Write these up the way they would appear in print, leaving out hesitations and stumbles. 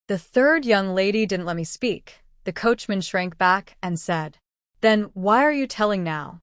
The third young lady didn't let me speak. The coachman shrank back and said, "Then why are you telling now?"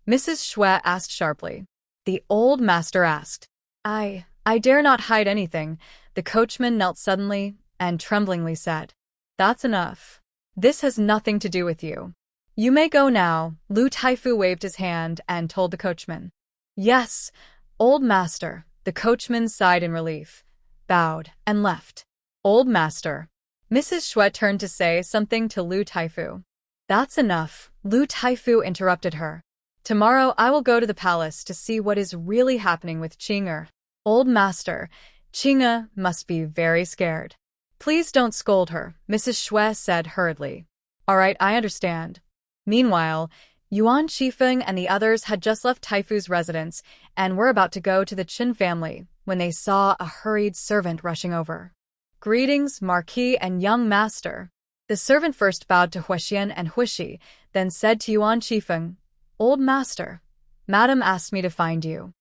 Mrs. Xue asked sharply. The old master asked. I dare not hide anything. The coachman knelt suddenly and tremblingly said, "That's enough. This has nothing to do with you. You may go now." Lu Taifu waved his hand and told the coachman. "Yes, old master." The coachman sighed in relief, bowed, and left. "Old master." Mrs. Xue turned to say something to Lu Taifu. "That's enough," Lu Taifu interrupted her. "Tomorrow I will go to the palace to see what is really happening with Qing'er. Old master, Qing'er must be very scared." "Please don't scold her," Mrs. Xue said hurriedly. "All right, I understand." Meanwhile, Yuan Qifeng and the others had just left Taifu's residence and were about to go to the Qin family when they saw a hurried servant rushing over. "Greetings, Marquis and young master." The servant first bowed to Huixian and Huixi, then said to Yuan Qifeng, "Old master, Madam asked me to find you.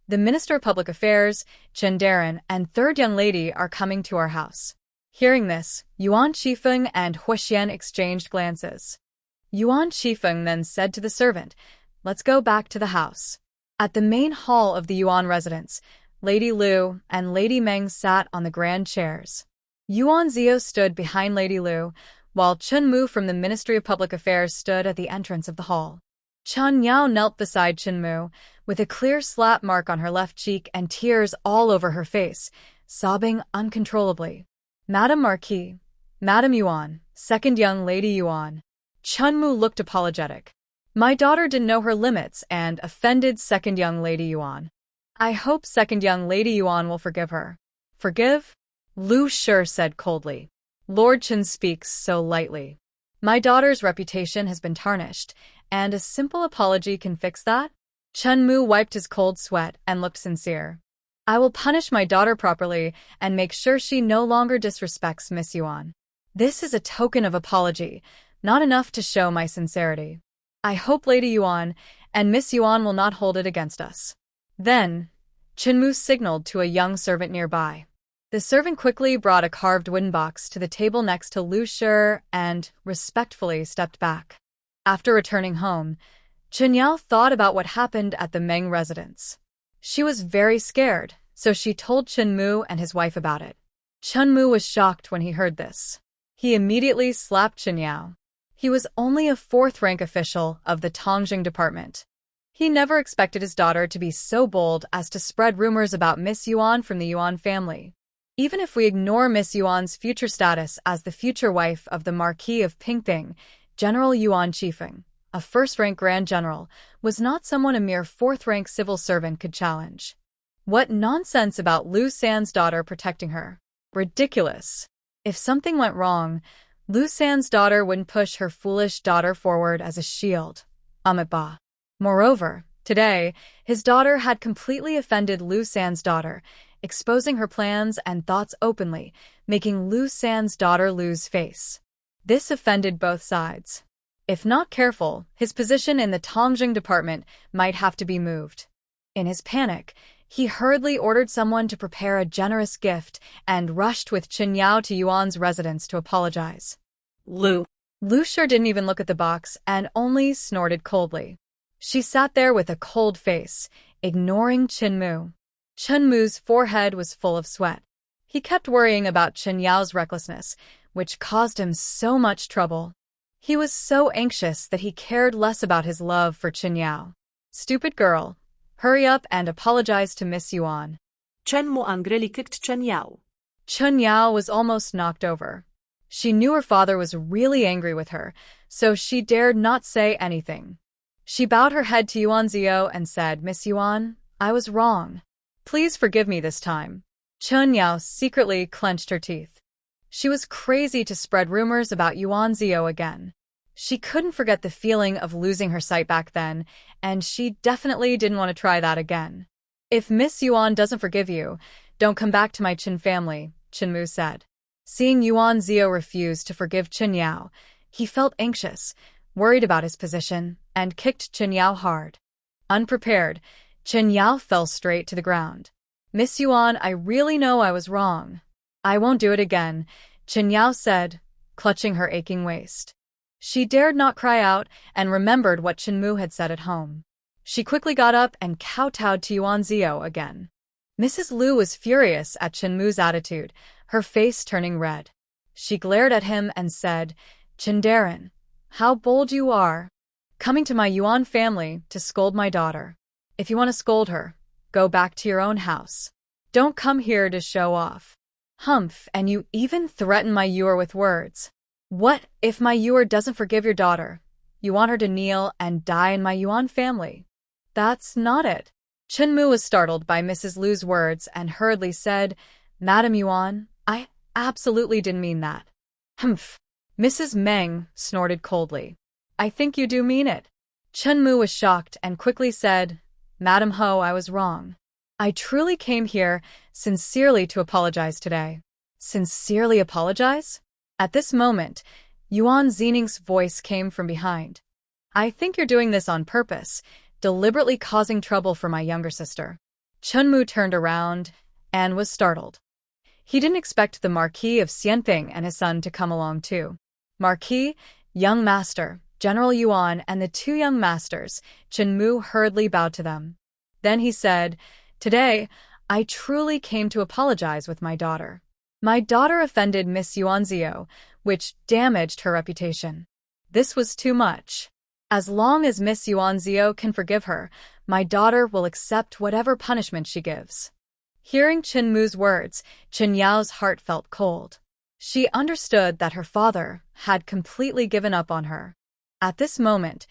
The Minister of Public Affairs, Chen Darren, and third young lady are coming to our house." Hearing this, Yuan Qifeng and Huixian exchanged glances. Yuan Qifeng then said to the servant, "Let's go back to the house." At the main hall of the Yuan residence, Lady Lu and Lady Meng sat on the grand chairs. Yuan Zio stood behind Lady Lu, while Chen Mu from the Ministry of Public Affairs stood at the entrance of the hall. Chen Yao knelt beside Chen Mu, with a clear slap mark on her left cheek and tears all over her face, sobbing uncontrollably. "Madam Marquis, Madam Yuan, second young lady Yuan." Chen Mu looked apologetic. "My daughter didn't know her limits and offended second young lady Yuan. I hope second young lady Yuan will forgive her." "Forgive?" Lu Shi said coldly. "Lord Chen speaks so lightly. My daughter's reputation has been tarnished, and a simple apology can fix that." Chen Mu wiped his cold sweat and looked sincere. "I will punish my daughter properly and make sure she no longer disrespects Miss Yuan. This is a token of apology, not enough to show my sincerity. I hope Lady Yuan and Miss Yuan will not hold it against us." Then, Chen Mu signaled to a young servant nearby. The servant quickly brought a carved wooden box to the table next to Lu Shi and respectfully stepped back. After returning home, Chen Yao thought about what happened at the Meng residence. She was very scared, so she told Chen Mu and his wife about it. Chen Mu was shocked when he heard this. He immediately slapped Chen Yao. He was only a fourth-rank official of the Tongjing department. He never expected his daughter to be so bold as to spread rumors about Miss Yuan from the Yuan family. Even if we ignore Miss Yuan's future status as the future wife of the Marquis of Pingping, General Yuan Qifeng, a first-rank Grand General, was not someone a mere fourth-rank civil servant could challenge. What nonsense about Lu San's daughter protecting her. Ridiculous. If something went wrong, Lu San's daughter wouldn't push her foolish daughter forward as a shield. Amitabha. Moreover, today, his daughter had completely offended Lu San's daughter, exposing her plans and thoughts openly, making Lu San's daughter lose face. This offended both sides. If not careful, his position in the Tongjing department might have to be moved. In his panic, he hurriedly ordered someone to prepare a generous gift and rushed with Chen Yao to Yuan's residence to apologize. Lu Shi didn't even look at the box and only snorted coldly. She sat there with a cold face, ignoring Chen Mu. Chen Mu's forehead was full of sweat. He kept worrying about Chen Yao's recklessness, which caused him so much trouble. He was so anxious that he cared less about his love for Chen Yao. "Stupid girl. Hurry up and apologize to Miss Yuan." Chen Mu angrily kicked Chen Yao. Chen Yao was almost knocked over. She knew her father was really angry with her, so she dared not say anything. She bowed her head to Yuan Zio and said, "Miss Yuan, I was wrong. Please forgive me this time." Chen Yao secretly clenched her teeth. She was crazy to spread rumors about Yuan Zio again. She couldn't forget the feeling of losing her sight back then, and she definitely didn't want to try that again. "If Miss Yuan doesn't forgive you, don't come back to my Qin family," Chen Mu said. Seeing Yuan Zio refuse to forgive Chen Yao, he felt anxious, worried about his position, and kicked Chen Yao hard. Unprepared, Chen Yao fell straight to the ground. "Miss Yuan, I really know I was wrong. I won't do it again." Chen Yao said, clutching her aching waist. She dared not cry out and remembered what Chen Mu had said at home. She quickly got up and kowtowed to Yuan Zio again. Mrs. Lu was furious at Chen Mu's attitude, her face turning red. She glared at him and said, "Chen Darren, how bold you are, coming to my Yuan family to scold my daughter. If you want to scold her, go back to your own house. Don't come here to show off. Humph, and you even threaten my Yuer with words. What if my Yuer doesn't forgive your daughter? You want her to kneel and die in my Yuan family?" "That's not it." Chen Mu was startled by Mrs. Lu's words and hurriedly said, "Madam Yuan, I absolutely didn't mean that." "Humph." Mrs. Meng snorted coldly. "I think you do mean it." Chen Mu was shocked and quickly said, "Madam Ho, I was wrong. I truly came here sincerely to apologize today." "Sincerely apologize?" At this moment, Yuan Xining's voice came from behind. "I think you're doing this on purpose, deliberately causing trouble for my younger sister." Chen Mu turned around and was startled. He didn't expect the Marquis of Xianping and his son to come along too. Marquis, young master, General Yuan, and the two young masters, Chen Mu hurriedly bowed to them. Then he said, "Today, I truly came to apologize with my daughter. My daughter offended Miss Yuanzio, which damaged her reputation. This was too much. As long as Miss Yuanzio can forgive her, my daughter will accept whatever punishment she gives." Hearing Chen Mu's words, Chen Yao's heart felt cold. She understood that her father had completely given up on her. At this moment,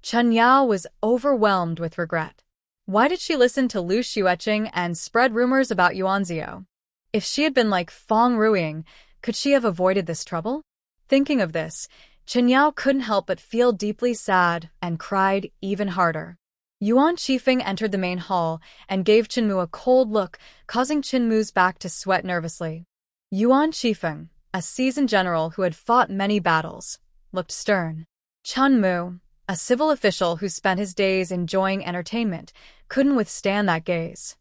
Chen Yao was overwhelmed with regret. Why did she listen to Lu Xueqing and spread rumors about Yuanzio? If she had been like Fong Ruiying, could she have avoided this trouble? Thinking of this, Chen Yao couldn't help but feel deeply sad and cried even harder. Yuan Qifeng entered the main hall and gave Chen Mu a cold look, causing Chen Mu's back to sweat nervously. Yuan Qifeng, a seasoned general who had fought many battles, looked stern. Chen Mu, a civil official who spent his days enjoying entertainment, couldn't withstand that gaze.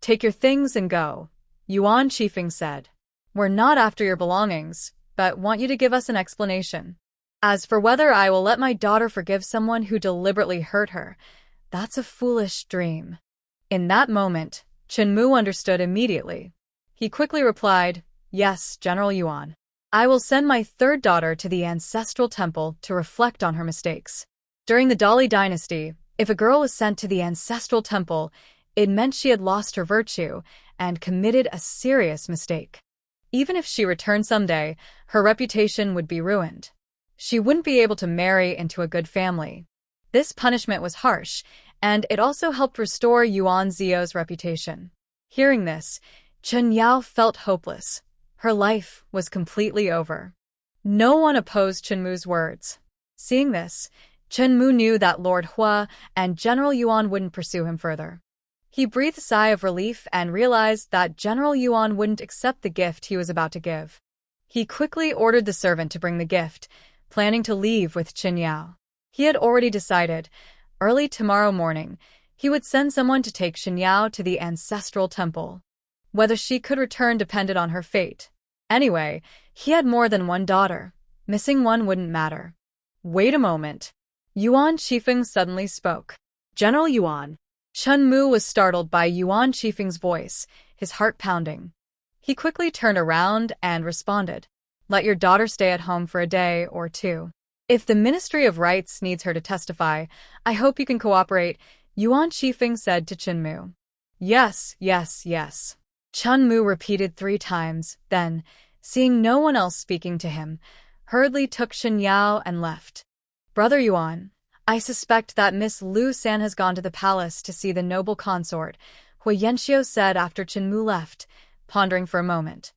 "Take your things and go," Yuan Qifeng said. "We're not after your belongings, but want you to give us an explanation. As for whether I will let my daughter forgive someone who deliberately hurt her, that's a foolish dream." In that moment, Chen Mu understood immediately. He quickly replied, "Yes, General Yuan. I will send my third daughter to the ancestral temple to reflect on her mistakes." During the Dali dynasty, if a girl was sent to the ancestral temple, it meant she had lost her virtue and committed a serious mistake. Even if she returned someday, her reputation would be ruined. She wouldn't be able to marry into a good family. This punishment was harsh, and it also helped restore Yuan Zio's reputation. Hearing this, Chen Yao felt hopeless. Her life was completely over. No one opposed Chen Mu's words. Seeing this, Chen Mu knew that Lord Hua and General Yuan wouldn't pursue him further. He breathed a sigh of relief and realized that General Yuan wouldn't accept the gift he was about to give. He quickly ordered the servant to bring the gift, planning to leave with Chen Yao. He had already decided, early tomorrow morning, he would send someone to take Chen Yao to the ancestral temple. Whether she could return depended on her fate. Anyway, he had more than one daughter. Missing one wouldn't matter. "Wait a moment." Yuan Qifeng suddenly spoke. "General Yuan." Chen Mu was startled by Yuan Qifeng's voice, his heart pounding. He quickly turned around and responded, "Let your daughter stay at home for a day or two. If the Ministry of Rights needs her to testify, I hope you can cooperate," Yuan Qifeng said to Chen Mu. "Yes, yes, yes." Chen Mu repeated 3 times, then, seeing no one else speaking to him, hurriedly took Chen Yao and left. "Brother Yuan, I suspect that Miss Lu San has gone to the palace to see the noble consort," Hui Yanxiu said after Chen Mu left, pondering for a moment.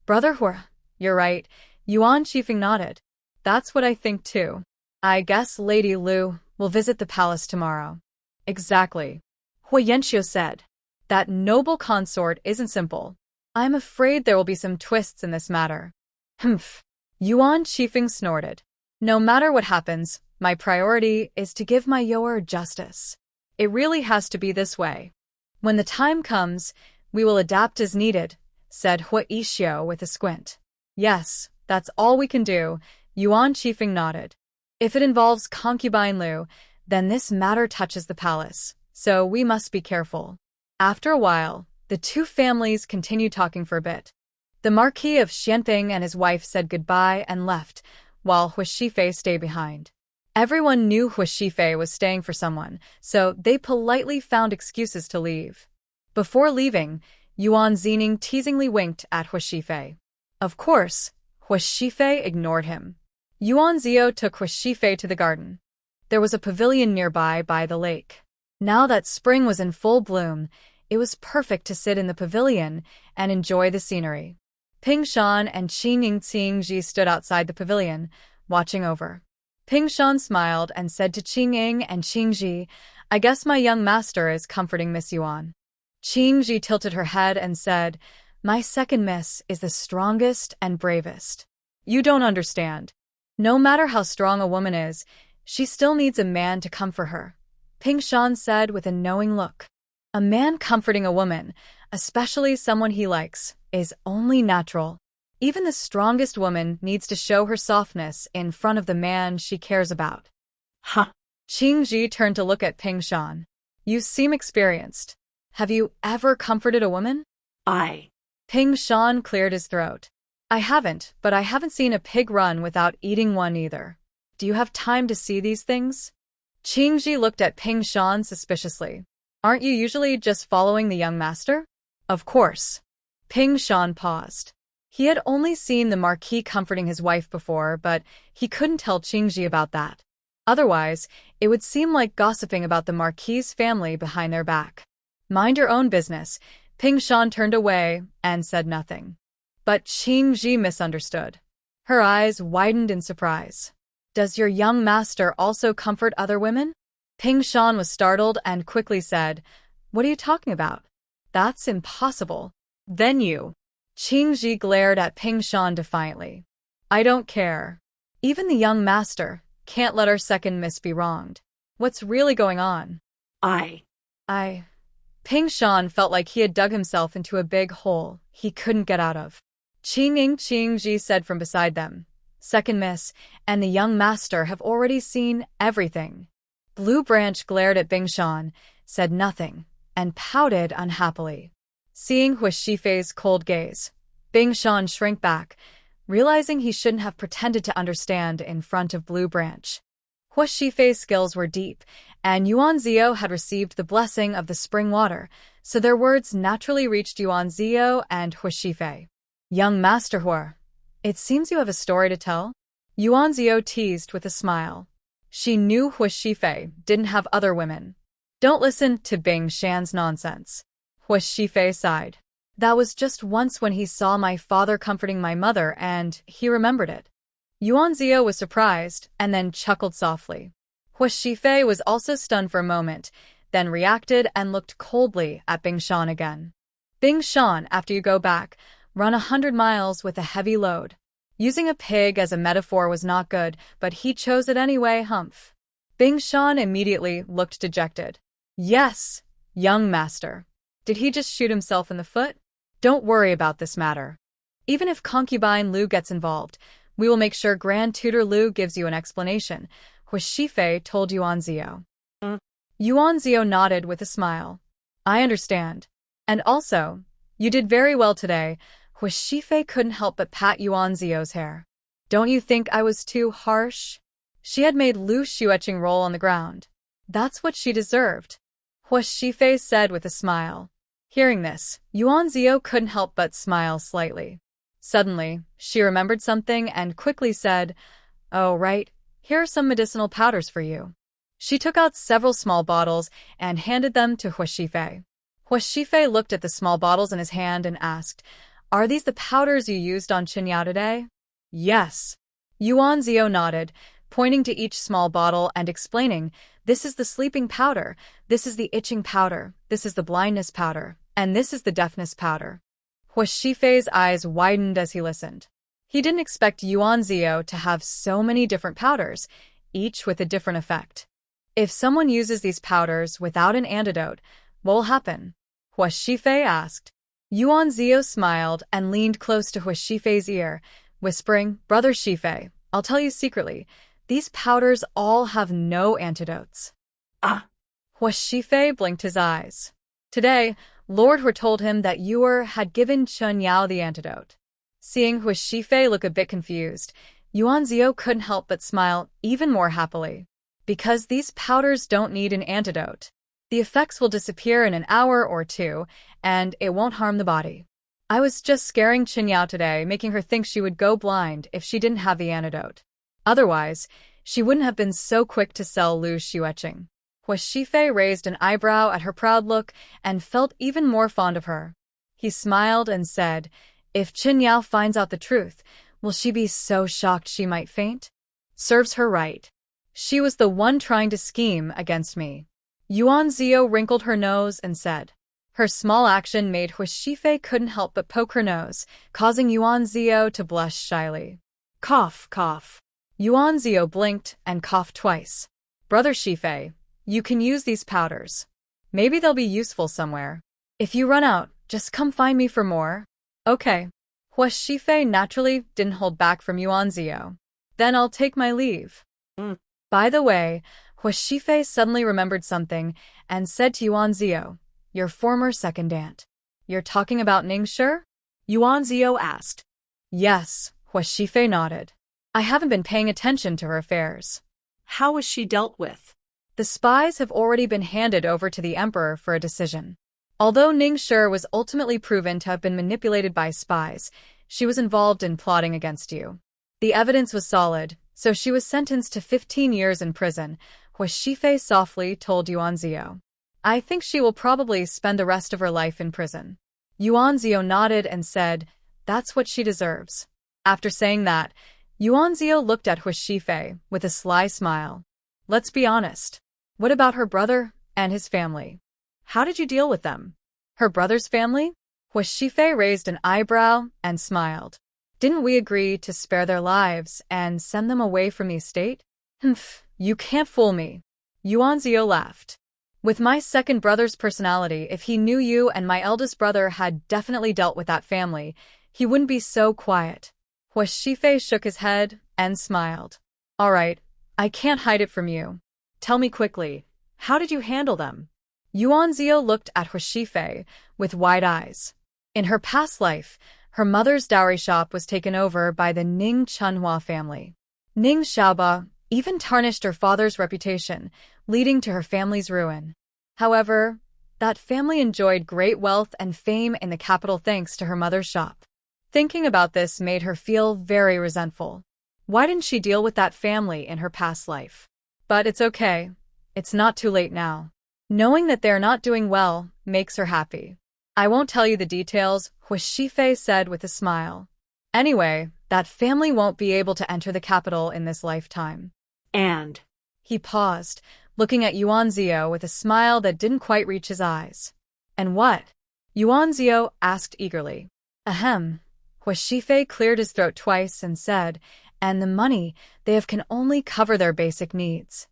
Brother Hua, you're right," Yuan Qifeng nodded. "That's what I think too. I guess Lady Lu will visit the palace tomorrow." "Exactly," Hui Yanxiu said. "That noble consort isn't simple. I'm afraid there will be some twists in this matter." "Humph," Yuan Qifeng snorted. "No matter what happens, my priority is to give my Yoer justice. It really has to be this way. When the time comes, we will adapt as needed," said Hui Yixiu with a squint. Yes, that's all we can do, Yuan Qifeng nodded. If it involves concubine Lu, then this matter touches the palace, so we must be careful. After a while, the two families continued talking for a bit. The Marquis of Xianping and his wife said goodbye and left, while Hu Shifei stayed behind. Everyone knew Hu Shifei was staying for someone, so they politely found excuses to leave. Before leaving, Yuan Zining teasingly winked at Hu Shifei. Of course, Hu Shifei ignored him. Yuan Zio took Hu Shifei to the garden. There was a pavilion nearby by the lake. Now that spring was in full bloom, it was perfect to sit in the pavilion and enjoy the scenery. Ping Shan and Qing Ying stood outside the pavilion, watching over. Ping Shan smiled and said to Qing Ying and Qing Ji, I guess my young master is comforting Miss Yuan. Qing Ji tilted her head and said, my second miss is the strongest and bravest. You don't understand. No matter how strong a woman is, she still needs a man to comfort her. Ping Shan said with a knowing look. A man comforting a woman, especially someone he likes, is only natural. Even the strongest woman needs to show her softness in front of the man she cares about. Huh. Qing Ji turned to look at Ping Shan. You seem experienced. Have you ever comforted a woman? Ping Shan cleared his throat. I haven't, but I haven't seen a pig run without eating one either. Do you have time to see these things? Qing Ji looked at Ping Shan suspiciously. Aren't you usually just following the young master? Of course. Ping Shan paused. He had only seen the Marquis comforting his wife before, but he couldn't tell Qing Ji about that. Otherwise, it would seem like gossiping about the Marquis's family behind their back. Mind your own business. Ping Shan turned away and said nothing. But Qing Ji misunderstood. Her eyes widened in surprise. Does your young master also comfort other women? Ping Shan was startled and quickly said, What are you talking about? That's impossible. Then you. Qing Ji glared at Ping Shan defiantly. I don't care. Even the young master can't let our second miss be wronged. What's really going on? Ping Shan felt like he had dug himself into a big hole he couldn't get out of. Qing Ji said from beside them. Second miss and the young master have already seen everything. Blue Branch glared at Bing Shan, said nothing, and pouted unhappily. Seeing Hu Shifei's cold gaze, Bing Shan shrank back, realizing he shouldn't have pretended to understand in front of Blue Branch. Hu Shifei's skills were deep, and Yuan Zio had received the blessing of the spring water, so their words naturally reached Yuan Zio and Hu Shifei. Young Master Hu, it seems you have a story to tell? Yuan Zio teased with a smile. She knew Hu Shifei didn't have other women. Don't listen to Bing Shan's nonsense. Hu Shifei sighed. That was just once when he saw my father comforting my mother and he remembered it. Yuan Zio was surprised and then chuckled softly. Hu Shifei was also stunned for a moment, then reacted and looked coldly at Bing Shan again. Bing Shan, after you go back, run 100 miles with a heavy load. Using a pig as a metaphor was not good, but he chose it anyway, humph. Bing Shan immediately looked dejected. Yes, young master. Did he just shoot himself in the foot? Don't worry about this matter. Even if concubine Lu gets involved, we will make sure Grand Tutor Lu gives you an explanation, Hu Shifei told Yuan Zio. Yuan Zio nodded with a smile. I understand. And also, you did very well today. Hu Shifei couldn't help but pat Yuan Zio's hair. Don't you think I was too harsh? She had made Lu Xueqing roll on the ground. That's what she deserved. Hu Shifei said with a smile. Hearing this, Yuan Zio couldn't help but smile slightly. Suddenly, she remembered something and quickly said, Oh, right, here are some medicinal powders for you. She took out several small bottles and handed them to Hu Shifei. Hu Shifei looked at the small bottles in his hand and asked, Are these the powders you used on Qinyao today? Yes. Yuan Zio nodded, pointing to each small bottle and explaining, This is the sleeping powder, this is the itching powder, this is the blindness powder, and this is the deafness powder. Hu Shifei's eyes widened as he listened. He didn't expect Yuan Zio to have so many different powders, each with a different effect. If someone uses these powders without an antidote, what will happen? Hu Shifei asked. Yuan Zio smiled and leaned close to Hu Shifei's ear, whispering, Brother Shifei, I'll tell you secretly, these powders all have no antidotes. Ah, Hua Shifei blinked his eyes. Today, Lord Hua told him that Yuer had given Chen Yao the antidote. Seeing Hua Shifei look a bit confused, Yuan Zio couldn't help but smile even more happily. Because these powders don't need an antidote. The effects will disappear in an hour or two, and it won't harm the body. I was just scaring Chen Yao today, making her think she would go blind if she didn't have the antidote. Otherwise, she wouldn't have been so quick to sell Lu Xueqing. Hua Shifei raised an eyebrow at her proud look and felt even more fond of her. He smiled and said, if Chen Yao finds out the truth, will she be so shocked she might faint? Serves her right. She was the one trying to scheme against me. Yuan Zio wrinkled her nose and said. Her small action made Hua Shifei couldn't help but poke her nose, causing Yuan Zio to blush shyly. Cough, cough. Yuan Zio blinked and coughed twice. Brother Shifei, you can use these powders. Maybe they'll be useful somewhere. If you run out, just come find me for more. Okay. Hua Shifei naturally didn't hold back from Yuan Zio. Then I'll take my leave. By the way, Hua Shifei suddenly remembered something and said to Yuan Zio, your former second aunt. You're talking about Ningshi? Yuan Zio asked. Yes, Hua Shifei nodded. I haven't been paying attention to her affairs. How was she dealt with? The spies have already been handed over to the emperor for a decision. Although Ningshi was ultimately proven to have been manipulated by spies, she was involved in plotting against you. The evidence was solid, so she was sentenced to 15 years in prison, Hua Shifei softly told Yuan Zio. I think she will probably spend the rest of her life in prison. Yuan Zio nodded and said, that's what she deserves. After saying that, Yuan Zio looked at Hua Shifei with a sly smile. Let's be honest. What about her brother and his family? How did you deal with them? Her brother's family? Hua Shifei raised an eyebrow and smiled. Didn't we agree to spare their lives and send them away from the estate? Humph, you can't fool me. Yuan Zio laughed. With my second brother's personality, if he knew you and my eldest brother had definitely dealt with that family, he wouldn't be so quiet. Hua Shifei shook his head and smiled. All right, I can't hide it from you. Tell me quickly, how did you handle them? Yuan Zio looked at Hua Shifei with wide eyes. In her past life, her mother's dowry shop was taken over by the Ning Chunhua family. Ning Xiaoba even tarnished her father's reputation, leading to her family's ruin. However, that family enjoyed great wealth and fame in the capital thanks to her mother's shop. Thinking about this made her feel very resentful. Why didn't she deal with that family in her past life? But it's okay. It's not too late now. Knowing that they're not doing well makes her happy. I won't tell you the details, Hua Shifei said with a smile. Anyway, that family won't be able to enter the capital in this lifetime. And he paused, looking at Yuan Zio with a smile that didn't quite reach his eyes. And what? Yuan Zio asked eagerly. Ahem. Hua Shifei cleared his throat twice and said, and the money they have can only cover their basic needs.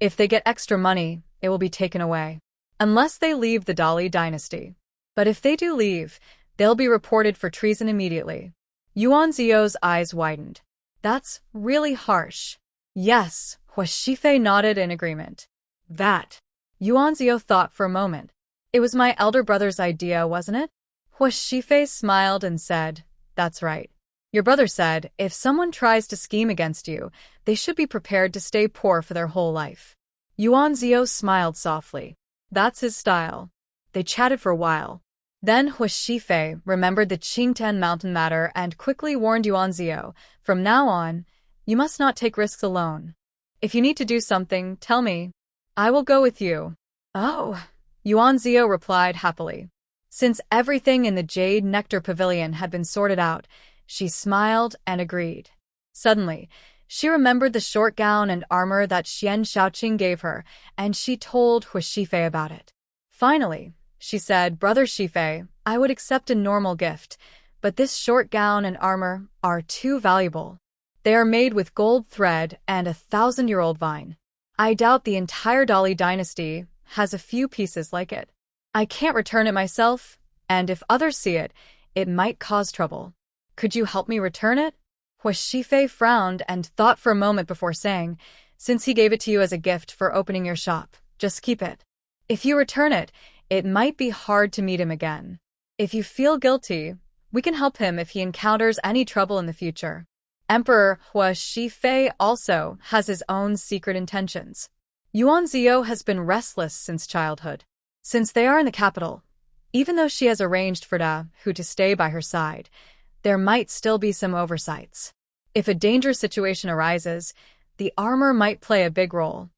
If they get extra money, it will be taken away. Unless they leave the Dali dynasty. But if they do leave, they'll be reported for treason immediately. Yuan Zio's eyes widened. That's really harsh. Yes, Hua Shifei nodded in agreement. That. Yuan Zio thought for a moment. It was my elder brother's idea, wasn't it? Hua Shifei smiled and said, that's right. Your brother said, if someone tries to scheme against you, they should be prepared to stay poor for their whole life. Yuan Zio smiled softly. That's his style. They chatted for a while. Then Hua Shifei remembered the Qingtian mountain matter and quickly warned Yuan Zio, from now on, you must not take risks alone. If you need to do something, tell me. I will go with you. Oh, Yuan Zio replied happily. Since everything in the Jade Nectar Pavilion had been sorted out, she smiled and agreed. Suddenly, she remembered the short gown and armor that Xian Shaoqing gave her, and she told Hua Shifei about it. Finally, she said, Brother Shifei, I would accept a normal gift, but this short gown and armor are too valuable. They are made with gold thread and a 1,000-year-old vine. I doubt the entire Dali dynasty has a few pieces like it. I can't return it myself, and if others see it, it might cause trouble. Could you help me return it? Hua Shifei frowned and thought for a moment before saying, since he gave it to you as a gift for opening your shop, just keep it. If you return it, it might be hard to meet him again. If you feel guilty, we can help him if he encounters any trouble in the future. Emperor Hua Shifei also has his own secret intentions. Yuan Ziyou has been restless since childhood. Since they are in the capital, even though she has arranged for Da Hu to stay by her side, there might still be some oversights. If a dangerous situation arises, the armor might play a big role.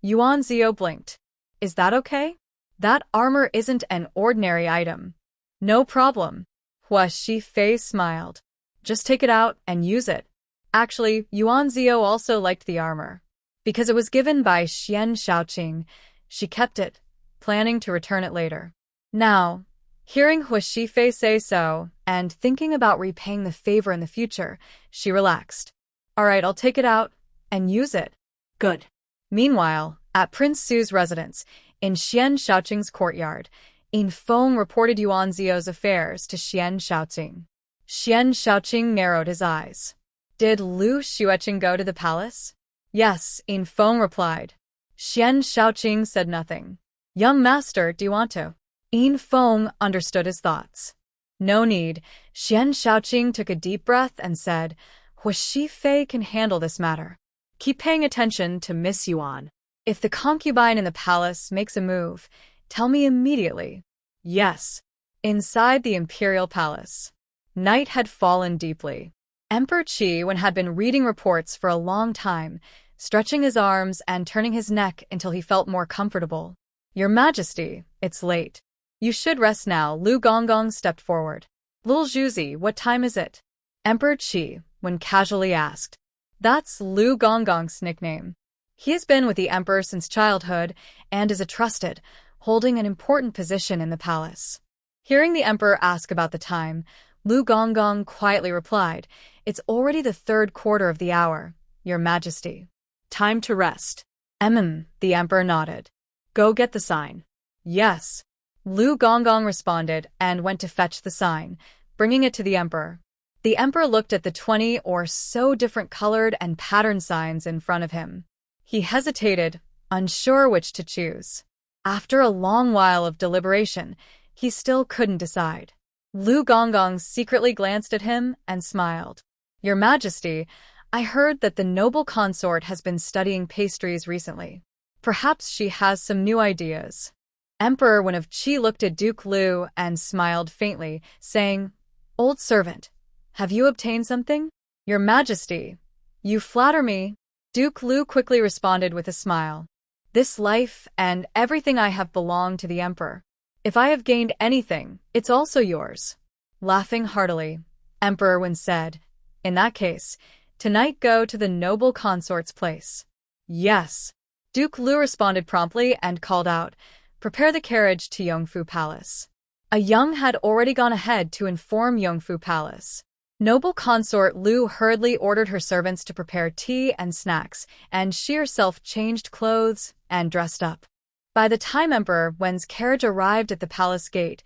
Yuan Ziyou blinked. Is that okay? That armor isn't an ordinary item. No problem. Hua Shifei smiled. Just take it out and use it. Actually, Yuan Ziyou also liked the armor. Because it was given by Xian Shaoqing, she kept it, planning to return it later. Now, hearing Hua Shifei say so, and thinking about repaying the favor in the future, she relaxed. Alright, I'll take it out and use it. Good. Meanwhile, at Prince Su's residence, in Xian Shaoqing's courtyard, Yin Feng reported Yuan Ziyou's affairs to Xian Shaoqing. Xian Shaoqing narrowed his eyes. Did Lu Xueqing go to the palace? Yes, Yin Feng replied. Xian Shaoqing said nothing. Young master, do you want to? Yin Feng understood his thoughts. No need. Xian Shaoqing took a deep breath and said, Hua Shifei can handle this matter. Keep paying attention to Miss Yuan. If the concubine in the palace makes a move, tell me immediately. Yes. Inside the imperial palace. Night had fallen deeply. Emperor Qi Wen had been reading reports for a long time, stretching his arms and turning his neck until he felt more comfortable. Your Majesty, it's late. You should rest now. Lu Gonggong stepped forward. Little Zhuzi, what time is it? Emperor Qi Wen casually asked. That's Lu Gonggong's nickname. He has been with the emperor since childhood and is a trusted, holding an important position in the palace. Hearing the emperor ask about the time, Lu Gonggong quietly replied, It's already the third quarter of the hour, Your Majesty. Time to rest. The emperor nodded. Go get the sign. Yes. Lu Gonggong responded and went to fetch the sign, bringing it to the emperor. The emperor looked at the 20 or so different colored and patterned signs in front of him. He hesitated, unsure which to choose. After a long while of deliberation, he still couldn't decide. Lu Gonggong secretly glanced at him and smiled. Your Majesty, I heard that the noble consort has been studying pastries recently. Perhaps she has some new ideas. Emperor Wen of Qi looked at Duke Lu and smiled faintly, saying, Old servant, have you obtained something? Your Majesty, you flatter me. Duke Lu quickly responded with a smile. This life and everything I have belong to the emperor. If I have gained anything, it's also yours. Laughing heartily, Emperor Wen said, In that case, tonight go to the noble consort's place. Yes. Duke Lu responded promptly and called out, Prepare the carriage to Yongfu Palace. A Young had already gone ahead to inform Yongfu Palace. Noble consort Lu hurriedly ordered her servants to prepare tea and snacks, and she herself changed clothes and dressed up. By the time Emperor Wen's carriage arrived at the palace gate,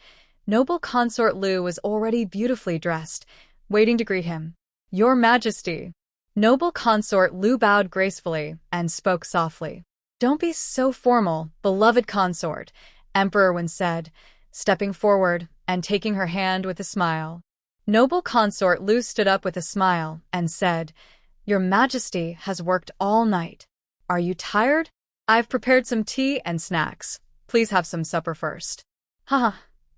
noble consort Lu was already beautifully dressed, waiting to greet him. Your Majesty. Noble consort Lu bowed gracefully and spoke softly. Don't be so formal, beloved consort, Emperor Wen said, stepping forward and taking her hand with a smile. Noble consort Lu stood up with a smile and said, Your Majesty has worked all night. Are you tired? I've prepared some tea and snacks. Please have some supper first. Haha,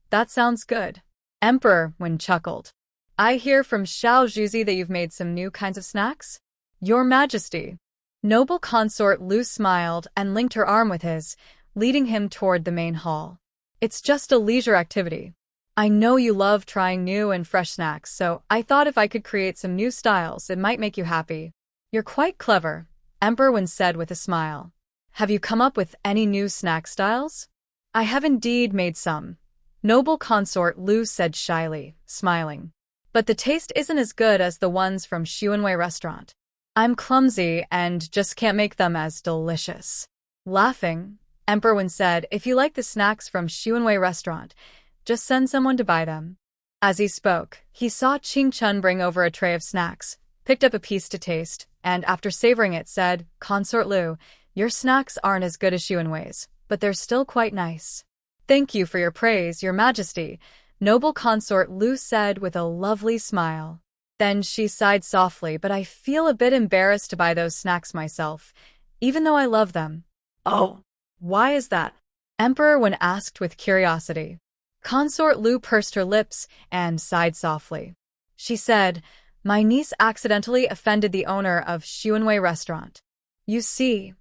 that sounds good. Emperor Wen chuckled. I hear from Xiao Zhuzi that you've made some new kinds of snacks? Your Majesty. Noble consort Lu smiled and linked her arm with his, leading him toward the main hall. It's just a leisure activity. I know you love trying new and fresh snacks, so I thought if I could create some new styles, it might make you happy. You're quite clever, Emperor Wen said with a smile. Have you come up with any new snack styles? I have indeed made some. Noble consort Lu said shyly, smiling. But the taste isn't as good as the ones from Xuanwei restaurant. I'm clumsy and just can't make them as delicious. Laughing, Emperor Wen said, if you like the snacks from Xuanwei restaurant, just send someone to buy them. As he spoke, he saw Ching Chun bring over a tray of snacks, picked up a piece to taste, and after savoring it said, "Consort Lu, your snacks aren't as good as Xuanwei's, but they're still quite nice." "Thank you for your praise, your majesty," noble consort Lu said with a lovely smile. Then she sighed softly, "But I feel a bit embarrassed to buy those snacks myself, even though I love them." Oh, "Why is that?" Emperor when asked with curiosity. Consort Lu pursed her lips and sighed softly. She said, "My niece accidentally offended the owner of Xuanwei restaurant. You see,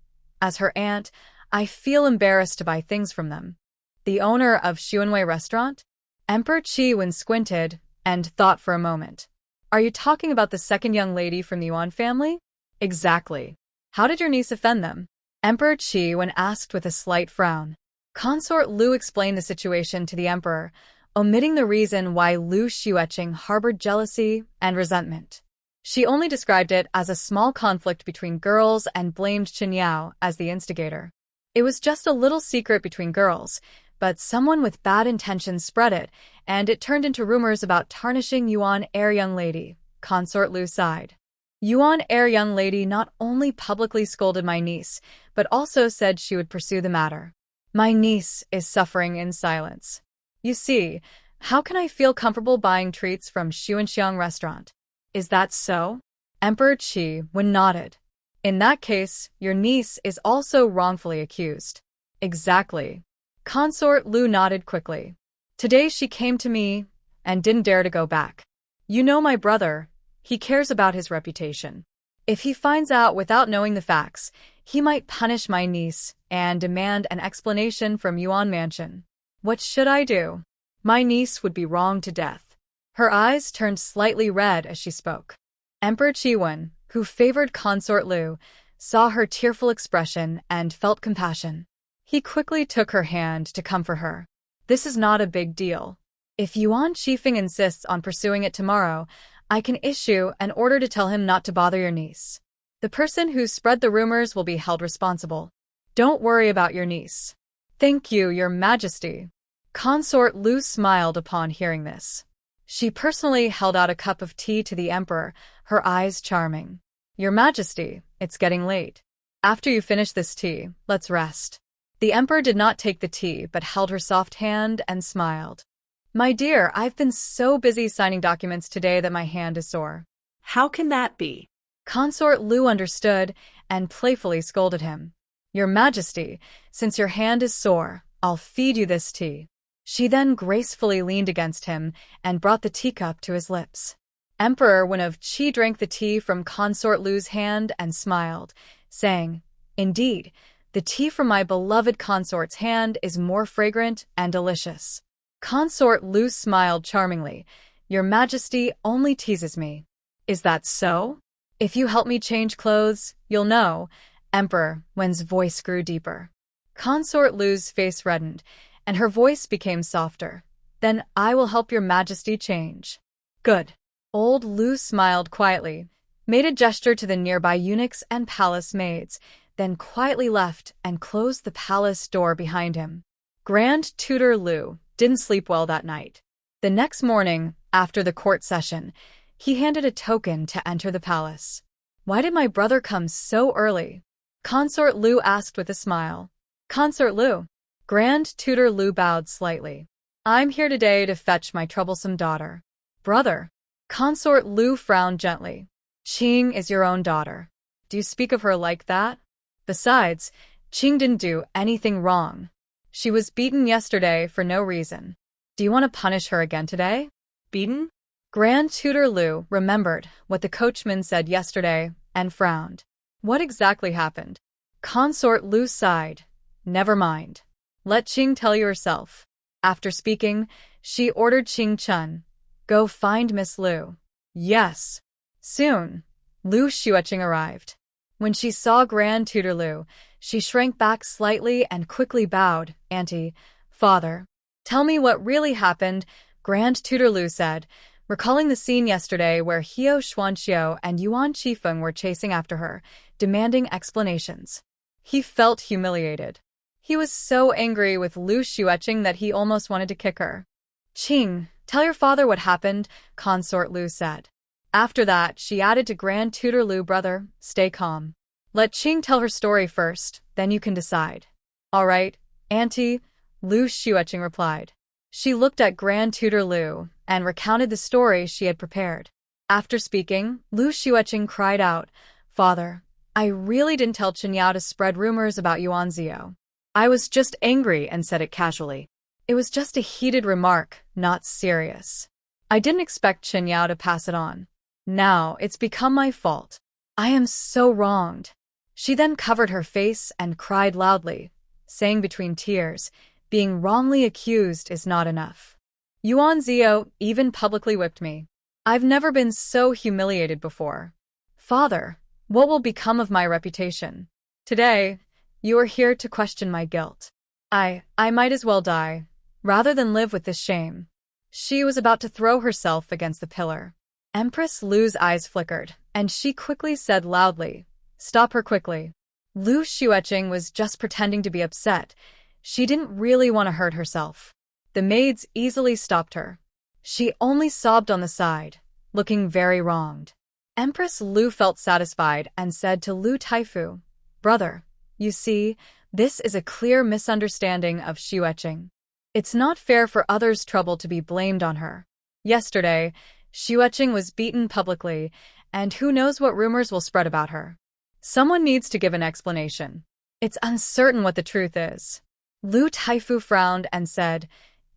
as her aunt, I feel embarrassed to buy things from them." "The owner of Xuanwei restaurant?" Emperor Qi Wen squinted and thought for a moment. "Are you talking about the second young lady from the Yuan family?" "Exactly. How did your niece offend them?" Emperor Qi Wen asked with a slight frown. Consort Lu explained the situation to the emperor, omitting the reason why Lu Xueqing harbored jealousy and resentment. She only described it as a small conflict between girls and blamed Chen Yao as the instigator. It was just a little secret between girls, but someone with bad intentions spread it, and it turned into rumors about tarnishing Yuan heir young lady. Consort Lu sighed. Yuan heir young lady not only publicly scolded my niece, but also said she would pursue the matter. My niece is suffering in silence. You see, how can I feel comfortable buying treats from Xuanxiang restaurant? Is that so? Emperor Qi Wen nodded. In that case, your niece is also wrongfully accused. Exactly. Consort Lu nodded quickly. Today she came to me and didn't dare to go back. You know my brother, he cares about his reputation. If he finds out without knowing the facts, he might punish my niece and demand an explanation from Yuan Mansion. What should I do? My niece would be wronged to death. Her eyes turned slightly red as she spoke. Emperor Qi Wen, who favored Consort Lu, saw her tearful expression and felt compassion. He quickly took her hand to comfort her. This is not a big deal. If Yuan Chifeng insists on pursuing it tomorrow, I can issue an order to tell him not to bother your niece. The person who spread the rumors will be held responsible. Don't worry about your niece. Thank you, your majesty. Consort Lu smiled upon hearing this. She personally held out a cup of tea to the emperor, her eyes charming. Your majesty, it's getting late. After you finish this tea, let's rest. The emperor did not take the tea but held her soft hand and smiled. My dear, I've been so busy signing documents today that my hand is sore. How can that be? Consort Lu understood and playfully scolded him. Your majesty, since your hand is sore, I'll feed you this tea. She then gracefully leaned against him and brought the teacup to his lips. Emperor Wen of Qi drank the tea from Consort Lu's hand and smiled, saying, Indeed, the tea from my beloved consort's hand is more fragrant and delicious. Consort Lu smiled charmingly. Your majesty only teases me. Is that so? If you help me change clothes, you'll know. Emperor Wen's voice grew deeper. Consort Lu's face reddened, and her voice became softer. Then I will help your majesty change. Good. Old Lu smiled quietly, made a gesture to the nearby eunuchs and palace maids, then quietly left and closed the palace door behind him. Grand Tutor Lu didn't sleep well that night. The next morning, after the court session, he handed a token to enter the palace. Why did my brother come so early? Consort Lu asked with a smile. Consort Lu. Grand Tutor Lu bowed slightly. I'm here today to fetch my troublesome daughter. Brother. Consort Lu frowned gently. Qing is your own daughter. Do you speak of her like that? Besides, Qing didn't do anything wrong. She was beaten yesterday for no reason. Do you want to punish her again today? Beaten? Grand Tutor Lu remembered what the coachman said yesterday and frowned. What exactly happened? Consort Lu sighed. Never mind. Let Qing tell you herself. After speaking, she ordered Qing Chun, go find Miss Lu. Yes. Soon, Lu Xueqing arrived. When she saw Grand Tutor Lu, she shrank back slightly and quickly bowed. Auntie, father. Tell me what really happened, Grand Tutor Lu said, recalling the scene yesterday where Hio Xuanxiu and Yuan Chifeng were chasing after her, demanding explanations. He felt humiliated. He was so angry with Lu Xueqing that he almost wanted to kick her. Qing, Tell your father what happened, Consort Lu said. After that, she added to Grand Tutor Lu, brother, stay calm. Let Qing tell her story first, then you can decide. All right, Auntie, Lu Xueqing replied. She looked at Grand Tutor Lu and recounted the story she had prepared. After speaking, Lu Xueqing cried out, Father, I really didn't tell Chen Yao to spread rumors about Yuan Zio. I was just angry and said it casually. It was just a heated remark, not serious. I didn't expect Chen Yao to pass it on. Now it's become my fault. I am so wronged. She then covered her face and cried loudly, saying between tears, being wrongly accused is not enough. Yuan Zio even publicly whipped me. I've never been so humiliated before. Father, what will become of my reputation? Today, you are here to question my guilt. I might as well die, rather than live with this shame. She was about to throw herself against the pillar. Empress Lu's eyes flickered, and she quickly said loudly, Stop her quickly. Lu Xueqing was just pretending to be upset. She didn't really want to hurt herself. The maids easily stopped her. She only sobbed on the side, looking very wronged. Empress Lu felt satisfied and said to Lu Taifu, Brother, you see, this is a clear misunderstanding of Xueqing. It's not fair for others' trouble to be blamed on her. Yesterday, Xueqing was beaten publicly, and who knows what rumors will spread about her. Someone needs to give an explanation. It's uncertain what the truth is. Lu Taifu frowned and said,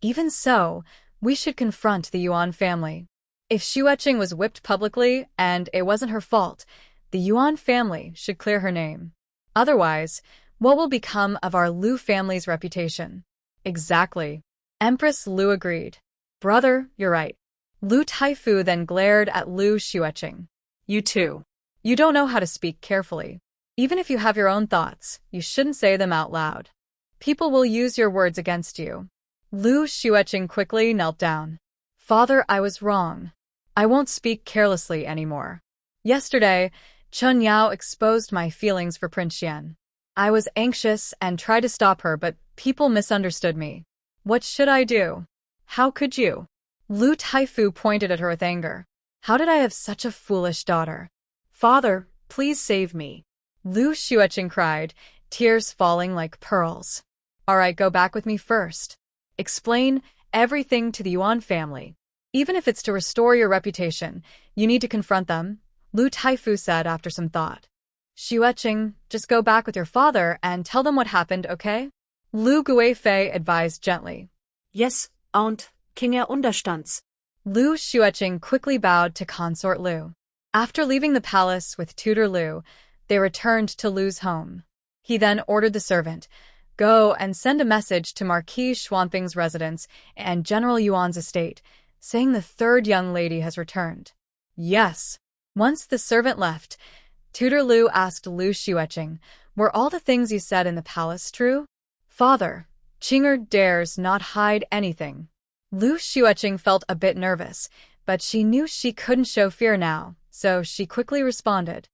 Even so, we should confront the Yuan family. If Xueqing was whipped publicly and it wasn't her fault, the Yuan family should clear her name. Otherwise, what will become of our Lu family's reputation? Exactly. Empress Lu agreed. Brother, you're right. Lu Taifu then glared at Lu Xueqing. You too. You don't know how to speak carefully. Even if you have your own thoughts, you shouldn't say them out loud. People will use your words against you. Lu Xueqing quickly knelt down. Father, I was wrong. I won't speak carelessly anymore. Yesterday, Chen Yao exposed my feelings for Prince Xian. I was anxious and tried to stop her, but people misunderstood me. What should I do? How could you? Lu Taifu pointed at her with anger. How did I have such a foolish daughter? Father, please save me. Lu Xueqing cried, tears falling like pearls. All right, go back with me first. Explain everything to the Yuan family. Even if it's to restore your reputation, you need to confront them, Lu Taifu said after some thought. Xueqing, just go back with your father and tell them what happened, okay? Lu Guifei advised gently. Yes, Aunt, King unterstands. Lu Xueqing quickly bowed to Consort Lu. After leaving the palace with Tutor Lu, they returned to Lu's home. He then ordered the servant, Go and send a message to Marquis Xuanping's residence and General Yuan's estate, saying the third young lady has returned. Yes. Once the servant left, Tutor Lu asked Lu Xueqing, Were all the things you said in the palace true? Father, Qinger dares not hide anything. Lu Xueqing felt a bit nervous, but she knew she couldn't show fear now, so she quickly responded.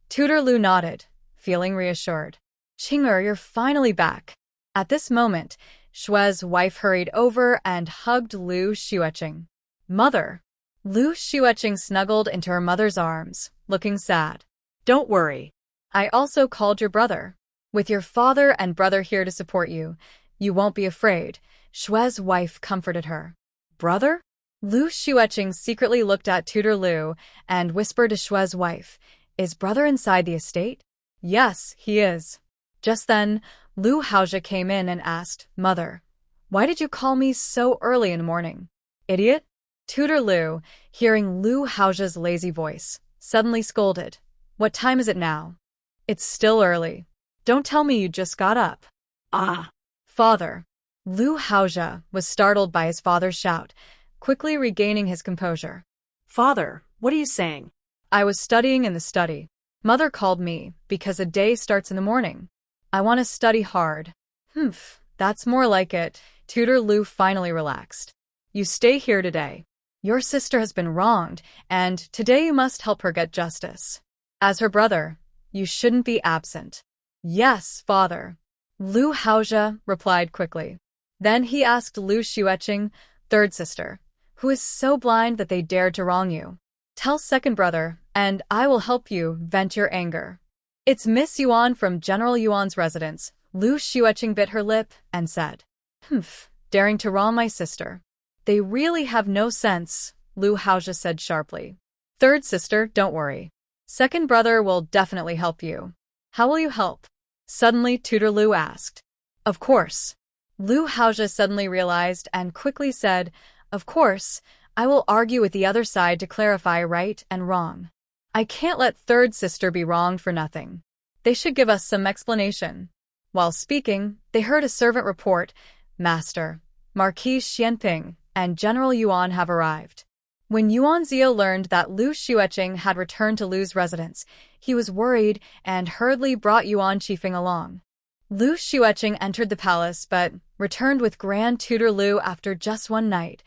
Tutor Lu nodded, feeling reassured. Qinger, you're finally back. At this moment, Xue's wife hurried over and hugged Lu Xueqing. Mother. Lu Xueqing snuggled into her mother's arms, looking sad. Don't worry. I also called your brother. With your father and brother here to support you, you won't be afraid, Xue's wife comforted her. Brother? Lu Xueqing secretly looked at Tutor Lu and whispered to Xue's wife, Is brother inside the estate? Yes, he is. Just then, Lu Haozhe came in and asked, Mother, why did you call me so early in the morning? Idiot? Tutor Lu, hearing Lu Haozhe's lazy voice, suddenly scolded. What time is it now? It's still early. Don't tell me you just got up. Ah. Father. Lu Haozhe was startled by his father's shout, quickly regaining his composure. Father, what are you saying? I was studying in the study. Mother called me because a day starts in the morning. I want to study hard. That's more like it. Tutor Lu finally relaxed. You stay here today. Your sister has been wronged, and today you must help her get justice. As her brother, you shouldn't be absent. Yes, father. Lu Haozhe replied quickly. Then he asked Lu Xueqing, Third sister, who is so blind that they dared to wrong you. Tell second brother, and I will help you vent your anger. It's Miss Yuan from General Yuan's residence. Lu Xueqing bit her lip and said, Humph, daring to wrong my sister. They really have no sense, Lu Haozhe said sharply. Third sister, don't worry. Second brother will definitely help you. How will you help? Suddenly, Tutor Lu asked. Of course. Lu Haozhe suddenly realized and quickly said, Of course, I will argue with the other side to clarify right and wrong. I can't let third sister be wronged for nothing. They should give us some explanation. While speaking, they heard a servant report, Master, Marquis Xianping, and General Yuan have arrived. When Yuan Zio learned that Lu Xueqing had returned to Lu's residence, he was worried and hurriedly brought Yuan Qifeng along. Lu Xueqing entered the palace but returned with Grand Tutor Lu after just one night,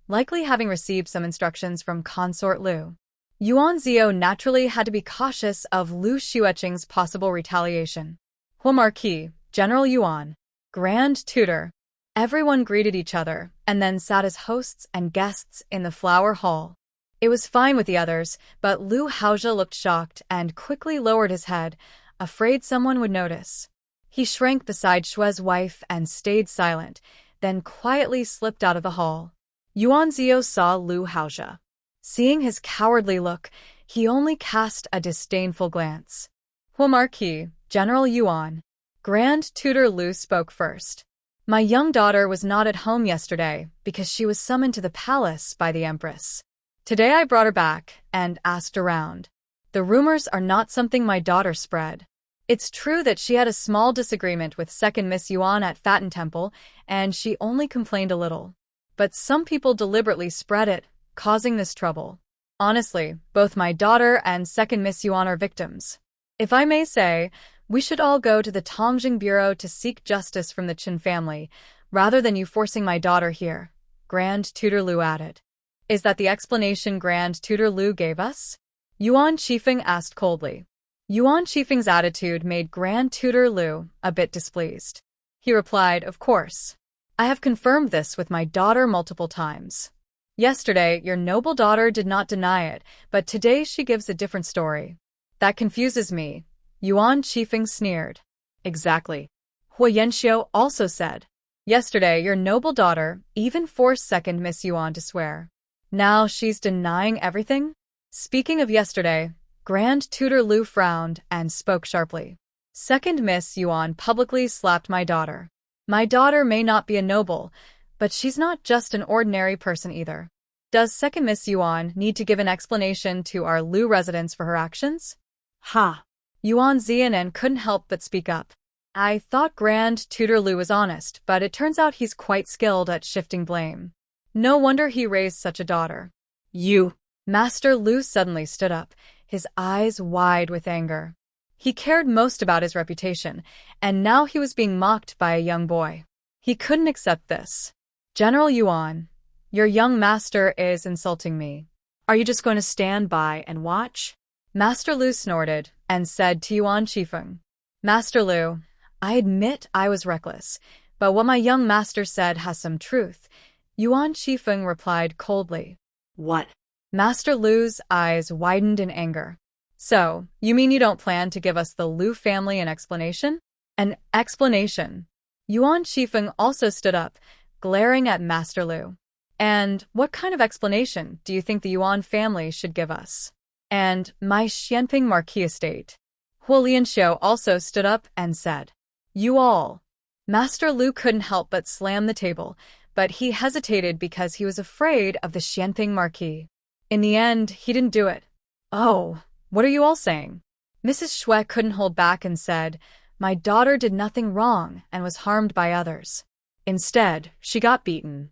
likely having received some instructions from Consort Lu. Yuan Zio naturally had to be cautious of Lu Xueqing's possible retaliation. Hua Marquis, General Yuan, Grand Tutor. Everyone greeted each other and then sat as hosts and guests in the flower hall. It was fine with the others, but Lu Haozhe looked shocked and quickly lowered his head, afraid someone would notice. He shrank beside Shue's wife and stayed silent, then quietly slipped out of the hall. Yuan Zio saw Lu Haozhe. Seeing his cowardly look, he only cast a disdainful glance. Hua Marquis, General Yuan, Grand Tutor Lu spoke first. My young daughter was not at home yesterday because she was summoned to the palace by the Empress. Today I brought her back and asked around. The rumors are not something my daughter spread. It's true that she had a small disagreement with second Miss Yuan at Fatten Temple, and she only complained a little. But some people deliberately spread it, causing this trouble. Honestly, both my daughter and second Miss Yuan are victims. If I may say, we should all go to the Tongjing Bureau to seek justice from the Qin family, rather than you forcing my daughter here, Grand Tutor Lu added. Is that the explanation Grand Tutor Lu gave us? Yuan Qifeng asked coldly. Yuan Qifeng's attitude made Grand Tutor Lu a bit displeased. He replied, Of course. I have confirmed this with my daughter multiple times. Yesterday, your noble daughter did not deny it, but today she gives a different story. That confuses me. Yuan Qifeng sneered. Exactly. Hua Yanxiu also said. Yesterday, your noble daughter even forced second Miss Yuan to swear. Now she's denying everything? Speaking of yesterday, Grand Tutor Lu frowned and spoke sharply. Second Miss Yuan publicly slapped my daughter. My daughter may not be a noble, but she's not just an ordinary person either. Does second Miss Yuan need to give an explanation to our Lu residents for her actions? Ha! Yuan Zianan couldn't help but speak up. I thought Grand Tutor Lu was honest, but it turns out he's quite skilled at shifting blame. No wonder he raised such a daughter. You! Master Lu suddenly stood up, his eyes wide with anger. He cared most about his reputation, and now he was being mocked by a young boy. He couldn't accept this. General Yuan, your young master is insulting me. Are you just going to stand by and watch? Master Lu snorted and said to Yuan Qifeng, Master Lu, I admit I was reckless, but what my young master said has some truth. Yuan Qifeng replied coldly. What? Master Lu's eyes widened in anger. So, you mean you don't plan to give us the Lu family an explanation? An explanation. Yuan Qifeng also stood up, glaring at Master Lu. And what kind of explanation do you think the Yuan family should give us? And my Xianping Marquis estate. Hua Lianxiu also stood up and said, You all. Master Lu couldn't help but slam the table, but he hesitated because he was afraid of the Xianping Marquis. In the end, he didn't do it. Oh, what are you all saying? Mrs. Xue couldn't hold back and said, My daughter did nothing wrong and was harmed by others. Instead, she got beaten.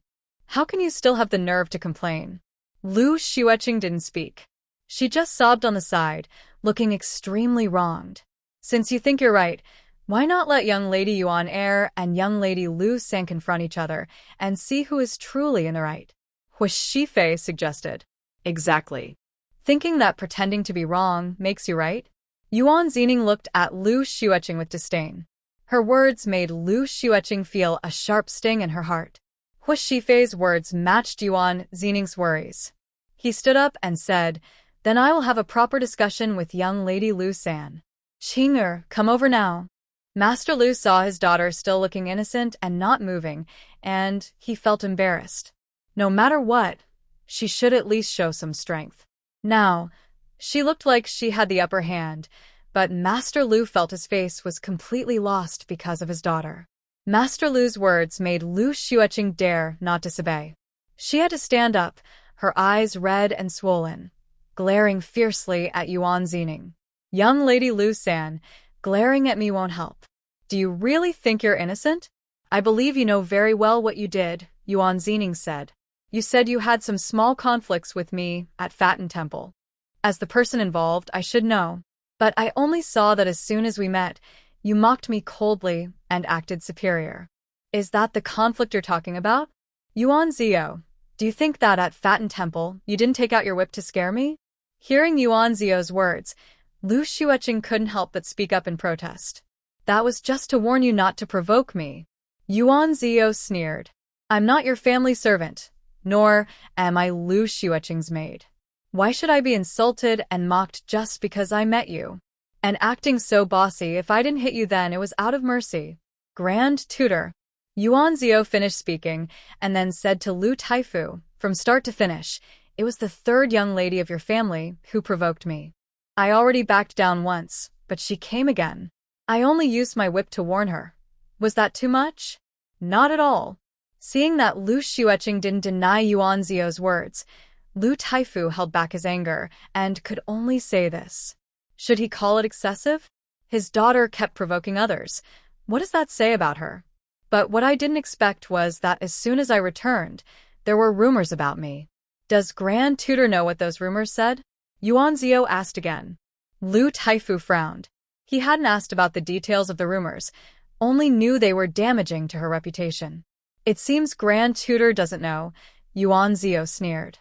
How can you still have the nerve to complain? Lu Xueqing didn't speak. She just sobbed on the side, looking extremely wronged. Since you think you're right, why not let young lady Yuan Er and young lady Lu San confront each other and see who is truly in the right? Hua Shifei suggested. Exactly. Thinking that pretending to be wrong makes you right? Yuan Zining looked at Lu Xueqing with disdain. Her words made Lu Xueqing feel a sharp sting in her heart. Hua Shifei's words matched Yuan Xining's worries. He stood up and said, "Then I will have a proper discussion with young Lady Lu San. Qing'er, come over now." Master Lu saw his daughter still looking innocent and not moving, and he felt embarrassed. No matter what, she should at least show some strength. Now, she looked like she had the upper hand, but Master Lu felt his face was completely lost because of his daughter. Master Lu's words made Lu Xueqing dare not disobey. She had to stand up, her eyes red and swollen, glaring fiercely at Yuan Xining. "Young Lady Lu San, glaring at me won't help. Do you really think you're innocent? I believe you know very well what you did," Yuan Xining said. "You said you had some small conflicts with me at Fatten Temple. As the person involved, I should know. But I only saw that as soon as we met, you mocked me coldly and acted superior. Is that the conflict you're talking about? Yuan Zio, do you think that at Fatten Temple you didn't take out your whip to scare me?" Hearing Yuan Zio's words, Lu Xueqing couldn't help but speak up in protest. "That was just to warn you not to provoke me." Yuan Zio sneered. "I'm not your family servant, nor am I Lu Xueqing's maid. Why should I be insulted and mocked just because I met you? And acting so bossy, if I didn't hit you then it was out of mercy. Grand Tutor." Yuan Zio finished speaking and then said to Lu Taifu, "From start to finish, it was the third young lady of your family who provoked me. I already backed down once, but she came again. I only used my whip to warn her. Was that too much? Not at all." Seeing that Lu Xueqing didn't deny Yuan Zio's words, Lu Taifu held back his anger and could only say this. Should he call it excessive? His daughter kept provoking others. What does that say about her? But what I didn't expect was that as soon as I returned, there were rumors about me. Does Grand Tutor know what those rumors said? Yuan Zio asked again. Lu Taifu frowned. He hadn't asked about the details of the rumors, only knew they were damaging to her reputation. "It seems Grand Tutor doesn't know," Yuan Zio sneered.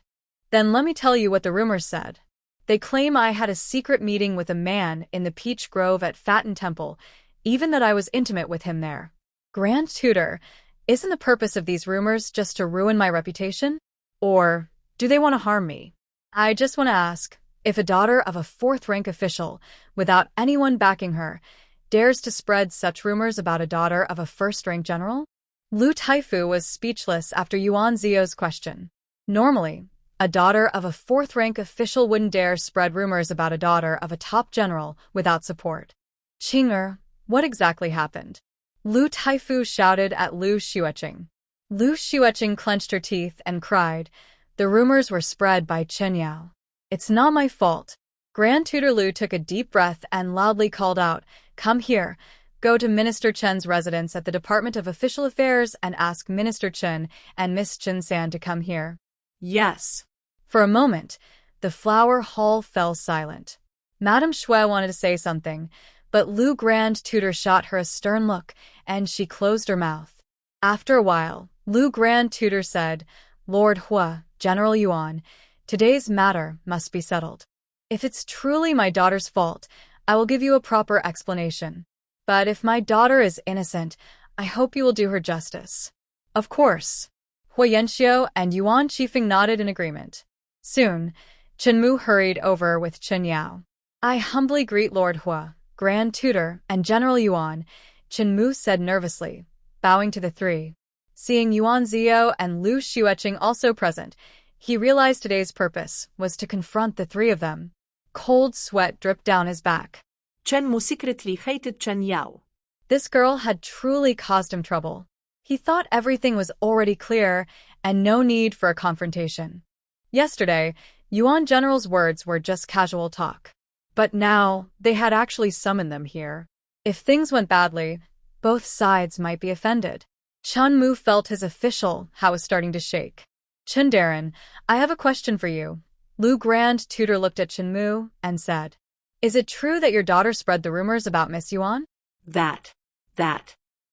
"Then let me tell you what the rumors said. They claim I had a secret meeting with a man in the Peach Grove at Fatten Temple, even that I was intimate with him there. Grand Tutor, isn't the purpose of these rumors just to ruin my reputation? Or do they want to harm me? I just want to ask, if a daughter of a fourth-rank official, without anyone backing her, dares to spread such rumors about a daughter of a first-rank general?" Lu Taifu was speechless after Yuan Zio's question. Normally, a daughter of a fourth-rank official wouldn't dare spread rumors about a daughter of a top general without support. "Qing'er, what exactly happened?" Lu Taifu shouted at Lu Xueqing. Lu Xueqing clenched her teeth and cried, "The rumors were spread by Chen Yao. It's not my fault." Grand Tutor Lu took a deep breath and loudly called out, "Come here. Go to Minister Chen's residence at the Department of Official Affairs and ask Minister Chen and Miss Chen San to come here." Yes. For a moment, the flower hall fell silent. Madame Shui wanted to say something, but Lu Grand Tutor shot her a stern look, and she closed her mouth. After a while, Lu Grand Tutor said, "Lord Hua, General Yuan, today's matter must be settled. If it's truly my daughter's fault, I will give you a proper explanation. But if my daughter is innocent, I hope you will do her justice." Of course. Hua Yanxiu and Yuan Qifeng nodded in agreement. Soon, Chen Mu hurried over with Chen Yao. "I humbly greet Lord Hua, Grand Tutor, and General Yuan," Chen Mu said nervously, bowing to the three. Seeing Yuan Zio and Lu Xueqing also present, he realized today's purpose was to confront the three of them. Cold sweat dripped down his back. Chen Mu secretly hated Chen Yao. This girl had truly caused him trouble. He thought everything was already clear and no need for a confrontation. Yesterday, Yuan General's words were just casual talk. But now, they had actually summoned them here. If things went badly, both sides might be offended. Chen Mu felt his official hat was starting to shake. "Chen Darren, I have a question for you." Lu Grand Tutor looked at Chen Mu and said, "Is it true that your daughter spread the rumors about Miss Yuan?" That.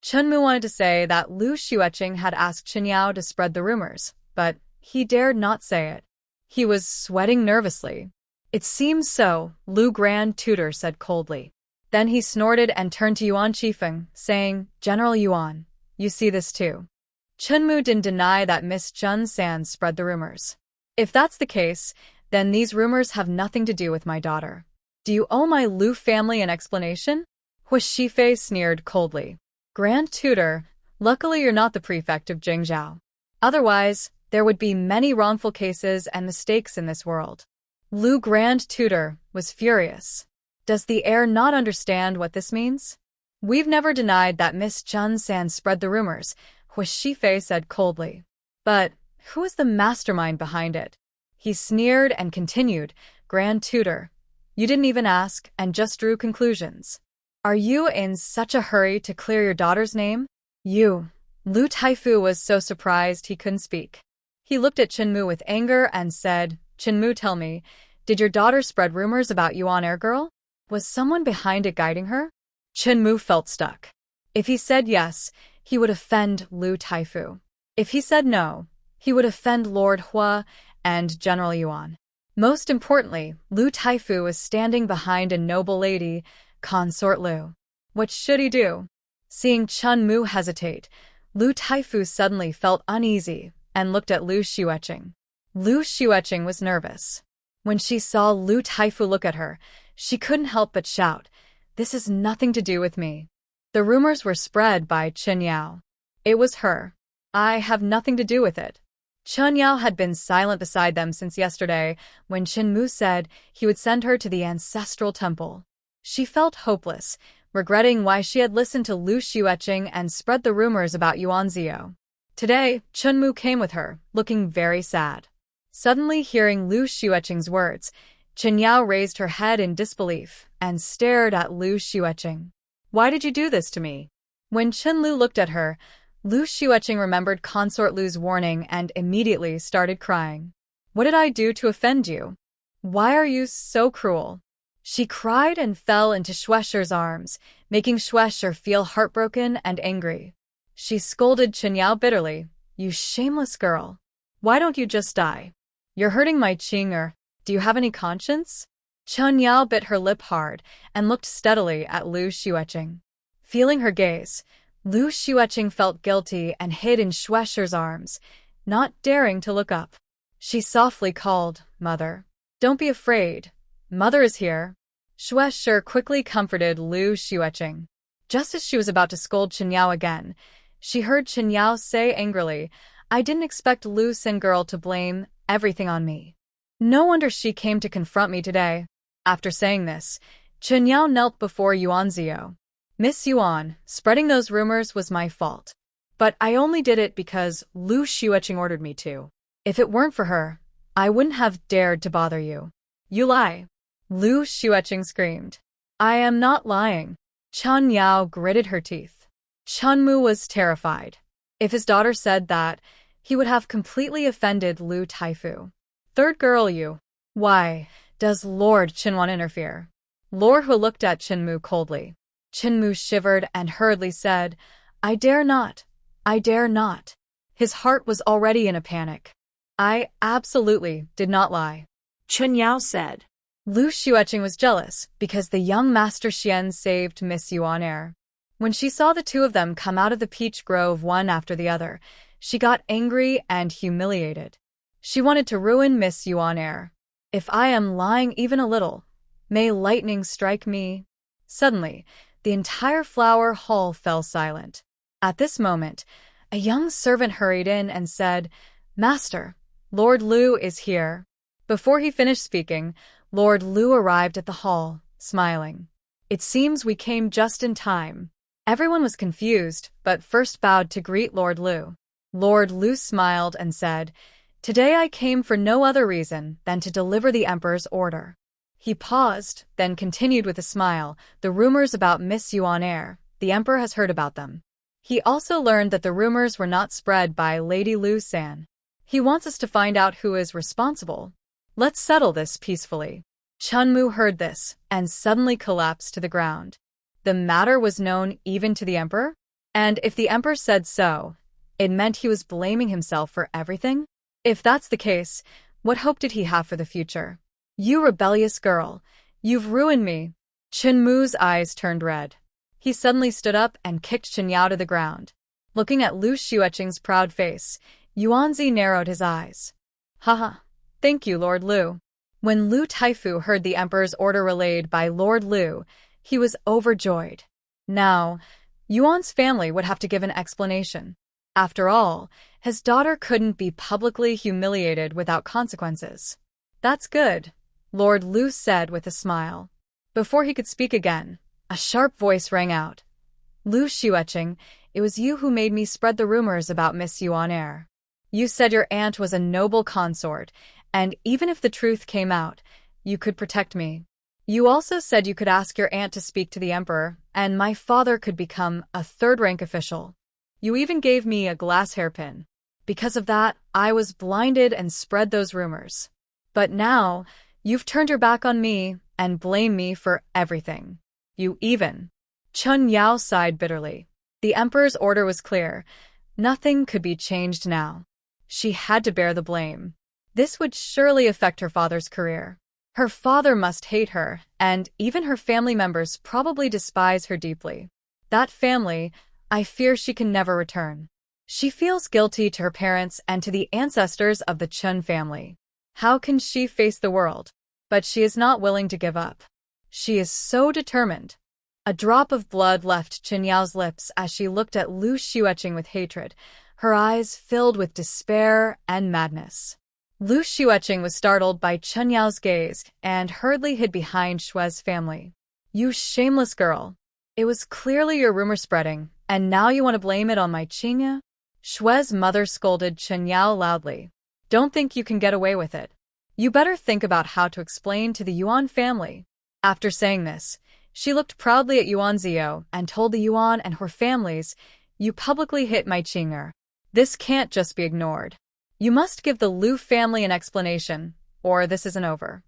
Chen Mu wanted to say that Lu Xueqing had asked Chen Yao to spread the rumors, but he dared not say it. He was sweating nervously. "It seems so," Lu Grand Tutor said coldly. Then he snorted and turned to Yuan Qifeng, saying, "General Yuan, you see this too." Chunmu didn't deny that Miss Jun San spread the rumors. If that's the case, then these rumors have nothing to do with my daughter. Do you owe my Lu family an explanation? Hui Shifei sneered coldly. Grand Tutor, luckily you're not the prefect of Jingzhou. Otherwise, there would be many wrongful cases and mistakes in this world. Lu Grand Tutor was furious. Does the heir not understand what this means? We've never denied that Miss Jun San spread the rumors, Hui Shifei said coldly. But who is the mastermind behind it? He sneered and continued, Grand Tutor, you didn't even ask and just drew conclusions. Are you in such a hurry to clear your daughter's name? You. Lu Taifu was so surprised he couldn't speak. He looked at Chenmu with anger and said, Chenmu, tell me, did your daughter spread rumors about you on air, girl? Was someone behind it guiding her? Chenmu felt stuck. If he said yes, he would offend Lu Taifu. If he said no, he would offend Lord Hua and General Yuan. Most importantly, Lu Taifu was standing behind a noble lady, Consort Lu. What should he do? Seeing Chunmu hesitate, Lu Taifu suddenly felt uneasy and looked at Lu Xueqing. Lu Xueqing was nervous. When she saw Lu Taifu look at her, she couldn't help but shout, This has nothing to do with me. The rumors were spread by Chen Yao. It was her. I have nothing to do with it. Chen Yao had been silent beside them since yesterday when Chen Mu said he would send her to the ancestral temple. She felt hopeless, regretting why she had listened to Lu Xueqing and spread the rumors about Yuan Zio. Today, Chen Mu came with her, looking very sad. Suddenly hearing Lu Xueqing's words, Chen Yao raised her head in disbelief and stared at Lu Xueqing. Why did you do this to me? When Chen Lu looked at her, Lu Xueqing remembered Consort Lu's warning and immediately started crying. What did I do to offend you? Why are you so cruel? She cried and fell into Xuesher's arms, making Xuesher feel heartbroken and angry. She scolded Chen Yao bitterly, You shameless girl. Why don't you just die? You're hurting my Qing'er. Do you have any conscience? Chen Yao bit her lip hard and looked steadily at Lu Xueqing. Feeling her gaze, Lu Xueqing felt guilty and hid in Xuesher's arms, not daring to look up. She softly called, Mother. Don't be afraid. Mother is here. Xuesher quickly comforted Lu Xueqing. Just as she was about to scold Chen Yao again, she heard Chen Yao say angrily, I didn't expect Lu Xin girl to blame everything on me. No wonder she came to confront me today. After saying this, Chen Yao knelt before Yuan Zio. Miss Yuan, spreading those rumors was my fault. But I only did it because Lu Xueqing ordered me to. If it weren't for her, I wouldn't have dared to bother you. You lie. Lu Xueqing screamed. I am not lying. Chen Yao gritted her teeth. Chunmu was terrified. If his daughter said that, he would have completely offended Lu Taifu. Third girl you. Why does Lord Qinwan interfere? Lord Hu looked at Chenmu coldly. Chenmu shivered and hurriedly said, I dare not. I dare not. His heart was already in a panic. I absolutely did not lie. Chen Yao said. Lu Xueqing was jealous because the young Master Xian saved Miss Yuan Air. When she saw the two of them come out of the peach grove one after the other, she got angry and humiliated. She wanted to ruin Miss Yuan Air. If I am lying even a little, may lightning strike me. Suddenly, the entire flower hall fell silent. At this moment, a young servant hurried in and said, Master, Lord Lu is here. Before he finished speaking, Lord Lu arrived at the hall, smiling. It seems we came just in time. Everyone was confused, but first bowed to greet Lord Lu. Lord Lu smiled and said, Today I came for no other reason than to deliver the Emperor's order. He paused, then continued with a smile, The rumors about Miss Yuan Air, the Emperor has heard about them. He also learned that the rumors were not spread by Lady Lu San. He wants us to find out who is responsible. Let's settle this peacefully. Chunmu heard this and suddenly collapsed to the ground. The matter was known even to the Emperor? And if the Emperor said so, it meant he was blaming himself for everything? If that's the case, what hope did he have for the future? You rebellious girl, you've ruined me. Chenmu's eyes turned red. He suddenly stood up and kicked Chen Yao to the ground. Looking at Lu Xueqing's proud face, Yuanzi narrowed his eyes. Haha, thank you, Lord Lu. When Lu Taifu heard the emperor's order relayed by Lord Lu, he was overjoyed. Now, Yuan's family would have to give an explanation. After all, his daughter couldn't be publicly humiliated without consequences. That's good, Lord Lu said with a smile. Before he could speak again, a sharp voice rang out. Lu Xueqing, it was you who made me spread the rumors about Miss Yuan Air. You said your aunt was a noble consort, and even if the truth came out, you could protect me. You also said you could ask your aunt to speak to the emperor, and my father could become a third-rank official. You even gave me a glass hairpin. Because of that, I was blinded and spread those rumors. But now, you've turned your back on me and blame me for everything. You even. Chun Yao sighed bitterly. The emperor's order was clear. Nothing could be changed now. She had to bear the blame. This would surely affect her father's career. Her father must hate her, and even her family members probably despise her deeply. That family, I fear she can never return. She feels guilty to her parents and to the ancestors of the Chun family. How can she face the world? But she is not willing to give up. She is so determined. A drop of blood left Chen Yao's lips as she looked at Lu Xueqing with hatred, her eyes filled with despair and madness. Lu Xueqing was startled by Chen Yao's gaze and hurriedly hid behind Shue's family. You shameless girl. It was clearly your rumor spreading, and now you want to blame it on my Qingya? Shue's mother scolded Chen Yao loudly. Don't think you can get away with it. You better think about how to explain to the Yuan family. After saying this, she looked proudly at Yuan Zio and told the Yuan and her families, you publicly hit my Qing'er. This can't just be ignored. You must give the Lu family an explanation, or this isn't over.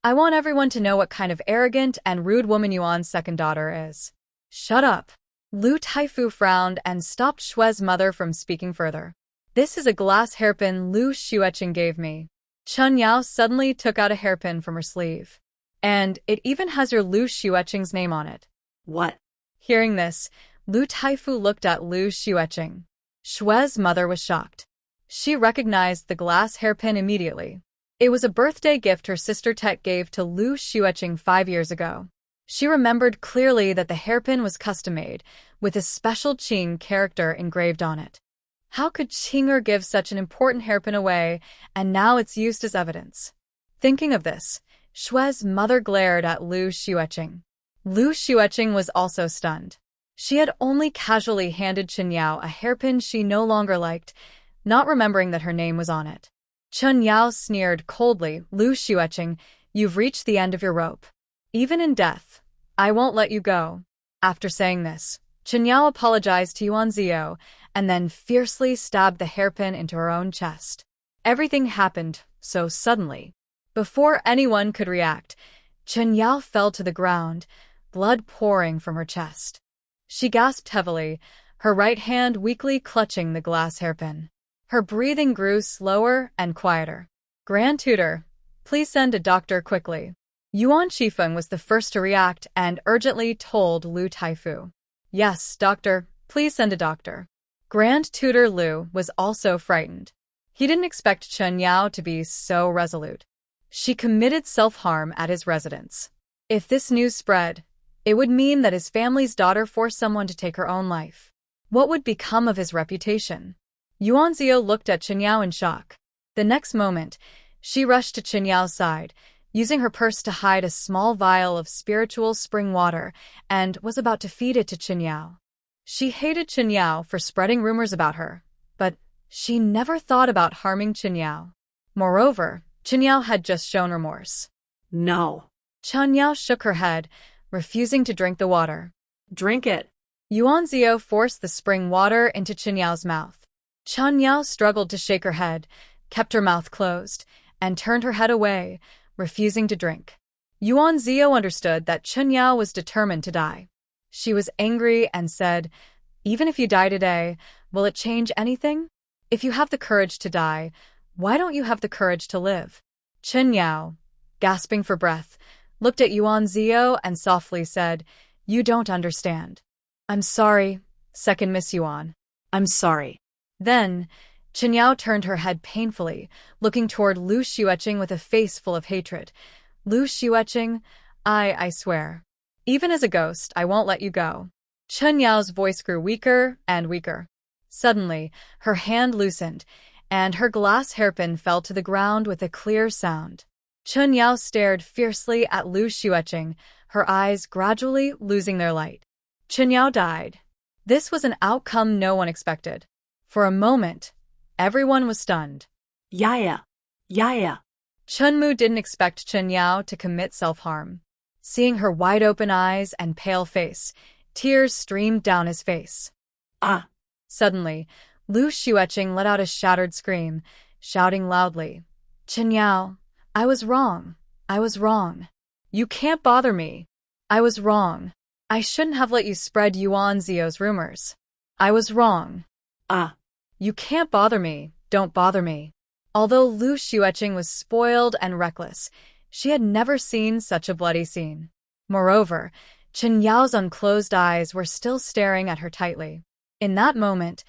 I want everyone to know what kind of arrogant and rude woman Yuan's second daughter is. Shut up. Lu Taifu frowned and stopped Shue's mother from speaking further. This is a glass hairpin Lu Xueqing gave me. Chun Yao suddenly took out a hairpin from her sleeve. And it even has your Lu Xueqing's name on it. What? Hearing this, Lu Taifu looked at Lu Xueqing. Shue's mother was shocked. She recognized the glass hairpin immediately. It was a birthday gift her sister Tet gave to Lu Xueqing 5 years ago. She remembered clearly that the hairpin was custom-made, with a special Qing character engraved on it. How could Qing'er give such an important hairpin away, and now it's used as evidence? Thinking of this, Shue's mother glared at Lu Xueqing. Lu Xueqing was also stunned. She had only casually handed Chen Yao a hairpin she no longer liked, not remembering that her name was on it. Chen Yao sneered coldly, Lu Xueqing, you've reached the end of your rope. Even in death, I won't let you go. After saying this, Chen Yao apologized to Yuan Zio and then fiercely stabbed the hairpin into her own chest. Everything happened so suddenly. Before anyone could react, Chen Yao fell to the ground, blood pouring from her chest. She gasped heavily, her right hand weakly clutching the glass hairpin. Her breathing grew slower and quieter. Grand Tutor, please send a doctor quickly. Yuan Shifeng was the first to react and urgently told Lu Taifu. Yes, doctor, please send a doctor. Grand Tutor Lu was also frightened. He didn't expect Chen Yao to be so resolute. She committed self-harm at his residence. If this news spread, it would mean that his family's daughter forced someone to take her own life. What would become of his reputation? Yuan Zio looked at Chen Yao in shock. The next moment, she rushed to Chen Yao's side, using her purse to hide a small vial of spiritual spring water, and was about to feed it to Chen Yao. She hated Chen Yao for spreading rumors about her, but she never thought about harming Chen Yao. Moreover, Chen Yao had just shown remorse. No. Chen Yao shook her head, refusing to drink the water. Drink it. Yuan Zio forced the spring water into Chen Yao's mouth. Chen Yao struggled to shake her head, kept her mouth closed, and turned her head away, refusing to drink. Yuan Zio understood that Chen Yao was determined to die. She was angry and said, even if you die today, will it change anything? If you have the courage to die, why don't you have the courage to live? Chen Yao, gasping for breath, looked at Yuan Zio and softly said, you don't understand. I'm sorry, second Miss Yuan. I'm sorry. Then, Chen Yao turned her head painfully, looking toward Lu Xueqing with a face full of hatred. Lu Xueqing, I swear. Even as a ghost, I won't let you go. Chen Yao's voice grew weaker and weaker. Suddenly, her hand loosened, and her glass hairpin fell to the ground with a clear sound. Chen Yao stared fiercely at Lu Xueqing, her eyes gradually losing their light. Chen Yao died. This was an outcome no one expected. For a moment, everyone was stunned. Yaya. Chen Mu didn't expect Chen Yao to commit self-harm. Seeing her wide-open eyes and pale face, tears streamed down his face. Ah. Suddenly, Lu Xueqing let out a shattered scream, shouting loudly, Chen Yao, I was wrong. I was wrong. You can't bother me. I was wrong. I shouldn't have let you spread Yuan Zio's rumors. I was wrong. Ah. You can't bother me. Don't bother me. Although Lu Xueqing was spoiled and reckless, she had never seen such a bloody scene. Moreover, Chen Yao's unclosed eyes were still staring at her tightly. In that moment,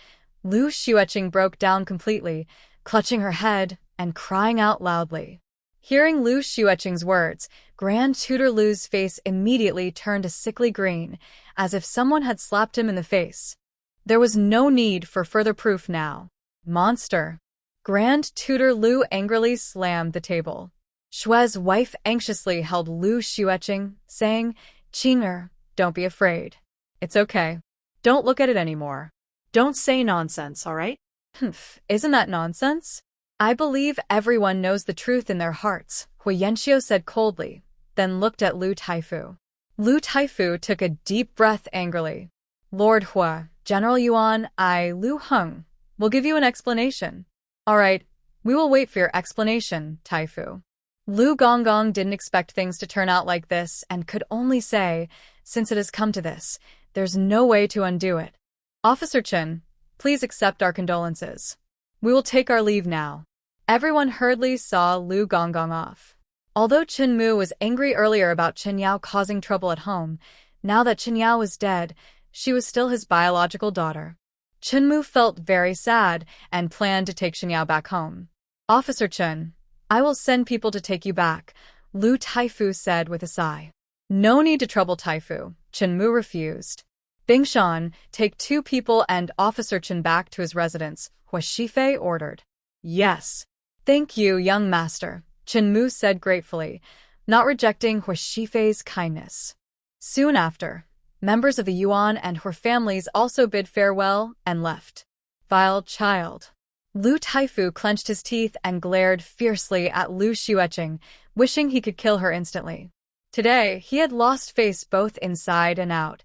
Lu Xueqing broke down completely, clutching her head and crying out loudly. Hearing Lu Xueqing's words, Grand Tutor Lu's face immediately turned a sickly green, as if someone had slapped him in the face. There was no need for further proof now. Monster. Grand Tutor Lu angrily slammed the table. Shue's wife anxiously held Lu Xueqing, saying, Qing'er, don't be afraid. It's okay. Don't look at it anymore. Don't say nonsense, all right? Humph, isn't that nonsense? I believe everyone knows the truth in their hearts, Hui Yanxiu said coldly, then looked at Lu Taifu. Lu Taifu took a deep breath angrily. Lord Hua, General Yuan, Lu Heng, will give you an explanation. All right, we will wait for your explanation, Taifu. Lu Gonggong didn't expect things to turn out like this and could only say, since it has come to this, there's no way to undo it. Officer Chen, please accept our condolences. We will take our leave now. Everyone hurriedly saw Lu Gonggong off. Although Chen Mu was angry earlier about Chen Yao causing trouble at home, now that Chen Yao was dead, she was still his biological daughter. Chen Mu felt very sad and planned to take Chen Yao back home. Officer Chen, I will send people to take you back, Lu Taifu said with a sigh. No need to trouble Taifu, Chen Mu refused. Bingshan, take 2 people and Officer Chen back to his residence, Hua Shifei ordered. Yes. Thank you, young master, Chen Mu said gratefully, not rejecting Hua Shifei's kindness. Soon after, members of the Yuan and her families also bid farewell and left. Vile child. Lu Taifu clenched his teeth and glared fiercely at Lu Xueqing, wishing he could kill her instantly. Today, he had lost face both inside and out,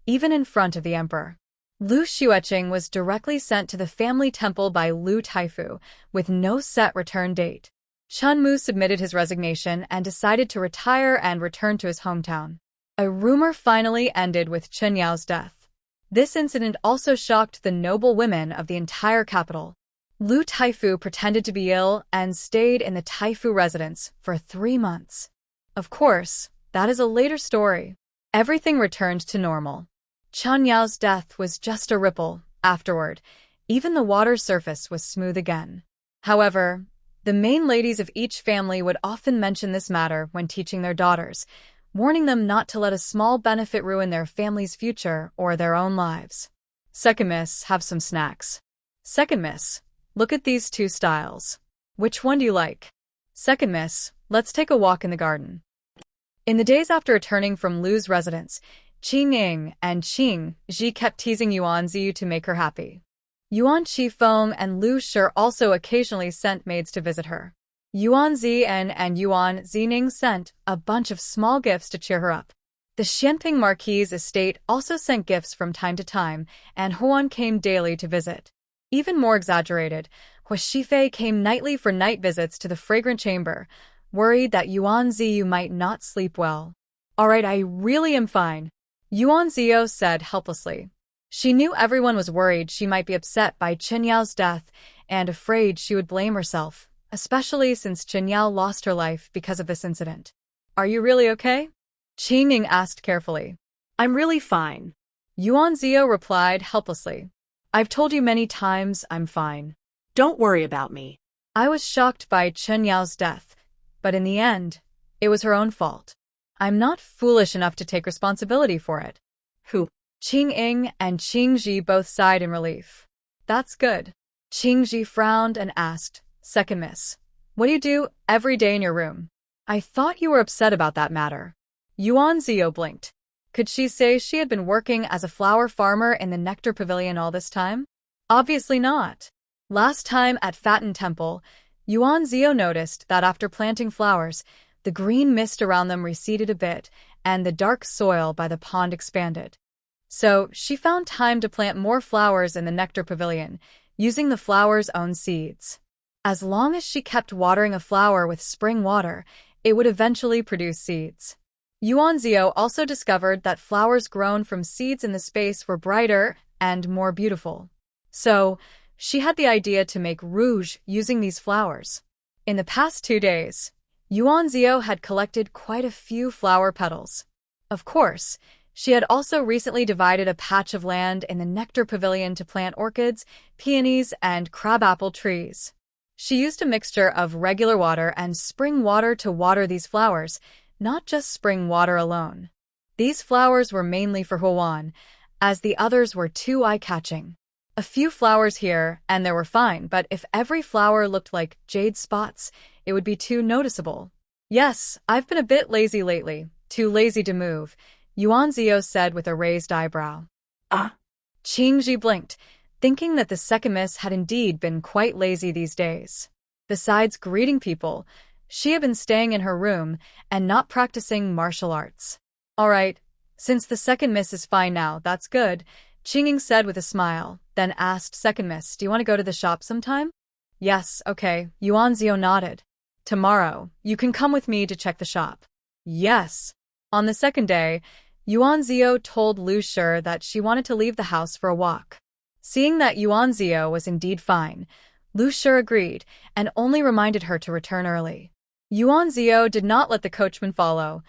even in front of the emperor. Lu Xueqing was directly sent to the family temple by Lu Taifu, with no set return date. Chen Mu submitted his resignation and decided to retire and return to his hometown. A rumor finally ended with Chen Yao's death. This incident also shocked the noble women of the entire capital. Lu Taifu pretended to be ill and stayed in the Taifu residence for 3 months. Of course, that is a later story. Everything returned to normal. Chen Yao's death was just a ripple. Afterward, even the water's surface was smooth again. However, the main ladies of each family would often mention this matter when teaching their daughters, warning them not to let a small benefit ruin their family's future or their own lives. Second miss, have some snacks. Second miss, look at these 2 styles. Which one do you like? Second miss, let's take a walk in the garden. In the days after returning from Lu's residence, Qing Ying and Qing Ji kept teasing Yuan Ziyu to make her happy. Yuan Qifeng and Lu Shi also occasionally sent maids to visit her. Yuan Ziyan and Yuan Zining sent a bunch of small gifts to cheer her up. The Xianping Marquis estate also sent gifts from time to time, and Huan came daily to visit. Even more exaggerated, Hua Shifei came nightly for night visits to the fragrant chamber, worried that Yuan Ziyu might not sleep well. All right, I really am fine, Yuan Ziyu said helplessly. She knew everyone was worried she might be upset by Chen Yao's death and afraid she would blame herself, especially since Chen Yao lost her life because of this incident. Are you really okay? Qing Ning asked carefully. I'm really fine, Yuan Ziyu replied helplessly. I've told you many times I'm fine. Don't worry about me. I was shocked by Chen Yao's death, but in the end, it was her own fault. I'm not foolish enough to take responsibility for it. Who? Qing Ying and Qing Ji both sighed in relief. That's good. Qing Ji frowned and asked, Second miss, what do you do every day in your room? I thought you were upset about that matter. Yuan Zio blinked. Could she say she had been working as a flower farmer in the Nectar Pavilion all this time? Obviously not. Last time at Fatten Temple, Yuan Zio noticed that after planting flowers, the green mist around them receded a bit and the dark soil by the pond expanded. So she found time to plant more flowers in the Nectar Pavilion, using the flower's own seeds. As long as she kept watering a flower with spring water, it would eventually produce seeds. Yuan Zio also discovered that flowers grown from seeds in the space were brighter and more beautiful. So, she had the idea to make rouge using these flowers. In the past 2 days, Yuan Zio had collected quite a few flower petals. Of course, she had also recently divided a patch of land in the Nectar Pavilion to plant orchids, peonies, and crabapple trees. She used a mixture of regular water and spring water to water these flowers, not just spring water alone. These flowers were mainly for Huan, as the others were too eye-catching. A few flowers here and there were fine, but if every flower looked like jade spots, it would be too noticeable. Yes, I've been a bit lazy lately, too lazy to move, Yuan Zio said with a raised eyebrow. Ah. Qing Ji blinked, thinking that the second miss had indeed been quite lazy these days. Besides greeting people, she had been staying in her room and not practicing martial arts. All right, since the second miss is fine now, that's good, Qing Ying said with a smile, then asked second miss, do you want to go to the shop sometime? Yes, okay, Yuan Zio nodded. Tomorrow, you can come with me to check the shop. Yes. On the second day, Yuan Zio told Lu Shi that she wanted to leave the house for a walk. Seeing that Yuan Zio was indeed fine, Lu Shi agreed and only reminded her to return early. Yuan Zio did not let the coachman follow,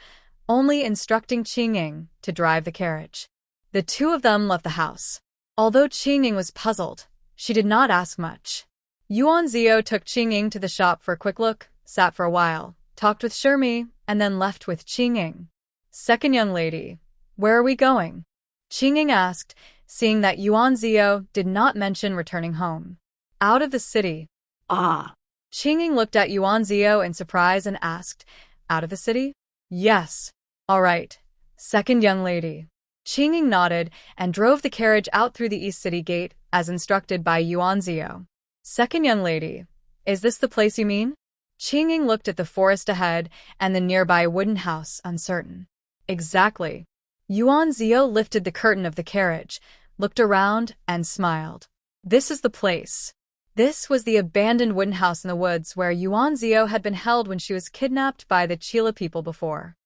only instructing Qing Ying to drive the carriage. The two of them left the house. Although Qing Ying was puzzled, she did not ask much. Yuan Zio took Qing Ying to the shop for a quick look, sat for a while, talked with Shirmi, and then left with Qing Ying. Second young lady, where are we going? Qing Ying asked, seeing that Yuan Zio did not mention returning home. Out of the city. Ah. Qing Ying looked at Yuan Zio in surprise and asked, out of the city? Yes. All right. Second young lady. Qing Ying nodded and drove the carriage out through the East City gate, as instructed by Yuan Zio. Second young lady, is this the place you mean? Qing Ying looked at the forest ahead and the nearby wooden house, uncertain. Exactly. Yuan Zio lifted the curtain of the carriage, looked around, and smiled. This is the place. This was the abandoned wooden house in the woods where Yuan Zio had been held when she was kidnapped by the Chila people before.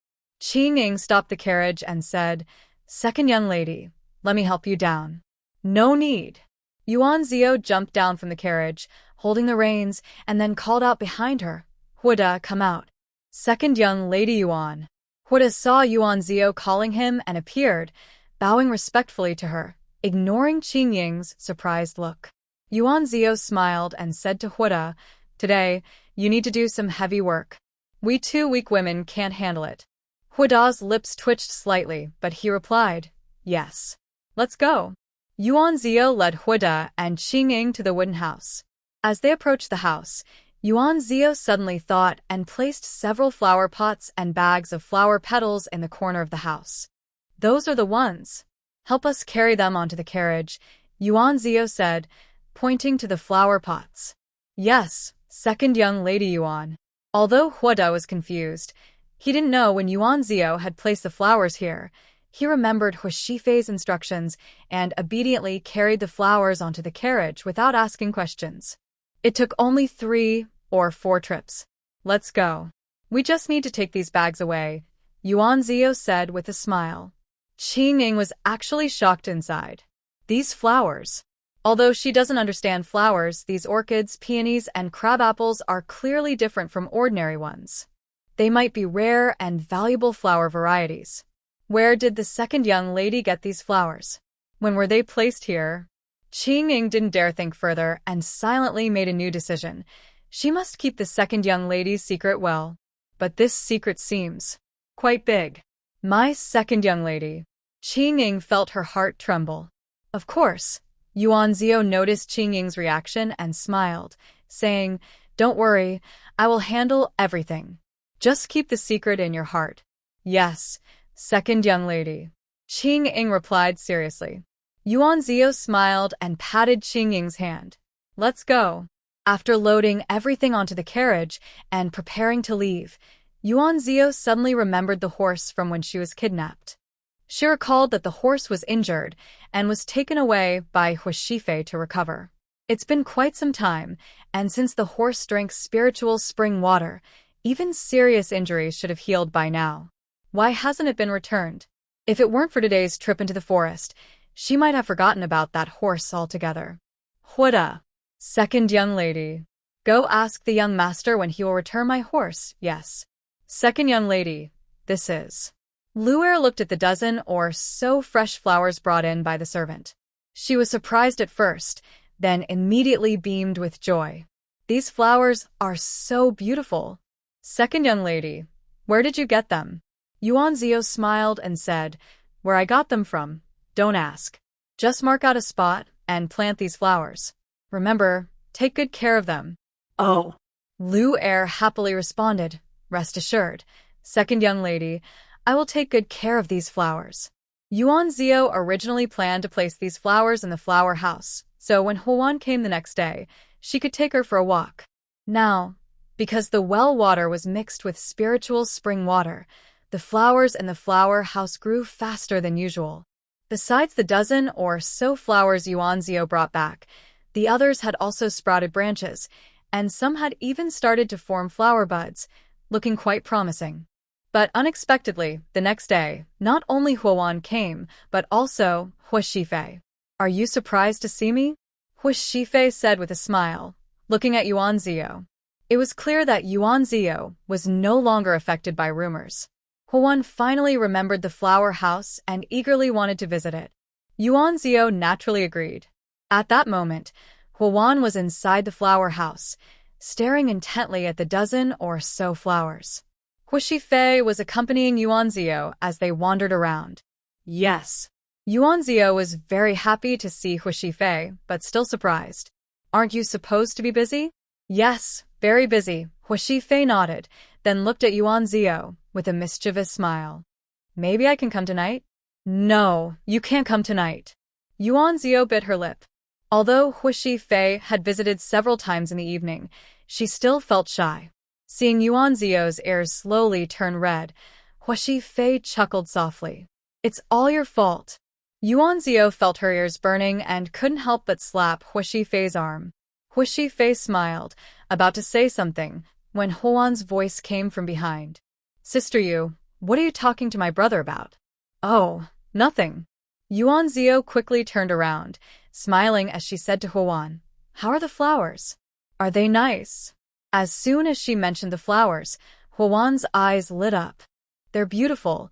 Qing Ying stopped the carriage and said, Second young lady, let me help you down. No need. Yuan Zio jumped down from the carriage, holding the reins, and then called out behind her, Huda, come out. Second young lady Yuan. Huda saw Yuan Zio calling him and appeared, bowing respectfully to her, ignoring Qing Ying's surprised look. Yuan Zio smiled and said to Huda, today, you need to do some heavy work. We two weak women can't handle it. Huda's lips twitched slightly, but he replied, yes. Let's go. Yuan Zio led Huda and Qing Ying to the wooden house. As they approached the house, Yuan Zio suddenly thought and placed several flower pots and bags of flower petals in the corner of the house. Those are the ones. Help us carry them onto the carriage, Yuan Zio said, pointing to the flower pots. Yes, second young lady Yuan. Although Huda was confused, he didn't know when Yuan Zio had placed the flowers here. He remembered Hu Shifei's instructions and obediently carried the flowers onto the carriage without asking questions. It took only 3 or 4 trips. Let's go. We just need to take these bags away, Yuan Zio said with a smile. Qing Ying was actually shocked inside. These flowers. Although she doesn't understand flowers, these orchids, peonies, and crabapples are clearly different from ordinary ones. They might be rare and valuable flower varieties. Where did the second young lady get these flowers? When were they placed here? Qing Ying didn't dare think further and silently made a new decision. She must keep the second young lady's secret well. But this secret seems quite big. My second young lady. Qing Ying felt her heart tremble. Of course. Yuan Zio noticed Qing Ying's reaction and smiled, saying, "Don't worry, I will handle everything. Just keep the secret in your heart." "Yes, second young lady," Qing Ying replied seriously. Yuan Zio smiled and patted Qing Ying's hand. "Let's go." After loading everything onto the carriage and preparing to leave, Yuan Zio suddenly remembered the horse from when she was kidnapped. She recalled that the horse was injured and was taken away by Hu Shifei to recover. It's been quite some time, and since the horse drank spiritual spring water, even serious injuries should have healed by now. Why hasn't it been returned? If it weren't for today's trip into the forest, she might have forgotten about that horse altogether. Huda. Second young lady. Go ask the young master when he will return my horse, yes. Second young lady, this is. Luer looked at the dozen or so fresh flowers brought in by the servant. She was surprised at first, then immediately beamed with joy. These flowers are so beautiful. Second young lady, where did you get them? Yuan Zio smiled and said, "Where I got them from, don't ask. Just mark out a spot and plant these flowers. Remember, take good care of them." Oh. Luer happily responded, "Rest assured, second young lady, I will take good care of these flowers." Yuan Zio originally planned to place these flowers in the flower house, so when Huan came the next day, she could take her for a walk. Now, because the well water was mixed with spiritual spring water, the flowers in the flower house grew faster than usual. Besides the dozen or so flowers Yuan Zio brought back, the others had also sprouted branches, and some had even started to form flower buds, looking quite promising. But unexpectedly, the next day, not only Huan came, but also Hu Shifei. "Are you surprised to see me?" Hu Shifei said with a smile, looking at Yuan Zio. It was clear that Yuan Zio was no longer affected by rumors. Huan finally remembered the flower house and eagerly wanted to visit it. Yuan Zio naturally agreed. At that moment, Huan was inside the flower house, staring intently at the dozen or so flowers. Hu Shifei was accompanying Yuan Zio as they wandered around. Yes. Yuan Zio was very happy to see Hu Shifei, but still surprised. "Aren't you supposed to be busy?" "Yes, very busy," Hu Shifei nodded, then looked at Yuan Zio with a mischievous smile. "Maybe I can come tonight?" "No, you can't come tonight." Yuan Zio bit her lip. Although Hu Shifei had visited several times in the evening, she still felt shy. Seeing Yuan Zio's ears slowly turn red, Hu Shifei chuckled softly. "It's all your fault." Yuan Zio felt her ears burning and couldn't help but slap Hu Shifei's arm. Hu Shifei smiled, about to say something, when Huan's voice came from behind. "Sister Yu, what are you talking to my brother about?" "Oh, nothing." Yuan Zio quickly turned around, smiling as she said to Huan, "How are the flowers? Are they nice?" As soon as she mentioned the flowers, Huan's eyes lit up. "They're beautiful.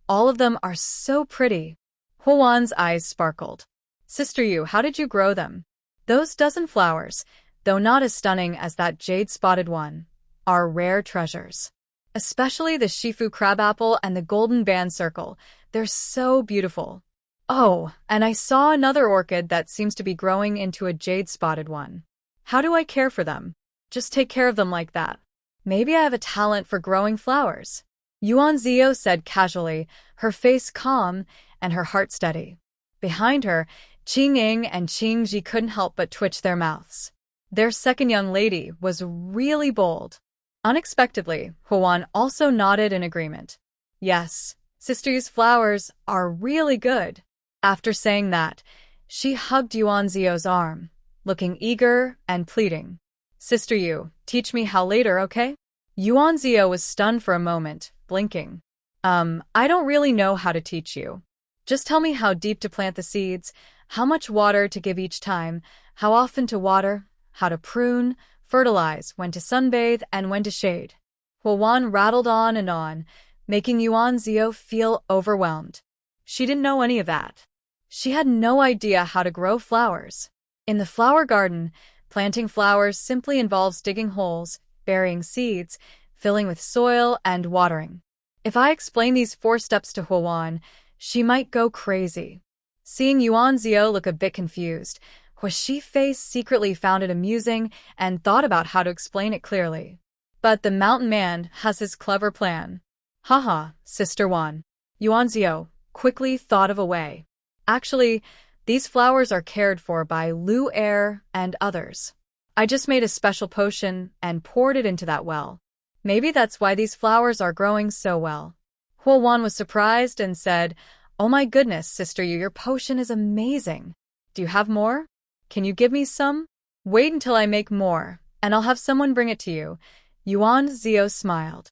All of them are so pretty." Huan's eyes sparkled. "Sister Yu, how did you grow them?" "Those dozen flowers, though not as stunning as that jade-spotted one, are rare treasures. Especially the Shifu crabapple and the golden band circle. They're so beautiful." "Oh, and I saw another orchid that seems to be growing into a jade-spotted one. How do I care for them?" "Just take care of them like that. Maybe I have a talent for growing flowers," Yuan Zio said casually, her face calm and her heart steady. Behind her, Qing Ying and Qing Ji couldn't help but twitch their mouths. Their second young lady was really bold. Unexpectedly, Huan also nodded in agreement. "Yes, Sister Yu's flowers are really good." After saying that, she hugged Yuan Zio's arm, looking eager and pleading. "Sister Yu, teach me how later, okay?" Yuan Zio was stunned for a moment, blinking. I don't really know how to teach you. Just tell me how deep to plant the seeds, how much water to give each time, how often to water, how to prune, fertilize, when to sunbathe, and when to shade." Huan rattled on, making Yuan Zio feel overwhelmed. She didn't know any of that. She had no idea how to grow flowers. In the flower garden, planting flowers simply involves digging holes, burying seeds, filling with soil, and watering. If I explain these 4 steps to Huan, she might go crazy. Seeing Yuan Zio look a bit confused, Hua Fei secretly found it amusing and thought about how to explain it clearly. But the mountain man has his clever plan. Haha, Sister Wan. Yuan Zio quickly thought of a way. Actually, these flowers are cared for by Lu Air and others. I just made a special potion and poured it into that well. Maybe that's why these flowers are growing so well. Hua Wan was surprised and said, "Oh my goodness, Sister Yu, your potion is amazing. Do you have more? Can you give me some?" "Wait until I make more, and I'll have someone bring it to you." Yuan Zio smiled.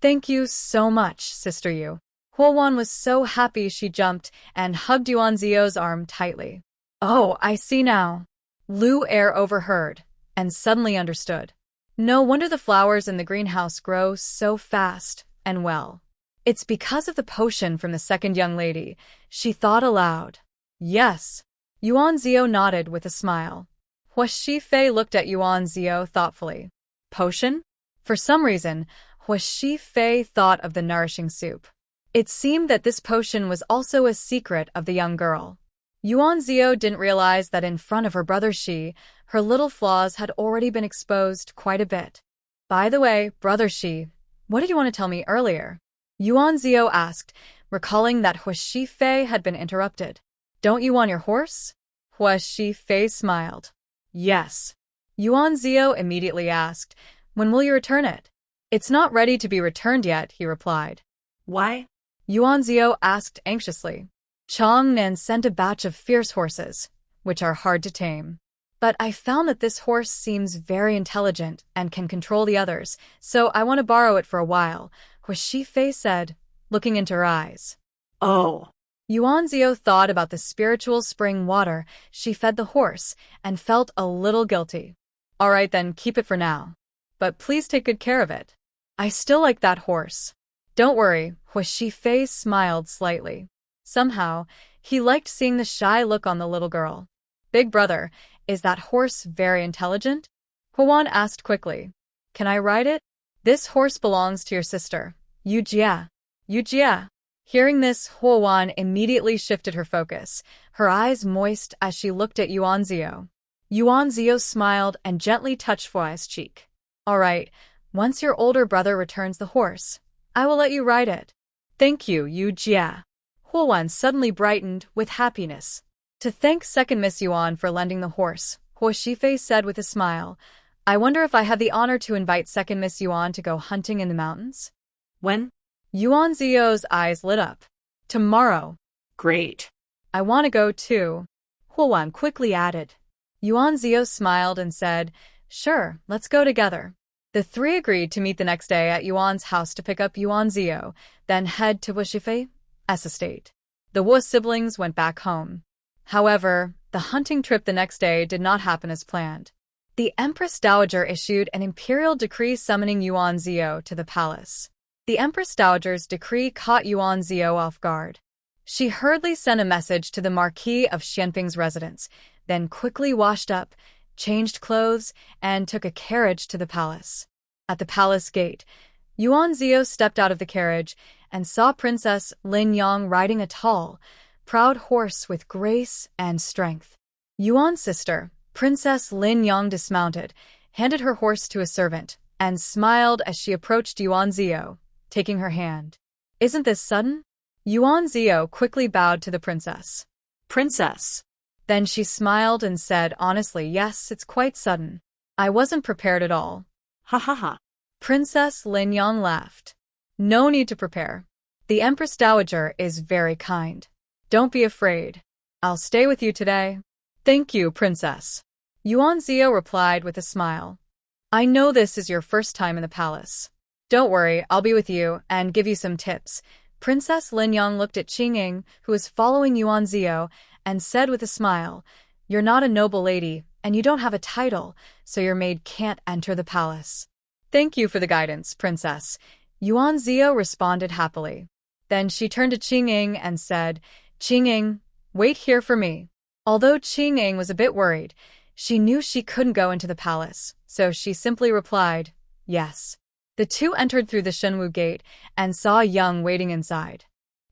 "Thank you so much, Sister Yu." Hua Wan was so happy she jumped and hugged Yuan Zio's arm tightly. "Oh, I see now." Lu Air overheard and suddenly understood. No wonder the flowers in the greenhouse grow so fast and well. It's because of the potion from the second young lady, she thought aloud. Yes. Yuan Zio nodded with a smile. Hua Fei looked at Yuan Zio thoughtfully. Potion? For some reason, Hua Fei thought of the nourishing soup. It seemed that this potion was also a secret of the young girl. Yuan Zio didn't realize that in front of her brother Shi, her little flaws had already been exposed quite a bit. "By the way, brother Shi, what did you want to tell me earlier?" Yuan Zio asked, recalling that Hua Fei had been interrupted. "Don't you want your horse?" Hua Fei smiled. "Yes." Yuan Zio immediately asked, "When will you return it?" "It's not ready to be returned yet," he replied. Why? Yuan Zio asked anxiously. "Chang Nan sent a batch of fierce horses, which are hard to tame. But I found that this horse seems very intelligent and can control the others, so I want to borrow it for a while," Hua Fei said, looking into her eyes. Oh. Yuan Zio thought about the spiritual spring water she fed the horse and felt a little guilty. "All right then, keep it for now. But please take good care of it. I still like that horse." "Don't worry," Hua Fei smiled slightly. Somehow, he liked seeing the shy look on the little girl. "Big brother, is that horse very intelligent?" Huan asked quickly. "Can I ride it?" "This horse belongs to your sister, Yu Jia." Yu Jia. Hearing this, Huan immediately shifted her focus, her eyes moist as she looked at Yuan Zio. Yuan Zio smiled and gently touched Hua's cheek. "All right, once your older brother returns the horse, I will let you ride it." "Thank you, Yu Jia." Huan suddenly brightened with happiness. To thank second Miss Yuan for lending the horse, Hua Fei said with a smile, "I wonder if I have the honor to invite second Miss Yuan to go hunting in the mountains?" When? Yuan Zio's eyes lit up. "Tomorrow." Great. "I want to go too," Huan quickly added. Yuan Zio smiled and said, "Sure, let's go together." The 3 agreed to meet the next day at Yuan's house to pick up Yuan Zio, then head to Hua Fei's estate. The Wu siblings went back home. However, the hunting trip the next day did not happen as planned. The Empress Dowager issued an imperial decree summoning Yuan Zio to the palace. The Empress Dowager's decree caught Yuan Zio off guard. She hurriedly sent a message to the Marquis of Xianping's residence, then quickly washed up, changed clothes, and took a carriage to the palace. At the palace gate, Yuan Zio stepped out of the carriage and saw Princess Lin Yang riding a tall, proud horse with grace and strength. Yuan's sister, Princess Lin Yang, dismounted, handed her horse to a servant, and smiled as she approached Yuan Zio, taking her hand. "Isn't this sudden?" Yuan Zio quickly bowed to the princess. Princess. Then she smiled and said, "Honestly, yes, it's quite sudden. I wasn't prepared at all." Ha ha ha. Princess Lin Yang laughed. "No need to prepare. The Empress Dowager is very kind. Don't be afraid. I'll stay with you today." "Thank you, Princess." Yuan Zio replied with a smile. "I know this is your first time in the palace. Don't worry, I'll be with you and give you some tips." Princess Lin Yang looked at Qingying, who was following Yuan Zio, and said with a smile, "You're not a noble lady, and you don't have a title, so your maid can't enter the palace." "Thank you for the guidance, Princess." Yuan Zio responded happily. Then she turned to Qingying and said, "Qingying, Wait here for me. Although Qing was a bit worried, she knew she couldn't go into the palace, so she simply replied, yes. The two entered through the Shenwu gate and saw Yang waiting inside.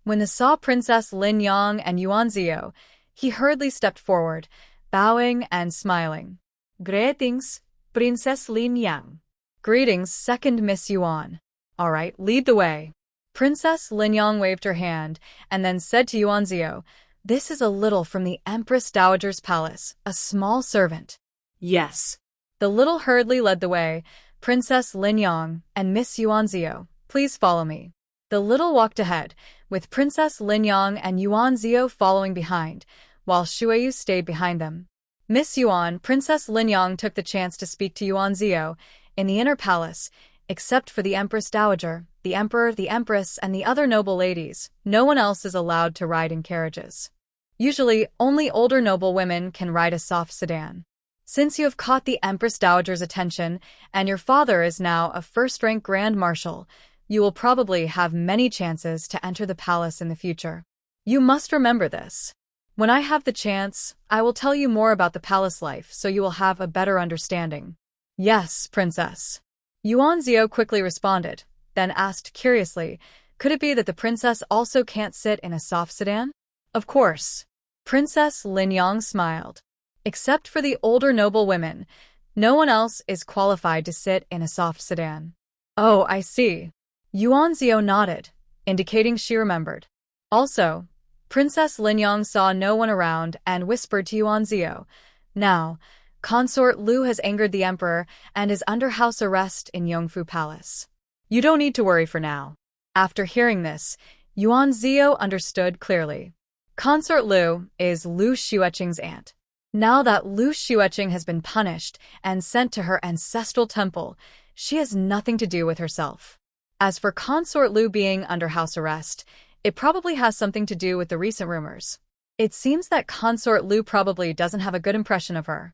When they saw Princess Lin Yang and Yuan Zio, he hurriedly stepped forward, bowing and smiling. Greetings, Princess Lin Yang. Greetings, second Miss Yuan. All right, lead the way. Princess Lin Yang waved her hand and then said to Yuan Zio, this is a little from the Empress Dowager's palace, a small servant. Yes. The little hurriedly led the way. Princess Lin Yang and Miss Yuan Zio, please follow me. The little walked ahead, with Princess Lin Yang and Yuan Zio following behind, while Shuayu stayed behind them. Miss Yuan, Princess Lin Yang took the chance to speak to Yuan Zio in the inner palace, except for the Empress Dowager, the Emperor, the Empress, and the other noble ladies. No one else is allowed to ride in carriages. Usually, only older noble women can ride a soft sedan. Since you have caught the Empress Dowager's attention, and your father is now a first-rank Grand Marshal, you will probably have many chances to enter the palace in the future. You must remember this. When I have the chance, I will tell you more about the palace life so you will have a better understanding. Yes, Princess. Yuan Zio quickly responded, then asked curiously, could it be that the princess also can't sit in a soft sedan? Of course. Princess Lin Yang smiled. Except for the older noble women, no one else is qualified to sit in a soft sedan. Oh, I see. Yuan Zio nodded, indicating she remembered. Also, Princess Lin Yang saw no one around and whispered to Yuan Zio, now, Consort Lu has angered the emperor and is under house arrest in Yongfu Palace. You don't need to worry for now. After hearing this, Yuan Zio understood clearly. Consort Lu is Lu Xueqing's aunt. Now that Lu Xueqing has been punished and sent to her ancestral temple, she has nothing to do with herself. As for Consort Lu being under house arrest, it probably has something to do with the recent rumors. It seems that Consort Lu probably doesn't have a good impression of her.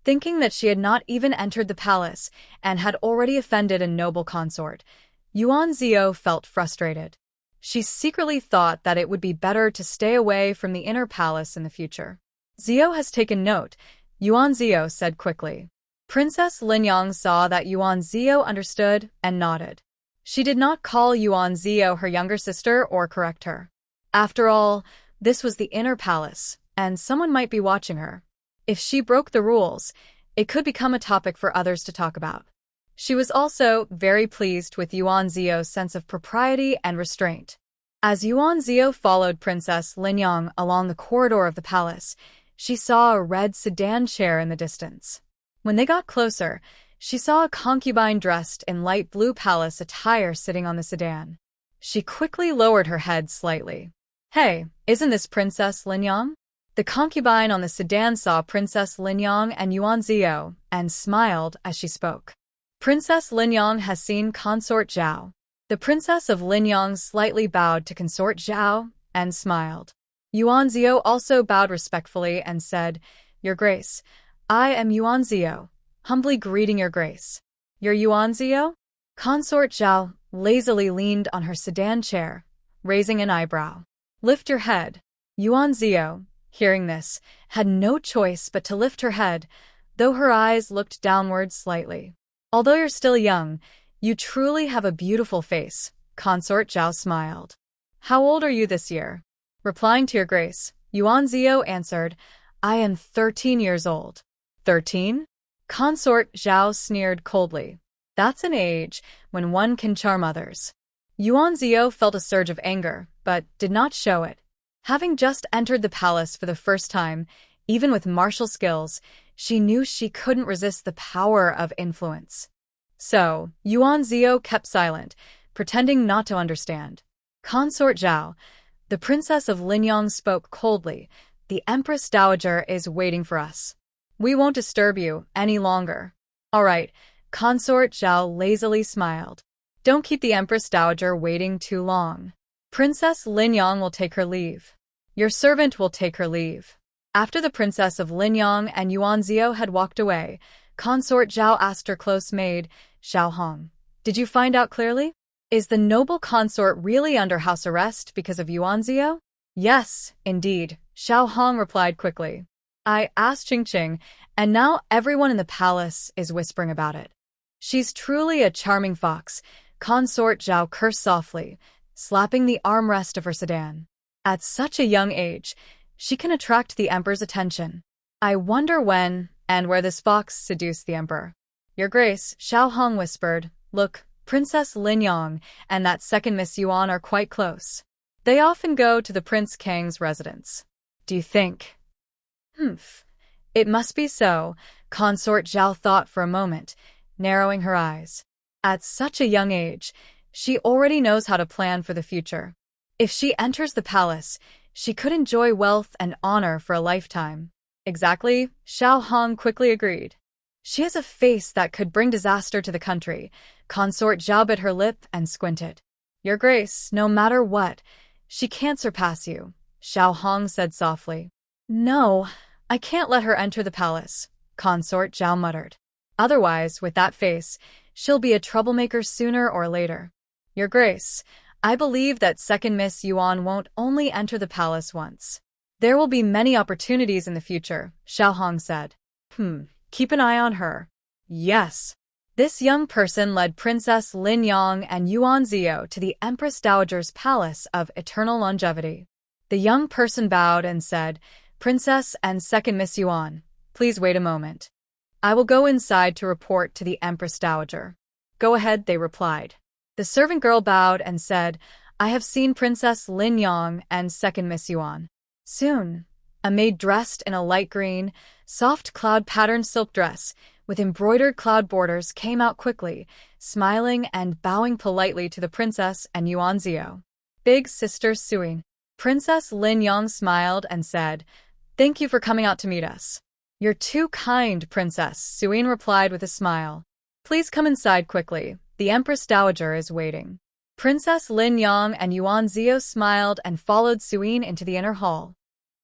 Thinking that she had not even entered the palace and had already offended a noble consort, Yuan Zio felt frustrated. She secretly thought that it would be better to stay away from the inner palace in the future. Zio has taken note, Yuan Zio said quickly. Princess Lin Yang saw that Yuan Zio understood and nodded. She did not call Yuan Zio her younger sister or correct her. After all, this was the inner palace, and someone might be watching her. If she broke the rules, it could become a topic for others to talk about. She was also very pleased with Yuan Zio's sense of propriety and restraint. As Yuan Zio followed Princess Lin Yang along the corridor of the palace, she saw a red sedan chair in the distance. When they got closer, she saw a concubine dressed in light blue palace attire sitting on the sedan. She quickly lowered her head slightly. Hey, isn't this Princess Lin Yang? The concubine on the sedan saw Princess Lin Yang and Yuan Zio and smiled as she spoke. Princess Lin Yang has seen Consort Zhao. The Princess of Lin Yang slightly bowed to Consort Zhao and smiled. Yuan Zio also bowed respectfully and said, Your Grace, I am Yuan Zio, humbly greeting Your Grace. Your Yuan Zio? Consort Zhao lazily leaned on her sedan chair, raising an eyebrow. Lift your head. Yuan Zio, hearing this, had no choice but to lift her head, though her eyes looked downward slightly. Although you're still young, you truly have a beautiful face, Consort Zhao smiled. How old are you this year? Replying to Your Grace, Yuan Zio answered, I am 13 years old. 13? Consort Zhao sneered coldly. That's an age when one can charm others. Yuan Zio felt a surge of anger, but did not show it. Having just entered the palace for the first time, even with martial skills, she knew she couldn't resist the power of influence. So, Yuan Zio kept silent, pretending not to understand. Consort Zhao, the Princess of Lin Yang spoke coldly, the Empress Dowager is waiting for us. We won't disturb you any longer. All right, Consort Zhao lazily smiled. Don't keep the Empress Dowager waiting too long. Princess Lin Yang will take her leave. Your servant will take her leave. After the Princess of Lin Yang and Yuan Zio had walked away, Consort Zhao asked her close maid, Xiao Hong, did you find out clearly? Is the noble consort really under house arrest because of Yuan Zio? Yes, indeed, Xiao Hong replied quickly. I asked Ching, and now everyone in the palace is whispering about it. She's truly a charming fox, Consort Zhao cursed softly, slapping the armrest of her sedan. At such a young age, she can attract the emperor's attention. I wonder when and where this fox seduced the emperor. Your Grace, Xiao Hong whispered, look, Princess Lin Yang and that second Miss Yuan are quite close. They often go to the Prince Kang's residence. Do you think? It must be so, Consort Zhao thought for a moment, narrowing her eyes. At such a young age, she already knows how to plan for the future. If she enters the palace, she could enjoy wealth and honor for a lifetime. Exactly, Xiao Hong quickly agreed. She has a face that could bring disaster to the country. Consort Zhao bit her lip and squinted. Your Grace, no matter what, she can't surpass you, Xiao Hong said softly. No, I can't let her enter the palace, Consort Zhao muttered. Otherwise, with that face, she'll be a troublemaker sooner or later. Your Grace, I believe that second Miss Yuan won't only enter the palace once. There will be many opportunities in the future, Xiao Hong said. Keep an eye on her. Yes. This young person led Princess Lin Yang and Yuan Zio to the Empress Dowager's palace of eternal longevity. The young person bowed and said, Princess and second Miss Yuan, please wait a moment. I will go inside to report to the Empress Dowager. Go ahead, they replied. The servant girl bowed and said, I have seen Princess Lin Yang and second Miss Yuan. Soon, a maid dressed in a light green, soft cloud-patterned silk dress with embroidered cloud borders came out quickly, smiling and bowing politely to the princess and Yuan Zio. Big sister Suing. Princess Lin Yang smiled and said, Thank you for coming out to meet us. You're too kind, Princess, Suing replied with a smile. Please come inside quickly. The Empress Dowager is waiting. Princess Lin Yang and Yuan Zio smiled and followed Suing into the inner hall.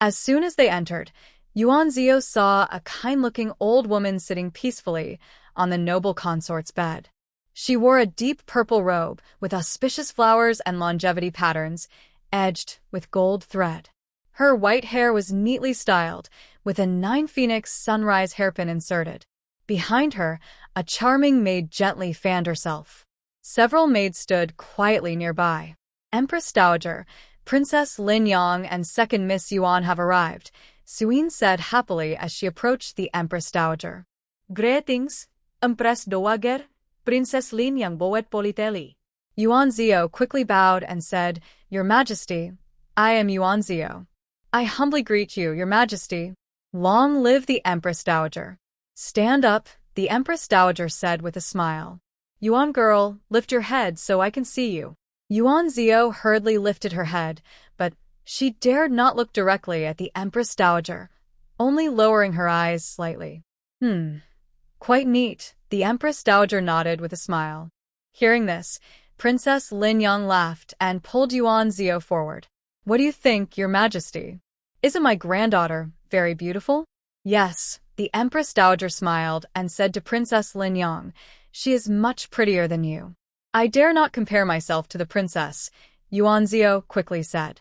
As soon as they entered, Yuan Zio saw a kind-looking old woman sitting peacefully on the noble consort's bed. She wore a deep purple robe with auspicious flowers and longevity patterns, edged with gold thread. Her white hair was neatly styled, with a 9-phoenix sunrise hairpin inserted. Behind her, a charming maid gently fanned herself. Several maids stood quietly nearby. Empress Dowager, Princess Lin Yang and second Miss Yuan have arrived, Suing said happily as she approached the Empress Dowager. Greetings, Empress Dowager, Princess Lin Yang Boet Politelli. Yuan Zio quickly bowed and said, Your Majesty, I am Yuan Zio. I humbly greet you, Your Majesty. Long live the Empress Dowager. Stand up, the Empress Dowager said with a smile. Yuan girl, lift your head so I can see you. Yuan Zio hurriedly lifted her head, but she dared not look directly at the Empress Dowager, only lowering her eyes slightly. Quite neat, the Empress Dowager nodded with a smile. Hearing this, Princess Lin Yang laughed and pulled Yuan Zio forward. What do you think, Your Majesty? Isn't my granddaughter very beautiful? Yes, the Empress Dowager smiled and said to Princess Lin Yang, She is much prettier than you. I dare not compare myself to the princess, Yuan Zio quickly said.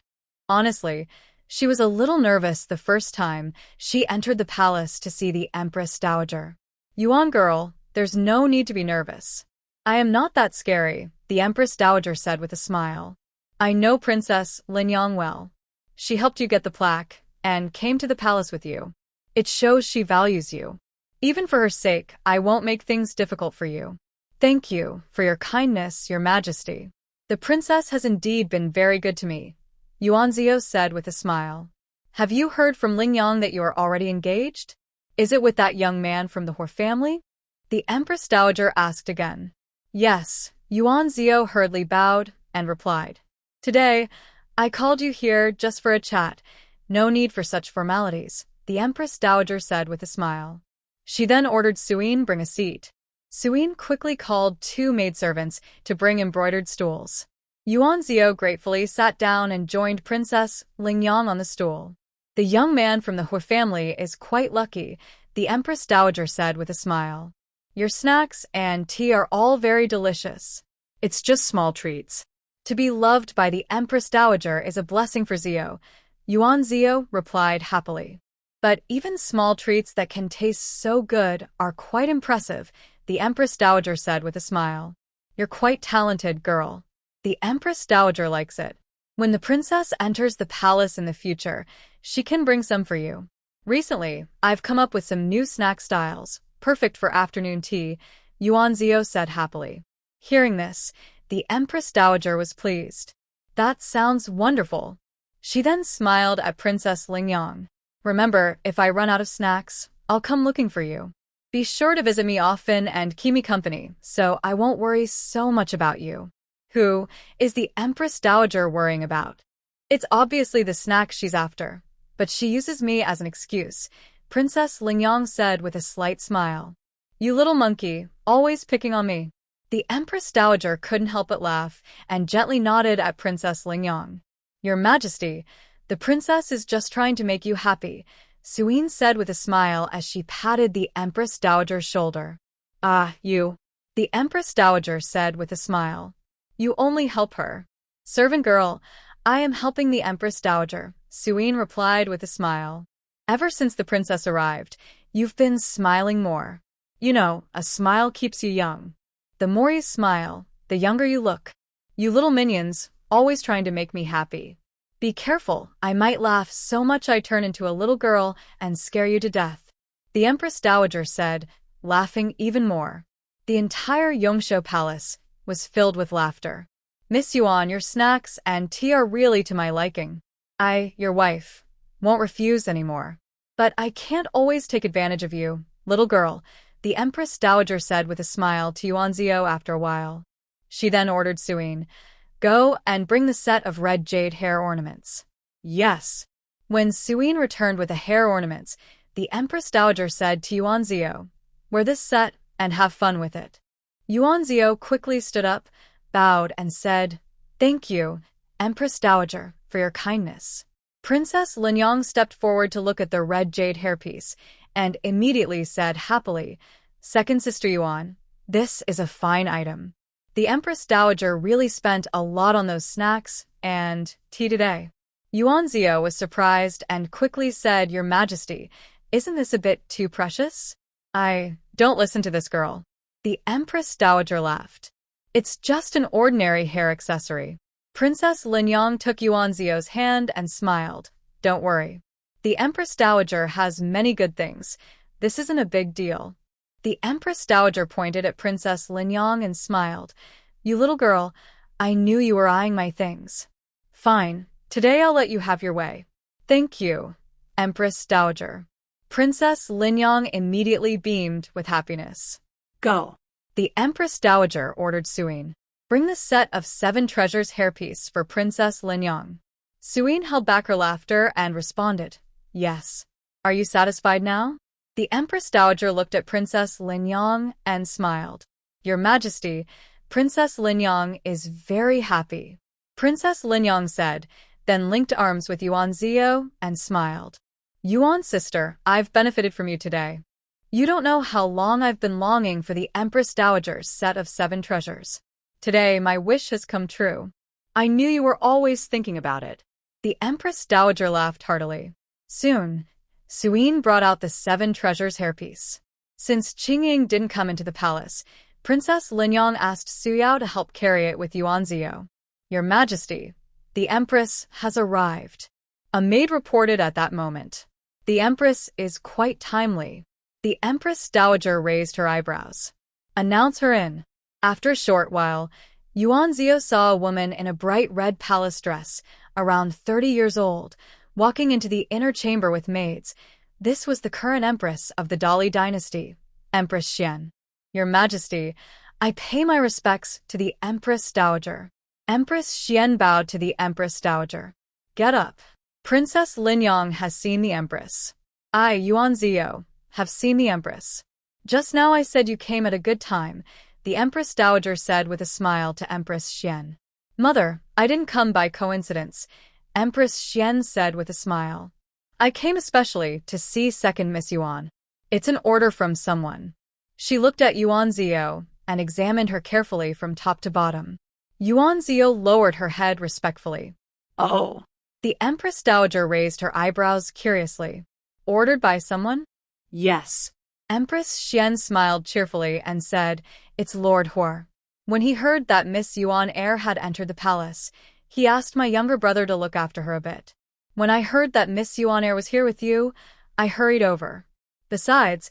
Honestly, she was a little nervous the first time she entered the palace to see the Empress Dowager. Yuan girl, there's no need to be nervous. I am not that scary, the Empress Dowager said with a smile. I know Princess Lin Yang well. She helped you get the plaque and came to the palace with you. It shows she values you. Even for her sake, I won't make things difficult for you. Thank you for your kindness, Your Majesty. The princess has indeed been very good to me, Yuan Zio said with a smile. Have you heard from Ling Yang that you are already engaged? Is it with that young man from the Hor family? The Empress Dowager asked again. Yes, Yuan Zio hurriedly bowed and replied. Today, I called you here just for a chat. No need for such formalities, the Empress Dowager said with a smile. She then ordered Suing bring a seat. Suing quickly called 2 maidservants to bring embroidered stools. Yuan Zio gratefully sat down and joined Princess Ling Yang on the stool. The young man from the Hor family is quite lucky, the Empress Dowager said with a smile. Your snacks and tea are all very delicious. It's just small treats. To be loved by the Empress Dowager is a blessing for Zio, Yuan Zio replied happily. But even small treats that can taste so good are quite impressive, the Empress Dowager said with a smile. You're quite talented, girl. The Empress Dowager likes it. When the princess enters the palace in the future, she can bring some for you. Recently, I've come up with some new snack styles, perfect for afternoon tea, Yuan Zio said happily. Hearing this, the Empress Dowager was pleased. That sounds wonderful. She then smiled at Princess Lingyang. Remember, if I run out of snacks, I'll come looking for you. Be sure to visit me often and keep me company, so I won't worry so much about you. Who is the Empress Dowager worrying about? It's obviously the snack she's after, but she uses me as an excuse, Princess Lingyang said with a slight smile. You little monkey, always picking on me. The Empress Dowager couldn't help but laugh and gently nodded at Princess Lingyang. Your Majesty, the princess is just trying to make you happy, Suyin said with a smile as she patted the Empress Dowager's shoulder. Ah, you. The Empress Dowager said with a smile. You only help her. Servant girl, I am helping the Empress Dowager, Suyin replied with a smile. Ever since the princess arrived, you've been smiling more. You know, a smile keeps you young. The more you smile, the younger you look. You little minions, always trying to make me happy. Be careful, I might laugh so much I turn into a little girl and scare you to death. The Empress Dowager said, laughing even more. The entire Yongshou Palace was filled with laughter. Miss Yuan, your snacks and tea are really to my liking. I, your wife, won't refuse anymore. But I can't always take advantage of you, little girl, the Empress Dowager said with a smile to Yuan Zio after a while. She then ordered Suyin, go and bring the set of red jade hair ornaments. Yes. When Suyin returned with the hair ornaments, the Empress Dowager said to Yuan Zio, wear this set and have fun with it. Yuan Zio quickly stood up, bowed and said, thank you, Empress Dowager, for your kindness. Princess Lingyang stepped forward to look at the red jade hairpiece and immediately said happily, second sister Yuan, this is a fine item. The Empress Dowager really spent a lot on those snacks and tea today. Yuan Zio was surprised and quickly said, Your Majesty, isn't this a bit too precious? Don't listen to this girl. The Empress Dowager laughed. It's just an ordinary hair accessory. Princess Lingyang took Yuan Zio's hand and smiled. Don't worry. The Empress Dowager has many good things. This isn't a big deal. The Empress Dowager pointed at Princess Lingyang and smiled. You little girl, I knew you were eyeing my things. Fine, today I'll let you have your way. Thank you, Empress Dowager. Princess Lingyang immediately beamed with happiness. Go. The Empress Dowager ordered Suyin. Bring the set of 7 treasures hairpiece for Princess Lingyang. Suyin held back her laughter and responded, Yes. Are you satisfied now? The Empress Dowager looked at Princess Lingyang and smiled. Your Majesty, Princess Lingyang is very happy. Princess Lingyang said, then linked arms with Yuan Zio and smiled. Yuan sister, I've benefited from you today. You don't know how long I've been longing for the Empress Dowager's set of 7 treasures. Today, my wish has come true. I knew you were always thinking about it. The Empress Dowager laughed heartily. Soon, Suyin brought out the 7 treasures hairpiece. Since Qingying didn't come into the palace, Princess Lingyang asked Suyao to help carry it with Yuan Zio. Your Majesty, the Empress has arrived. A maid reported at that moment. The Empress is quite timely. The Empress Dowager raised her eyebrows. Announce her in. After a short while, Yuan Zio saw a woman in a bright red palace dress, around 30 years old, walking into the inner chamber with maids. This was the current empress of the Dali dynasty, Empress Xian. Your Majesty, I pay my respects to the Empress Dowager. Empress Xian bowed to the Empress Dowager. Get up. Princess Lingyang has seen the Empress. I, Yuan Zio, have seen the Empress. Just now I said you came at a good time, the Empress Dowager said with a smile to Empress Xian. Mother, I didn't come by coincidence, Empress Xian said with a smile. I came especially to see second Miss Yuan. It's an order from someone. She looked at Yuan Zio and examined her carefully from top to bottom. Yuan Zio lowered her head respectfully. Oh. The Empress Dowager raised her eyebrows curiously. Ordered by someone? Yes. Empress Xian smiled cheerfully and said, It's Lord Huo. When he heard that Miss Yuan Heir had entered the palace, he asked my younger brother to look after her a bit. When I heard that Miss Yuan Heir was here with you, I hurried over. Besides,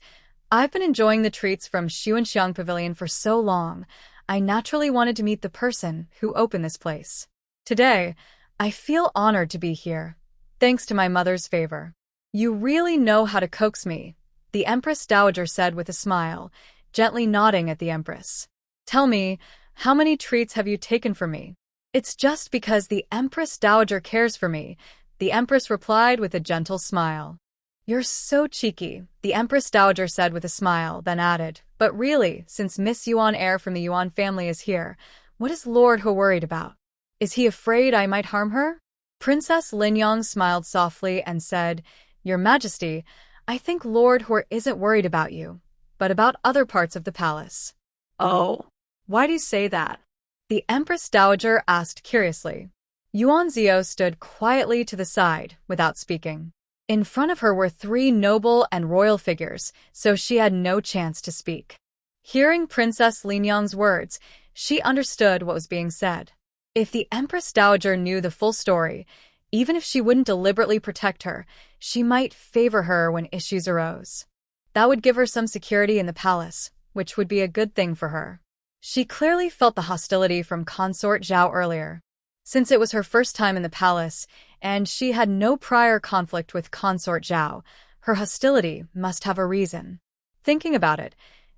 I've been enjoying the treats from Xuanxiang Pavilion for so long, I naturally wanted to meet the person who opened this place. Today, I feel honored to be here, thanks to my mother's favor. You really know how to coax me, the Empress Dowager said with a smile, gently nodding at the Empress. Tell me, how many treats have you taken from me? It's just because the Empress Dowager cares for me, the Empress replied with a gentle smile. You're so cheeky, the Empress Dowager said with a smile, then added, but really, since Miss Yuan Heir from the Yuan family is here, what is Lord He worried about? Is he afraid I might harm her? Princess Linyang smiled softly and said, Your Majesty, I think Lord He isn't worried about you, but about other parts of the palace. Oh, why do you say that? The Empress Dowager asked curiously. Yuan Zio stood quietly to the side, without speaking. In front of her were 3 noble and royal figures, so she had no chance to speak. Hearing Princess Linyang's words, she understood what was being said. If the Empress Dowager knew the full story, even if she wouldn't deliberately protect her, she might favor her when issues arose. That would give her some security in the palace, which would be a good thing for her. She clearly felt the hostility from Consort Zhao earlier. Since it was her first time in the palace, and she had no prior conflict with Consort Zhao, her hostility must have a reason. Thinking about it,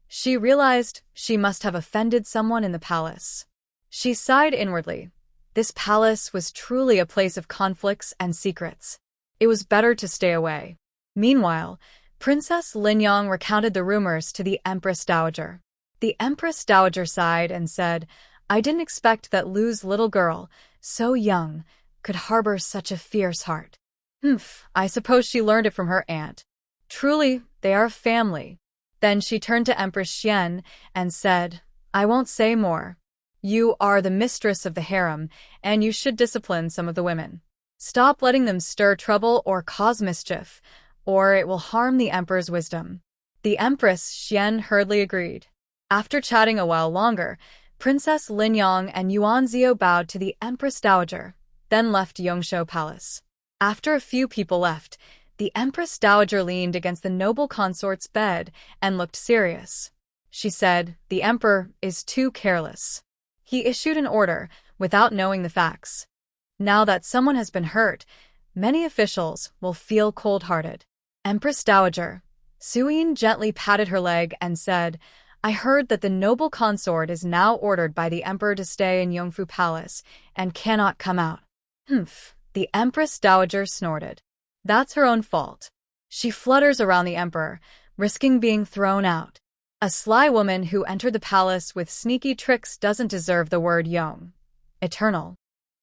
she realized she must have offended someone in the palace. She sighed inwardly. This palace was truly a place of conflicts and secrets. It was better to stay away. Meanwhile, Princess Linyang recounted the rumors to the Empress Dowager. The Empress Dowager sighed and said, I didn't expect that Lu's little girl, so young, could harbor such a fierce heart. I suppose she learned it from her aunt. Truly, they are a family. Then she turned to Empress Xian and said, I won't say more. You are the mistress of the harem, and you should discipline some of the women. Stop letting them stir trouble or cause mischief, or it will harm the emperor's wisdom. The Empress Xian hurriedly agreed. After chatting a while longer, Princess Linyang and Yuan Zio bowed to the Empress Dowager, then left Yongshou Palace. After a few people left, the Empress Dowager leaned against the noble consort's bed and looked serious. She said, The emperor is too careless. He issued an order without knowing the facts. Now that someone has been hurt, many officials will feel cold-hearted. Empress Dowager. Suyin gently patted her leg and said, I heard that the noble consort is now ordered by the emperor to stay in Yongfu Palace and cannot come out. The Empress Dowager snorted. That's her own fault. She flutters around the emperor, risking being thrown out. A sly woman who entered the palace with sneaky tricks doesn't deserve the word Yong. Eternal.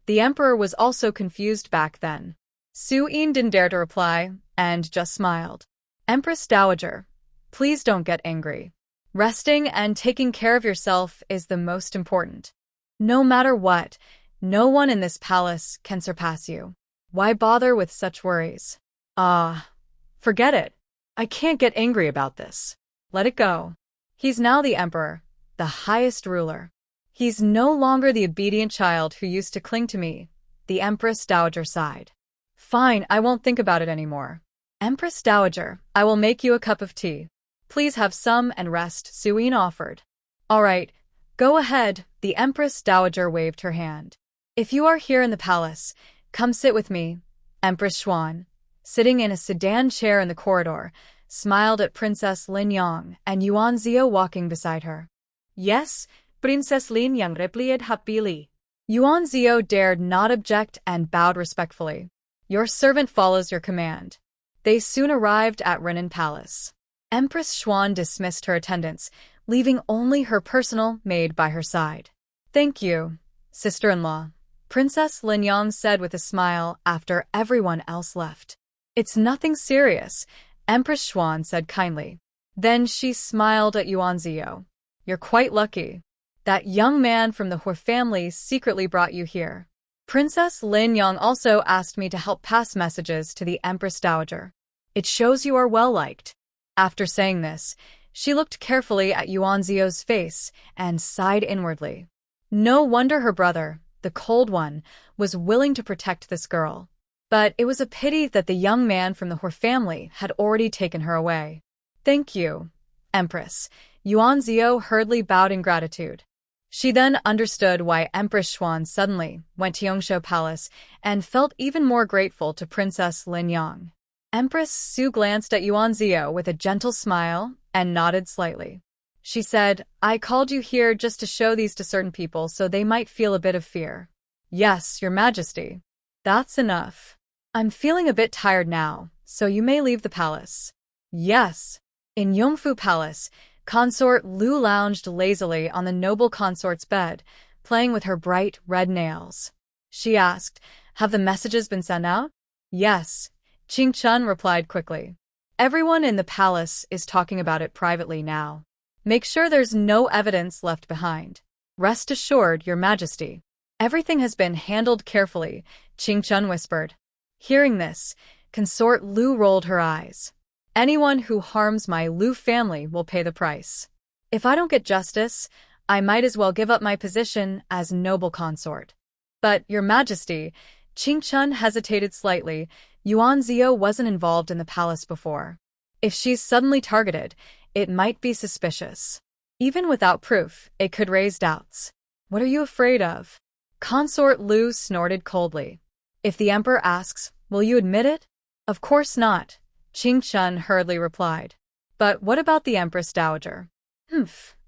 The emperor was also confused back then. Suyin didn't dare to reply, and just smiled. Empress Dowager, please don't get angry. Resting and taking care of yourself is the most important. No matter what, no one in this palace can surpass you. Why bother with such worries? Forget it. I can't get angry about this. Let it go. He's now the emperor, the highest ruler. He's no longer the obedient child who used to cling to me, the Empress Dowager sighed. Fine, I won't think about it anymore. Empress Dowager, I will make you a cup of tea. Please have some and rest, Suyin offered. All right, go ahead, the Empress Dowager waved her hand. If you are here in the palace, come sit with me. Empress Xuan, sitting in a sedan chair in the corridor, smiled at Princess Linyang and Yuan Zio walking beside her. Yes, Princess Linyang replied happily. Yuan Zio dared not object and bowed respectfully. Your servant follows your command. They soon arrived at Renan Palace. Empress Xuan dismissed her attendants, leaving only her personal maid by her side. Thank you, sister-in-law, Princess Linyang said with a smile after everyone else left. It's nothing serious, Empress Xuan said kindly. Then she smiled at Yuan Zio. You're quite lucky. That young man from the Huo family secretly brought you here. Princess Lin Yong also asked me to help pass messages to the Empress Dowager. It shows you are well liked. After saying this, she looked carefully at Yuan Zio's face and sighed inwardly. No wonder her brother, the cold one, was willing to protect this girl. But it was a pity that the young man from the Hor family had already taken her away. Thank you, Empress. Yuan Zio hurriedly bowed in gratitude. She then understood why Empress Xuan suddenly went to Yongshou Palace and felt even more grateful to Princess Lin Yang. Empress Su glanced at Yuan Zio with a gentle smile and nodded slightly. She said, I called you here just to show these to certain people so they might feel a bit of fear. Yes, Your Majesty. That's enough. I'm feeling a bit tired now, so you may leave the palace. Yes. In Yongfu Palace, Consort Lu lounged lazily on the noble consort's bed, playing with her bright red nails. She asked, Have the messages been sent out? Yes. Qing Chun replied quickly. Everyone in the palace is talking about it privately now. Make sure there's no evidence left behind. Rest assured, Your Majesty. Everything has been handled carefully, Qing Chun whispered. Hearing this, Consort Lu rolled her eyes. Anyone who harms my Lu family will pay the price. If I don't get justice, I might as well give up my position as noble consort. But, Your Majesty, Qing Chun hesitated slightly. Yuan Zio wasn't involved in the palace before. If she's suddenly targeted, it might be suspicious. Even without proof, it could raise doubts. What are you afraid of? Consort Lu snorted coldly. If the Emperor asks, will you admit it? Of course not, Qing Chun hurriedly replied. But what about the Empress Dowager?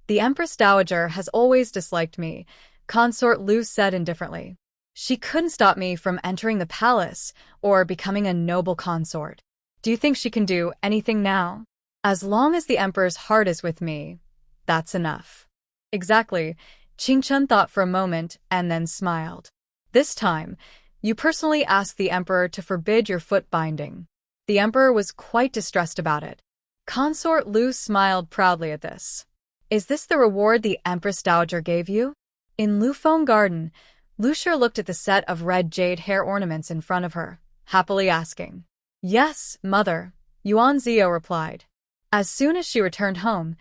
The Empress Dowager has always disliked me, Consort Lu said indifferently. She couldn't stop me from entering the palace or becoming a noble consort. Do you think she can do anything now? As long as the Emperor's heart is with me, that's enough. Exactly, Qing Chun thought for a moment and then smiled. This time, you personally asked the Emperor to forbid your foot binding. The Emperor was quite distressed about it. Consort Lu smiled proudly at this. Is this the reward the Empress Dowager gave you? In Lufeng Garden, Lucia looked at the set of red jade hair ornaments in front of her, happily asking. Yes, mother, Yuan Zio replied. As soon as she returned home,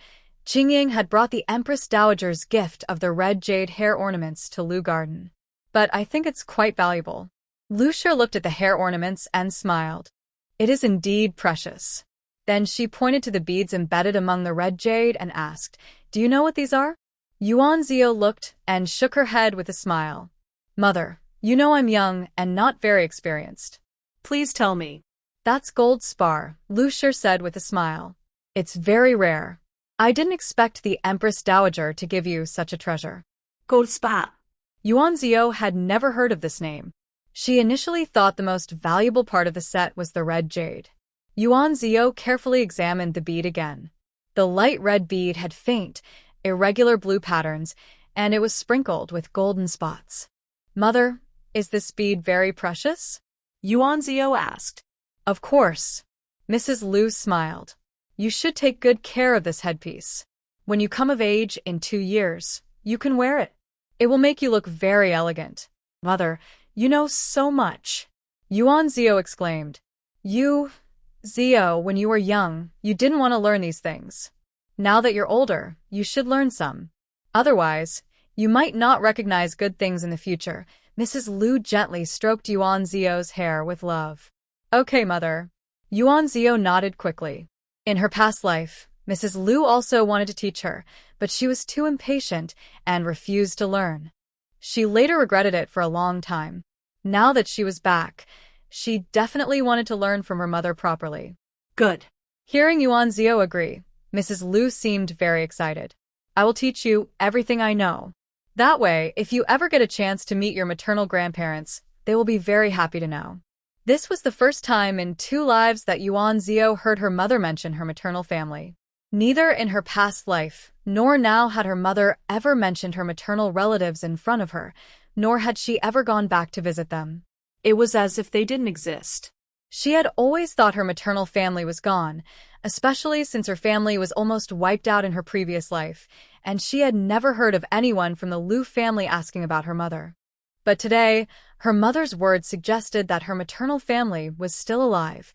Qingying had brought the Empress Dowager's gift of the red jade hair ornaments to Lu Garden. But I think it's quite valuable. Lucia looked at the hair ornaments and smiled. It is indeed precious. Then she pointed to the beads embedded among the red jade and asked, Do you know what these are? Yuan Zio looked and shook her head with a smile. Mother, you know I'm young and not very experienced. Please tell me. That's gold spar, Lucia said with a smile. It's very rare. I didn't expect the Empress Dowager to give you such a treasure. Gold spar. Yuan Zio had never heard of this name. She initially thought the most valuable part of the set was the red jade. Yuan Zio carefully examined the bead again. The light red bead had faint, irregular blue patterns, and it was sprinkled with golden spots. Mother, is this bead very precious? Yuan Zio asked. Of course. Mrs. Lu smiled. You should take good care of this headpiece. When you come of age in 2 years, you can wear it. It will make you look very elegant. Mother, you know so much. Yuan Zio exclaimed. Zio, when you were young, you didn't want to learn these things. Now that you're older, you should learn some. Otherwise, you might not recognize good things in the future. Mrs. Lu gently stroked Yuan Zio's hair with love. Okay, mother. Yuan Zio nodded quickly. In her past life, Mrs. Lu also wanted to teach her, but she was too impatient and refused to learn. She later regretted it for a long time. Now that she was back, she definitely wanted to learn from her mother properly. Good. Hearing Yuan Zio agree, Mrs. Lu seemed very excited. I will teach you everything I know. That way, if you ever get a chance to meet your maternal grandparents, they will be very happy to know. This was the first time in 2 lives that Yuan Zio heard her mother mention her maternal family. Neither in her past life, nor now had her mother ever mentioned her maternal relatives in front of her, nor had she ever gone back to visit them. It was as if they didn't exist. She had always thought her maternal family was gone, especially since her family was almost wiped out in her previous life, and she had never heard of anyone from the Lu family asking about her mother. But today, Her mother's words suggested that her maternal family was still alive.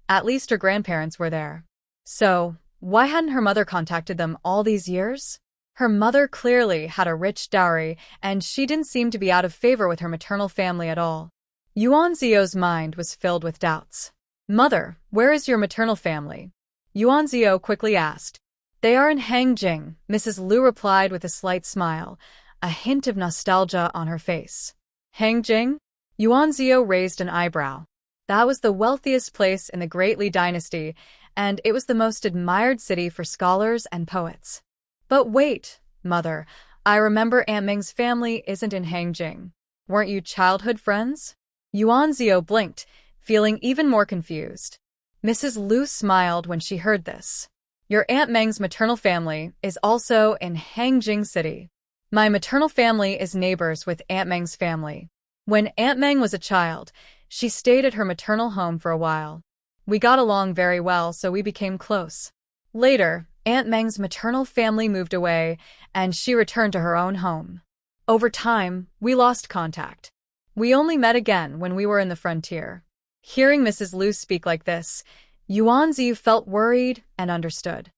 At least her grandparents were there. So, why hadn't her mother contacted them all these years? Her mother clearly had a rich dowry, and she didn't seem to be out of favor with her maternal family at all. Yuan Zio's mind was filled with doubts. "Mother, where is your maternal family?" Yuan Zio quickly asked. "They are in Hangjing," Mrs. Liu replied with a slight smile, a hint of nostalgia on her face. Hangjing? Yuan Zio raised an eyebrow. That was the wealthiest place in the Great Li dynasty, and it was the most admired city for scholars and poets. "But wait, Mother, I remember Aunt Ming's family isn't in Hangjing. Weren't you childhood friends?" Yuan Zio blinked, feeling even more confused. Mrs. Liu smiled when she heard this. "Your Aunt Meng's maternal family is also in Hangjing City. My maternal family is neighbors with Aunt Meng's family. When Aunt Meng was a child, she stayed at her maternal home for a while. We got along very well, so we became close. Later, Aunt Meng's maternal family moved away, and she returned to her own home. Over time, we lost contact. We only met again when we were in the frontier." Hearing Mrs. Liu speak like this, Yuan Ziyu felt worried and understood.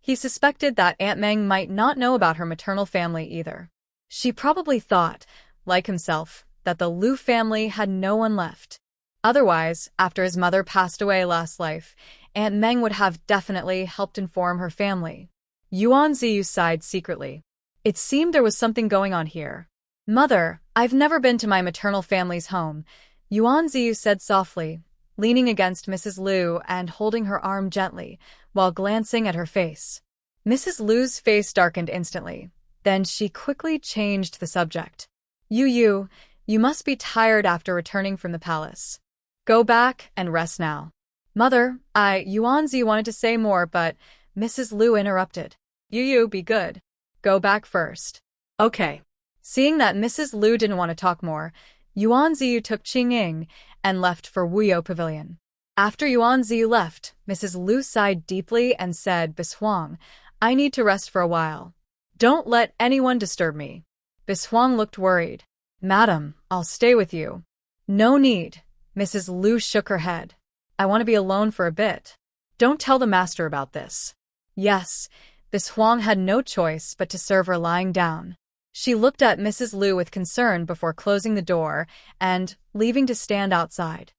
He suspected that Aunt Meng might not know about her maternal family either. She probably thought, like himself, that the Liu family had no one left. Otherwise, after his mother passed away last life, Aunt Meng would have definitely helped inform her family. Yuan Ziyu sighed secretly. It seemed there was something going on here. "Mother, I've never been to my maternal family's home," Yuan Ziyu said softly, leaning against Mrs. Liu and holding her arm gently, while glancing at her face. Mrs. Liu's face darkened instantly. Then she quickly changed the subject. You must be tired after returning from the palace. Go back and rest now." "Mother, Yuan Ziyu wanted to say more, but Mrs. Liu interrupted. You, be good. Go back first." "Okay." Seeing that Mrs. Liu didn't want to talk more, Yuan Ziyu took Qing and left for Wuyo Pavilion. After Yuan Ziyu left, Mrs. Liu sighed deeply and said, "Bishuang, I need to rest for a while. Don't let anyone disturb me." Bishuang looked worried. "Madam, I'll stay with you." "No need." Mrs. Liu shook her head. "I want to be alone for a bit. Don't tell the master about this." Yes, Bishuang had no choice but to serve her lying down. She looked at Mrs. Liu with concern before closing the door and leaving to stand outside.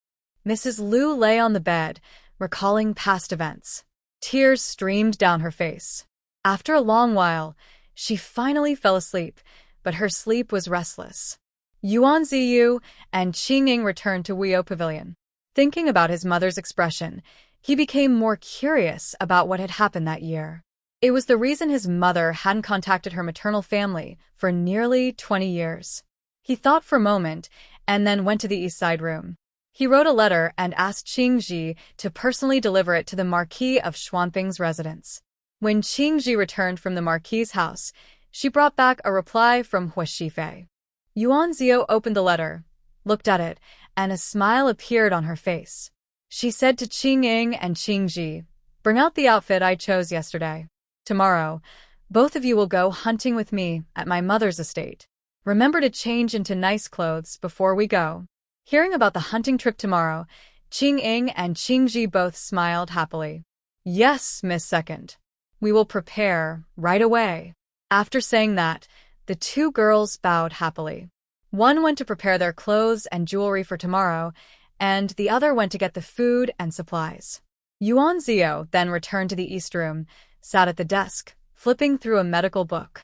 Mrs. Liu lay on the bed, recalling past events. Tears streamed down her face. After a long while, she finally fell asleep, but her sleep was restless. Yuan Ziyu and Qing returned to Wuyo Pavilion. Thinking about his mother's expression, he became more curious about what had happened that year. It was the reason his mother hadn't contacted her maternal family for nearly 20 years. He thought for a moment and then went to the East Side room. He wrote a letter and asked Qingji to personally deliver it to the Marquis of Xuanping's residence. When Qingji returned from the Marquis's house, she brought back a reply from Hua Shifei. Yuan Zio opened the letter, looked at it, and a smile appeared on her face. She said to Qing and Qingji, "Bring out the outfit I chose yesterday. Tomorrow, both of you will go hunting with me at my mother's estate. Remember to change into nice clothes before we go." Hearing about the hunting trip tomorrow, Qing and Qingji both smiled happily. "Yes, Miss Second. We will prepare right away." After saying that, the two girls bowed happily. One went to prepare their clothes and jewelry for tomorrow, and the other went to get the food and supplies. Yuan Zio then returned to the East Room, sat at the desk, flipping through a medical book.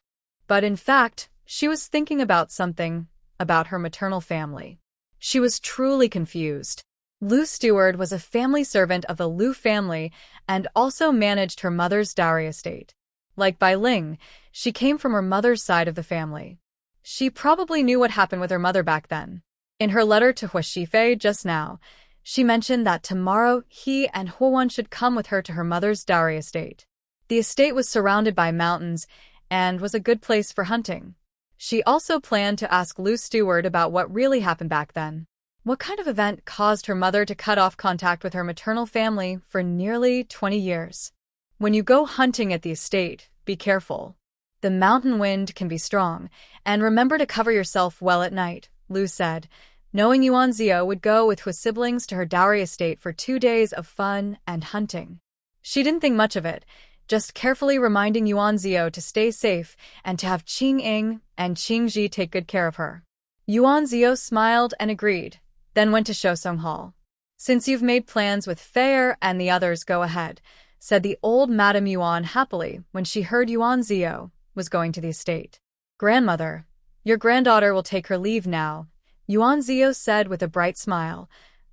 But in fact, she was thinking about something about her maternal family. She was truly confused. Lu Steward was a family servant of the Lu family and also managed her mother's dowry estate. Like Bai Ling, she came from her mother's side of the family. She probably knew what happened with her mother back then. In her letter to Hua Shifei just now, she mentioned that tomorrow he and Huan should come with her to her mother's dowry estate. The estate was surrounded by mountains and was a good place for hunting. She also planned to ask Lu Steward about what really happened back then. What kind of event caused her mother to cut off contact with her maternal family for nearly 20 years? When you go hunting at the estate, be careful. The mountain wind can be strong, and remember to cover yourself well at night, Lu said, knowing Yuan Zio would go with his siblings to her dowry estate for 2 days of fun and hunting. She didn't think much of it, just carefully reminding Yuan Zio to stay safe and to have Qing Ying and Qing Ji take good care of her. Yuan Zio smiled and agreed, then went to Shosong Hall. "Since you've made plans with Fair and the others, go ahead," said the old Madame Yuan happily when she heard Yuan Zio was going to the estate. "Grandmother, your granddaughter will take her leave now," Yuan Zio said with a bright smile,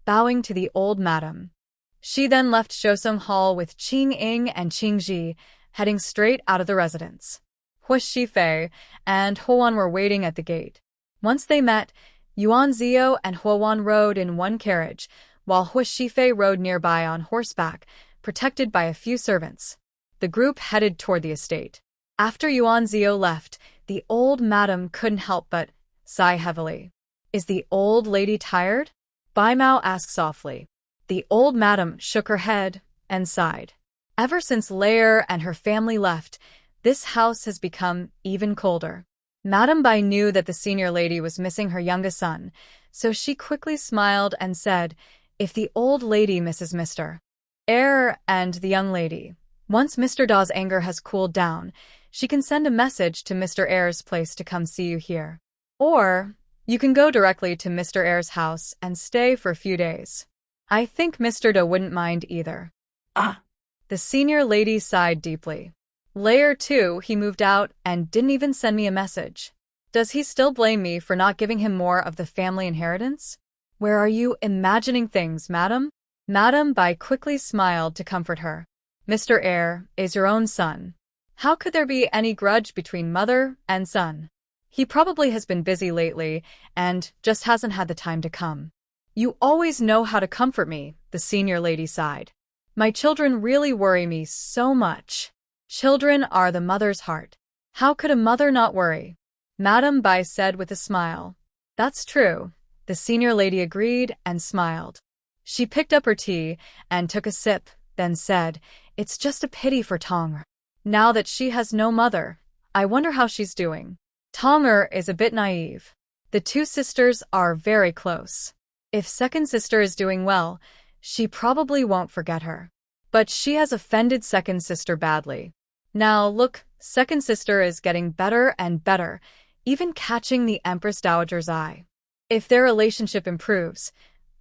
bowing to the old madam. She then left Shosong Hall with Qing Ying and Qing Ji, heading straight out of the residence. Hu Shifei and Huan were waiting at the gate. Once they met, Yuan Zio and Huan rode in one carriage, while Hu Shifei rode nearby on horseback, protected by a few servants. The group headed toward the estate. After Yuan Zio left, the old madam couldn't help but sigh heavily. "Is the old lady tired?" Bai Mao asked softly. The old madam shook her head and sighed. "Ever since Lair and her family left, this house has become even colder." Madame Bai knew that the senior lady was missing her youngest son, so she quickly smiled and said, "If the old lady misses Mr. Heir and the young lady, once Mr. Da's anger has cooled down, she can send a message to Mr. Heir's place to come see you here. Or you can go directly to Mr. Heir's house and stay for a few days. I think Mr. Da wouldn't mind either." Ah. The senior lady sighed deeply. "Layer 2, he moved out and didn't even send me a message. Does he still blame me for not giving him more of the family inheritance? Where are you imagining things, madam?" Madame Bai quickly smiled to comfort her. "Mr. Heir is your own son. How could there be any grudge between mother and son? He probably has been busy lately and just hasn't had the time to come." "You always know how to comfort me," the senior lady sighed. "My children really worry me so much." "Children are the mother's heart. How could a mother not worry?" Madame Bai said with a smile. "That's true," the senior lady agreed and smiled. She picked up her tea and took a sip, then said, "It's just a pity for Tong. Now that she has no mother, I wonder how she's doing." Tonger is a bit naive. The two sisters are very close. If second sister is doing well, she probably won't forget her. But she has offended second sister badly. Now look, second sister is getting better and better, even catching the Empress Dowager's eye. If their relationship improves,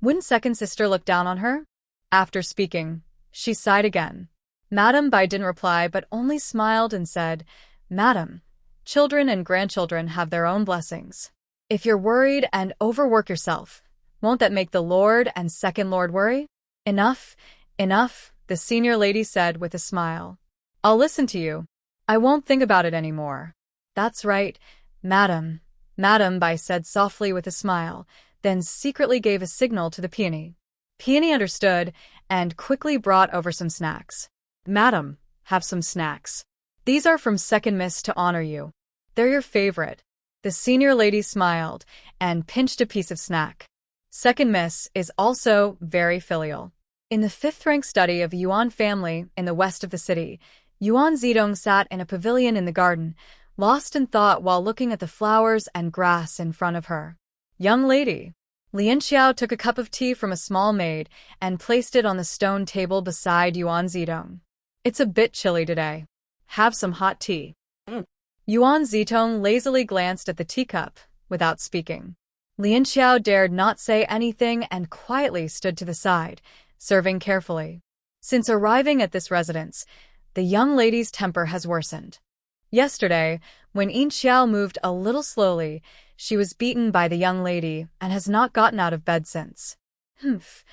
wouldn't second sister look down on her? After speaking, she sighed again. Madame Bai didn't reply but only smiled and said, "Madam, children and grandchildren have their own blessings. If you're worried and overwork yourself, won't that make the Lord and second Lord worry?" "Enough, enough," the senior lady said with a smile. "I'll listen to you. I won't think about it anymore." "That's right, madam," Madame Bai said softly with a smile, then secretly gave a signal to the peony. Peony understood and quickly brought over some snacks. "Madam, have some snacks. These are from Second Miss to honor you. They're your favorite." The senior lady smiled and pinched a piece of snack. Second Miss is also very filial. In the fifth-rank study of the Yuan family in the west of the city, Yuan Zidong sat in a pavilion in the garden, lost in thought while looking at the flowers and grass in front of her. "Young lady." Lien Xiao took a cup of tea from a small maid and placed it on the stone table beside Yuan Zidong. "It's a bit chilly today. Have some hot tea." Yuan Zidong lazily glanced at the teacup without speaking. Lien Xiao dared not say anything and quietly stood to the side, serving carefully. Since arriving at this residence, the young lady's temper has worsened. Yesterday, when Yin Xiao moved a little slowly, she was beaten by the young lady and has not gotten out of bed since. "Humph,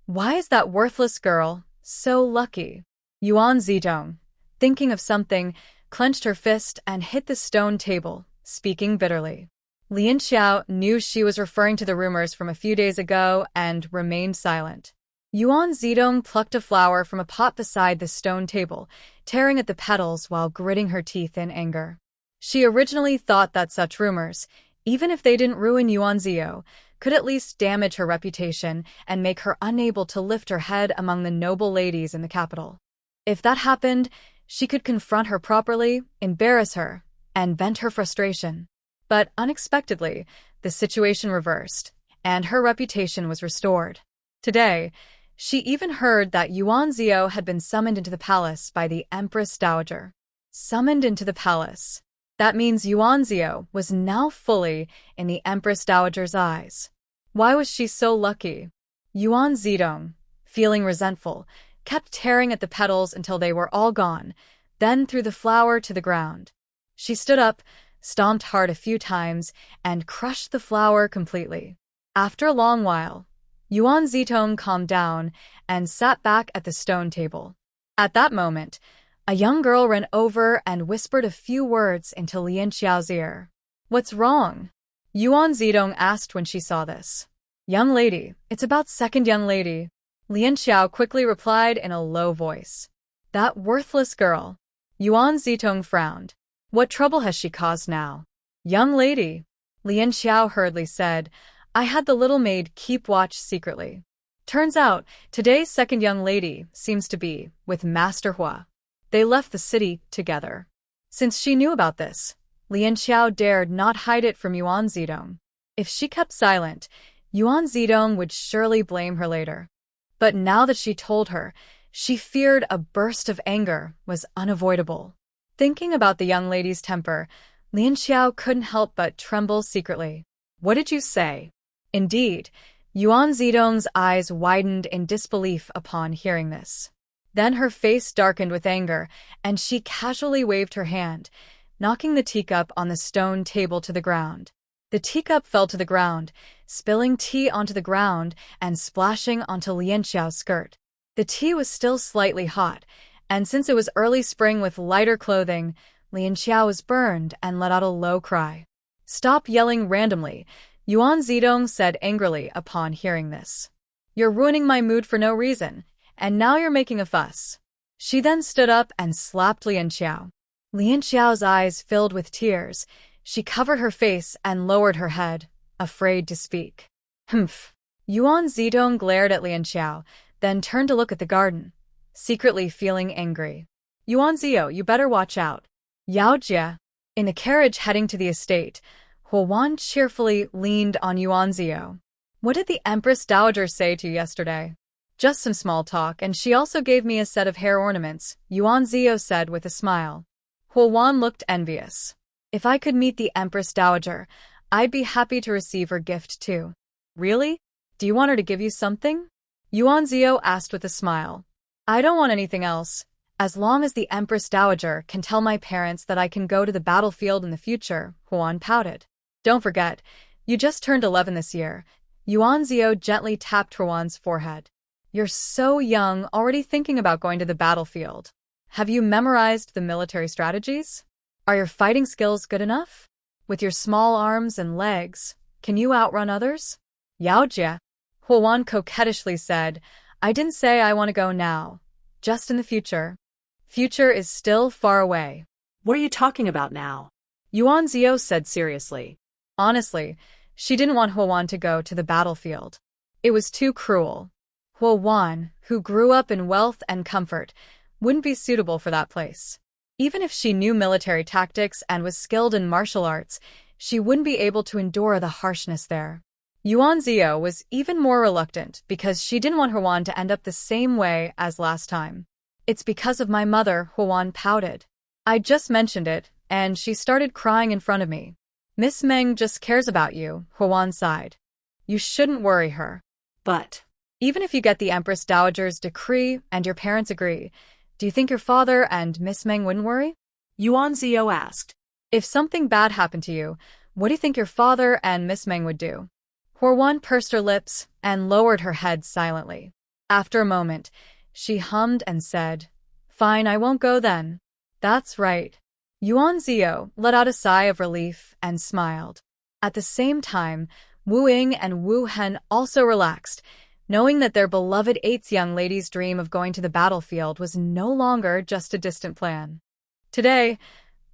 why is that worthless girl so lucky?" Yuan Zidong, thinking of something, clenched her fist and hit the stone table, speaking bitterly. Lien Xiao knew she was referring to the rumors from a few days ago and remained silent. Yuan Zidong plucked a flower from a pot beside the stone table, tearing at the petals while gritting her teeth in anger. She originally thought that such rumors, even if they didn't ruin Yuan Zio, could at least damage her reputation and make her unable to lift her head among the noble ladies in the capital. If that happened, she could confront her properly, embarrass her, and vent her frustration. But unexpectedly, the situation reversed, and her reputation was restored. Today, she even heard that Yuan Zio had been summoned into the palace by the Empress Dowager. Summoned into the palace. That means Yuan Zio was now fully in the Empress Dowager's eyes. Why was she so lucky? Yuan Zidong, feeling resentful, kept tearing at the petals until they were all gone, then threw the flower to the ground. She stood up, stomped hard a few times, and crushed the flower completely. After a long while, Yuan Zitong calmed down and sat back at the stone table. At that moment, a young girl ran over and whispered a few words into Lian Xiao's ear. "What's wrong?" Yuan Zidong asked when she saw this. "Young lady, it's about second young lady," Lian Xiao quickly replied in a low voice. "That worthless girl." Yuan Zitong frowned. What trouble has she caused now? "Young lady," Lian Xiao hurriedly said, "I had the little maid keep watch secretly. Turns out, today's second young lady seems to be with Master Hua. They left the city together." Since she knew about this, Lian Xiao dared not hide it from Yuan Zidong. If she kept silent, Yuan Zidong would surely blame her later. But now that she told her, she feared a burst of anger was unavoidable. Thinking about the young lady's temper, Lian Xiao couldn't help but tremble secretly. "What did you say?" Indeed, Yuan Zidong's eyes widened in disbelief upon hearing this. Then her face darkened with anger, and she casually waved her hand, knocking the teacup on the stone table to the ground. The teacup fell to the ground, spilling tea onto the ground and splashing onto Lian Xiao's skirt. The tea was still slightly hot, and since it was early spring with lighter clothing, Lian Xiao was burned and let out a low cry. "Stop yelling randomly," Yuan Zidong said angrily upon hearing this. "You're ruining my mood for no reason, and now you're making a fuss." She then stood up and slapped Lian Xiao. Lian Xiao's eyes filled with tears. She covered her face and lowered her head, afraid to speak. "Humph." Yuan Zidong glared at Lian Xiao, then turned to look at the garden, secretly feeling angry. "Yuan Zio, you better watch out." Yao Jie. In the carriage heading to the estate, Huo Wan cheerfully leaned on Yuan Zio. "What did the Empress Dowager say to you yesterday?" "Just some small talk, and she also gave me a set of hair ornaments," Yuan Zio said with a smile. Huo Wan looked envious. "If I could meet the Empress Dowager, I'd be happy to receive her gift too." "Really? Do you want her to give you something?" Yuan Zio asked with a smile. "I don't want anything else. As long as the Empress Dowager can tell my parents that I can go to the battlefield in the future," Huan pouted. "Don't forget, you just turned 11 this year." Yuan Zio gently tapped Huan's forehead. "You're so young, already thinking about going to the battlefield. Have you memorized the military strategies? Are your fighting skills good enough? With your small arms and legs, can you outrun others?" "Yao Jie," Huan coquettishly said, "I didn't say I want to go now, just in the future. Future is still far away." What are you talking about now? Yuan Zio said seriously. Honestly, she didn't want Huan to go to the battlefield. It was too cruel. Huan, who grew up in wealth and comfort, wouldn't be suitable for that place. Even if she knew military tactics and was skilled in martial arts, she wouldn't be able to endure the harshness there. Yuan Zio was even more reluctant because she didn't want Huan to end up the same way as last time. "It's because of my mother," Huan pouted. "I just mentioned it, and she started crying in front of me." "Miss Meng just cares about you," Huan sighed. "You shouldn't worry her." But "Even if you get the Empress Dowager's decree and your parents agree, do you think your father and Miss Meng wouldn't worry?" Yuan Zio asked. "If something bad happened to you, what do you think your father and Miss Meng would do?" Huan pursed her lips and lowered her head silently. After a moment, she hummed and said, "Fine, I won't go then." "That's right." Yuan Zio let out a sigh of relief and smiled. At the same time, Wu Ying and Wu Hen also relaxed, knowing that their beloved 8th young lady's dream of going to the battlefield was no longer just a distant plan. Today,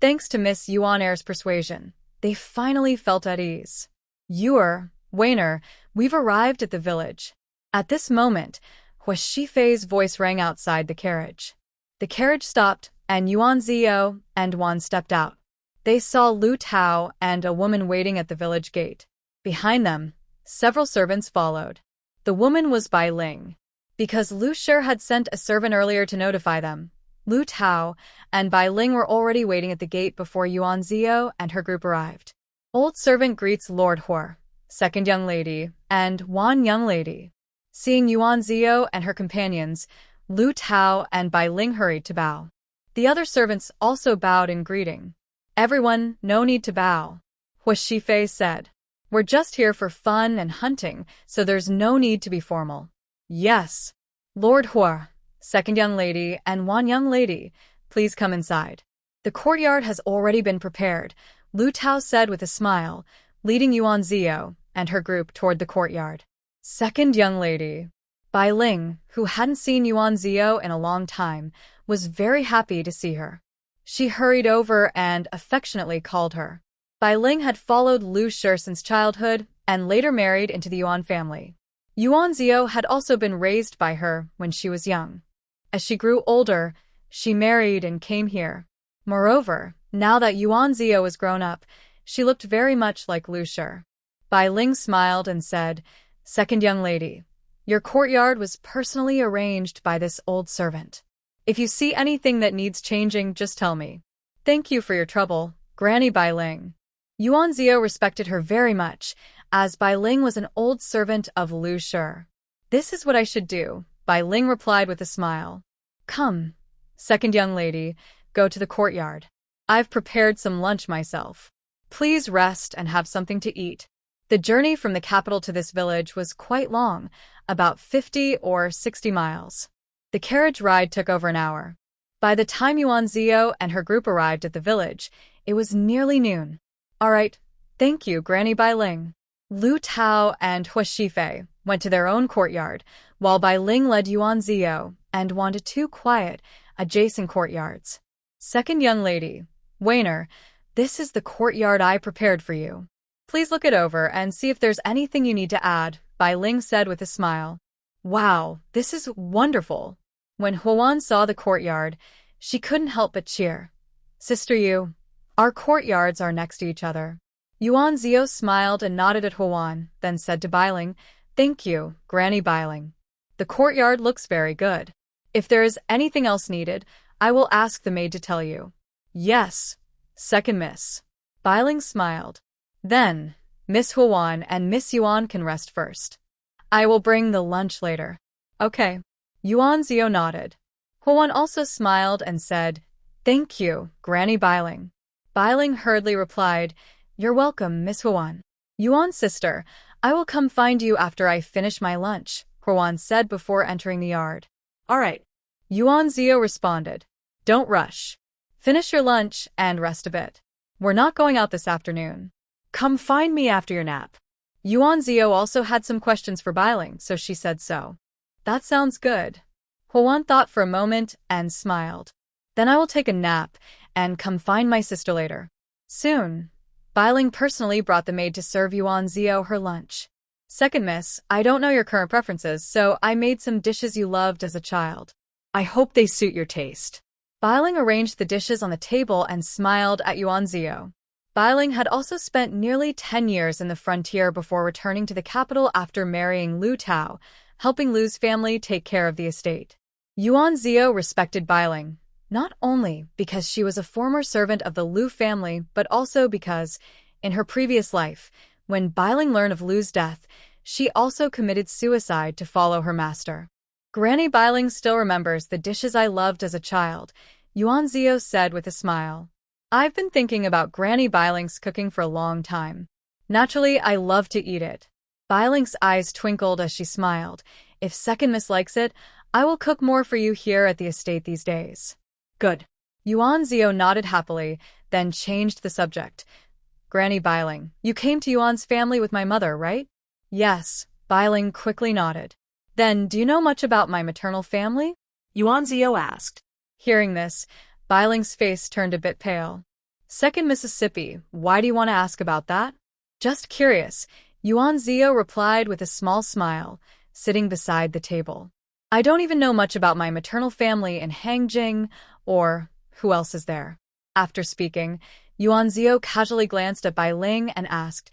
thanks to Miss Yuan Air's persuasion, they finally felt at ease. "Wainer, we've arrived at the village." At this moment, Hua Shifei's voice rang outside the carriage. The carriage stopped, and Yuan Zio and Wan stepped out. They saw Lu Tao and a woman waiting at the village gate. Behind them, Several servants followed. The woman was Bai Ling. Because Lu Shi had sent a servant earlier to notify them, Lu Tao and Bai Ling were already waiting at the gate before Yuan Zio and her group arrived. Old servant greets Lord Hor, second young lady, and Wan young lady. Seeing Yuan Zio and her companions, Lu Tao and Bai Ling hurried to bow. The other servants also bowed in greeting. Everyone, no need to bow, Hua Shifei said. We're just here for fun and hunting, so there's no need to be formal. Yes. Lord Hua, second young lady, and Wan young lady, please come inside. The courtyard has already been prepared, Lu Tao said with a smile, leading Yuan Zio and her group toward the courtyard. Second young lady. Bai Ling, who hadn't seen Yuan Zio in a long time, was very happy to see her. She hurried over and affectionately called her. Bai Ling had followed Lu Shi since childhood and later married into the Yuan family. Yuan Zio had also been raised by her when she was young. As she grew older, she married and came here. Moreover, now that Yuan Zio was grown up, she looked very much like Lu Shi. Bai Ling smiled and said, Second young lady, your courtyard was personally arranged by this old servant. If you see anything that needs changing, just tell me. Thank you for your trouble, Granny Bai Ling. Yuan Zio respected her very much, as Bai Ling was an old servant of Lu Shi. This is what I should do, Bai Ling replied with a smile. Come, second young lady, go to the courtyard. I've prepared some lunch myself. Please rest and have something to eat. The journey from the capital to this village was quite long, about 50 or 60 miles. The carriage ride took over an hour. By the time Yuan Zio and her group arrived at the village, it was nearly noon. All right, thank you, Granny Bai Ling. Lu Tao and Hua Shifei went to their own courtyard, while Bai Ling led Yuan Zio and Wan to two quiet, adjacent courtyards. Second young lady, Wainer, this is the courtyard I prepared for you. Please look it over and see if there's anything you need to add, Bai Ling said with a smile. Wow, this is wonderful. When Huan saw the courtyard, she couldn't help but cheer. Sister Yu, our courtyards are next to each other. Yuan Zio smiled and nodded at Huan, then said to Bai Ling, Thank you, Granny Bai Ling. The courtyard looks very good. If there is anything else needed, I will ask the maid to tell you. Yes, second miss. Bai Ling smiled. Then, Miss Huan and Miss Yuan can rest first. I will bring the lunch later. Okay. Yuan Zio nodded. Huan also smiled and said, Thank you, Granny Bai Ling. Bai Ling hurriedly replied, You're welcome, Miss Huan. Yuan's sister, I will come find you after I finish my lunch, Huan said before entering the yard. All right. Yuan Zio responded. Don't rush. Finish your lunch and rest a bit. We're not going out this afternoon. Come find me after your nap. Yuan Zio also had some questions for Bai Ling, so she said so. That sounds good. Huan thought for a moment and smiled. Then I will take a nap and come find my sister later. Soon. Bai Ling personally brought the maid to serve Yuan Zio her lunch. Second miss, I don't know your current preferences, so I made some dishes you loved as a child. I hope they suit your taste. Bai Ling arranged the dishes on the table and smiled at Yuan Zio. Bai Ling had also spent nearly 10 years in the frontier before returning to the capital after marrying Lu Tao, helping Lu's family take care of the estate. Yuan Zio respected Bai Ling, not only because she was a former servant of the Lu family, but also because, in her previous life, when Bai Ling learned of Lu's death, she also committed suicide to follow her master. Granny Bai Ling still remembers the dishes I loved as a child, Yuan Zio said with a smile. I've been thinking about Granny Bai Ling's cooking for a long time. Naturally, I love to eat it. Bai Ling's eyes twinkled as she smiled. If second miss likes it, I will cook more for you here at the estate these days. Good. Yuan Zio nodded happily, then changed the subject. Granny Bai Ling, you came to Yuan's family with my mother, right? Yes, Bai Ling quickly nodded. Then, do you know much about my maternal family? Yuan Zio asked. Hearing this, Bai Ling's face turned a bit pale. Second Mississippi, why do you want to ask about that? Just curious, Yuan Zio replied with a small smile, sitting beside the table. I don't even know much about my maternal family in Hangjing, or who else is there? After speaking, Yuan Zio casually glanced at Bai Ling and asked,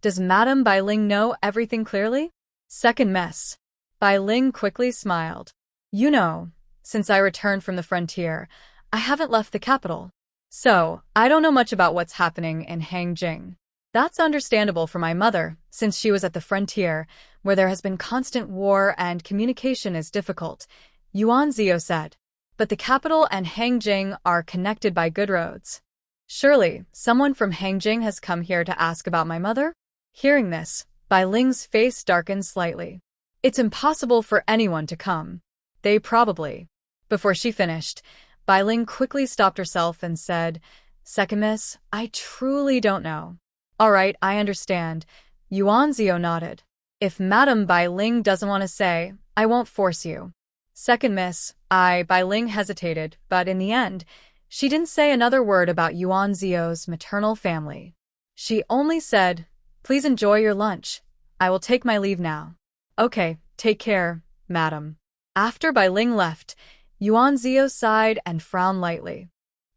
Does Madame Bai Ling know everything clearly? Second Miss. Bai Ling quickly smiled. You know, since I returned from the frontier, I haven't left the capital. So, I don't know much about what's happening in Hangjing. That's understandable for my mother, since she was at the frontier, where there has been constant war and communication is difficult, Yuan Zio said. But the capital and Hangjing are connected by good roads. Surely, someone from Hangjing has come here to ask about my mother? Hearing this, Bai Ling's face darkened slightly. It's impossible for anyone to come. They probably. Before she finished, Bai Ling quickly stopped herself and said, Second Miss, I truly don't know. All right, I understand. Yuan Zio nodded. If Madame Bai Ling doesn't want to say, I won't force you. Second Miss, Bai Ling hesitated, but in the end, she didn't say another word about Yuan Zio's maternal family. She only said, Please enjoy your lunch. I will take my leave now. Okay, take care, madam. After Bai Ling left, Yuan Zio sighed and frowned lightly.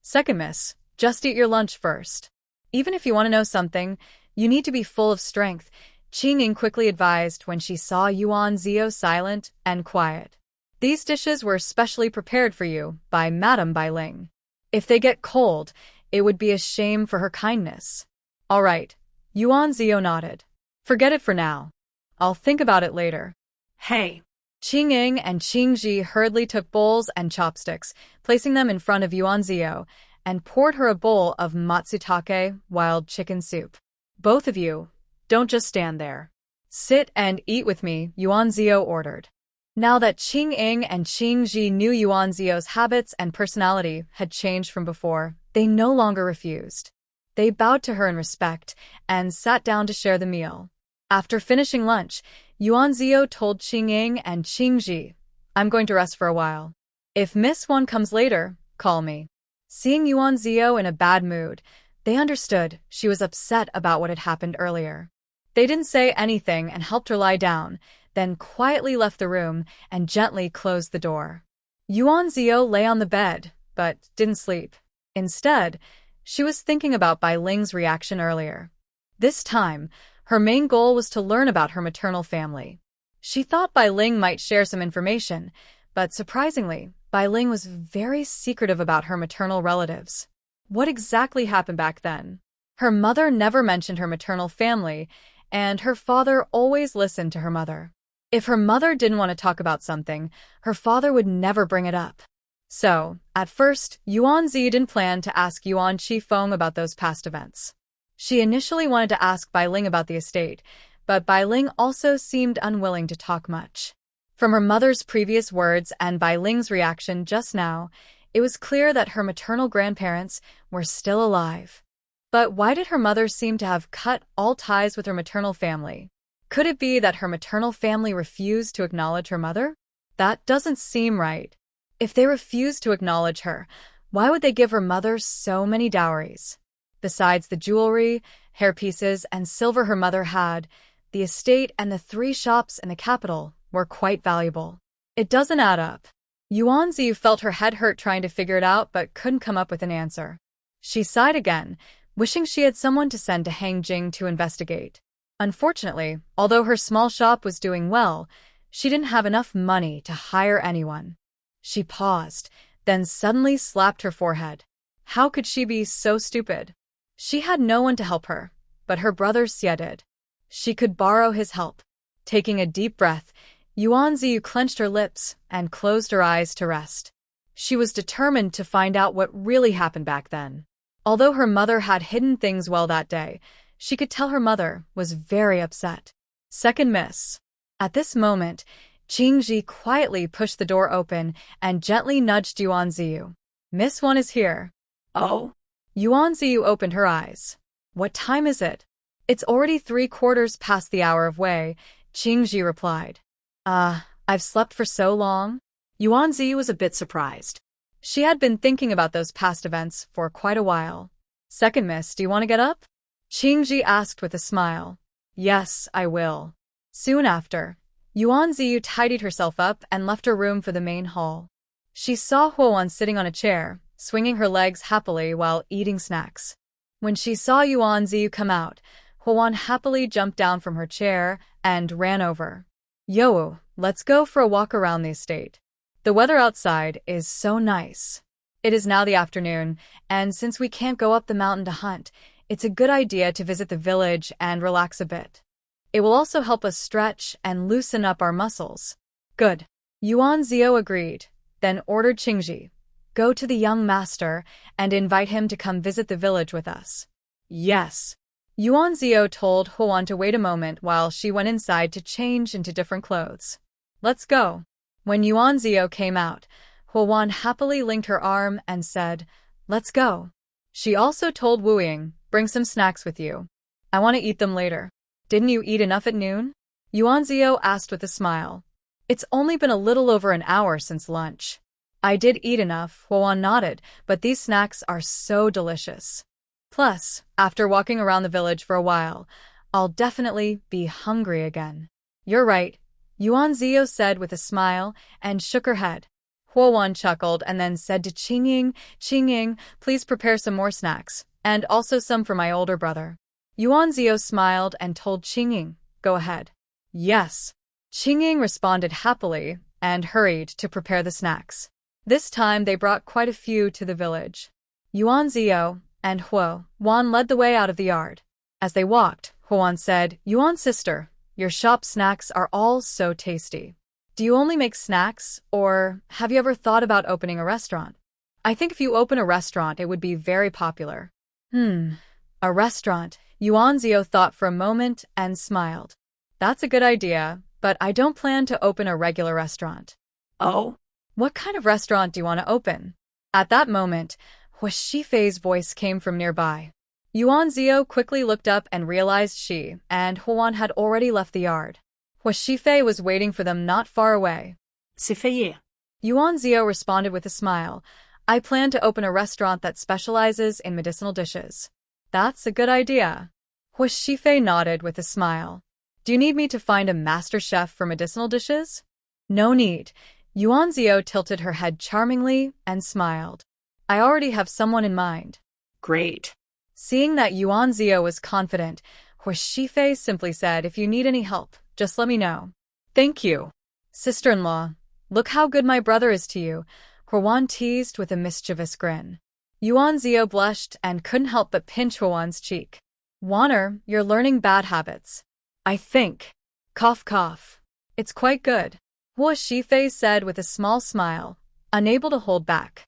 Second Miss, just eat your lunch first. Even if you want to know something, you need to be full of strength, Qing Ying quickly advised when she saw Yuan Zio silent and quiet. These dishes were specially prepared for you by Madame Bai Ling. If they get cold, it would be a shame for her kindness. All right, Yuan Zio nodded. Forget it for now. I'll think about it later. Hey. Qing Ying and Qing Ji hurriedly took bowls and chopsticks, placing them in front of Yuan Zio, and poured her a bowl of matsutake wild chicken soup. Both of you, don't just stand there. Sit and eat with me, Yuan Zio ordered. Now that Qing Ying and Qing Ji knew Yuan Zio's habits and personality had changed from before, they no longer refused. They bowed to her in respect and sat down to share the meal. After finishing lunch, Yuan Zio told Qing Ying and Qing Ji, I'm going to rest for a while. If Miss Wan comes later, call me. Seeing Yuan Zio in a bad mood, they understood she was upset about what had happened earlier. They didn't say anything and helped her lie down, then quietly left the room and gently closed the door. Yuan Zio lay on the bed, but didn't sleep. Instead, she was thinking about Bai Ling's reaction earlier. This time, her main goal was to learn about her maternal family. She thought Bai Ling might share some information, but surprisingly, Bai Ling was very secretive about her maternal relatives. What exactly happened back then? Her mother never mentioned her maternal family, and her father always listened to her mother. If her mother didn't want to talk about something, her father would never bring it up. So, at first, Yuan Zi didn't plan to ask Yuan Qifeng about those past events. She initially wanted to ask Bai Ling about the estate, but Bai Ling also seemed unwilling to talk much. From her mother's previous words and Bai Ling's reaction just now, it was clear that her maternal grandparents were still alive. But why did her mother seem to have cut all ties with her maternal family? Could it be that her maternal family refused to acknowledge her mother? That doesn't seem right. If they refused to acknowledge her, why would they give her mother so many dowries? Besides the jewelry, hairpieces, and silver her mother had, the estate and the 3 shops in the capital were quite valuable. It doesn't add up. Yuan Zi felt her head hurt trying to figure it out but couldn't come up with an answer. She sighed again, wishing she had someone to send to Hangjing to investigate. Unfortunately, although her small shop was doing well, she didn't have enough money to hire anyone. She paused, then suddenly slapped her forehead. How could she be so stupid? She had no one to help her, but her brother Xie did. She could borrow his help. Taking a deep breath, Yuan Zi clenched her lips and closed her eyes to rest. She was determined to find out what really happened back then. Although her mother had hidden things well that day, she could tell her mother was very upset. Second Miss. At this moment, Qing Ji quietly pushed the door open and gently nudged Yuan Zi. Miss Wan is here. Oh? Yuan Zi opened her eyes. What time is it? It's already 3/4 past the hour of Wei, Qing Ji replied. I've slept for so long? Yuan Zi was a bit surprised. She had been thinking about those past events for quite a while. Second Miss, do you want to get up? Qing Ji asked with a smile. Yes, I will. Soon after, Yuan Zi tidied herself up and left her room for the main hall. She saw Huowan sitting on a chair, swinging her legs happily while eating snacks. When she saw Yuan Zi come out, Hwan happily jumped down from her chair and ran over. Yo, let's go for a walk around the estate. The weather outside is so nice. It is now the afternoon, and since we can't go up the mountain to hunt, it's a good idea to visit the village and relax a bit. It will also help us stretch and loosen up our muscles. Good. Yuan Zio agreed, then ordered Qingji, go to the young master and invite him to come visit the village with us. Yes. Yuan Zio told Hwan to wait a moment while she went inside to change into different clothes. Let's go. When Yuan Zio came out, Hwan happily linked her arm and said, let's go. She also told Wu Ying, bring some snacks with you. I want to eat them later. Didn't you eat enough at noon? Yuan Zio asked with a smile. It's only been a little over an hour since lunch. I did eat enough, Hwan nodded, but these snacks are so delicious. Plus, after walking around the village for a while, I'll definitely be hungry again. You're right, Yuan Zio said with a smile and shook her head. Hwan chuckled and then said to Qingying, please prepare some more snacks, and also some for my older brother. Yuan Zio smiled and told Qingying, go ahead. Yes. Qingying responded happily and hurried to prepare the snacks. This time they brought quite a few to the village. Yuan Zio and Hwan led the way out of the yard. As they walked, Hwan said, Yuan sister, your shop snacks are all so tasty. Do you only make snacks, or have you ever thought about opening a restaurant? I think if you open a restaurant, it would be very popular. A restaurant. Yuan Zio thought for a moment and smiled. That's a good idea, but I don't plan to open a regular restaurant. Oh? What kind of restaurant do you want to open? At that moment, Hua Shifei's voice came from nearby. Yuan Zio quickly looked up and realized she and Hwan had already left the yard. Hua Shifei was waiting for them not far away. C'est Yuan Zio responded with a smile. I plan to open a restaurant that specializes in medicinal dishes. That's a good idea. Hua Shifei nodded with a smile. Do you need me to find a master chef for medicinal dishes? No need. Yuan Zio tilted her head charmingly and smiled. I already have someone in mind. Great. Seeing that Yuan Zio was confident, Hua Shifei simply said, if you need any help, just let me know. Thank you. Sister-in-law, look how good my brother is to you, Hwan teased with a mischievous grin. Yuan Zio blushed and couldn't help but pinch Hwan's cheek. Wanner, you're learning bad habits. I think. Cough cough. It's quite good. Hua Shifei said with a small smile, unable to hold back.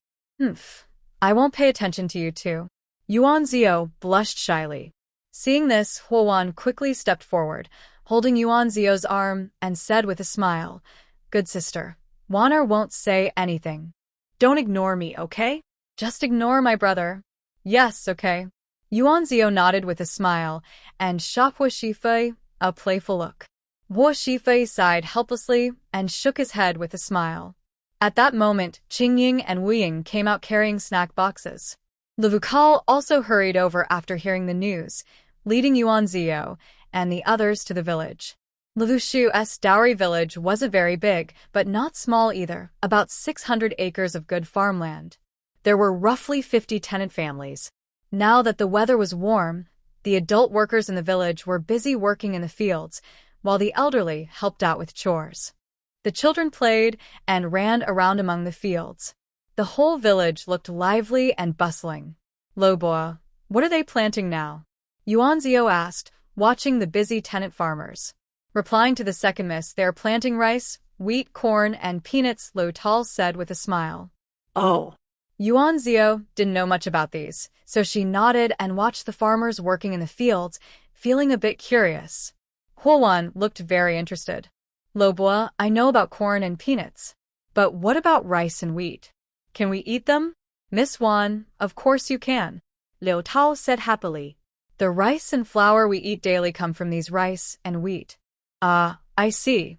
I won't pay attention to you two. Yuan Zio blushed shyly. Seeing this, Hwan quickly stepped forward, holding Yuan Zio's arm, and said with a smile, good sister, Wanner won't say anything. Don't ignore me, okay? Just ignore my brother. Yes, okay. Yuan Zio nodded with a smile, and shot Hua Shifei a playful look. Hua Shifei sighed helplessly and shook his head with a smile. At that moment, Qingying and Wu Ying came out carrying snack boxes. Levukal also hurried over after hearing the news, leading Yuan Zio and the others to the village. Levushu's dowry village wasn't very big, but not small either, about 600 acres of good farmland. There were roughly 50 tenant families. Now that the weather was warm, the adult workers in the village were busy working in the fields, while the elderly helped out with chores. The children played and ran around among the fields. The whole village looked lively and bustling. Loboa, what are they planting now? Yuan Zio asked, watching the busy tenant farmers. Replying to the second miss, they are planting rice, wheat, corn, and peanuts, Lo Tal said with a smile. Oh. Yuan Zio didn't know much about these, so she nodded and watched the farmers working in the fields, feeling a bit curious. Hwan looked very interested. Loboa, I know about corn and peanuts. But what about rice and wheat? Can we eat them? Miss Wan, of course you can. Liu Tao said happily. The rice and flour we eat daily come from these rice and wheat. Ah, I see.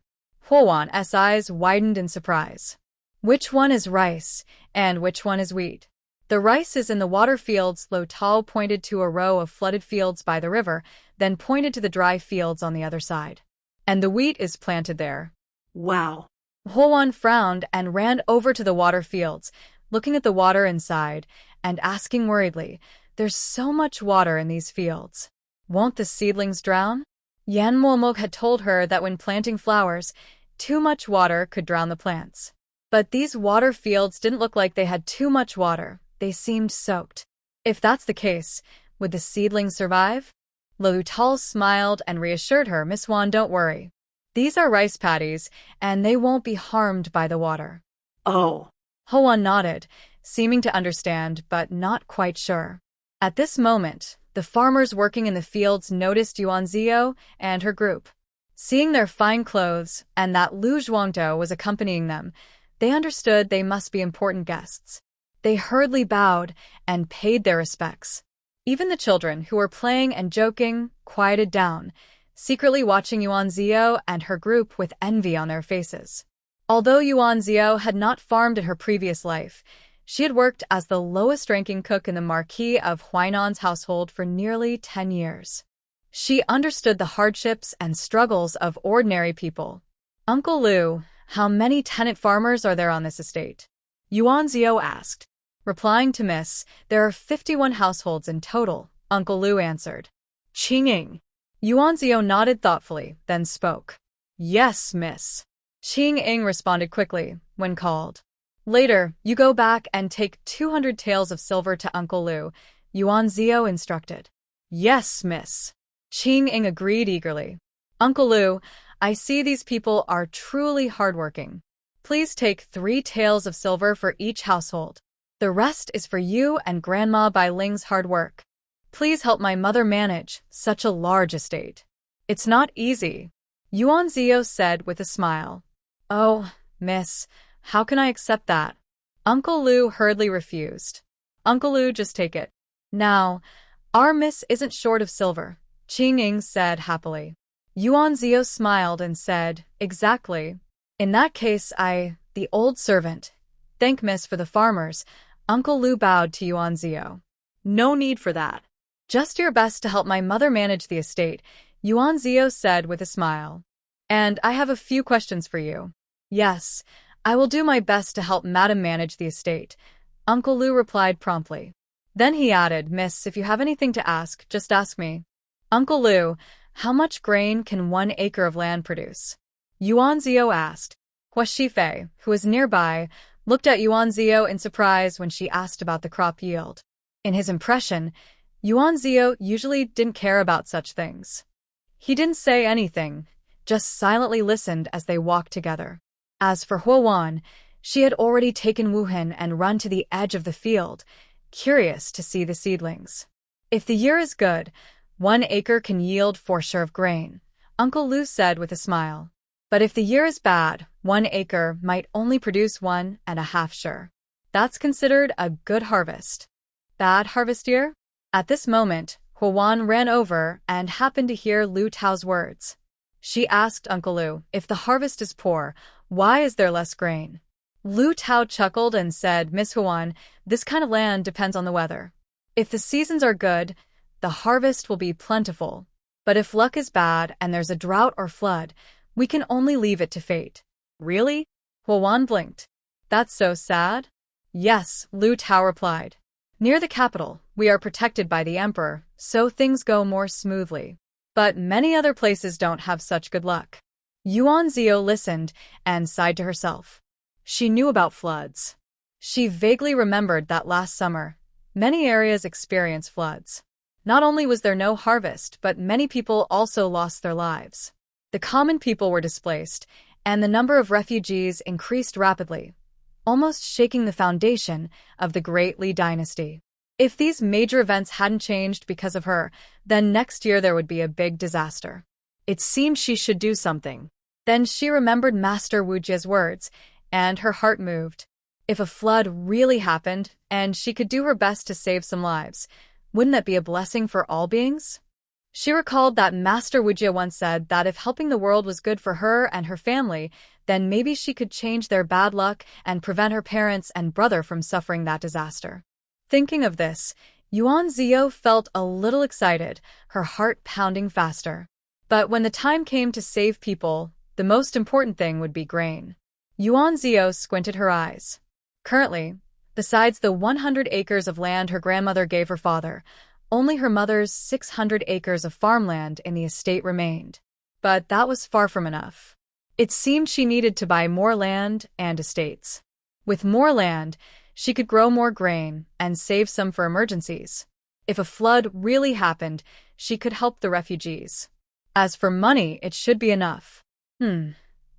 Hwan's eyes widened in surprise. Which one is rice, and which one is wheat? The rice is in the water fields. Lo Tao pointed to a row of flooded fields by the river, then pointed to the dry fields on the other side. And the wheat is planted there. Wow. Hwan frowned and ran over to the water fields, looking at the water inside, and asking worriedly, there's so much water in these fields. Won't the seedlings drown? Yan Muomok had told her that when planting flowers, too much water could drown the plants. But these water fields didn't look like they had too much water. They seemed soaked. If that's the case, would the seedlings survive? Lutal smiled and reassured her, Miss Wan, don't worry. These are rice paddies, and they won't be harmed by the water. Oh. Hoan nodded, seeming to understand, but not quite sure. At this moment, the farmers working in the fields noticed Yuan Zio and her group. Seeing their fine clothes and that Lu Zhuangdou was accompanying them, they understood they must be important guests. They hurriedly bowed and paid their respects. Even the children, who were playing and joking, quieted down, secretly watching Yuan Zio and her group with envy on their faces. Although Yuan Zio had not farmed in her previous life, she had worked as the lowest-ranking cook in the Marquis of Huainan's household for nearly 10 years. She understood the hardships and struggles of ordinary people. Uncle Lu, how many tenant farmers are there on this estate? Yuan Zio asked. Replying to Miss, there are 51 households in total, Uncle Lu answered. Qing. Yuan Zio nodded thoughtfully, then spoke. Yes, Miss. Qing responded quickly, when called. Later, you go back and take 200 taels of silver to Uncle Lu, Yuan Zio instructed. Yes, Miss. Qing agreed eagerly. Uncle Lu, I see these people are truly hardworking. Please take 3 taels of silver for each household. The rest is for you and Grandma Bai Ling's hard work. Please help my mother manage such a large estate. It's not easy, Yuan Zio said with a smile. Oh, Miss, how can I accept that? Uncle Lu hurriedly refused. Uncle Lu, just take it. Now, our Miss isn't short of silver, Qing said happily. Yuan Zio smiled and said, exactly. In that case, the old servant, thank Miss for the farmers. Uncle Lu bowed to Yuan Zio. No need for that. Just your best to help my mother manage the estate, Yuan Zio said with a smile. And I have a few questions for you. Yes, I will do my best to help Madam manage the estate, Uncle Lu replied promptly. Then he added, Miss, if you have anything to ask, just ask me. Uncle Lu, how much grain can 1 acre of land produce? Yuan Zio asked. Hua Shifei, who was nearby, looked at Yuan Zio in surprise when she asked about the crop yield. In his impression, Yuan Zio usually didn't care about such things. He didn't say anything, just silently listened as they walked together. As for Hua Wan, she had already taken Wu Hin and run to the edge of the field, curious to see the seedlings. If the year is good, 1 acre can yield 4 shur of grain, Uncle Lu said with a smile. But if the year is bad, 1 acre might only produce 1.5 shur. That's considered a good harvest. Bad harvest year? At this moment, Hua Wan ran over and happened to hear Lu Tao's words. She asked Uncle Lu, if the harvest is poor, why is there less grain? Lu Tao chuckled and said, Miss Huan, this kind of land depends on the weather. If the seasons are good, the harvest will be plentiful. But if luck is bad and there's a drought or flood, we can only leave it to fate. Really? Hua Wan blinked. That's so sad? Yes, Lu Tao replied. Near the capital, we are protected by the emperor, so things go more smoothly. But many other places don't have such good luck. Yuan Zio listened and sighed to herself. She knew about floods. She vaguely remembered that last summer, many areas experienced floods. Not only was there no harvest, but many people also lost their lives. The common people were displaced, and the number of refugees increased rapidly, almost shaking the foundation of the Great Li dynasty. If these major events hadn't changed because of her, then next year there would be a big disaster. It seemed she should do something. Then she remembered Master Wu Jie's words, and her heart moved. If a flood really happened, and she could do her best to save some lives, wouldn't that be a blessing for all beings? She recalled that Master Wu Jie once said that if helping the world was good for her and her family, then maybe she could change their bad luck and prevent her parents and brother from suffering that disaster. Thinking of this, Yuan Zio felt a little excited, her heart pounding faster. But when the time came to save people, the most important thing would be grain. Yuan Zio squinted her eyes. Currently, besides the 100 acres of land her grandmother gave her father, Only her mother's 600 acres of farmland in the estate remained. But that was far from enough. It seemed she needed to buy more land and estates. With more land, she could grow more grain and save some for emergencies. If a flood really happened, she could help the refugees. As for money, it should be enough.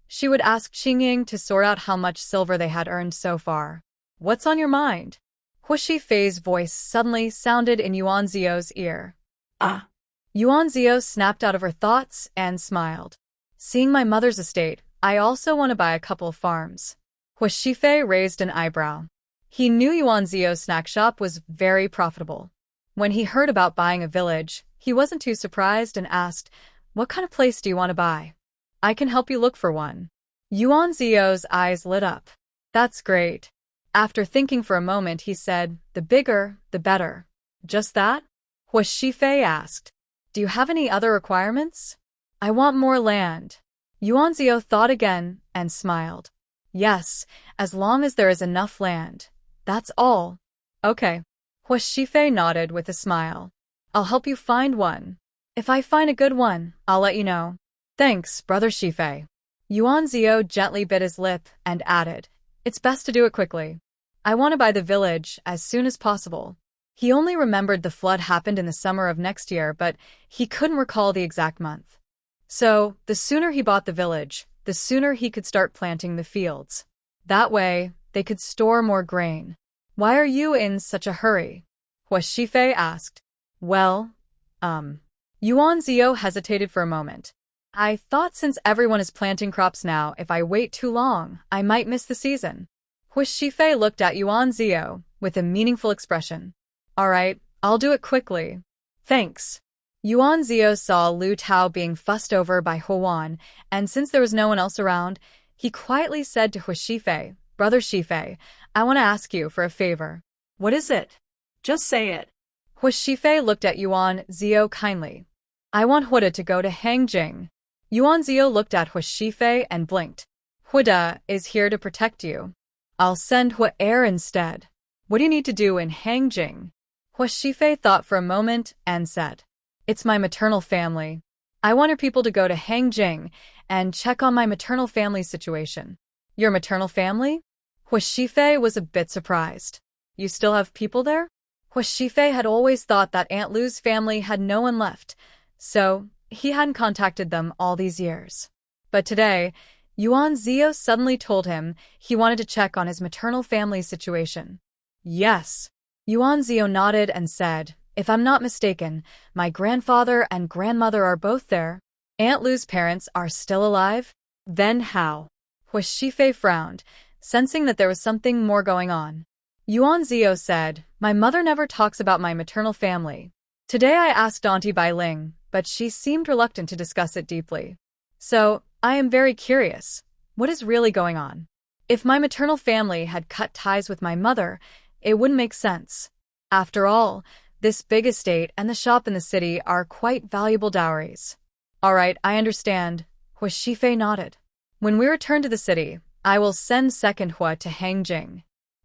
She would ask Qingying to sort out how much silver they had earned so far. What's on your mind? Huishi Fei's voice suddenly sounded in Yuan Zio's ear. Ah. Yuan Zio snapped out of her thoughts and smiled. Seeing my mother's estate, I also want to buy a couple of farms. Huishi Fei raised an eyebrow. He knew Yuan Zio's snack shop was very profitable. When he heard about buying a village, he wasn't too surprised and asked, "What kind of place do you want to buy? I can help you look for one." Yuan Zio's eyes lit up. That's great. After thinking for a moment, he said, "The bigger, the better." Just that? Huishi Fei asked. Do you have any other requirements? I want more land. Yuan Zio thought again and smiled. Yes, as long as there is enough land. That's all. Okay. Huishi Fei nodded with a smile. I'll help you find one. If I find a good one, I'll let you know. Thanks, Brother Shifei. Yuan Zio gently bit his lip and added, It's best to do it quickly. I want to buy the village as soon as possible. He only remembered the flood happened in the summer of next year, but he couldn't recall the exact month. So, the sooner he bought the village, the sooner he could start planting the fields. That way, they could store more grain. Why are you in such a hurry? Huishi Fei asked. Well, Yuan Zio hesitated for a moment. I thought since everyone is planting crops now, if I wait too long, I might miss the season. Huishi Fei looked at Yuan Zio with a meaningful expression. All right, I'll do it quickly. Thanks. Yuan Zio saw Lu Tao being fussed over by Huan, and since there was no one else around, he quietly said to Huishi Fei, Brother Shifei, I want to ask you for a favor. What is it? Just say it. Huishi Fei looked at Yuan Zio kindly. I want Huda to go to Hangjing. Yuan Zio looked at Huishi Fei and blinked. Huda is here to protect you. I'll send Hua Air instead. What do you need to do in Hangjing? Huishi Fei thought for a moment and said, It's my maternal family. I want your people to go to Hangjing and check on my maternal family's situation. Your maternal family? Huishi Fei was a bit surprised. You still have people there? Huishi Fei had always thought that Aunt Lu's family had no one left, so he hadn't contacted them all these years. But today, Yuan Zio suddenly told him he wanted to check on his maternal family's situation. Yes. Yuan Zio nodded and said, If I'm not mistaken, my grandfather and grandmother are both there. Aunt Lu's parents are still alive? Then how? Huishi Fei frowned, sensing that there was something more going on. Yuan Zio said, My mother never talks about my maternal family. Today I asked Auntie Bai Ling, but she seemed reluctant to discuss it deeply. So, I am very curious. What is really going on? If my maternal family had cut ties with my mother, it wouldn't make sense. After all, this big estate and the shop in the city are quite valuable dowries. All right, I understand. Huishi Fei nodded. When we return to the city, I will send second Hua to Hangjing.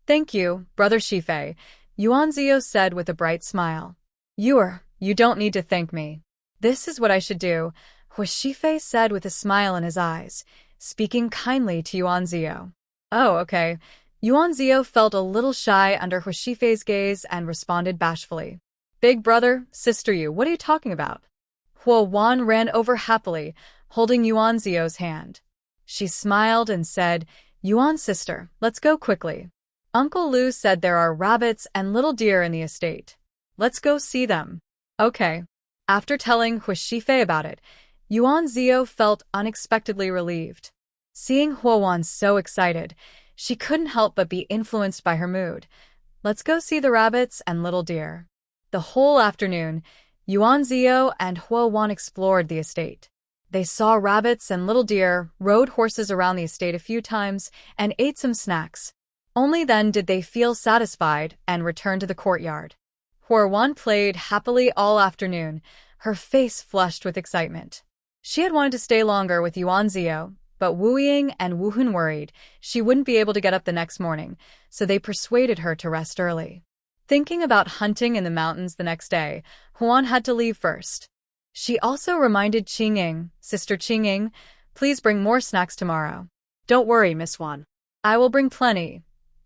Thank you, Brother Shifei, Yuan Zio said with a bright smile. You don't need to thank me. This is what I should do, Huishi Fei said with a smile in his eyes, speaking kindly to Yuan Zio. Oh, okay. Yuan Zio felt a little shy under Huishi Fei's gaze and responded bashfully. Big brother, sister you, what are you talking about? Hua Wan ran over happily, holding Yuan Zio's hand. She smiled and said, Yuan sister, let's go quickly. Uncle Lu said there are rabbits and little deer in the estate. Let's go see them. Okay. After telling Huishi Fei about it, Yuan Zio felt unexpectedly relieved. Seeing Hua Wan so excited, she couldn't help but be influenced by her mood. Let's go see the rabbits and little deer. The whole afternoon, Yuan Zio and Hua Wan explored the estate. They saw rabbits and little deer, rode horses around the estate a few times, and ate some snacks. Only then did they feel satisfied and return to the courtyard. Hua Wan played happily all afternoon, her face flushed with excitement. She had wanted to stay longer with Yuan Zio, but Wu Ying and Wu Hun worried she wouldn't be able to get up the next morning, so they persuaded her to rest early. Thinking about hunting in the mountains the next day, Huan had to leave first. She also reminded Qingying, Sister Qingying, please bring more snacks tomorrow. Don't worry, Miss Wan. I will bring plenty,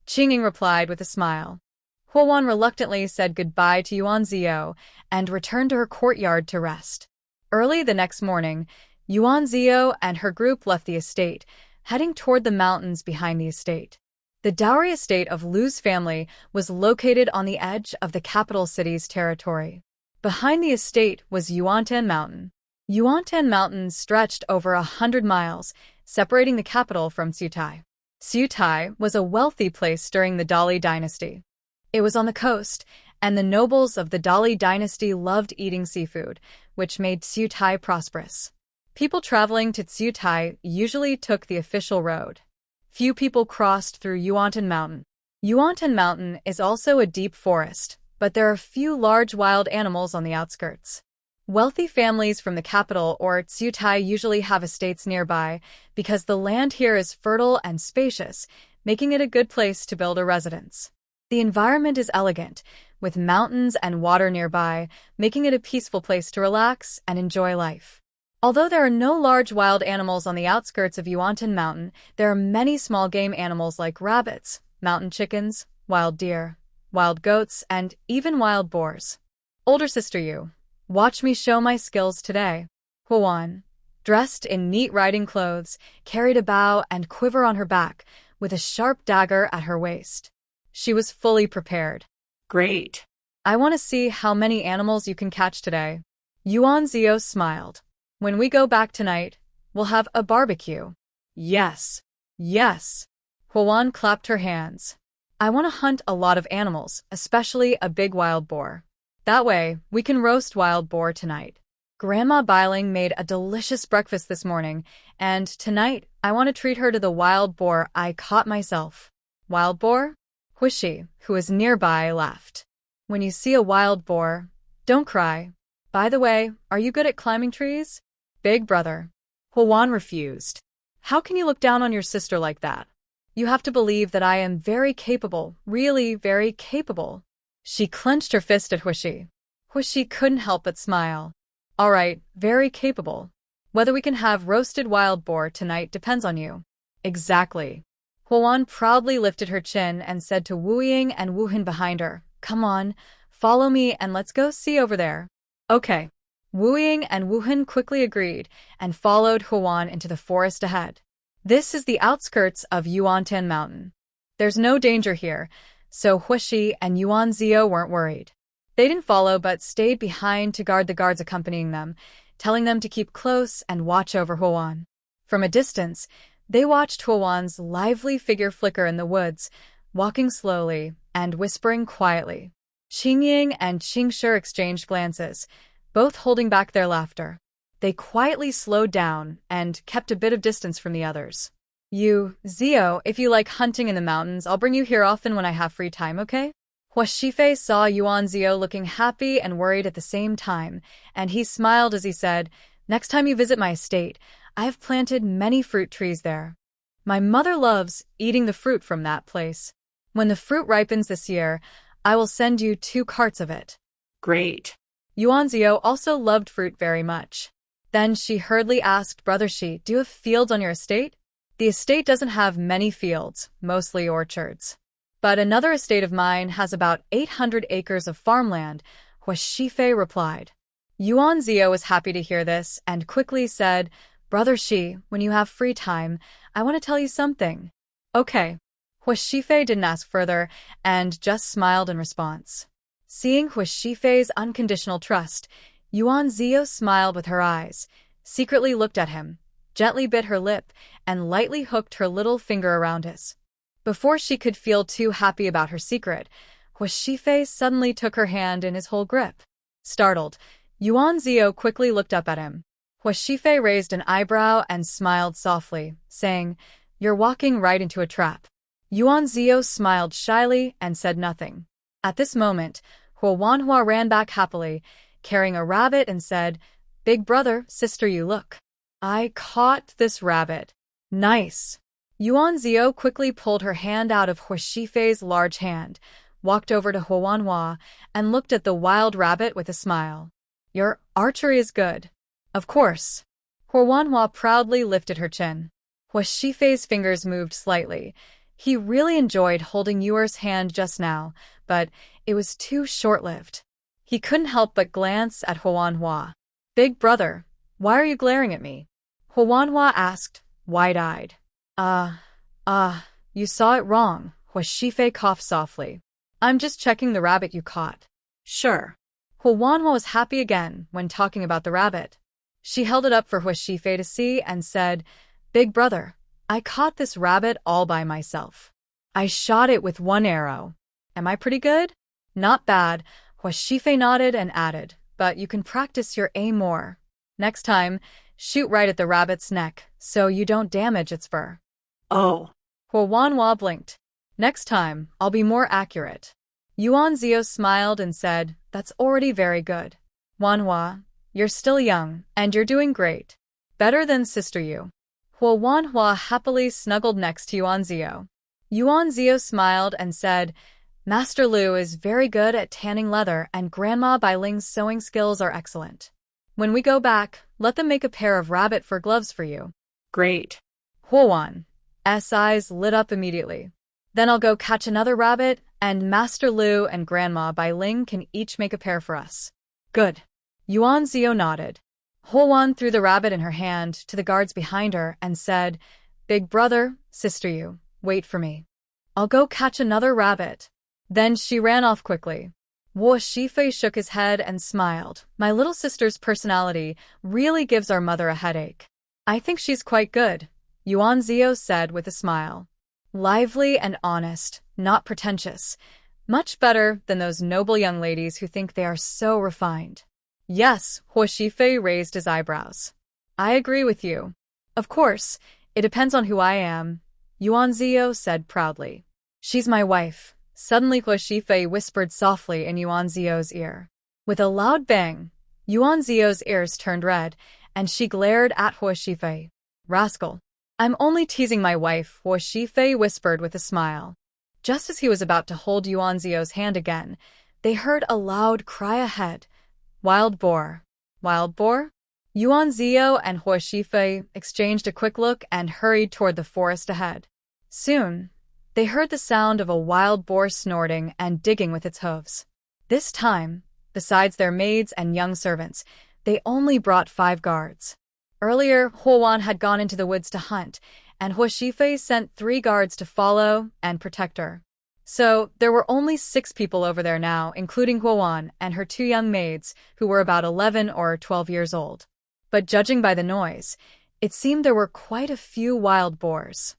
Qingying replied with a smile. Huan reluctantly said goodbye to Yuan Zio and returned to her courtyard to rest. Early the next morning, Yuan Zio and her group left the estate, heading toward the mountains behind the estate. The dowry estate of Lu's family was located on the edge of the capital city's territory. Behind the estate was Yuantan Mountain. Yuantan Mountain stretched over 100 miles, separating the capital from Sutai. Sutai was a wealthy place during the Dali dynasty. It was on the coast, and the nobles of the Dali dynasty loved eating seafood, which made Sutai prosperous. People traveling to Sutai usually took the official road. Few people crossed through Yuantan Mountain. Yuantan Mountain is also a deep forest, but there are few large wild animals on the outskirts. Wealthy families from the capital or Sutai usually have estates nearby because the land here is fertile and spacious, making it a good place to build a residence. The environment is elegant, with mountains and water nearby, making it a peaceful place to relax and enjoy life. Although there are no large wild animals on the outskirts of Yuantan Mountain, there are many small game animals like rabbits, mountain chickens, wild deer, wild goats, and even wild boars. Older sister Yu, watch me show my skills today. Huan, dressed in neat riding clothes, carried a bow and quiver on her back, with a sharp dagger at her waist. She was fully prepared. Great. I want to see how many animals you can catch today. Yuan Zio smiled. When we go back tonight, we'll have a barbecue. Yes. Yes. Huan clapped her hands. I want to hunt a lot of animals, especially a big wild boar. That way, we can roast wild boar tonight. Grandma Biling made a delicious breakfast this morning, and tonight, I want to treat her to the wild boar I caught myself. Wild boar? Huishi, who was nearby, laughed. When you see a wild boar, don't cry. By the way, are you good at climbing trees? Big brother. Huan refused. How can you look down on your sister like that? You have to believe that I am very capable, really very capable. She clenched her fist at Huishi. Huishi couldn't help but smile. All right, very capable. Whether we can have roasted wild boar tonight depends on you. Exactly. Huan proudly lifted her chin and said to Wu Ying and Wu Hin behind her, come on, follow me and let's go see over there. Okay. Wu Ying and Wu Hin quickly agreed and followed Huan into the forest ahead. This is the outskirts of Yuantan Mountain. There's no danger here, so Huishi and Yuan Zio weren't worried. They didn't follow but stayed behind to guard the guards accompanying them, telling them to keep close and watch over Huan. From a distance, they watched Huan's lively figure flicker in the woods, walking slowly and whispering quietly. Qingying and Qingshi exchanged glances, both holding back their laughter. They quietly slowed down and kept a bit of distance from the others. You, Zio, if you like hunting in the mountains, I'll bring you here often when I have free time, okay? Hua Shifei saw Yuan Zio looking happy and worried at the same time, and he smiled as he said, next time you visit my estate, I have planted many fruit trees there. My mother loves eating the fruit from that place. When the fruit ripens this year, I will send you 2 carts of it. Great. Yuan Zio also loved fruit very much. Then she hurriedly asked Brother Shi, do you have fields on your estate? The estate doesn't have many fields, mostly orchards. But another estate of mine has about 800 acres of farmland, Hua Shifei replied. Yuan Zio was happy to hear this and quickly said, Brother Shi, when you have free time, I want to tell you something. Okay. Hua Shifei didn't ask further and just smiled in response. Seeing Hua Shifei's unconditional trust, Yuan Zio smiled with her eyes, secretly looked at him, gently bit her lip, and lightly hooked her little finger around his. Before she could feel too happy about her secret, Hua Shifei suddenly took her hand in his whole grip. Startled, Yuan Zio quickly looked up at him. Hua Shifei raised an eyebrow and smiled softly, saying, You're walking right into a trap. Yuan Zio smiled shyly and said nothing. At this moment, Huanhua ran back happily, carrying a rabbit and said, Big brother, sister you look. I caught this rabbit. Nice. Yuan Zio quickly pulled her hand out of Hua Shifei's large hand, walked over to Huanhua and looked at the wild rabbit with a smile. Your archery is good. Of course. Huanhua proudly lifted her chin. Hua Shifei's fingers moved slightly. He really enjoyed holding Yuer's hand just now, but it was too short-lived. He couldn't help but glance at Huanhua. Big brother, why are you glaring at me? Huanhua asked, wide-eyed. You saw it wrong, Hua Shifei coughed softly. I'm just checking the rabbit you caught. Sure. Huanhua was happy again when talking about the rabbit. She held it up for Hua Shifei to see and said, Big brother, I caught this rabbit all by myself. I shot it with one arrow. Am I pretty good? Not bad, Hua Shifei nodded and added, but you can practice your aim more. Next time, shoot right at the rabbit's neck so you don't damage its fur. Oh. Huanhua blinked. Next time, I'll be more accurate. Yuan Zio smiled and said, That's already very good. Huanhua, you're still young, and you're doing great. Better than Sister Yu. Huanhua happily snuggled next to Yuan Zio. Yuan Zio smiled and said, Master Lu is very good at tanning leather and Grandma Bai Ling's sewing skills are excellent. When we go back, let them make a pair of rabbit fur gloves for you. Great. Huan's eyes lit up immediately. Then I'll go catch another rabbit, and Master Lu and Grandma Bai Ling can each make a pair for us. Good. Yuan Zio nodded. Huan threw the rabbit in her hand to the guards behind her and said, Big brother, Sister Yu, wait for me. I'll go catch another rabbit. Then she ran off quickly. Hua Shifei shook his head and smiled. My little sister's personality really gives our mother a headache. I think she's quite good, Yuan Zio said with a smile. Lively and honest, not pretentious. Much better than those noble young ladies who think they are so refined. Yes, Hua Shifei raised his eyebrows. I agree with you. Of course, it depends on who I am, Yuan Zio said proudly. She's my wife. Suddenly Hua Shifei whispered softly in Yuan Zio's ear. With a loud bang, Yuan Zio's ears turned red, and she glared at Hua Shifei. Rascal. I'm only teasing my wife, Hua Shifei whispered with a smile. Just as he was about to hold Yuan Zio's hand again, they heard a loud cry ahead. Wild boar. Wild boar? Yuan Zio and Hua Shifei exchanged a quick look and hurried toward the forest ahead. Soon, they heard the sound of a wild boar snorting and digging with its hooves. This time, besides their maids and young servants, they only brought 5 guards. Earlier, Huan had gone into the woods to hunt, and Hua Shifei sent 3 guards to follow and protect her. So, there were only 6 people over there now, including Huan and her 2 young maids, who were about 11 or 12 years old. But judging by the noise, it seemed there were quite a few wild boars.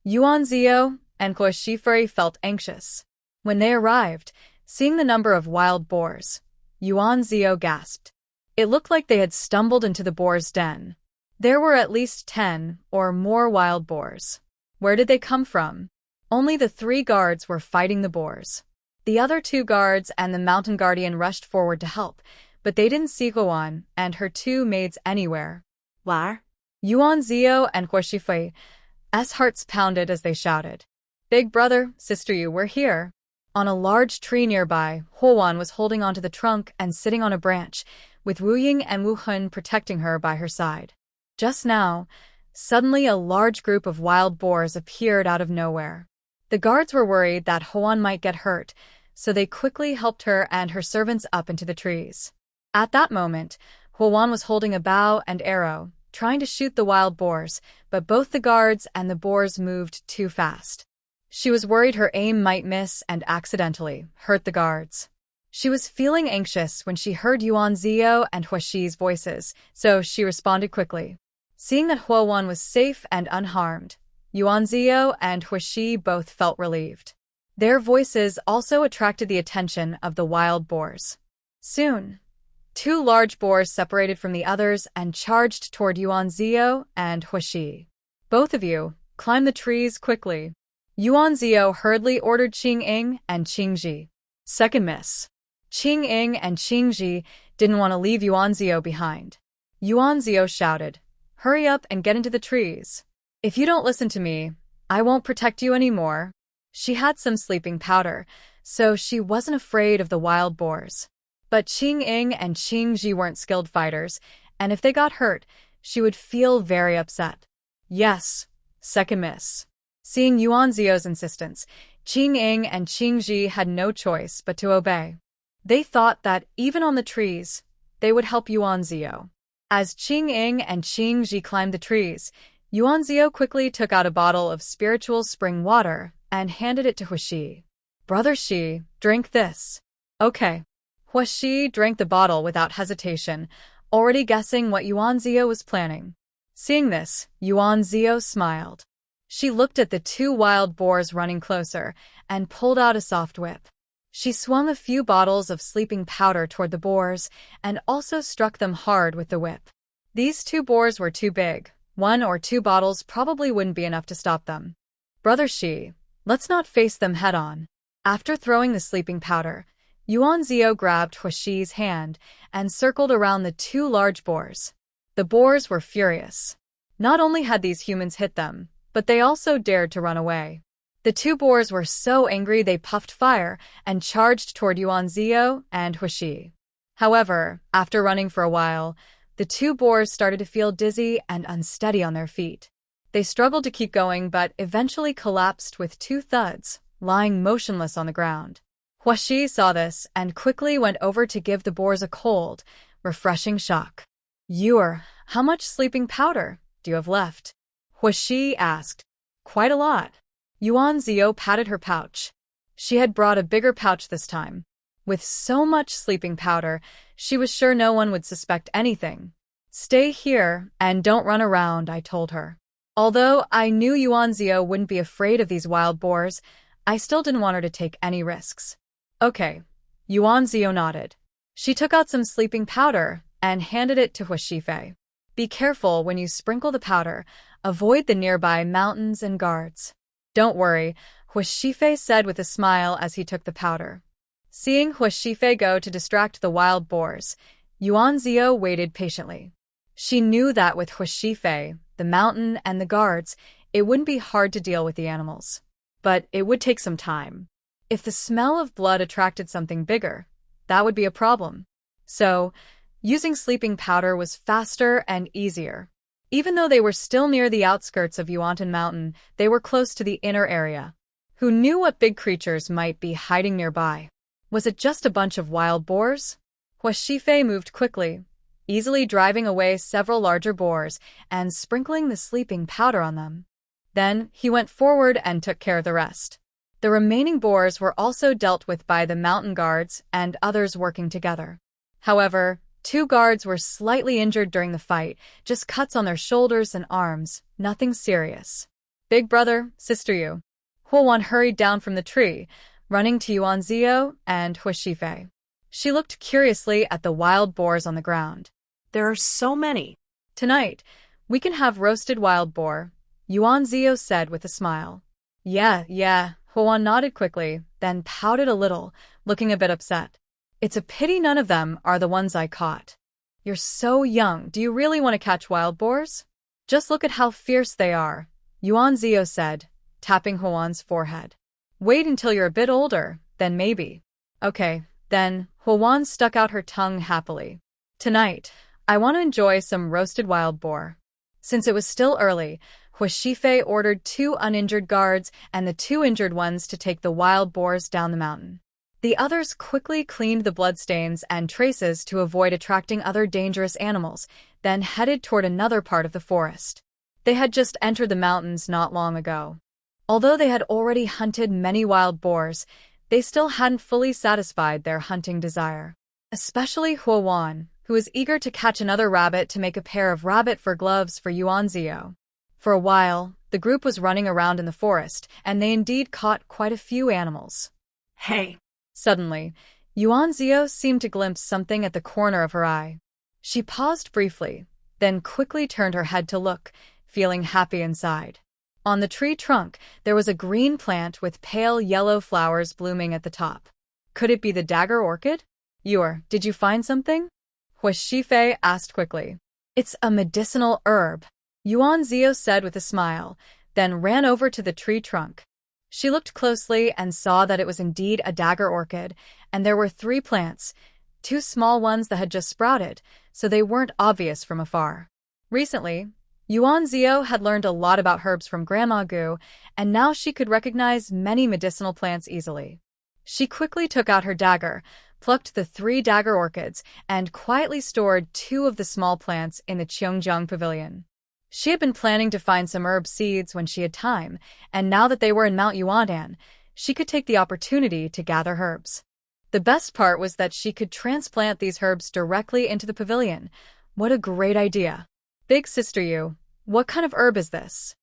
Yuan Zio and Hua Shifei felt anxious. When they arrived, seeing the number of wild boars, Yuan Zio gasped. It looked like they had stumbled into the boar's den. There were at least 10 or more wild boars. Where did they come from? Only the 3 guards were fighting the boars. The other 2 guards and the mountain guardian rushed forward to help, but they didn't see Huan and her 2 maids anywhere. Where? Yuan Zio and Hua Shifei's hearts pounded as they shouted. Big brother, Sister Yu, we're here. On a large tree nearby, Huan was holding onto the trunk and sitting on a branch, with Wu Ying and Wu Hun protecting her by her side. Just now, suddenly a large group of wild boars appeared out of nowhere. The guards were worried that Huan might get hurt, so they quickly helped her and her servants up into the trees. At that moment, Huan was holding a bow and arrow, trying to shoot the wild boars, but both the guards and the boars moved too fast. She was worried her aim might miss and accidentally hurt the guards. She was feeling anxious when she heard Yuan Zio and Hua Shi's voices, so she responded quickly. Seeing that Huan was safe and unharmed, Yuan Zio and Hua Shi both felt relieved. Their voices also attracted the attention of the wild boars. Soon, 2 large boars separated from the others and charged toward Yuan Zio and Hua Shi. Both of you, climb the trees quickly. Yuan Zio hurriedly ordered Qing Ying and Qing Ji. Second miss. Qing Ying and Qing Ji didn't want to leave Yuan Zio behind. Yuan Zio shouted, Hurry up and get into the trees. If you don't listen to me, I won't protect you anymore. She had some sleeping powder, so she wasn't afraid of the wild boars. But Qing Ying and Qing Ji weren't skilled fighters, and if they got hurt, she would feel very upset. Yes, second miss. Seeing Yuan Zio's insistence, Qing Ying and Qing Ji had no choice but to obey. They thought that, even on the trees, they would help Yuan Zio. As Qing Ying and Qing Ji climbed the trees, Yuan Zio quickly took out a bottle of spiritual spring water and handed it to Huaxi. Brother Shi, drink this. Okay. Huaxi drank the bottle without hesitation, already guessing what Yuan Zio was planning. Seeing this, Yuan Zio smiled. She looked at the two wild boars running closer and pulled out a soft whip. She swung a few bottles of sleeping powder toward the boars and also struck them hard with the whip. These two boars were too big. 1 or 2 bottles probably wouldn't be enough to stop them. Brother Shi, let's not face them head-on. After throwing the sleeping powder, Yuan Zio grabbed Huaxi's hand and circled around the 2 large boars. The boars were furious. Not only had these humans hit them, but they also dared to run away. The 2 boars were so angry they puffed fire and charged toward Yuan Zio and Huaxi. However, after running for a while, the 2 boars started to feel dizzy and unsteady on their feet. They struggled to keep going but eventually collapsed with 2 thuds, lying motionless on the ground. Huaxi saw this and quickly went over to give the boars a cold, refreshing shock. How much sleeping powder do you have left? Huaxi asked. Quite a lot. Yuan Zio patted her pouch. She had brought a bigger pouch this time. With so much sleeping powder, she was sure no one would suspect anything. Stay here and don't run around, I told her. Although I knew Yuan Zio wouldn't be afraid of these wild boars, I still didn't want her to take any risks. Okay. Yuan Zio nodded. She took out some sleeping powder and handed it to Huaxi. Be careful when you sprinkle the powder. Avoid the nearby mountains and guards. Don't worry, Huaxi said with a smile as he took the powder. Seeing Huaxi go to distract the wild boars, Yuan Zio waited patiently. She knew that with Huaxi, the mountain, and the guards, it wouldn't be hard to deal with the animals. But it would take some time. If the smell of blood attracted something bigger, that would be a problem. So, using sleeping powder was faster and easier. Even though they were still near the outskirts of Yuantan Mountain, they were close to the inner area. Who knew what big creatures might be hiding nearby? Was it just a bunch of wild boars? Huaxi moved quickly, easily driving away several larger boars and sprinkling the sleeping powder on them. Then he went forward and took care of the rest. The remaining boars were also dealt with by the mountain guards and others working together. However, 2 guards were slightly injured during the fight, just cuts on their shoulders and arms, nothing serious. Big brother, sister you. Huowan hurried down from the tree, running to Yuan Zio and Huaxi. She looked curiously at the wild boars on the ground. There are so many. Tonight, we can have roasted wild boar, Yuan Zio said with a smile. Yeah, Huowan nodded quickly, then pouted a little, looking a bit upset. It's a pity none of them are the ones I caught. You're so young, do you really want to catch wild boars? Just look at how fierce they are, Yuan Zio said, tapping Huowan's forehead. Wait until you're a bit older, then maybe. Okay, then, Huowan stuck out her tongue happily. Tonight, I want to enjoy some roasted wild boar. Since it was still early, Huaxi ordered 2 uninjured guards and the 2 injured ones to take the wild boars down the mountain. The others quickly cleaned the bloodstains and traces to avoid attracting other dangerous animals, then headed toward another part of the forest. They had just entered the mountains not long ago. Although they had already hunted many wild boars, they still hadn't fully satisfied their hunting desire. Especially Huowan, who was eager to catch another rabbit to make a pair of rabbit fur gloves for Yuan Zio. For a while, the group was running around in the forest, and they indeed caught quite a few animals. Hey! Suddenly, Yuan Zio seemed to glimpse something at the corner of her eye. She paused briefly, then quickly turned her head to look, feeling happy inside. On the tree trunk, there was a green plant with pale yellow flowers blooming at the top. Could it be the dagger orchid? Did you find something? Huaxi asked quickly. It's a medicinal herb, Yuan Zio said with a smile, then ran over to the tree trunk. She looked closely and saw that it was indeed a dagger orchid, and there were 3 plants, 2 small ones that had just sprouted, so they weren't obvious from afar. Recently, Yuan Zio had learned a lot about herbs from Grandma Gu, and now she could recognize many medicinal plants easily. She quickly took out her dagger, plucked the 3 dagger orchids, and quietly stored 2 of the small plants in the Cheongjiang pavilion. She had been planning to find some herb seeds when she had time, and now that they were in Mount Yuandan, she could take the opportunity to gather herbs. The best part was that she could transplant these herbs directly into the pavilion. What a great idea! Big Sister Yu, what kind of herb is this?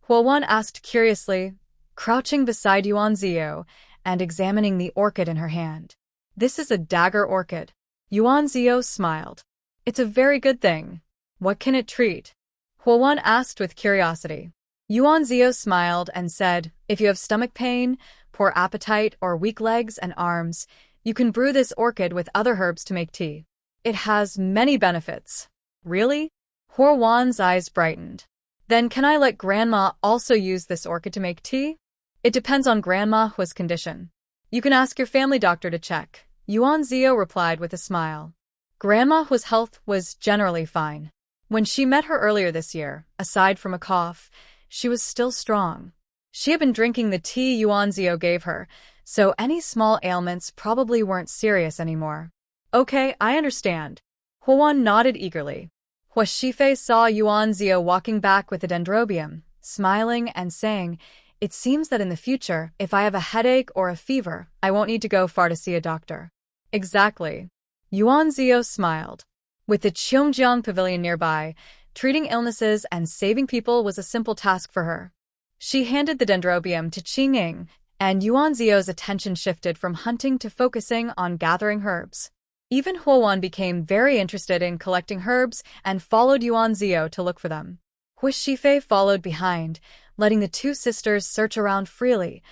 Huowan asked curiously, crouching beside Yuan Zio and examining the orchid in her hand. This is a dagger orchid. Yuan Zio smiled. It's a very good thing. What can it treat? Huowan asked with curiosity. Yuan Zio smiled and said, if you have stomach pain, poor appetite, or weak legs and arms, you can brew this orchid with other herbs to make tea. It has many benefits. Really? Huowan's eyes brightened. Then can I let Grandma also use this orchid to make tea? It depends on Grandma Hua's condition. You can ask your family doctor to check, Yuan Zio replied with a smile. Grandma Hua's health was generally fine. When she met her earlier this year, aside from a cough, she was still strong. She had been drinking the tea Yuan Zio gave her, so any small ailments probably weren't serious anymore. Okay, I understand. Huowan nodded eagerly. Hua Shifei saw Yuan Zio walking back with the dendrobium, smiling and saying, it seems that in the future, if I have a headache or a fever, I won't need to go far to see a doctor. Exactly. Yuan Zio smiled. With the Cheongjiang pavilion nearby, treating illnesses and saving people was a simple task for her. She handed the dendrobium to Qingying, and Yuan Zio's attention shifted from hunting to focusing on gathering herbs. Even Huowan became very interested in collecting herbs and followed Yuan Zio to look for them. Hua Shifei followed behind, letting the 2 sisters search around freely,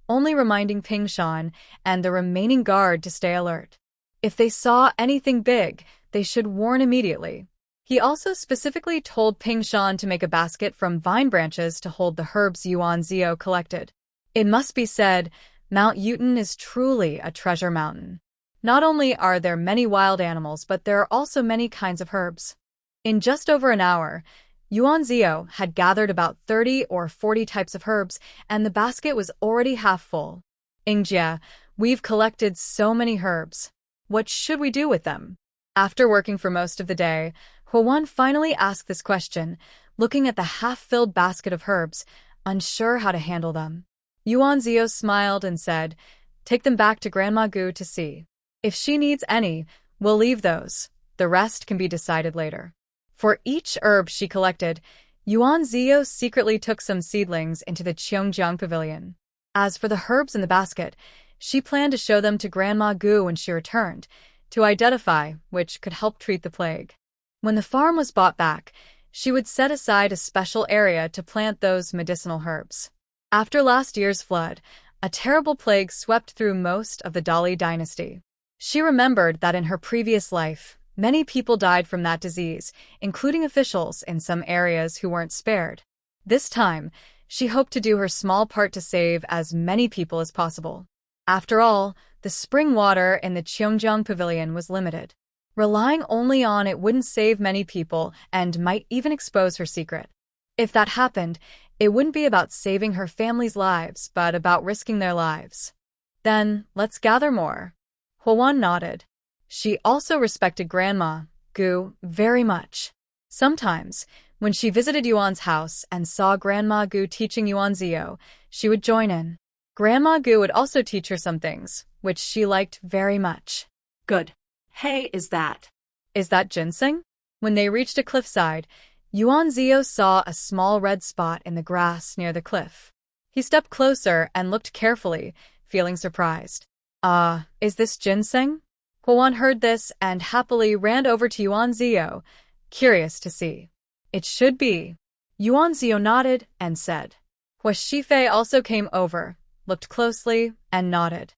only reminding Ping Shan and the remaining guard to stay alert. If they saw anything big, they should warn immediately. He also specifically told Ping Shan to make a basket from vine branches to hold the herbs Yuan Zio collected. It must be said, Mount Yutan is truly a treasure mountain. Not only are there many wild animals, but there are also many kinds of herbs. In just over an hour, Yuan Zio had gathered about 30 or 40 types of herbs, and the basket was already half full. Ingjia, we've collected so many herbs. What should we do with them? After working for most of the day, Huowan finally asked this question, looking at the half-filled basket of herbs, unsure how to handle them. Yuan Zio smiled and said, take them back to Grandma Gu to see. If she needs any, we'll leave those. The rest can be decided later. For each herb she collected, Yuan Zio secretly took some seedlings into the Cheongjiang pavilion. As for the herbs in the basket, she planned to show them to Grandma Gu when she returned, to identify which could help treat the plague. When the farm was bought back, she would set aside a special area to plant those medicinal herbs. After last year's flood, a terrible plague swept through most of the Dali dynasty. She remembered that in her previous life, many people died from that disease, including officials in some areas who weren't spared. This time, she hoped to do her small part to save as many people as possible. After all, the spring water in the Cheongjiang pavilion was limited. Relying only on it wouldn't save many people and might even expose her secret. If that happened, it wouldn't be about saving her family's lives, but about risking their lives. Then, let's gather more. Huowan nodded. She also respected Grandma Gu very much. Sometimes, when she visited Yuan's house and saw Grandma Gu teaching Yuan Zio, she would join in. Grandma Gu would also teach her some things, which she liked very much. Good. Hey, is that ginseng? When they reached a cliffside, Yuan Zio saw a small red spot in the grass near the cliff. He stepped closer and looked carefully, feeling surprised. Is this ginseng? Huowan heard this and happily ran over to Yuan Zio, curious to see. It should be. Yuan Zio nodded and said. Hua Shifei also came over, looked closely, and nodded.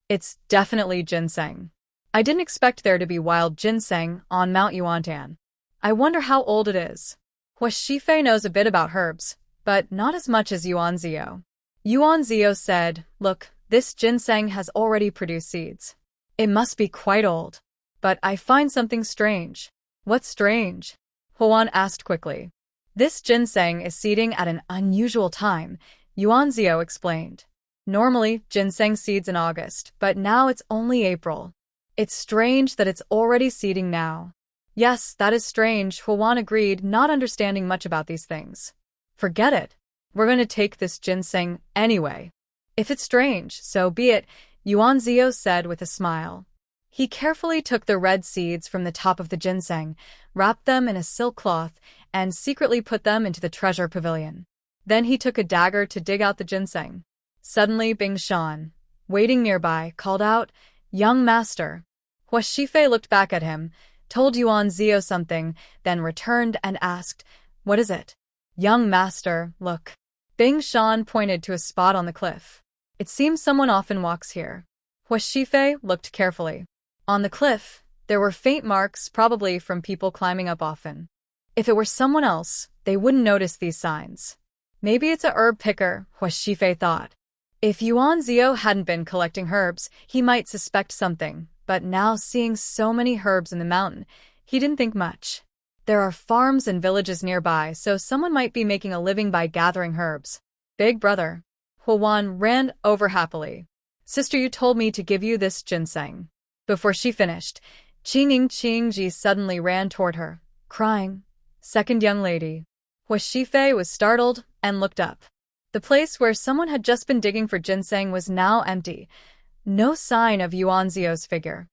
It's definitely ginseng. I didn't expect there to be wild ginseng on Mount Yuantan. I wonder how old it is. Hua Shifei knows a bit about herbs, but not as much as Yuan Zio. Yuan Zio said, "Look, this ginseng has already produced seeds. It must be quite old. But I find something strange." "What's strange?" Huan asked quickly. "This ginseng is seeding at an unusual time," Yuan Zio explained. "Normally, ginseng seeds in August, but now it's only April. It's strange that it's already seeding now." "Yes, that is strange," Huan agreed, not understanding much about these things. "Forget it. We're going to take this ginseng anyway. If it's strange, so be it," Yuan Zio said with a smile. He carefully took the red seeds from the top of the ginseng, wrapped them in a silk cloth, and secretly put them into the treasure pavilion. Then he took a dagger to dig out the ginseng. Suddenly, Bing Shan, waiting nearby, called out, "Young master." Hua Shifei looked back at him, told Yuan Zio something, then returned and asked, "What is it?" "Young master, look." Bing Shan pointed to a spot on the cliff. "It seems someone often walks here." Hua Shifei looked carefully. On the cliff, there were faint marks, probably from people climbing up often. If it were someone else, they wouldn't notice these signs. Maybe it's a herb picker, Hua Shifei thought. If Yuan Zio hadn't been collecting herbs, he might suspect something, but now seeing so many herbs in the mountain, he didn't think much. There are farms and villages nearby, so someone might be making a living by gathering herbs. "Big brother." Huan ran over happily. "Sister, you told me to give you this ginseng." Before she finished, Qingji suddenly ran toward her, crying, "Second young lady." Hua Shifei was startled and looked up. The place where someone had just been digging for ginseng was now empty. No sign of Yuan Zio's figure.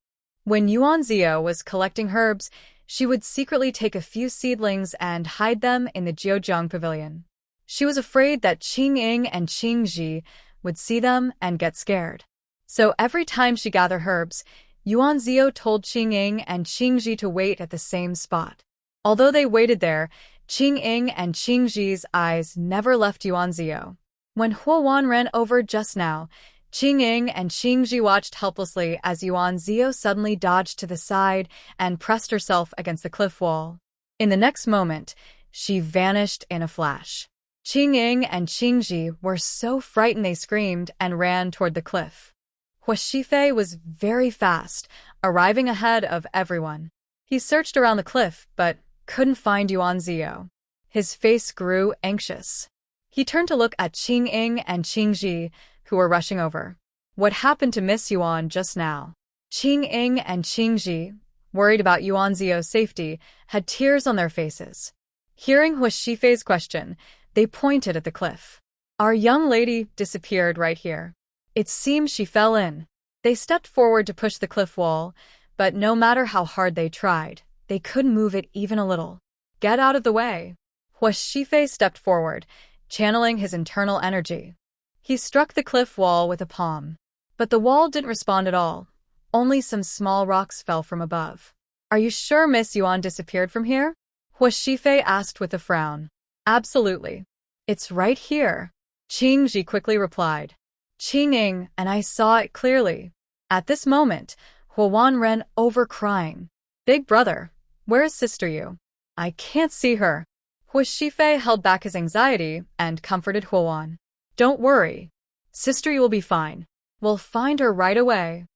When Yuan Zio was collecting herbs, she would secretly take a few seedlings and hide them in the Jiujiang pavilion. She was afraid that Qing and Qingji would see them and get scared. So every time she gathered herbs, Yuan Zio told Qing and Qingji to wait at the same spot. Although they waited there, Qing and Qingji's eyes never left Yuan Zio. When Huan ran over just now, Qing and Qingji watched helplessly as Yuan Zio suddenly dodged to the side and pressed herself against the cliff wall. In the next moment, she vanished in a flash. Qing and Qingji were so frightened they screamed and ran toward the cliff. Hua Shifei was very fast, arriving ahead of everyone. He searched around the cliff, but couldn't find Yuan Zio. His face grew anxious. He turned to look at Qing and Qingji, who were rushing over. What happened to Miss Yuan just now? Qing and Qingji, worried about Yuan Zio's safety, had tears on their faces. Hearing Hua Shifei's question, they pointed at the cliff. "Our young lady disappeared right here. It seems she fell in." They stepped forward to push the cliff wall, but no matter how hard they tried, they couldn't move it even a little. "Get out of the way." Hua Shifei stepped forward, channeling his internal energy. He struck the cliff wall with a palm. But the wall didn't respond at all. Only some small rocks fell from above. "Are you sure Miss Yuan disappeared from here?" Hua Shifei asked with a frown. "Absolutely. It's right here," Qingji quickly replied. "Qing, and I saw it clearly." At this moment, Huan ran over crying. "Big brother, where is Sister Yu? I can't see her." Hua Shifei held back his anxiety and comforted Huan. "Don't worry. Sister Yu will be fine. We'll find her right away."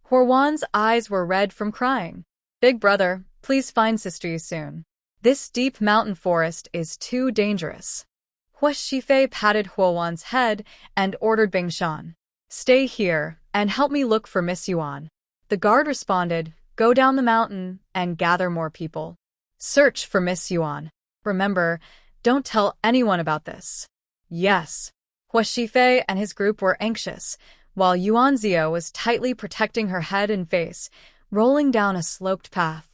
Huan's eyes were red from crying. "Big brother, please find Sister Yu soon. This deep mountain forest is too dangerous." Hua Shifei patted Huan's head and ordered Bing Shan, "Stay here and help me look for Miss Yuan." The guard responded, "Go down the mountain and gather more people. Search for Miss Yuan. Remember, don't tell anyone about this." "Yes." Hua Shifei and his group were anxious, while Yuan Zio was tightly protecting her head and face, rolling down a sloped path.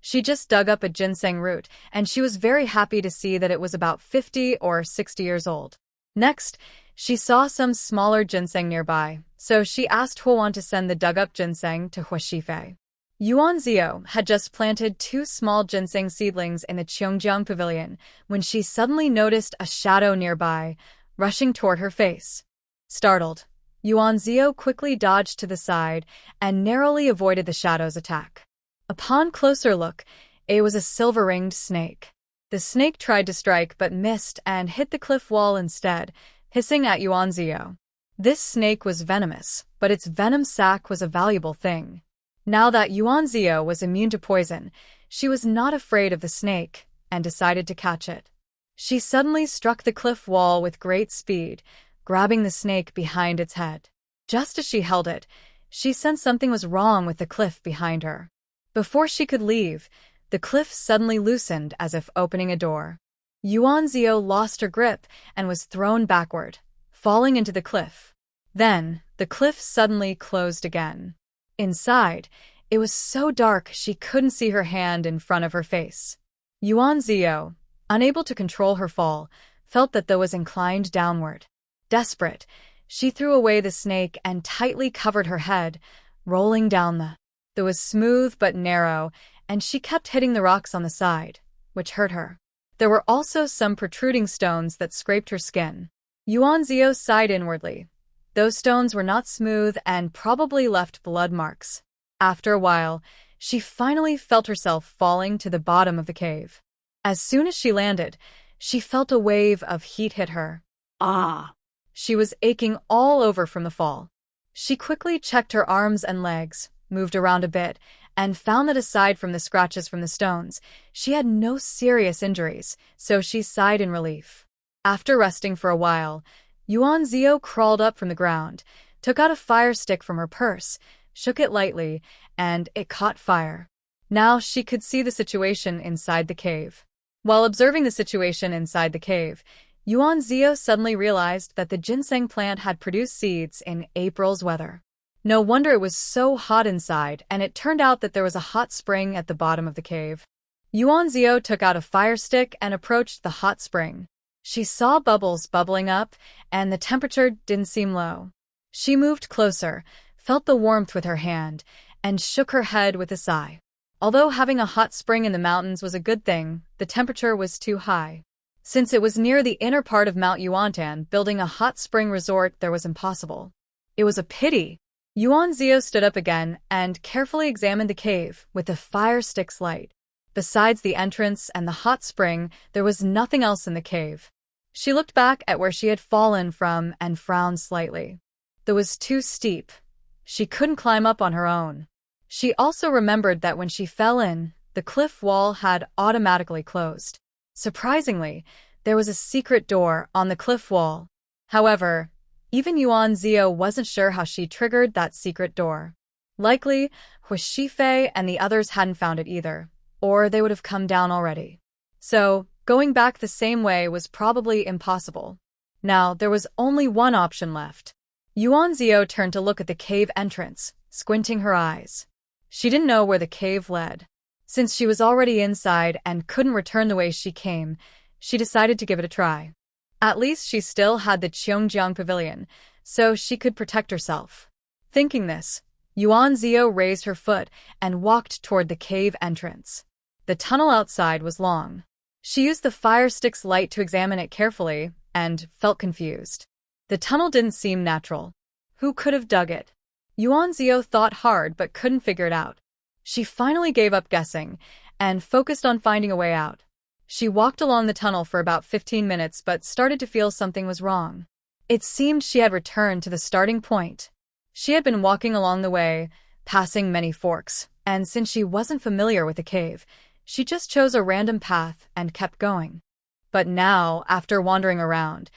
She just dug up a ginseng root, and she was very happy to see that it was about 50 or 60 years old. Next, she saw some smaller ginseng nearby, so she asked Huan to send the dug-up ginseng to Hua Shifei. Yuan Zio had just planted 2 small ginseng seedlings in the Cheongjiang pavilion when she suddenly noticed a shadow nearby, rushing toward her face. Startled, Yuan Zio quickly dodged to the side and narrowly avoided the shadow's attack. Upon closer look, it was a silver-ringed snake. The snake tried to strike but missed and hit the cliff wall instead, hissing at Yuanzio. This snake was venomous, but its venom sac was a valuable thing. Now that Yuanzio was immune to poison, she was not afraid of the snake and decided to catch it. She suddenly struck the cliff wall with great speed, grabbing the snake behind its head. Just as she held it, she sensed something was wrong with the cliff behind her. Before she could leave, the cliff suddenly loosened as if opening a door. Yuanzio lost her grip and was thrown backward, falling into the cliff. Then, the cliff suddenly closed again. Inside, it was so dark she couldn't see her hand in front of her face. Yuanzio, unable to control her fall, felt that was inclined downward. Desperate, she threw away the snake and tightly covered her head, rolling down the. It was smooth but narrow, and she kept hitting the rocks on the side, which hurt her. There were also some protruding stones that scraped her skin. Yuanzio sighed inwardly. Those stones were not smooth and probably left blood marks. After a while, she finally felt herself falling to the bottom of the cave. As soon as she landed, she felt a wave of heat hit her. Ah! She was aching all over from the fall. She quickly checked her arms and legs, moved around a bit, and found that aside from the scratches from the stones, she had no serious injuries, so she sighed in relief. After resting for a while, Yuanzio crawled up from the ground, took out a fire stick from her purse, shook it lightly, and it caught fire. Now she could see the situation inside the cave. While observing the situation inside the cave, Yuanzio suddenly realized that the ginseng plant had produced seeds in April's weather. No wonder it was so hot inside, and it turned out that there was a hot spring at the bottom of the cave. Yuanzio took out a fire stick and approached the hot spring. She saw bubbles bubbling up, and the temperature didn't seem low. She moved closer, felt the warmth with her hand, and shook her head with a sigh. Although having a hot spring in the mountains was a good thing, the temperature was too high. Since it was near the inner part of Mount Yuantan, building a hot spring resort there was impossible. It was a pity. Yuanzio stood up again and carefully examined the cave with the fire stick's light. Besides the entrance and the hot spring, there was nothing else in the cave. She looked back at where she had fallen from and frowned slightly. It was too steep. She couldn't climb up on her own. She also remembered that when she fell in, the cliff wall had automatically closed. Surprisingly, there was a secret door on the cliff wall. However, even Yuanzio wasn't sure how she triggered that secret door. Likely, Huishifei and the others hadn't found it either, or they would have come down already. So, going back the same way was probably impossible. Now, there was only one option left. Yuanzio turned to look at the cave entrance, squinting her eyes. She didn't know where the cave led. Since she was already inside and couldn't return the way she came, she decided to give it a try. At least she still had the Cheongjiang Pavilion, so she could protect herself. Thinking this, Yuanzio raised her foot and walked toward the cave entrance. The tunnel outside was long. She used the fire stick's light to examine it carefully and felt confused. The tunnel didn't seem natural. Who could have dug it? Yuanzio thought hard but couldn't figure it out. She finally gave up guessing and focused on finding a way out. She walked along the tunnel for about 15 minutes but started to feel something was wrong. It seemed she had returned to the starting point. She had been walking along the way, passing many forks, and since she wasn't familiar with the cave, she just chose a random path and kept going. But now, after wandering around,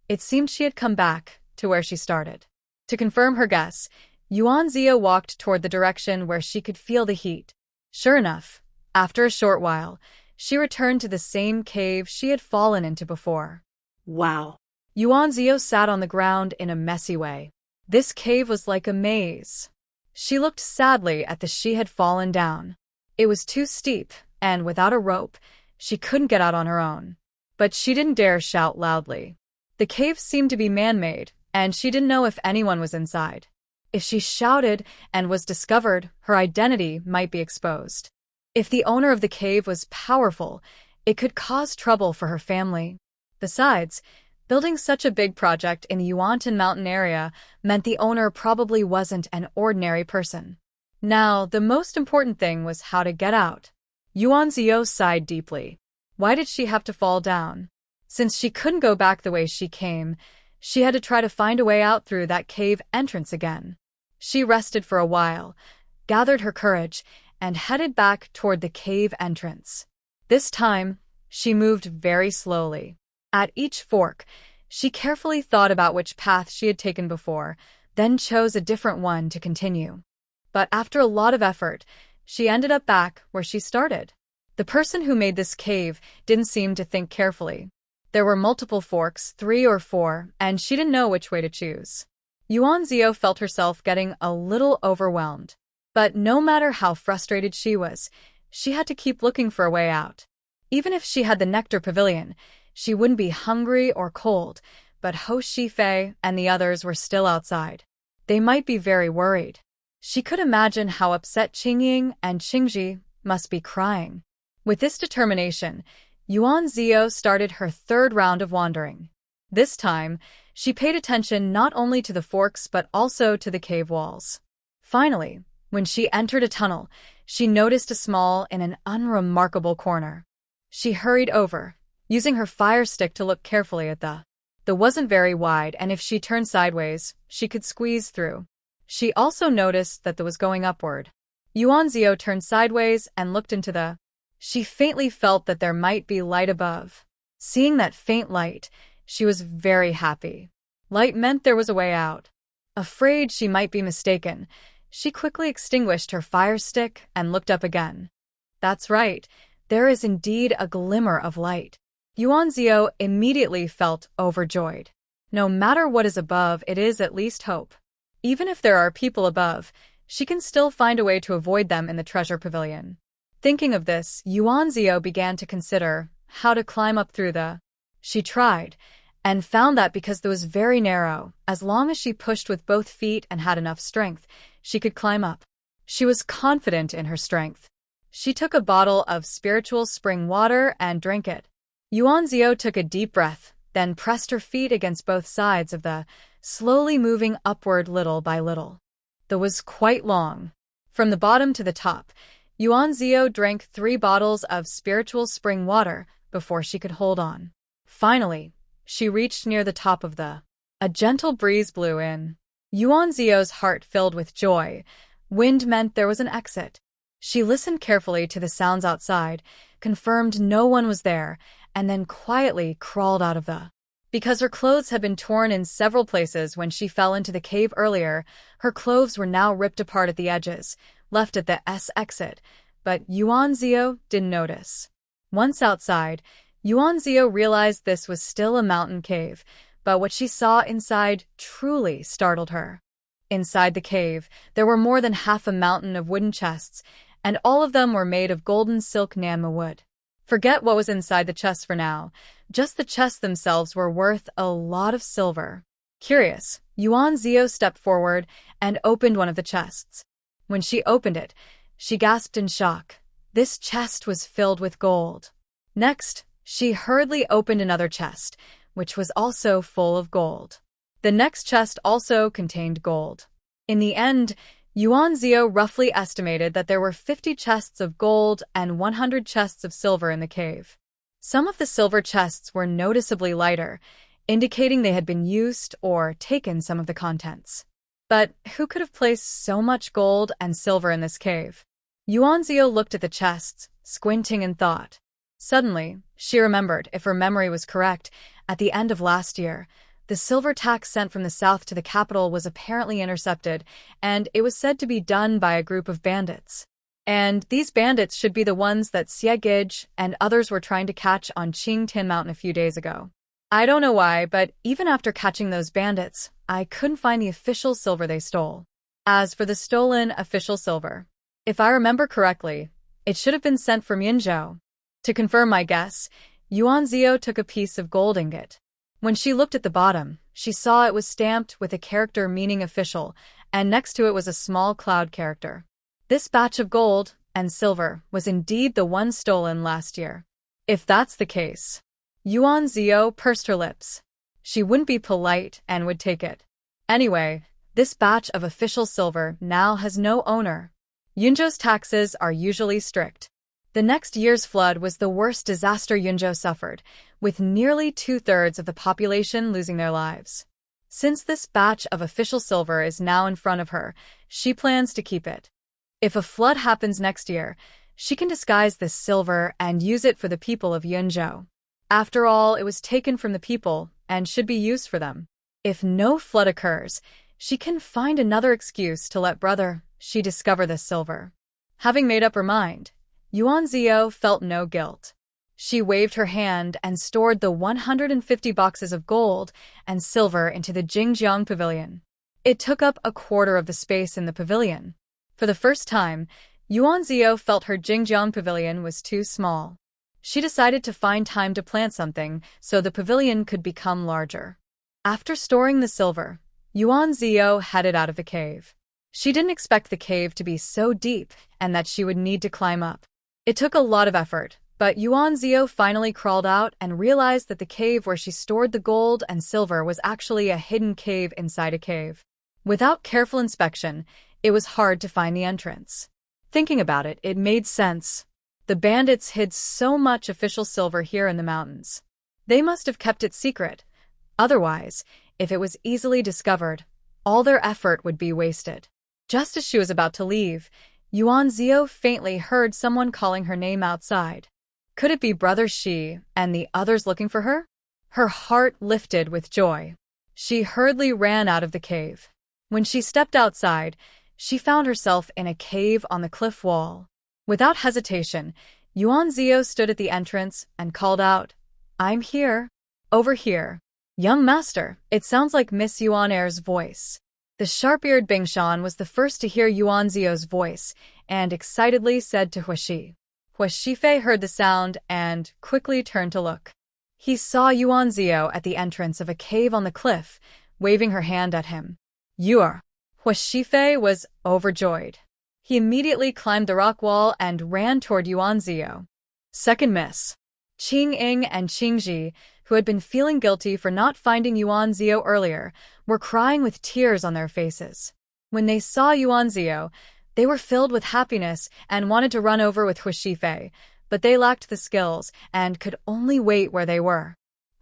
it seemed she had come back to where she started. To confirm her guess, Yuanzio walked toward the direction where she could feel the heat. Sure enough, after a short while, she returned to the same cave she had fallen into before. Wow. Yuanzio sat on the ground in a messy way. This cave was like a maze. She looked sadly at the she had fallen down. It was too steep, and without a rope, she couldn't get out on her own. But she didn't dare shout loudly. The cave seemed to be man-made, and she didn't know if anyone was inside. If she shouted and was discovered, her identity might be exposed. If the owner of the cave was powerful, it could cause trouble for her family. Besides, building such a big project in the Yuantan mountain area meant the owner probably wasn't an ordinary person. Now, the most important thing was how to get out. Yuanzio sighed deeply. Why did she have to fall down? Since she couldn't go back the way she came, She had to try to find a way out through that cave entrance again. She rested for a while, gathered her courage, and headed back toward the cave entrance. This time, she moved very slowly. At each fork, she carefully thought about which path she had taken before, then chose a different one to continue. But after a lot of effort, she ended up back where she started. The person who made this cave didn't seem to think carefully. There were multiple forks, 3 or 4, and she didn't know which way to choose. Yuan Zio felt herself getting a little overwhelmed. But no matter how frustrated she was, she had to keep looking for a way out. Even if she had the Nectar Pavilion, she wouldn't be hungry or cold, but Ho Shifei and the others were still outside. They might be very worried. She could imagine how upset Qingying and Qingji must be crying. With this determination, Yuan Zio started her 3rd round of wandering. This time, she paid attention not only to the forks but also to the cave walls. Finally, when she entered a tunnel, she noticed a small in an unremarkable corner. She hurried over, using her fire stick to look carefully at the wasn't very wide, and if she turned sideways, she could squeeze through. She also noticed that the was going upward. Yuan Zio turned sideways and looked into the. She faintly felt that there might be light above. Seeing that faint light, she was very happy. Light meant there was a way out. Afraid she might be mistaken, she quickly extinguished her fire stick and looked up again. That's right, there is indeed a glimmer of light. Yuan Zio immediately felt overjoyed. No matter what is above, it is at least hope. Even if there are people above, she can still find a way to avoid them in the treasure pavilion. Thinking of this, Yuan Zio began to consider how to climb up through the. She tried, and found that because it was very narrow, as long as she pushed with both feet and had enough strength, she could climb up. She was confident in her strength. She took a bottle of spiritual spring water and drank it. Yuan Zio took a deep breath, then pressed her feet against both sides of the, slowly moving upward little by little. The was quite long. From the bottom to the top, Yuan Zio drank 3 bottles of spiritual spring water before she could hold on. Finally, she reached near the top of the. A gentle breeze blew in. Yuan Zio's heart filled with joy. Wind meant there was an exit. She listened carefully to the sounds outside, confirmed no one was there, and then quietly crawled out of the. Because her clothes had been torn in several places when she fell into the cave earlier, her clothes were now ripped apart at the edges, left at the S exit, but Yuan Zio didn't notice. Once outside, Yuan Zio realized this was still a mountain cave, but what she saw inside truly startled her. Inside the cave, there were more than half a mountain of wooden chests, and all of them were made of golden silk Manhwa wood. Forget what was inside the chests for now. Just the chests themselves were worth a lot of silver. Curious, Yuan Zio stepped forward and opened one of the chests. When she opened it, she gasped in shock. This chest was filled with gold. Next, she hurriedly opened another chest, which was also full of gold. The next chest also contained gold. In the end, Yuan Zio roughly estimated that there were 50 chests of gold and 100 chests of silver in the cave. Some of the silver chests were noticeably lighter, indicating they had been used or taken some of the contents. But who could have placed so much gold and silver in this cave? Yuan Zio looked at the chests, squinting in thought. Suddenly, she remembered, if her memory was correct, at the end of last year, the silver tax sent from the south to the capital was apparently intercepted, and it was said to be done by a group of bandits. And these bandits should be the ones that Xie Gij and others were trying to catch on Qingtian Mountain a few days ago. I don't know why, but even after catching those bandits, I couldn't find the official silver they stole. As for the stolen official silver, if I remember correctly, it should have been sent from Yinzhou. To confirm my guess, Yuan Zio took a piece of gold ingot. When she looked at the bottom, she saw it was stamped with a character meaning official, and next to it was a small cloud character. This batch of gold and silver was indeed the one stolen last year. If that's the case, Yuan Zio pursed her lips. She wouldn't be polite and would take it. Anyway, this batch of official silver now has no owner. Yunzhou's taxes are usually strict. The next year's flood was the worst disaster Yunzhou suffered, with nearly two-thirds of the population losing their lives. Since this batch of official silver is now in front of her, she plans to keep it. If a flood happens next year, she can disguise this silver and use it for the people of Yunzhou. After all, it was taken from the people and should be used for them. If no flood occurs, she can find another excuse to let brother she discover this silver. Having made up her mind, Yuan Zio felt no guilt. She waved her hand and stored the 150 boxes of gold and silver into the Jingjiang pavilion. It took up a quarter of the space in the pavilion. For the first time, Yuan Zio felt her Jingjiang pavilion was too small. She decided to find time to plant something so the pavilion could become larger. After storing the silver, Yuan Zio headed out of the cave. She didn't expect the cave to be so deep and that she would need to climb up. It took a lot of effort, but Yuan Zio finally crawled out and realized that the cave where she stored the gold and silver was actually a hidden cave inside a cave. Without careful inspection, it was hard to find the entrance. Thinking about it, it made sense. The bandits hid so much official silver here in the mountains. They must have kept it secret. Otherwise, if it was easily discovered, all their effort would be wasted. Just as she was about to leave, Yuan Zio faintly heard someone calling her name outside. Could it be Brother Shi and the others looking for her? Her heart lifted with joy. She hurriedly ran out of the cave. When she stepped outside, she found herself in a cave on the cliff wall. Without hesitation, Yuan Zio stood at the entrance and called out, "I'm here. Over here." "Young master," it sounds like Miss Yuan Er's voice. The sharp-eared Bingshan was the first to hear Yuan Zio's voice and excitedly said to Huashi. Huashifei heard the sound and quickly turned to look. He saw Yuan Zio at the entrance of a cave on the cliff, waving her hand at him. "You are." Huashifei was overjoyed. He immediately climbed the rock wall and ran toward Yuan Zio. Second miss. Qing Ying and Qing Ji, who had been feeling guilty for not finding Yuan Zio earlier, were crying with tears on their faces. When they saw Yuan Zio, they were filled with happiness and wanted to run over with Huashifei, but they lacked the skills and could only wait where they were.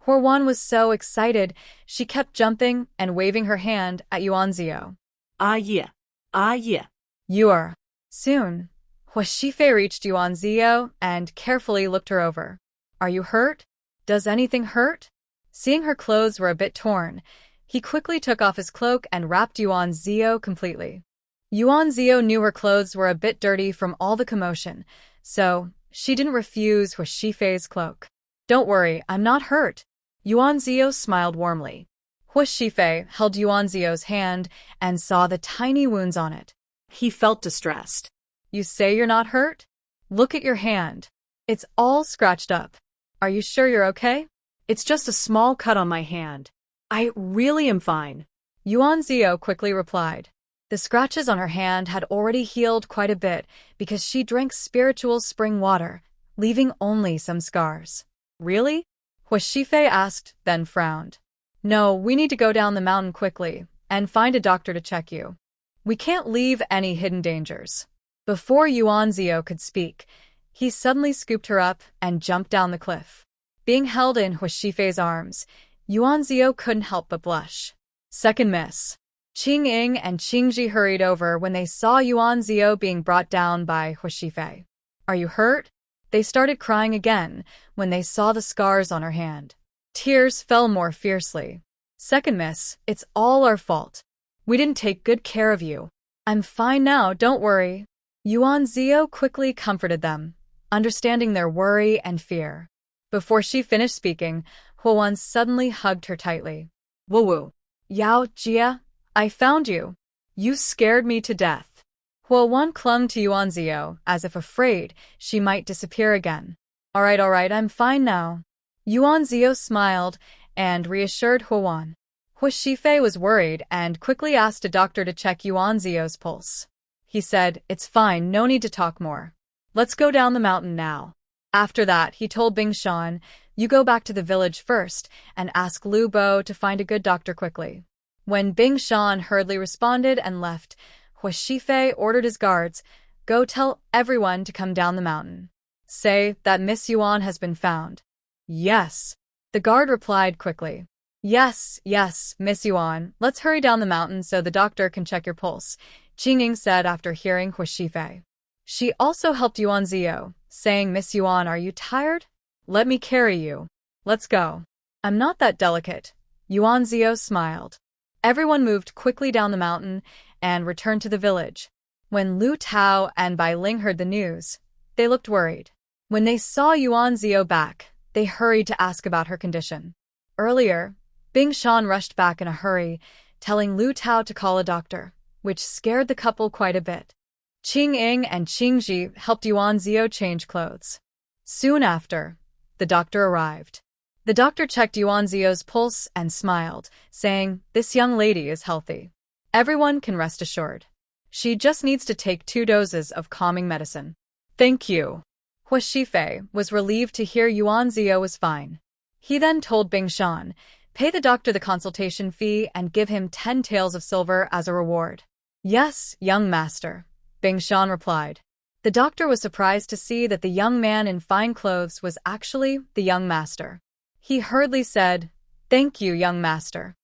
Huan was so excited, she kept jumping and waving her hand at Yuan Zio. Ah yeah. Ah yeah. You are. Soon, Huashifei reached Yuan Zio and carefully looked her over. Are you hurt? Does anything hurt? Seeing her clothes were a bit torn, he quickly took off his cloak and wrapped Yuan Zio completely. Yuan Zio knew her clothes were a bit dirty from all the commotion, so she didn't refuse Huashifei's cloak. Don't worry, I'm not hurt. Yuan Zio smiled warmly. Huashifei held Yuan Zio's hand and saw the tiny wounds on it. He felt distressed. You say you're not hurt? Look at your hand. It's all scratched up. Are you sure you're okay? It's just a small cut on my hand. I really am fine. Yuan Zio quickly replied. The scratches on her hand had already healed quite a bit because she drank spiritual spring water, leaving only some scars. Really? Huashifei asked, then frowned. No, we need to go down the mountain quickly and find a doctor to check you. We can't leave any hidden dangers. Before Yuan Zio could speak, he suddenly scooped her up and jumped down the cliff. Being held in Huashifei's arms, Yuan Zio couldn't help but blush. Second miss. Qing Ying and Qing Ji hurried over when they saw Yuan Zio being brought down by Huashifei. Are you hurt? They started crying again when they saw the scars on her hand. Tears fell more fiercely. Second miss, it's all our fault. We didn't take good care of you. I'm fine now, don't worry. Yuan Zio quickly comforted them, understanding their worry and fear. Before she finished speaking, Huan suddenly hugged her tightly. Woo-woo. Yao Jia, I found you. You scared me to death. Huan clung to Yuan Zio as if afraid she might disappear again. All right, I'm fine now. Yuan Zio smiled and reassured Huan. Huashifei was worried and quickly asked a doctor to check Yuan Zio's pulse. He said, it's fine, no need to talk more. Let's go down the mountain now. After that, he told Bingshan, you go back to the village first and ask Lu Bo to find a good doctor quickly. When Bingshan hurriedly responded and left, Huashifei ordered his guards, go tell everyone to come down the mountain. Say that Miss Yuan has been found. Yes. The guard replied quickly. Yes, yes, Miss Yuan. Let's hurry down the mountain so the doctor can check your pulse, Qingying said after hearing Hu Shifei. She also helped Yuan Zio, saying, Miss Yuan, are you tired? Let me carry you. Let's go. I'm not that delicate. Yuan Zio smiled. Everyone moved quickly down the mountain and returned to the village. When Lu Tao and Bai Ling heard the news, they looked worried. When they saw Yuan Zio back, they hurried to ask about her condition. Earlier, Bing Shan rushed back in a hurry, telling Lu Tao to call a doctor, which scared the couple quite a bit. Qing Ying and Qing Ji helped Yuan Zio change clothes. Soon after, the doctor arrived. The doctor checked Yuan Zio's pulse and smiled, saying, This young lady is healthy. Everyone can rest assured. She just needs to take 2 doses of calming medicine. Thank you. Hu Shifei was relieved to hear Yuan Zio was fine. He then told Bing Shan, pay the doctor the consultation fee and give him 10 taels of silver as a reward. Yes, young master, Bing Shan replied. The doctor was surprised to see that the young man in fine clothes was actually the young master. He hurriedly said, Thank you, young master.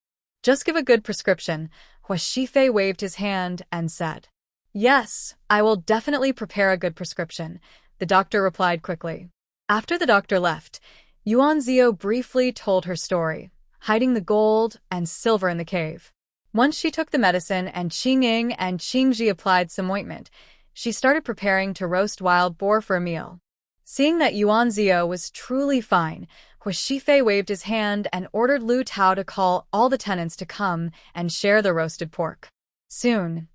Just give a good prescription. Hu Shifei waved his hand and said, Yes, I will definitely prepare a good prescription, the doctor replied quickly. After the doctor left, Yuan Zio briefly told her story, hiding the gold and silver in the cave. Once she took the medicine and Qing Ying and Qing Ji applied some ointment, she started preparing to roast wild boar for a meal. Seeing that Yuan Zio was truly fine, Hu Shifei waved his hand and ordered Lu Tao to call all the tenants to come and share the roasted pork. Soon,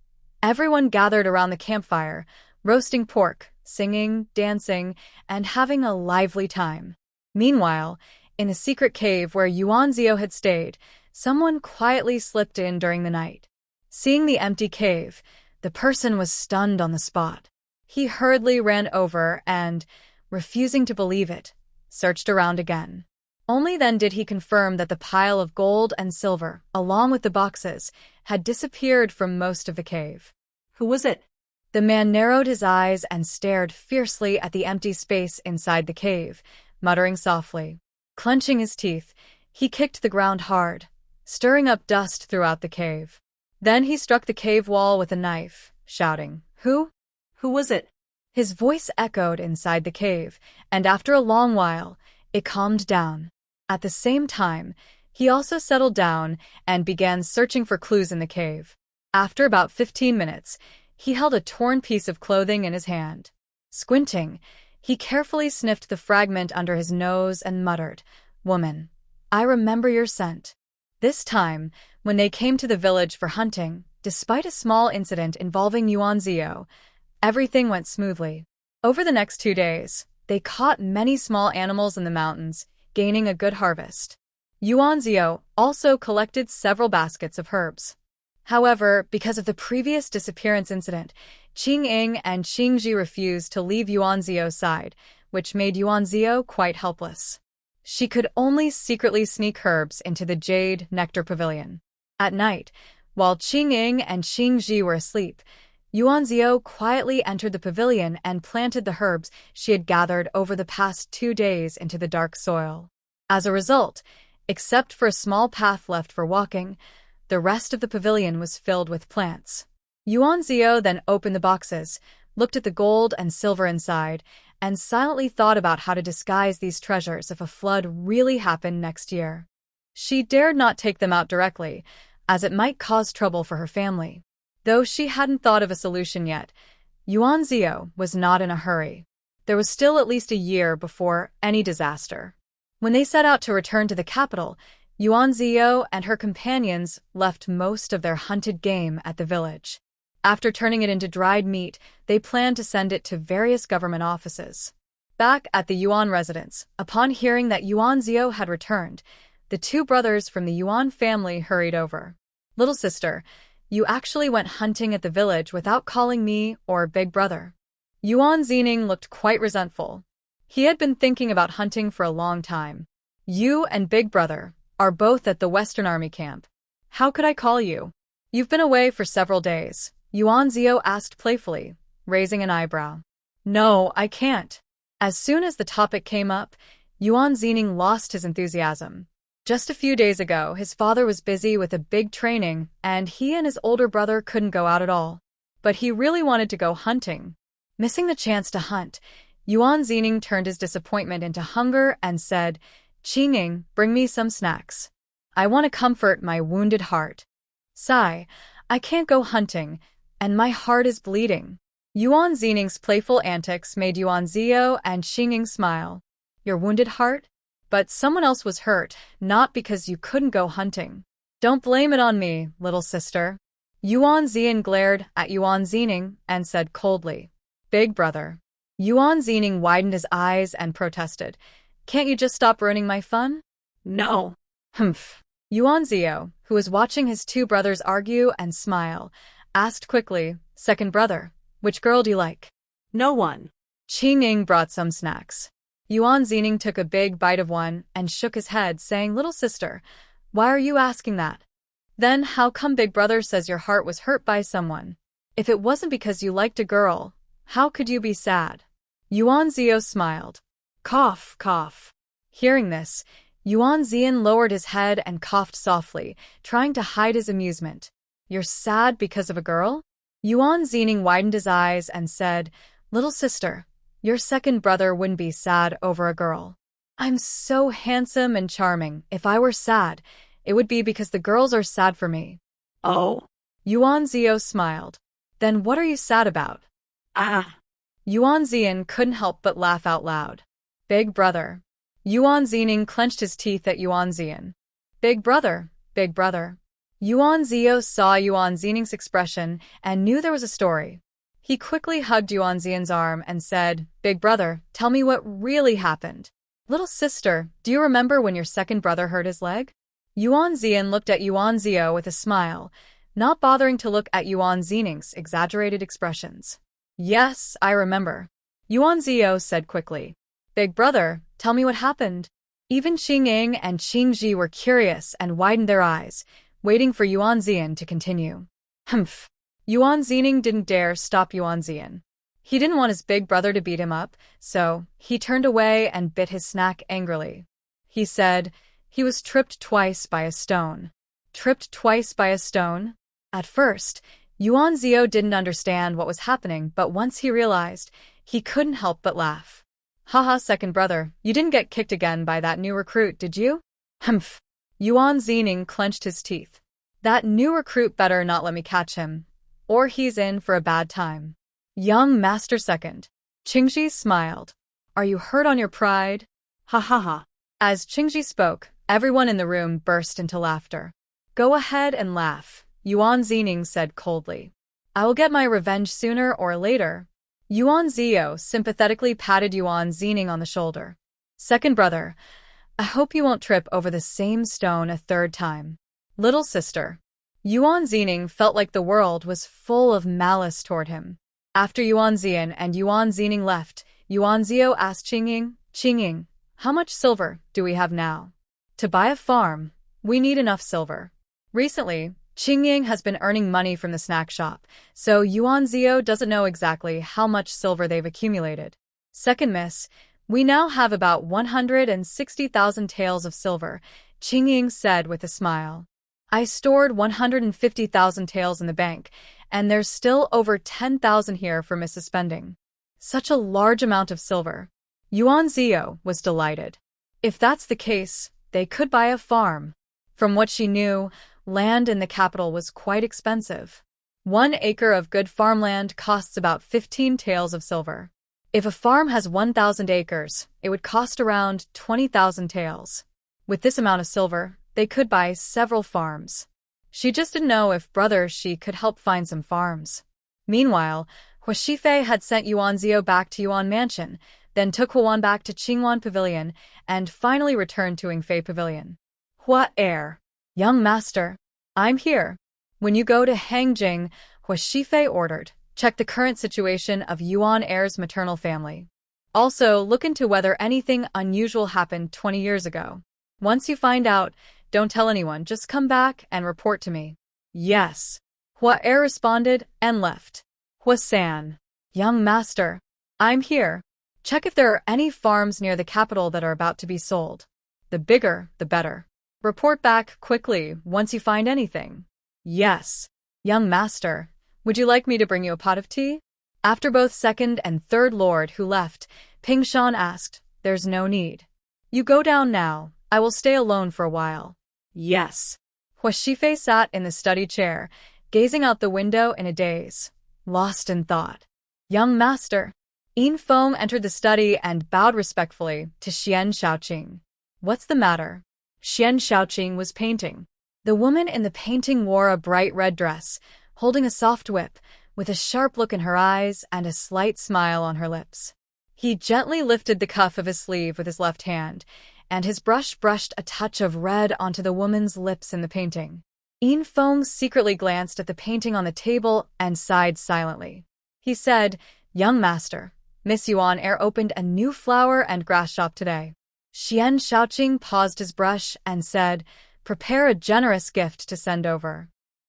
everyone gathered around the campfire, roasting pork, singing, dancing, and having a lively time. Meanwhile, in the secret cave where Yuan Zio had stayed, someone quietly slipped in during the night. Seeing the empty cave, the person was stunned on the spot. He hurriedly ran over and, refusing to believe it, searched around again. Only then did he confirm that the pile of gold and silver, along with the boxes, had disappeared from most of the cave. Who was it? The man narrowed his eyes and stared fiercely at the empty space inside the cave, muttering softly. Clenching his teeth, he kicked the ground hard, stirring up dust throughout the cave. Then he struck the cave wall with a knife, shouting, Who? Who was it? His voice echoed inside the cave, and after a long while, it calmed down. At the same time, he also settled down and began searching for clues in the cave. After about 15 minutes, he held a torn piece of clothing in his hand. Squinting, he carefully sniffed the fragment under his nose and muttered, Woman, I remember your scent. This time, when they came to the village for hunting, despite a small incident involving Yuan Zio, everything went smoothly. Over the next 2 days, they caught many small animals in the mountains, gaining a good harvest. Yuan Zio also collected several baskets of herbs. However, because of the previous disappearance incident, Qing Ying and Qing Ji refused to leave Yuan Zio's side, which made Yuan Zio quite helpless. She could only secretly sneak herbs into the Jade Nectar Pavilion. At night, while Qing Ying and Qing Ji were asleep, Yuan Zio quietly entered the pavilion and planted the herbs she had gathered over the past 2 days into the dark soil. As a result, except for a small path left for walking, the rest of the pavilion was filled with plants. Yuan Zio then opened the boxes, looked at the gold and silver inside, and silently thought about how to disguise these treasures if a flood really happened next year. She dared not take them out directly, as it might cause trouble for her family. Though she hadn't thought of a solution yet, Yuan Zio was not in a hurry. There was still at least a year before any disaster. When they set out to return to the capital, Yuan Zio and her companions left most of their hunted game at the village. After turning it into dried meat, they planned to send it to various government offices. Back at the Yuan residence, upon hearing that Yuan Zio had returned, the 2 brothers from the Yuan family hurried over. Little sister, you actually went hunting at the village without calling me or big brother. Yuan Zining looked quite resentful. He had been thinking about hunting for a long time. You and big brother are both at the Western Army camp. How could I call you? You've been away for several days, Yuan Zio asked playfully, raising an eyebrow. No, I can't. As soon as the topic came up, Yuan Zining lost his enthusiasm. Just a few days ago, his father was busy with a big training, and he and his older brother couldn't go out at all. But he really wanted to go hunting. Missing the chance to hunt, Yuan Zining turned his disappointment into hunger and said, "Qinging, bring me some snacks. I want to comfort my wounded heart. Sigh, I can't go hunting, and my heart is bleeding." Yuan Zining's playful antics made Yuan Zio and Qinging smile. "Your wounded heart? But someone else was hurt, not because you couldn't go hunting. Don't blame it on me, little sister." Yuan Zian glared at Yuan Zining and said coldly, "Big brother." Yuan Zining widened his eyes and protested, "Can't you just stop ruining my fun?" No. Humph. Yuan Zio, who was watching his two brothers argue and smile, asked quickly, "Second brother, which girl do you like?" No one. Qinging brought some snacks. Yuan Zining took a big bite of one and shook his head, saying, "Little sister, why are you asking that? Then how come Big Brother says your heart was hurt by someone? If it wasn't because you liked a girl, how could you be sad?" Yuan Zio smiled. Cough, cough. Hearing this, Yuan Zian lowered his head and coughed softly, trying to hide his amusement. "You're sad because of a girl?" Yuan Zining widened his eyes and said, "Little sister, your second brother wouldn't be sad over a girl. I'm so handsome and charming. If I were sad, it would be because the girls are sad for me." Oh. Yuan Zio smiled. "Then what are you sad about?" Ah. Yuan Zian couldn't help but laugh out loud. "Big brother." Yuan Zining clenched his teeth at Yuan Zian. "Big brother, big brother." Yuan Zio saw Yuan Zining's expression and knew there was a story. He quickly hugged Yuan Zian's arm and said, "Big brother, tell me what really happened. Little sister, do you remember when your second brother hurt his leg?" Yuan Zian looked at Yuan Zio with a smile, not bothering to look at Yuan Zining's exaggerated expressions. "Yes, I remember," Yuan Zio said quickly. "Big brother, tell me what happened." Even Qinging and Qingji were curious and widened their eyes, waiting for Yuan Zian to continue. Humph. Yuan Zining didn't dare stop Yuan Zian. He didn't want his big brother to beat him up, so he turned away and bit his snack angrily. He said, "He was tripped twice by a stone." Tripped twice by a stone? At first, Yuan Zio didn't understand what was happening, but once he realized, he couldn't help but laugh. "Haha, second brother, you didn't get kicked again by that new recruit, did you?" Humph. Yuan Zining clenched his teeth. "That new recruit better not let me catch him, or he's in for a bad time." "Young Master Second." Qingji smiled. "Are you hurt on your pride?" Ha ha ha. As Qingji spoke, everyone in the room burst into laughter. "Go ahead and laugh," Yuan Zining said coldly. "I will get my revenge sooner or later." Yuan Zio sympathetically patted Yuan Zining on the shoulder. "Second brother, I hope you won't trip over the same stone a third time." "Little sister." Yuan Zining felt like the world was full of malice toward him. After Yuan Zian and Yuan Zining left, Yuan Zio asked Qinging, "Qinging, how much silver do we have now? To buy a farm, we need enough silver." Recently, Qinging has been earning money from the snack shop, so Yuan Zio doesn't know exactly how much silver they've accumulated. "Second miss, we now have about 160,000 taels of silver," Qinging said with a smile. "I stored 150,000 taels in the bank, and there's still over 10,000 here for Mrs. Spending." Such a large amount of silver. Yuan Zio was delighted. If that's the case, they could buy a farm. From what she knew, land in the capital was quite expensive. 1 acre of good farmland costs about 15 taels of silver. If a farm has 1,000 acres, it would cost around 20,000 taels. With this amount of silver, they could buy several farms. She just didn't know if brother Shi could help find some farms. Meanwhile, Hua Shifei had sent Yuan Zio back to Yuan Mansion, then took Huan back to Qingwan Pavilion, and finally returned to Yingfei Pavilion. "Hua Heir. Young master, I'm here. When you go to Hangjing," Hua Shifei ordered, "check the current situation of Yuan Heir's maternal family. Also, look into whether anything unusual happened 20 years ago. Once you find out, don't tell anyone, just come back and report to me." "Yes." Hua Heir responded and left. "Hua San. Young master, I'm here." Check if there are any farms near the capital that are about to be sold. The bigger, the better. Report back quickly once you find anything. Yes. Young master, would you like me to bring you a pot of tea? After both second and third lord who left, Ping Shan asked, There's no need. You go down now. I will stay alone for a while. Yes. Hua Shifei sat in the study chair, gazing out the window in a daze, lost in thought. Young master. Yin Feng entered the study and bowed respectfully to Xian Shaoqing. What's the matter? Xian Shaoqing was painting. The woman in the painting wore a bright red dress, holding a soft whip, with a sharp look in her eyes and a slight smile on her lips. He gently lifted the cuff of his sleeve with his left hand, and his brush brushed a touch of red onto the woman's lips in the painting. Yin Feng secretly glanced at the painting on the table and sighed silently. He said, Young master, Miss Yuan Air opened a new flower and grass shop today. Xian Shaoqing paused his brush and said, Prepare a generous gift to send over.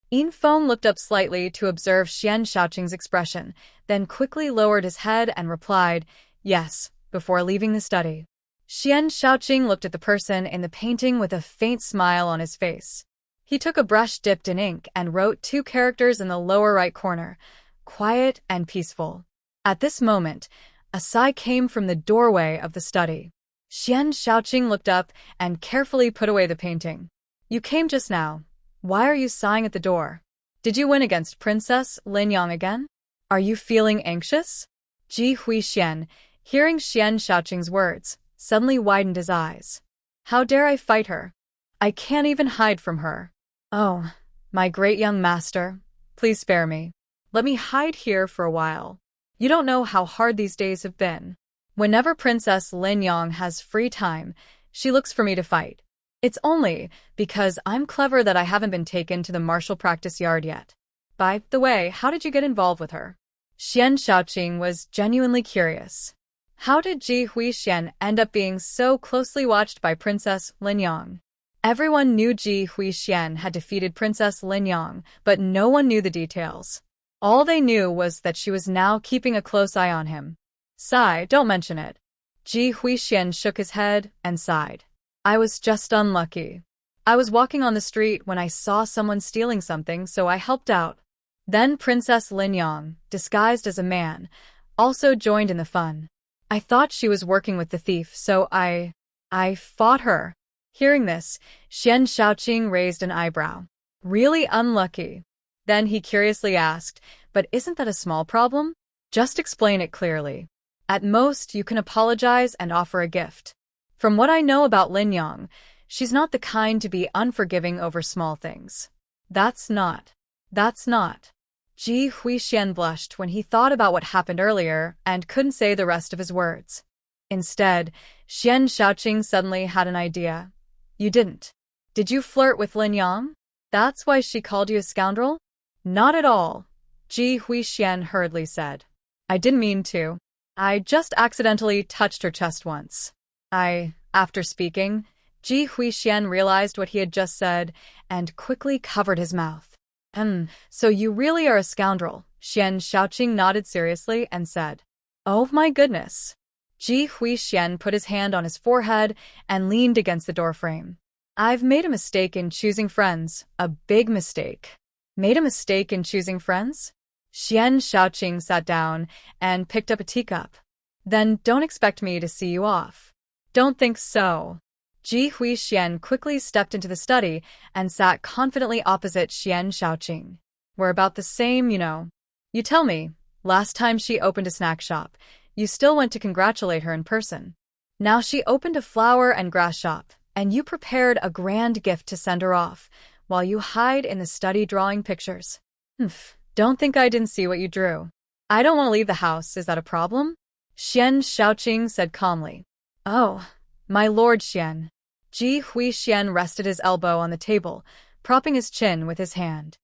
Yin Feng looked up slightly to observe Xian Shaoqing's expression, then quickly lowered his head and replied, Yes, before leaving the study. Xian Shaoqing looked at the person in the painting with a faint smile on his face. He took a brush dipped in ink and wrote 2 characters in the lower right corner, quiet and peaceful. At this moment, a sigh came from the doorway of the study. Xian Shaoqing looked up and carefully put away the painting. You came just now. Why are you sighing at the door? Did you win against Princess Lin Yang again? Are you feeling anxious? Ji Huixian, hearing Xian Shaoqing's words, suddenly widened his eyes. How dare I fight her? I can't even hide from her. Oh, my great young master, please spare me. Let me hide here for a while. You don't know how hard these days have been. Whenever Princess Lin Yang has free time, she looks for me to fight. It's only because I'm clever that I haven't been taken to the martial practice yard yet. By the way, how did you get involved with her? Xian Shaoqing was genuinely curious. How did Ji Huixian end up being so closely watched by Princess Lin Yang? Everyone knew Ji Huixian had defeated Princess Lin Yang, but no one knew the details. All they knew was that she was now keeping a close eye on him. Sigh, don't mention it. Ji Huixian shook his head and sighed. I was just unlucky. I was walking on the street when I saw someone stealing something, so I helped out. Then Princess Lin Yang, disguised as a man, also joined in the fun. I thought she was working with the thief, so I fought her. Hearing this, Xian Shaoqing raised an eyebrow. Really unlucky. Then he curiously asked, but isn't that a small problem? Just explain it clearly. At most, you can apologize and offer a gift. From what I know about Lin Yang, she's not the kind to be unforgiving over small things. That's not. Ji Huixian blushed when he thought about what happened earlier and couldn't say the rest of his words. Instead, Xian Shaoqing suddenly had an idea. You didn't. Did you flirt with Lin Yang? That's why she called you a scoundrel? Not at all, Ji Huixian hurriedly said. I didn't mean to. I just accidentally touched her chest once. After speaking, Ji Huixian realized what he had just said and quickly covered his mouth. So you really are a scoundrel, Xian Shaoqing nodded seriously and said. Oh my goodness. Ji Huixian put his hand on his forehead and leaned against the doorframe. I've made a mistake in choosing friends, a big mistake. Made a mistake in choosing friends? Xian Shaoqing sat down and picked up a teacup. Then don't expect me to see you off. Don't think so. Ji Huixian quickly stepped into the study and sat confidently opposite Xian Shaoqing. We're about the same, you know. You tell me, last time she opened a snack shop, you still went to congratulate her in person. Now she opened a flower and grass shop, and you prepared a grand gift to send her off, while you hide in the study drawing pictures. Don't think I didn't see what you drew. I don't want to leave the house, is that a problem? Xian Shaoqing said calmly. Oh, my lord Xian. Ji Huixian rested his elbow on the table, propping his chin with his hand.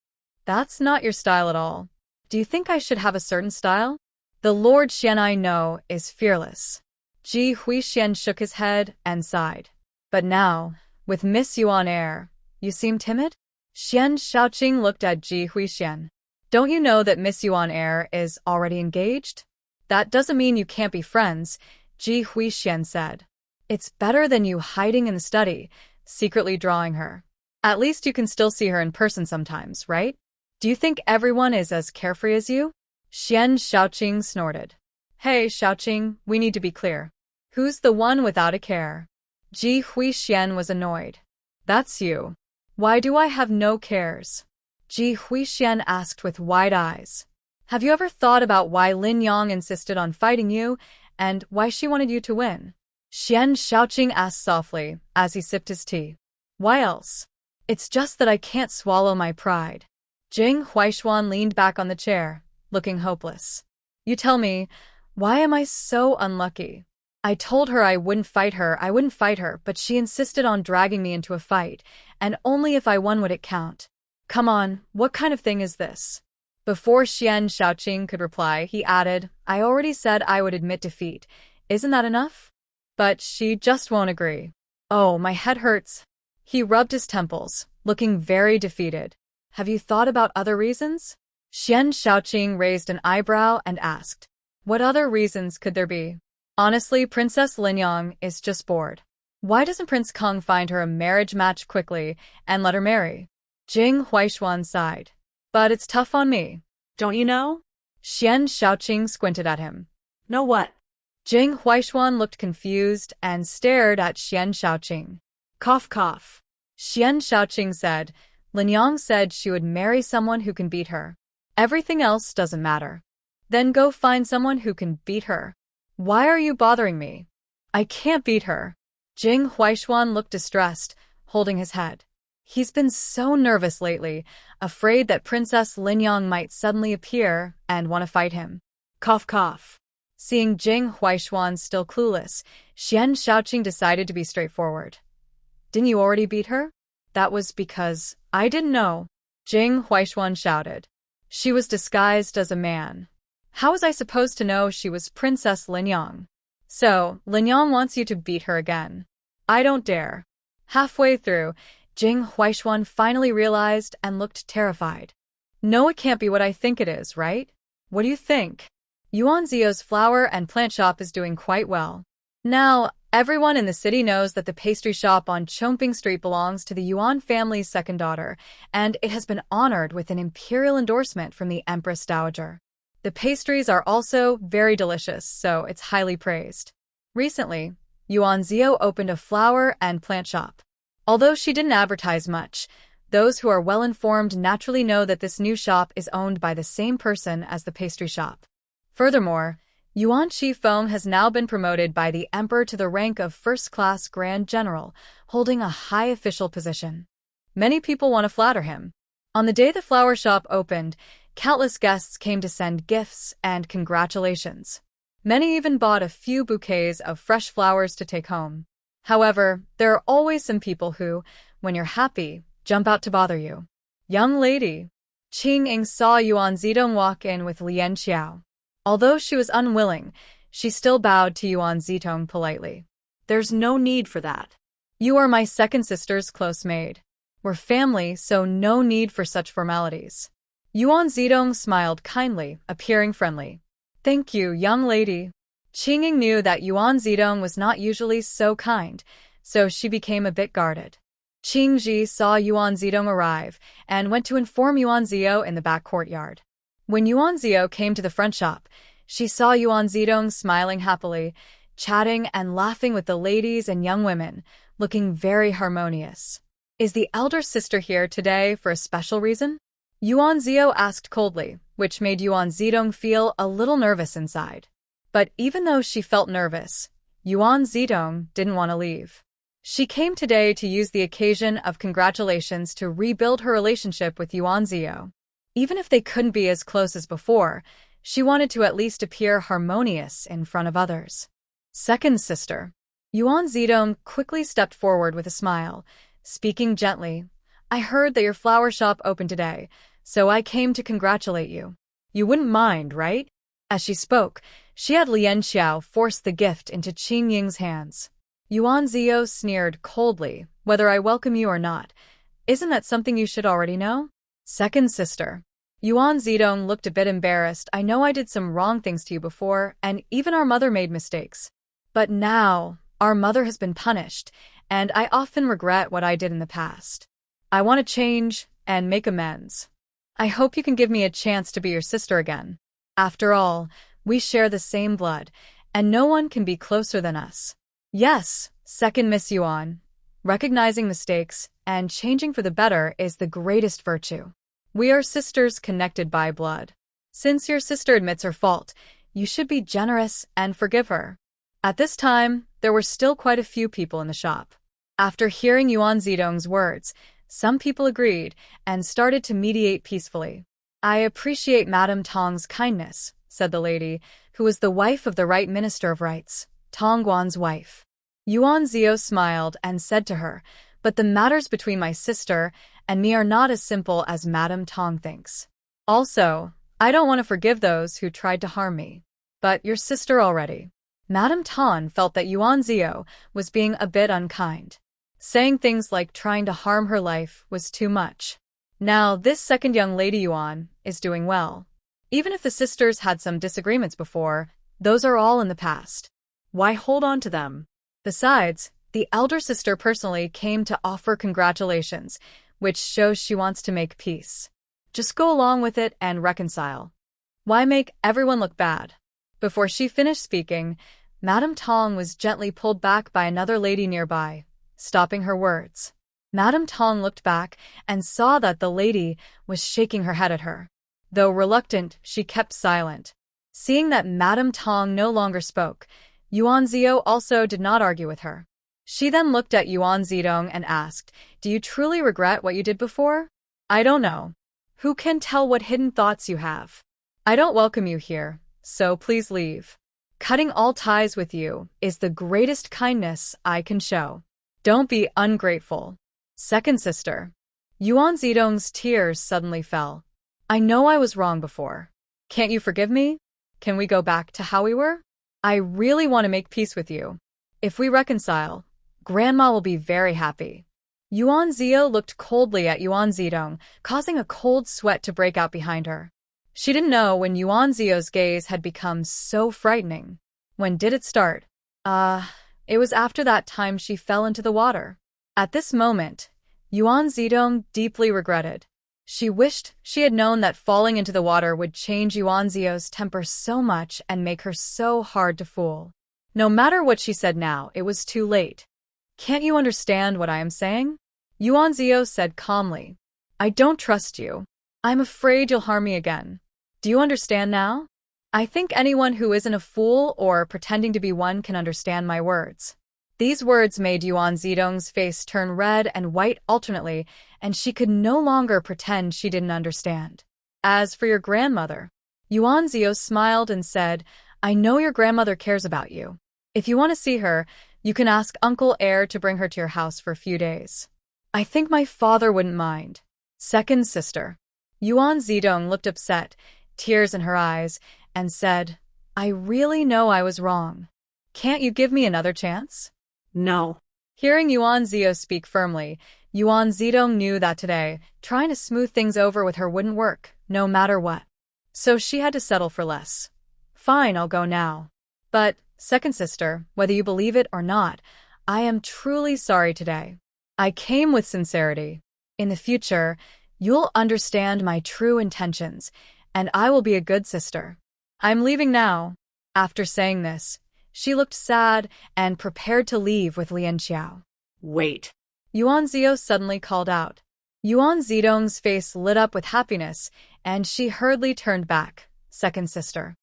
That's not your style at all. Do you think I should have a certain style? The Lord Xian I know is fearless. Ji Huixian shook his head and sighed. But now, with Miss Yuan Air, you seem timid? Xian Shaoqing looked at Ji Huixian. Don't you know that Miss Yuan Air is already engaged? That doesn't mean you can't be friends, Ji Huixian said. It's better than you hiding in the study, secretly drawing her. At least you can still see her in person sometimes, right? Do you think everyone is as carefree as you? Xian Shaoqing snorted. Hey, Shaoqing, we need to be clear. Who's the one without a care? Ji Huixian was annoyed. That's you. Why do I have no cares? Ji Huixian asked with wide eyes. Have you ever thought about why Lin Yang insisted on fighting you, and why she wanted you to win? Xian Shaoqing asked softly, as he sipped his tea. Why else? It's just that I can't swallow my pride. Jing Huaishuan leaned back on the chair, looking hopeless. You tell me, why am I so unlucky? I told her I wouldn't fight her, but she insisted on dragging me into a fight, and only if I won would it count. Come on, what kind of thing is this? Before Xian Shaoqing could reply, he added, I already said I would admit defeat. Isn't that enough? But she just won't agree. Oh, my head hurts. He rubbed his temples, looking very defeated. Have you thought about other reasons? Xian Shaoqing raised an eyebrow and asked. What other reasons could there be? Honestly, Princess Linyang is just bored. Why doesn't Prince Kong find her a marriage match quickly and let her marry? Jing Huaishuan sighed. But it's tough on me. Don't you know? Xian Shaoqing squinted at him. Know what? Jing Huaishuan looked confused and stared at Xian Shaoqing. Cough cough. Xian Shaoqing said, Linyang said she would marry someone who can beat her. Everything else doesn't matter. Then go find someone who can beat her. Why are you bothering me? I can't beat her. Jing Huaishuan looked distressed, holding his head. He's been so nervous lately, afraid that Princess Linyang might suddenly appear and want to fight him. Cough cough. Seeing Jing Huaishuan still clueless, Xian Shaoqing decided to be straightforward. Didn't you already beat her? That was because I didn't know. Jing Huaishuan shouted. She was disguised as a man. How was I supposed to know she was Princess Linyang? So, Linyang wants you to beat her again. I don't dare. Halfway through, Jing Huaishuan finally realized and looked terrified. No, it can't be what I think it is, right? What do you think? Yuan Zio's flower and plant shop is doing quite well. Now, everyone in the city knows that the pastry shop on Chongping Street belongs to the Yuan family's second daughter, and it has been honored with an imperial endorsement from the Empress Dowager. The pastries are also very delicious, so it's highly praised. Recently, Yuan Zio opened a flower and plant shop. Although she didn't advertise much, those who are well-informed naturally know that this new shop is owned by the same person as the pastry shop. Furthermore, Yuan Qifeng has now been promoted by the emperor to the rank of first-class Grand General, holding a high official position. Many people want to flatter him. On the day the flower shop opened, countless guests came to send gifts and congratulations. Many even bought a few bouquets of fresh flowers to take home. However, there are always some people who, when you're happy, jump out to bother you. Young lady. Qing Ying saw Yuan Zidong walk in with Lian Xiao. Although she was unwilling, she still bowed to Yuan Zitong politely. There's no need for that. You are my second sister's close maid. We're family, so no need for such formalities. Yuan Zidong smiled kindly, appearing friendly. Thank you, young lady. Qingying knew that Yuan Zidong was not usually so kind, so she became a bit guarded. Qingji saw Yuan Zidong arrive and went to inform Yuan Zio in the back courtyard. When Yuan Zio came to the front shop, she saw Yuan Zidong smiling happily, chatting and laughing with the ladies and young women, looking very harmonious. Is the elder sister here today for a special reason? Yuan Zio asked coldly, which made Yuan Zidong feel a little nervous inside. But even though she felt nervous, Yuan Zidong didn't want to leave. She came today to use the occasion of congratulations to rebuild her relationship with Yuan Zio. Even if they couldn't be as close as before, she wanted to at least appear harmonious in front of others. Second sister. Yuan Zidong quickly stepped forward with a smile, speaking gently. I heard that your flower shop opened today, so I came to congratulate you. You wouldn't mind, right? As she spoke, she had Lian Xiao force the gift into Qing Ying's hands. Yuan Zio sneered coldly, whether I welcome you or not. Isn't that something you should already know? Second sister. Yuan Zidong looked a bit embarrassed. I know I did some wrong things to you before, and even our mother made mistakes. But now, our mother has been punished, and I often regret what I did in the past. I want to change and make amends. I hope you can give me a chance to be your sister again. After all, we share the same blood, and no one can be closer than us. Yes, second Miss Yuan. Recognizing mistakes and changing for the better is the greatest virtue. We are sisters connected by blood. Since your sister admits her fault, you should be generous and forgive her. At this time, there were still quite a few people in the shop. After hearing Yuan Zidong's words, some people agreed and started to mediate peacefully. I appreciate Madame Tong's kindness, said the lady, who was the wife of the Right Minister of Rights, Tong Guan's wife. Yuan Zio smiled and said to her, but the matters between my sister and me are not as simple as Madame Tong thinks. Also, I don't want to forgive those who tried to harm me. But your sister already. Madame Tong felt that Yuan Zio was being a bit unkind. Saying things like trying to harm her life was too much. Now, this second young lady Yuan is doing well. Even if the sisters had some disagreements before, those are all in the past. Why hold on to them? Besides, the elder sister personally came to offer congratulations, which shows she wants to make peace. Just go along with it and reconcile. Why make everyone look bad? Before she finished speaking, Madame Tong was gently pulled back by another lady nearby, stopping her words. Madame Tong looked back and saw that the lady was shaking her head at her. Though reluctant, she kept silent. Seeing that Madame Tong no longer spoke, Yuan Zio also did not argue with her. She then looked at Yuan Zidong and asked, "Do you truly regret what you did before?" "I don't know. Who can tell what hidden thoughts you have? I don't welcome you here, so please leave. Cutting all ties with you is the greatest kindness I can show. Don't be ungrateful." Second sister. Yuan Zidong's tears suddenly fell. "I know I was wrong before. Can't you forgive me? Can we go back to how we were? I really want to make peace with you. If we reconcile, Grandma will be very happy." Yuan Zio looked coldly at Yuan Zidong, causing a cold sweat to break out behind her. She didn't know when Yuan Zio's gaze had become so frightening. When did it start? It was after that time she fell into the water. At this moment, Yuan Zidong deeply regretted. She wished she had known that falling into the water would change Yuan Zio's temper so much and make her so hard to fool. No matter what she said now, it was too late. "Can't you understand what I am saying?" Yuan Zio said calmly. "I don't trust you. I'm afraid you'll harm me again. Do you understand now? I think anyone who isn't a fool or pretending to be one can understand my words." These words made Yuan Zidong's face turn red and white alternately, and she could no longer pretend she didn't understand. "As for your grandmother," Yuan Zio smiled and said, "I know your grandmother cares about you. If you want to see her, you can ask Uncle Air to bring her to your house for a few days. I think my father wouldn't mind." Second sister. Yuan Zidong looked upset, tears in her eyes, and said, "I really know I was wrong. Can't you give me another chance?" No. Hearing Yuan Zio speak firmly, Yuan Zidong knew that today, trying to smooth things over with her wouldn't work, no matter what. So she had to settle for less. "Fine, I'll go now. But, second sister, whether you believe it or not, I am truly sorry today. I came with sincerity. In the future, you'll understand my true intentions, and I will be a good sister. I'm leaving now." After saying this, she looked sad and prepared to leave with Lian Xiao. Wait. Yuan Zio suddenly called out. Yuan Zidong's face lit up with happiness, and she hurriedly turned back. "Second sister,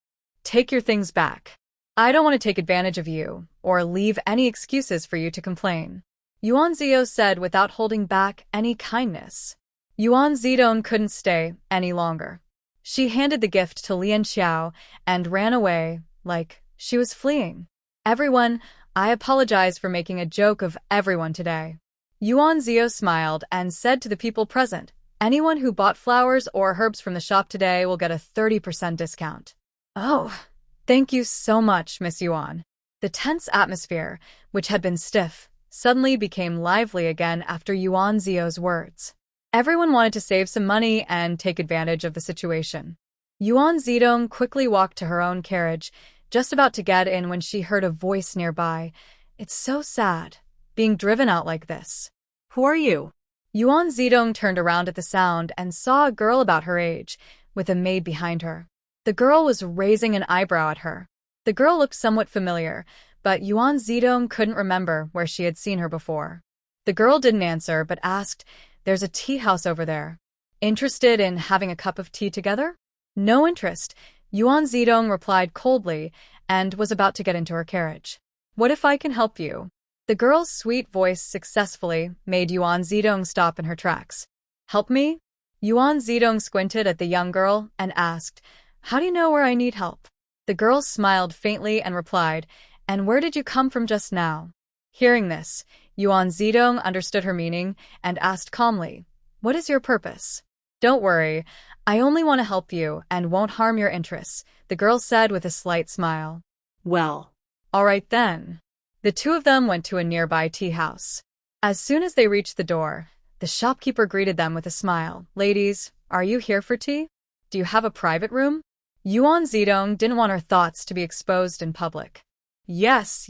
take your things back. I don't want to take advantage of you, or leave any excuses for you to complain," Yuan Zio said without holding back any kindness. Yuan Zidong couldn't stay any longer. She handed the gift to Lian Xiao and ran away, like she was fleeing. "Everyone, I apologize for making a joke of everyone today." Yuan Zio smiled and said to the people present, "Anyone who bought flowers or herbs from the shop today will get a 30% discount." "Oh, thank you so much, Miss Yuan." The tense atmosphere, which had been stiff, suddenly became lively again after Yuan Zio's words. Everyone wanted to save some money and take advantage of the situation. Yuan Zidong quickly walked to her own carriage, just about to get in when she heard a voice nearby. It's so sad, being driven out like this. Who are you? Yuan Zidong turned around at the sound and saw a girl about her age, with a maid behind her. The girl was raising an eyebrow at her. The girl looked somewhat familiar, but Yuan Zidong couldn't remember where she had seen her before. The girl didn't answer, but asked, "There's a tea house over there. Interested in having a cup of tea together?" "No interest," Yuan Zidong replied coldly and was about to get into her carriage. "What if I can help you?" The girl's sweet voice successfully made Yuan Zidong stop in her tracks. "Help me?" Yuan Zidong squinted at the young girl and asked, "How do you know where I need help?" The girl smiled faintly and replied, "And where did you come from just now?" Hearing this, Yuan Zidong understood her meaning and asked calmly, "What is your purpose?" "Don't worry, I only want to help you and won't harm your interests," the girl said with a slight smile. Well. All right then. The two of them went to a nearby tea house. As soon as they reached the door, the shopkeeper greeted them with a smile. "Ladies, are you here for tea? Do you have a private room?" Yuan Zidong didn't want her thoughts to be exposed in public. Yes.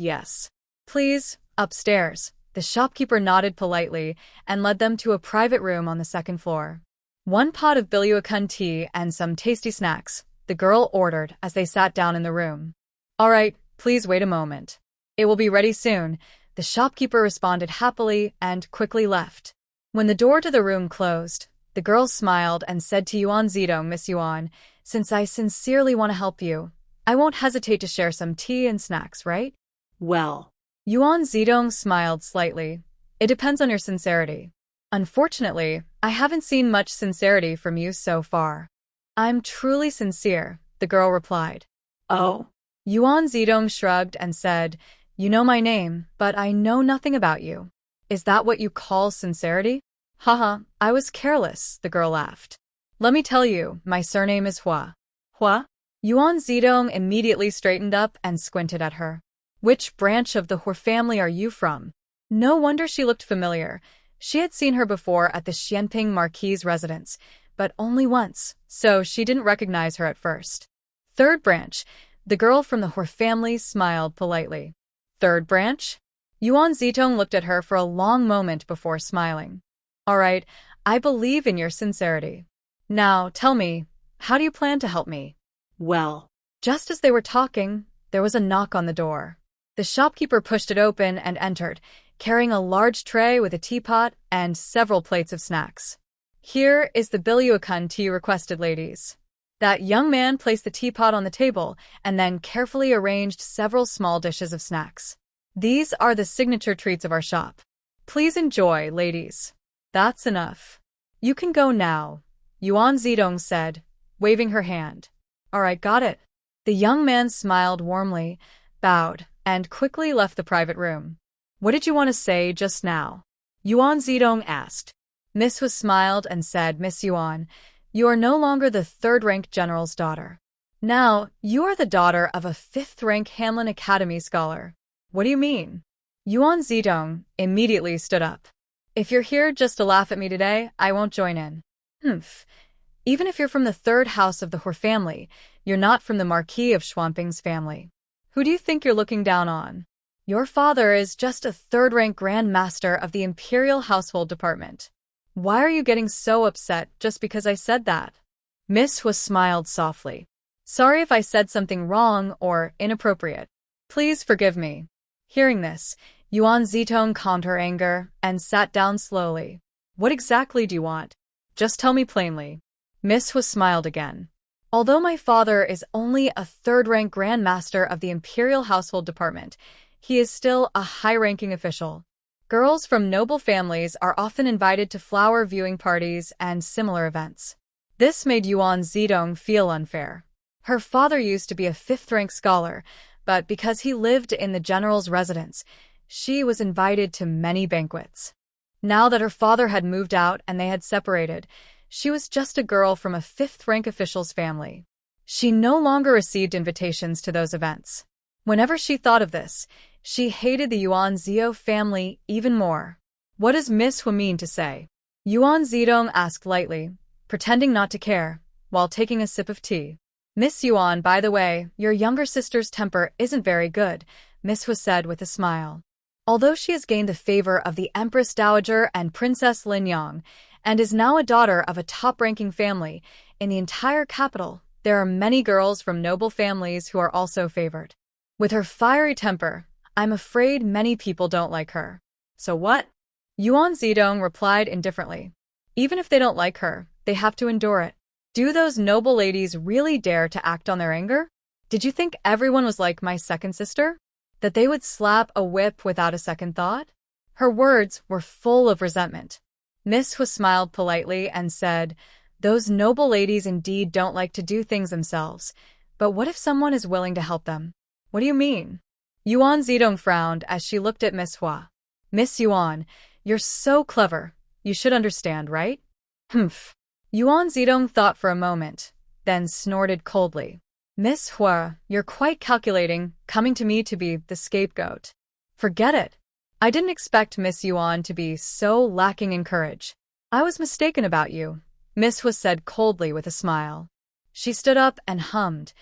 "Please, upstairs." The shopkeeper nodded politely and led them to a private room on the second floor. "One pot of Bilyuakun tea and some tasty snacks," the girl ordered as they sat down in the room. "All right, please wait a moment. It will be ready soon," the shopkeeper responded happily and quickly left. When the door to the room closed, the girl smiled and said to Yuan Zidong, "Miss Yuan, since I sincerely want to help you, I won't hesitate to share some tea and snacks, right?" Well. Yuan Zidong smiled slightly. "It depends on your sincerity. Unfortunately, I haven't seen much sincerity from you so far." "I'm truly sincere," the girl replied. Oh. Yuan Zidong shrugged and said, "You know my name, but I know nothing about you. Is that what you call sincerity?" "Haha, I was careless," the girl laughed. "Let me tell you, my surname is Hua." Hua? Yuan Zidong immediately straightened up and squinted at her. "Which branch of the Hua family are you from?" No wonder she looked familiar. She had seen her before at the Xianping Marquis' residence, but only once, so she didn't recognize her at first. "Third branch." The girl from the Hua family smiled politely. "Third branch?" Yuan Zidong looked at her for a long moment before smiling. "All right, I believe in your sincerity. Now, tell me, how do you plan to help me?" Well. Just as they were talking, there was a knock on the door. The shopkeeper pushed it open and entered, carrying a large tray with a teapot and several plates of snacks. "Here is the Bilyuakun tea requested, ladies." That young man placed the teapot on the table and then carefully arranged several small dishes of snacks. "These are the signature treats of our shop. Please enjoy, ladies." "That's enough. You can go now," Yuan Zidong said, waving her hand. "All right, got it." The young man smiled warmly, bowed, and quickly left the private room. "What did you want to say just now?" Yuan Zidong asked. Miss Hua smiled and said, "Miss Yuan, you are no longer the third-rank general's daughter. Now, you are the daughter of a fifth-rank Hanlin Academy scholar." "What do you mean?" Yuan Zidong immediately stood up. "If you're here just to laugh at me today, I won't join in." "Humph. Even if you're from the third house of the Hua family, you're not from the Marquis of Schwamping's family. Who do you think you're looking down on? Your father is just a third-rank Grand Master of the Imperial Household Department. Why are you getting so upset just because I said that?" Miss Hua smiled softly. "Sorry if I said something wrong or inappropriate. Please forgive me." Hearing this, Yuan Zidong calmed her anger and sat down slowly. "What exactly do you want? Just tell me plainly." Miss Hua smiled again. "Although my father is only a third-rank Grand Master of the Imperial Household Department, he is still a high-ranking official. Girls from noble families are often invited to flower viewing parties and similar events." This made Yuan Zidong feel unfair. Her father used to be a fifth-rank scholar, but because he lived in the general's residence, she was invited to many banquets. Now that her father had moved out and they had separated, she was just a girl from a fifth-rank official's family. She no longer received invitations to those events. Whenever she thought of this, she hated the Yuan Zio family even more. "What does Miss Hua mean to say?" Yuan Zidong asked lightly, pretending not to care, while taking a sip of tea. Miss Yuan, by the way, your younger sister's temper isn't very good, Miss Hua said with a smile. Although she has gained the favor of the Empress Dowager and Princess Lin Yang, and is now a daughter of a top-ranking family, in the entire capital, there are many girls from noble families who are also favored. With her fiery temper, I'm afraid many people don't like her. So what? Yuan Zidong replied indifferently. Even if they don't like her, they have to endure it. Do those noble ladies really dare to act on their anger? Did you think everyone was like my second sister? That they would slap a whip without a second thought? Her words were full of resentment. Miss Hua smiled politely and said, those noble ladies indeed don't like to do things themselves, but what if someone is willing to help them? What do you mean? Yuan Zidong frowned as she looked at Miss Hua. Miss Yuan, you're so clever. You should understand, right? Humph. Yuan Zidong thought for a moment, then snorted coldly. Miss Hua, you're quite calculating, coming to me to be the scapegoat. Forget it. I didn't expect Miss Yuan to be so lacking in courage. I was mistaken about you, Miss Hua said coldly with a smile. She stood up and hummed.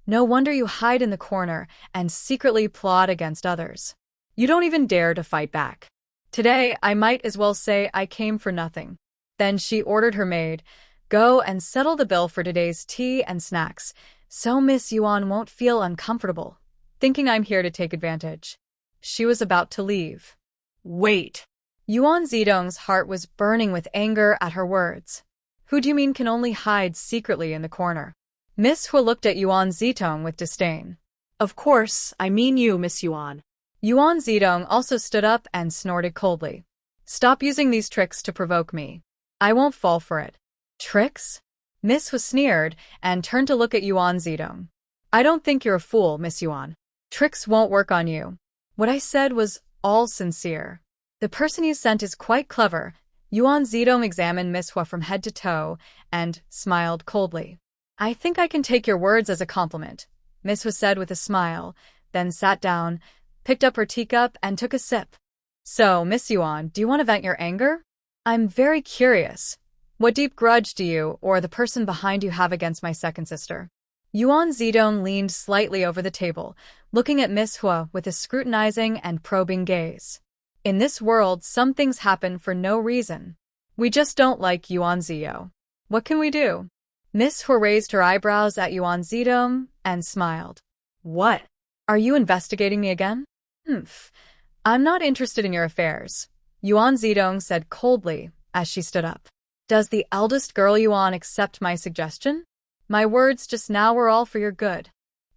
No wonder you hide in the corner and secretly plot against others. You don't even dare to fight back. Today, I might as well say I came for nothing. Then she ordered her maid, go and settle the bill for today's tea and snacks, so Miss Yuan won't feel uncomfortable, thinking I'm here to take advantage. She was about to leave. Wait. Yuan Zidong's heart was burning with anger at her words. Who do you mean can only hide secretly in the corner? Miss Hua looked at Yuan Zidong with disdain. Of course, I mean you, Miss Yuan. Yuan Zidong also stood up and snorted coldly. Stop using these tricks to provoke me. I won't fall for it. Tricks? Miss Hua sneered and turned to look at Yuan Zidong. I don't think you're a fool, Miss Yuan. Tricks won't work on you. What I said was all sincere. The person you sent is quite clever. Yuan Zidong examined Miss Hua from head to toe and smiled coldly. I think I can take your words as a compliment, Miss Hua said with a smile, then sat down, picked up her teacup and took a sip. So, Miss Yuan, do you want to vent your anger? I'm very curious. What deep grudge do you or the person behind you have against my second sister? Yuan Zidong leaned slightly over the table, looking at Miss Hua with a scrutinizing and probing gaze. In this world, some things happen for no reason. We just don't like Yuan Zio. What can we do? Miss Hua raised her eyebrows at Yuan Zidong and smiled. What? Are you investigating me again? Humph. I'm not interested in your affairs, Yuan Zidong said coldly as she stood up. Does the eldest girl Yuan accept my suggestion? My words just now were all for your good.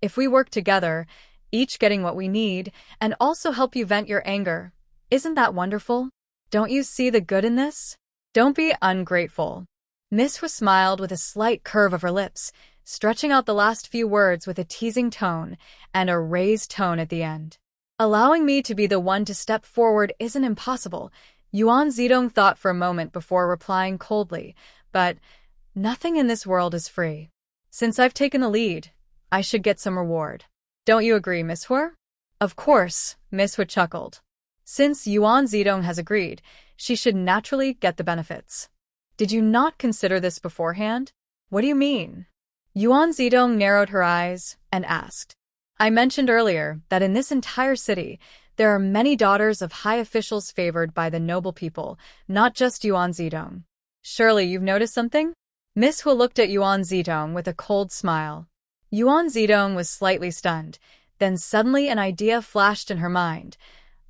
If we work together, each getting what we need, and also help you vent your anger, isn't that wonderful? Don't you see the good in this? Don't be ungrateful. Miss Hua smiled with a slight curve of her lips, stretching out the last few words with a teasing tone and a raised tone at the end. Allowing me to be the one to step forward isn't impossible, Yuan Zidong thought for a moment before replying coldly, but nothing in this world is free. Since I've taken the lead, I should get some reward. Don't you agree, Miss Hua? Of course, Miss Hua chuckled. Since Yuan Zidong has agreed, she should naturally get the benefits. Did you not consider this beforehand? What do you mean? Yuan Zidong narrowed her eyes and asked. I mentioned earlier that in this entire city, there are many daughters of high officials favored by the noble people, not just Yuan Zidong. Surely you've noticed something? Miss Hua looked at Yuan Zidong with a cold smile. Yuan Zidong was slightly stunned, then suddenly an idea flashed in her mind.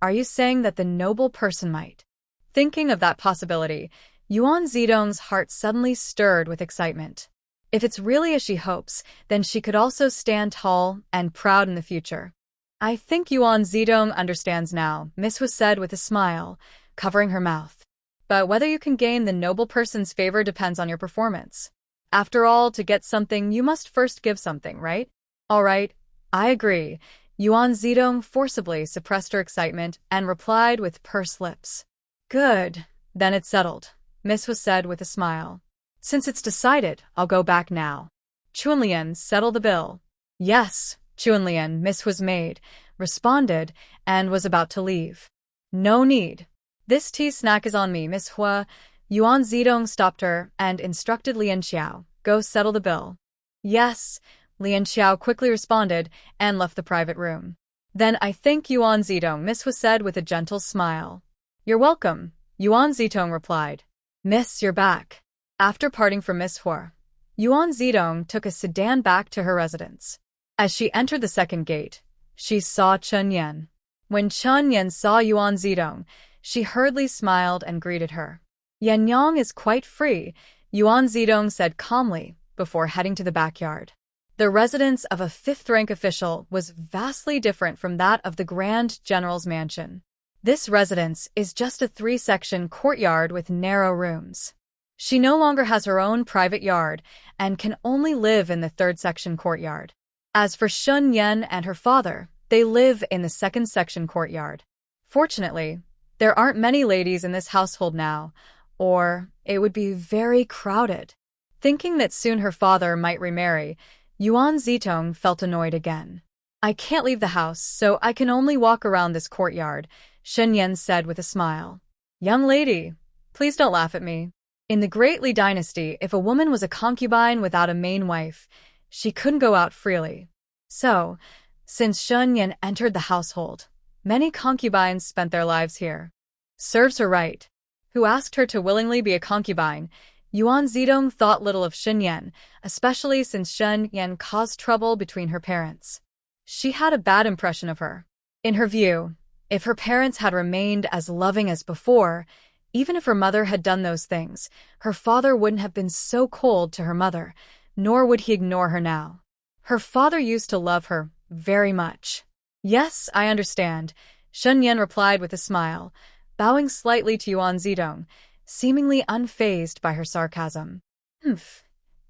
Are you saying that the noble person might? Thinking of that possibility, Yuan Zidong's heart suddenly stirred with excitement. If it's really as she hopes, then she could also stand tall and proud in the future. I think Yuan Zidong understands now, Miss Hua said with a smile, covering her mouth. But whether you can gain the noble person's favor depends on your performance. After all, to get something, you must first give something, right? All right, I agree. Yuan Zidong forcibly suppressed her excitement and replied with pursed lips. Good, then it's settled, Miss Hua said with a smile. Since it's decided, I'll go back now. Chunlian, settle the bill. Yes, Chunlian, Miss Hua's maid, responded and was about to leave. No need. This tea snack is on me, Miss Hua. Yuan Zidong stopped her and instructed Lian Xiao, go settle the bill. Yes, Lian Xiao quickly responded and left the private room. Then I thank Yuan Zidong, Miss Hua said with a gentle smile. You're welcome, Yuan Zidong replied. Miss, you're back. After parting from Miss Hua, Yuan Zidong took a sedan back to her residence. As she entered the second gate, she saw Chen Yan. When Chen Yan saw Yuan Zidong, she hurriedly smiled and greeted her. Yan Yang is quite free, Yuan Zidong said calmly before heading to the backyard. The residence of a fifth-rank official was vastly different from that of the Grand General's mansion. This residence is just a 3-section courtyard with narrow rooms. She no longer has her own private yard and can only live in the 3rd-section courtyard. As for Shun Yan and her father, they live in the 2nd-section courtyard. Fortunately, there aren't many ladies in this household now, or it would be very crowded. Thinking that soon her father might remarry, Yuan Zitong felt annoyed again. I can't leave the house, so I can only walk around this courtyard, Shen Yan said with a smile. Young lady, please don't laugh at me. In the Great Li dynasty, if a woman was a concubine without a main wife, she couldn't go out freely. So, since Shen Yan entered the household, many concubines spent their lives here. Serves her right. Who asked her to willingly be a concubine? Yuan Zidong thought little of Shen Yan, especially since Shen Yan caused trouble between her parents. She had a bad impression of her. In her view, if her parents had remained as loving as before, even if her mother had done those things, her father wouldn't have been so cold to her mother, nor would he ignore her now. Her father used to love her very much. Yes, I understand, Shen Yan replied with a smile, bowing slightly to Yuan Zidong, seemingly unfazed by her sarcasm.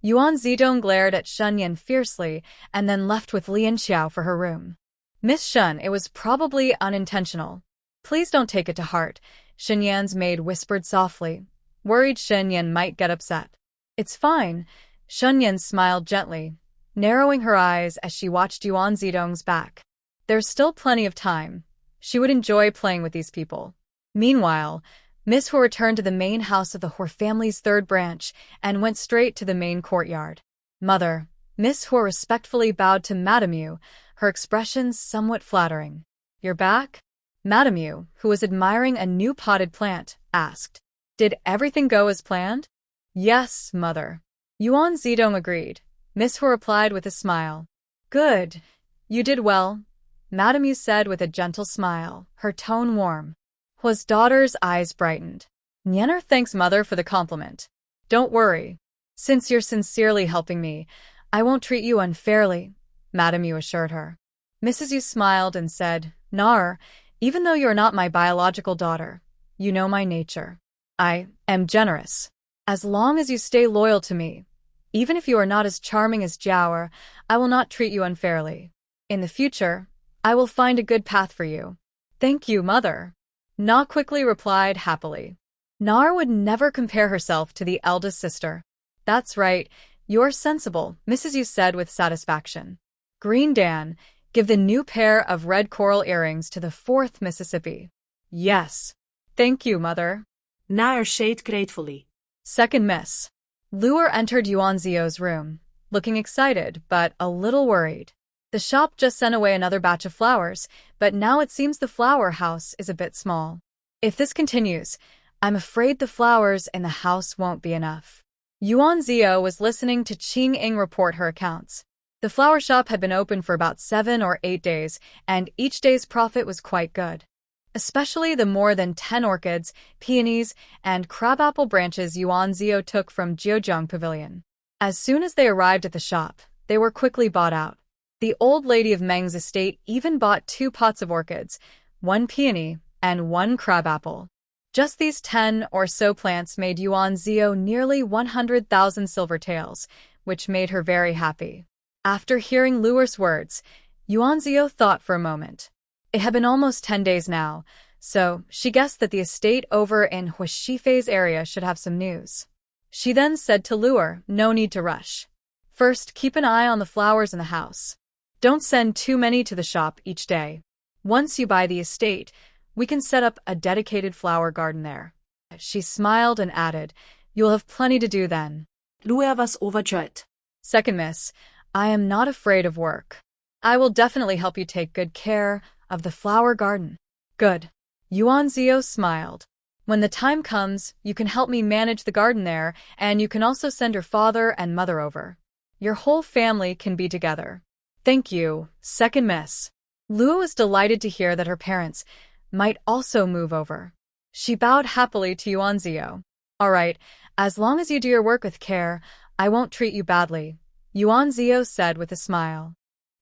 Yuan Zidong glared at Shen Yan fiercely and then left with Lian Xiao for her room. Miss Shen, it was probably unintentional. Please don't take it to heart, Shen Yan's maid whispered softly, worried Shen Yan might get upset. It's fine, Shen Yan smiled gently, narrowing her eyes as she watched Yuan Zidong's back. There's still plenty of time. She would enjoy playing with these people. Meanwhile, Miss Hua returned to the main house of the Hua family's 3rd branch and went straight to the main courtyard. Mother, Miss Hua respectfully bowed to Madame Yu, her expressions somewhat flattering. You're back? Madame Yu, who was admiring a new potted plant, asked. Did everything go as planned? Yes, Mother. Yuan Zidong agreed. Miss Hua replied with a smile. Good. You did well, Madame Yu said with a gentle smile, her tone warm. Hua's daughter's eyes brightened. Nyener thanks Mother for the compliment. Don't worry. Since you're sincerely helping me, I won't treat you unfairly, Madame Yu assured her. Mrs. Yu smiled and said, Nar, even though you're not my biological daughter, you know my nature. I am generous. As long as you stay loyal to me, even if you are not as charming as Jiaoer, I will not treat you unfairly. In the future, I will find a good path for you. Thank you, Mother. Na quickly replied happily. Nar would never compare herself to the eldest sister. That's right, you're sensible, Mrs. Yu said with satisfaction. Green Dan, give the new pair of red coral earrings to the 4th Mississippi. Yes. Thank you, Mother. Nair shade gratefully. 2nd Miss. Luer entered Yuan Zio's room, looking excited but a little worried. The shop just sent away another batch of flowers, but now it seems the flower house is a bit small. If this continues, I'm afraid the flowers in the house won't be enough. Yuan Zio was listening to Qing Ying report her accounts. The flower shop had been open for about 7 or 8 days, and each day's profit was quite good. Especially the more than 10 orchids, peonies, and crabapple branches Yuan Zio took from Jiuzhong Pavilion. As soon as they arrived at the shop, they were quickly bought out. The old lady of Meng's estate even bought 2 pots of orchids, 1 peony, and 1 crabapple. Just these 10 or so plants made Yuan Zio nearly 100,000 silver taels, which made her very happy. After hearing Luer's words, Yuan Zio thought for a moment. It had been almost 10 days now, so she guessed that the estate over in Huashifei's area should have some news. She then said to Luer, no need to rush. First, keep an eye on the flowers in the house. Don't send too many to the shop each day. Once you buy the estate, we can set up a dedicated flower garden there. She smiled and added, you'll have plenty to do then. Luer was overjoyed. 2nd Miss, I am not afraid of work. I will definitely help you take good care of the flower garden. Good. Yuanzio smiled. When the time comes, you can help me manage the garden there, and you can also send your father and mother over. Your whole family can be together. Thank you, second miss. Lua was delighted to hear that her parents might also move over. She bowed happily to Yuanzio. All right, as long as you do your work with care, I won't treat you badly, Yuanzio said with a smile.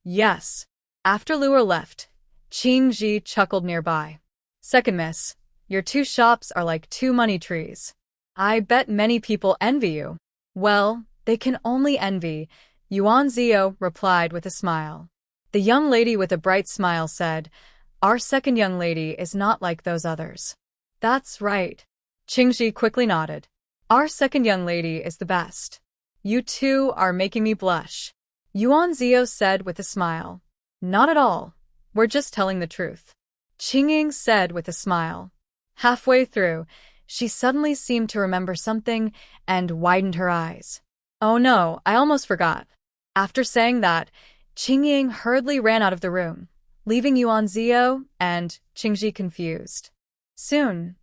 Yes. After Lua left, Qingji chuckled nearby. Second miss, your two shops are like two money trees. I bet many people envy you. Well, they can only envy, Yuanzio replied with a smile. The young lady with a bright smile said, Our second young lady is not like those others. That's right. Qingji quickly nodded. Our second young lady is the best. You two are making me blush, Yuanzio said with a smile. Not at all. We're just telling the truth, Qingying said with a smile. Halfway through, she suddenly seemed to remember something and widened her eyes. Oh no, I almost forgot. After saying that, Qingying hurriedly ran out of the room, leaving Yuanzio and Qingji confused. Soon,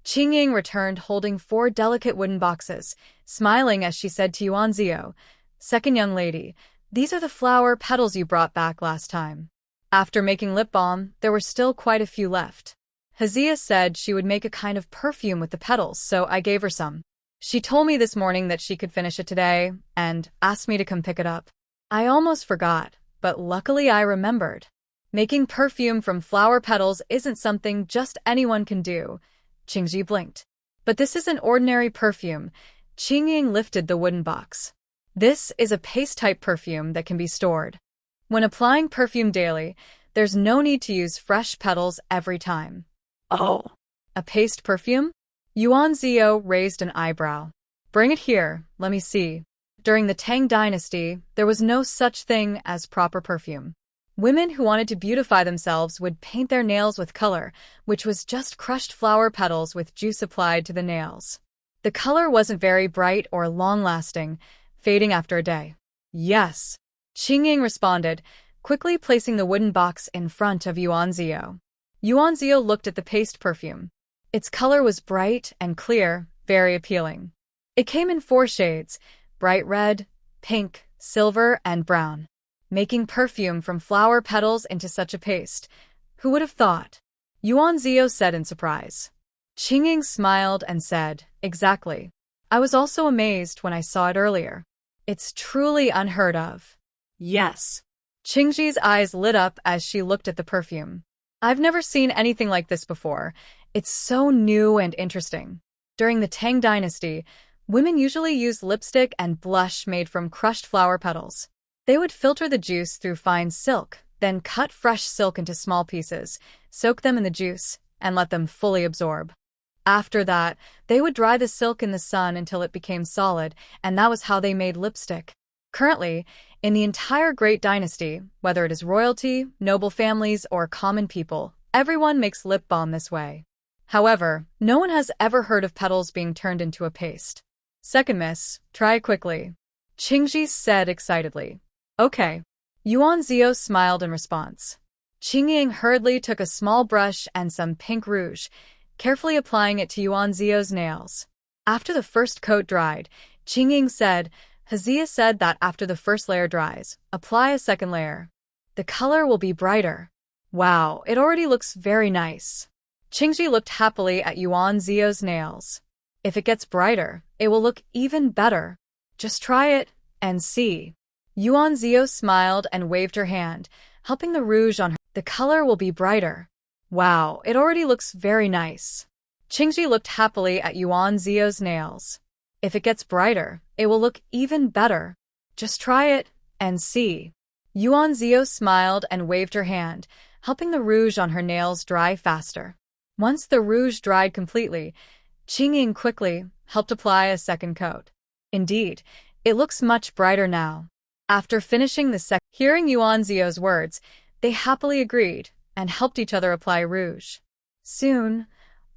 Qingying returned holding 4 delicate wooden boxes, smiling as she said to Yuanzio, Second young lady, these are the flower petals you brought back last time. After making lip balm, there were still quite a few left. Hazia said she would make a kind of perfume with the petals, so I gave her some. She told me this morning that she could finish it today, and asked me to come pick it up. I almost forgot, but luckily I remembered. Making perfume from flower petals isn't something just anyone can do, Qingji blinked. But this isn't ordinary perfume. Qingying lifted the wooden box. This is a paste-type perfume that can be stored. When applying perfume daily, there's no need to use fresh petals every time. Oh, a paste perfume? Yuanzio raised an eyebrow. Bring it here, let me see. During the Tang dynasty, there was no such thing as proper perfume. Women who wanted to beautify themselves would paint their nails with color, which was just crushed flower petals with juice applied to the nails. The color wasn't very bright or long-lasting, fading after a day. Yes, Qingying responded, quickly placing the wooden box in front of Yuanzio. Yuanzio looked at the paste perfume. Its color was bright and clear, very appealing. It came in 4 shades, bright red, pink, silver, and brown. Making perfume from flower petals into such a paste. Who would have thought? Yuanzio said in surprise. Qingying smiled and said, Exactly. I was also amazed when I saw it earlier. It's truly unheard of. Yes. Qingji's eyes lit up as she looked at the perfume. I've never seen anything like this before. It's so new and interesting. During the Tang dynasty, women usually used lipstick and blush made from crushed flower petals. They would filter the juice through fine silk, then cut fresh silk into small pieces, soak them in the juice, and let them fully absorb. After that, they would dry the silk in the sun until it became solid, and that was how they made lipstick. Currently, in the entire Great Dynasty, whether it is royalty, noble families, or common people, everyone makes lip balm this way. However, no one has ever heard of petals being turned into a paste. Second miss, try it quickly, Qingji said excitedly. Okay. Yuanzio smiled in response. Qingying hurriedly took a small brush and some pink rouge, carefully applying it to Yuanzio's nails. After the first coat dried, Qingying said, Hazia said that after the first layer dries, apply a second layer. The color will be brighter. Wow, it already looks very nice. Qingji looked happily at Yuanzio's nails. If it gets brighter, it will look even better. Just try it and see. Yuanzio smiled and waved her hand, helping the rouge on her. The color will be brighter. Wow, it already looks very nice. Qingji looked happily at Yuanzio's nails. If it gets brighter, it will look even better. Just try it and see. Yuanzio smiled and waved her hand, helping the rouge on her nails dry faster. Once the rouge dried completely, Qingying quickly helped apply a second coat. Indeed, it looks much brighter now. After finishing the second, hearing Yuanzio's words, they happily agreed and helped each other apply rouge. Soon,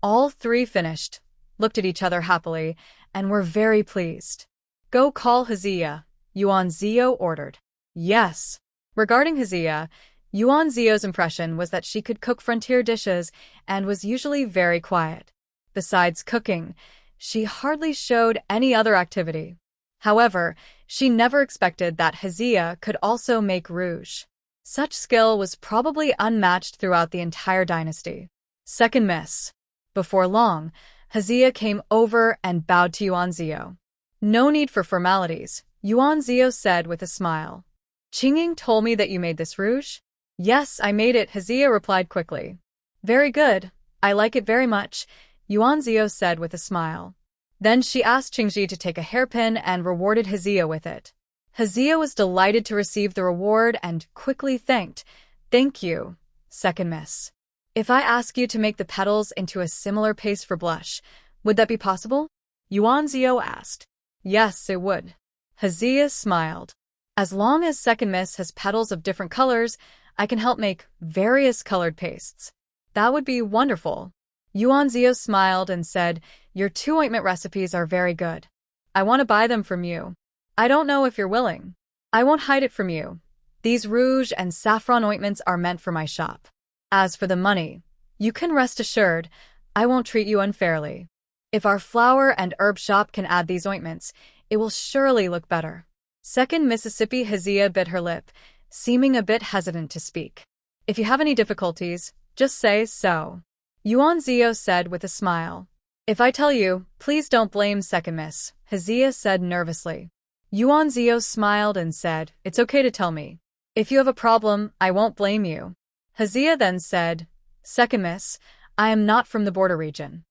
all 3 finished, looked at each other happily, and were very pleased. Go call Hazia, Yuanzio ordered. Yes. Regarding Hazia, Yuan Zio's impression was that she could cook frontier dishes and was usually very quiet. Besides cooking, she hardly showed any other activity. However, she never expected that Hazia could also make rouge. Such skill was probably unmatched throughout the entire dynasty. Second miss. Before long, Hazia came over and bowed to Yuan Zio. No need for formalities, Yuan Zio said with a smile. Qingying told me that you made this rouge? Yes, I made it, Hazia replied quickly. Very good. I like it very much, Yuan Zio said with a smile. Then she asked Qingji to take a hairpin and rewarded Hazia with it. Hazia was delighted to receive the reward and quickly thanked. Thank you, second miss. If I ask you to make the petals into a similar paste for blush, would that be possible? Yuan Zio asked. Yes, it would. Hazia smiled. As long as second miss has petals of different colors, I can help make various colored pastes. That would be wonderful. Yuan Zio smiled and said, Your 2 ointment recipes are very good. I want to buy them from you. I don't know if you're willing. I won't hide it from you. These rouge and saffron ointments are meant for my shop. As for the money, you can rest assured, I won't treat you unfairly. If our flower and herb shop can add these ointments, it will surely look better. Second Mississippi Hazia bit her lip, seeming a bit hesitant to speak. If you have any difficulties, just say so. Yuan Zio said with a smile. If I tell you, please don't blame second miss, Hazia said nervously. Yuan Zio smiled and said, It's okay to tell me. If you have a problem, I won't blame you. Hazia then said, Second miss, I am not from the border region.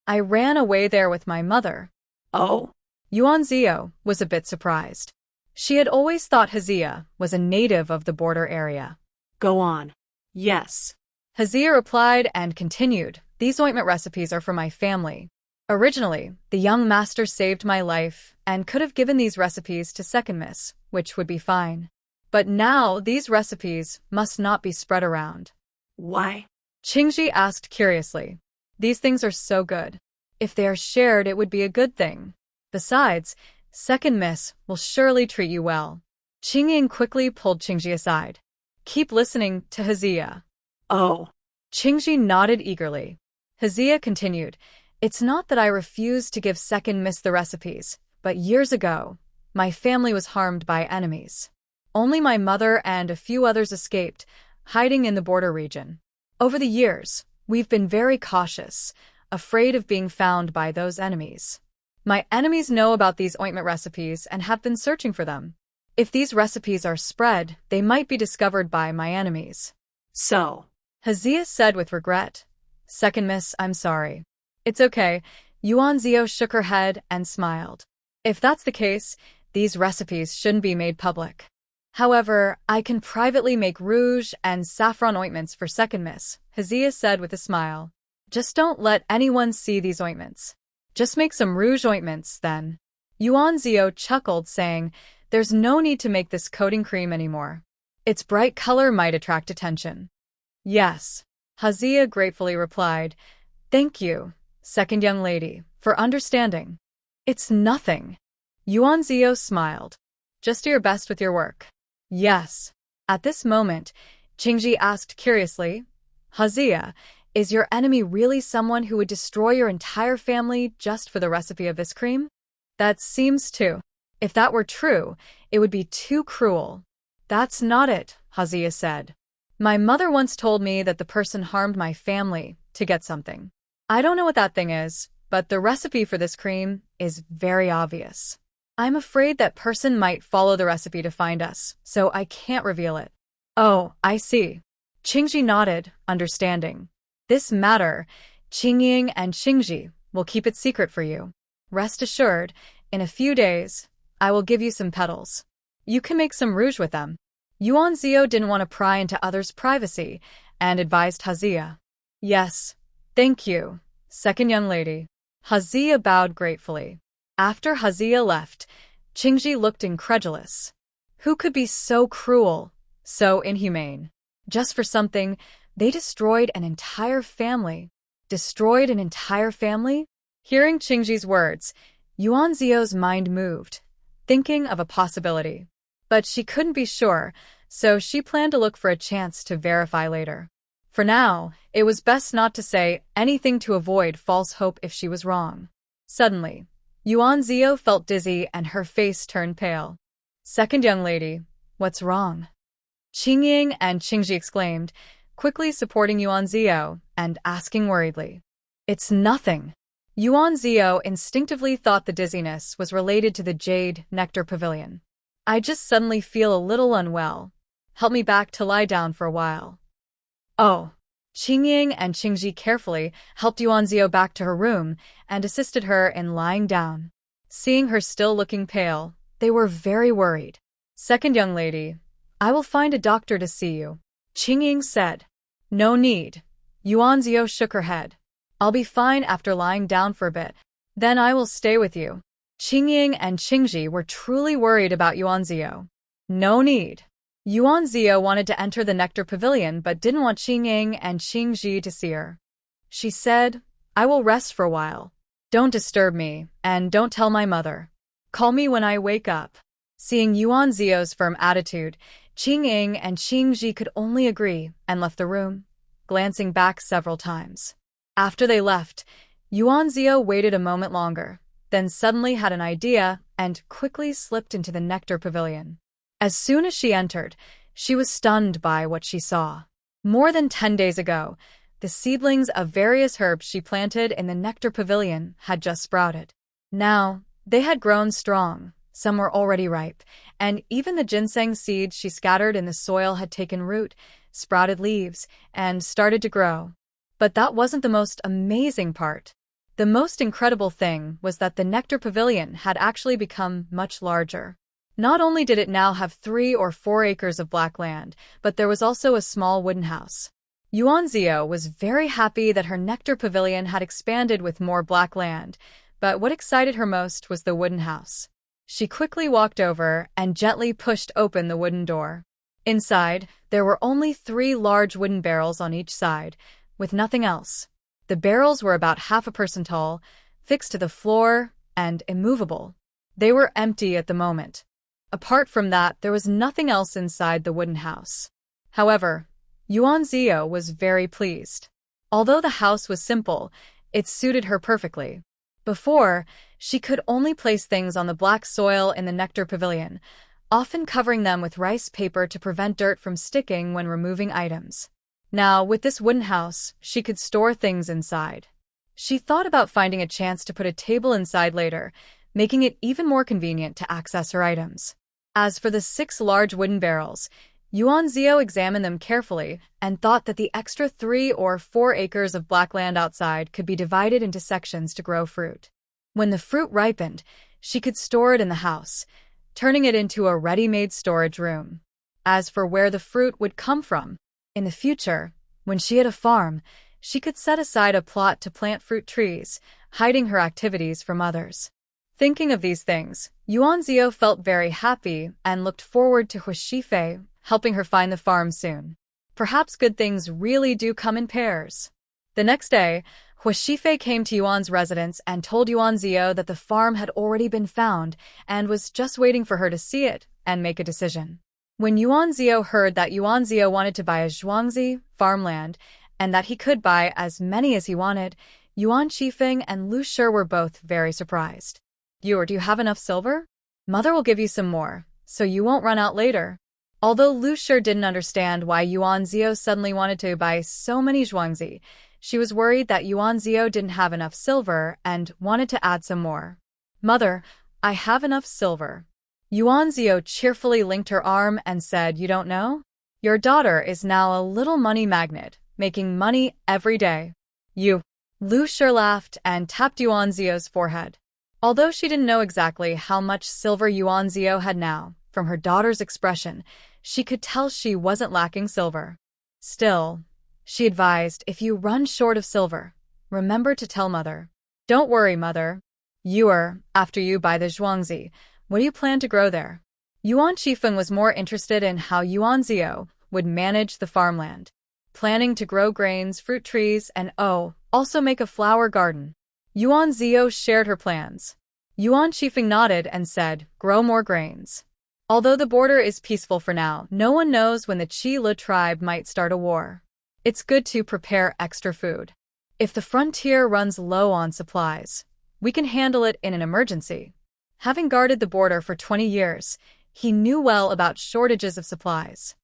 I ran away there with my mother. Oh? Yuan Zio was a bit surprised. She had always thought Hazia was a native of the border area. Go on. Yes. Hazia replied and continued, These ointment recipes are for my family. Originally, the young master saved my life and could have given these recipes to second miss, which would be fine. But now these recipes must not be spread around. Why? Qingji asked curiously. These things are so good. If they are shared, it would be a good thing. Besides, second miss will surely treat you well. Qingying quickly pulled Qingji aside. Keep listening to Hazia. Oh. Qingji nodded eagerly. Hazia continued, It's not that I refuse to give second miss the recipes, but years ago, my family was harmed by enemies. Only my mother and a few others escaped, hiding in the border region. Over the years, we've been very cautious, afraid of being found by those enemies. My enemies know about these ointment recipes and have been searching for them. If these recipes are spread, they might be discovered by my enemies. So? Hazia said with regret. Second miss, I'm sorry. It's okay. Yuan Zio shook her head and smiled. If that's the case, these recipes shouldn't be made public. However, I can privately make rouge and saffron ointments for second miss, Hazia said with a smile. Just don't let anyone see these ointments. Just make some rouge ointments, then. Yuan Zio chuckled, saying, There's no need to make this coating cream anymore. Its bright color might attract attention. Yes, Hazia gratefully replied. Thank you, second young lady, for understanding. It's nothing. Yuan Zio smiled. Just do your best with your work. Yes. At this moment, Qingji asked curiously, Hazia, is your enemy really someone who would destroy your entire family just for the recipe of this cream? That seems to. If that were true, it would be too cruel. That's not it, Hazia said. My mother once told me that the person harmed my family to get something. I don't know what that thing is, but the recipe for this cream is very obvious. I'm afraid that person might follow the recipe to find us, so I can't reveal it. Oh, I see. Qingji nodded, understanding. This matter, Qingying and Qingji will keep it secret for you. Rest assured, in a few days, I will give you some petals. You can make some rouge with them. Yuan Zio didn't want to pry into others' privacy and advised Hazia. Yes, thank you, second young lady. Hazia bowed gratefully. After Hazia left, Qingji looked incredulous. Who could be so cruel, so inhumane? Just for something, they destroyed an entire family. Destroyed an entire family? Hearing Qingji's words, Yuan Zio's mind moved, thinking of a possibility. but she couldn't be sure, so she planned to look for a chance to verify later. For now, it was best not to say anything to avoid false hope if she was wrong. Suddenly, Yuan Zio felt dizzy and her face turned pale. "Second young lady, what's wrong?" Qingying and Qingji exclaimed, quickly supporting Yuan Zio and asking worriedly. "It's nothing." Yuan Zio instinctively thought the dizziness was related to the Jade Nectar Pavilion. "I just suddenly feel a little unwell. Help me back to lie down for a while." "Oh." Qingying and Qingji carefully helped Yuan Zio back to her room and assisted her in lying down. Seeing her still looking pale, they were very worried. "Second young lady, I will find a doctor to see you," Qingying said. "No need." Yuan Zio shook her head. "I'll be fine after lying down for a bit. Then I will stay with you." Qingying and Qingji were truly worried about Yuan Zio. "No need." Yuan Zio wanted to enter the Nectar Pavilion but didn't want Qingying and Qingji to see her. She said, "I will rest for a while. Don't disturb me, and don't tell my mother. Call me when I wake up." Seeing Yuan Zio's firm attitude, Qingying and Qingji could only agree and left the room, glancing back several times. After they left, Yuan Zio waited a moment longer, then suddenly had an idea and quickly slipped into the Nectar Pavilion. As soon as she entered, she was stunned by what she saw. More than 10 days ago, the seedlings of various herbs she planted in the Nectar Pavilion had just sprouted. Now, they had grown strong, some were already ripe, and even the ginseng seeds she scattered in the soil had taken root, sprouted leaves, and started to grow. But that wasn't the most amazing part. The most incredible thing was that the Nectar Pavilion had actually become much larger. Not only did it now have 3 or 4 acres of black land, but there was also a small wooden house. Yuan Zio was very happy that her Nectar Pavilion had expanded with more black land, but what excited her most was the wooden house. She quickly walked over and gently pushed open the wooden door. Inside, there were only 3 large wooden barrels on each side, with nothing else. The barrels were about half a person tall, fixed to the floor, and immovable. They were empty at the moment. Apart from that, there was nothing else inside the wooden house. However, Yuan Zio was very pleased. Although the house was simple, it suited her perfectly. Before, she could only place things on the black soil in the Nectar Pavilion, often covering them with rice paper to prevent dirt from sticking when removing items. Now, with this wooden house, she could store things inside. She thought about finding a chance to put a table inside later, making it even more convenient to access her items. As for the 6 large wooden barrels, Yuan Zio examined them carefully and thought that the extra 3 or 4 acres of black land outside could be divided into sections to grow fruit. When the fruit ripened, she could store it in the house, turning it into a ready-made storage room. As for where the fruit would come from, in the future, when she had a farm, she could set aside a plot to plant fruit trees, hiding her activities from others. Thinking of these things, Yuan Zio felt very happy and looked forward to Hu Shifei helping her find the farm soon. Perhaps good things really do come in pairs. The next day, Hu Shifei came to Yuan's residence and told Yuan Zio that the farm had already been found and was just waiting for her to see it and make a decision. When Yuan Zio heard that Yuan Zio wanted to buy a zhuangzi, farmland, and that he could buy as many as he wanted, Yuan Qifeng and Lu Shi were both very surprised. Do you have enough silver? Mother will give you some more, so you won't run out later." Although Lu Shi didn't understand why Yuan Zio suddenly wanted to buy so many zhuangzi, she was worried that Yuan Zio didn't have enough silver and wanted to add some more. "Mother, I have enough silver." Yuan Zio cheerfully linked her arm and said, "You don't know? Your daughter is now a little money magnet, making money every day." Lu Shi laughed and tapped Yuan Zio's forehead. Although she didn't know exactly how much silver Yuan Zio had now, from her daughter's expression, she could tell she wasn't lacking silver. Still, she advised, if you run short of silver, remember to tell Mother. "Don't worry, Mother. After you buy the zhuangzi, what do you plan to grow there?" Yuan Qifeng was more interested in how Yuan Zio would manage the farmland, planning to grow grains, fruit trees, and also make a flower garden. Yuan Zio shared her plans. Yuan Qifeng nodded and said, "Grow more grains." Although the border is peaceful for now, no one knows when the Chi-La tribe might start a war. It's good to prepare extra food. If the frontier runs low on supplies, we can handle it in an emergency. Having guarded the border for 20 years, he knew well about shortages of supplies.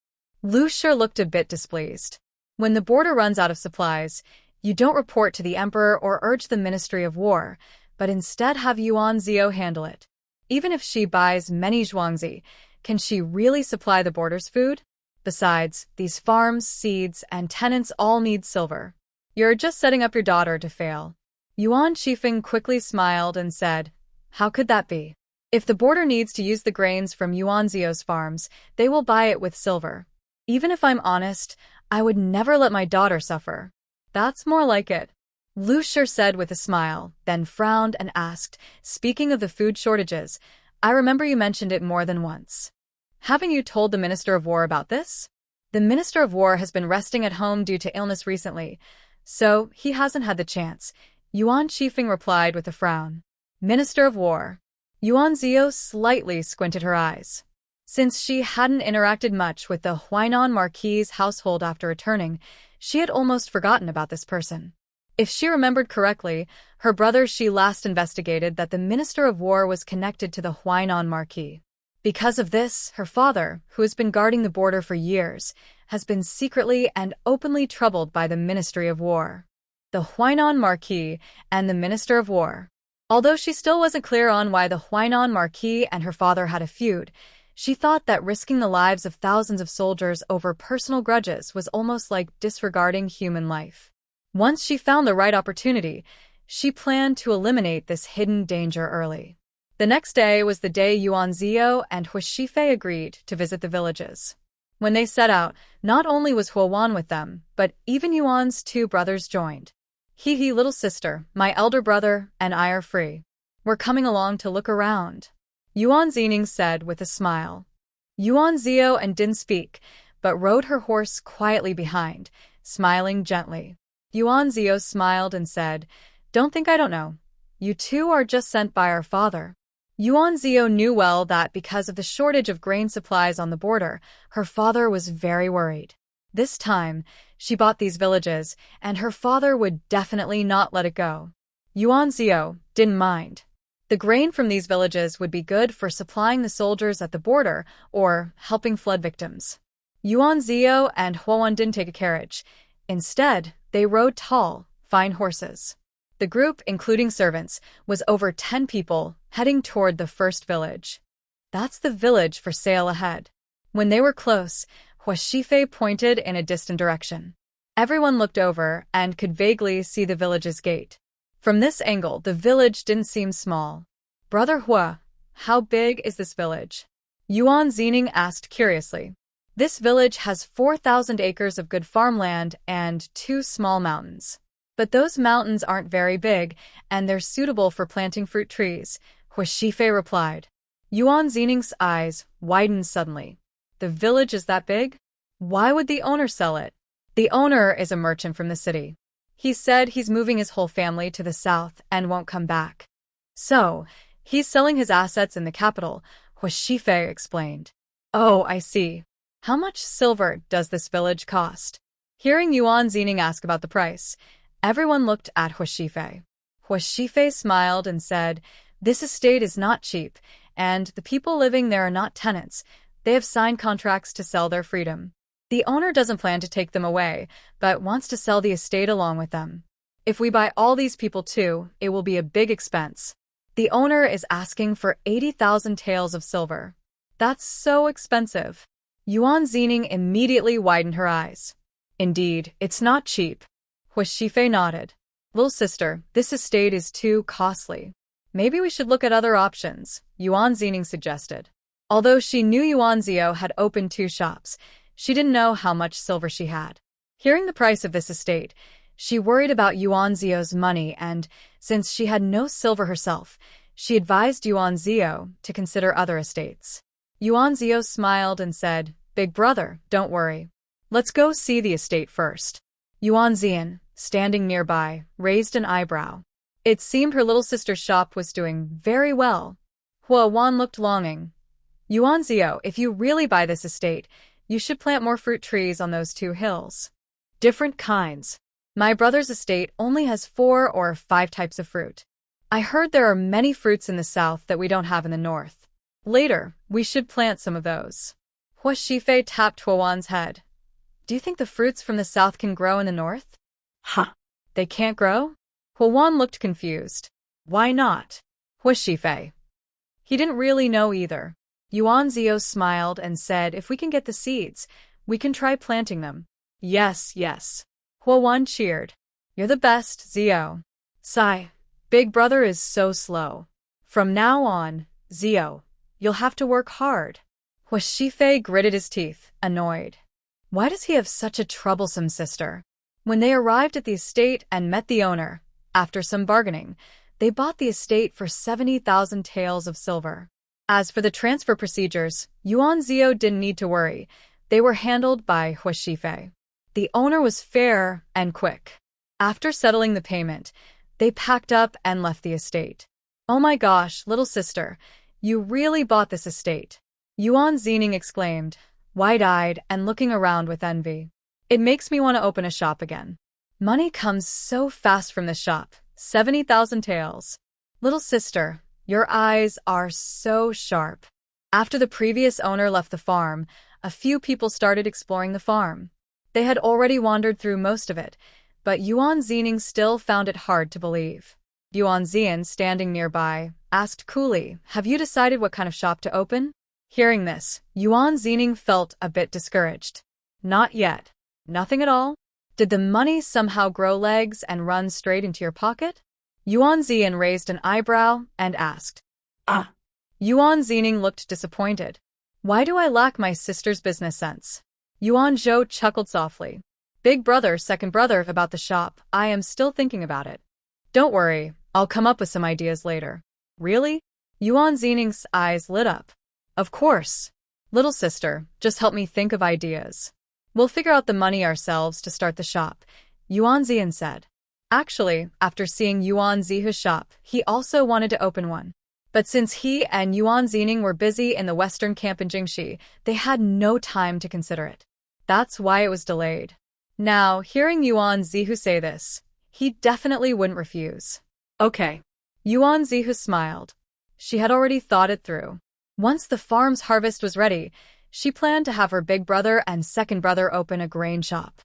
Lu Shi looked a bit displeased. When the border runs out of supplies, you don't report to the emperor or urge the Ministry of War, but instead have Yuan Zio handle it. Even if she buys many zhuangzi, can she really supply the border's food? Besides, these farms, seeds, and tenants all need silver. You're just setting up your daughter to fail. Yuan Shifeng quickly smiled and said, how could that be? If the border needs to use the grains from Yuan Zio's farms, they will buy it with silver. Even if I'm honest, I would never let my daughter suffer. That's more like it. Lu Shi said with a smile, then frowned and asked, speaking of the food shortages, I remember you mentioned it more than once. Haven't you told the Minister of War about this? The Minister of War has been resting at home due to illness recently, so he hasn't had the chance, Yuan Shifeng replied with a frown. Minister of War. Yuan Zio slightly squinted her eyes. Since she hadn't interacted much with the Huainan Marquis's household after returning, she had almost forgotten about this person. If she remembered correctly, her brother she last investigated that the Minister of War was connected to the Huainan Marquis. Because of this, her father, who has been guarding the border for years, has been secretly and openly troubled by the Ministry of War. The Huainan Marquis and the Minister of War. Although she still wasn't clear on why the Huainan Marquis and her father had a feud, she thought that risking the lives of thousands of soldiers over personal grudges was almost like disregarding human life. Once she found the right opportunity, she planned to eliminate this hidden danger early. The next day was the day Yuan Zio and Hu Shifei agreed to visit the villages. When they set out, not only was Huan with them, but even Yuan's two brothers joined. He, little sister, my elder brother, and I are free. We're coming along to look around, Yuan Zining said with a smile. Yuan Zio and didn't speak, but rode her horse quietly behind, smiling gently. Yuan Zio smiled and said, don't think I don't know. You two are just sent by our father. Yuan Zio knew well that because of the shortage of grain supplies on the border, her father was very worried. This time, she bought these villages, and her father would definitely not let it go. Yuan Zio didn't mind. The grain from these villages would be good for supplying the soldiers at the border or helping flood victims. Yuan Zio and Huan didn't take a carriage. Instead, they rode tall, fine horses. The group, including servants, was over 10 people, heading toward the first village. That's the village for sale ahead. When they were close, Hu Shifei pointed in a distant direction. Everyone looked over and could vaguely see the village's gate. From this angle, the village didn't seem small. Brother Hua, how big is this village? Yuan Zining asked curiously. This village has 4,000 acres of good farmland and 2 small mountains. But those mountains aren't very big, and they're suitable for planting fruit trees, Hu Shifei replied. Yuan Zining's eyes widened suddenly. The village is that big? Why would the owner sell it? The owner is a merchant from the city. He said he's moving his whole family to the south and won't come back. So, he's selling his assets in the capital, Hu Shifei explained. Oh, I see. How much silver does this village cost? Hearing Yuan Zining ask about the price, everyone looked at Hu Shifei. Hu Shifei smiled and said, this estate is not cheap, and the people living there are not tenants. They have signed contracts to sell their freedom. The owner doesn't plan to take them away, but wants to sell the estate along with them. If we buy all these people too, it will be a big expense. The owner is asking for 80,000 taels of silver. That's so expensive. Yuan Zining immediately widened her eyes. Indeed, it's not cheap. Hu Shifei nodded. Little sister, this estate is too costly. Maybe we should look at other options, Yuan Zining suggested. Although she knew Yuan Zio had opened 2 shops, she didn't know how much silver she had. Hearing the price of this estate, she worried about Yuan Zio's money and, since she had no silver herself, she advised Yuan Zio to consider other estates. Yuan Zio smiled and said, Big brother, don't worry. Let's go see the estate first. Yuan Zian, standing nearby, raised an eyebrow. It seemed her little sister's shop was doing very well. Hua Wan looked longing. Yuan Zio, if you really buy this estate, you should plant more fruit trees on those 2 hills. Different kinds. My brother's estate only has 4 or 5 types of fruit. I heard there are many fruits in the south that we don't have in the north. Later, we should plant some of those. Hua Shifei tapped Huawan's head. Do you think the fruits from the south can grow in the north? Huh. They can't grow? Huawan looked confused. Why not? Hua Shifei. He didn't really know either. Yuan Zio smiled and said, if we can get the seeds, we can try planting them. Yes, yes. Huawan cheered. You're the best, Zio. Sigh. Big brother is so slow. From now on, Zio, you'll have to work hard. Hua Shifei gritted his teeth, annoyed. Why does he have such a troublesome sister? When they arrived at the estate and met the owner, after some bargaining, they bought the estate for 70,000 taels of silver. As for the transfer procedures, Yuan Zio didn't need to worry. They were handled by Hua Shifei. The owner was fair and quick. After settling the payment, they packed up and left the estate. Oh my gosh, little sister, you really bought this estate. Yuan Zining exclaimed, wide-eyed and looking around with envy. It makes me want to open a shop again. Money comes so fast from this shop, 70,000 taels. Little sister, your eyes are so sharp. After the previous owner left the farm, a few people started exploring the farm. They had already wandered through most of it, but Yuan Zining still found it hard to believe. Yuan Zian, standing nearby, asked coolly, have you decided what kind of shop to open? Hearing this, Yuan Zining felt a bit discouraged. Not yet. Nothing at all? Did the money somehow grow legs and run straight into your pocket? Yuan Zian raised an eyebrow and asked. Yuan Zining looked disappointed. Why do I lack my sister's business sense? Yuan Zhou chuckled softly. Big brother, second brother, about the shop, I am still thinking about it. Don't worry, I'll come up with some ideas later. Really? Yuan Zining's eyes lit up. Of course. Little sister, just help me think of ideas. We'll figure out the money ourselves to start the shop, Yuan Zian said. Actually, after seeing Yuan Zihu's shop, he also wanted to open one. But since he and Yuan Zining were busy in the western camp in Jingxi, they had no time to consider it. That's why it was delayed. Now, hearing Yuan Zihu say this, he definitely wouldn't refuse. Okay. Yuan Zihu smiled. She had already thought it through. Once the farm's harvest was ready, she planned to have her big brother and second brother open a grain shop.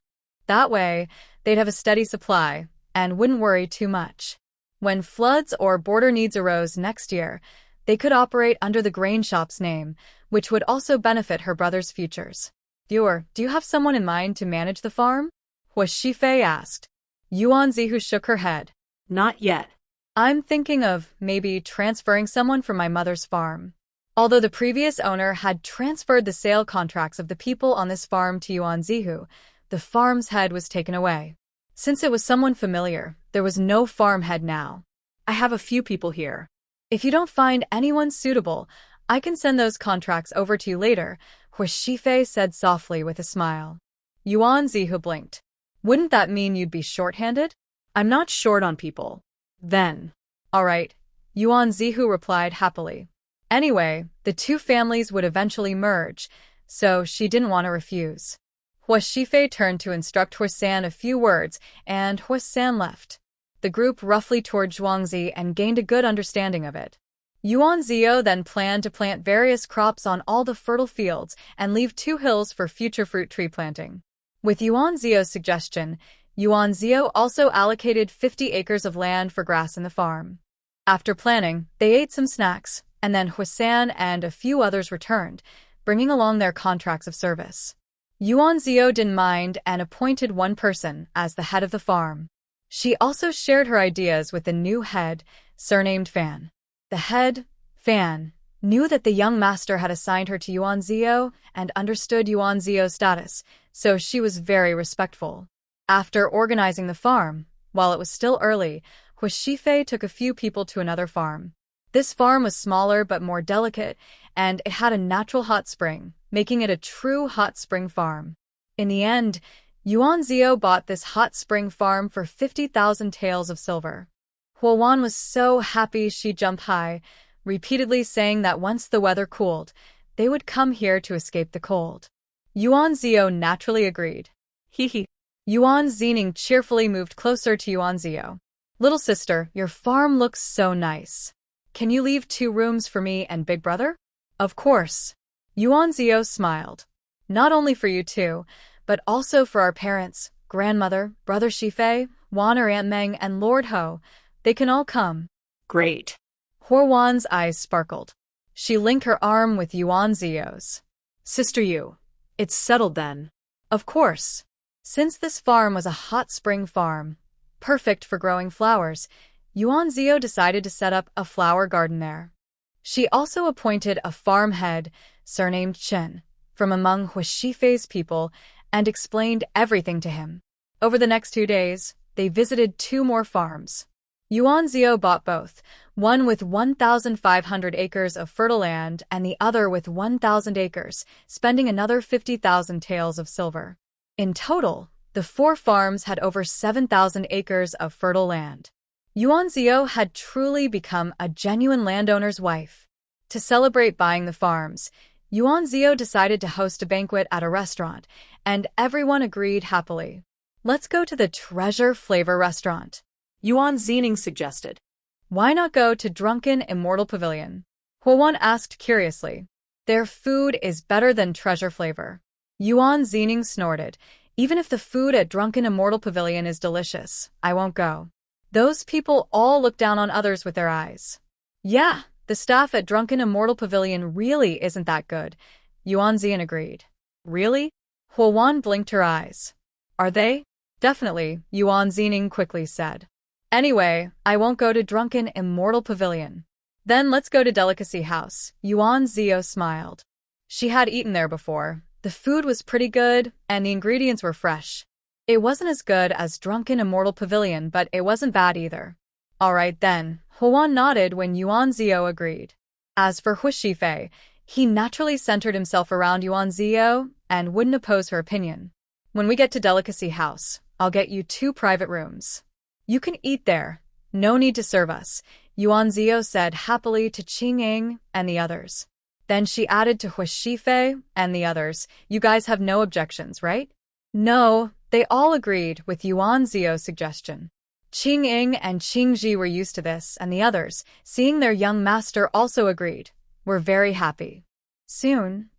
That way, they'd have a steady supply and wouldn't worry too much. When floods or border needs arose next year, they could operate under the grain shop's name, which would also benefit her brother's futures. Do you have someone in mind to manage the farm? Hua Shifei asked. Yuan Zihu shook her head. Not yet. I'm thinking of maybe transferring someone from my mother's farm. Although the previous owner had transferred the sale contracts of the people on this farm to Yuan Zihu, the farm's head was taken away. Since it was someone familiar, there was no farm head now. I have a few people here. If you don't find anyone suitable, I can send those contracts over to you later, Hua Shifei said softly with a smile. Yuan Zihu blinked. Wouldn't that mean you'd be short-handed? I'm not short on people. Then. All right, Yuan Zihu replied happily. Anyway, the two families would eventually merge, so she didn't want to refuse. Hua Shifei turned to instruct Huasan a few words, and Huasan left. The group roughly toward Zhuangzi and gained a good understanding of it. Yuan Zio then planned to plant various crops on all the fertile fields and leave 2 hills for future fruit tree planting. With Yuan Zio's suggestion, Yuan Zio also allocated 50 acres of land for grass in the farm. After planning, they ate some snacks, and then Huasan and a few others returned, bringing along their contracts of service. Yuan Zio didn't mind and appointed one person as the head of the farm. She also shared her ideas with the new head, surnamed Fan. The head, Fan, knew that the young master had assigned her to Yuan Zio and understood Yuan Zio's status, so she was very respectful. After organizing the farm, while it was still early, Hua Shifei took a few people to another farm. This farm was smaller but more delicate, and it had a natural hot spring, making it a true hot spring farm. In the end, Yuan Zio bought this hot spring farm for 50,000 taels of silver. Huawan was so happy she jumped high, repeatedly saying that once the weather cooled, they would come here to escape the cold. Yuan Zio naturally agreed. Hee. Yuan Zining cheerfully moved closer to Yuan Zio. Little sister, your farm looks so nice. Can you leave 2 rooms for me and big brother? Of course. Yuan Zio smiled. Not only for you two, but also for our parents, grandmother, brother Shifei, Wan or Aunt Meng, and Lord Ho. They can all come. Great. Huowan's eyes sparkled. She linked her arm with Yuan Zio's. Sister Yu, it's settled then. Of course. Since this farm was a hot spring farm, perfect for growing flowers, Yuan Zio decided to set up a flower garden there. She also appointed a farm head, surnamed Chen, from among Huishifei's people, and explained everything to him. Over the next 2 days, they visited 2 more farms. Yuan Zio bought both, one with 1,500 acres of fertile land and the other with 1,000 acres, spending another 50,000 taels of silver. In total, the 4 farms had over 7,000 acres of fertile land. Yuan Zio had truly become a genuine landowner's wife. To celebrate buying the farms, Yuan Zio decided to host a banquet at a restaurant, and everyone agreed happily. Let's go to the Treasure Flavor restaurant. Yuan Zining suggested. Why not go to Drunken Immortal Pavilion? Huowan asked curiously. Their food is better than Treasure Flavor. Yuan Zining snorted. Even if the food at Drunken Immortal Pavilion is delicious, I won't go. Those people all look down on others with their eyes. Yeah, the staff at Drunken Immortal Pavilion really isn't that good, Yuan Zian agreed. Really? Huowan blinked her eyes. Are they? Definitely, Yuan Zining quickly said. Anyway, I won't go to Drunken Immortal Pavilion. Then let's go to Delicacy House, Yuan Zio smiled. She had eaten there before. The food was pretty good, and the ingredients were fresh. It wasn't as good as Drunken Immortal Pavilion, but it wasn't bad either. All right then, Huowan nodded when Yuan Zio agreed. As for Huishifei, he naturally centered himself around Yuan Zio and wouldn't oppose her opinion. When we get to Delicacy House, I'll get you 2 private rooms. You can eat there. No need to serve us, Yuan Zio said happily to Qing and the others. Then she added to Huishifei and the others, you guys have no objections, right? No, they all agreed with Yuan Zio's suggestion. Qing and Qingji were used to this, and the others, seeing their young master also agreed, were very happy. Soon,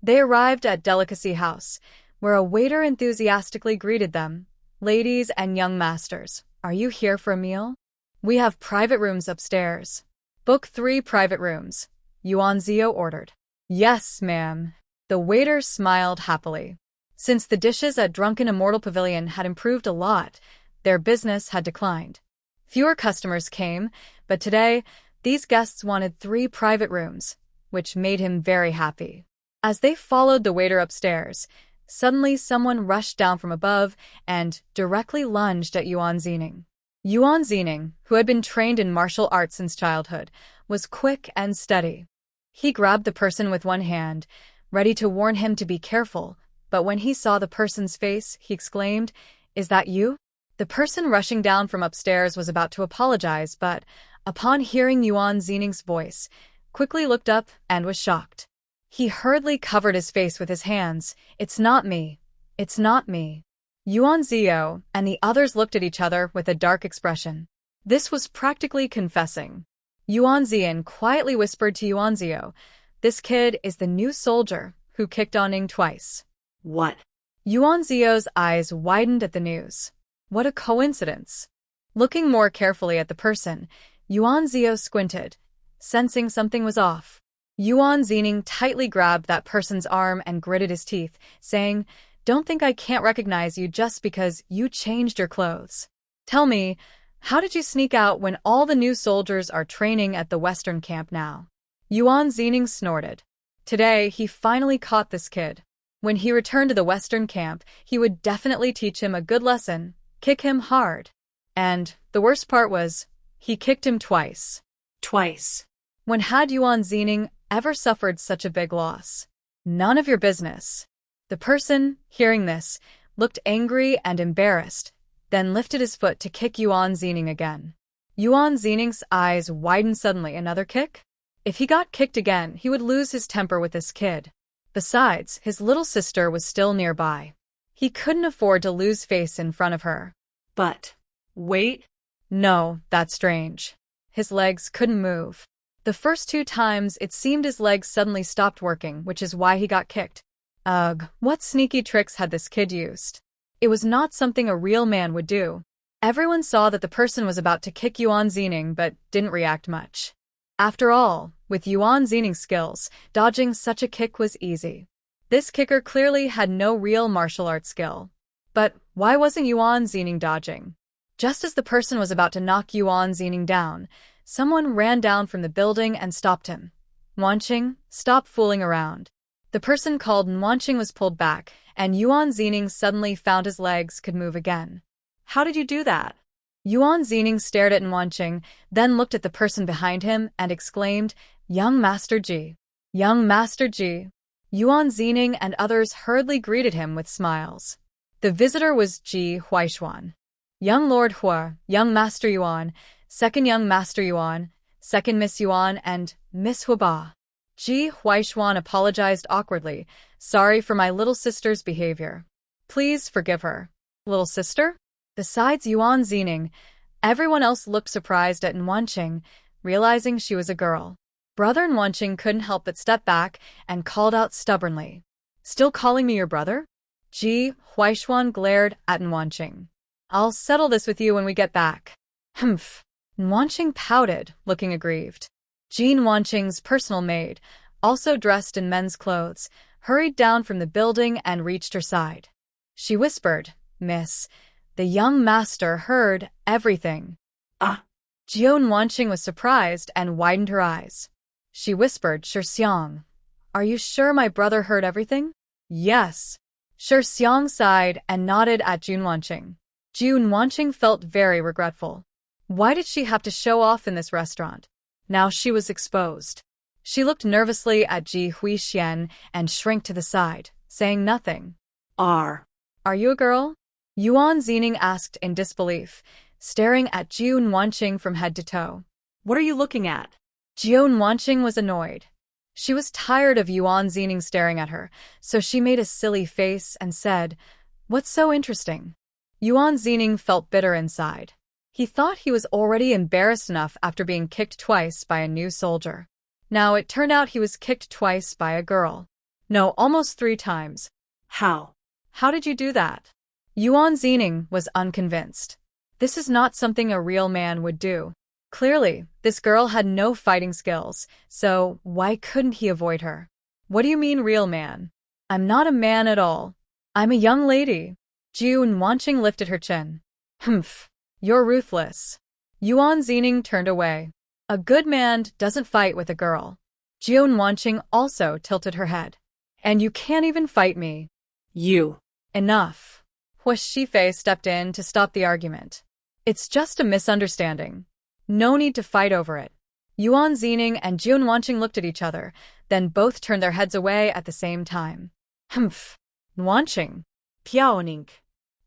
they arrived at Delicacy House, where a waiter enthusiastically greeted them. Ladies and young masters, are you here for a meal? We have private rooms upstairs. Book 3 private rooms, Yuan Zio ordered. Yes, ma'am. The waiter smiled happily. Since the dishes at Drunken Immortal Pavilion had improved a lot, their business had declined. Fewer customers came, but today, these guests wanted 3 private rooms, which made him very happy. As they followed the waiter upstairs, suddenly someone rushed down from above and directly lunged at Yuan Zining. Yuan Zining, who had been trained in martial arts since childhood, was quick and steady. He grabbed the person with one hand, ready to warn him to be careful, but when he saw the person's face, he exclaimed, "Is that you?" The person rushing down from upstairs was about to apologize, but, upon hearing Yuan Zining's voice, quickly looked up and was shocked. He hurriedly covered his face with his hands. It's not me. It's not me. Yuan Zio and the others looked at each other with a dark expression. This was practically confessing. Yuan Zian quietly whispered to Yuan Zio, "This kid is the new soldier who kicked on Ning twice." What? Yuan Zio's eyes widened at the news. What a coincidence. Looking more carefully at the person, Yuan Zio squinted, sensing something was off. Yuan Zining tightly grabbed that person's arm and gritted his teeth, saying, "Don't think I can't recognize you just because you changed your clothes. Tell me, how did you sneak out when all the new soldiers are training at the Western camp now?" Yuan Zining snorted. Today, he finally caught this kid. When he returned to the Western camp, he would definitely teach him a good lesson, kick him hard. And the worst part was, he kicked him twice. Twice. When had Yuan Zining ever suffered such a big loss? None of your business. The person, hearing this, looked angry and embarrassed, then lifted his foot to kick Yuan Zining again. Yuan Zining's eyes widened suddenly. Another kick? If he got kicked again, he would lose his temper with this kid. Besides, his little sister was still nearby. He couldn't afford to lose face in front of her. But, wait. No, that's strange. His legs couldn't move. The first 2 times, it seemed his legs suddenly stopped working, which is why he got kicked. Ugh, what sneaky tricks had this kid used? It was not something a real man would do. Everyone saw that the person was about to kick Yuan Zining but didn't react much. After all, with Yuan Zining's skills, dodging such a kick was easy. This kicker clearly had no real martial arts skill. But why wasn't Yuan Zining dodging? Just as the person was about to knock Yuan Zining down, someone ran down from the building and stopped him. Wanqing, stop fooling around. The person called Wanqing was pulled back, and Yuan Zining suddenly found his legs could move again. How did you do that? Yuan Zining stared at Wanqing, then looked at the person behind him and exclaimed, Young Master Ji. Young Master Ji. Yuan Zining and others hurriedly greeted him with smiles. The visitor was Ji Huaishuan. Young Lord Hua, Young Master Yuan, Second Young Master Yuan, Second Miss Yuan, and Miss Huaba. Ji Huaishuan apologized awkwardly, sorry for my little sister's behavior. Please forgive her. Little sister? Besides Yuan Zining, everyone else looked surprised at Wanqing, realizing she was a girl. Brother Wanqing couldn't help but step back and called out stubbornly. Still calling me your brother? Ji Huaishuan glared at Wanqing. I'll settle this with you when we get back. Humph. Wanqing pouted, looking aggrieved. Jean Wanqing's personal maid, also dressed in men's clothes, hurried down from the building and reached her side. She whispered, Miss, the young master heard everything. Ah. Jian Wanqing was surprised and widened her eyes. She whispered, Shi Xiang, are you sure my brother heard everything? Yes. Shi Xiang sighed and nodded at Jun Wanqing. Jun Wanqing felt very regretful. Why did she have to show off in this restaurant? Now she was exposed. She looked nervously at Ji Huixian and shrank to the side, saying nothing. Are you a girl? Yuan Zining asked in disbelief, staring at Jun Wanqing from head to toe. What are you looking at? Jian Wanqing was annoyed. She was tired of Yuan Zining staring at her, so she made a silly face and said, What's so interesting? Yuan Zining felt bitter inside. He thought he was already embarrassed enough after being kicked twice by a new soldier. Now it turned out he was kicked twice by a girl. No, almost 3 times. How? How did you do that? Yuan Zining was unconvinced. This is not something a real man would do. Clearly, this girl had no fighting skills, so why couldn't he avoid her? What do you mean, real man? I'm not a man at all. I'm a young lady. Jun Wanqing lifted her chin. Humph. You're ruthless. Yuan Zining turned away. A good man doesn't fight with a girl. Jian Wanqing also tilted her head. And you can't even fight me. You. Enough. Hua Shifei stepped in to stop the argument. It's just a misunderstanding. No need to fight over it. Yuan Zining and Jian Wanqing looked at each other, then both turned their heads away at the same time. Humph. Wanqing. Piaoning.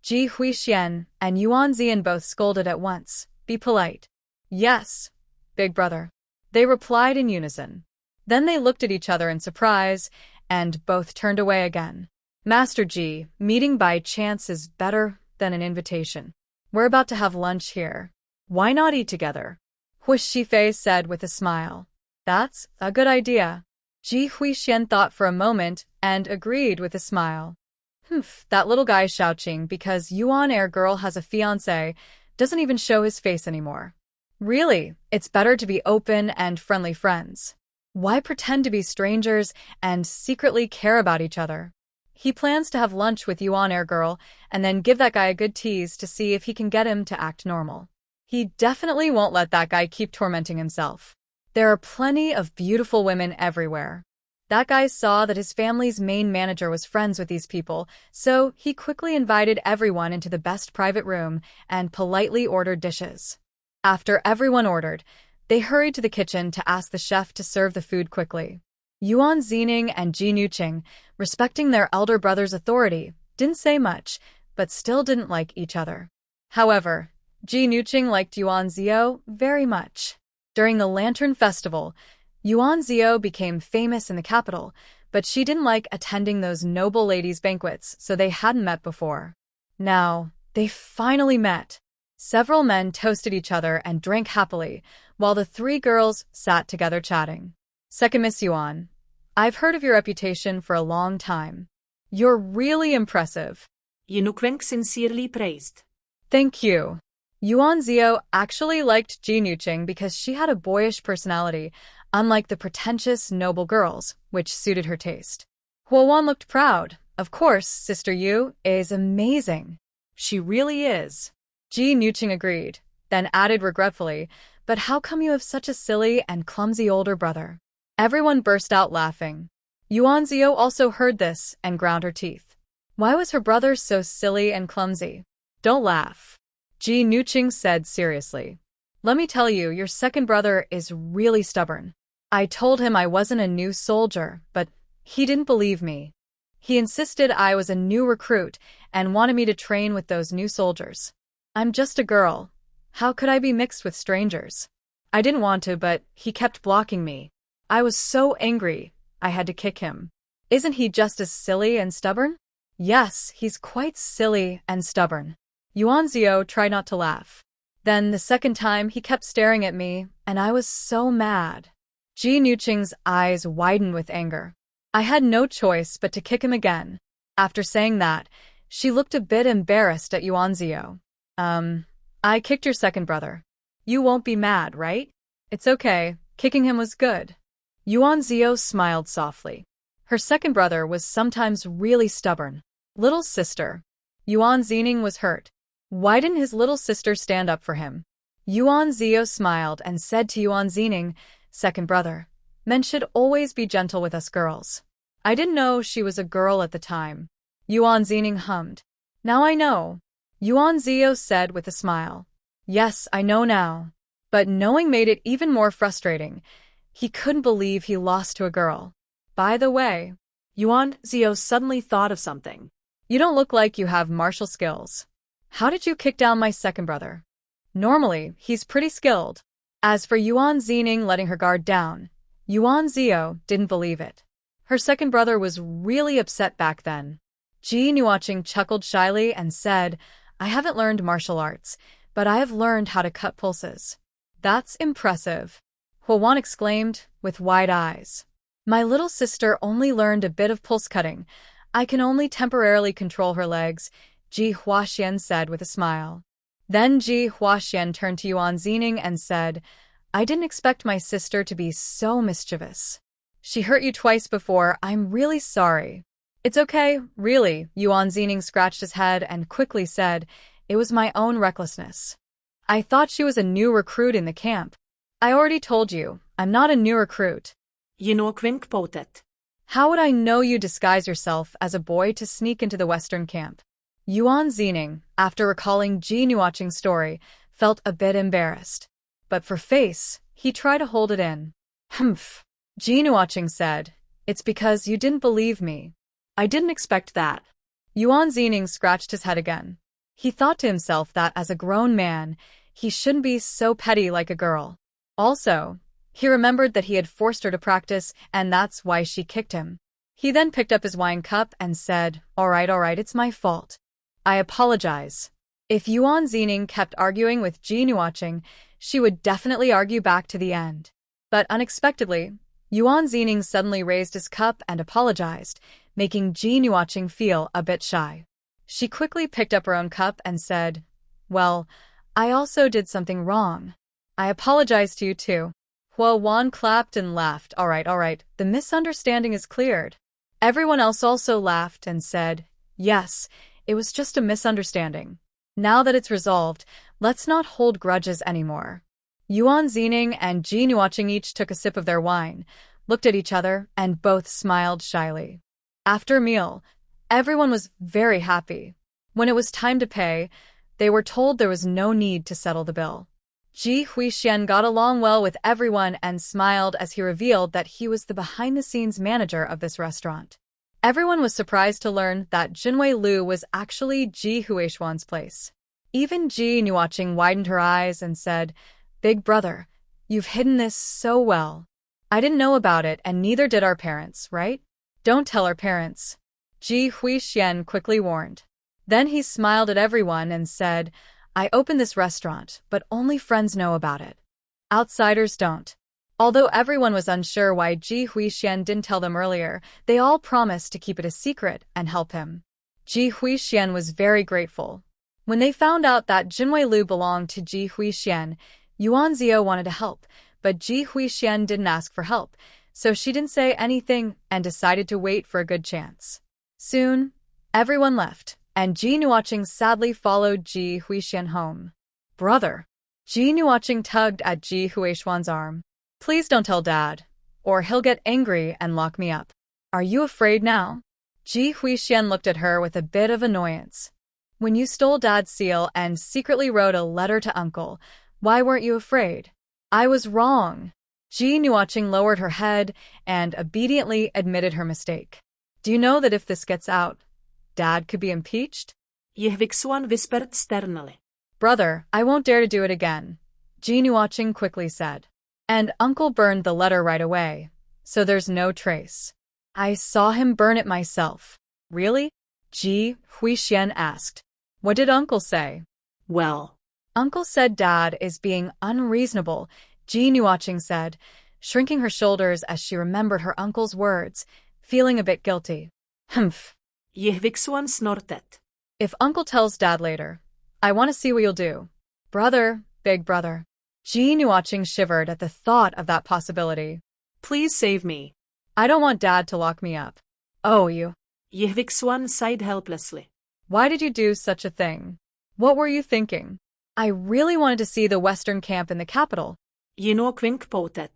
Ji Huixian and Yuan Zian both scolded at once. Be polite. Yes, big brother. They replied in unison. Then they looked at each other in surprise, and both turned away again. Master Ji, meeting by chance is better than an invitation. We're about to have lunch here. Why not eat together? Hua Shifei said with a smile. That's a good idea. Ji Huixian thought for a moment and agreed with a smile. Humph, that little guy Xiaoqing, because Yuan Air girl has a fiancé, doesn't even show his face anymore. Really, it's better to be open and friendly friends. Why pretend to be strangers and secretly care about each other? He plans to have lunch with Yuan Air girl and then give that guy a good tease to see if he can get him to act normal. He definitely won't let that guy keep tormenting himself. There are plenty of beautiful women everywhere. That guy saw that his family's main manager was friends with these people, so he quickly invited everyone into the best private room and politely ordered dishes. After everyone ordered, they hurried to the kitchen to ask the chef to serve the food quickly. Yuan Zining and Ji Nuqing, respecting their elder brother's authority, didn't say much, but still didn't like each other. However, Ji Nuqing liked Yuan Zio very much. During the Lantern Festival, Yuan Zio became famous in the capital, but she didn't like attending those noble ladies' banquets, so they hadn't met before. Now, they finally met. Several men toasted each other and drank happily, while the three girls sat together chatting. Second Miss Yuan, I've heard of your reputation for a long time. You're really impressive. Yinuk sincerely praised. Thank you. Yuan Zio actually liked Ji Nuqing because she had a boyish personality, unlike the pretentious, noble girls, which suited her taste. Huo Wan looked proud. Of course, Sister Yu is amazing. She really is. Ji Nuqing agreed, then added regretfully, but how come you have such a silly and clumsy older brother? Everyone burst out laughing. Yuan Zio also heard this and ground her teeth. Why was her brother so silly and clumsy? Don't laugh. Ji Nuqing said seriously. Let me tell you, your second brother is really stubborn. I told him I wasn't a new soldier, but he didn't believe me. He insisted I was a new recruit and wanted me to train with those new soldiers. I'm just a girl. How could I be mixed with strangers? I didn't want to, but he kept blocking me. I was so angry, I had to kick him. Isn't he just as silly and stubborn? Yes, he's quite silly and stubborn. Yuan Zio tried not to laugh. Then the second time he kept staring at me, and I was so mad. Ji Nuqing's eyes widened with anger. I had no choice but to kick him again. After saying that, she looked a bit embarrassed at Yuan Zio. I kicked your second brother. You won't be mad, right? It's okay, kicking him was good. Yuan Zio smiled softly. Her second brother was sometimes really stubborn. Little sister. Yuan Zining was hurt. Why didn't his little sister stand up for him? Yuan Zio smiled and said to Yuan Zining, second brother, men should always be gentle with us girls. I didn't know she was a girl at the time. Yuan Zining hummed. Now I know. Yuan Zio said with a smile. Yes, I know now. But knowing made it even more frustrating. He couldn't believe he lost to a girl. By the way, Yuan Zio suddenly thought of something. You don't look like you have martial skills. How did you kick down my second brother? Normally, he's pretty skilled. As for Yuan Zining letting her guard down, Yuan Zio didn't believe it. Her second brother was really upset back then. Ji Nuqing chuckled shyly and said, I haven't learned martial arts, but I have learned how to cut pulses. That's impressive. Huo Wan exclaimed, with wide eyes. My little sister only learned a bit of pulse cutting. I can only temporarily control her legs, Ji Huaxian said with a smile. Then Ji Huaxian turned to Yuan Zining and said, I didn't expect my sister to be so mischievous. She hurt you twice before, I'm really sorry. It's okay, really, Yuan Zining scratched his head and quickly said, it was my own recklessness. I thought she was a new recruit in the camp. I already told you, I'm not a new recruit. Yinok potet. How would I know you disguise yourself as a boy to sneak into the western camp? Yuan Zining, after recalling Ji Nuqing's story, felt a bit embarrassed. But for face, he tried to hold it in. Humph. Ji Nuqing said, it's because you didn't believe me. I didn't expect that. Yuan Zining scratched his head again. He thought to himself that as a grown man, he shouldn't be so petty like a girl. Also, he remembered that he had forced her to practice, and that's why she kicked him. He then picked up his wine cup and said, all right, it's my fault. I apologize. If Yuan Zining kept arguing with Ji Nuqing, she would definitely argue back to the end. But unexpectedly, Yuan Zining suddenly raised his cup and apologized, making Ji Nuqing feel a bit shy. She quickly picked up her own cup and said, well, I also did something wrong. I apologize to you too. Huo Wan clapped and laughed. All right, the misunderstanding is cleared. Everyone else also laughed and said, yes, it was just a misunderstanding. Now that it's resolved, let's not hold grudges anymore. Yuan Zining and Ji Nuqing each took a sip of their wine, looked at each other, and both smiled shyly. After a meal, everyone was very happy. When it was time to pay, they were told there was no need to settle the bill. Ji Huixian got along well with everyone and smiled as he revealed that he was the behind-the-scenes manager of this restaurant. Everyone was surprised to learn that Jinwei Lu was actually Ji Huishuan's place. Even Ji Nuqing widened her eyes and said, Big brother, you've hidden this so well. I didn't know about it and neither did our parents, right? Don't tell our parents. Ji Huixian quickly warned. Then he smiled at everyone and said, I opened this restaurant, but only friends know about it. Outsiders don't. Although everyone was unsure why Ji Huixian didn't tell them earlier, they all promised to keep it a secret and help him. Ji Huixian was very grateful. When they found out that Jinwei Lu belonged to Ji Huixian, Yuan Zio wanted to help, but Ji Huixian didn't ask for help, so she didn't say anything and decided to wait for a good chance. Soon, everyone left, and Ji Nuocheng sadly followed Ji Huixian home. Brother. Ji Nuocheng tugged at Ji Huishuan's arm. Please don't tell Dad, or he'll get angry and lock me up. Are you afraid now? Ji Huixian looked at her with a bit of annoyance. When you stole Dad's seal and secretly wrote a letter to Uncle, why weren't you afraid? I was wrong. Ji Nuocheng lowered her head and obediently admitted her mistake. Do you know that if this gets out, Dad could be impeached? Yehviksuan whispered sternly. Brother, I won't dare to do it again, Ji Nuocheng quickly said. And Uncle burned the letter right away, so there's no trace. I saw him burn it myself. Really? Ji Huixian asked. What did Uncle say? Well, Uncle said Dad is being unreasonable, Ji Nuocheng said, shrinking her shoulders as she remembered her uncle's words, feeling a bit guilty. Humph. Yehviksuan snorted. If Uncle tells Dad later, I want to see what you'll do. Brother, big brother. Ji Nuocheng shivered at the thought of that possibility. Please save me. I don't want Dad to lock me up. Oh, you. Yehviksuan sighed helplessly. Why did you do such a thing? What were you thinking? I really wanted to see the Western camp in the capital. Yinoquink pouted.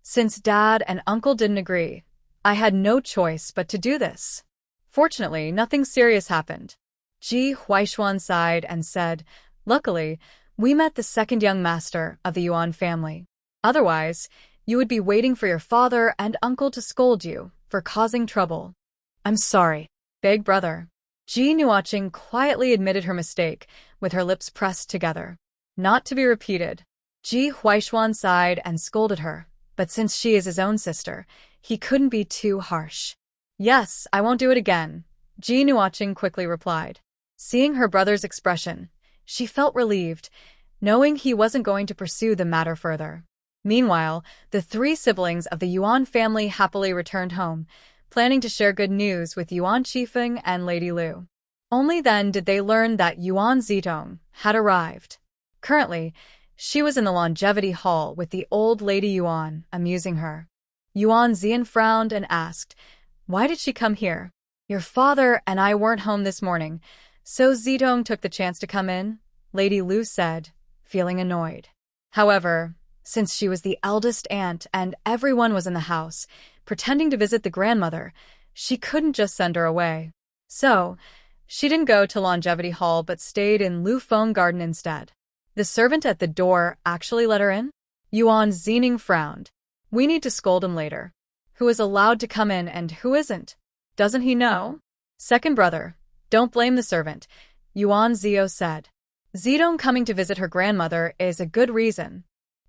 Since Dad and Uncle didn't agree, I had no choice but to do this. Fortunately, nothing serious happened. Ji Huishuan sighed and said, Luckily, we met the second young master of the Yuan family. Otherwise, you would be waiting for your father and uncle to scold you for causing trouble. I'm sorry, big brother. Ji Nuocheng quietly admitted her mistake, with her lips pressed together. Not to be repeated. Ji Huishuan sighed and scolded her, but since she is his own sister, he couldn't be too harsh. Yes, I won't do it again, Ji Nuocheng quickly replied. Seeing her brother's expression, she felt relieved, knowing he wasn't going to pursue the matter further. Meanwhile, the three siblings of the Yuan family happily returned home, planning to share good news with Yuan Qifeng and Lady Lu. Only then did they learn that Yuan Zitong had arrived. Currently, she was in the longevity hall with the old Lady Yuan, amusing her. Yuan Zian frowned and asked, Why did she come here? Your father and I weren't home this morning, so Zitong took the chance to come in, Lady Lu said, feeling annoyed. However, since she was the eldest aunt and everyone was in the house, pretending to visit the grandmother, she couldn't just send her away. So, she didn't go to Longevity Hall but stayed in Lu Feng Garden instead. The servant at the door actually let her in? Yuan Zining frowned. We need to scold him later. Who is allowed to come in and who isn't? Doesn't he know? Second brother, don't blame the servant, Yuan Zio said. Zidong coming to visit her grandmother is a good reason.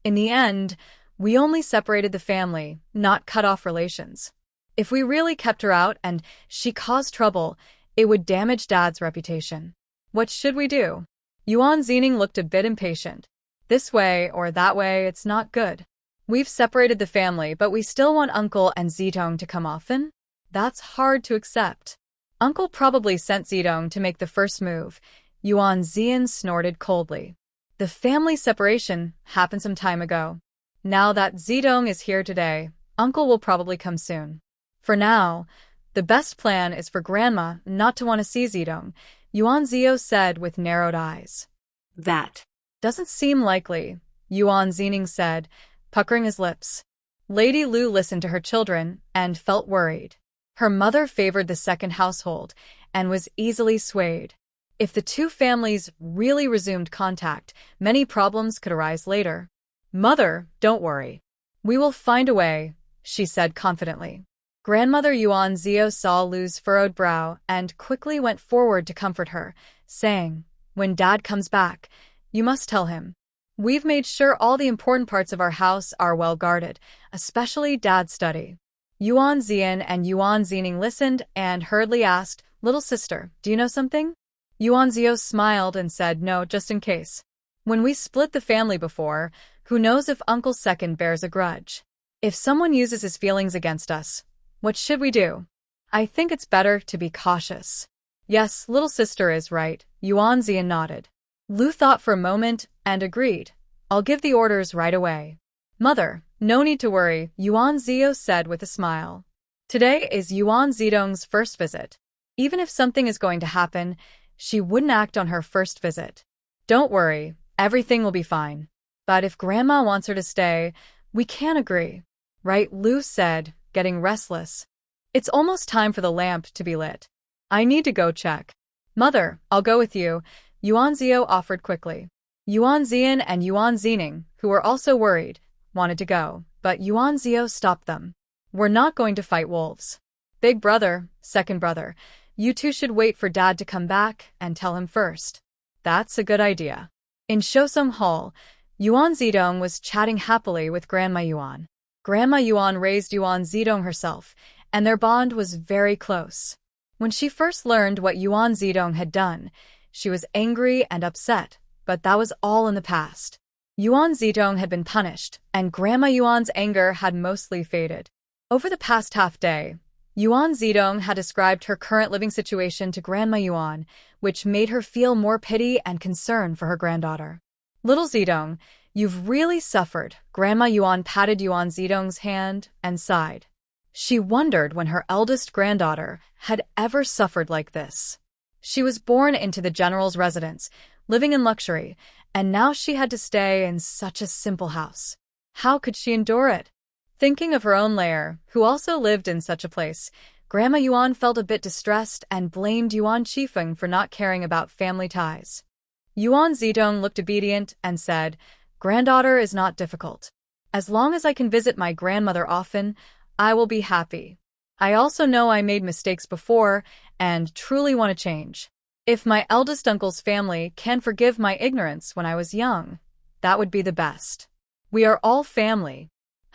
In the end, we only separated the family, not cut off relations. If we really kept her out and she caused trouble, it would damage Dad's reputation. What should we do? Yuan Zining looked a bit impatient. This way or that way, it's not good. We've separated the family, but we still want Uncle and Zitong to come often? That's hard to accept. Uncle probably sent Zitong to make the first move. Yuan Zian snorted coldly. The family separation happened some time ago. Now that Zitong is here today, Uncle will probably come soon. For now, the best plan is for Grandma not to want to see Zitong, Yuan Zio said with narrowed eyes. That doesn't seem likely, Yuan Zining said, puckering his lips. Lady Lu listened to her children and felt worried. Her mother favored the second household and was easily swayed. If the two families really resumed contact, many problems could arise later. Mother, don't worry. We will find a way, she said confidently. Grandmother Yuan Zio saw Lu's furrowed brow and quickly went forward to comfort her, saying, When Dad comes back, you must tell him. We've made sure all the important parts of our house are well guarded, especially Dad's study. Yuan Zian and Yuan Zining listened and hurriedly asked, "Little sister, do you know something?" Yuan Zio smiled and said, "No, just in case. When we split the family before, who knows if Uncle Second bears a grudge? If someone uses his feelings against us, what should we do? I think it's better to be cautious." "Yes, little sister is right," Yuan Zian nodded. Lu thought for a moment and agreed. "I'll give the orders right away." "Mother, no need to worry," Yuan Zio said with a smile. "Today is Yuan Zidong's first visit. Even if something is going to happen, she wouldn't act on her first visit. Don't worry, everything will be fine. But if Grandma wants her to stay, we can't agree." "Right," Lu said, getting restless. "It's almost time for the lamp to be lit. I need to go check." "Mother, I'll go with you," Yuan Zio offered quickly. Yuan Zian and Yuan Zining, who were also worried, wanted to go, but Yuan Zio stopped them. "We're not going to fight wolves. Big brother, second brother, you two should wait for Dad to come back and tell him first." "That's a good idea." In Shosum Hall, Yuan Zidong was chatting happily with Grandma Yuan. Grandma Yuan raised Yuan Zidong herself, and their bond was very close. When she first learned what Yuan Zidong had done, she was angry and upset, but that was all in the past. Yuan Zidong had been punished, and Grandma Yuan's anger had mostly faded. Over the past half day, Yuan Zidong had described her current living situation to Grandma Yuan, which made her feel more pity and concern for her granddaughter. "Little Zidong, you've really suffered." Grandma Yuan patted Yuan Zidong's hand and sighed. She wondered when her eldest granddaughter had ever suffered like this. She was born into the general's residence, living in luxury, and now she had to stay in such a simple house. How could she endure it? Thinking of her own lair, who also lived in such a place, Grandma Yuan felt a bit distressed and blamed Yuan Qifeng for not caring about family ties. Yuan Zidong looked obedient and said, "Granddaughter is not difficult. As long as I can visit my grandmother often, I will be happy. I also know I made mistakes before and truly want to change. If my eldest uncle's family can forgive my ignorance when I was young, that would be the best. We are all family.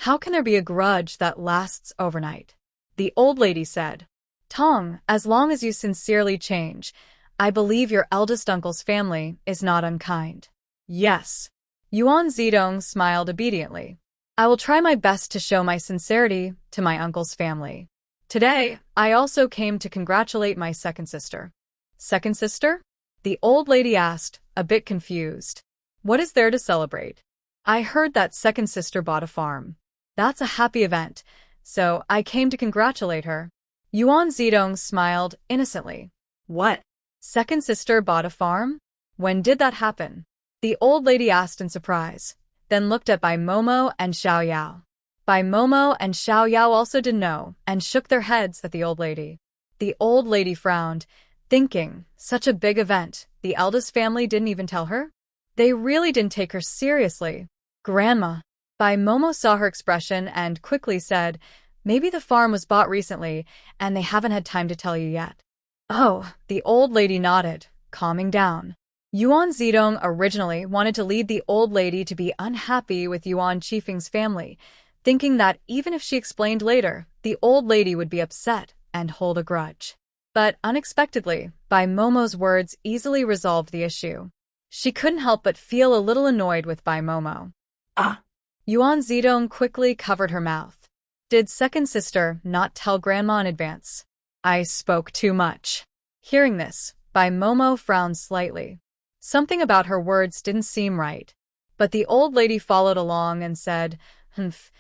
How can there be a grudge that lasts overnight?" The old lady said. "Tong, as long as you sincerely change, I believe your eldest uncle's family is not unkind." "Yes." Yuan Zidong smiled obediently. "I will try my best to show my sincerity to my uncle's family. Today, I also came to congratulate my second sister." "Second sister?" the old lady asked, a bit confused. "What is there to celebrate?" "I heard that second sister bought a farm. That's a happy event, so I came to congratulate her." Yuan Zidong smiled innocently. What? "Second sister bought a farm? When did that happen?" the old lady asked in surprise, then looked at Bai Momo and Xiao Yao. Bai Momo and Xiao Yao also didn't know and shook their heads at the old lady. The old lady frowned, thinking, such a big event, the eldest family didn't even tell her? They really didn't take her seriously. "Grandma." Bai Momo saw her expression and quickly said, "Maybe the farm was bought recently and they haven't had time to tell you yet." "Oh," the old lady nodded, calming down. Yuan Zidong originally wanted to lead the old lady to be unhappy with Yuan Qifeng's family, thinking that even if she explained later, the old lady would be upset and hold a grudge. But unexpectedly, Bai Momo's words easily resolved the issue. She couldn't help but feel a little annoyed with Bai Momo. Ah. Yuan Zidong quickly covered her mouth. Did second sister not tell Grandma in advance? I spoke too much. Hearing this, Bai Momo frowned slightly. Something about her words didn't seem right. But the old lady followed along and said, "Humph,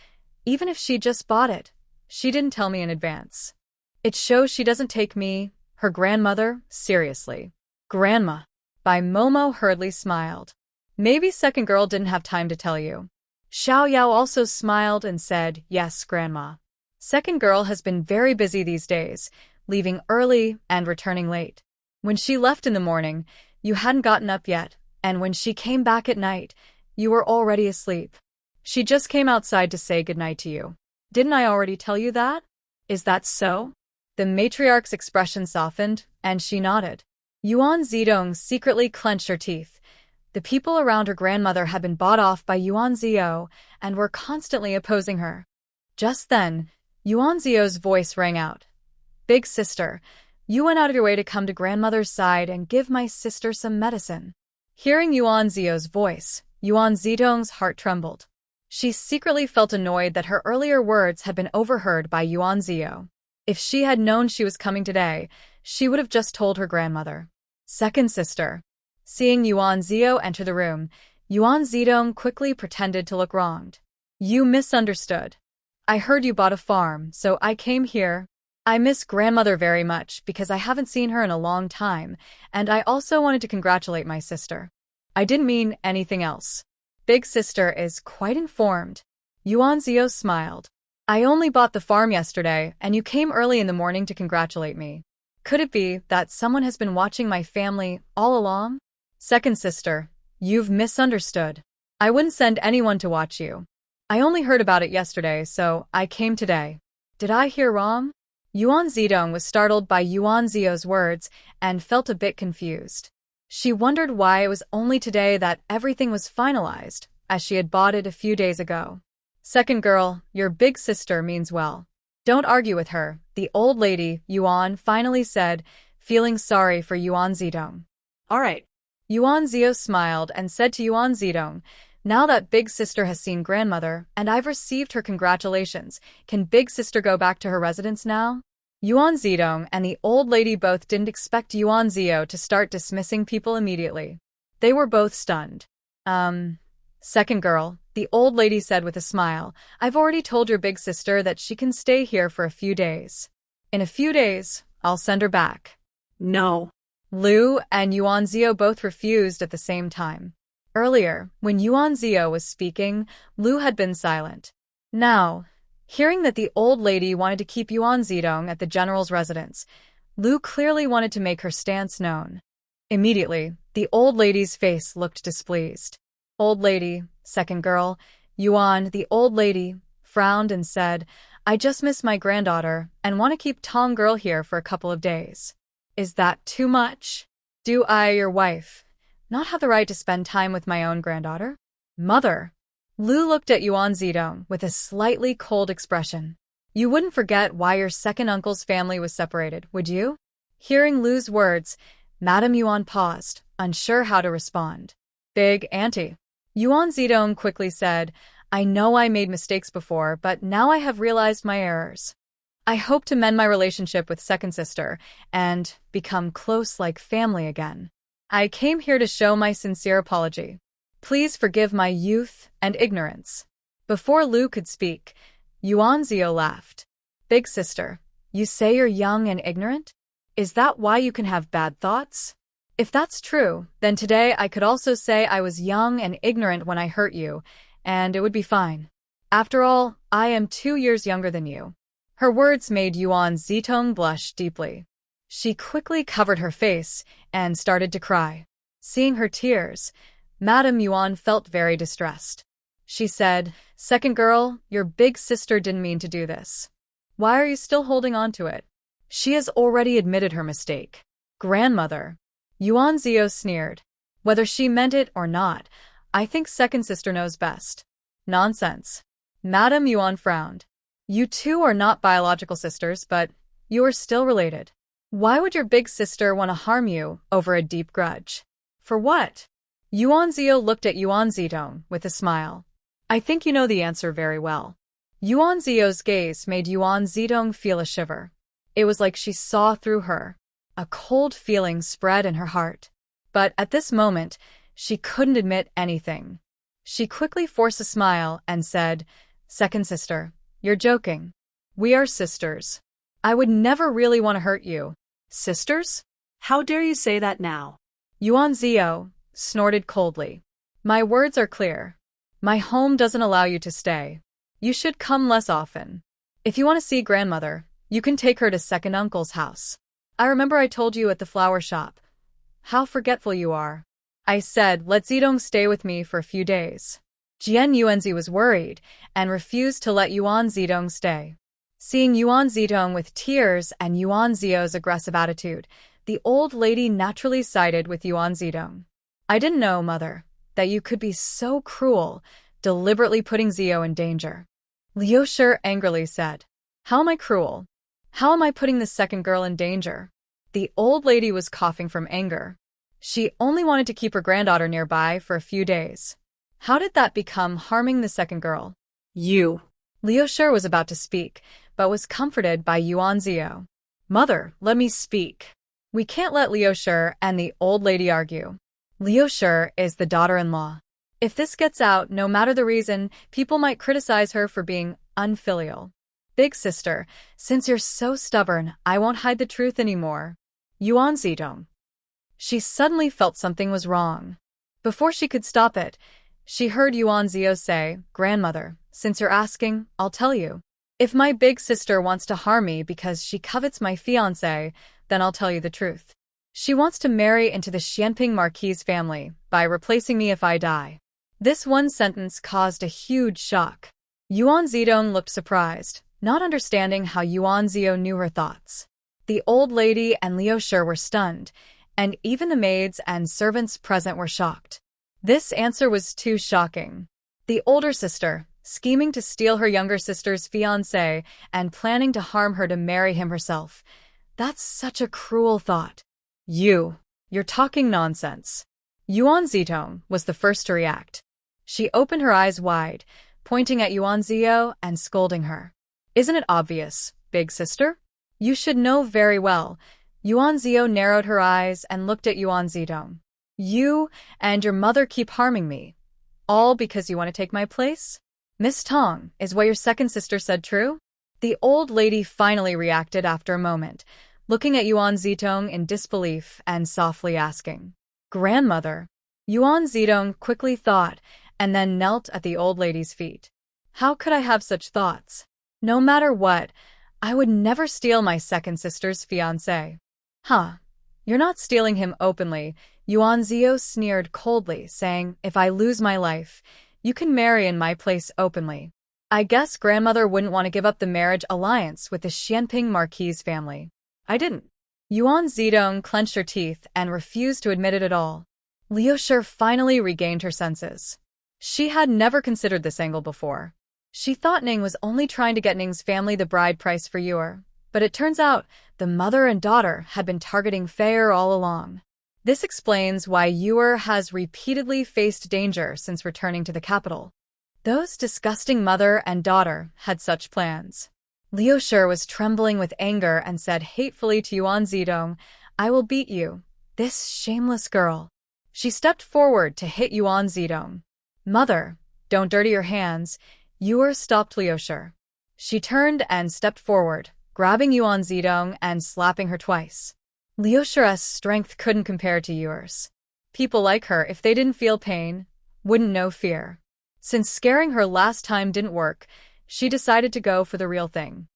even if she just bought it, she didn't tell me in advance. It shows she doesn't take me, her grandmother, seriously." "Grandma." Bai Momo hurriedly smiled. "Maybe second girl didn't have time to tell you." Xiao Yao also smiled and said, "Yes, Grandma. Second girl has been very busy these days, leaving early and returning late. When she left in the morning, you hadn't gotten up yet, and when she came back at night, you were already asleep. She just came outside to say goodnight to you. Didn't I already tell you that? Is that so?" The matriarch's expression softened, and she nodded. Yuan Zidong secretly clenched her teeth. The people around her grandmother had been bought off by Yuan Zio and were constantly opposing her. Just then, Yuan Zio's voice rang out. "Big sister, you went out of your way to come to grandmother's side and give my sister some medicine." Hearing Yuan Zio's voice, Yuan Zidong's heart trembled. She secretly felt annoyed that her earlier words had been overheard by Yuan Zio. If she had known she was coming today, she would have just told her grandmother. Second sister. Seeing Yuan Zio enter the room, Yuan Zidong quickly pretended to look wronged. "You misunderstood. I heard you bought a farm, so I came here. I miss grandmother very much because I haven't seen her in a long time, and I also wanted to congratulate my sister. I didn't mean anything else." Big sister is quite informed. Yuan Zio smiled. "I only bought the farm yesterday, and you came early in the morning to congratulate me. Could it be that someone has been watching my family all along?" Second sister, you've misunderstood. I wouldn't send anyone to watch you. I only heard about it yesterday, so I came today. Did I hear wrong? Yuan Zidong was startled by Yuan Zio's words and felt a bit confused. She wondered why it was only today that everything was finalized, as she had bought it a few days ago. Second girl, your big sister means well. Don't argue with her, the old lady, Yuan, finally said, feeling sorry for Yuan Zidong. All right. Yuan Zio smiled and said to Yuan Zidong, "Now that big sister has seen grandmother and I've received her congratulations, can big sister go back to her residence now?" Yuan Zidong and the old lady both didn't expect Yuan Zio to start dismissing people immediately. They were both stunned. Second girl, the old lady said with a smile, "I've already told your big sister that she can stay here for a few days. In a few days, I'll send her back." No. Lu and Yuan Zio both refused at the same time. Earlier, when Yuan Zio was speaking, Lu had been silent. Now, hearing that the old lady wanted to keep Yuan Zidong at the general's residence, Lu clearly wanted to make her stance known. Immediately, the old lady's face looked displeased. Old lady, second girl, Yuan, the old lady, frowned and said, "I just miss my granddaughter and want to keep Tong girl here for a couple of days. Is that too much? Do I, your wife, not have the right to spend time with my own granddaughter?" Mother. Lu looked at Yuan Zidong with a slightly cold expression. "You wouldn't forget why your second uncle's family was separated, would you?" Hearing Lu's words, Madame Yuan paused, unsure how to respond. "Big auntie." Yuan Zidong quickly said, "I know I made mistakes before, but now I have realized my errors. I hope to mend my relationship with second sister and become close like family again. I came here to show my sincere apology. Please forgive my youth and ignorance." Before Lu could speak, Yuan Zio laughed. "Big sister, you say you're young and ignorant? Is that why you can have bad thoughts? If that's true, then today I could also say I was young and ignorant when I hurt you, and it would be fine. After all, I am 2 years younger than you." Her words made Yuan Zidong blush deeply. She quickly covered her face and started to cry. Seeing her tears, Madame Yuan felt very distressed. She said, "Second girl, your big sister didn't mean to do this. Why are you still holding on to it? She has already admitted her mistake." Grandmother. Yuan Zio sneered. "Whether she meant it or not, I think second sister knows best." "Nonsense." Madame Yuan frowned. "You two are not biological sisters, but you are still related. Why would your big sister want to harm you over a deep grudge? For what?" Yuan Zio looked at Yuan Zidong with a smile. "I think you know the answer very well." Yuan Zio's gaze made Yuan Zidong feel a shiver. It was like she saw through her. A cold feeling spread in her heart. But at this moment, she couldn't admit anything. She quickly forced a smile and said, "Second sister, you're joking. We are sisters. I would never really want to hurt you." "Sisters? How dare you say that now?" Yuan Zio snorted coldly. "My words are clear. My home doesn't allow you to stay. You should come less often. If you want to see grandmother, you can take her to second uncle's house. I remember I told you at the flower shop. How forgetful you are. I said, let Zidong stay with me for a few days." Jian Yuanzi was worried and refused to let Yuan Zidong stay. Seeing Yuan Zidong with tears and Yuan Zio's aggressive attitude, the old lady naturally sided with Yuan Zidong. "I didn't know, mother. that you could be so cruel, deliberately putting Zio in danger. Liu Shi angrily said. How am I cruel? How am I putting the second girl in danger? The old lady was coughing from anger. She only wanted to keep her granddaughter nearby for a few days. How did that become harming the second girl? You. Liu Shi was about to speak, but was comforted by Yuan Zio. Mother, let me speak. We can't let Liu Shi and the old lady argue. Liu Shi is the daughter-in-law. If this gets out, no matter the reason, people might criticize her for being unfilial. Big sister, since you're so stubborn, I won't hide the truth anymore. Yuan Zidong. She suddenly felt something was wrong. Before she could stop it, she heard Yuan Zio say, Grandmother, since you're asking, I'll tell you. If my big sister wants to harm me because she covets my fiancé, then I'll tell you the truth. She wants to marry into the Xianping Marquis family by replacing me if I die. This one sentence caused a huge shock. Yuan Zidong looked surprised, not understanding how Yuan Zio knew her thoughts. The old lady and Liu Shi were stunned, and even the maids and servants present were shocked. This answer was too shocking. The older sister, scheming to steal her younger sister's fiancé and planning to harm her to marry him herself. That's such a cruel thought. You're talking nonsense. Yuan Zidong was the first to react. She opened her eyes wide, pointing at Yuan Zio and scolding her. Isn't it obvious, big sister? You should know very well. Yuan Zio narrowed her eyes and looked at Yuan Zidong. You and your mother keep harming me. All because you want to take my place? Miss Tong, is what your second sister said true? The old lady finally reacted after a moment, looking at Yuan Zidong in disbelief and softly asking, Grandmother. Yuan Zidong quickly thought and then knelt at the old lady's feet. How could I have such thoughts? No matter what, I would never steal my second sister's fiancé. Huh. You're not stealing him openly, Yuan Zio sneered coldly, saying, if I lose my life, you can marry in my place openly. I guess grandmother wouldn't want to give up the marriage alliance with the Xianping Marquis family. I didn't. Yuan Zidong clenched her teeth and refused to admit it at all. Liu Shi finally regained her senses. She had never considered this angle before. She thought Ning was only trying to get Ning's family the bride price for Yuer, but it turns out the mother and daughter had been targeting Feier all along. This explains why Yuer has repeatedly faced danger since returning to the capital. Those disgusting mother and daughter had such plans. Liu Shi was trembling with anger and said hatefully to Yuan Zidong, I will beat you, this shameless girl. She stepped forward to hit Yuan Zidong. Mother, don't dirty your hands. Yuer stopped Liu Shi. She turned and stepped forward, grabbing Yuan Zidong and slapping her twice. Liu Shi's strength couldn't compare to Yuer's. People like her, if they didn't feel pain, wouldn't know fear. Since scaring her last time didn't work, she decided to go for the real thing.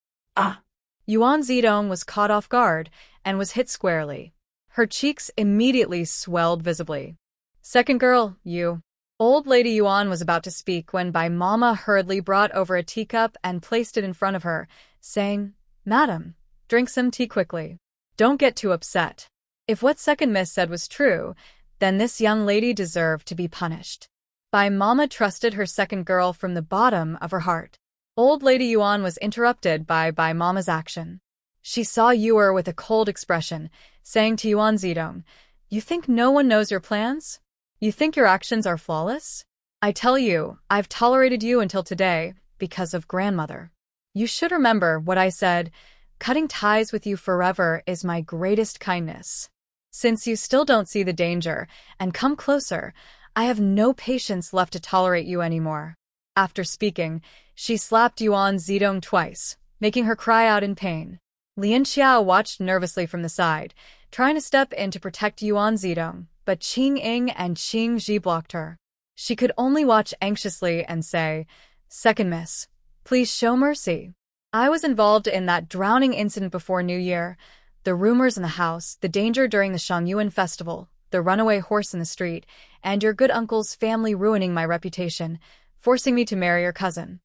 Yuan Zidong was caught off guard and was hit squarely. Her cheeks immediately swelled visibly. Second girl, you. Old Lady Yuan was about to speak when Bai Mama hurriedly brought over a teacup and placed it in front of her, saying, Madam, drink some tea quickly. Don't get too upset. If what second miss said was true, then this young lady deserved to be punished. Bai Mama trusted her second girl from the bottom of her heart. Old Lady Yuan was interrupted by Bai Mama's action. She saw Yuer with a cold expression, saying to Yuan Zidong, You think no one knows your plans? You think your actions are flawless? I tell you, I've tolerated you until today because of grandmother. You should remember what I said. Cutting ties with you forever is my greatest kindness. Since you still don't see the danger and come closer, I have no patience left to tolerate you anymore. After speaking, she slapped Yuan Zidong twice, making her cry out in pain. Lian Xiao watched nervously from the side, trying to step in to protect Yuan Zidong, but Qing Ying and Qing Ji blocked her. She could only watch anxiously and say, Second miss, please show mercy. I was involved in that drowning incident before New Year, the rumors in the house, the danger during the Shangyuan festival, the runaway horse in the street, and your good uncle's family ruining my reputation, forcing me to marry your cousin.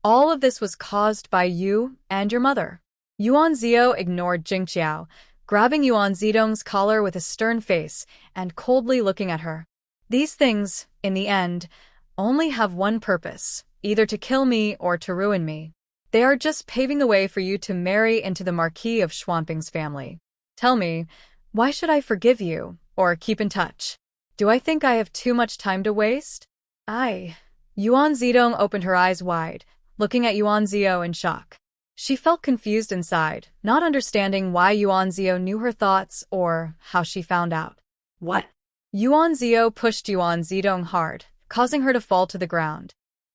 All of this was caused by you and your mother. Yuan Zio ignored Jingqiao, grabbing Yuan Zidong's collar with a stern face and coldly looking at her. These things, in the end, only have one purpose, either to kill me or to ruin me. They are just paving the way for you to marry into the Marquis of Schwamping's family. Tell me, why should I forgive you, or keep in touch? Do I think I have too much time to waste? Yuan Zidong opened her eyes wide, looking at Yuan Zio in shock. She felt confused inside, not understanding why Yuan Zio knew her thoughts or how she found out. What? Yuan Zio pushed Yuan Zidong hard, causing her to fall to the ground.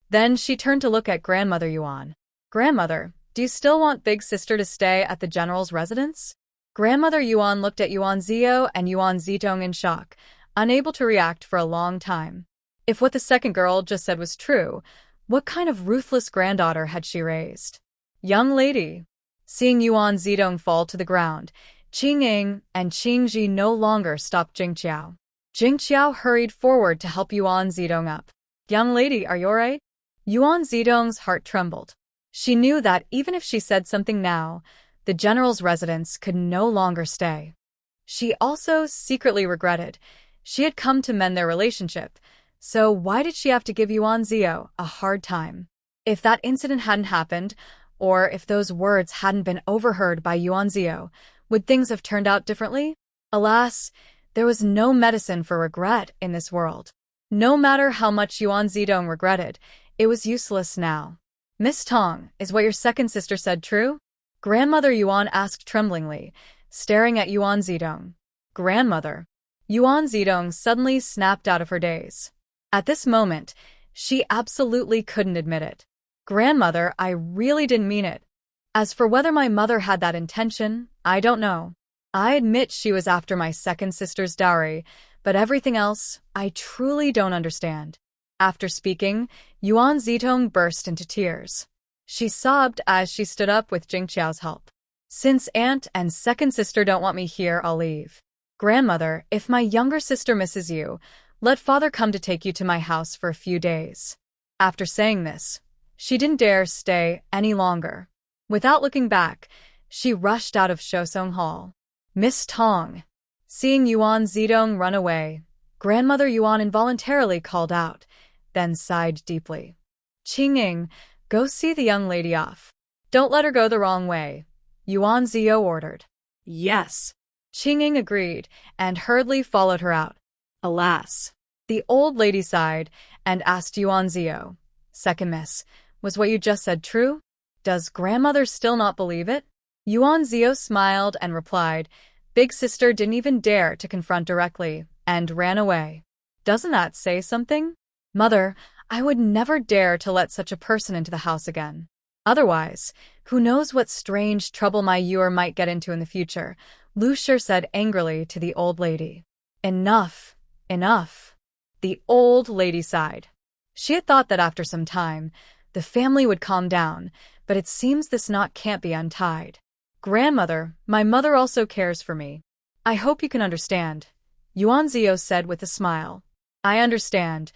Then she turned to look at Grandmother Yuan. Grandmother, do you still want Big Sister to stay at the general's residence? Grandmother Yuan looked at Yuan Zio and Yuan Zidong in shock, unable to react for a long time. If what the second girl just said was true, what kind of ruthless granddaughter had she raised? Young lady. Seeing Yuan Zidong fall to the ground, Qing Ying and Qing Ji no longer stopped Jing Qiao. Jing Qiao hurried forward to help Yuan Zidong up. Young lady, are you alright? Yuan Zidong's heart trembled. She knew that even if she said something now, the general's residence could no longer stay. She also secretly regretted she had come to mend their relationship, so why did she have to give Yuan Zio a hard time? If that incident hadn't happened, or if those words hadn't been overheard by Yuan Zio, would things have turned out differently? Alas, there was no medicine for regret in this world. No matter how much Yuan Zidong regretted, it was useless now. Miss Tong, is what your second sister said true? Grandmother Yuan asked tremblingly, staring at Yuan Zidong. Grandmother. Yuan Zidong suddenly snapped out of her daze. At this moment, she absolutely couldn't admit it. Grandmother, I really didn't mean it. As for whether my mother had that intention, I don't know. I admit she was after my second sister's dowry, but everything else, I truly don't understand. After speaking, Yuan Zidong burst into tears. She sobbed as she stood up with Jing Qiao's help. Since aunt and second sister don't want me here, I'll leave. Grandmother, if my younger sister misses you, let father come to take you to my house for a few days. After saying this, she didn't dare stay any longer. Without looking back, she rushed out of Shosong Hall. Miss Tong. Seeing Yuan Zidong run away, Grandmother Yuan involuntarily called out, then sighed deeply. Qing Ying, go see the young lady off. Don't let her go the wrong way, Yuan Zio ordered. Yes. Qing Ying agreed and hurriedly followed her out. Alas. The old lady sighed and asked Yuan Zio, Second miss, was what you just said true? Does grandmother still not believe it? Yuan Zio smiled and replied, Big sister didn't even dare to confront directly and ran away. Doesn't that say something? Mother, I would never dare to let such a person into the house again. Otherwise, who knows what strange trouble my Yuer might get into in the future, Lu Shi said angrily to the old lady. Enough, enough. The old lady sighed. She had thought that after some time, the family would calm down, but it seems this knot can't be untied. Grandmother, my mother also cares for me. I hope you can understand, Yuan Zio said with a smile. I understand.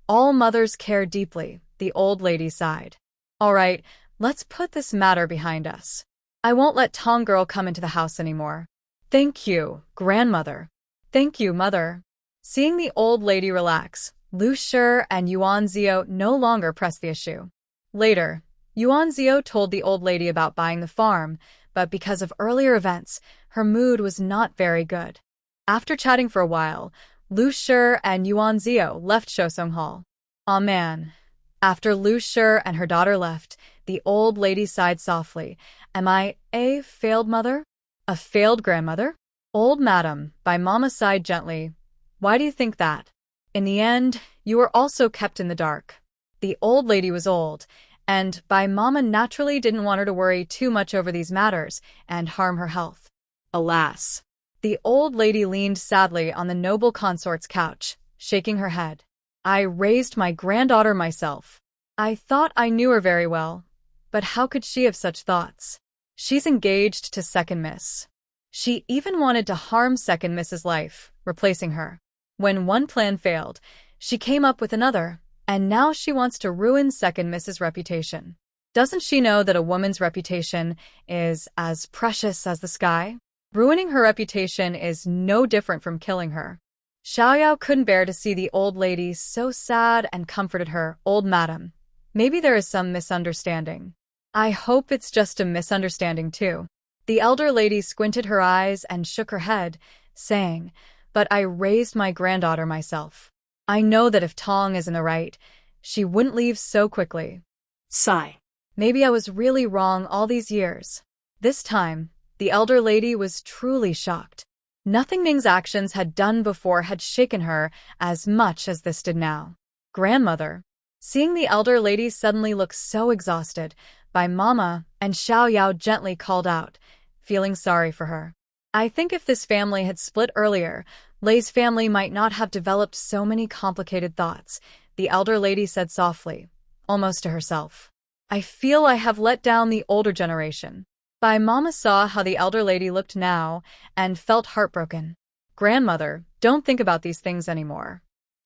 All mothers care deeply, the old lady sighed. All right, let's put this matter behind us. I won't let Tong girl come into the house anymore. Thank you, grandmother. Thank you, mother. Seeing the old lady relax, Lu Shi and Yuan Zio no longer pressed the issue. Later, Yuan Zio told the old lady about buying the farm, but because of earlier events, her mood was not very good. After chatting for a while, Lu Shi and Yuan Zio left Shosong Hall. Aw man. After Lu Shi and her daughter left, the old lady sighed softly. Am I a failed mother? A failed grandmother? Old madam, Bai Mama sighed gently. Why do you think that? In the end, you were also kept in the dark. The old lady was old, and Bai Mama naturally didn't want her to worry too much over these matters and harm her health. Alas. The old lady leaned sadly on the noble consort's couch, shaking her head. I raised my granddaughter myself. I thought I knew her very well, but how could she have such thoughts? She's engaged to Second Miss. She even wanted to harm Second Miss's life, replacing her. When one plan failed, she came up with another, and now she wants to ruin Second Miss's reputation. Doesn't she know that a woman's reputation is as precious as the sky? Ruining her reputation is no different from killing her. Xiaoyao couldn't bear to see the old lady so sad and comforted her. Old madam, maybe there is some misunderstanding. I hope it's just a misunderstanding too. The elder lady squinted her eyes and shook her head, saying, but I raised my granddaughter myself. I know that if Tong is in the right, she wouldn't leave so quickly. Sigh. Maybe I was really wrong all these years. This time, the elder lady was truly shocked. Nothing Ning's actions had done before had shaken her as much as this did now. Grandmother. Seeing the elder lady suddenly look so exhausted, by Mama and Xiaoyao gently called out, feeling sorry for her. I think if this family had split earlier, Lei's family might not have developed so many complicated thoughts, the elder lady said softly, almost to herself. I feel I have let down the older generation. Bai Mama saw how the elder lady looked now and felt heartbroken. Grandmother, don't think about these things anymore.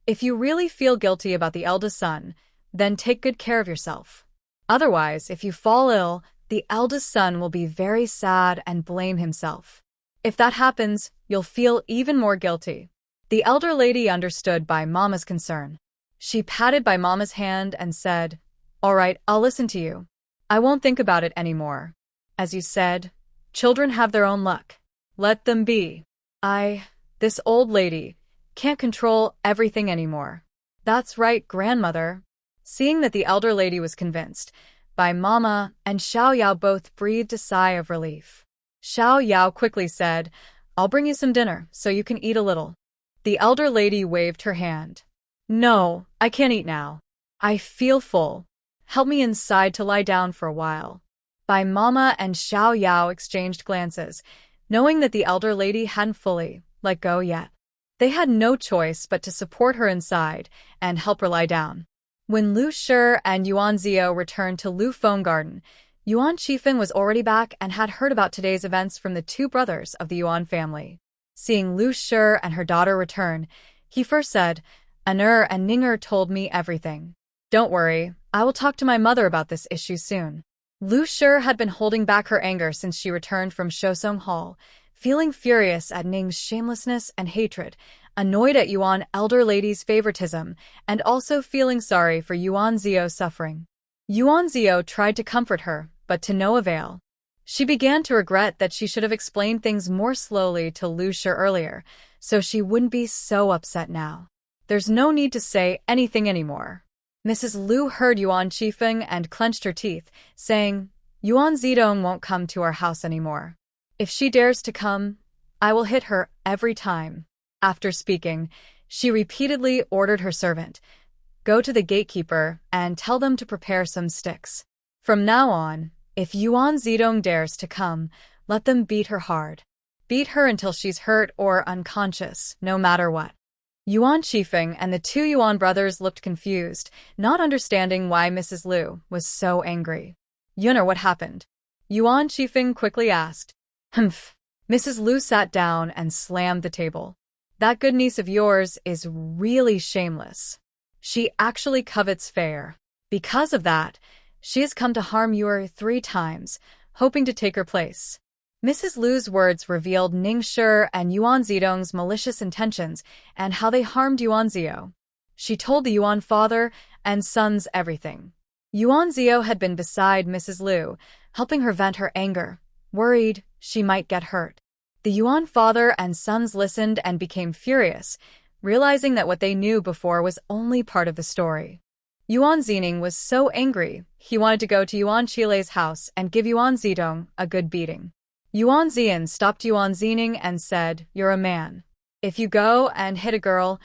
If you really feel guilty about the eldest son, then take good care of yourself. Otherwise, if you fall ill, the eldest son will be very sad and blame himself. If that happens, you'll feel even more guilty. The elder lady understood Bai Mama's concern. She patted Bai Mama's hand and said, all right, I'll listen to you. I won't think about it anymore. As you said, children have their own luck. Let them be. This old lady, can't control everything anymore. That's right, grandmother. Seeing that the elder lady was convinced, Bai Mama and Xiaoyao both breathed a sigh of relief. Xiaoyao quickly said, I'll bring you some dinner so you can eat a little. The elder lady waved her hand. No, I can't eat now. I feel full. Help me inside to lie down for a while. Bai Mama and Xiaoyao exchanged glances, knowing that the elder lady hadn't fully let go yet. They had no choice but to support her inside and help her lie down. When Lu Shi and Yuan Zio returned to Lu Feng Garden, Yuan Qifeng was already back and had heard about today's events from the two brothers of the Yuan family. Seeing Lu Shi and her daughter return, he first said, Aner and Ninger told me everything. Don't worry, I will talk to my mother about this issue soon. Lu Shi had been holding back her anger since she returned from Shosong Hall, feeling furious at Ning's shamelessness and hatred, annoyed at Yuan elder lady's favoritism, and also feeling sorry for Yuan Zio's suffering. Yuan Zio tried to comfort her, but to no avail. She began to regret that she should have explained things more slowly to Lu Shi earlier, so she wouldn't be so upset now. There's no need to say anything anymore. Mrs. Lu heard Yuan Qifeng and clenched her teeth, saying, Yuan Zidong won't come to our house anymore. If she dares to come, I will hit her every time. After speaking, she repeatedly ordered her servant, go to the gatekeeper and tell them to prepare some sticks. From now on, if Yuan Zidong dares to come, let them beat her hard. Beat her until she's hurt or unconscious, no matter what. Yuan Qifeng and the two Yuan brothers looked confused, not understanding why Mrs. Lu was so angry. Yuner, what happened? Yuan Qifeng quickly asked. Humph. Mrs. Lu sat down and slammed the table. That good niece of yours is really shameless. She actually covets fare. Because of that, she has come to harm you 3 times, hoping to take her place. Mrs. Lu's words revealed Ning Shi and Yuan Zidong's malicious intentions and how they harmed Yuan Zio. She told the Yuan father and sons everything. Yuan Zio had been beside Mrs. Lu, helping her vent her anger, worried she might get hurt. The Yuan father and sons listened and became furious, realizing that what they knew before was only part of the story. Yuan Zining was so angry, he wanted to go to Yuan Qilei's house and give Yuan Zidong a good beating. Yuan Zian stopped Yuan Zining and said, You're a man. If you go and hit a girl,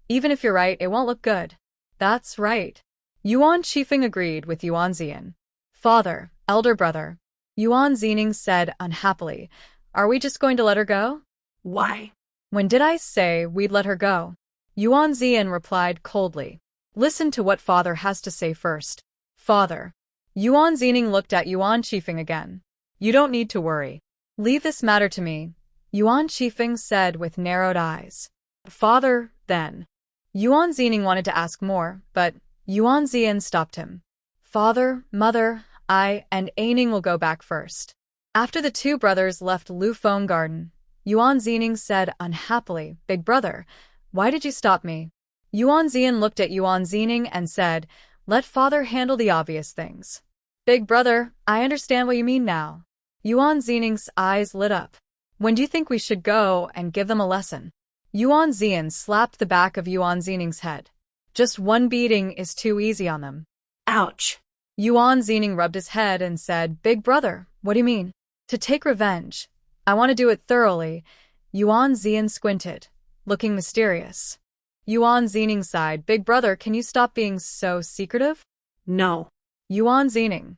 even if you're right, it won't look good. That's right. Yuan Qifeng agreed with Yuan Zian. Father, elder brother. Yuan Zining said unhappily, Are we just going to let her go? Why? When did I say we'd let her go? Yuan Zian replied coldly. Listen to what father has to say first. Father. Yuan Zining looked at Yuan Qifeng again. You don't need to worry. Leave this matter to me, Yuan Qifeng said with narrowed eyes. Father, then. Yuan Zining wanted to ask more, but Yuan Zian stopped him. Father, mother, I and Aining will go back first. After the two brothers left Lu Feng Garden, Yuan Zining said unhappily, Big brother, Why did you stop me? Yuan Zian looked at Yuan Zining and said, let father handle the obvious things. Big brother, I understand what you mean now. Yuan Zining's eyes lit up. When do you think we should go and give them a lesson? Yuan Zian slapped the back of Yuan Zining's head. Just one beating is too easy on them. Ouch. Yuan Zining rubbed his head and said, Big brother, what do you mean? To take revenge. I want to do it thoroughly. Yuan Zian squinted, looking mysterious. Yuan Zining sighed, Big brother, can you stop being so secretive? No. Yuan Zining.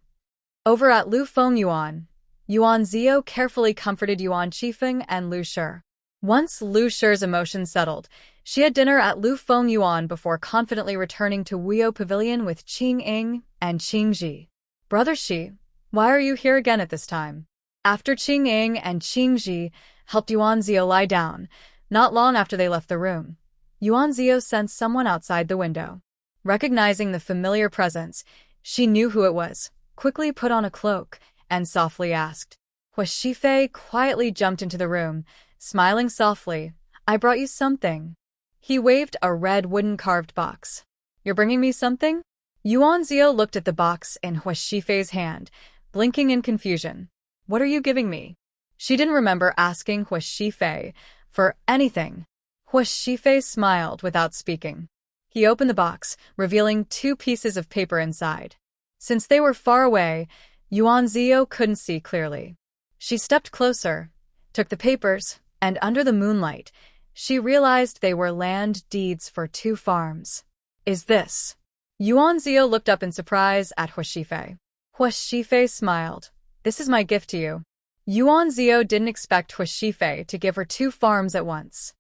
Over at Lu Feng Yuan, Yuan Zio carefully comforted Yuan Qifeng and Lu Shi. Once Lu Shi's emotions settled, she had dinner at Lu Feng Yuan before confidently returning to Wuyo Pavilion with Qing Ying and Qing Ji. Brother Shi, why are you here again at this time? After Qing Ying and Qing Ji helped Yuan Zio lie down, not long after they left the room, Yuan Zio sensed someone outside the window. Recognizing the familiar presence, she knew who it was, quickly put on a cloak, and softly asked. Hua Shifei quietly jumped into the room, smiling softly, I brought you something. He waved a red wooden carved box. You're bringing me something? Yuan Zio looked at the box in Hua Shifei's hand, blinking in confusion. What are you giving me? She didn't remember asking Hua Shifei for anything. Hua Shifei smiled without speaking. He opened the box, revealing 2 pieces of paper inside. Since they were far away, Yuan Zio couldn't see clearly. She stepped closer, took the papers, and under the moonlight, she realized they were land deeds for 2 farms. Is this? Yuan Zio looked up in surprise at Hua Shifei. Hua Shifei smiled. This is my gift to you. Yuan Zio didn't expect Hua Shifei to give her 2 farms at once.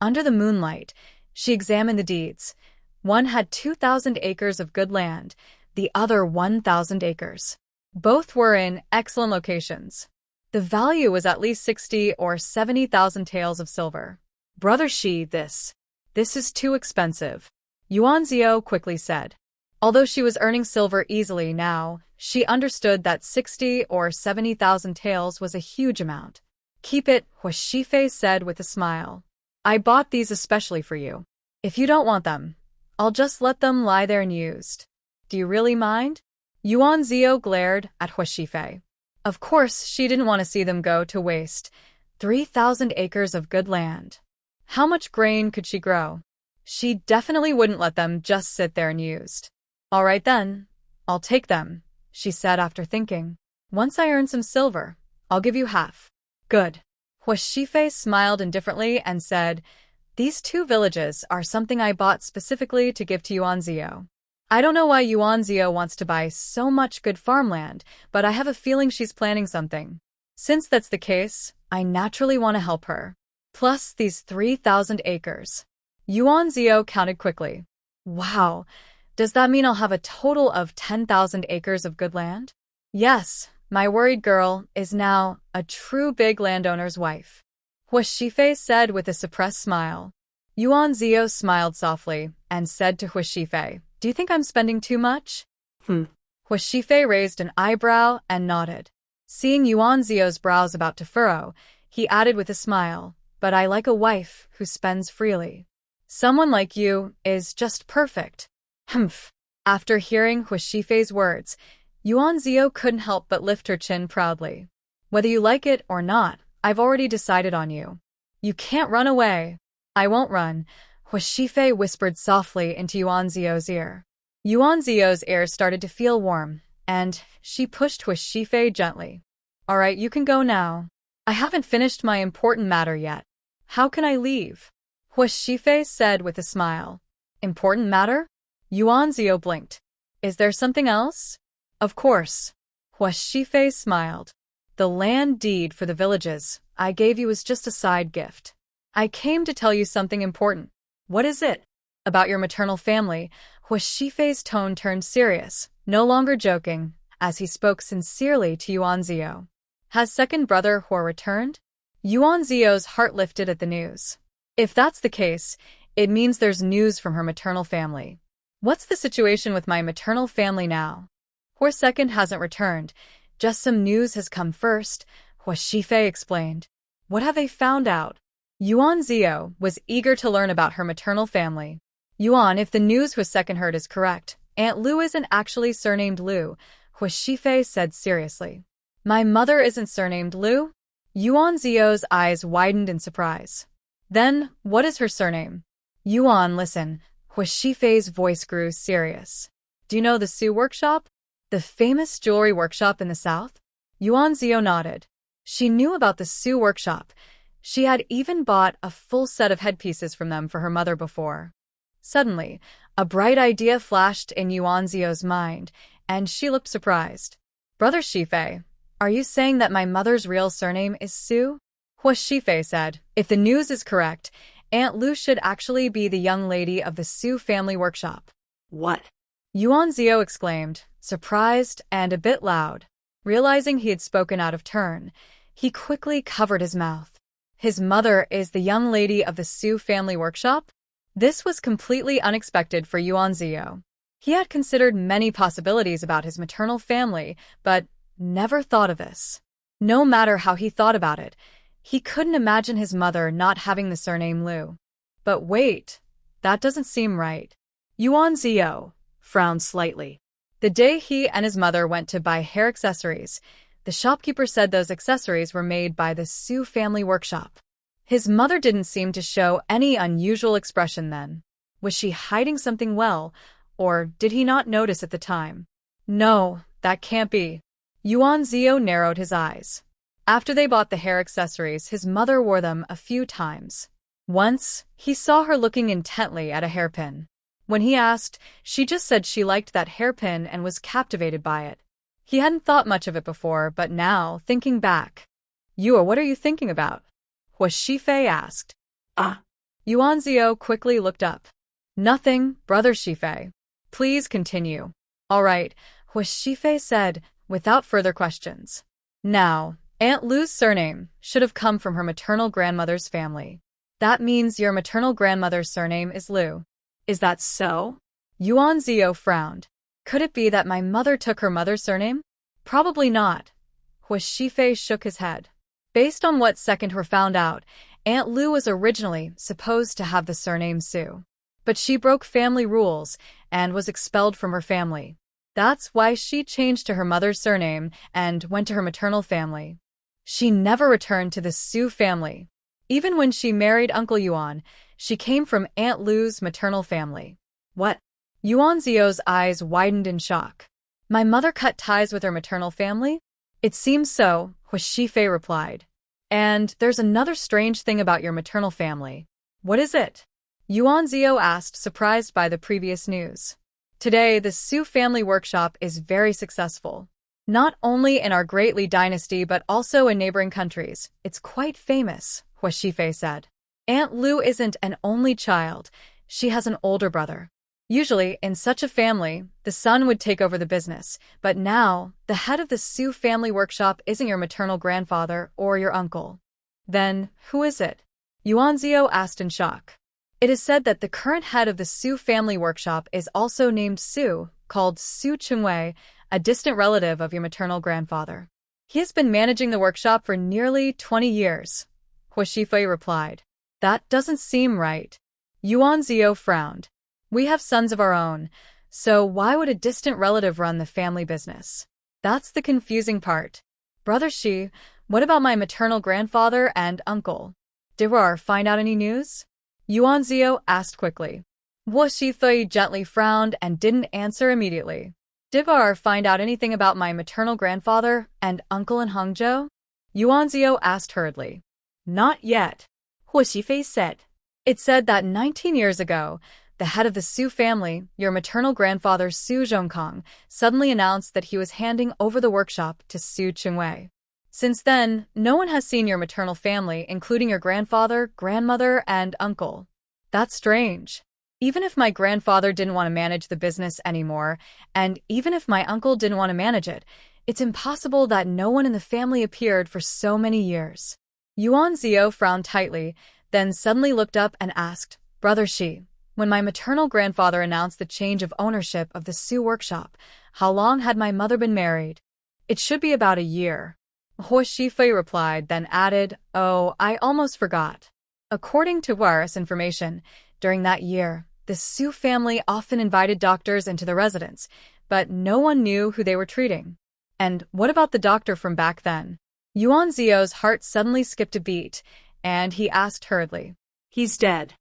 Under the moonlight, she examined the deeds. One had 2,000 acres of good land, the other 1,000 acres. Both were in excellent locations. The value was at least 60 or 70,000 taels of silver. Brother Shi, this is too expensive. Yuan Zio quickly said. Although she was earning silver easily now, she understood that 60 or 70,000 taels was a huge amount. Keep it, Hua Shifei said with a smile. I bought these especially for you. If you don't want them, I'll just let them lie there unused. Do you really mind? Yuan Zio glared at Hua Shifei. Of course, she didn't want to see them go to waste. 3,000 acres of good land. How much grain could she grow? She definitely wouldn't let them just sit there unused. All right then, I'll take them, she said after thinking. Once I earn some silver, I'll give you half. Good. Hua Shifei smiled indifferently and said, These 2 villages are something I bought specifically to give to Yuan Zio. I don't know why Yuan Zio wants to buy so much good farmland, but I have a feeling she's planning something. Since that's the case, I naturally want to help her. Plus these 3,000 acres. Yuan Zio counted quickly. Wow, does that mean I'll have a total of 10,000 acres of good land? Yes, my worried girl is now a true big landowner's wife. Hua Shifei said with a suppressed smile. Yuan Zio smiled softly and said to Hua Shifei, Do you think I'm spending too much? Hua Shifei raised an eyebrow and nodded. Seeing Yuan Zio's brows about to furrow, he added with a smile, But I like a wife who spends freely. Someone like you is just perfect. Humph. After hearing Hua Shifei's words, Yuan Zio couldn't help but lift her chin proudly. Whether you like it or not, I've already decided on you. You can't run away. I won't run, Hua Shifei whispered softly into Yuan Zio's ear. Yuan Zio's ears started to feel warm, and she pushed Hua Shifei gently. All right, you can go now. I haven't finished my important matter yet. How can I leave? Hua Shifei said with a smile. Important matter? Yuan Zio blinked. Is there something else? Of course. Hua Shifei smiled. The land deed for the villages I gave you is just a side gift. I came to tell you something important. What is it? About your maternal family. Hua Shifei's tone turned serious, no longer joking, as he spoke sincerely to Yuan Zio. Has second brother Hua returned? Yuan Zio's heart lifted at the news. If that's the case, it means there's news from her maternal family. What's the situation with my maternal family now? Hua second hasn't returned. Just some news has come first, Hua Shifei explained. What have they found out? Yuan Zio was eager to learn about her maternal family. Yuan, if the news was second heard is correct, Aunt Lu isn't actually surnamed Lu, Hu Shifei said seriously. My mother isn't surnamed Lu? Yuan Zio's eyes widened in surprise. Then, what is her surname? Yuan, listen. Hu Shifei's voice grew serious. Do you know the Su workshop? The famous jewelry workshop in the south? Yuan Zio nodded. She knew about the Su workshop. She had even bought a full set of headpieces from them for her mother before. Suddenly, a bright idea flashed in Yuan Zio's mind, and she looked surprised. Brother Shifei, are you saying that my mother's real surname is Su? Hu Shifei said, if the news is correct, Aunt Lu should actually be the young lady of the Su family workshop. What? Yuan Zio exclaimed, surprised and a bit loud. Realizing he had spoken out of turn, he quickly covered his mouth. His mother is the young lady of the Su family workshop? This was completely unexpected for Yuan Zio. He had considered many possibilities about his maternal family, but never thought of this. No matter how he thought about it, he couldn't imagine his mother not having the surname Lu. But wait, that doesn't seem right. Yuan Zio frowned slightly. The day he and his mother went to buy hair accessories, the shopkeeper said those accessories were made by the Su family workshop. His mother didn't seem to show any unusual expression then. Was she hiding something well, or did he not notice at the time? No, that can't be. Yuan Zio narrowed his eyes. After they bought the hair accessories, his mother wore them a few times. Once, he saw her looking intently at a hairpin. When he asked, she just said she liked that hairpin and was captivated by it. He hadn't thought much of it before, but now, thinking back. What are you thinking about? Hu Shifei asked. Yuan Zio quickly looked up. Nothing, Brother Shifei. Please continue. All right, Hu Shifei said, without further questions. Now, Aunt Lu's surname should have come from her maternal grandmother's family. That means your maternal grandmother's surname is Lu. Is that so? Yuan Zio frowned. Could it be that my mother took her mother's surname? Probably not. Hu Shifei shook his head. Based on what second were found out, Aunt Lu was originally supposed to have the surname Su. But she broke family rules and was expelled from her family. That's why she changed to her mother's surname and went to her maternal family. She never returned to the Su family. Even when she married Uncle Yuan, she came from Aunt Lu's maternal family. What? Yuan Zio's eyes widened in shock. My mother cut ties with her maternal family? It seems so, Hu Shifei replied. And there's another strange thing about your maternal family. What is it? Yuan Zio asked, surprised by the previous news. Today, the Su family workshop is very successful. Not only in our great Li dynasty but also in neighboring countries. It's quite famous, Hu Shifei said. Aunt Lu isn't an only child. She has an older brother. Usually, in such a family, the son would take over the business, but now, the head of the Su family workshop isn't your maternal grandfather or your uncle. Then, who is it? Yuan Zio asked in shock. It is said that the current head of the Su family workshop is also named Su, called Su Chengwei, a distant relative of your maternal grandfather. He has been managing the workshop for nearly 20 years, Hu Shifei replied. That doesn't seem right. Yuan Zio frowned. We have sons of our own, so why would a distant relative run the family business? That's the confusing part. Brother Shi, what about my maternal grandfather and uncle? Did we find out any news? Yuan Zio asked quickly. Hu Shifei gently frowned and didn't answer immediately. Did we find out anything about my maternal grandfather and uncle in Hangzhou? Yuan Zio asked hurriedly. Not yet, Hu Shifei said. It said that 19 years ago, the head of the Su family, your maternal grandfather Su Zhongkong, suddenly announced that he was handing over the workshop to Su Chengwei. Since then, no one has seen your maternal family, including your grandfather, grandmother, and uncle. That's strange. Even if my grandfather didn't want to manage the business anymore, and even if my uncle didn't want to manage it, it's impossible that no one in the family appeared for so many years. Yuan Zio frowned tightly, then suddenly looked up and asked, Brother Shi, when my maternal grandfather announced the change of ownership of the Su workshop, how long had my mother been married? It should be about a year. Hu Shifei replied, then added, Oh, I almost forgot. According to War's information, during that year, the Su family often invited doctors into the residence, but no one knew who they were treating. And what about the doctor from back then? Yuan Zio's heart suddenly skipped a beat, and he asked hurriedly. He's dead.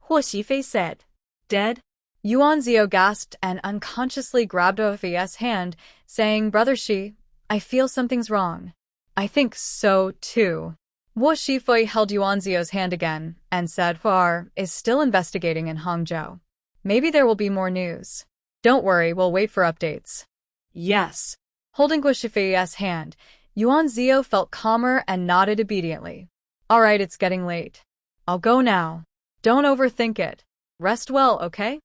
Huo Xifei said. Dead? Yuan Zio gasped and unconsciously grabbed Ofi's hand, saying, Brother Shi, I feel something's wrong. I think so, too. Huo Shifei held Yuan Zio's hand again and said, War is still investigating in Hangzhou. Maybe there will be more news. Don't worry, we'll wait for updates. Yes. Holding Huo Shifei's hand, Yuan Zio felt calmer and nodded obediently. All right, it's getting late. I'll go now. Don't overthink it. Rest well, okay?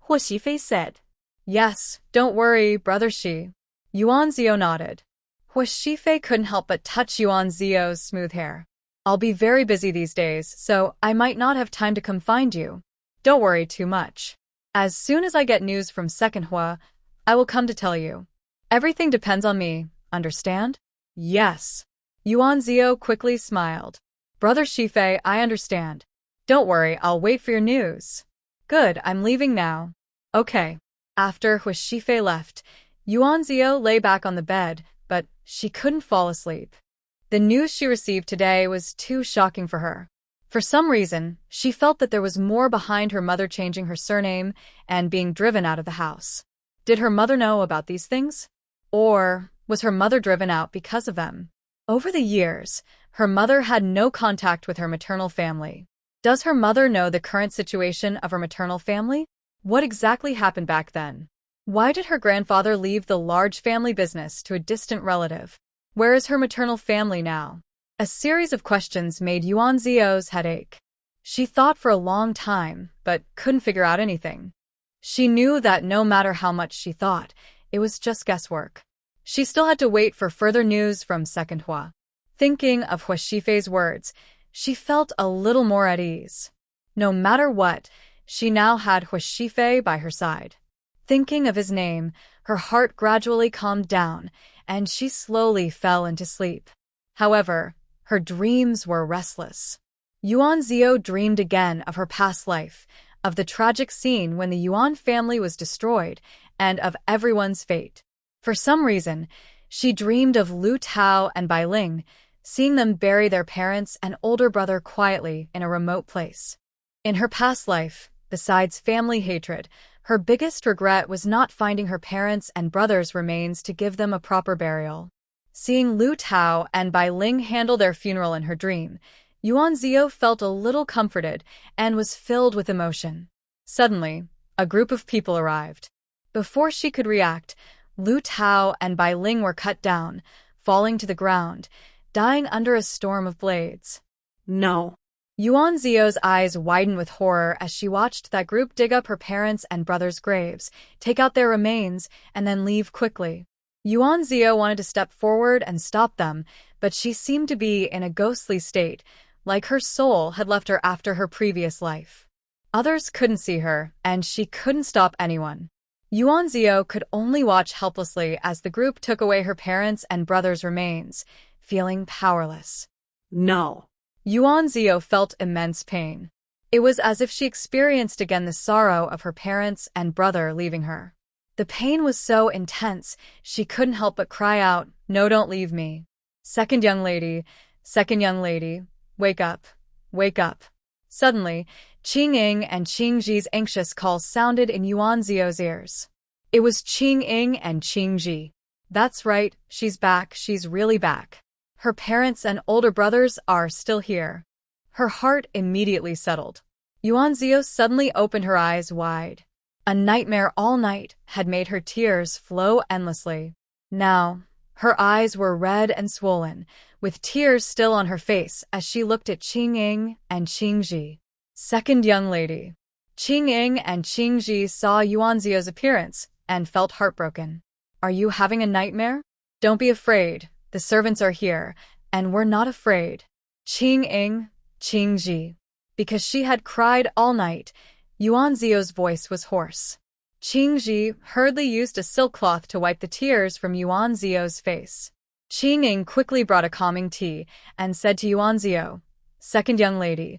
Huo Xifei said. Yes, don't worry, Brother Shi. Yuan Zio nodded. Huo Shifei couldn't help but touch Yuan Zio's smooth hair. I'll be very busy these days, so I might not have time to come find you. Don't worry too much. As soon as I get news from Second Hua, I will come to tell you. Everything depends on me, understand? Yes. Yuan Zio quickly smiled. Brother Shifei, I understand. Don't worry, I'll wait for your news. Good, I'm leaving now. Okay. After Huo Shifei left, Yuan Zio lay back on the bed, but she couldn't fall asleep. The news she received today was too shocking for her. For some reason, she felt that there was more behind her mother changing her surname and being driven out of the house. Did her mother know about these things? Or was her mother driven out because of them? Over the years, her mother had no contact with her maternal family. Does her mother know the current situation of her maternal family? What exactly happened back then? Why did her grandfather leave the large family business to a distant relative? Where is her maternal family now? A series of questions made Yuan Zio's head ache. She thought for a long time, but couldn't figure out anything. She knew that no matter how much she thought, it was just guesswork. She still had to wait for further news from Second Hua. Thinking of Huo Shifei's words, she felt a little more at ease. No matter what, she now had Huo Shifei by her side. Thinking of his name, her heart gradually calmed down, and she slowly fell into sleep. However, her dreams were restless. Yuan Zio dreamed again of her past life, of the tragic scene when the Yuan family was destroyed, and of everyone's fate. For some reason, she dreamed of Lu Tao and Bai Ling, seeing them bury their parents and older brother quietly in a remote place. In her past life, besides family hatred, her biggest regret was not finding her parents' and brothers' remains to give them a proper burial. Seeing Lu Tao and Bai Ling handle their funeral in her dream, Yuan Zio felt a little comforted and was filled with emotion. Suddenly, a group of people arrived. Before she could react, Lu Tao and Bai Ling were cut down, falling to the ground, dying under a storm of blades. No. Yuan Zio's eyes widened with horror as she watched that group dig up her parents' and brothers' graves, take out their remains, and then leave quickly. Yuan Zio wanted to step forward and stop them, but she seemed to be in a ghostly state, like her soul had left her after her previous life. Others couldn't see her, and she couldn't stop anyone. Yuan Zio could only watch helplessly as the group took away her parents' and brothers' remains, feeling powerless. No. Yuan Zio felt immense pain. It was as if she experienced again the sorrow of her parents and brother leaving her. The pain was so intense, she couldn't help but cry out, "No, don't leave me. Second young lady, wake up, wake up." Suddenly, Qing Ying and Qing Ji's anxious calls sounded in Yuan Zio's ears. It was Qing Ying and Qing Ji. That's right, she's back, she's really back. Her parents and older brothers are still here. Her heart immediately settled. Yuan Zio suddenly opened her eyes wide. A nightmare all night had made her tears flow endlessly. Now, her eyes were red and swollen, with tears still on her face as she looked at Qing Ying and Qing Ji. Second young lady. Qing Ying and Qing Ji saw Yuan Zio's appearance and felt heartbroken. Are you having a nightmare? Don't be afraid. The servants are here, and we're not afraid. Qing Ying, Qing Ji. Because she had cried all night, Yuan Zio's voice was hoarse. Qing Ji hurriedly used a silk cloth to wipe the tears from Yuan Zio's face. Qing Ying quickly brought a calming tea and said to Yuan Zio, "Second young lady,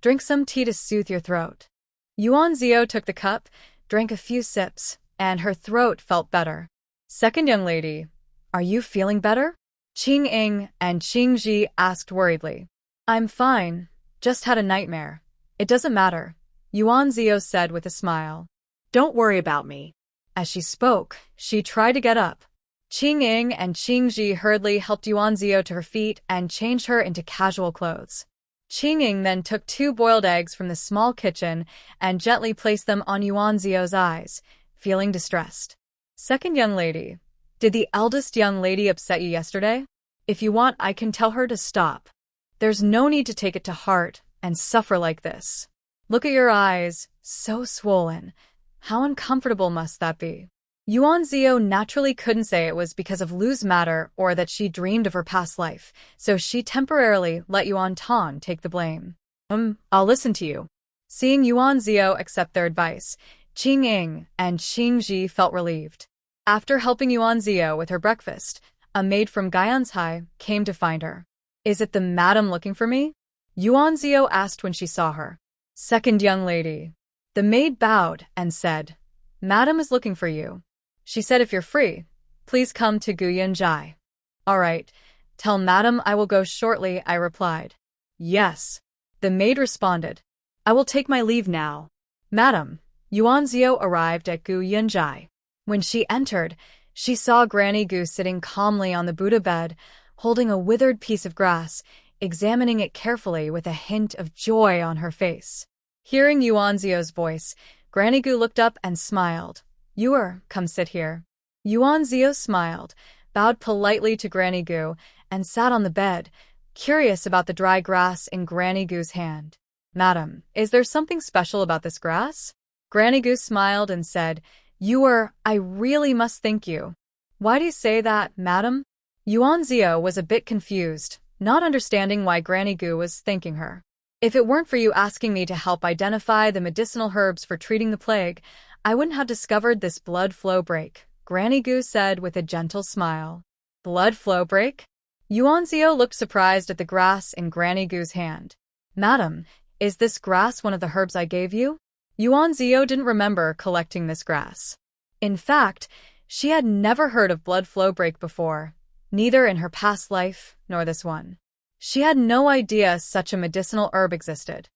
Drink some tea to soothe your throat. Yuan Zio took the cup, drank a few sips, and her throat felt better. Second young lady, are you feeling better? Qing Ying and Qing Ji asked worriedly. I'm fine, just had a nightmare. It doesn't matter, Yuan Zio said with a smile. Don't worry about me. As she spoke, she tried to get up. Qing Ying and Qing Ji hurriedly helped Yuan Zio to her feet and changed her into casual clothes. Qing Ying then took 2 boiled eggs from the small kitchen and gently placed them on Yuan Zio's eyes, feeling distressed. Second young lady, did the eldest young lady upset you yesterday? If you want, I can tell her to stop. There's no need to take it to heart and suffer like this. Look at your eyes, so swollen. How uncomfortable must that be? Yuan Zio naturally couldn't say it was because of loose matter or that she dreamed of her past life, so she temporarily let Yuan Tong take the blame. I'll listen to you. Seeing Yuan Zio accept their advice, Qing Ying and Qing Ji felt relieved. After helping Yuan Zio with her breakfast, a maid from Gaiansai came to find her. Is it the madam looking for me? Yuan Zio asked when she saw her. Second young lady. The maid bowed and said, Madam is looking for you. She said if you're free, please come to Guyanjai. All right, tell Madam I will go shortly, I replied. Yes. The maid responded. I will take my leave now. Madam, Yuan Zio arrived at Guyanjai. When she entered, she saw Granny Gu sitting calmly on the Buddha bed, holding a withered piece of grass, examining it carefully with a hint of joy on her face. Hearing Yuan Zio's voice, Granny Gu looked up and smiled. Come sit here. Yuan Zio smiled, bowed politely to Granny Gu, and sat on the bed, curious about the dry grass in Granny Gu's hand. Madam, is there something special about this grass? Granny Gu smiled and said, I really must thank you. Why do you say that, madam? Yuan Zio was a bit confused, not understanding why Granny Gu was thanking her. If it weren't for you asking me to help identify the medicinal herbs for treating the plague, I wouldn't have discovered this blood flow break, Granny Gu said with a gentle smile. Blood flow break? Yuan Zio looked surprised at the grass in Granny Gu's hand. Madam, is this grass one of the herbs I gave you? Yuan Zio didn't remember collecting this grass. In fact, she had never heard of blood flow break before, neither in her past life nor this one. She had no idea such a medicinal herb existed.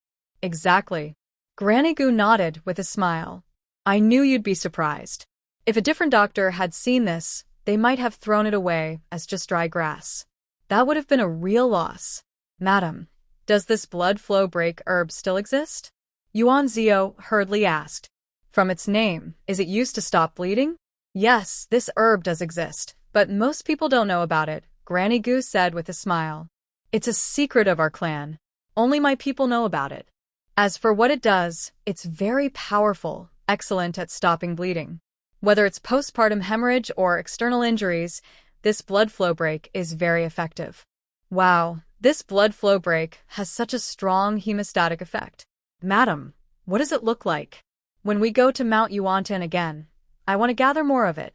Exactly. Granny Gu nodded with a smile. I knew you'd be surprised. If a different doctor had seen this, they might have thrown it away as just dry grass. That would have been a real loss. Madam, does this blood flow break herb still exist? Yuan Zio hurriedly asked. From its name, is it used to stop bleeding? Yes, this herb does exist, but most people don't know about it, Granny Gu said with a smile. It's a secret of our clan. Only my people know about it. As for what it does, it's very powerful, excellent at stopping bleeding. Whether it's postpartum hemorrhage or external injuries, this blood flow break is very effective. Wow, this blood flow break has such a strong hemostatic effect. Madam, what does it look like? When we go to Mount Yuantan again, I want to gather more of it.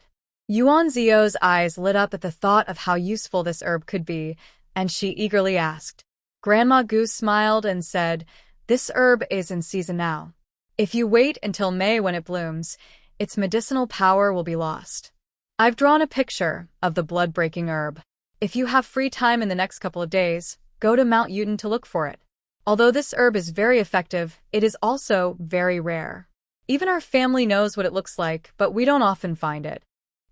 Yuan Zio's eyes lit up at the thought of how useful this herb could be, and she eagerly asked. Grandma Gu smiled and said, This herb is in season now. If you wait until May when it blooms, its medicinal power will be lost. I've drawn a picture of the blood-breaking herb. If you have free time in the next couple of days, go to Mount Yutan to look for it. Although this herb is very effective, it is also very rare. Even our family knows what it looks like, but we don't often find it.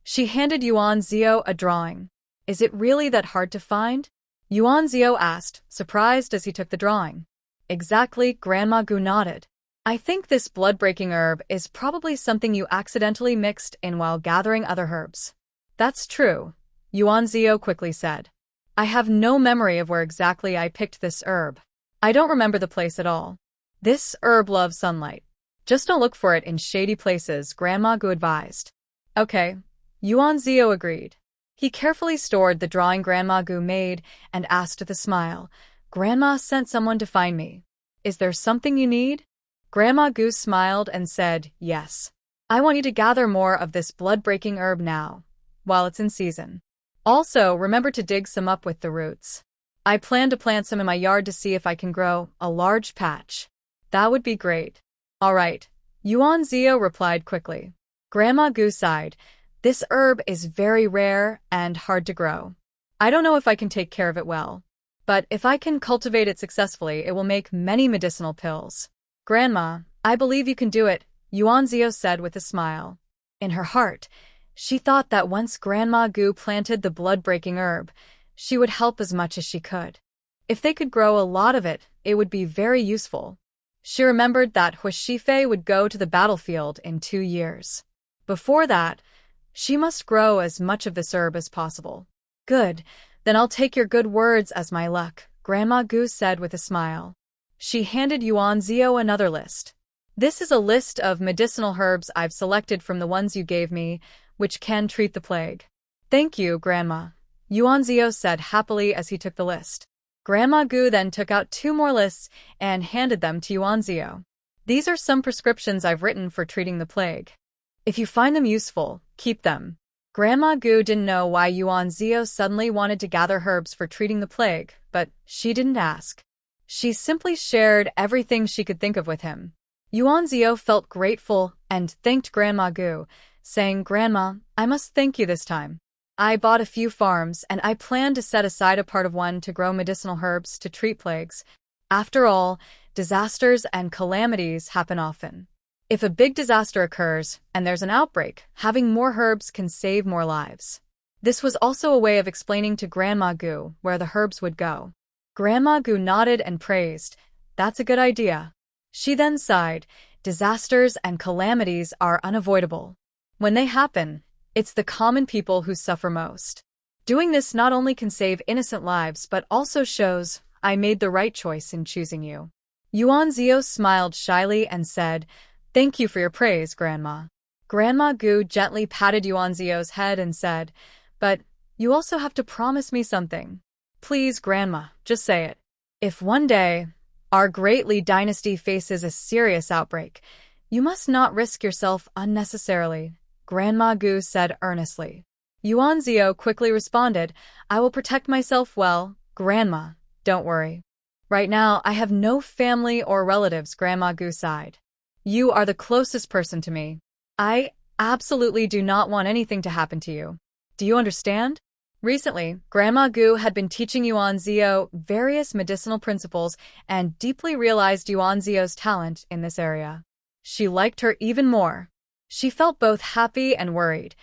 She handed Yuan Zio a drawing. Is it really that hard to find? Yuan Zio asked, surprised as he took the drawing. Exactly, Grandma Gu nodded. I think this blood-breaking herb is probably something you accidentally mixed in while gathering other herbs. That's true, Yuan Zio quickly said. I have no memory of where exactly I picked this herb. I don't remember the place at all. This herb loves sunlight. Just don't look for it in shady places, Grandma Gu advised. Okay, Yuan Zio agreed. He carefully stored the drawing Grandma Gu made and asked with a smile, Grandma sent someone to find me. Is there something you need? Grandma Gu smiled and said, Yes. I want you to gather more of this blood-breaking herb now, while it's in season. Also, remember to dig some up with the roots. I plan to plant some in my yard to see if I can grow a large patch. That would be great. All right. Yuan Zio replied quickly. Grandma Gu sighed. This herb is very rare and hard to grow. I don't know if I can take care of it well. But if I can cultivate it successfully, it will make many medicinal pills. Grandma, I believe you can do it, Yuan Zio said with a smile. In her heart, she thought that once Grandma Gu planted the blood-breaking herb, she would help as much as she could. If they could grow a lot of it, it would be very useful. She remembered that Huashifei would go to the battlefield in 2 years. Before that, she must grow as much of this herb as possible. Good, then I'll take your good words as my luck, Grandma Gu said with a smile. She handed Yuan Zio another list. This is a list of medicinal herbs I've selected from the ones you gave me, which can treat the plague. Thank you, Grandma, Yuan Zio said happily as he took the list. Grandma Gu then took out 2 more lists and handed them to Yuan Zio. These are some prescriptions I've written for treating the plague. If you find them useful, keep them. Grandma Gu didn't know why Yuan Zio suddenly wanted to gather herbs for treating the plague, but she didn't ask. She simply shared everything she could think of with him. Yuan Zio felt grateful and thanked Grandma Gu, saying, Grandma, I must thank you this time. I bought a few farms and I plan to set aside a part of one to grow medicinal herbs to treat plagues. After all, disasters and calamities happen often. If a big disaster occurs and there's an outbreak, having more herbs can save more lives. This was also a way of explaining to Grandma Gu where the herbs would go. Grandma Gu nodded and praised. That's a good idea. She then sighed. Disasters and calamities are unavoidable. When they happen, it's the common people who suffer most. Doing this not only can save innocent lives but also shows I made the right choice in choosing you. Yuan Zio smiled shyly and said, Thank you for your praise, Grandma. Grandma Gu gently patted Yuan Zio's head and said, But you also have to promise me something. Please, Grandma, just say it. If one day our Great Li dynasty faces a serious outbreak, you must not risk yourself unnecessarily, Grandma Gu said earnestly. Yuan Zio quickly responded, I will protect myself well, Grandma, don't worry. Right now, I have no family or relatives, Grandma Gu sighed. You are the closest person to me. I absolutely do not want anything to happen to you. Do you understand? Recently, Grandma Gu had been teaching Yuan Zio various medicinal principles and deeply realized Yuan Zio's talent in this area. She liked her even more. She felt both happy and worried.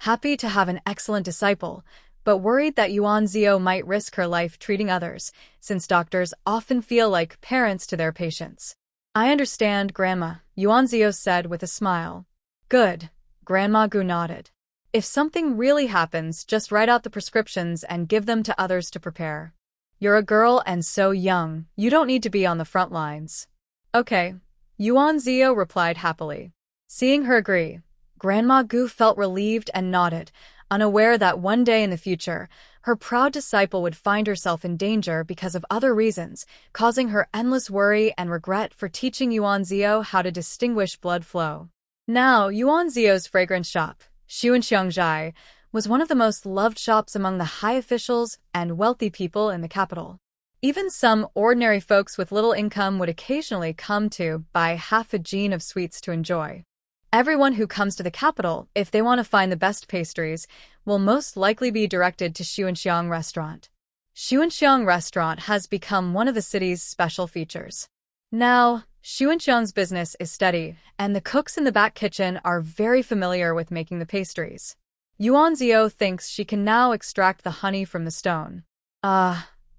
Happy to have an excellent disciple, but worried that Yuan Zio might risk her life treating others, since doctors often feel like parents to their patients. I understand, Grandma, Yuan Zio said with a smile. Good, Grandma Gu nodded. If something really happens, just write out the prescriptions and give them to others to prepare. You're a girl and so young, you don't need to be on the front lines. Okay, Yuan Zio replied happily. Seeing her agree, Grandma Gu felt relieved and nodded, unaware that one day in the future, her proud disciple would find herself in danger because of other reasons, causing her endless worry and regret for teaching Yuan Zio how to distinguish blood flow. Now, Yuan Zio's fragrance shop, Xuanxiangjai, was one of the most loved shops among the high officials and wealthy people in the capital. Even some ordinary folks with little income would occasionally come to buy half a gene of sweets to enjoy. Everyone who comes to the capital, if they want to find the best pastries, will most likely be directed to Xuanxiang Restaurant. Xuanxiang Restaurant has become one of the city's special features. Now, Xuanxiang's business is steady, and the cooks in the back kitchen are very familiar with making the pastries. Yuan Zio thinks she can now extract the honey from the stone.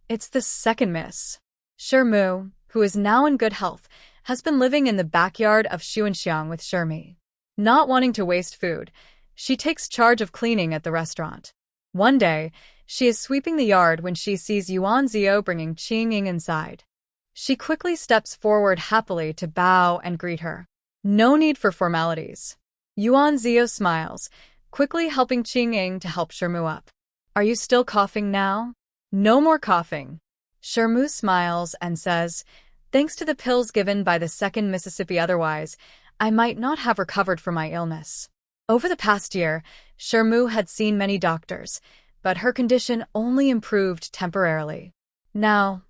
It's the second miss. Shermu, who is now in good health, has been living in the backyard of Xuanxiang with Shermi. Not wanting to waste food, she takes charge of cleaning at the restaurant. One day, she is sweeping the yard when she sees Yuan Zio bringing Qing inside. She quickly steps forward happily to bow and greet her. No need for formalities. Yuan Zio smiles, quickly helping Qing to help Shermu up. Are you still coughing now? No more coughing. Shermu smiles and says, Thanks to the pills given by the second Mississippi, otherwise, I might not have recovered from my illness. Over the past year, Shermu had seen many doctors, but her condition only improved temporarily. Now,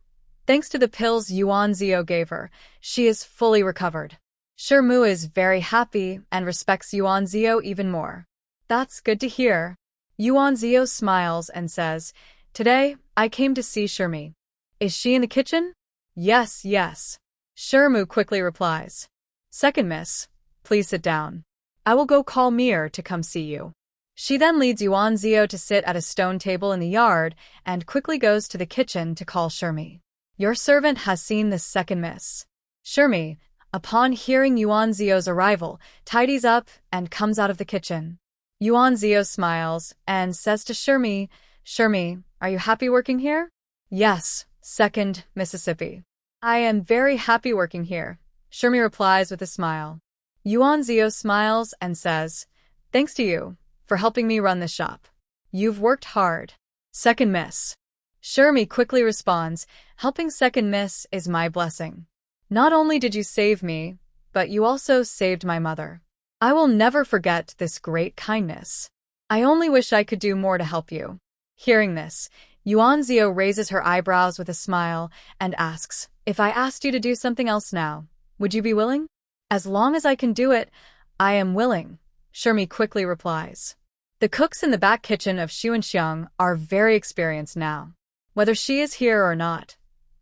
Thanks to the pills Yuan Zio gave her, she is fully recovered. Shermu is very happy and respects Yuan Zio even more. That's good to hear. Yuan Zio smiles and says, Today, I came to see Shermi. Is she in the kitchen? Yes, yes. Shermu quickly replies. Second miss, please sit down. I will go call Mir to come see you. She then leads Yuan Zio to sit at a stone table in the yard and quickly goes to the kitchen to call Shermi. Your servant has seen this second miss. Shermi, upon hearing Yuan Zio's arrival, tidies up and comes out of the kitchen. Yuan Zio smiles and says to Shermi, Shermi, are you happy working here? Yes, second Mississippi. I am very happy working here, Shermi replies with a smile. Yuan Zio smiles and says, Thanks to you for helping me run the shop. You've worked hard. Second miss. Shermi quickly responds, helping second miss is my blessing. Not only did you save me, but you also saved my mother. I will never forget this great kindness. I only wish I could do more to help you. Hearing this, Yuan Zio raises her eyebrows with a smile and asks, If I asked you to do something else now, would you be willing? As long as I can do it, I am willing, Shermi quickly replies. The cooks in the back kitchen of Xuanxiang are very experienced now. Whether she is here or not,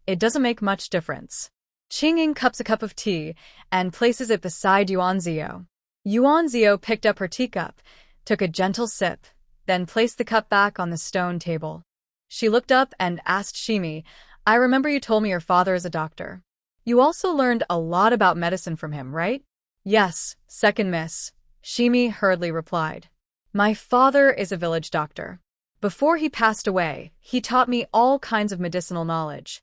it doesn't make much difference. Qingying cups a cup of tea and places it beside Yuan Zio. Yuan Zio picked up her teacup, took a gentle sip, then placed the cup back on the stone table. She looked up and asked Shimi, I remember you told me your father is a doctor. You also learned a lot about medicine from him, right? Yes, second miss, Shimi hurriedly replied. My father is a village doctor. Before he passed away, he taught me all kinds of medicinal knowledge.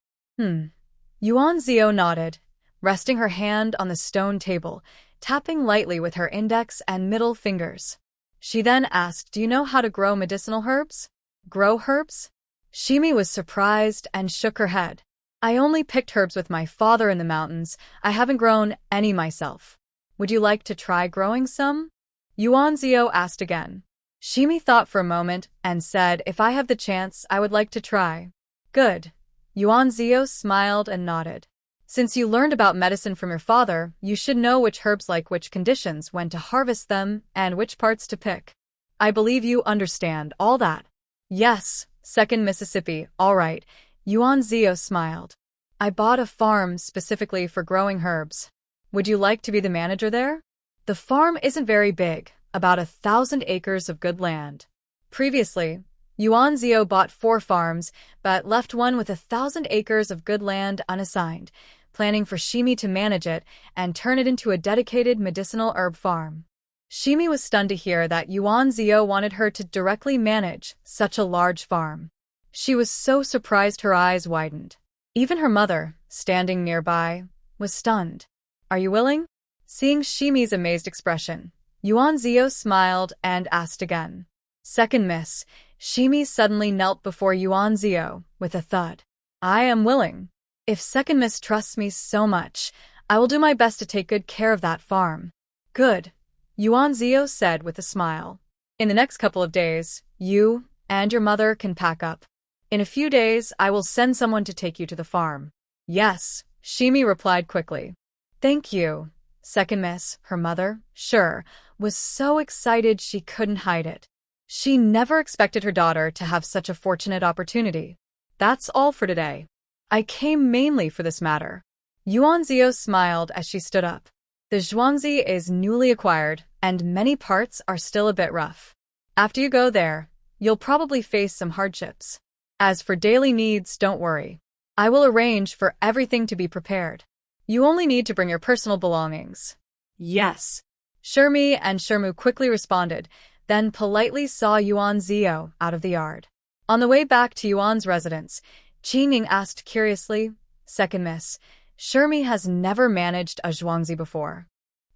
Yuan Zio nodded, resting her hand on the stone table, tapping lightly with her index and middle fingers. She then asked, Do you know how to grow medicinal herbs? Grow herbs? Shimi was surprised and shook her head. I only picked herbs with my father in the mountains. I haven't grown any myself. Would you like to try growing some? Yuan Zio asked again. Shimi thought for a moment and said, If I have the chance, I would like to try. Good. Yuan Zio smiled and nodded. Since you learned about medicine from your father, you should know which herbs like which conditions, when to harvest them, and which parts to pick. I believe you understand all that. Yes, second Mississippi, all right. Yuan Zio smiled. I bought a farm specifically for growing herbs. Would you like to be the manager there? The farm isn't very big, about 1,000 acres of good land. Previously, Yuan Zio bought 4 farms, but left one with 1,000 acres of good land unassigned, planning for Shimi to manage it and turn it into a dedicated medicinal herb farm. Shimi was stunned to hear that Yuan Zio wanted her to directly manage such a large farm. She was so surprised her eyes widened. Even her mother, standing nearby, was stunned. Are you willing? Seeing Shimi's amazed expression, Yuan Zio smiled and asked again. Second miss, Shimi suddenly knelt before Yuan Zio with a thud. I am willing. If second miss trusts me so much, I will do my best to take good care of that farm. Good, Yuan Zio said with a smile. In the next couple of days, you and your mother can pack up. In a few days, I will send someone to take you to the farm. Yes, Shimi replied quickly. Thank you. Second miss, her mother, sure, was so excited she couldn't hide it. She never expected her daughter to have such a fortunate opportunity. That's all for today. I came mainly for this matter. Yuan Zio smiled as she stood up. The Zhuangzi is newly acquired, and many parts are still a bit rough. After you go there, you'll probably face some hardships. As for daily needs, don't worry. I will arrange for everything to be prepared. You only need to bring your personal belongings. Yes. Shermi and Shermu quickly responded, then politely saw Yuan Zio out of the yard. On the way back to Yuan's residence, Qingying asked curiously, Second miss, Shermi has never managed a zhuangzi before.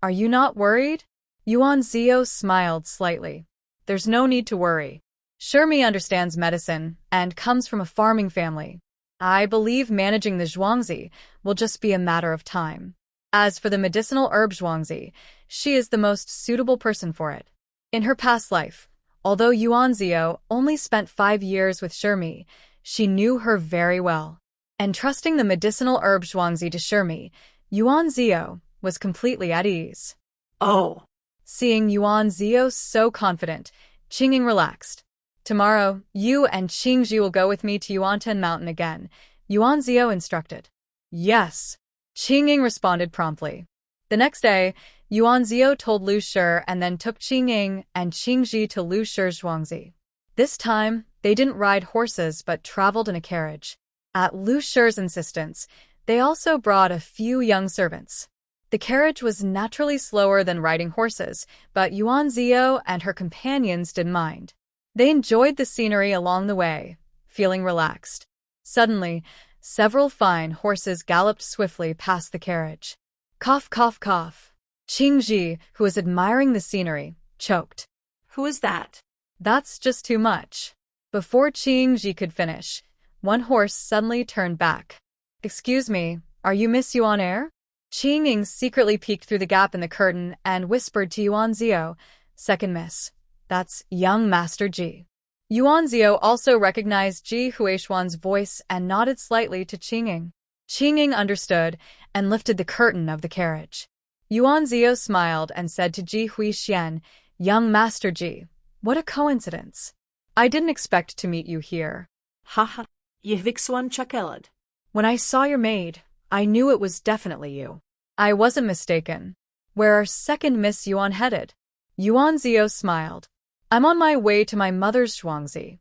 Are you not worried? Yuan Zio smiled slightly. There's no need to worry. Shermi understands medicine and comes from a farming family. I believe managing the zhuangzi will just be a matter of time. As for the medicinal herb zhuangzi, she is the most suitable person for it. In her past life, although Yuan Zio only spent 5 years with Shermi, she knew her very well. and trusting the medicinal herb Zhuangzi to assure me, Yuan Zio was completely at ease. Oh. Seeing Yuan Zio so confident, Qingying relaxed. Tomorrow, you and Qingji will go with me to Yuanten Mountain again, Yuan Zio instructed. Yes. Qingying responded promptly. The next day, Yuan Zio told Lu Shi and then took Qingying and Qingji to Lu Shi's Zhuangzi. This time, they didn't ride horses but traveled in a carriage. At Lu Shi's insistence, they also brought a few young servants. The carriage was naturally slower than riding horses, but Yuan Zio and her companions didn't mind. They enjoyed the scenery along the way, feeling relaxed. Suddenly, several fine horses galloped swiftly past the carriage. Cough, cough, cough. Qingji, who was admiring the scenery, choked. Who is that? That's just too much. Before Qingji could finish, one horse suddenly turned back. Excuse me, are you Miss Yuan Air? Qingying secretly peeked through the gap in the curtain and whispered to Yuan Zio, second miss. That's young Master Ji. Yuan Zio also recognized Ji Huishuan's voice and nodded slightly to Qingying. Qingying understood and lifted the curtain of the carriage. Yuan Zio smiled and said to Ji Huixian, young Master Ji, what a coincidence. I didn't expect to meet you here. Haha, Yehvixuan Chakelad. When I saw your maid, I knew it was definitely you. I wasn't mistaken. Where are second Miss Yuan headed? Yuan Zio smiled. I'm on my way to my mother's Zhuangzi.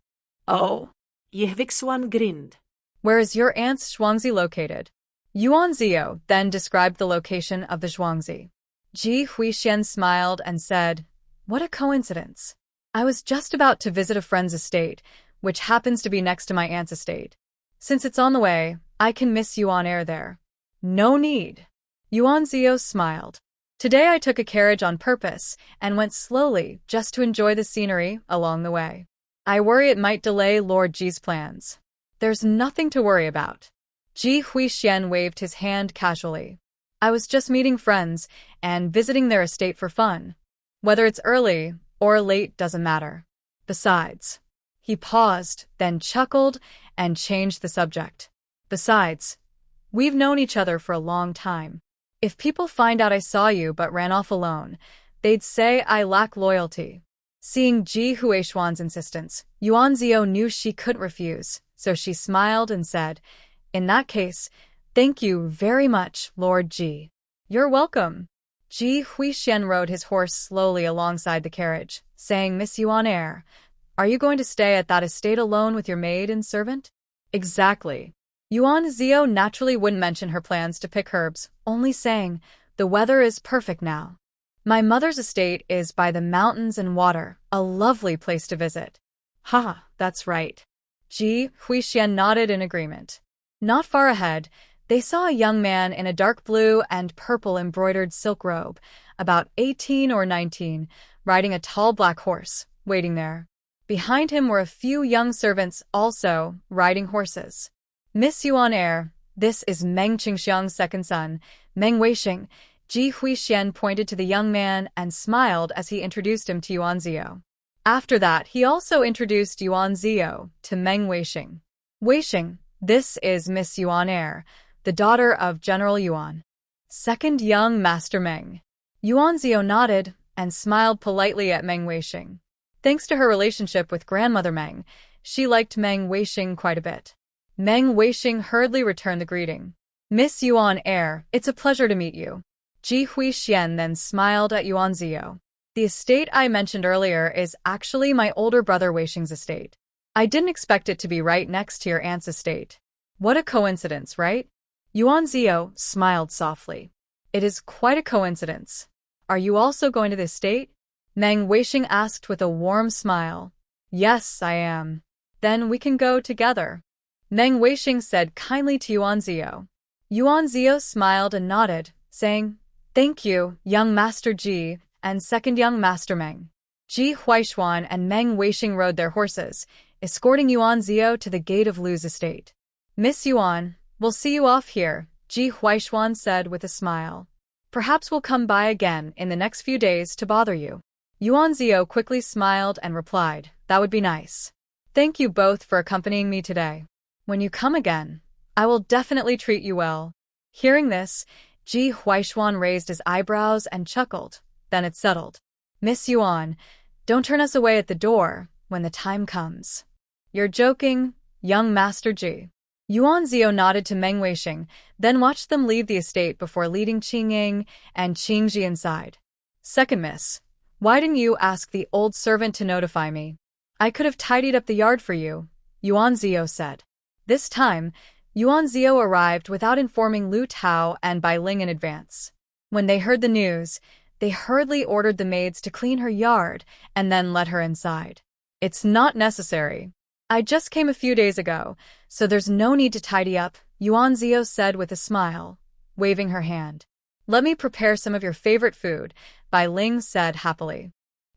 Oh. Yehvixuan grinned. Where is your aunt's Zhuangzi located? Yuan Zio then described the location of the Zhuangzi. Ji Huixian smiled and said, what a coincidence. I was just about to visit a friend's estate, which happens to be next to my aunt's estate. Since it's on the way, I can miss Yuan Air there. No need. Yuan Zio smiled. Today I took a carriage on purpose and went slowly just to enjoy the scenery along the way. I worry it might delay Lord Ji's plans. There's nothing to worry about. Ji Huixian waved his hand casually. I was just meeting friends and visiting their estate for fun. Whether it's early or late doesn't matter. Besides, he paused, then chuckled and changed the subject. Besides, we've known each other for a long time. If people find out I saw you but ran off alone, they'd say I lack loyalty. Seeing Ji Huishuan's insistence, Yuan Zio knew she couldn't refuse, so she smiled and said, in that case, thank you very much, Lord Ji. You're welcome. Ji Huixian rode his horse slowly alongside the carriage, saying, Miss Yuan Air, are you going to stay at that estate alone with your maid and servant? Exactly. Yuan Zio naturally wouldn't mention her plans to pick herbs, only saying, the weather is perfect now. My mother's estate is by the mountains and water, a lovely place to visit. Ha, that's right. Ji Huixian nodded in agreement. Not far ahead, they saw a young man in a dark blue and purple embroidered silk robe, about 18 or 19, riding a tall black horse, waiting there. Behind him were a few young servants also riding horses. Miss Yuan Air, this is Meng Qingxiang's second son, Meng Weixing. Ji Huixian pointed to the young man and smiled as he introduced him to Yuan Zio. After that, he also introduced Yuan Zio to Meng Weixing. Weixing, this is Miss Yuan Air, the daughter of General Yuan. Second young Master Meng. Yuan Zio nodded and smiled politely at Meng Weixing. Thanks to her relationship with grandmother Meng, she liked Meng Weixing quite a bit. Meng Weixing hurriedly returned the greeting. Miss Yuan Air, it's a pleasure to meet you. Ji Huixian then smiled at Yuan Zio. The estate I mentioned earlier is actually my older brother Weixing's estate. I didn't expect it to be right next to your aunt's estate. What a coincidence, right? Yuan Zio smiled softly. It is quite a coincidence. Are you also going to the estate? Meng Weixing asked with a warm smile. Yes, I am. Then we can go together. Meng Weixing said kindly to Yuan Zio. Yuan Zio smiled and nodded, saying, Thank you, young Master Ji, and second young Master Meng. Ji Huishuan and Meng Weixing rode their horses, escorting Yuan Zio to the gate of Lu's estate. Miss Yuan, we'll see you off here, Ji Huishuan said with a smile. Perhaps we'll come by again in the next few days to bother you. Yuan Zio quickly smiled and replied, That would be nice. Thank you both for accompanying me today. When you come again, I will definitely treat you well. Hearing this, Ji Huaishuan raised his eyebrows and chuckled. Then it settled. Miss Yuan, don't turn us away at the door when the time comes. You're joking, young Master Ji. Yuan Zio nodded to Meng Weixing, then watched them leave the estate before leading Qing Ying and Qing Ji inside. Second miss, why didn't you ask the old servant to notify me? I could have tidied up the yard for you, Yuan Zio said. This time, Yuan Zio arrived without informing Lu Tao and Bai Ling in advance. When they heard the news, they hurriedly ordered the maids to clean her yard and then let her inside. It's not necessary. I just came a few days ago, so there's no need to tidy up, Yuan Zio said with a smile, waving her hand. Let me prepare some of your favorite food, Bai Ling said happily.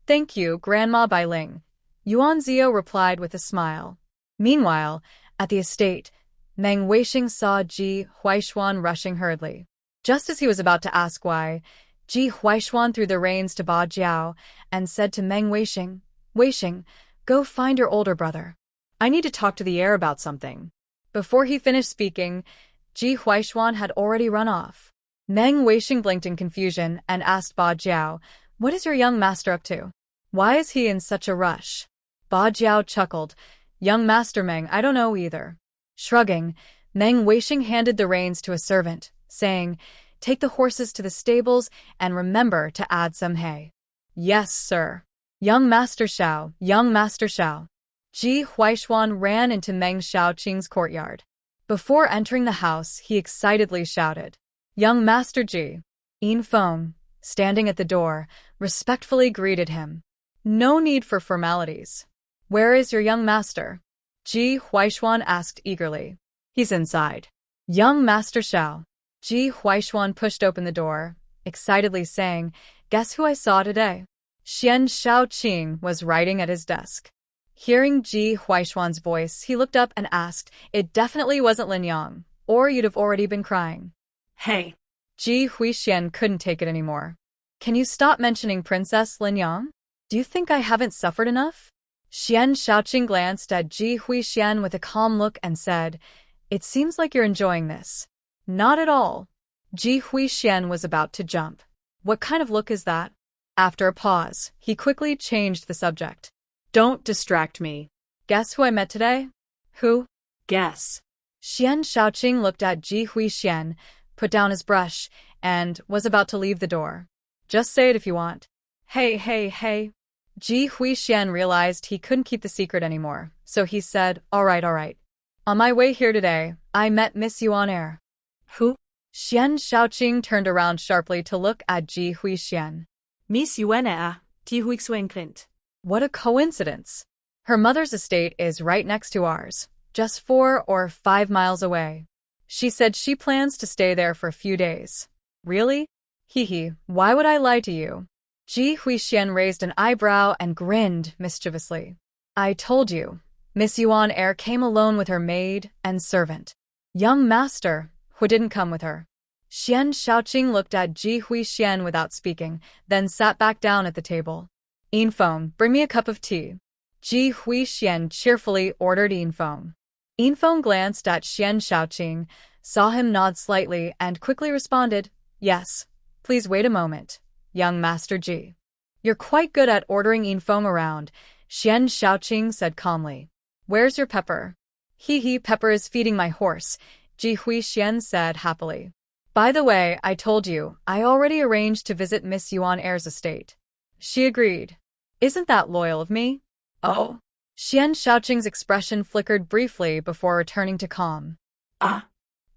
Thank you, Grandma Bai Ling, Yuan Zio replied with a smile. Meanwhile, at the estate, Meng Weixing saw Ji Huaishuan rushing hurriedly. Just as he was about to ask why, Ji Huaishuan threw the reins to Ba Jiao and said to Meng Weixing, Weixing, go find your older brother. I need to talk to the heir about something. Before he finished speaking, Ji Huaishuan had already run off. Meng Weixing blinked in confusion and asked Ba Jiao, what is your young master up to? Why is he in such a rush? Ba Jiao chuckled, young master Meng, I don't know either. Shrugging, Meng Weixing handed the reins to a servant, saying, take the horses to the stables and remember to add some hay. Yes, sir. Young Master Xiao, young Master Xiao. Ji Huaishuan ran into Meng Xiaoqing's courtyard. Before entering the house, he excitedly shouted, young Master Ji. Yin Feng, standing at the door, respectfully greeted him. No need for formalities. Where is your young master? Ji Huaishuan asked eagerly. He's inside. Young Master Xiao. Ji Huaishuan pushed open the door, excitedly saying, guess who I saw today? Xian Shaoqing was writing at his desk. Hearing Ji Huaishuan's voice, he looked up and asked, it definitely wasn't Lin Yang, or you'd have already been crying. Hey. Ji Huixian couldn't take it anymore. Can you stop mentioning Princess Lin Yang? Do you think I haven't suffered enough? Xian Shaoqing glanced at Ji Huixian with a calm look and said, it seems like you're enjoying this. Not at all. Ji Huixian was about to jump. What kind of look is that? After a pause, he quickly changed the subject. Don't distract me. Guess who I met today? Who? Guess. Xian Shaoqing looked at Ji Huixian, put down his brush, and was about to leave the door. Just say it if you want. Hey. Ji Huixian realized he couldn't keep the secret anymore, so he said, all right. On my way here today, I met Miss Yuan Er. Who? Xian Shaoqing turned around sharply to look at Ji Huixian. Miss Yuan Er, Ti Huixuen Clint. What a coincidence. Her mother's estate is right next to ours, just 4 or 5 miles away. She said she plans to stay there for a few days. Really? Hee, why would I lie to you? Ji Huixian raised an eyebrow and grinned mischievously. I told you, Miss Yuan Er came alone with her maid and servant. Young master, who didn't come with her. Xian Shaoqing looked at Ji Huixian without speaking, then sat back down at the table. Yin Feng, bring me a cup of tea. Ji Huixian cheerfully ordered Yin Feng. Yin Feng glanced at Xian Shaoqing, saw him nod slightly, and quickly responded, yes, please wait a moment, young Master Ji. You're quite good at ordering Yin Feng around, Xian Shaoqing said calmly. Where's your Pepper? Pepper is feeding my horse, Ji Huixian said happily. By the way, I told you, I already arranged to visit Miss Yuan Er's estate. She agreed. Isn't that loyal of me? Oh. Xian Shaoqing's expression flickered briefly before returning to calm.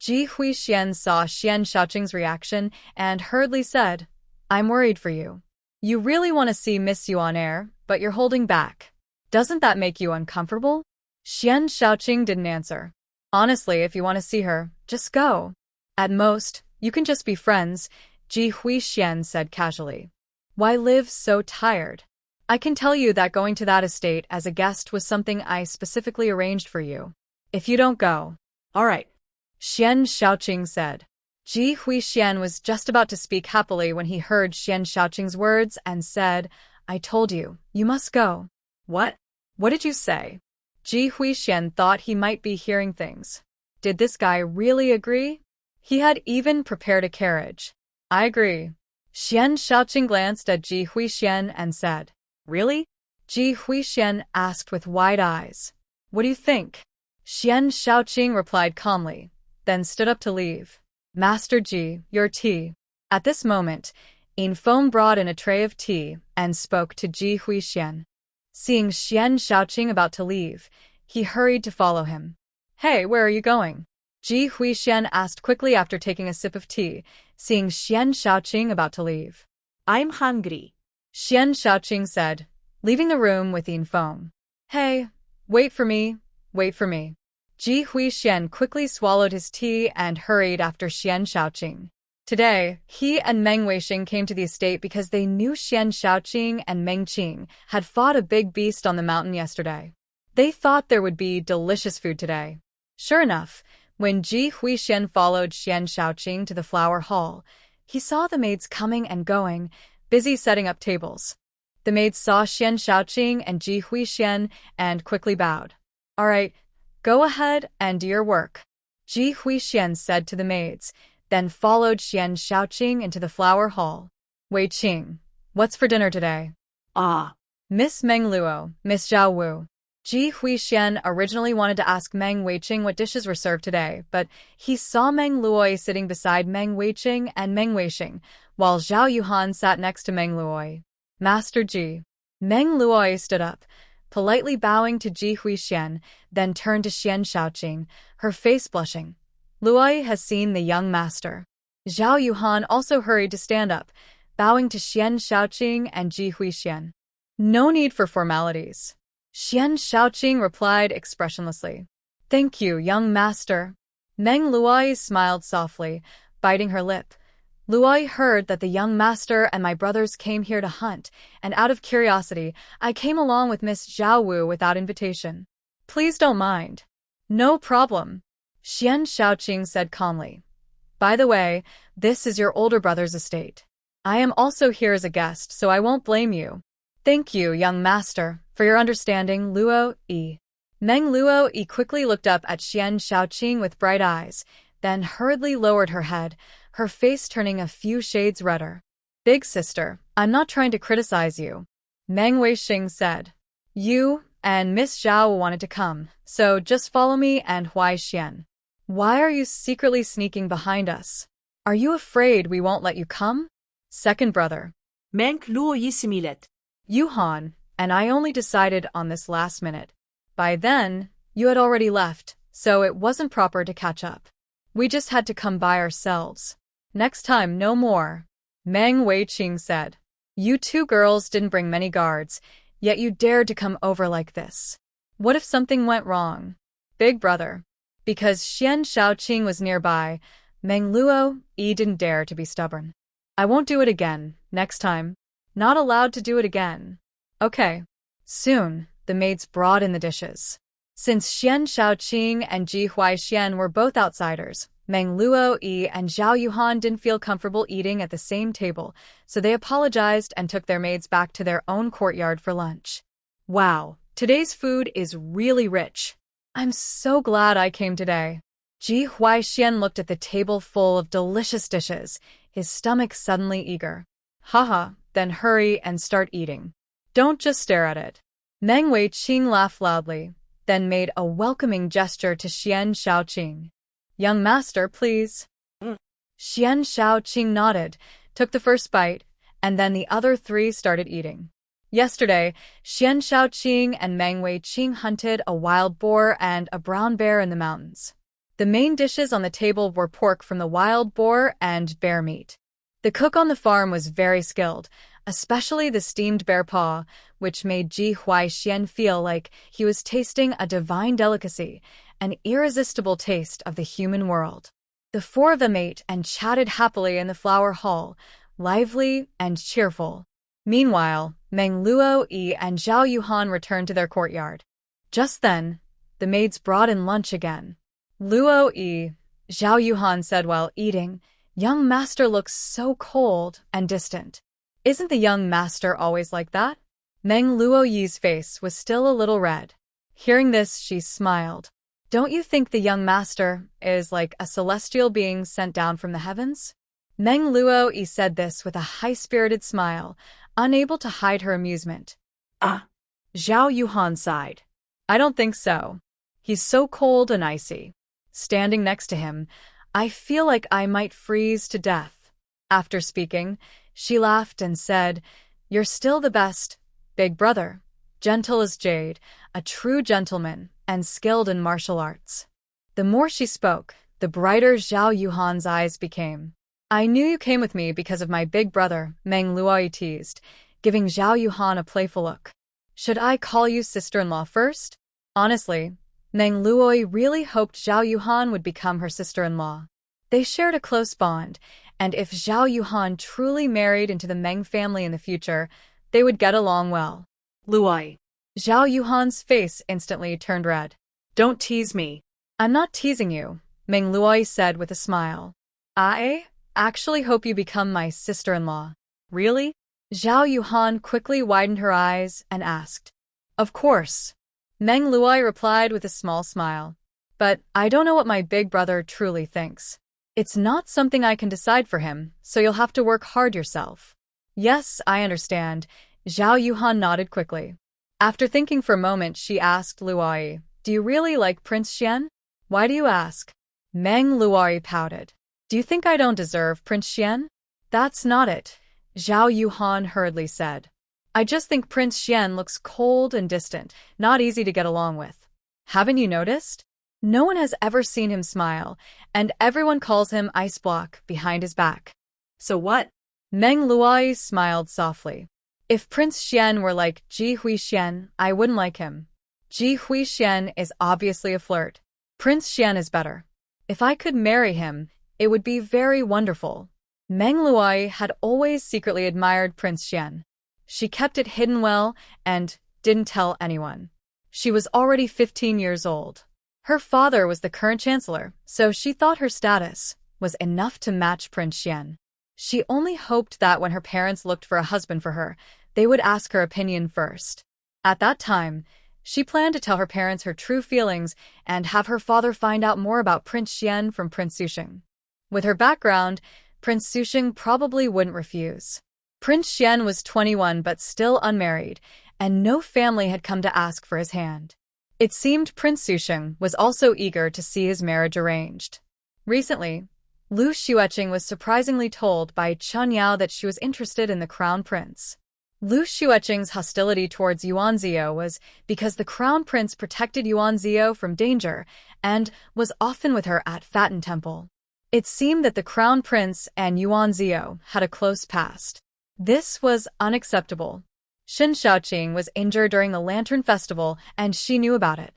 Ji Huixian saw Xian Shaoqing's reaction and hurriedly said, I'm worried for you. You really want to see Miss Yuan Er, but you're holding back. Doesn't that make you uncomfortable? Xian Shaoqing didn't answer. Honestly, if you want to see her, just go. At most, you can just be friends, Ji Huixian said casually. Why live so tired? I can tell you that going to that estate as a guest was something I specifically arranged for you. If you don't go. All right. Xian Shaoqing said. Ji Huixian was just about to speak happily when he heard Xian Shaoqing's words and said, I told you, you must go. What? What did you say? Ji Huixian thought he might be hearing things. Did this guy really agree? He had even prepared a carriage. I agree. Xian Shaoqing glanced at Ji Huixian and said, Really? Ji Huixian asked with wide eyes. What do you think? Xian Shaoqing replied calmly, then stood up to leave. Master Ji, your tea. At this moment, Yin Feng brought in a tray of tea and spoke to Ji Huixian. Seeing Xian Shaoqing about to leave, he hurried to follow him. Hey, where are you going? Ji Huixian asked quickly after taking a sip of tea, seeing Xian Shaoqing about to leave. I'm hungry. Xian Shaoqing said, leaving the room with Yin Feng. Hey, wait for me, wait for me. Ji Huixian quickly swallowed his tea and hurried after Xian Shaoqing. Today, he and Meng Weixing came to the estate because they knew Xian Shaoqing and Meng Qing had fought a big beast on the mountain yesterday. They thought there would be delicious food today. Sure enough, when Ji Huixian followed Xian Shaoqing to the flower hall, he saw the maids coming and going, busy setting up tables. The maids saw Xian Shaoqing and Ji Huixian and quickly bowed. All right, go ahead and do your work, Ji Huixian said to the maids, then followed Xian Shaoqing into the flower hall. Wei Qing, what's for dinner today? Miss Meng Luo, Miss Zhao Wu. Ji Huixian originally wanted to ask Meng Weixing what dishes were served today, but he saw Meng Luoi sitting beside Meng Weixing and Meng Weixing, while Zhao Yuhan sat next to Meng Luoi. Master Ji. Meng Luoi stood up, politely bowing to Ji Huixian, then turned to Xian Shaoqing, her face blushing. Luoi has seen the young master. Zhao Yuhan also hurried to stand up, bowing to Xian Shaoqing and Ji Huixian. No need for formalities. Xian Shaoqing replied expressionlessly. Thank you, young master. Meng Luoi smiled softly, biting her lip. Luoi heard that the young master and my brothers came here to hunt, and out of curiosity, I came along with Miss Zhao Wu without invitation. Please don't mind. No problem, Xian Shaoqing said calmly. By the way, this is your older brother's estate. I am also here as a guest, so I won't blame you. Thank you, young master, for your understanding, Luo Yi. Meng Luo Yi quickly looked up at Xian Shaoqing with bright eyes, then hurriedly lowered her head, her face turning a few shades redder. Big sister, I'm not trying to criticize you, Meng Weixing said. You and Miss Zhao wanted to come, so just follow me and Huai Xian. Why are you secretly sneaking behind us? Are you afraid we won't let you come? Second brother. Meng Luo Yi similet. Yuhan, and I only decided on this last minute. By then, you had already left, so it wasn't proper to catch up. We just had to come by ourselves. Next time, no more, Meng Weixing said. You two girls didn't bring many guards, yet you dared to come over like this. What if something went wrong? Big brother. Because Xian Shaoqing was nearby, Meng Luo Yi didn't dare to be stubborn. I won't do it again, next time. Not allowed to do it again. Okay. Soon, the maids brought in the dishes. Since Xian Shaoqing and Ji Huixian were both outsiders, Meng Luo Yi and Zhao Yuhan didn't feel comfortable eating at the same table, so they apologized and took their maids back to their own courtyard for lunch. Wow, today's food is really rich. I'm so glad I came today. Ji Huixian looked at the table full of delicious dishes, his stomach suddenly eager. Haha, then hurry and start eating. Don't just stare at it. Meng Weixing laughed loudly, then made a welcoming gesture to Xian Shaoqing. Young master, please. Xian Shaoqing nodded, took the first bite, and then the other three started eating. Yesterday, Xian Shaoqing and Meng Weixing hunted a wild boar and a brown bear in the mountains. The main dishes on the table were pork from the wild boar and bear meat. The cook on the farm was very skilled, especially the steamed bear paw, which made Ji Huixian feel like he was tasting a divine delicacy, an irresistible taste of the human world. The four of them ate and chatted happily in the flower hall, lively and cheerful. Meanwhile, Meng Luo Yi and Zhao Yuhan returned to their courtyard. Just then, the maids brought in lunch again. Luo Yi, Zhao Yuhan said while eating, young master looks so cold and distant. Isn't the young master always like that? Meng Luo Yi's face was still a little red. Hearing this, she smiled. Don't you think the young master is like a celestial being sent down from the heavens? Meng Luo said this with a high-spirited smile, unable to hide her amusement. Ah. Zhao Yuhan sighed. I don't think so. He's so cold and icy. Standing next to him, I feel like I might freeze to death. After speaking, she laughed and said, You're still the best, big brother. Gentle as jade, a true gentleman, and skilled in martial arts. The more she spoke, the brighter Zhao Yuhan's eyes became. I knew you came with me because of my big brother, Meng Luo teased, giving Zhao Yuhan a playful look. Should I call you sister-in-law first? Honestly, Meng Luo really hoped Zhao Yuhan would become her sister-in-law. They shared a close bond, and if Zhao Yuhan truly married into the Meng family in the future, they would get along well. Luo. Zhao Yuhan's face instantly turned red. Don't tease me. I'm not teasing you, Meng Luo said with a smile. I actually hope you become my sister-in-law. Really? Zhao Yuhan quickly widened her eyes and asked. Of course. Meng Luo replied with a small smile. But I don't know what my big brother truly thinks. It's not something I can decide for him, so you'll have to work hard yourself. Yes, I understand. Zhao Yuhan nodded quickly. After thinking for a moment, she asked Luo, Do you really like Prince Xian? Why do you ask? Meng Luo pouted. Do you think I don't deserve Prince Xian? That's not it, Zhao Yuhan hurriedly said. I just think Prince Xian looks cold and distant, not easy to get along with. Haven't you noticed? No one has ever seen him smile, and everyone calls him Ice Block behind his back. So what? Meng Luo smiled softly. If Prince Xian were like Ji Huixian, I wouldn't like him. Ji Huixian is obviously a flirt. Prince Xian is better. If I could marry him, it would be very wonderful. Meng Luo had always secretly admired Prince Xian. She kept it hidden well and didn't tell anyone. She was already 15 years old. Her father was the current chancellor, so she thought her status was enough to match Prince Xian. She only hoped that when her parents looked for a husband for her, they would ask her opinion first. At that time, she planned to tell her parents her true feelings and have her father find out more about Prince Xian from Prince Susheng. With her background, Prince Susheng probably wouldn't refuse. Prince Xian was 21 but still unmarried, and no family had come to ask for his hand. It seemed Prince Susheng was also eager to see his marriage arranged. Recently, Lu Xueqing was surprisingly told by Chen Yao that she was interested in the crown prince. Lu Xueqing's hostility towards Yuan Zio was because the crown prince protected Yuan Zio from danger and was often with her at Fatten Temple. It seemed that the crown prince and Yuan Zio had a close past. This was unacceptable. Xin Shaoqing was injured during the Lantern Festival and she knew about it.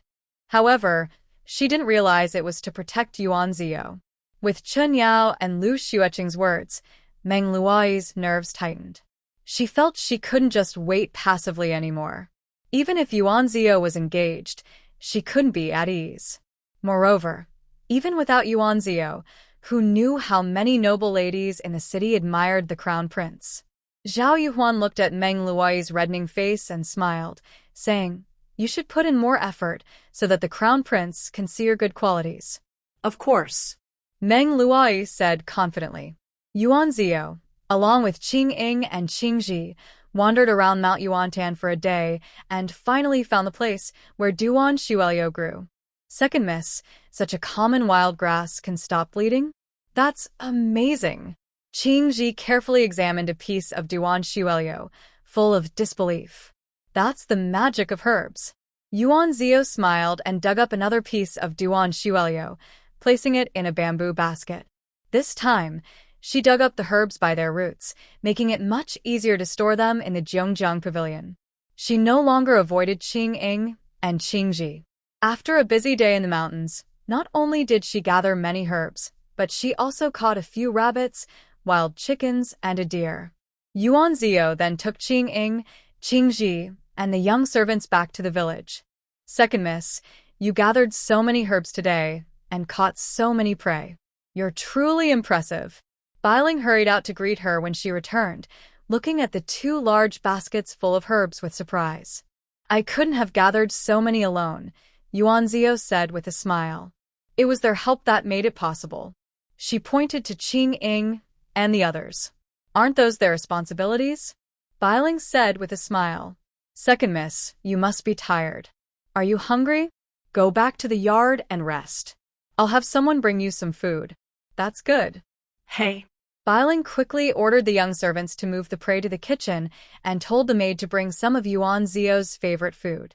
However, she didn't realize it was to protect Yuan Zio. With Chen Yao and Lu Xueqing's words, Meng Luo's nerves tightened. She felt she couldn't just wait passively anymore. Even if Yuan Zio was engaged, she couldn't be at ease. Moreover, even without Yuan Zio, who knew how many noble ladies in the city admired the crown prince. Zhao Yuhan looked at Meng Luo's reddening face and smiled, saying, You should put in more effort so that the crown prince can see your good qualities. Of course. Meng Luo said confidently. Yuan Zio, along with Qing Ying and Qing Ji, wandered around Mount Yuantan for a day and finally found the place where Duan Shuelio grew. Second miss, such a common wild grass can stop bleeding? That's amazing. Qing Ji carefully examined a piece of Duan Shuelio, full of disbelief. That's the magic of herbs. Yuan Zio smiled and dug up another piece of Duan Shuelio, placing it in a bamboo basket. This time, she dug up the herbs by their roots, making it much easier to store them in the Zhongjiang pavilion. She no longer avoided Qing Ying and Qing Ji. After a busy day in the mountains, not only did she gather many herbs, but she also caught a few rabbits, wild chickens, and a deer. Yuan Zio then took Qing Ying, Qing Ji, and the young servants back to the village. Second miss, you gathered so many herbs today and caught so many prey. You're truly impressive. Biling hurried out to greet her when she returned, looking at the 2 large baskets full of herbs with surprise. I couldn't have gathered so many alone. Yuanzio said with a smile. It was their help that made it possible. She pointed to Qing Ying and the others. Aren't those their responsibilities? Bailing said with a smile. Second miss, you must be tired. Are you hungry? Go back to the yard and rest. I'll have someone bring you some food. That's good. Hey. Bailing quickly ordered the young servants to move the prey to the kitchen and told the maid to bring some of Yuanzio's favorite food.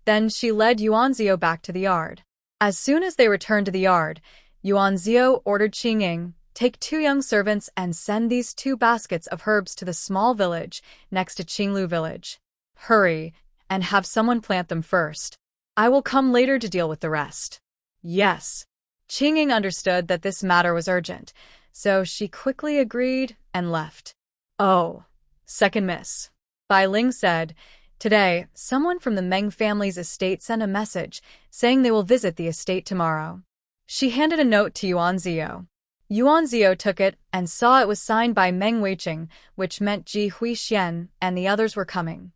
Then she led Yuanzio back to the yard. As soon as they returned to the yard, Yuanzio ordered Qingying, take 2 young servants and send these 2 baskets of herbs to the small village next to Qinglu village. Hurry, and have someone plant them first. I will come later to deal with the rest. Yes. Qingying understood that this matter was urgent, so she quickly agreed and left. Oh, second miss. Bai Ling said, today, someone from the Meng family's estate sent a message saying they will visit the estate tomorrow. She handed a note to Yuanzio. Yuanzio took it and saw it was signed by Meng Weiqing, which meant Ji Huixian and the others were coming.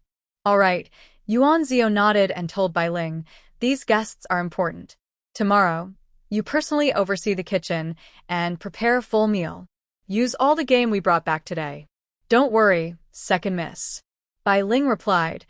All right, Yuanzio nodded and told Bai Ling, these guests are important. Tomorrow, you personally oversee the kitchen and prepare a full meal. Use all the game we brought back today. Don't worry, second miss. Bai Ling replied,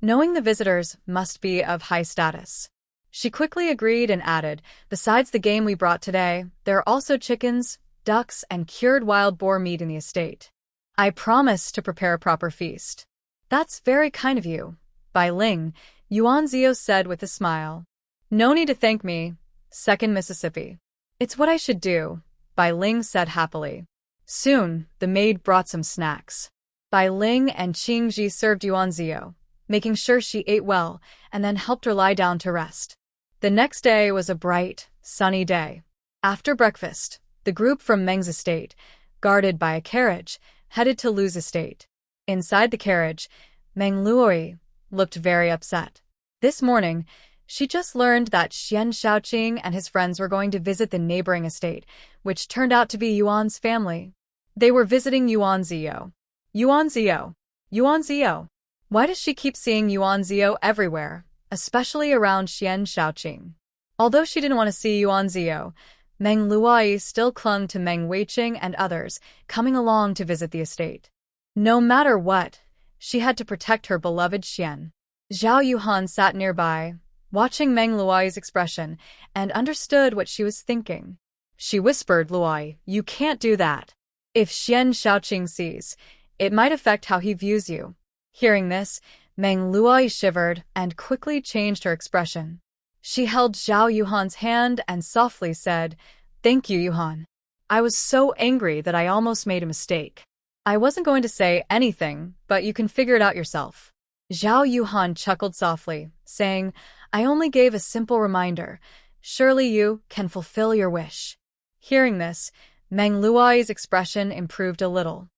knowing the visitors must be of high status. She quickly agreed and added, besides the game we brought today, there are also chickens, ducks, and cured wild boar meat in the estate. I promise to prepare a proper feast. That's very kind of you, Bai Ling, Yuanzio said with a smile. No need to thank me, second Mississippi. It's what I should do, Bai Ling said happily. Soon, the maid brought some snacks. Bai Ling and Qingji served Yuanzio, making sure she ate well, and then helped her lie down to rest. The next day was a bright, sunny day. After breakfast, the group from Meng's estate, guarded by a carriage, headed to Lu's estate. Inside the carriage, Meng Luoi looked very upset. This morning, she just learned that Xian Shaoqing and his friends were going to visit the neighboring estate, which turned out to be Yuan's family. They were visiting Yuanzio. Yuanzio. Yuanzio. Why does she keep seeing Yuanzio everywhere, especially around Xian Shaoqing? Although she didn't want to see Yuanzio, Meng Luoi still clung to Meng Weiqing and others, coming along to visit the estate. No matter what, she had to protect her beloved Xian. Zhao Yuhan sat nearby, watching Meng Luoi's expression, and understood what she was thinking. She whispered, Luoi, you can't do that. If Xian Shaoqing sees, it might affect how he views you. Hearing this, Meng Luoi shivered and quickly changed her expression. She held Zhao Yuhan's hand and softly said, Thank you, Yuhan. I was so angry that I almost made a mistake. I wasn't going to say anything, but you can figure it out yourself. Zhao Yuhan chuckled softly, saying, I only gave a simple reminder. Surely you can fulfill your wish. Hearing this, Meng Luoi's expression improved a little.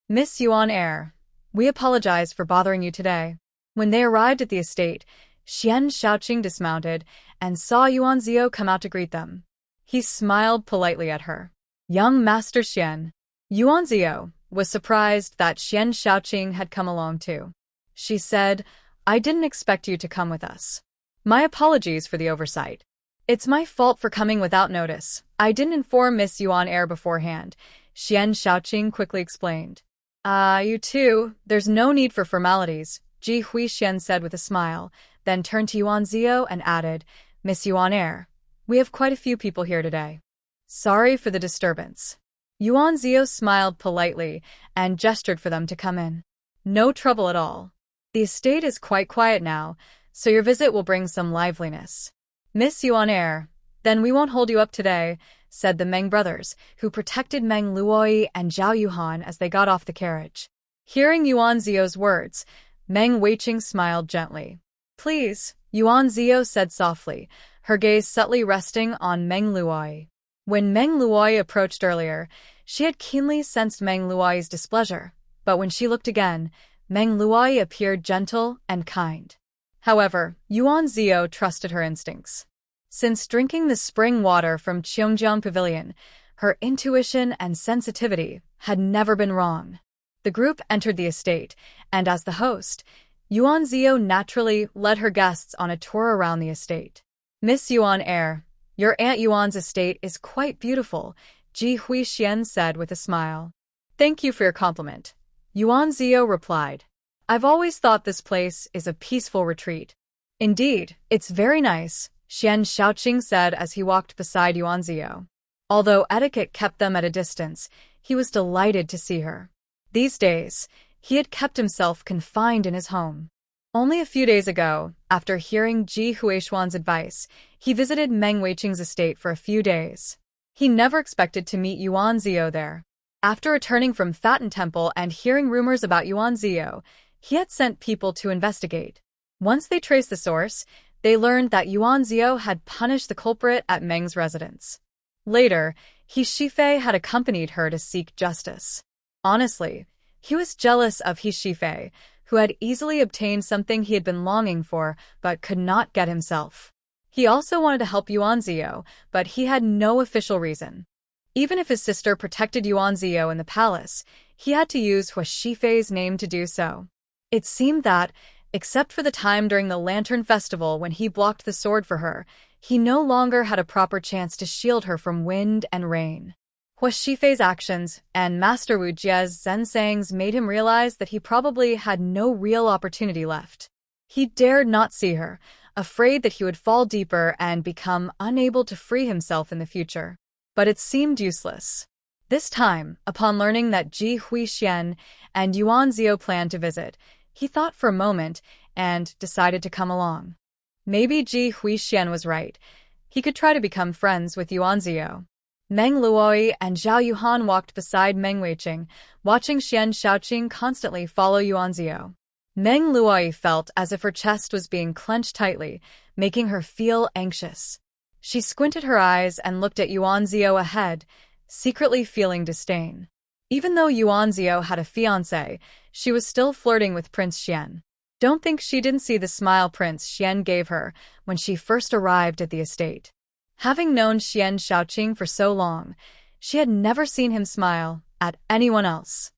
Miss Yuan Air, we apologize for bothering you today. When they arrived at the estate, Xian Shaoqing dismounted and saw Yuanzio come out to greet them. He smiled politely at her. Young Master Xian. Yuanzio was surprised that Xian Shaoqing had come along too. She said, I didn't expect you to come with us. My apologies for the oversight. It's my fault for coming without notice. I didn't inform Miss Yuan Air beforehand, Xian Shaoqing quickly explained. You too. There's no need for formalities, Ji Huixian said with a smile, then turned to Yuanzio and added, Miss Yuan Air, we have quite a few people here today. Sorry for the disturbance. Yuanzio smiled politely and gestured for them to come in. No trouble at all. The estate is quite quiet now, so your visit will bring some liveliness. Miss Yuan Air, then we won't hold you up today, said the Meng brothers, who protected Meng Luoi and Zhao Yuhan as they got off the carriage. Hearing Yuanzio's words, Meng Weiqing smiled gently. Please, Yuanzio said softly, her gaze subtly resting on Meng Luoi. When Meng Luoi approached earlier, she had keenly sensed Meng Luoi's displeasure, but when she looked again, Meng Luoi appeared gentle and kind. However, Yuanzio trusted her instincts. Since drinking the spring water from Cheongjiang Pavilion, her intuition and sensitivity had never been wrong. The group entered the estate, and as the host, Yuanzio naturally led her guests on a tour around the estate. Miss Yuan heir, your Aunt Yuan's estate is quite beautiful, Ji Huixian said with a smile. Thank you for your compliment, Yuan Zio replied. I've always thought this place is a peaceful retreat. Indeed, it's very nice, Xian Shaoqing said as he walked beside Yuan Zio. Although etiquette kept them at a distance, he was delighted to see her. These days, he had kept himself confined in his home. Only a few days ago, after hearing Ji Huishuan's advice, he visited Meng Weiqing's estate for a few days. He never expected to meet Yuan Zio there. After returning from Fatten Temple and hearing rumors about Yuan Zio, he had sent people to investigate. Once they traced the source, they learned that Yuan Zio had punished the culprit at Meng's residence. Later, He Shifei had accompanied her to seek justice. Honestly, he was jealous of He Shifei, who had easily obtained something he had been longing for but could not get himself. He also wanted to help Yuan Zio, but he had no official reason. Even if his sister protected Yuan Zio in the palace, he had to use He Shifei's name to do so. It seemed that, except for the time during the Lantern Festival when he blocked the sword for her, he no longer had a proper chance to shield her from wind and rain. He Shifei's actions and Master Wu Jie's Zensang's made him realize that he probably had no real opportunity left. He dared not see her, afraid that he would fall deeper and become unable to free himself in the future. But it seemed useless. This time, upon learning that Ji Huixian and Yuan Zio planned to visit, he thought for a moment and decided to come along. Maybe Ji Huixian was right. He could try to become friends with Yuan Zio. Meng Luoi and Zhao Yuhan walked beside Meng Weiqing, watching Xian Shaoqing constantly follow Yuan Zio. Meng Luoi felt as if her chest was being clenched tightly, making her feel anxious. She squinted her eyes and looked at Yuan Zio ahead, secretly feeling disdain. Even though Yuan Zio had a fiancé, she was still flirting with Prince Xian. Don't think she didn't see the smile Prince Xian gave her when she first arrived at the estate. Having known Xian Shaoqing for so long, she had never seen him smile at anyone else.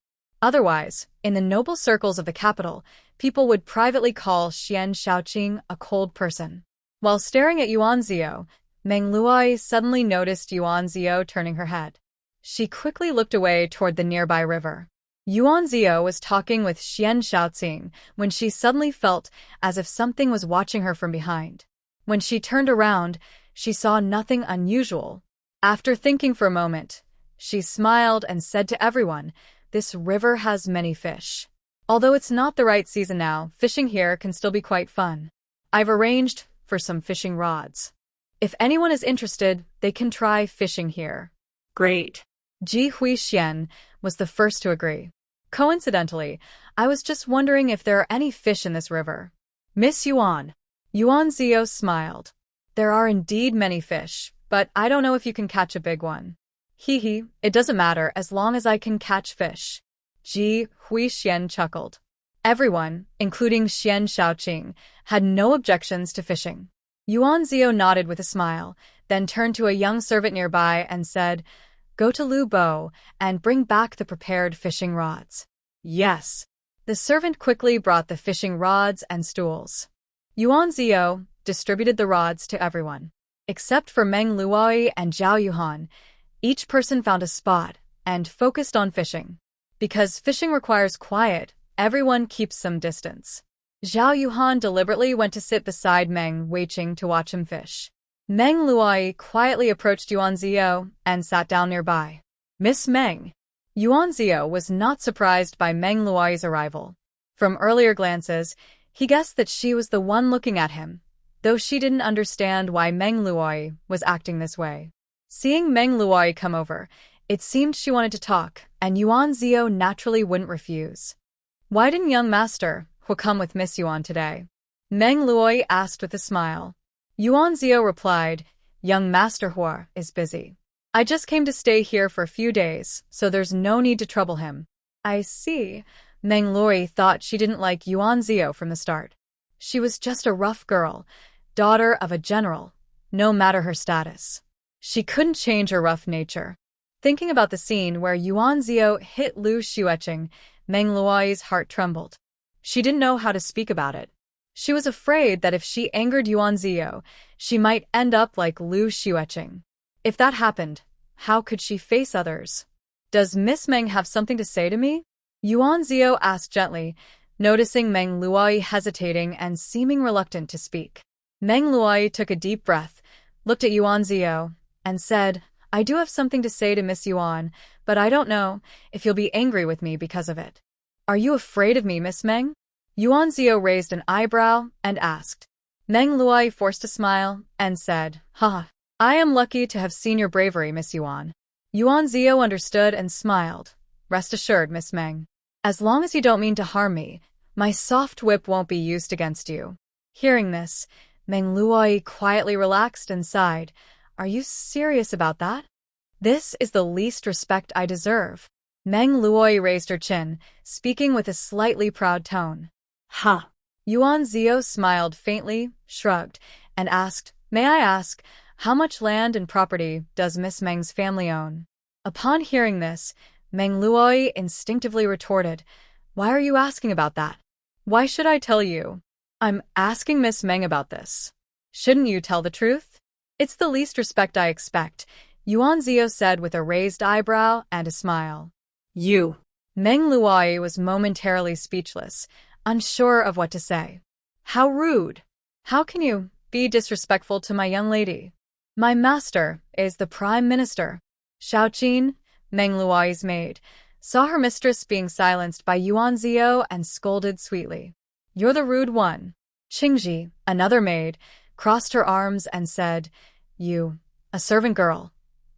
Otherwise, in the noble circles of the capital, people would privately call Xian Shaoqing a cold person. While staring at Yuan Zio, Meng Luoi suddenly noticed Yuan Zio turning her head. She quickly looked away toward the nearby river. Yuan Zio was talking with Xian Shaoqing when she suddenly felt as if something was watching her from behind. When she turned around, she saw nothing unusual. After thinking for a moment, she smiled and said to everyone, "This river has many fish. Although it's not the right season now, fishing here can still be quite fun. I've arranged for some fishing rods. If anyone is interested, they can try fishing here." Great. Ji Huixian was the first to agree. Coincidentally, I was just wondering if there are any fish in this river. Miss Yuan. Yuan Zio smiled. There are indeed many fish, but I don't know if you can catch a big one. Hee, it doesn't matter as long as I can catch fish. Ji Huixian chuckled. Everyone, including Xian Shaoqing, had no objections to fishing. Yuan Zio nodded with a smile, then turned to a young servant nearby and said, "Go to Lu Bo and bring back the prepared fishing rods." Yes. The servant quickly brought the fishing rods and stools. Yuan Zio distributed the rods to everyone. Except for Meng Luoi and Zhao Yuhan, each person found a spot and focused on fishing. Because fishing requires quiet, everyone keeps some distance. Zhao Yuhan deliberately went to sit beside Meng Weiqing to watch him fish. Meng Luoi quietly approached Yuan Zio and sat down nearby. "Miss Meng." Yuan Zio was not surprised by Meng Luoi's arrival. From earlier glances, he guessed that she was the one looking at him, though she didn't understand why Meng Luoi was acting this way. Seeing Meng Luoi come over, it seemed she wanted to talk, and Yuan Zio naturally wouldn't refuse. "Why didn't young master Hu come with Miss Yuan today?" Meng Luoi asked with a smile. Yuan Zio replied, "Young Master Hu is busy. I just came to stay here for a few days, so there's no need to trouble him." "I see." Meng Luoi thought she didn't like Yuan Zio from the start. She was just a rough girl, daughter of a general, no matter her status. She couldn't change her rough nature. Thinking about the scene where Yuan Zio hit Lu Xueqing, Meng Luoi's heart trembled. She didn't know how to speak about it. She was afraid that if she angered Yuan Zio, she might end up like Lu Xueqing. If that happened, how could she face others? Does Miss Meng have something to say to me? Yuan Zio asked gently, noticing Meng Luai hesitating and seeming reluctant to speak. Meng Luai took a deep breath, looked at Yuan Zio, and said, I do have something to say to Miss Yuan, but I don't know if you'll be angry with me because of it. Are you afraid of me, Miss Meng? Yuan Zio raised an eyebrow and asked. Meng Luai forced a smile and said, Haha, I am lucky to have seen your bravery, Miss Yuan. Yuan Zio understood and smiled. Rest assured, Miss Meng. As long as you don't mean to harm me, my soft whip won't be used against you. Hearing this, Meng Luai quietly relaxed and sighed. Are you serious about that? This is the least respect I deserve. Meng Luoi raised her chin, speaking with a slightly proud tone. Ha! Yuan Zio smiled faintly, shrugged, and asked, May I ask, how much land and property does Miss Meng's family own? Upon hearing this, Meng Luoi instinctively retorted, Why are you asking about that? Why should I tell you? I'm asking Miss Meng about this. Shouldn't you tell the truth? It's the least respect I expect, Yuan Zio said with a raised eyebrow and a smile. You. Meng Luai was momentarily speechless, unsure of what to say. How rude! How can you be disrespectful to my young lady? My master is the Prime Minister. Xiaoqin, Meng Luai's maid, saw her mistress being silenced by Yuan Zio and scolded sweetly. You're the rude one. Qingji, another maid, crossed her arms and said, You, a servant girl,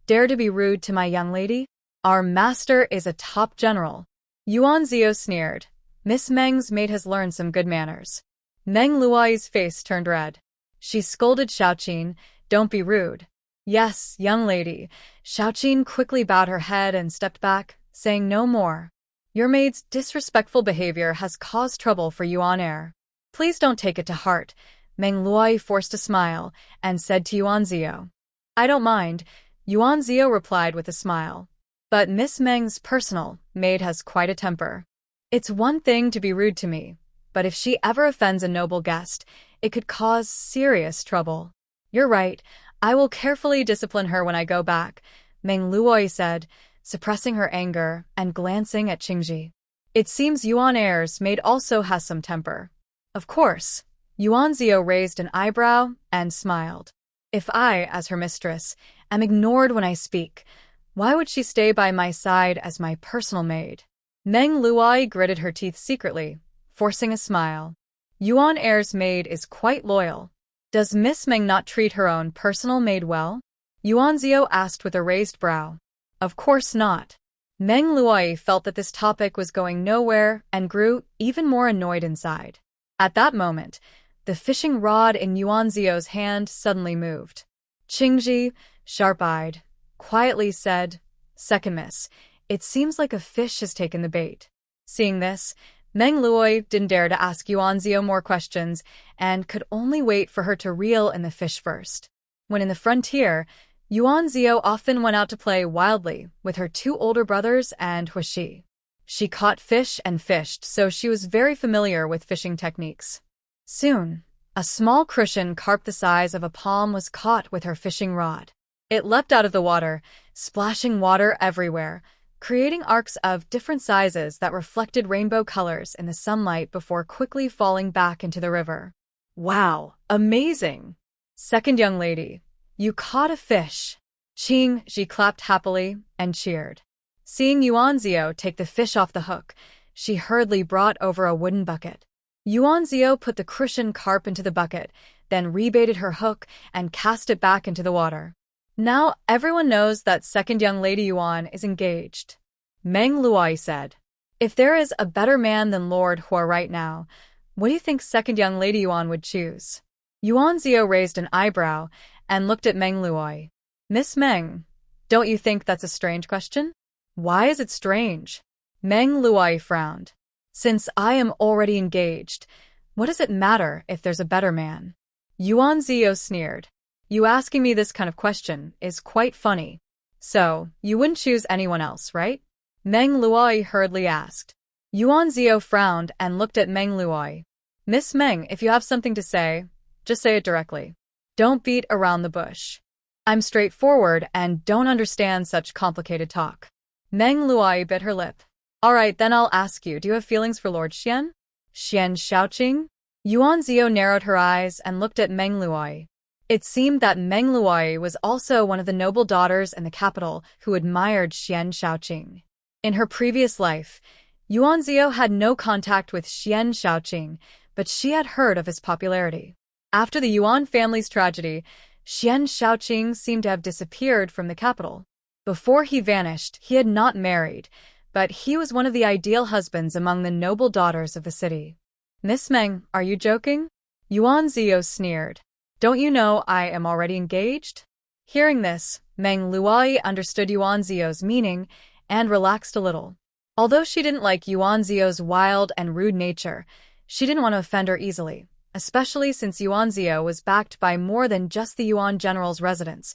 dare to be rude to my young lady? Our master is a top general. Yuan Zio sneered. Miss Meng's maid has learned some good manners. Meng Luai's face turned red. She scolded Xiaoqin, Don't be rude. Yes, young lady. Xiaoqin quickly bowed her head and stepped back, saying no more. Your maid's disrespectful behavior has caused trouble for Yuan Air. Please don't take it to heart. Meng Luai forced a smile and said to Yuan Zio. I don't mind, Yuan Zio replied with a smile. But Miss Meng's personal maid has quite a temper. It's one thing to be rude to me, but if she ever offends a noble guest, it could cause serious trouble. You're right, I will carefully discipline her when I go back, Meng Luoi said, suppressing her anger and glancing at Qingji. It seems Yuan Air's maid also has some temper. Of course. Yuan Zio raised an eyebrow and smiled. If I, as her mistress, am ignored when I speak, why would she stay by my side as my personal maid? Meng Luai gritted her teeth secretly, forcing a smile. Yuan Air's maid is quite loyal. Does Miss Meng not treat her own personal maid well? Yuan Zio asked with a raised brow. Of course not. Meng Luai felt that this topic was going nowhere and grew even more annoyed inside. At that moment, the fishing rod in Yuan Zio's hand suddenly moved. Qingji, sharp-eyed, quietly said, Second miss, it seems like a fish has taken the bait. Seeing this, Meng Luoi didn't dare to ask Yuan Zio more questions and could only wait for her to reel in the fish first. When in the frontier, Yuan Zio often went out to play wildly with her two older brothers and Huishi. She caught fish and fished, so she was very familiar with fishing techniques. Soon, a small crucian carp the size of a palm was caught with her fishing rod. It leapt out of the water, splashing water everywhere, creating arcs of different sizes that reflected rainbow colors in the sunlight before quickly falling back into the river. Wow, amazing! Second young lady, you caught a fish. Qingji clapped happily and cheered. Seeing Yuan Zio take the fish off the hook, she hurriedly brought over a wooden bucket. Yuan Zio put the crucian carp into the bucket, then rebaited her hook and cast it back into the water. Now everyone knows that second young lady Yuan is engaged. Meng Luai said, If there is a better man than Lord Hua right now, what do you think second young lady Yuan would choose? Yuan Zio raised an eyebrow and looked at Meng Luai. Miss Meng, don't you think that's a strange question? Why is it strange? Meng Luai frowned. Since I am already engaged, what does it matter if there's a better man? Yuan Zio sneered. You asking me this kind of question is quite funny. So, you wouldn't choose anyone else, right? Meng Luai hurriedly asked. Yuan Zio frowned and looked at Meng Luai. Miss Meng, if you have something to say, just say it directly. Don't beat around the bush. I'm straightforward and don't understand such complicated talk. Meng Luai bit her lip. Alright, then I'll ask you, do you have feelings for Lord Xian? Xian Shaoqing? Yuan Zio narrowed her eyes and looked at Meng Luai. It seemed that Meng Luai was also one of the noble daughters in the capital who admired Xian Shaoqing. In her previous life, Yuan Zio had no contact with Xian Shaoqing, but she had heard of his popularity. After the Yuan family's tragedy, Xian Shaoqing seemed to have disappeared from the capital. Before he vanished, he had not married, but he was one of the ideal husbands among the noble daughters of the city. Miss Meng, are you joking? Yuan Zio sneered. Don't you know I am already engaged? Hearing this, Meng Luai understood Yuan Zio's meaning and relaxed a little. Although she didn't like Yuan Zio's wild and rude nature, she didn't want to offend her easily, especially since Yuan Zio was backed by more than just the Yuan general's residence.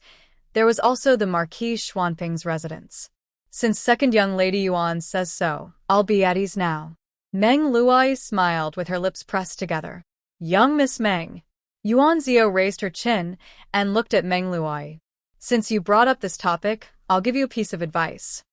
There was also the Marquis Xuanping's residence. Since second young lady Yuan says so, I'll be at ease now. Meng Luai smiled with her lips pressed together. Young Miss Meng. Yuan Zio raised her chin and looked at Meng Luai. Since you brought up this topic, I'll give you a piece of advice.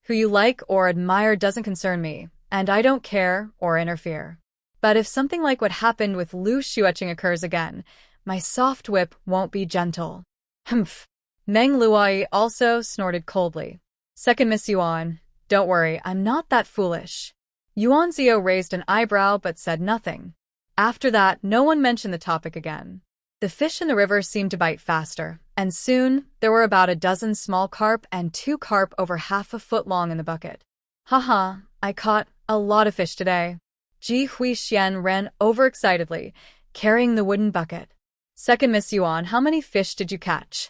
Who you like or admire doesn't concern me, and I don't care or interfere. But if something like what happened with Lu Xueqing occurs again, my soft whip won't be gentle. Humph. Meng Luai also snorted coldly. Second Miss Yuan, don't worry, I'm not that foolish. Yuan Zio raised an eyebrow but said nothing. After that, no one mentioned the topic again. The fish in the river seemed to bite faster, and soon there were about a dozen small carp and 2 carp over half a foot long in the bucket. Haha, I caught a lot of fish today. Ji Huixian ran overexcitedly, carrying the wooden bucket. Second Miss Yuan, how many fish did you catch?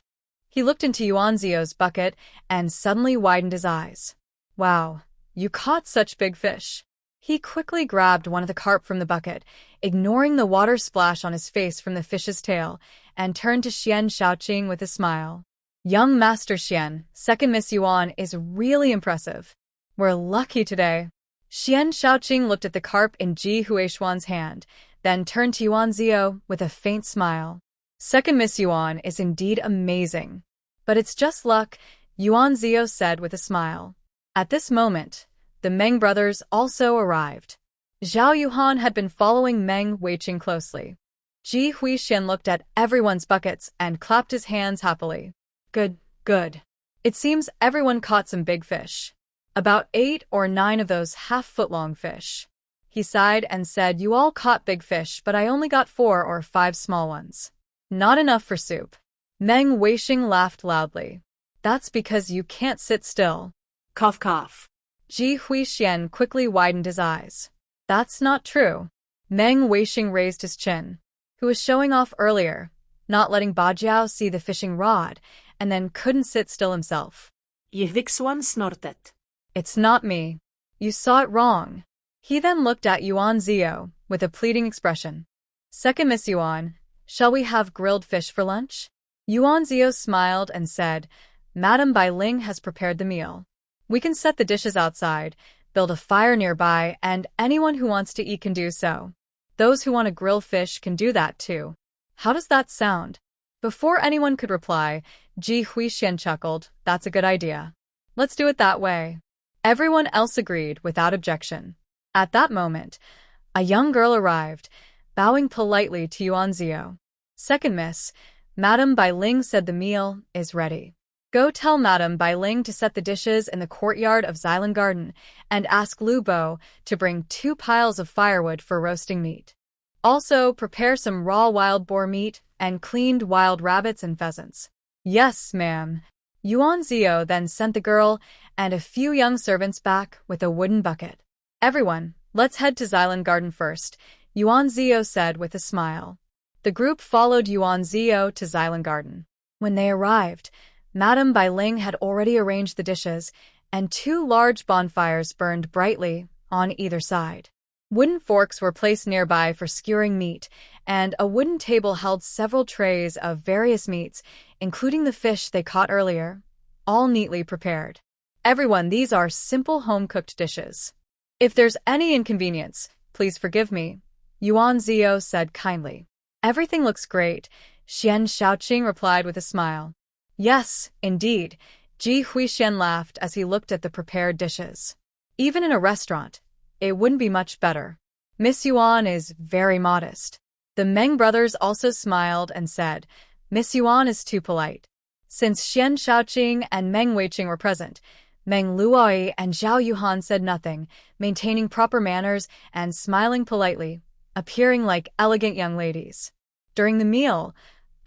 He looked into Yuan Zio's bucket and suddenly widened his eyes. Wow, you caught such big fish. He quickly grabbed one of the carp from the bucket, ignoring the water splash on his face from the fish's tail, and turned to Xian Shaoqing with a smile. Young Master Xian, second Miss Yuan is really impressive. We're lucky today. Xian Shaoqing looked at the carp in Ji Huishuan's hand, then turned to Yuan Zio with a faint smile. Second Miss Yuan is indeed amazing. But it's just luck, Yuan Zio said with a smile. At this moment, the Meng brothers also arrived. Zhao Yuhan had been following Meng Weiqing closely. Ji Huixian looked at everyone's buckets and clapped his hands happily. Good, good. It seems everyone caught some big fish. About 8 or 9 of those half-foot-long fish. He sighed and said, you all caught big fish, but I only got 4 or 5 small ones. Not enough for soup. Meng Weiqing laughed loudly. That's because you can't sit still. Cough cough. Ji Huixian quickly widened his eyes. That's not true. Meng Weiqing raised his chin. Who was showing off earlier, not letting Bajiao see the fishing rod, and then couldn't sit still himself. Yvixuan snorted. It's not me. You saw it wrong. He then looked at Yuan Zio with a pleading expression. Second Miss Yuan, shall we have grilled fish for lunch? Yuan Zio smiled and said, Madam Bai Ling has prepared the meal. We can set the dishes outside, build a fire nearby, and anyone who wants to eat can do so. Those who want to grill fish can do that too. How does that sound? Before anyone could reply, Ji Huixian chuckled, that's a good idea. Let's do it that way. Everyone else agreed without objection. At that moment, a young girl arrived, bowing politely to Yuan Zio. Second Miss, Madam Bai Ling said the meal is ready. Go tell Madam Bai Ling to set the dishes in the courtyard of Xilan Garden and ask Lu Bo to bring 2 piles of firewood for roasting meat. Also, prepare some raw wild boar meat and cleaned wild rabbits and pheasants. Yes, ma'am. Yuan Zio then sent the girl and a few young servants back with a wooden bucket. Everyone, let's head to Xilan Garden first, Yuan Zio said with a smile. The group followed Yuan Zio to Xilan Garden. When they arrived, Madam Bai Ling had already arranged the dishes, and 2 large bonfires burned brightly on either side. Wooden forks were placed nearby for skewering meat, and a wooden table held several trays of various meats, including the fish they caught earlier, all neatly prepared. Everyone, these are simple home-cooked dishes. If there's any inconvenience, please forgive me. Yuan Zio said kindly. Everything looks great, Xian Shaoqing replied with a smile. Yes, indeed, Ji Huixian laughed as he looked at the prepared dishes. Even in a restaurant, it wouldn't be much better. Miss Yuan is very modest. The Meng brothers also smiled and said, Miss Yuan is too polite. Since Xian Shaoqing and Meng Weiqing were present, Meng Luoyi and Zhao Yuhan said nothing, maintaining proper manners and smiling politely, appearing like elegant young ladies. During the meal,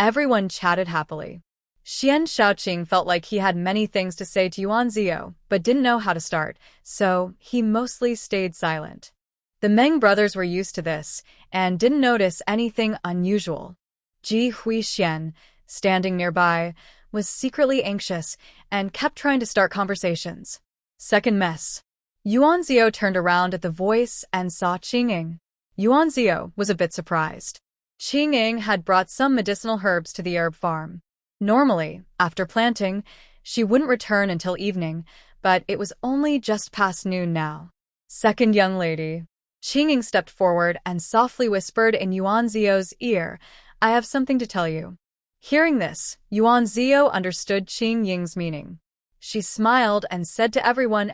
everyone chatted happily. Xian Shaoqing felt like he had many things to say to Yuan Zio, but didn't know how to start, so he mostly stayed silent. The Meng brothers were used to this and didn't notice anything unusual. Ji Huixian, standing nearby, was secretly anxious and kept trying to start conversations. Second mess. Yuan Zio turned around at the voice and saw Qing. Yuan Zio was a bit surprised. Qing had brought some medicinal herbs to the herb farm. Normally, after planting, she wouldn't return until evening, but it was only just past noon now. Second young lady. Qing stepped forward and softly whispered in Yuan Zio's ear, I have something to tell you. Hearing this, Yuan Zio understood Qing Ying's meaning. She smiled and said to everyone,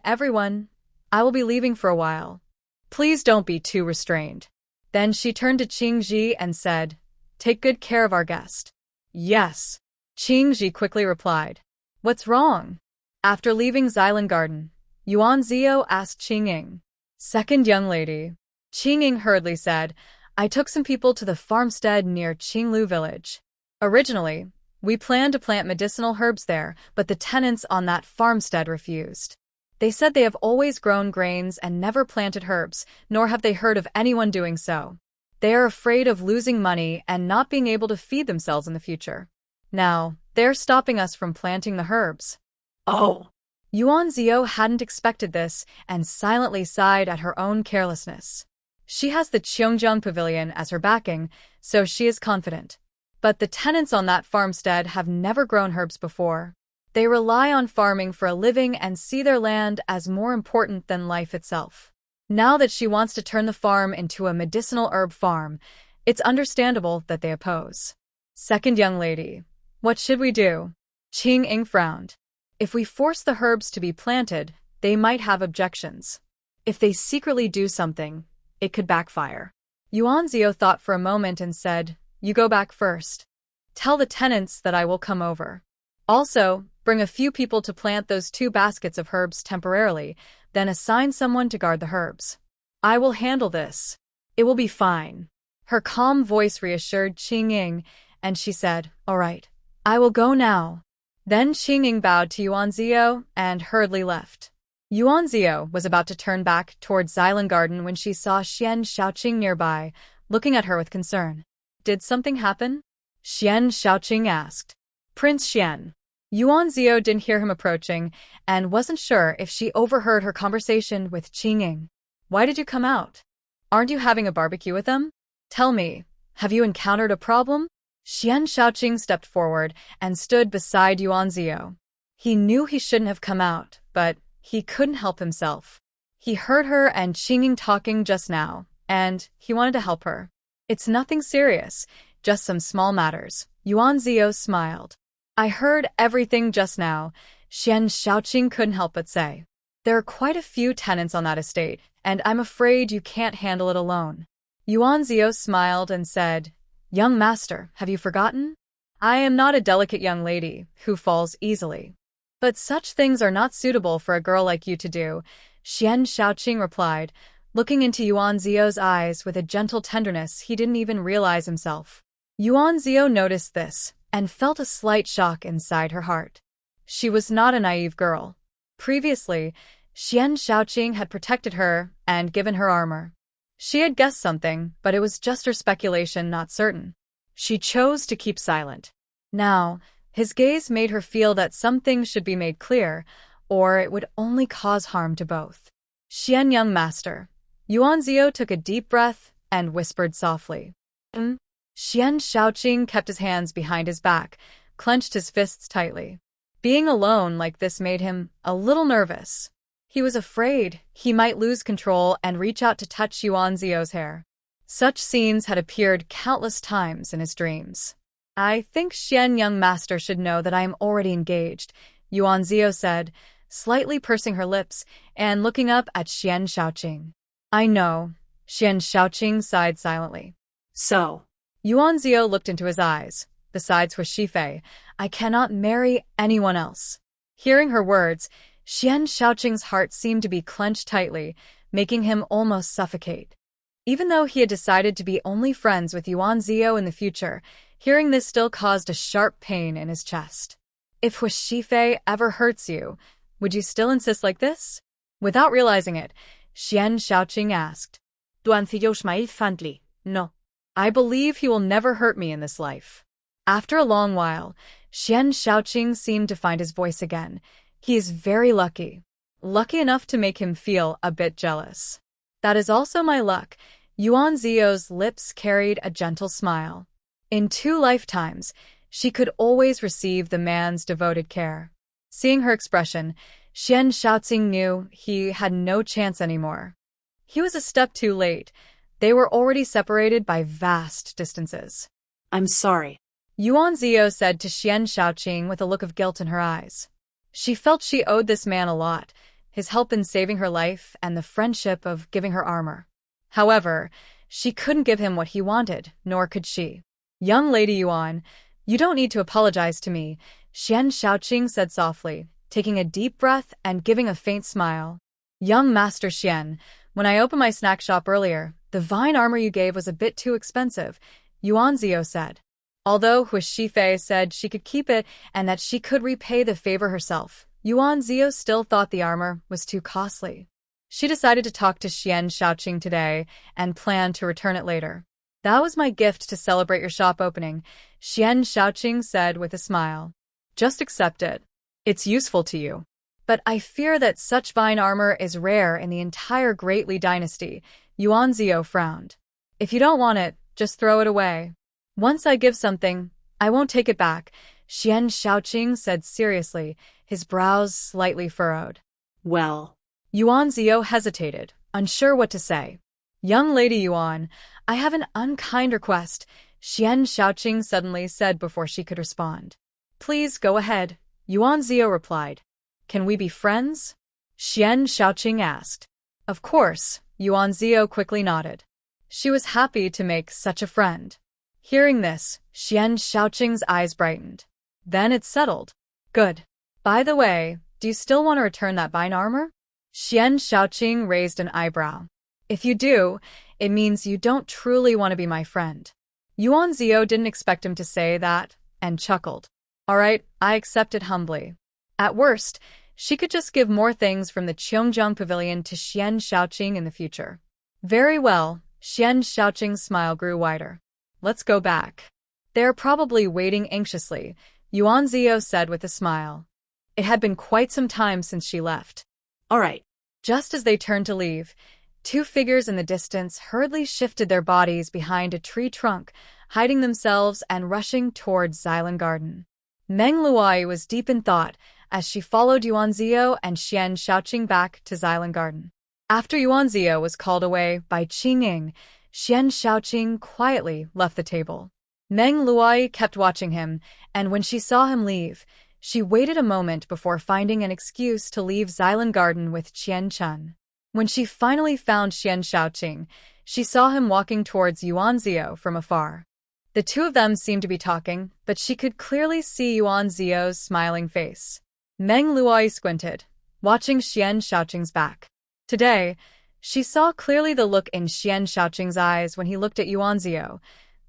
I will be leaving for a while. Please don't be too restrained. Then she turned to Qing Ji and said, Take good care of our guest. Yes. Qing Ji quickly replied. What's wrong? After leaving Xylan Garden, Yuan Zio asked Qing Ying. Second young lady. Qing Ying hurriedly said, I took some people to the farmstead near Qinglu village. Originally, we planned to plant medicinal herbs there, but the tenants on that farmstead refused. They said they have always grown grains and never planted herbs, nor have they heard of anyone doing so. They are afraid of losing money and not being able to feed themselves in the future. Now, they're stopping us from planting the herbs. Oh! Yuan Zio hadn't expected this and silently sighed at her own carelessness. She has the Cheongjiang Pavilion as her backing, so she is confident. But the tenants on that farmstead have never grown herbs before. They rely on farming for a living and see their land as more important than life itself. Now that she wants to turn the farm into a medicinal herb farm, it's understandable that they oppose. Second young lady. What should we do? Qing Ying frowned. If we force the herbs to be planted, they might have objections. If they secretly do something, it could backfire. Yuan Zio thought for a moment and said, You go back first. Tell the tenants that I will come over. Also, bring a few people to plant those 2 baskets of herbs temporarily, then assign someone to guard the herbs. I will handle this. It will be fine. Her calm voice reassured Qing Ying, and she said, All right. I will go now. Then Qing Ying bowed to Yuan Zio and hurriedly left. Yuan Zio was about to turn back towards Xylan Garden when she saw Xian Shaoqing nearby, looking at her with concern. Did something happen? Xian Shaoqing asked. Prince Xian. Yuan Zio didn't hear him approaching and wasn't sure if she overheard her conversation with Qing Ying. Why did you come out? Aren't you having a barbecue with them? Tell me, have you encountered a problem? Xian Shaoqing stepped forward and stood beside Yuan Zio. He knew he shouldn't have come out, but he couldn't help himself. He heard her and Qing Ying talking just now, and he wanted to help her. It's nothing serious, just some small matters. Yuan Zio smiled. I heard everything just now, Xian Shaoqing couldn't help but say. There are quite a few tenants on that estate, and I'm afraid you can't handle it alone. Yuan Zio smiled and said, Young master, have you forgotten? I am not a delicate young lady who falls easily. But such things are not suitable for a girl like you to do, Xian Shaoqing replied, looking into Yuan Zio's eyes with a gentle tenderness he didn't even realize himself. Yuan Zio noticed this and felt a slight shock inside her heart. She was not a naive girl. Previously, Xian Shaoqing had protected her and given her armor. She had guessed something, but it was just her speculation, not certain. She chose to keep silent. Now, his gaze made her feel that some things should be made clear, or it would only cause harm to both. Xian young master. Yuan Zio took a deep breath and whispered softly. Xian Shaoqing kept his hands behind his back, clenched his fists tightly. Being alone like this made him a little nervous. He was afraid he might lose control and reach out to touch Yuan Zio's hair. Such scenes had appeared countless times in his dreams. I think Xian young master should know that I am already engaged, Yuan Zio said, slightly pursing her lips and looking up at Xian Shaoqing. I know, Xian Shaoqing sighed silently. So, Yuan Zio looked into his eyes. Besides Hu Shifei, I cannot marry anyone else. Hearing her words, Xian Shaoqing's heart seemed to be clenched tightly, making him almost suffocate. Even though he had decided to be only friends with Yuan Zio in the future, hearing this still caused a sharp pain in his chest. If Hu Shifei ever hurts you, would you still insist like this? Without realizing it, Xian Shaoqing asked. No. I believe he will never hurt me in this life. After a long while, Xian Shaoqing seemed to find his voice again. He is very lucky. Lucky enough to make him feel a bit jealous. That is also my luck. Yuan Zio's lips carried a gentle smile. In 2 lifetimes, she could always receive the man's devoted care. Seeing her expression, Xian Shaoqing knew he had no chance anymore. He was a step too late. They were already separated by vast distances. I'm sorry, Yuan Zio said to Xian Shaoqing with a look of guilt in her eyes. She felt she owed this man a lot, his help in saving her life and the friendship of giving her armor. However, she couldn't give him what he wanted, nor could she. Young Lady Yuan, you don't need to apologize to me, Xian Shaoqing said softly, taking a deep breath and giving a faint smile. Young Master Xian, when I opened my snack shop earlier, the vine armor you gave was a bit too expensive, Yuan Zio said. Although Hu Shifei said she could keep it and that she could repay the favor herself, Yuan Zio still thought the armor was too costly. She decided to talk to Xian Shaoqing today and planned to return it later. That was my gift to celebrate your shop opening, Xian Shaoqing said with a smile. Just accept it. It's useful to you. But I fear that such vine armor is rare in the entire Great Li dynasty, Yuan Zio frowned. If you don't want it, just throw it away. Once I give something, I won't take it back, Xian Shaoqing said seriously, his brows slightly furrowed. Well, Yuan Zio hesitated, unsure what to say. Young Lady Yuan, I have an unkind request, Xian Shaoqing suddenly said before she could respond. Please go ahead, Yuan Zio replied. Can we be friends? Xian Shaoqing asked. Of course, Yuan Zio quickly nodded. She was happy to make such a friend. Hearing this, Xian Shaoqing's eyes brightened. Then it settled. Good. By the way, do you still want to return that vine armor? Xian Shaoqing raised an eyebrow. If you do, it means you don't truly want to be my friend. Yuan Zio didn't expect him to say that, and chuckled. All right, I accept it humbly. At worst, she could just give more things from the Cheongjiang Pavilion to Xian Shaoqing in the future. Very well, Xian Shaoqing's smile grew wider. Let's go back. They're probably waiting anxiously, Yuan Zio said with a smile. It had been quite some time since she left. all right. Just as they turned to leave, 2 figures in the distance hurriedly shifted their bodies behind a tree trunk, hiding themselves and rushing towards Xylan Garden. Meng Luai was deep in thought as she followed Yuan Zio and Xian Shaoqing back to Xylan Garden. After Yuan Zio was called away by Qing Ying, Xian Shaoqing quietly left the table. Meng Luai kept watching him, and when she saw him leave, she waited a moment before finding an excuse to leave Xylan Garden with Qian Chun. When she finally found Xian Shaoqing, she saw him walking towards Yuan Zio from afar. The 2 of them seemed to be talking, but she could clearly see Yuan Zio's smiling face. Meng Luai squinted, watching Xian Shaoqing's back. Today, she saw clearly the look in Xian Shaoqing's eyes when he looked at Yuan Zio.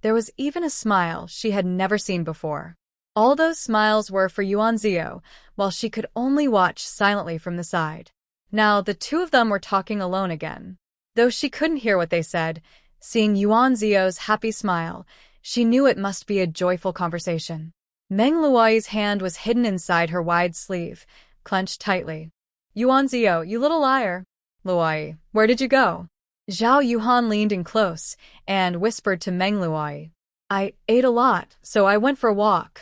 There was even a smile she had never seen before. All those smiles were for Yuan Zio, while she could only watch silently from the side. Now the 2 of them were talking alone again. Though she couldn't hear what they said, seeing Yuan Zio's happy smile, she knew it must be a joyful conversation. Meng Luai's hand was hidden inside her wide sleeve, clenched tightly. Yuan Zio, you little liar. Luai, where did you go? Zhao Yuhan leaned in close and whispered to Meng Luai. I ate a lot, so I went for a walk.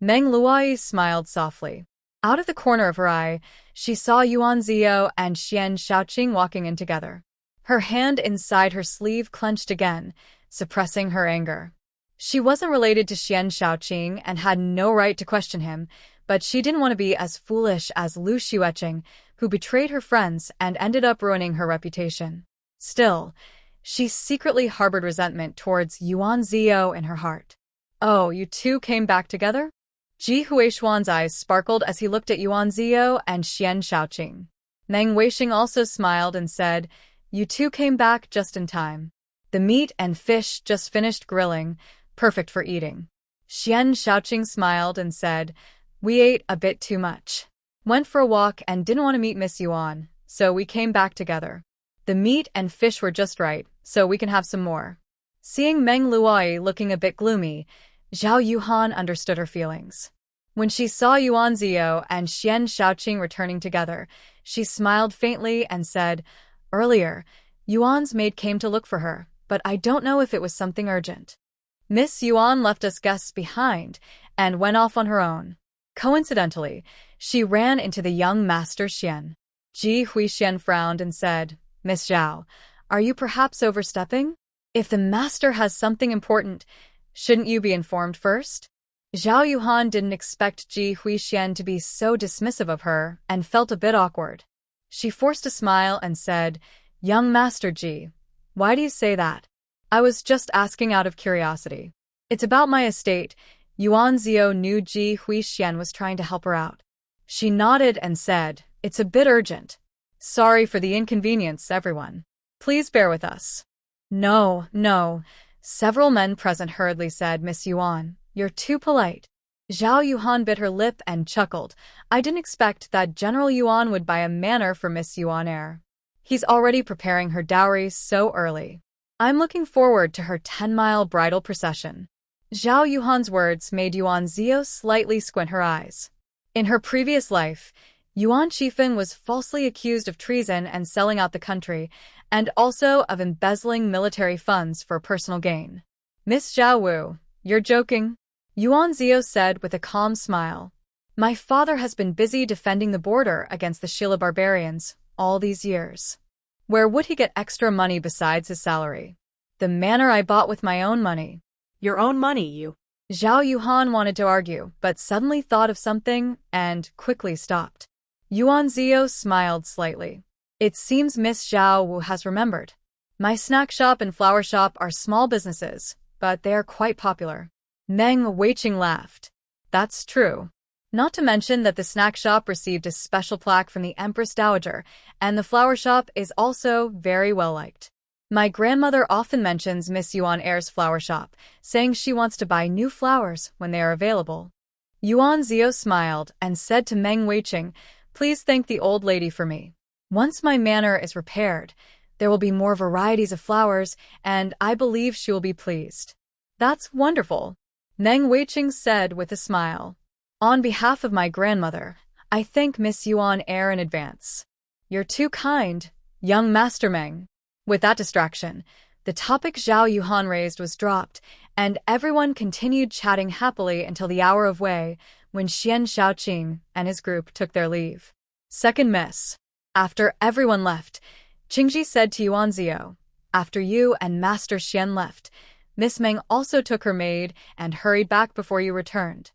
Meng Luai smiled softly. Out of the corner of her eye, she saw Yuan Zio and Xian Shaoqing walking in together. Her hand inside her sleeve clenched again, suppressing her anger. She wasn't related to Xian Shaoqing and had no right to question him, but she didn't want to be as foolish as Lu Xueqing, who betrayed her friends and ended up ruining her reputation. Still, she secretly harbored resentment towards Yuan Ziyou in her heart. Oh, you two came back together? Ji Huishuan's eyes sparkled as he looked at Yuan Ziyou and Xian Shaoqing. Meng Weiqing also smiled and said, "You two came back just in time. The meat and fish just finished grilling, perfect for eating." Xian Shaoqing smiled and said, "We ate a bit too much. Went for a walk and didn't want to meet Miss Yuan, so we came back together. The meat and fish were just right, so we can have some more." Seeing Meng Luoyi looking a bit gloomy, Zhao Yuhan understood her feelings. When she saw Yuan Ziyou and Xian Shaoqing returning together, she smiled faintly and said, "Earlier, Yuan's maid came to look for her, but I don't know if it was something urgent. Miss Yuan left us guests behind and went off on her own." Coincidentally, she ran into the young master Xian. Ji Huixian frowned and said, "Miss Zhao, are you perhaps overstepping? If the master has something important, shouldn't you be informed first?" Zhao Yuhan didn't expect Ji Huixian to be so dismissive of her and felt a bit awkward. She forced a smile and said, "Young Master Ji, why do you say that? I was just asking out of curiosity. It's about my estate." Yuan Ziyou knew Ji Huixian was trying to help her out. She nodded and said, "It's a bit urgent. Sorry for the inconvenience, everyone. Please bear with us." "No, no," several men present hurriedly said, "Miss Yuan, you're too polite." Zhao Yuhan bit her lip and chuckled. "I didn't expect that General Yuan would buy a manor for Miss Yuan heir. He's already preparing her dowry so early. I'm looking forward to her 10-mile bridal procession." Zhao Yuhan's words made Yuan Ziyou slightly squint her eyes. In her previous life, Yuan Qifeng was falsely accused of treason and selling out the country, and also of embezzling military funds for personal gain. "Miss Zhao Wu, you're joking?" Yuan Ziyou said with a calm smile. "My father has been busy defending the border against the Shilla barbarians all these years. Where would he get extra money besides his salary? The manor I bought with my own money." Your own money, you. Zhao Yuhan wanted to argue, but suddenly thought of something and quickly stopped. Yuan Ziyou smiled slightly. "It seems Miss Zhao Wu has remembered. My snack shop and flower shop are small businesses, but they are quite popular." Meng Weiqing laughed. "That's true. Not to mention that the snack shop received a special plaque from the Empress Dowager, and the flower shop is also very well liked. My grandmother often mentions Miss Yuan heir's flower shop, saying she wants to buy new flowers when they are available." Yuan Ziyou smiled and said to Meng Weiqing, "Please thank the old lady for me. Once my manor is repaired, there will be more varieties of flowers, and I believe she will be pleased." "That's wonderful," Meng Weiqing said with a smile. "On behalf of my grandmother, I thank Miss Yuan heir in advance." "You're too kind, young Master Meng." With that distraction, the topic Zhao Yuhan raised was dropped, and everyone continued chatting happily until the hour of Wei, when Xian Shaoqing and his group took their leave. Second miss. After everyone left, Qingji said to Yuan Ziyou, "After you and Master Xian left, Miss Meng also took her maid and hurried back before you returned."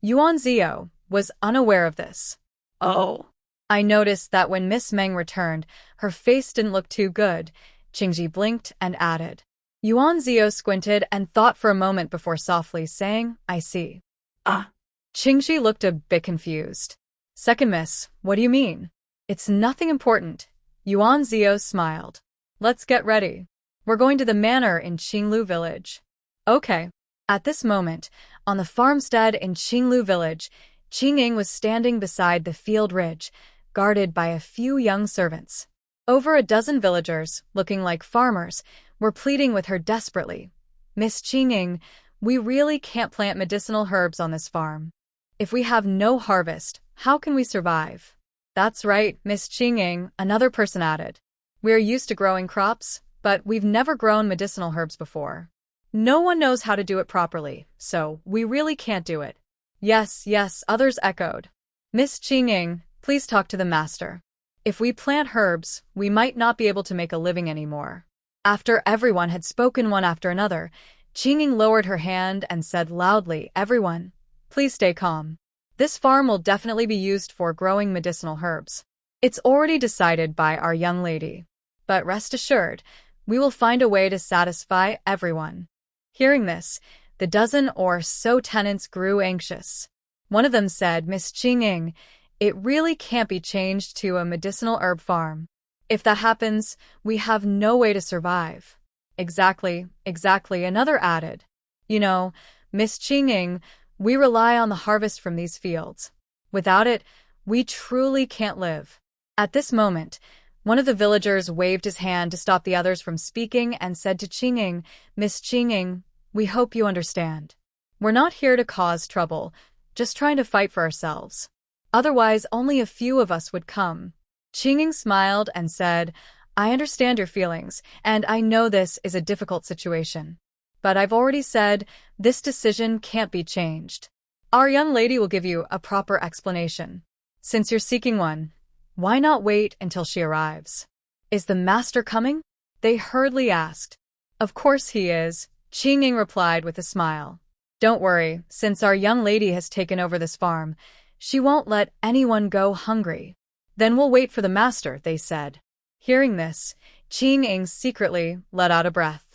Yuan Ziyou was unaware of this. Oh. "I noticed that when Miss Meng returned, her face didn't look too good," Qingji blinked and added. Yuan Ziyou squinted and thought for a moment before softly saying, "I see." Ah. Qingji looked a bit confused. "Second miss, what do you mean?" "It's nothing important." Yuan Ziyou smiled. "Let's get ready. We're going to the manor in Qinglu village." "Okay." At this moment, on the farmstead in Qinglu village, Qingying was standing beside the field ridge, guarded by a few young servants. Over a dozen villagers, looking like farmers, were pleading with her desperately. "Miss Qingying, we really can't plant medicinal herbs on this farm. If we have no harvest, how can we survive?" "That's right, Miss Qingying," another person added. "We're used to growing crops, but we've never grown medicinal herbs before. No one knows how to do it properly, so we really can't do it." "Yes, yes," others echoed. "Miss Qingying, please talk to the master." If we plant herbs, we might not be able to make a living anymore. After everyone had spoken one after another, Qinging lowered her hand and said loudly, "Everyone, please stay calm. This farm will definitely be used for growing medicinal herbs. It's already decided by our young lady. But rest assured, we will find a way to satisfy everyone." Hearing this, the dozen or so tenants grew anxious. One of them said, "Miss Qinging, it really can't be changed to a medicinal herb farm. If that happens, we have no way to survive." Exactly, another added. "You know, Miss Qinging, we rely on the harvest from these fields. Without it, we truly can't live." At this moment, one of the villagers waved his hand to stop the others from speaking and said to Qinging, "Miss Qinging, we hope you understand. We're not here to cause trouble, just trying to fight for ourselves. Otherwise, only a few of us would come." Qinging smiled and said, "I understand your feelings, and I know this is a difficult situation. But I've already said this decision can't be changed. Our young lady will give you a proper explanation. Since you're seeking one, why not wait until she arrives?" "Is the master coming?" they hurriedly asked. "Of course he is," Qinging replied with a smile. "Don't worry, since our young lady has taken over this farm, she won't let anyone go hungry." "Then we'll wait for the master," they said. Hearing this, Qinging secretly let out a breath.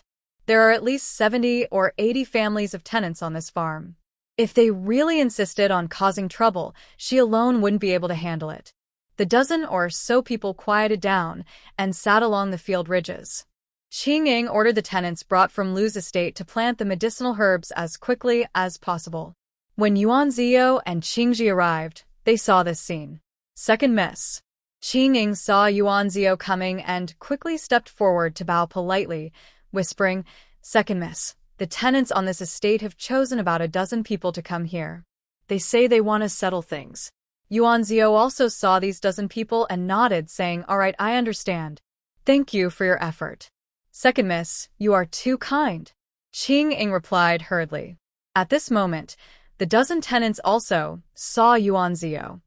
There are at least 70 or 80 families of tenants on this farm. If they really insisted on causing trouble, she alone wouldn't be able to handle it. The dozen or so people quieted down and sat along the field ridges. Qinging ordered the tenants brought from Lu's estate to plant the medicinal herbs as quickly as possible. When Yuan Zio and Qingji arrived, they saw this scene. Second miss. Qinging saw Yuan Zio coming and quickly stepped forward to bow politely, whispering, "Second miss, the tenants on this estate have chosen about a dozen people to come here. They say they want to settle things." Yuan Zio also saw these dozen people and nodded, saying, "All right, I understand. Thank you for your effort." "Second miss, you are too kind," Qinging replied hurriedly. At this moment, the dozen tenants also saw Yuan Zio.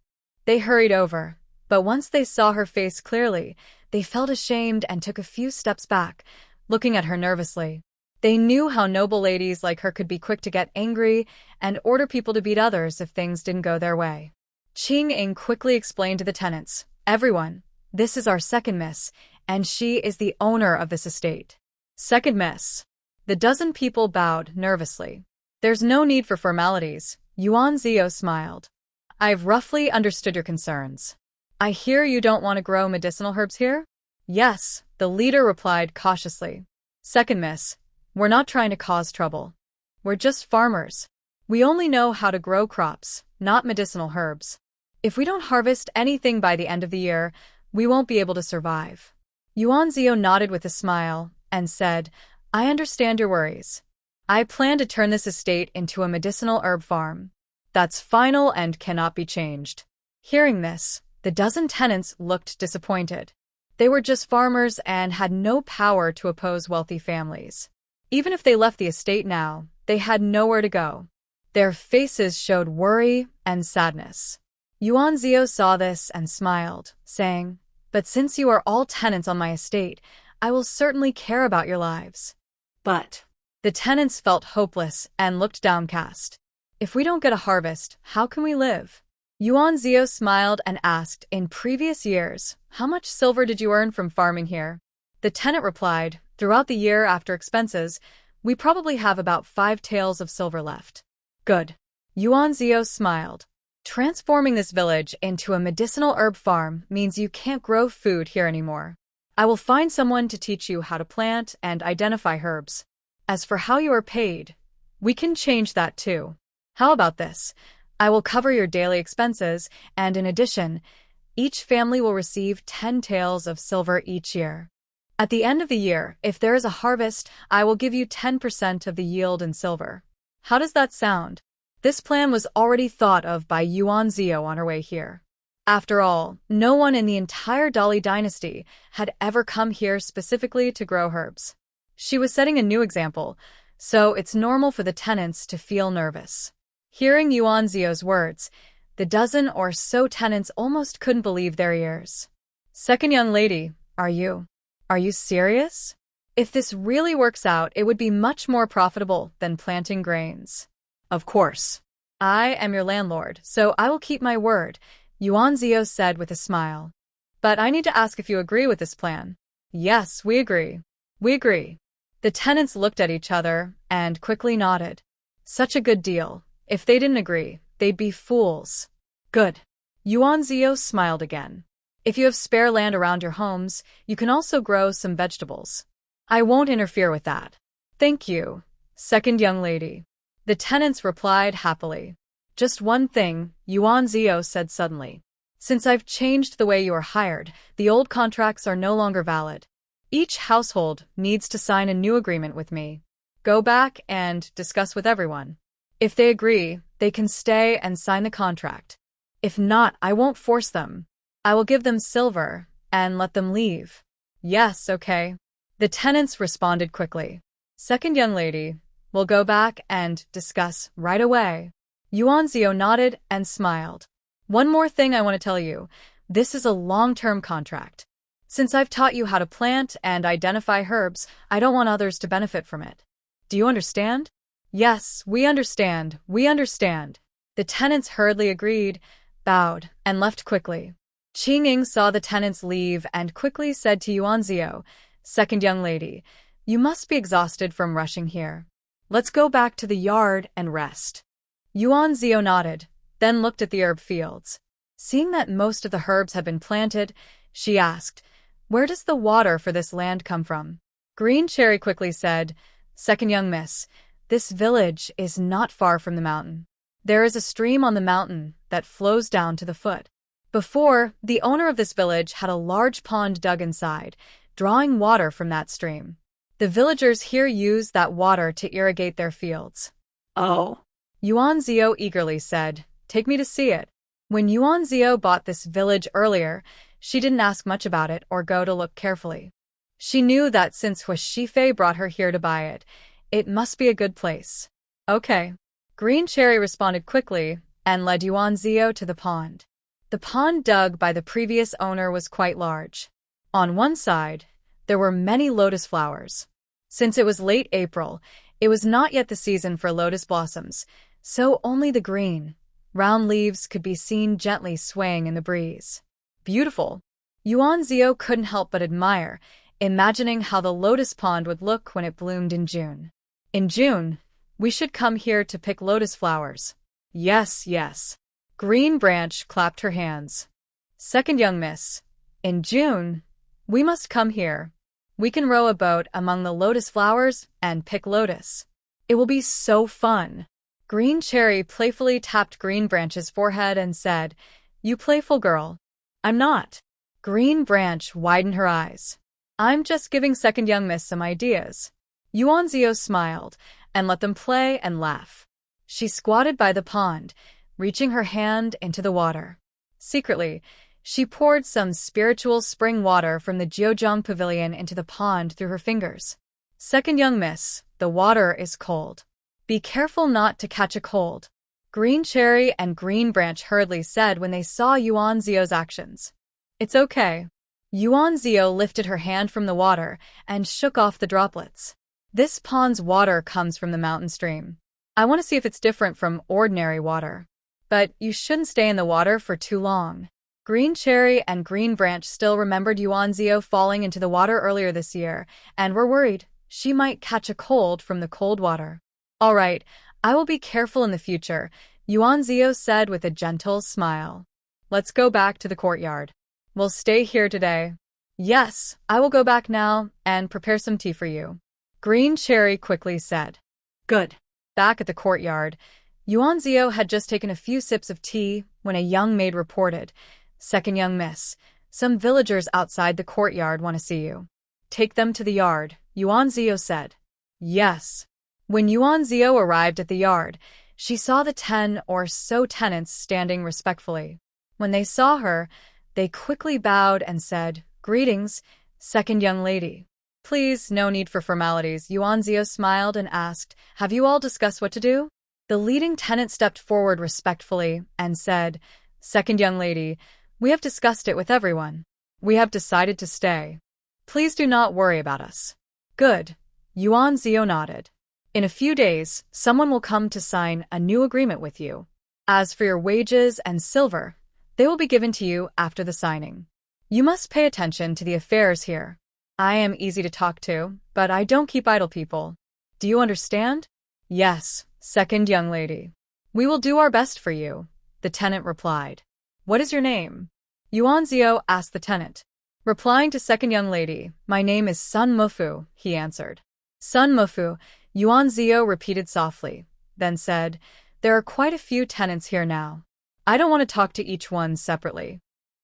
They hurried over, but once they saw her face clearly, they felt ashamed and took a few steps back, looking at her nervously. They knew how noble ladies like her could be quick to get angry and order people to beat others if things didn't go their way. Qinging quickly explained to the tenants, "Everyone, this is our second miss, and she is the owner of this estate." Second miss. The dozen people bowed nervously. "There's no need for formalities," Yuan Zio smiled. "I've roughly understood your concerns. I hear you don't want to grow medicinal herbs here?" "Yes," the leader replied cautiously. "Second miss, we're not trying to cause trouble. We're just farmers. We only know how to grow crops, not medicinal herbs. If we don't harvest anything by the end of the year, we won't be able to survive." Yuan Zio nodded with a smile and said, "I understand your worries. I plan to turn this estate into a medicinal herb farm. That's final and cannot be changed." Hearing this, the dozen tenants looked disappointed. They were just farmers and had no power to oppose wealthy families. Even if they left the estate now, they had nowhere to go. Their faces showed worry and sadness. Yuan Zio saw this and smiled, saying, "But since you are all tenants on my estate, I will certainly care about your lives." But the tenants felt hopeless and looked downcast. "If we don't get a harvest, how can we live?" Yuan Zio smiled and asked, "In previous years, how much silver did you earn from farming here?" The tenant replied, "Throughout the year after expenses, we probably have about 5 taels of silver left." "Good." Yuan Zio smiled. "Transforming this village into a medicinal herb farm means you can't grow food here anymore. I will find someone to teach you how to plant and identify herbs. As for how you are paid, we can change that too. How about this? I will cover your daily expenses, and in addition, each family will receive 10 taels of silver each year. At the end of the year, if there is a harvest, I will give you 10% of the yield in silver. How does that sound?" This plan was already thought of by Yuan Zio on her way here. After all, no one in the entire Dali dynasty had ever come here specifically to grow herbs. She was setting a new example, so it's normal for the tenants to feel nervous. Hearing Yuan Zio's words, the dozen or so tenants almost couldn't believe their ears. Second young lady, are you serious? If this really works out, it would be much more profitable than planting grains. Of course. I am your landlord, so I will keep my word, Yuan Zio said with a smile. But I need to ask if you agree with this plan. Yes, we agree. We agree. The tenants looked at each other and quickly nodded. Such a good deal. If they didn't agree, they'd be fools. Good. Yuan Zio smiled again. If you have spare land around your homes, you can also grow some vegetables. I won't interfere with that. Thank you, second young lady. The tenants replied happily. Just one thing, Yuan Zio said suddenly. Since I've changed the way you are hired, the old contracts are no longer valid. Each household needs to sign a new agreement with me. Go back and discuss with everyone. If they agree, they can stay and sign the contract. If not, I won't force them. I will give them silver and let them leave. Yes, okay. The tenants responded quickly. Second young lady, we'll go back and discuss right away. Yuan Zio nodded and smiled. One more thing I want to tell you. This is a long-term contract. Since I've taught you how to plant and identify herbs, I don't want others to benefit from it. Do you understand? Yes, we understand. We understand. The tenants hurriedly agreed, bowed, and left quickly. Qing saw the tenants leave and quickly said to Yuan Zio, second young lady, you must be exhausted from rushing here. Let's go back to the yard and rest. Yuan Zio nodded, then looked at the herb fields. Seeing that most of the herbs had been planted, she asked, where does the water for this land come from? Green Cherry quickly said, second young miss, this village is not far from the mountain. There is a stream on the mountain that flows down to the foot. Before, the owner of this village had a large pond dug inside, drawing water from that stream. The villagers here use that water to irrigate their fields. Oh. Yuan Zio eagerly said, take me to see it. When Yuan Zio bought this village earlier, she didn't ask much about it or go to look carefully. She knew that since Hu Shifei brought her here to buy it, it must be a good place. Okay. Green Cherry responded quickly and led Yuan Zio to the pond. The pond dug by the previous owner was quite large. On one side, there were many lotus flowers. Since it was late April, it was not yet the season for lotus blossoms, so only the green, round leaves could be seen gently swaying in the breeze. Beautiful. Yuan Zio couldn't help but admire, imagining how the lotus pond would look when it bloomed in June. In June, we should come here to pick lotus flowers. Yes, yes. Green Branch clapped her hands. Second young miss, in June, we must come here. We can row a boat among the lotus flowers and pick lotus. It will be so fun. Green Cherry playfully tapped Green Branch's forehead and said, you playful girl. I'm not. Green Branch widened her eyes. I'm just giving second young miss some ideas. Yuan Zio smiled and let them play and laugh. She squatted by the pond, reaching her hand into the water. Secretly, she poured some spiritual spring water from the Jiuzhong Pavilion into the pond through her fingers. Second young miss, the water is cold. Be careful not to catch a cold. Green Cherry and Green Branch hurriedly said when they saw Yuan Zio's actions. It's okay. Yuan Zio lifted her hand from the water and shook off the droplets. This pond's water comes from the mountain stream. I want to see if it's different from ordinary water. But you shouldn't stay in the water for too long. Green Cherry and Green Branch still remembered Yuan Zio falling into the water earlier this year and were worried she might catch a cold from the cold water. All right, I will be careful in the future, Yuan Zio said with a gentle smile. Let's go back to the courtyard. We'll stay here today. Yes, I will go back now and prepare some tea for you. Green Cherry quickly said. Good. Back at the courtyard, Yuan Zio had just taken a few sips of tea when a young maid reported, second young miss, some villagers outside the courtyard want to see you. Take them to the yard, Yuan Zio said. Yes. When Yuan Zio arrived at the yard, she saw the 10 or so tenants standing respectfully. When they saw her, they quickly bowed and said, greetings, second young lady. Please, no need for formalities, Yuan Zio smiled and asked, have you all discussed what to do? The leading tenant stepped forward respectfully and said, second young lady, we have discussed it with everyone. We have decided to stay. Please do not worry about us. Good. Yuan Zio nodded. In a few days, someone will come to sign a new agreement with you. As for your wages and silver, they will be given to you after the signing. You must pay attention to the affairs here. I am easy to talk to, but I don't keep idle people. Do you understand? Yes, second young lady. We will do our best for you, the tenant replied. What is your name? Yuan Zio asked the tenant. Replying to second young lady, my name is Sun Mufu, he answered. Sun Mufu, Yuan Zio repeated softly, then said, there are quite a few tenants here now. I don't want to talk to each one separately.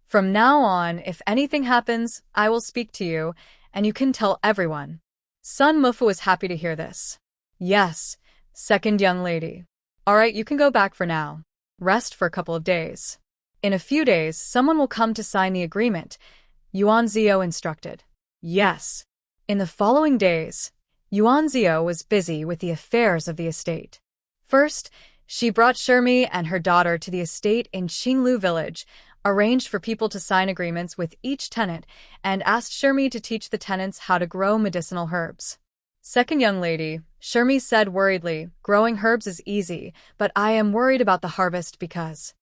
From now on, if anything happens, I will speak to you, and you can tell everyone. Sun Mufu was happy to hear this. Yes, second young lady. All right, you can go back for now. Rest for a couple of days. In a few days, someone will come to sign the agreement, Yuan Zio instructed. Yes. In the following days, Yuan Zio was busy with the affairs of the estate. First, she brought Shermi and her daughter to the estate in Qinglu village, arranged for people to sign agreements with each tenant, and asked Shermi to teach the tenants how to grow medicinal herbs. Second young lady, Shermi said worriedly, growing herbs is easy, but I am worried about the harvest because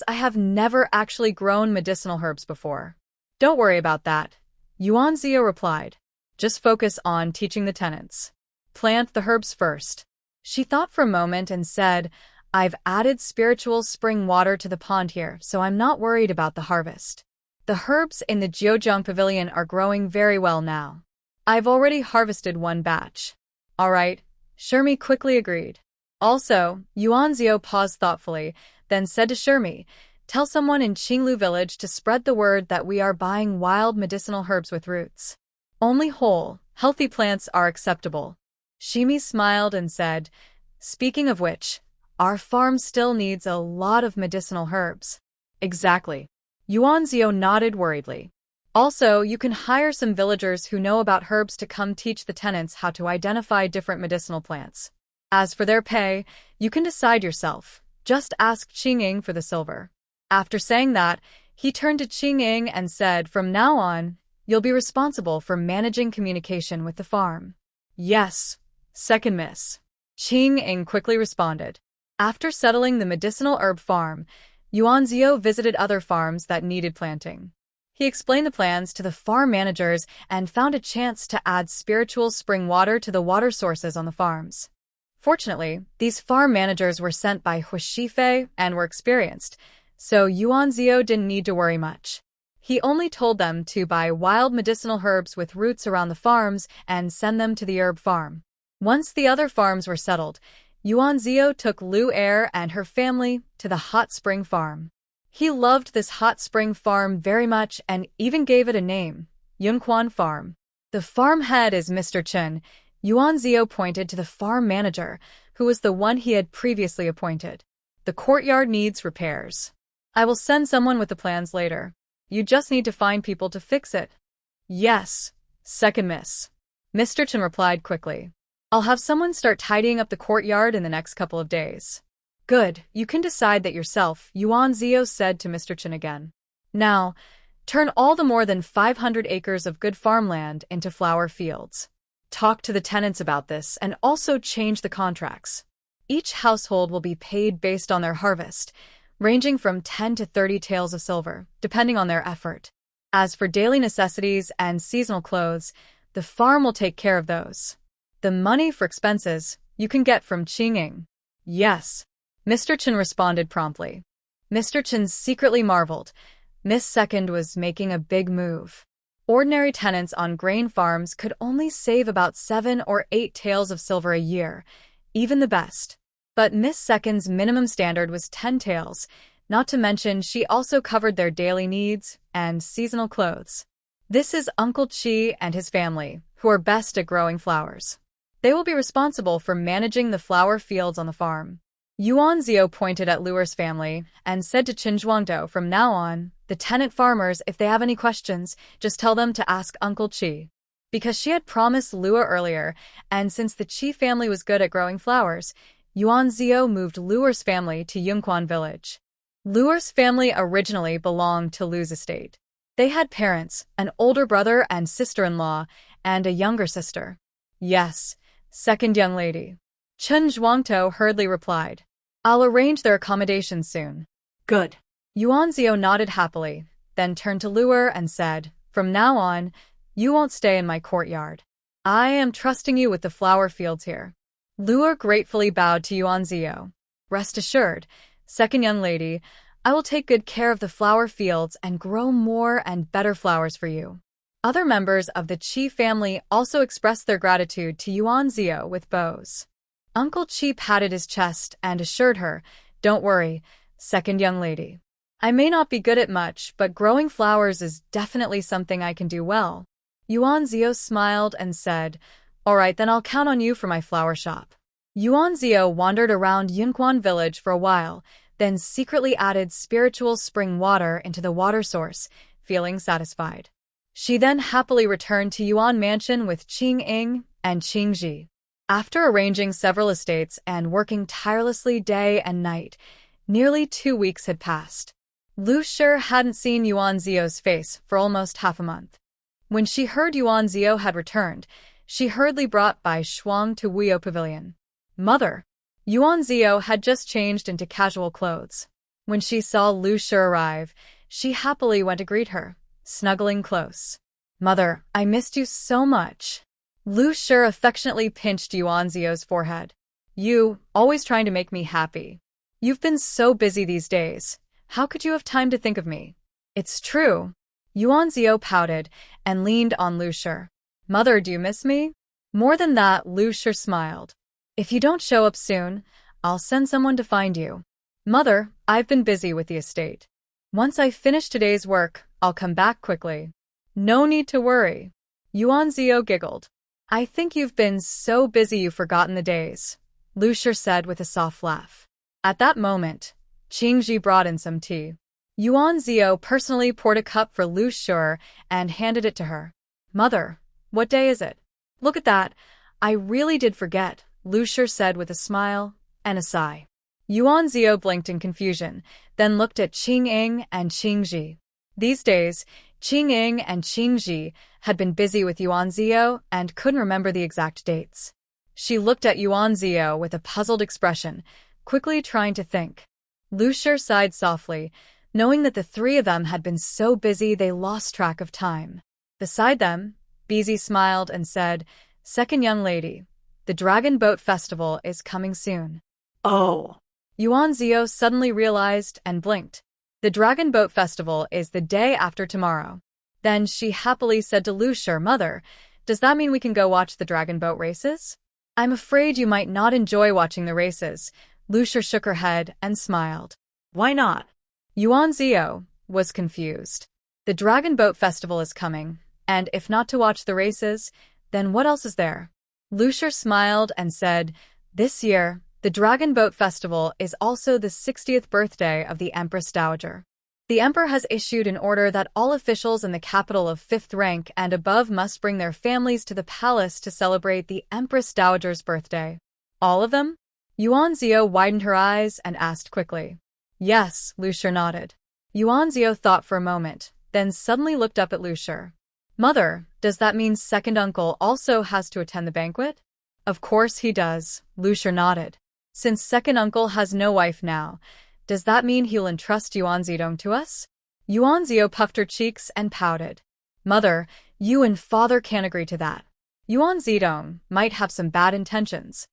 I have never actually grown medicinal herbs before. Don't worry about that, Yuan Zio replied. Just focus on teaching the tenants. Plant the herbs first. She thought for a moment and said, I've added spiritual spring water to the pond here, so I'm not worried about the harvest. The herbs in the Jiuzhong Pavilion are growing very well now. I've already harvested one batch. All right, Shermi quickly agreed. Also, Yuan Zio paused thoughtfully, then said to Shermi, tell someone in Qinglu village to spread the word that we are buying wild medicinal herbs with roots. Only whole, healthy plants are acceptable. Shimi smiled and said, speaking of which, our farm still needs a lot of medicinal herbs. Exactly. Yuan Zio nodded worriedly. Also, you can hire some villagers who know about herbs to come teach the tenants how to identify different medicinal plants. As for their pay, you can decide yourself. Just ask Qingying for the silver. After saying that, he turned to Qingying and said, from now on, you'll be responsible for managing communication with the farm. Yes, second miss. Qingying quickly responded. After settling the medicinal herb farm, Yuan Zio visited other farms that needed planting. He explained the plans to the farm managers and found a chance to add spiritual spring water to the water sources on the farms. Fortunately, these farm managers were sent by Hu Shifei and were experienced, so Yuan Zio didn't need to worry much. He only told them to buy wild medicinal herbs with roots around the farms and send them to the herb farm. Once the other farms were settled, Yuan Zio took Lu Er and her family to the hot spring farm. He loved this hot spring farm very much and even gave it a name, Yunquan Farm. The farm head is Mr. Chen. Yuan Zio pointed to the farm manager, who was the one he had previously appointed. The courtyard needs repairs. I will send someone with the plans later. You just need to find people to fix it. Yes, second miss. Mr. Chen replied quickly. I'll have someone start tidying up the courtyard in the next couple of days. Good, you can decide that yourself, Yuan Zio said to Mr. Chen again. Now, turn all the more than 500 acres of good farmland into flower fields. Talk to the tenants about this and also change the contracts. Each household will be paid based on their harvest, ranging from 10 to 30 taels of silver, depending on their effort. As for daily necessities and seasonal clothes, the farm will take care of those. The money for expenses you can get from Qingying. Yes, Mr. Chen responded promptly. Mr. Chen secretly marveled. Miss Second was making a big move. Ordinary tenants on grain farms could only save about 7 or 8 taels of silver a year, even the best. But Miss Second's minimum standard was 10 taels, not to mention she also covered their daily needs and seasonal clothes. This is Uncle Chi and his family, who are best at growing flowers. They will be responsible for managing the flower fields on the farm. Yuan Zio pointed at Luer's family and said to Qin Zhuangdou, from now on, the tenant farmers, if they have any questions, just tell them to ask Uncle Chi. Because she had promised Luer earlier, and since the Chi family was good at growing flowers, Yuan Zio moved Luer's family to Yunquan village. Luer's family originally belonged to Lu's estate. They had parents, an older brother and sister-in-law, and a younger sister. Yes, second young lady. Chen Zhuangtou hurriedly replied. I'll arrange their accommodation soon. Good. Yuan Zio nodded happily, then turned to Luer and said, From now on, you won't stay in my courtyard. I am trusting you with the flower fields here. Luer gratefully bowed to Yuan Zio. Rest assured, second young lady, I will take good care of the flower fields and grow more and better flowers for you. Other members of the Qi family also expressed their gratitude to Yuan Zio with bows. Uncle Qi patted his chest and assured her, Don't worry, second young lady. I may not be good at much, but growing flowers is definitely something I can do well. Yuan Zio smiled and said, All right, then I'll count on you for my flower shop. Yuan Zio wandered around Yunquan village for a while, then secretly added spiritual spring water into the water source, feeling satisfied. She then happily returned to Yuan Mansion with Qing Ying and Qing Ji. After arranging several estates and working tirelessly day and night, nearly 2 weeks had passed. Lu Shi hadn't seen Yuan Zio's face for almost half a month. When she heard Yuan Zio had returned, she hurriedly brought Bai Shuang to Wuyo Pavilion. Mother! Yuan Zio had just changed into casual clothes. When she saw Lu Shi arrive, she happily went to greet her, snuggling close. Mother, I missed you so much. Lu Shi affectionately pinched Yuan Zio's forehead. You, always trying to make me happy. You've been so busy these days. How could you have time to think of me? It's true. Yuan Zio pouted and leaned on Lu Shi. Mother, do you miss me? More than that, Lu Shi smiled. If you don't show up soon, I'll send someone to find you. Mother, I've been busy with the estate. Once I finish today's work, I'll come back quickly. No need to worry. Yuan Zio giggled. I think you've been so busy you've forgotten the days, Lu Shi said with a soft laugh. At that moment, Qing Ji brought in some tea. Yuan Zio personally poured a cup for Lu Shi and handed it to her. Mother, what day is it? Look at that. I really did forget, Lu Shi said with a smile and a sigh. Yuan Zio blinked in confusion, then looked at Qing Ying and Qing Ji. These days, Qing Ying and Qing Ji had been busy with Yuan Zio and couldn't remember the exact dates. She looked at Yuan Zio with a puzzled expression, quickly trying to think. Lu Shi sighed softly, knowing that the three of them had been so busy they lost track of time. Beside them, Bizi smiled and said, Second young lady, the Dragon Boat Festival is coming soon. Oh. Yuan Zio suddenly realized and blinked. The Dragon Boat Festival is the day after tomorrow. Then she happily said to Lu Shi, Mother, does that mean we can go watch the dragon boat races? I'm afraid you might not enjoy watching the races. Lu Shi shook her head and smiled. Why not? Yuan Zio was confused. The Dragon Boat Festival is coming, and if not to watch the races, then what else is there? Lu Shi smiled and said, This year, the Dragon Boat Festival is also the 60th birthday of the Empress Dowager. The Emperor has issued an order that all officials in the capital of 5th rank and above must bring their families to the palace to celebrate the Empress Dowager's birthday. All of them? Yuan Zio widened her eyes and asked quickly. Yes, Lu Shi nodded. Yuan Zio thought for a moment, then suddenly looked up at Lu Shi. Mother, does that mean second uncle also has to attend the banquet? Of course he does, Lu Shi nodded. Since second uncle has no wife now, does that mean he'll entrust Yuan Zidong to us? Yuan Zio puffed her cheeks and pouted. Mother, you and father can't agree to that. Yuan Zidong might have some bad intentions.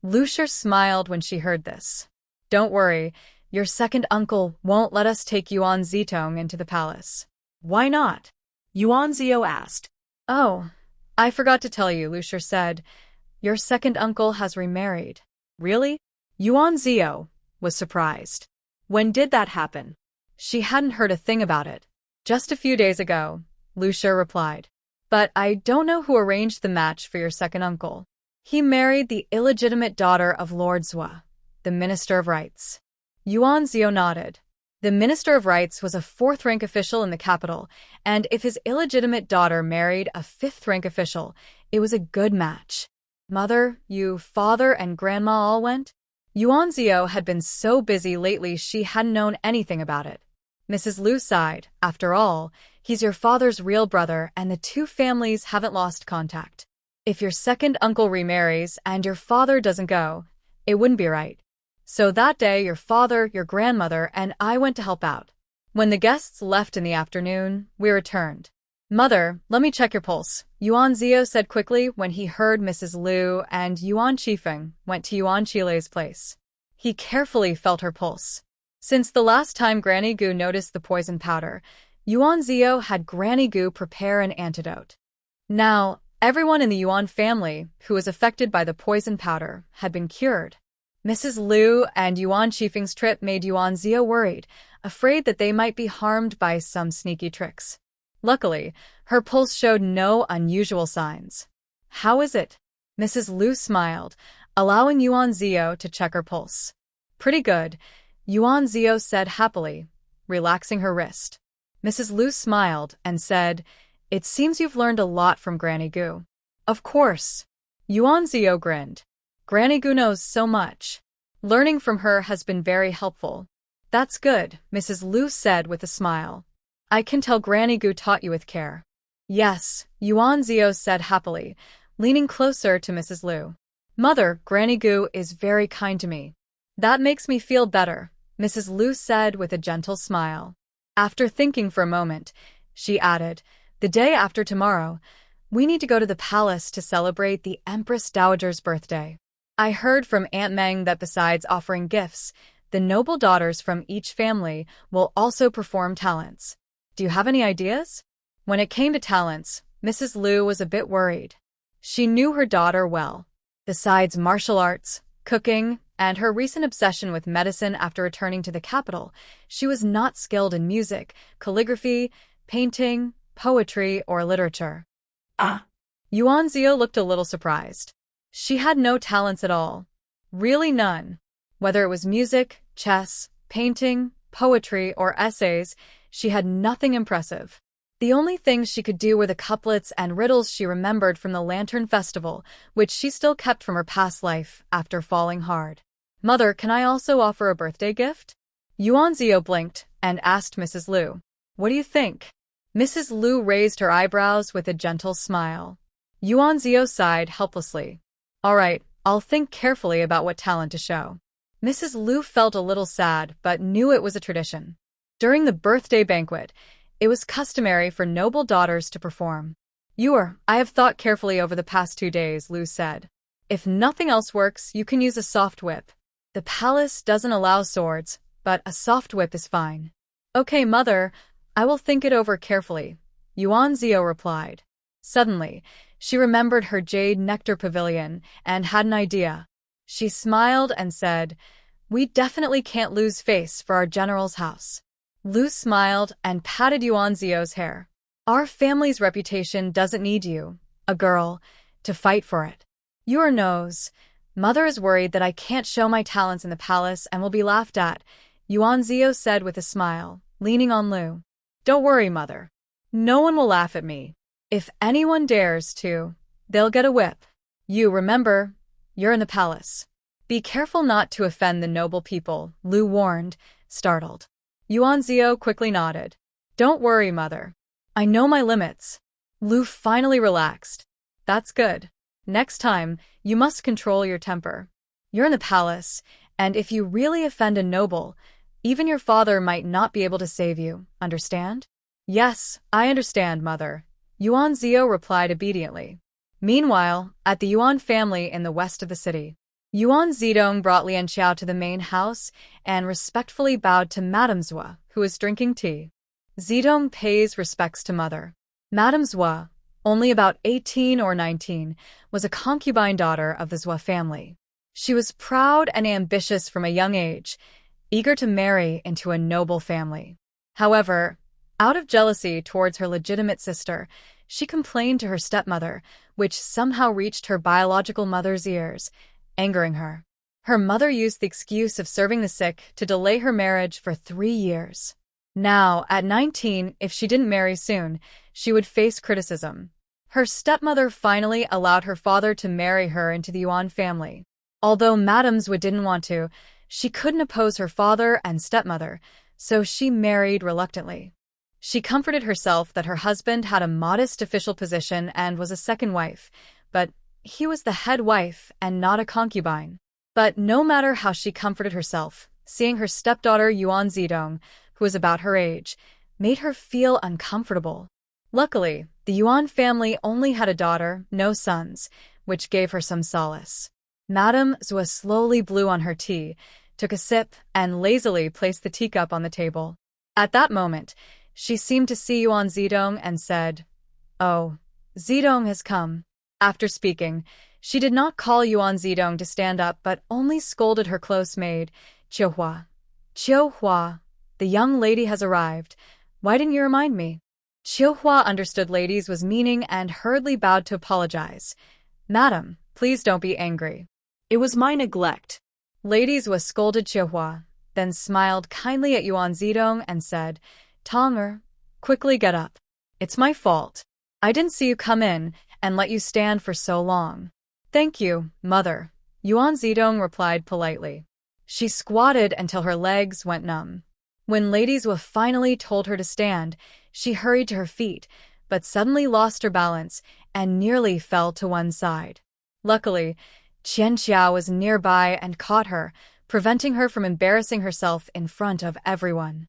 Lu Shi smiled when she heard this. Don't worry, your second uncle won't let us take Yuan Zitong into the palace. Why not? Yuan Zio asked. Oh, I forgot to tell you, Lu Shi said. Your second uncle has remarried. Really? Yuan Zio was surprised. When did that happen? She hadn't heard a thing about it. Just a few days ago, Lu Shi replied. But I don't know who arranged the match for your second uncle. He married the illegitimate daughter of Lord Zhua, the Minister of Rights. Yuan Zio nodded. The Minister of Rights was a 4th-rank official in the capital, and if his illegitimate daughter married a 5th-rank official, it was a good match. Mother, you, father, and grandma all went? Yuan Zio had been so busy lately she hadn't known anything about it. Mrs. Lu sighed. After all, He's your father's real brother, and the two families haven't lost contact. If your second uncle remarries and your father doesn't go, it wouldn't be right. So that day, your father, your grandmother, and I went to help out. When the guests left in the afternoon, we returned. Mother, let me check your pulse, Yuan Zio said quickly when he heard Mrs. Liu and Yuan Qifeng went to Yuan Qilei's place. He carefully felt her pulse. Since the last time Granny Gu noticed the poison powder, Yuan Zio had Granny Gu prepare an antidote. Now, everyone in the Yuan family who was affected by the poison powder had been cured. Mrs. Liu and Yuan Qifeng's trip made Yuan Zio worried, afraid that they might be harmed by some sneaky tricks. Luckily, her pulse showed no unusual signs. How is it? Mrs. Liu smiled, allowing Yuan Zio to check her pulse. Pretty good, Yuan Zio said happily, relaxing her wrist. Mrs. Liu smiled and said, "It seems you've learned a lot from Granny Gu." Of course. Yuan Zio grinned. Granny Gu knows so much. Learning from her has been very helpful. That's good, Mrs. Liu said with a smile. I can tell Granny Gu taught you with care. Yes, Yuan Zio said happily, leaning closer to Mrs. Liu. Mother, Granny Gu is very kind to me. That makes me feel better, Mrs. Liu said with a gentle smile. After thinking for a moment, she added, the day after tomorrow, we need to go to the palace to celebrate the Empress Dowager's birthday. I heard from Aunt Meng that besides offering gifts, the noble daughters from each family will also perform talents. Do you have any ideas? When it came to talents, Mrs. Liu was a bit worried. She knew her daughter well. Besides martial arts, cooking, and her recent obsession with medicine after returning to the capital, she was not skilled in music, calligraphy, painting, poetry, or literature. Yuan Zio looked a little surprised. She had no talents at all. Really none. Whether it was music, chess, painting, poetry, or essays, she had nothing impressive. The only things she could do were the couplets and riddles she remembered from the Lantern Festival, which she still kept from her past life after falling hard. Mother, can I also offer a birthday gift? Yuan Zio blinked and asked Mrs. Liu. What do you think? Mrs. Liu raised her eyebrows with a gentle smile. Yuan Zio sighed helplessly. All right, I'll think carefully about what talent to show. Mrs. Liu felt a little sad but knew it was a tradition. During the birthday banquet, it was customary for noble daughters to perform. I have thought carefully over the past 2 days, Liu said. If nothing else works, you can use a soft whip. The palace doesn't allow swords, but a soft whip is fine. Okay, mother, I will think it over carefully, Yuan Zio replied. Suddenly, she remembered her jade nectar pavilion and had an idea. She smiled and said, we definitely can't lose face for our general's house. Liu smiled and patted Yuan Zio's hair. Our family's reputation doesn't need you, a girl, to fight for it. Your nose. Mother is worried that I can't show my talents in the palace and will be laughed at, Yuan Zio said with a smile, leaning on Liu. Don't worry, mother. No one will laugh at me. If anyone dares to, they'll get a whip. Remember, you're in the palace. Be careful not to offend the noble people, Liu warned, startled. Yuan Zio quickly nodded. Don't worry, mother. I know my limits. Liu finally relaxed. That's good. Next time, you must control your temper. You're in the palace, and if you really offend a noble, even your father might not be able to save you, understand? Yes, I understand, mother, Yuan Zio replied obediently. Meanwhile, at the Yuan family in the west of the city, Yuan Zidong brought Lian Xiao to the main house and respectfully bowed to Madame Zhua, who was drinking tea. Zidong pays respects to mother. Madame Zhua, only about 18 or 19, was a concubine daughter of the Zhua family. She was proud and ambitious from a young age, eager to marry into a noble family. However, out of jealousy towards her legitimate sister, she complained to her stepmother, which somehow reached her biological mother's ears, angering her. Her mother used the excuse of serving the sick to delay her marriage for 3 years. Now, at 19, if she didn't marry soon, she would face criticism. Her stepmother finally allowed her father to marry her into the Yuan family. Although Madame Zhua didn't want to, she couldn't oppose her father and stepmother, so she married reluctantly. She comforted herself that her husband had a modest official position and was a second wife, but he was the head wife and not a concubine. But no matter how she comforted herself, seeing her stepdaughter Yuan Zidong, who was about her age, made her feel uncomfortable. Luckily, the Yuan family only had a daughter, no sons, which gave her some solace. Madame Zhua slowly blew on her tea, took a sip, and lazily placed the teacup on the table. At that moment, she seemed to see Yuan Zidong and said, "Oh, Zidong has come." After speaking, she did not call Yuan Zidong to stand up but only scolded her close maid, Qiuhua. "Qiuhua, the young lady has arrived. Why didn't you remind me?" Qiuhua understood ladies was meaning and hurriedly bowed to apologize. "Madam, please don't be angry. It was my neglect." Ladies was scolded Qiuhua, then smiled kindly at Yuan Zidong and said, "Tonger, quickly get up. It's my fault. I didn't see you come in and let you stand for so long." "Thank you, mother," Yuan Zidong replied politely. She squatted until her legs went numb. When Lady Zhua finally told her to stand, she hurried to her feet, but suddenly lost her balance and nearly fell to one side. Luckily, Qian Xiao was nearby and caught her, preventing her from embarrassing herself in front of everyone.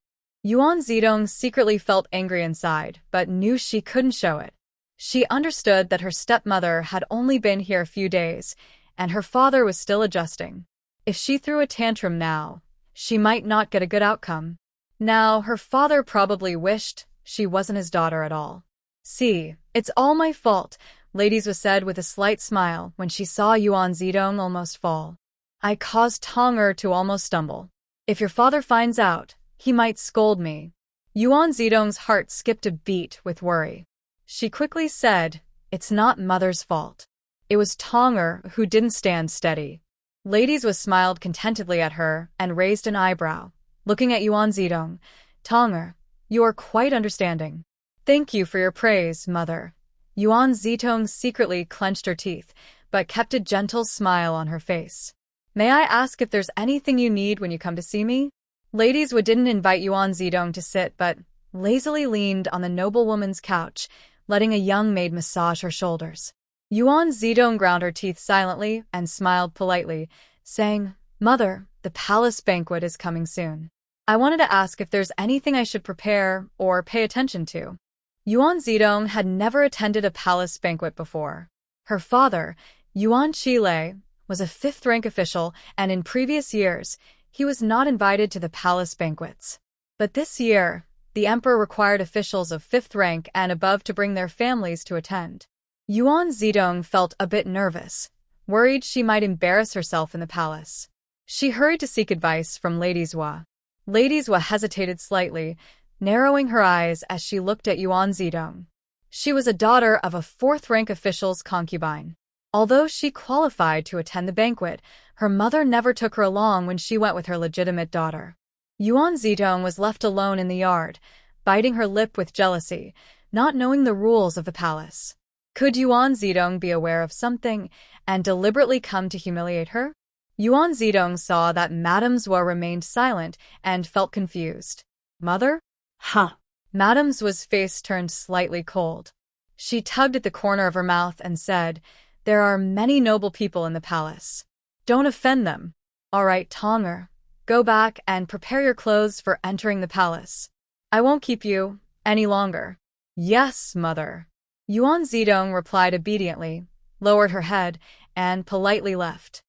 Yuan Zidong secretly felt angry inside, but knew she couldn't show it. She understood that her stepmother had only been here a few days, and her father was still adjusting. If she threw a tantrum now, she might not get a good outcome. Now, her father probably wished she wasn't his daughter at all. "See, it's all my fault," Lady Zhua said with a slight smile when she saw Yuan Zidong almost fall. "I caused Tonger to almost stumble. If your father finds out, he might scold me." Yuan Zidong's heart skipped a beat with worry. She quickly said, "It's not mother's fault. It was Tonger who didn't stand steady." Lady Zhua smiled contentedly at her and raised an eyebrow. Looking at Yuan Zidong, "Tonger, you are quite understanding." "Thank you for your praise, mother." Yuan Zidong secretly clenched her teeth, but kept a gentle smile on her face. "May I ask if there's anything you need when you come to see me?" Lady Zhua didn't invite Yuan Zidong to sit but lazily leaned on the noblewoman's couch, letting a young maid massage her shoulders. Yuan Zidong ground her teeth silently and smiled politely, saying, "Mother, the palace banquet is coming soon. I wanted to ask if there's anything I should prepare or pay attention to." Yuan Zidong had never attended a palace banquet before. Her father, Yuan Qilei, was a fifth-rank official, and in previous years, he was not invited to the palace banquets. But this year, the emperor required officials of fifth rank and above to bring their families to attend. Yuan Zidong felt a bit nervous, worried she might embarrass herself in the palace. She hurried to seek advice from Lady Zhua. Lady Zhua hesitated slightly, narrowing her eyes as she looked at Yuan Zidong. She was a daughter of a fourth-rank official's concubine. Although she qualified to attend the banquet, her mother never took her along when she went with her legitimate daughter. Yuan Zidong was left alone in the yard, biting her lip with jealousy, not knowing the rules of the palace. Could Yuan Zidong be aware of something and deliberately come to humiliate her? Yuan Zidong saw that Madame Zhua remained silent and felt confused. "Mother?" "Huh." Madame Zhua's face turned slightly cold. She tugged at the corner of her mouth and said, "There are many noble people in the palace. Don't offend them. All right, Tonger, go back and prepare your clothes for entering the palace. I won't keep you any longer." "Yes, mother." Yuan Zidong replied obediently, lowered her head, and politely left.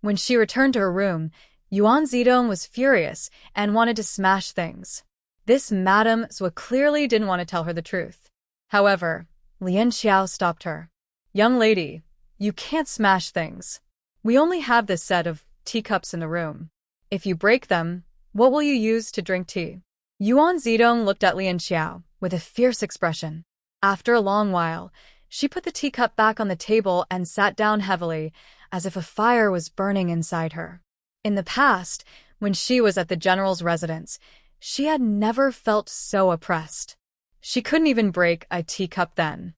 When she returned to her room, Yuan Zidong was furious and wanted to smash things. This Madame Zhua clearly didn't want to tell her the truth. However, Lian Xiao stopped her. "Young lady, you can't smash things. We only have this set of teacups in the room. If you break them, what will you use to drink tea?" Yuan Zidong looked at Lian Xiao with a fierce expression. After a long while, she put the teacup back on the table and sat down heavily, as if a fire was burning inside her. In the past, when she was at the general's residence, she had never felt so oppressed. She couldn't even break a teacup then.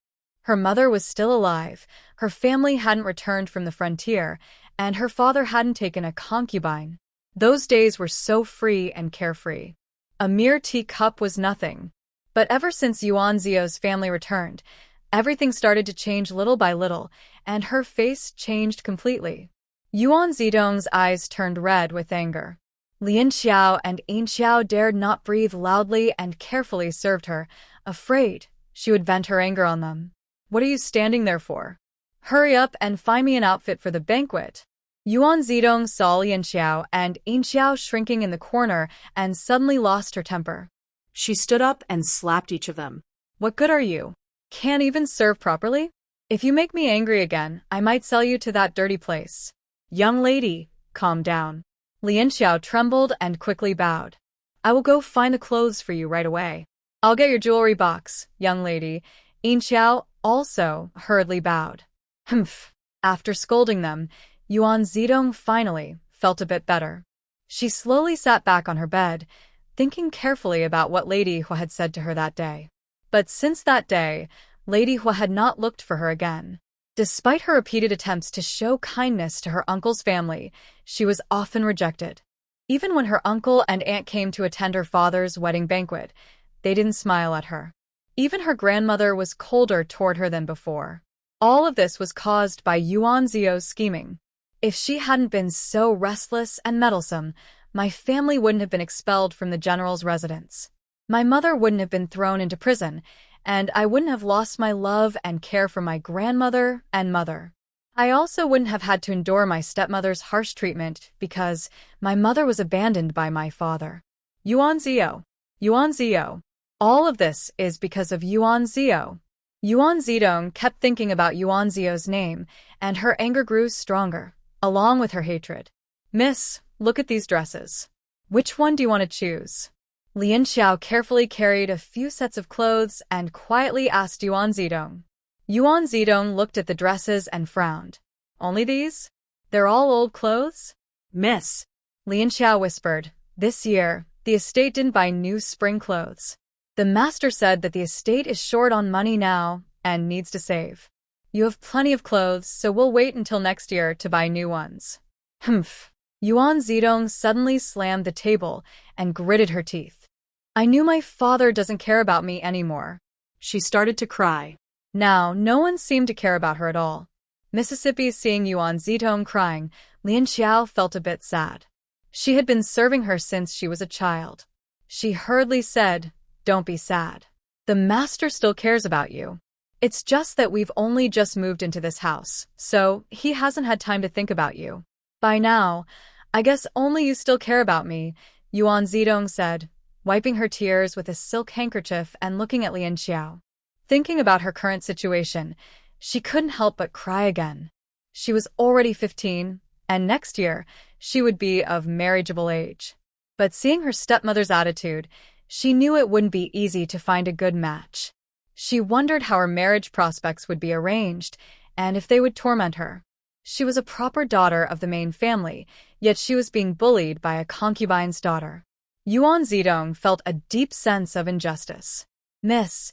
Her mother was still alive, her family hadn't returned from the frontier, and her father hadn't taken a concubine. Those days were so free and carefree. A mere teacup was nothing. But ever since Yuan Zio's family returned, everything started to change little by little, and her face changed completely. Yuan Zidong's eyes turned red with anger. Lian Xiao and Yin Xiao dared not breathe loudly and carefully served her, afraid she would vent her anger on them. What are you standing there for? Hurry up and find me an outfit for the banquet. Yuan Zidong saw Lian Xiao and Yin Xiao shrinking in the corner and suddenly lost her temper. She stood up and slapped each of them. What good are you? Can't even serve properly? If you make me angry again, I might sell you to that dirty place. Young lady, calm down. Lian Xiao trembled and quickly bowed. I will go find the clothes for you right away. I'll get your jewelry box, young lady. Yin Xiao also hurriedly bowed. Humph. After scolding them, Yuan Zidong finally felt a bit better. She slowly sat back on her bed, thinking carefully about what Lady Hua had said to her that day. But since that day, Lady Hua had not looked for her again. Despite her repeated attempts to show kindness to her uncle's family, she was often rejected. Even when her uncle and aunt came to attend her father's wedding banquet, they didn't smile at her. Even her grandmother was colder toward her than before. All of this was caused by Yuan Zio's scheming. If she hadn't been so restless and meddlesome, my family wouldn't have been expelled from the general's residence. My mother wouldn't have been thrown into prison, and I wouldn't have lost my love and care for my grandmother and mother. I also wouldn't have had to endure my stepmother's harsh treatment because my mother was abandoned by my father. Yuan Zio. Yuan Zio. All of this is because of Yuan Zio. Yuan Zidong kept thinking about Yuan Zio's name, and her anger grew stronger, along with her hatred. Miss, look at these dresses. Which one do you want to choose? Lian Xiao carefully carried a few sets of clothes and quietly asked Yuan Zidong. Yuan Zidong looked at the dresses and frowned. Only these? They're all old clothes? Miss, Lian Xiao whispered, this year, the estate didn't buy new spring clothes. The master said that the estate is short on money now and needs to save. You have plenty of clothes, so we'll wait until next year to buy new ones. Humph. Yuan Zidong suddenly slammed the table and gritted her teeth. I knew my father doesn't care about me anymore. She started to cry. Now, no one seemed to care about her at all. Mississippi seeing Yuan Zidong crying, Lian Xiao felt a bit sad. She had been serving her since she was a child. She hurriedly said, don't be sad. The master still cares about you. It's just that we've only just moved into this house, so he hasn't had time to think about you. By now, I guess only you still care about me, Yuan Zidong said, wiping her tears with a silk handkerchief and looking at Lian Xiao. Thinking about her current situation, she couldn't help but cry again. She was already 15, and next year, she would be of marriageable age. But seeing her stepmother's attitude, she knew it wouldn't be easy to find a good match. She wondered how her marriage prospects would be arranged, and if they would torment her. She was a proper daughter of the main family, yet she was being bullied by a concubine's daughter. Yuan Zidong felt a deep sense of injustice. Miss,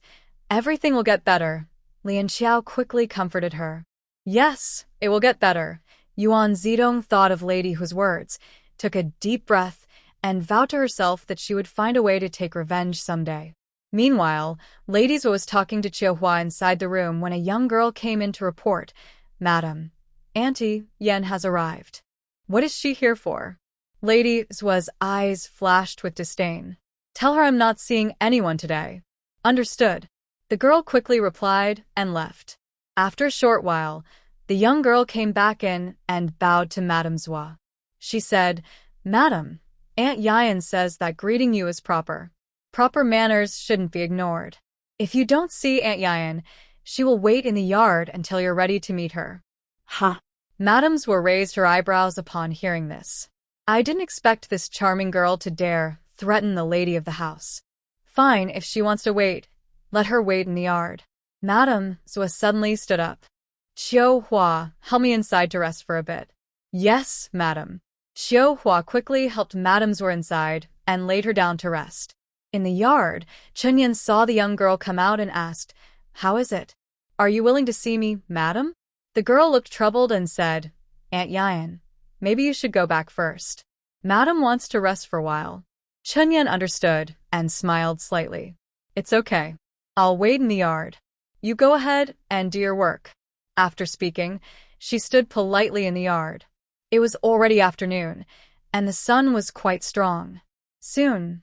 everything will get better. Lian Xiao quickly comforted her. Yes, it will get better. Yuan Zidong thought of Lady Hu's words, took a deep breath, and vowed to herself that she would find a way to take revenge someday. Meanwhile, Lady Zhou was talking to Chiuhua inside the room when a young girl came in to report, Madam, Auntie Yan has arrived. What is she here for? Lady Zhua's eyes flashed with disdain. Tell her I'm not seeing anyone today. Understood. The girl quickly replied and left. After a short while, the young girl came back in and bowed to Madame Zhua. She said, Madam, Aunt Yan says that greeting you is proper. Proper manners shouldn't be ignored. If you don't see Aunt Yan, she will wait in the yard until you're ready to meet her. Huh. Madame Zhua raised her eyebrows upon hearing this. I didn't expect this charming girl to dare threaten the lady of the house. Fine, if she wants to wait, let her wait in the yard. Madame Zhua suddenly stood up. Chiuhua, help me inside to rest for a bit. Yes, madam. Chiuhua quickly helped Madame Zhua inside and laid her down to rest. In the yard, Chunyan saw the young girl come out and asked, How is it? Are you willing to see me, madam? The girl looked troubled and said, Aunt Yan, maybe you should go back first. Madam wants to rest for a while. Chunyan understood and smiled slightly. It's okay. I'll wait in the yard. You go ahead and do your work. After speaking, she stood politely in the yard. It was already afternoon, and the sun was quite strong. Soon,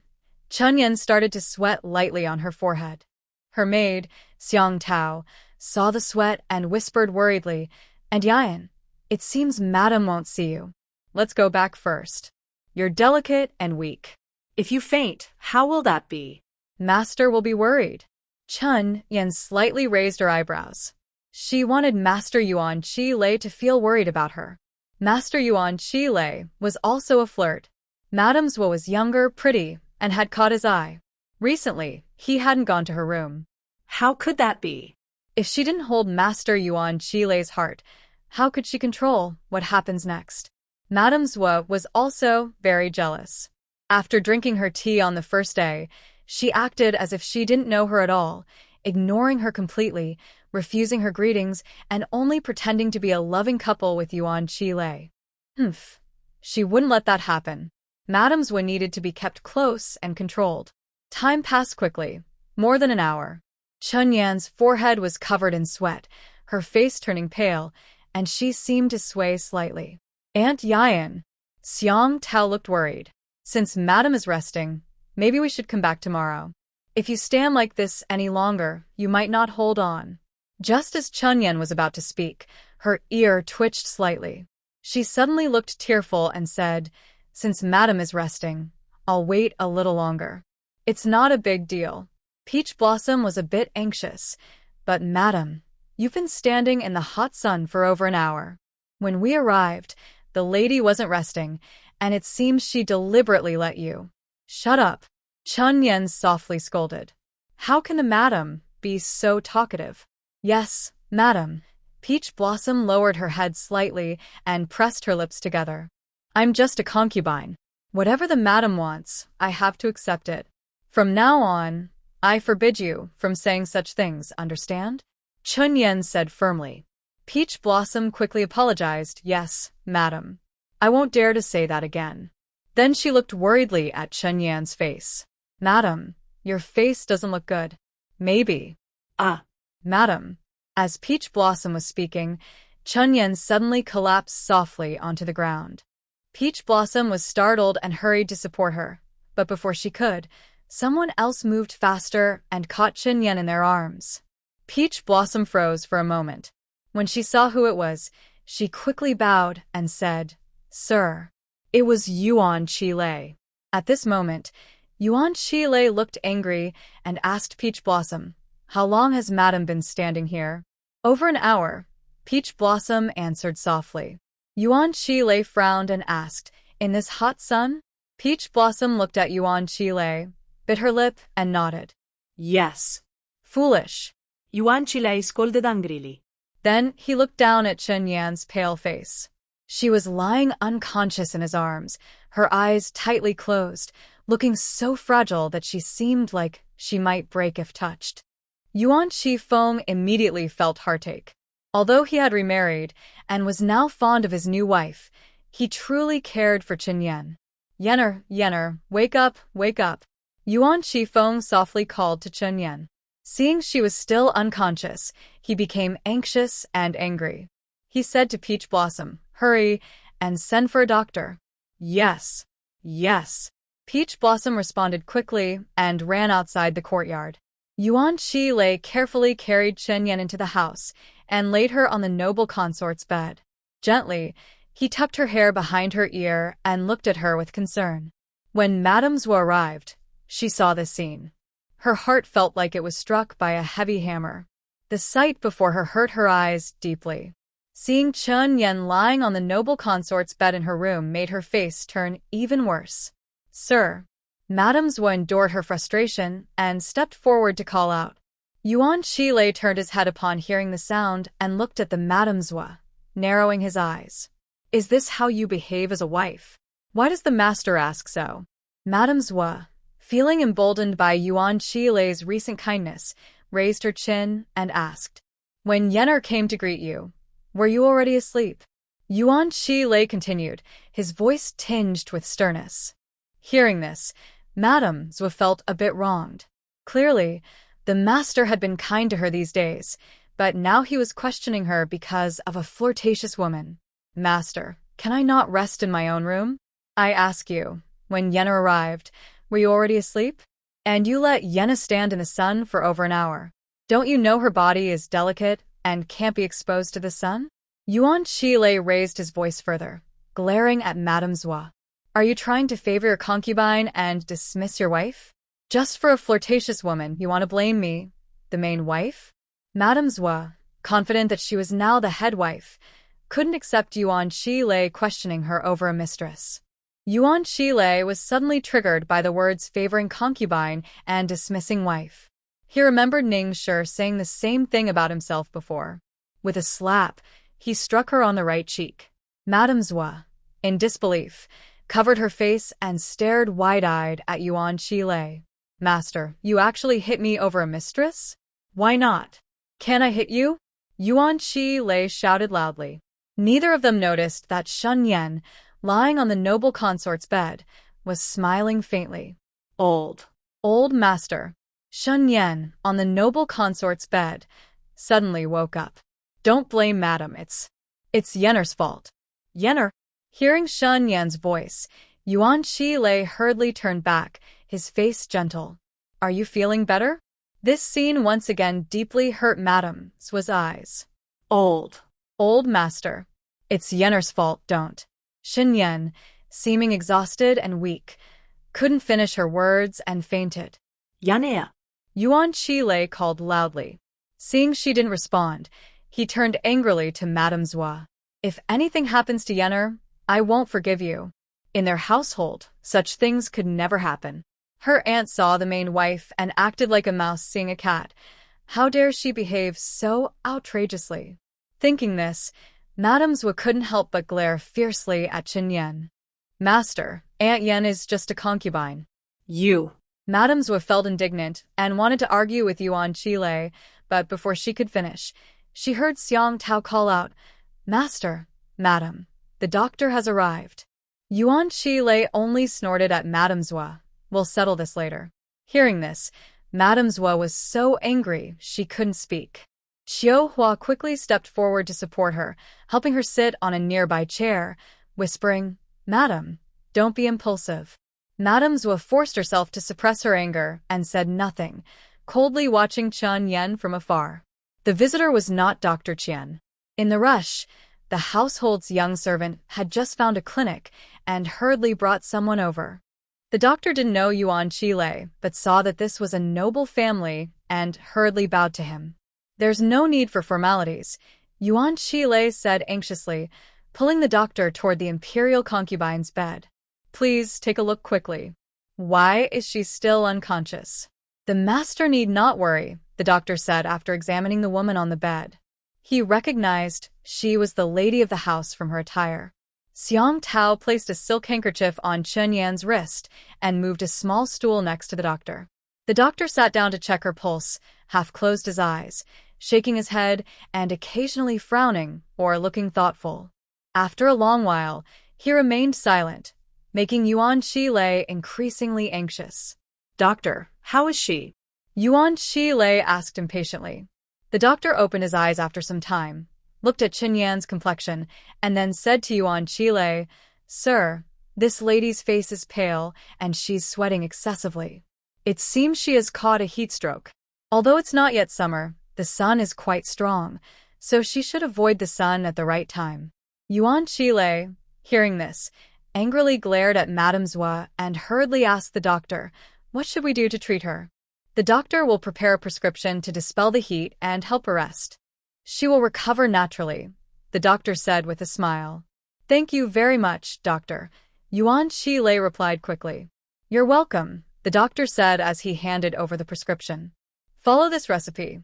Chunyan started to sweat lightly on her forehead. Her maid, Xiang Tao, saw the sweat and whispered worriedly, "And Yan, it seems Madam won't see you. Let's go back first. You're delicate and weak. If you faint, how will that be? Master will be worried." Chun Yan slightly raised her eyebrows. She wanted Master Yuan Chi Lei to feel worried about her. Master Yuan Chi Lei was also a flirt. Madame Zhuo was younger, pretty, and had caught his eye. Recently, he hadn't gone to her room. How could that be? If she didn't hold Master Yuan Chi Lei's heart, how could she control what happens next? Madame Zhuo was also very jealous. After drinking her tea on the first day, she acted as if she didn't know her at all, ignoring her completely, refusing her greetings, and only pretending to be a loving couple with Yuan Chi Lei. She wouldn't let that happen. Madame Zhuo needed to be kept close and controlled. Time passed quickly, more than an hour. Chun Yan's forehead was covered in sweat, her face turning pale, and she seemed to sway slightly. Aunt Yan. Xiang Tao looked worried. Since Madam is resting, maybe we should come back tomorrow. If you stand like this any longer, you might not hold on. Just as Chun Yan was about to speak, her ear twitched slightly. She suddenly looked tearful and said, "Since Madam is resting, I'll wait a little longer. It's not a big deal." Peach Blossom was a bit anxious, "But Madam, you've been standing in the hot sun for over an hour. When we arrived, the lady wasn't resting, and it seems she deliberately let you." "Shut up," Chun Yan softly scolded. "How can the madam be so talkative?" "Yes, madam." Peach Blossom lowered her head slightly and pressed her lips together. "I'm just a concubine. Whatever the madam wants, I have to accept it. From now on, I forbid you from saying such things, understand?" Chun Yan said firmly. Peach Blossom quickly apologized. "Yes, madam. I won't dare to say that again." Then she looked worriedly at Chun Yan's face. "Madam, your face doesn't look good. Maybe." Madam." As Peach Blossom was speaking, Chun Yan suddenly collapsed softly onto the ground. Peach Blossom was startled and hurried to support her, but before she could, someone else moved faster and caught Chun Yan in their arms. Peach Blossom froze for a moment. When she saw who it was, she quickly bowed and said, "Sir." It was Yuan Chi Lei. At this moment, Yuan Chi Lei looked angry and asked Peach Blossom, "How long has Madam been standing here?" "Over an hour," Peach Blossom answered softly. Yuan Chi Lei frowned and asked, "In this hot sun?" Peach Blossom looked at Yuan Chi Lei, bit her lip, and nodded. "Yes." "Foolish." Yuan Chi Lei scolded angrily. Then he looked down at Chun Yan's pale face. She was lying unconscious in his arms, her eyes tightly closed, looking so fragile that she seemed like she might break if touched. Yuan Chi Feng immediately felt heartache. Although he had remarried and was now fond of his new wife, he truly cared for Chun Yan. Yenner, wake up, wake up." Yuan Chi Feng softly called to Chun Yan. Seeing she was still unconscious, he became anxious and angry. He said to Peach Blossom, "Hurry and send for a doctor." Yes. Peach Blossom responded quickly and ran outside the courtyard. Yuan Chi Lei carefully carried Chun Yan into the house and laid her on the noble consort's bed. Gently, he tucked her hair behind her ear and looked at her with concern. When Madame Zhuo arrived, she saw this scene. Her heart felt like it was struck by a heavy hammer. The sight before her hurt her eyes deeply. Seeing Chun Yan lying on the noble consort's bed in her room made her face turn even worse. "Sir." Madame Zhuo endured her frustration and stepped forward to call out. Yuan Chi Lei turned his head upon hearing the sound and looked at the Madame Zhuo, narrowing his eyes. "Is this how you behave as a wife? Why does the master ask so?" Madame Zhuo, feeling emboldened by Yuan Chi Lei's recent kindness, raised her chin and asked, "When Yenner came to greet you, were you already asleep?" Yuan Chi Lei continued, his voice tinged with sternness. Hearing this, Madame Zhuo felt a bit wronged. Clearly, the master had been kind to her these days, but now he was questioning her because of a flirtatious woman. Master, can I not rest in my own room? I ask you, when Yenna arrived, were you already asleep? And you let Yenna stand in the sun for over an hour. Don't you know her body is delicate and can't be exposed to the sun? Yuan Shilei raised his voice further, glaring at Madame Zhua. Are you trying to favor your concubine and dismiss your wife? Just for a flirtatious woman, you want to blame me, the main wife? Madame Zhua, confident that she was now the head wife, couldn't accept Yuan Shilei questioning her over a mistress. Yuan Shilei was suddenly triggered by the words favoring concubine and dismissing wife. He remembered Ning Shi saying the same thing about himself before. With a slap, he struck her on the right cheek. Madame Zhua, in disbelief, covered her face and stared wide-eyed at Yuan Shilei. Master, you actually hit me over a mistress? Why not? Can I hit you? Yuan Shilei shouted loudly. Neither of them noticed that Shun Yan, lying on the noble consort's bed, was smiling faintly. Old master. Shun Yan, on the noble consort's bed, suddenly woke up. Don't blame madam, it's Yenner's fault. Yenner? Hearing Shun Yan's voice, Yuan Shilei hurriedly turned back, his face gentle. Are you feeling better? This scene once again deeply hurt Madame Zhua's eyes. Old master. It's Yenner's fault, don't. Xin Yan, seeming exhausted and weak, couldn't finish her words and fainted. Yanea. Yuan Shilei called loudly. Seeing she didn't respond, he turned angrily to Madame Zhua. If anything happens to Yenner, I won't forgive you. In their household, such things could never happen. Her aunt saw the main wife and acted like a mouse seeing a cat. How dare she behave so outrageously? Thinking this, Madame Zhua couldn't help but glare fiercely at Qin Yan. Master, Aunt Yen is just a concubine. You. Madame Zhua felt indignant and wanted to argue with Yuan Shilei, but before she could finish, she heard Xiang Tao call out, Master, Madam, the doctor has arrived. Yuan Shilei only snorted at Madame Zhua. We'll settle this later. Hearing this, Madame Zhua was so angry she couldn't speak. Xiao Hua quickly stepped forward to support her, helping her sit on a nearby chair, whispering, Madam, don't be impulsive. Madame Zhua forced herself to suppress her anger and said nothing, coldly watching Chen Yan from afar. The visitor was not Dr. Qian. In the rush, the household's young servant had just found a clinic and hurriedly brought someone over. The doctor didn't know Yuan Shilei, but saw that this was a noble family and hurriedly bowed to him. There's no need for formalities, Yuan Shilei said anxiously, pulling the doctor toward the imperial concubine's bed. Please take a look quickly. Why is she still unconscious? The master need not worry, the doctor said after examining the woman on the bed. He recognized she was the lady of the house from her attire. Xiang Tao placed a silk handkerchief on Chen Yan's wrist and moved a small stool next to the doctor. The doctor sat down to check her pulse, half closed his eyes, shaking his head and occasionally frowning or looking thoughtful. After a long while, he remained silent, making Yuan Shilei increasingly anxious. Doctor, how is she? Yuan Shilei asked impatiently. The doctor opened his eyes after some time, looked at Qin Yan's complexion, and then said to Yuan Shilei, Sir, this lady's face is pale and she's sweating excessively. It seems she has caught a heat stroke. Although it's not yet summer, the sun is quite strong, so she should avoid the sun at the right time. Yuan Shilei, hearing this, angrily glared at Madame Zhua and hurriedly asked the doctor, What should we do to treat her? The doctor will prepare a prescription to dispel the heat and help her rest. She will recover naturally, the doctor said with a smile. Thank you very much, doctor, Yuan Shilei replied quickly. You're welcome, the doctor said as he handed over the prescription. Follow this recipe.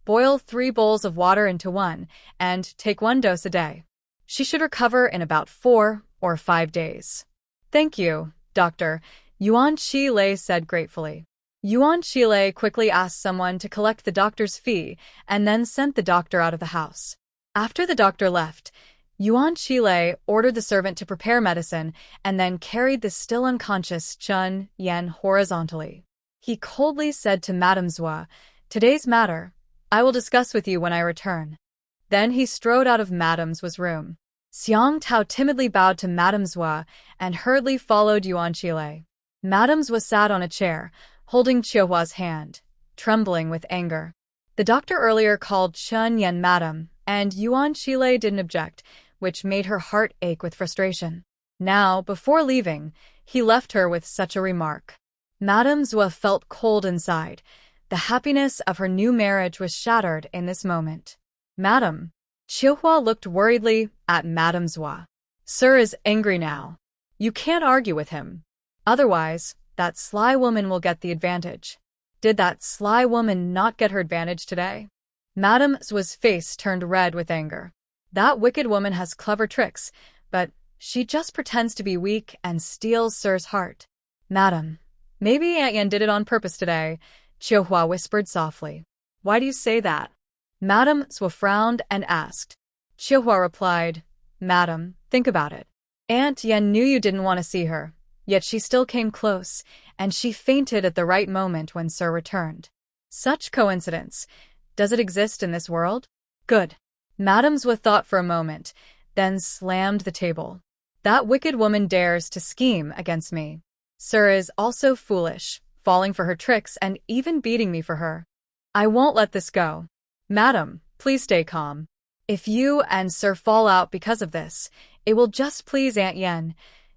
Boil 3 bowls of water into 1 and take 1 dose a day. She should recover in about 4 or 5 days. Thank you, doctor, Yuan Shilei said gratefully. Yuan Shilei quickly asked someone to collect the doctor's fee and then sent the doctor out of the house. After the doctor left, Yuan Shilei ordered the servant to prepare medicine and then carried the still unconscious Chen Yan horizontally. He coldly said to Madame Zhua, "Today's matter, I will discuss with you when I return." Then he strode out of Madame Zhua's room. Xiang Tao timidly bowed to Madame Zhua and hurriedly followed Yuan Qilei. Madame Zhua sat on a chair, holding Qiuhua's hand, trembling with anger. The doctor earlier called Chen Yan Madam, and Yuan Qilei didn't object, which made her heart ache with frustration. Now, before leaving, he left her with such a remark. Madame Zhua felt cold inside. The happiness of her new marriage was shattered in this moment. "Madam." Qiuhua looked worriedly at Madame Zhua. "Sir is angry now. You can't argue with him. Otherwise, that sly woman will get the advantage." Did that sly woman not get her advantage today? Madame Zhua's face turned red with anger. That wicked woman has clever tricks, but she just pretends to be weak and steals Sir's heart. "Madam, maybe Aunt Yan did it on purpose today," Qiuhua whispered softly. "Why do you say that?" Madame Zhua frowned and asked. Qiuhua replied, "Madam, think about it. Aunt Yan knew you didn't want to see her, yet she still came close, and she fainted at the right moment when Sir returned. Such coincidence. Does it exist in this world? Good." Madame Zhua thought for a moment, then slammed the table. "That wicked woman dares to scheme against me. Sir is also foolish, falling for her tricks and even beating me for her. I won't let this go. Madam, please stay calm. If you and Sir fall out because of this, it will just please Aunt Yan."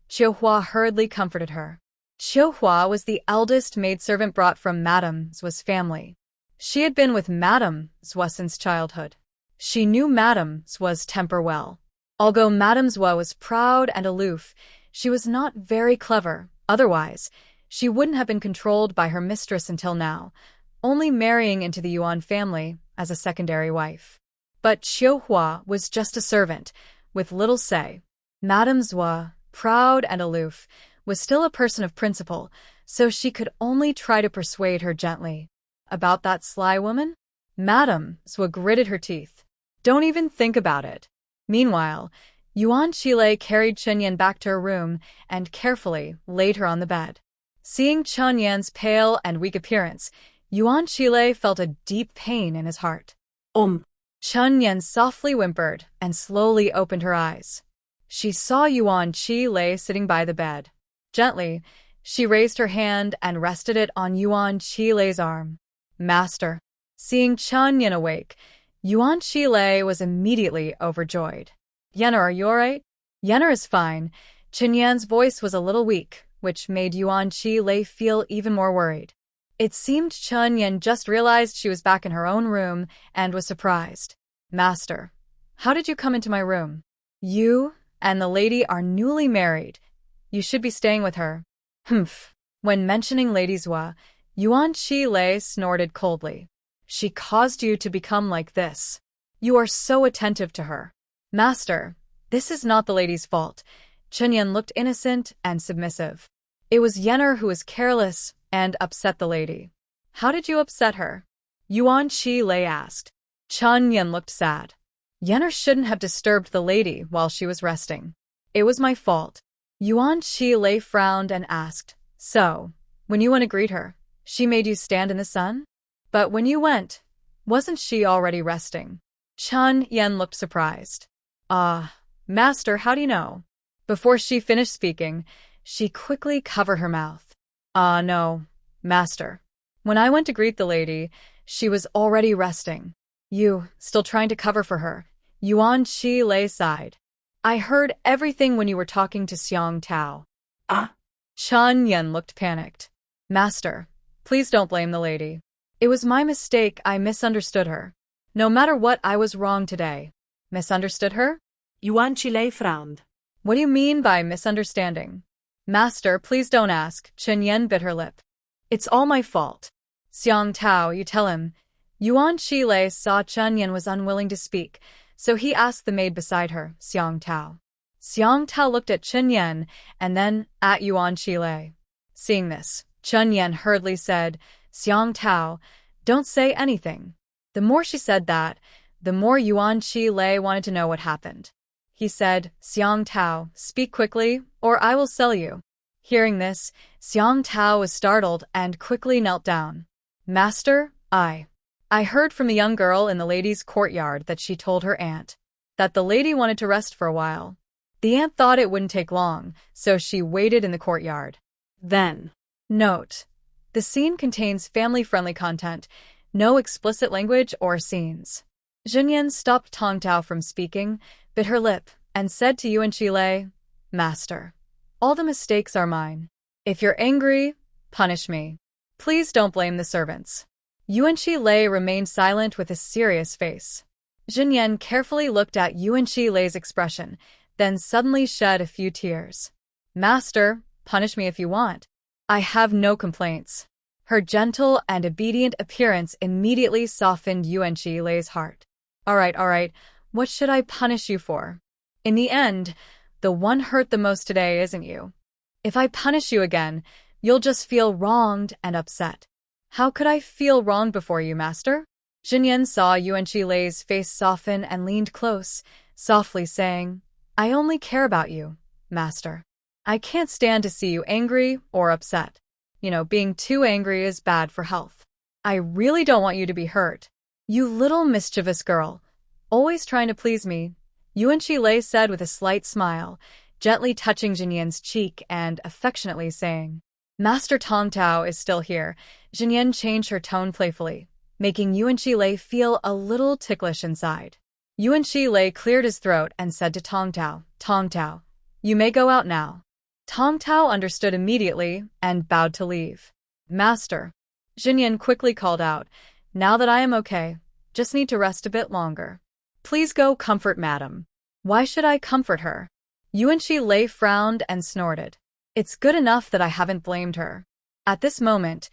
Qiuhua hurriedly comforted her. Qiuhua was the eldest maidservant brought from Madame Zhua's family. She had been with Madame Zhua since childhood. She knew Madame Zhua's temper well. Although Madame Zhua was proud and aloof, she was not very clever. Otherwise, she wouldn't have been controlled by her mistress until now, only marrying into the Yuan family as a secondary wife. But Qiuhua was just a servant, with little say. Madame Zhua, proud and aloof, was still a person of principle, so she could only try to persuade her gently. About that sly woman? Madame Zhua gritted her teeth. "Don't even think about it." Meanwhile, Yuan Qilei carried Chen Yan back to her room and carefully laid her on the bed. Seeing Chen Yan's pale and weak appearance, Yuan Qilei felt a deep pain in his heart. Chen Yan softly whimpered and slowly opened her eyes. She saw Yuan Qilei sitting by the bed. Gently, she raised her hand and rested it on Yuan Qilei's arm. "Master." Seeing Chen Yan awake, Yuan Qilei was immediately overjoyed. "Yenner, are you alright?" "Yenner is fine." Chen Yan's voice was a little weak, which made Yuan Qilei feel even more worried. It seemed Chen Yan just realized she was back in her own room and was surprised. "Master, how did you come into my room?" "You and the lady are newly married. You should be staying with her." "Humph." When mentioning Lady Zhua, Yuan Qilei snorted coldly. "She caused you to become like this. You are so attentive to her." "Master, this is not the lady's fault." Chen Yan looked innocent and submissive. "It was Yenner who was careless and upset the lady." "How did you upset her?" Yuan Qilei asked. Chen Yan looked sad. "Yenner shouldn't have disturbed the lady while she was resting. It was my fault." Yuan Qilei frowned and asked, "So, when you went to greet her, she made you stand in the sun? But when you went, wasn't she already resting?" Chen Yan looked surprised. Master, how do you know?" Before she finished speaking, she quickly covered her mouth. No, Master. When I went to greet the lady, she was already resting." "You, still trying to cover for her?" Yuan Qilei sighed. "I heard everything when you were talking to Xiang Tao." Chen Yan looked panicked. "Master, please don't blame the lady. It was my mistake, I misunderstood her. No matter what, I was wrong today." "Misunderstood her?" Yuan Qilei frowned. "What do you mean by misunderstanding?" "Master, please don't ask." Chen Yan bit her lip. "It's all my fault." "Xiang Tao, you tell him." Yuan Qilei saw Chen Yan was unwilling to speak, so he asked the maid beside her, Xiang Tao. Xiang Tao looked at Chen Yan and then at Yuan Qilei. Seeing this, Chen Yan hurriedly said, "Xiang Tao, don't say anything." The more she said that, the more Yuan Qilei wanted to know what happened. He said, "Xiang Tao, speak quickly, or I will sell you." Hearing this, Xiang Tao was startled and quickly knelt down. Master, I heard from the young girl in the lady's courtyard that she told her aunt that the lady wanted to rest for a while. The aunt thought it wouldn't take long, so she waited in the courtyard. Then. Note: the scene contains family-friendly content, no explicit language or scenes. Xinyan stopped Tong Tao from speaking, bit her lip, and said to Yuan Lei, Master, all the mistakes are mine. If you're angry, punish me. Please don't blame the servants. Yuan Lei remained silent with a serious face. Xinyan carefully looked at Yuan Lei's expression, then suddenly shed a few tears. Master, punish me if you want. I have no complaints. Her gentle and obedient appearance immediately softened Yuan Lei's heart. All right, what should I punish you for? In the end, the one hurt the most today isn't you. If I punish you again, you'll just feel wronged and upset. How could I feel wronged before you, Master? Xinyan saw Yuan Lei's face soften and leaned close, softly saying, I only care about you, Master. I can't stand to see you angry or upset. Being too angry is bad for health. I really don't want you to be hurt. You little mischievous girl. Always trying to please me, Yuan Lei said with a slight smile, gently touching Xinyan's cheek and affectionately saying, Master Tong Tao is still here. Xinyan changed her tone playfully, making Yuan Lei feel a little ticklish inside. Yuan Lei cleared his throat and said to Tong Tao, you may go out now. Tong Tao understood immediately and bowed to leave. Master, Xinyan quickly called out, now that I am okay, just need to rest a bit longer. Please go comfort madam. Why should I comfort her? Yuan Lei frowned and snorted. It's good enough that I haven't blamed her. At this moment,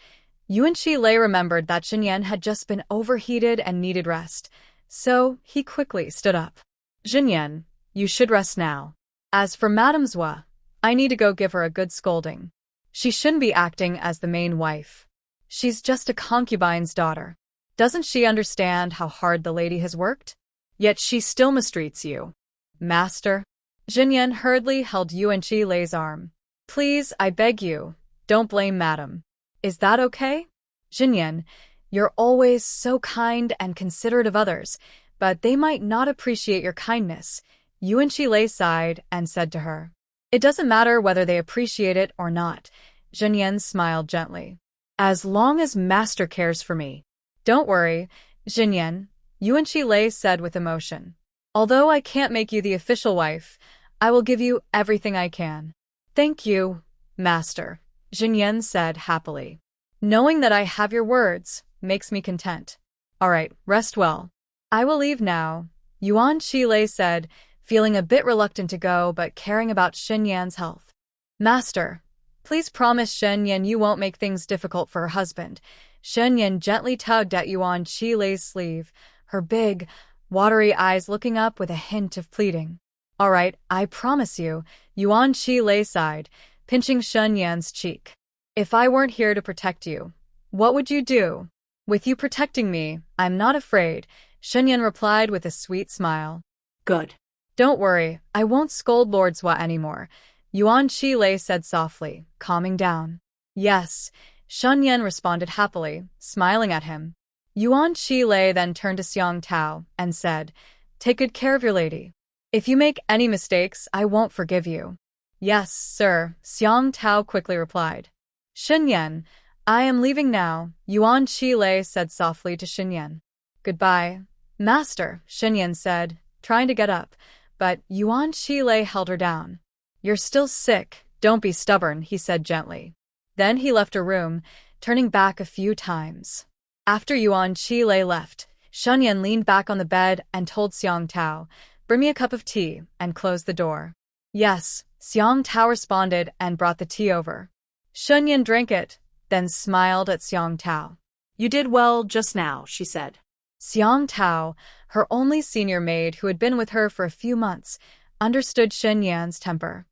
Yuan Lei remembered that Xinyan had just been overheated and needed rest, so he quickly stood up. Xinyan, you should rest now. As for Madame Zhua, I need to go give her a good scolding. She shouldn't be acting as the main wife. She's just a concubine's daughter. Doesn't she understand how hard the lady has worked? Yet she still mistreats you. Master. Xinyan hurriedly held Yuan Lei's arm. Please, I beg you, don't blame madam. Is that okay? Xinyan, you're always so kind and considerate of others, but they might not appreciate your kindness. Yuan Lei sighed and said to her. It doesn't matter whether they appreciate it or not. Xinyan smiled gently. As long as Master cares for me. Don't worry, Xinyan, Yuan Lei said with emotion. Although I can't make you the official wife, I will give you everything I can. Thank you, Master, Xinyan said happily. Knowing that I have your words makes me content. All right, rest well. I will leave now, Yuan Lei said, feeling a bit reluctant to go but caring about Xinyan's health. Master, please promise Xinyan you won't make things difficult for her husband. Xinyan gently tugged at Yuan Lei's sleeve, her big, watery eyes looking up with a hint of pleading. All right, I promise you, Yuan Lei sighed, pinching Xinyan's cheek. If I weren't here to protect you, what would you do? With you protecting me, I'm not afraid, Xinyan replied with a sweet smile. Good. Don't worry, I won't scold Lord Zhua anymore, Yuan Lei said softly, calming down. Yes, Xinyan responded happily, smiling at him. Yuan Lei then turned to Xiang Tao and said, Take good care of your lady. If you make any mistakes, I won't forgive you. Yes, sir, Xiang Tao quickly replied. Xinyan, I am leaving now, Yuan Lei said softly to Xinyan. Goodbye, Master, Xinyan said, trying to get up, but Yuan Lei held her down. You're still sick, don't be stubborn, he said gently. Then he left her room, turning back a few times. After Yuan Lei left, Xinyan leaned back on the bed and told Xiang Tao, Bring me a cup of tea, and closed the door. Yes, Xiang Tao responded and brought the tea over. Xinyan drank it, then smiled at Xiang Tao. You did well just now, she said. Xiang Tao, her only senior maid who had been with her for a few months, understood Xinyan's temper.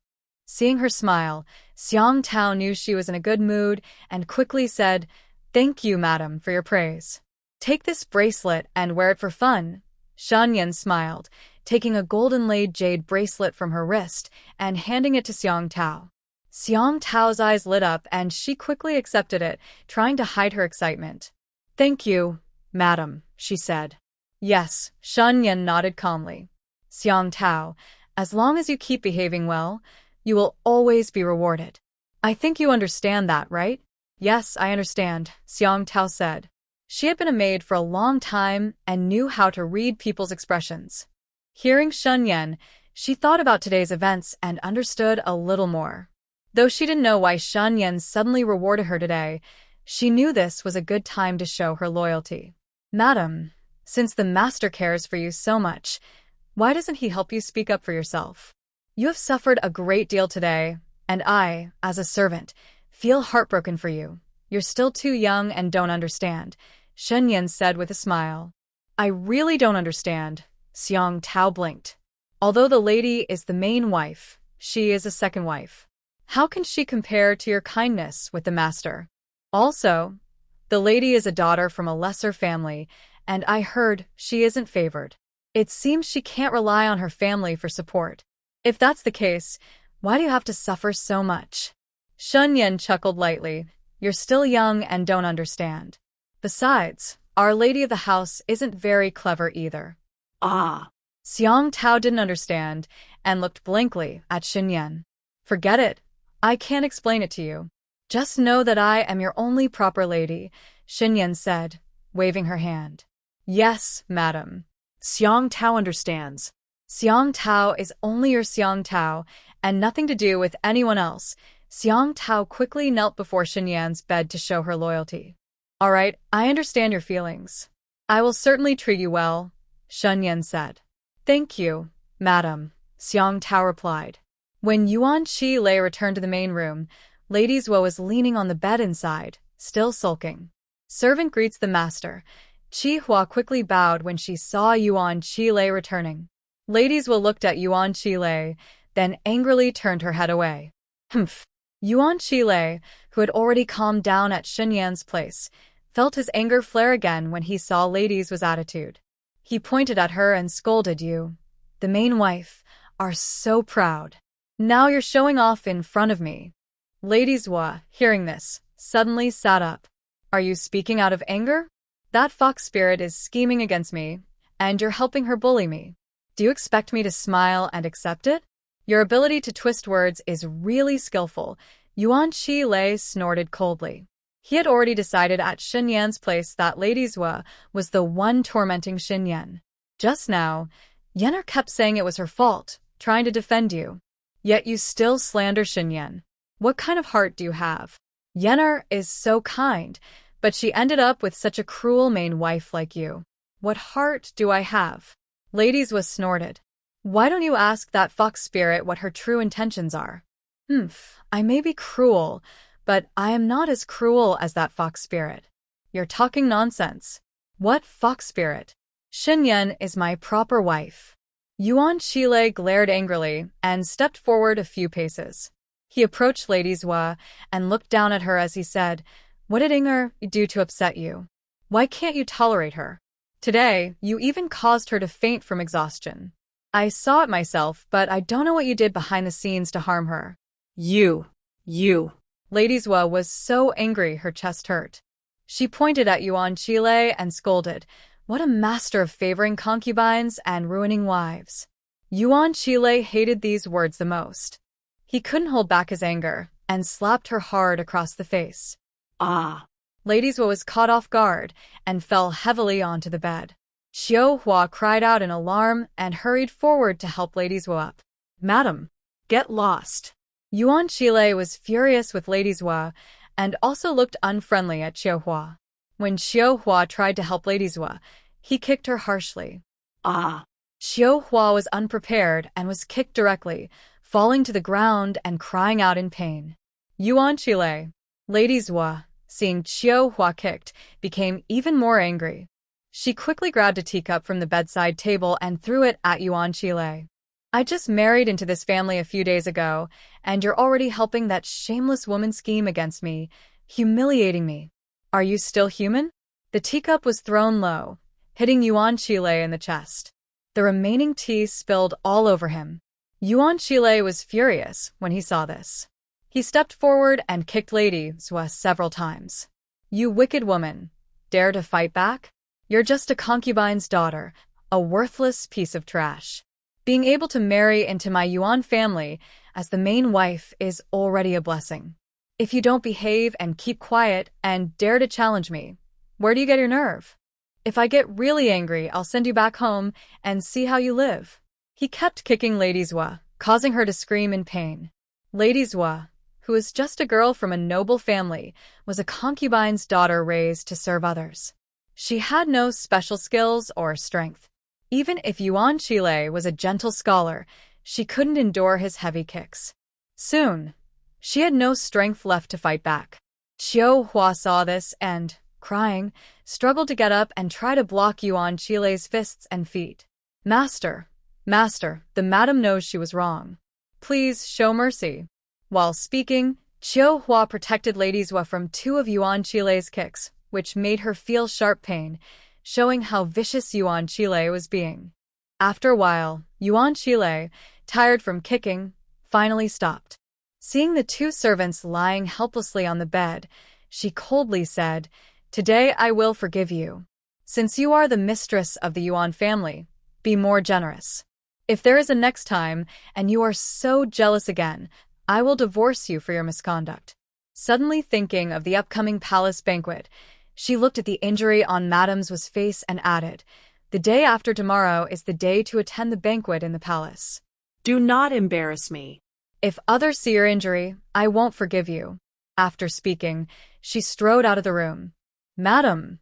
Seeing her smile, Xiang Tao knew she was in a good mood and quickly said, Thank you, madam, for your praise. Take this bracelet and wear it for fun. Xinyan smiled, taking a golden-laid jade bracelet from her wrist and handing it to Xiang Tao. Xiang Tao's eyes lit up and she quickly accepted it, trying to hide her excitement. Thank you, madam, she said. Yes, Shen Yan nodded calmly. Xiang Tao, as long as you keep behaving well, you will always be rewarded. I think you understand that, right? Yes, I understand, Xiang Tao said. She had been a maid for a long time and knew how to read people's expressions. Hearing Shen Yan, she thought about today's events and understood a little more. Though she didn't know why Shen Yan suddenly rewarded her today, she knew this was a good time to show her loyalty. Madam, since the master cares for you so much, why doesn't he help you speak up for yourself? You have suffered a great deal today, and I, as a servant, feel heartbroken for you. You're still too young and don't understand, Shen Yan said with a smile. I really don't understand, Xiang Tao blinked. Although the lady is the main wife, she is a second wife. How can she compare to your kindness with the master? Also, the lady is a daughter from a lesser family, and I heard she isn't favored. It seems she can't rely on her family for support. If that's the case, why do you have to suffer so much? Shen Yan chuckled lightly. You're still young and don't understand. Besides, Our Lady of the House isn't very clever either. Ah. Xiang Tao didn't understand and looked blankly at Shen Yan. Forget it. I can't explain it to you. Just know that I am your only proper lady, Shen Yan said, waving her hand. Yes, madam. Xiang Tao understands. Xiang Tao is only your Xiang Tao and nothing to do with anyone else. Xiang Tao quickly knelt before Shen Yan's bed to show her loyalty. All right, I understand your feelings. I will certainly treat you well, Shen Yan said. Thank you, madam, Xiang Tao replied. When Yuan Qi Lei returned to the main room, Lady Zhuo was leaning on the bed inside, still sulking. Servant greets the master. Qi Hua quickly bowed when she saw Yuan Qi Lei returning. Lady Zhuo looked at Yuan Qi Lei, then angrily turned her head away. Humph. Yuan Qi Lei, who had already calmed down at Shen Yan's place, felt his anger flare again when he saw Lady Zhuo's attitude. He pointed at her and scolded, You, the main wife, are so proud. Now you're showing off in front of me. Lady Zhuo, hearing this, suddenly sat up. Are you speaking out of anger? That fox spirit is scheming against me, and you're helping her bully me. Do you expect me to smile and accept it? Your ability to twist words is really skillful, Yuan Qi Lei snorted coldly. He had already decided at Shen Yan's place that Lady Zhuo was the one tormenting Shen Yan. Just now, Yen'er kept saying it was her fault, trying to defend you. Yet you still slander Shen Yan. What kind of heart do you have? Yen'er is so kind, but she ended up with such a cruel main wife like you. What heart do I have? Lady Zhuo snorted. Why don't you ask that fox spirit what her true intentions are? I may be cruel, but I am not as cruel as that fox spirit. You're talking nonsense. What fox spirit? Shen Yan is my proper wife. Yuan Qi Lei glared angrily and stepped forward a few paces. He approached Lady Zhuo and looked down at her as he said, What did Inger do to upset you? Why can't you tolerate her? Today, you even caused her to faint from exhaustion. I saw it myself, but I don't know what you did behind the scenes to harm her. You. Lady Zhuo was so angry her chest hurt. She pointed at Yuan Qi Lei and scolded, What a master of favoring concubines and ruining wives. Yuan Qi Lei hated these words the most. He couldn't hold back his anger and slapped her hard across the face. Ah. Lady Zhuo was caught off guard and fell heavily onto the bed. Xiao Hua cried out in alarm and hurried forward to help Lady Zhuo up. Madam, get lost. Yuan Qi Lei was furious with Lady Zhuo and also looked unfriendly at Xiao Hua. When Xiao Hua tried to help Lady Zhuo, he kicked her harshly. Ah. Xiao Hua was unprepared and was kicked directly, falling to the ground and crying out in pain. Yuan Qi Lei, Lady Zhuo, seeing Xiao Hua kicked, became even more angry. She quickly grabbed a teacup from the bedside table and threw it at Yuan Qi Lei. I just married into this family a few days ago, and you're already helping that shameless woman scheme against me, humiliating me. Are you still human? The teacup was thrown low, hitting Yuan Qi Lei in the chest. The remaining tea spilled all over him. Yuan Qi Lei was furious when he saw this. He stepped forward and kicked Lady Zua several times. You wicked woman. Dare to fight back? You're just a concubine's daughter, a worthless piece of trash. Being able to marry into my Yuan family as the main wife is already a blessing. If you don't behave and keep quiet and dare to challenge me, where do you get your nerve? If I get really angry, I'll send you back home and see how you live. He kept kicking Lady Zua, causing her to scream in pain. Lady Zua, who was just a girl from a noble family, was a concubine's daughter raised to serve others. She had no special skills or strength. Even if Yuan Chile was a gentle scholar, she couldn't endure his heavy kicks. Soon, she had no strength left to fight back. Xiao Hua saw this and, crying, struggled to get up and try to block Yuan Chile's fists and feet. Master, the madam knows she was wrong. Please show mercy. While speaking, Xiao Hua protected Lady Zua from 2 of Yuan Chile's kicks, which made her feel sharp pain, showing how vicious Yuan Chile was being. After a while, Yuan Chile, tired from kicking, finally stopped. Seeing the 2 servants lying helplessly on the bed, she coldly said, "Today I will forgive you. Since you are the mistress of the Yuan family, be more generous. If there is a next time and you are so jealous again, I will divorce you for your misconduct." Suddenly thinking of the upcoming palace banquet, she looked at the injury on Madame Zua's face and added, "The day after tomorrow is the day to attend the banquet in the palace. Do not embarrass me. If others see your injury, I won't forgive you." After speaking, she strode out of the room. Madam,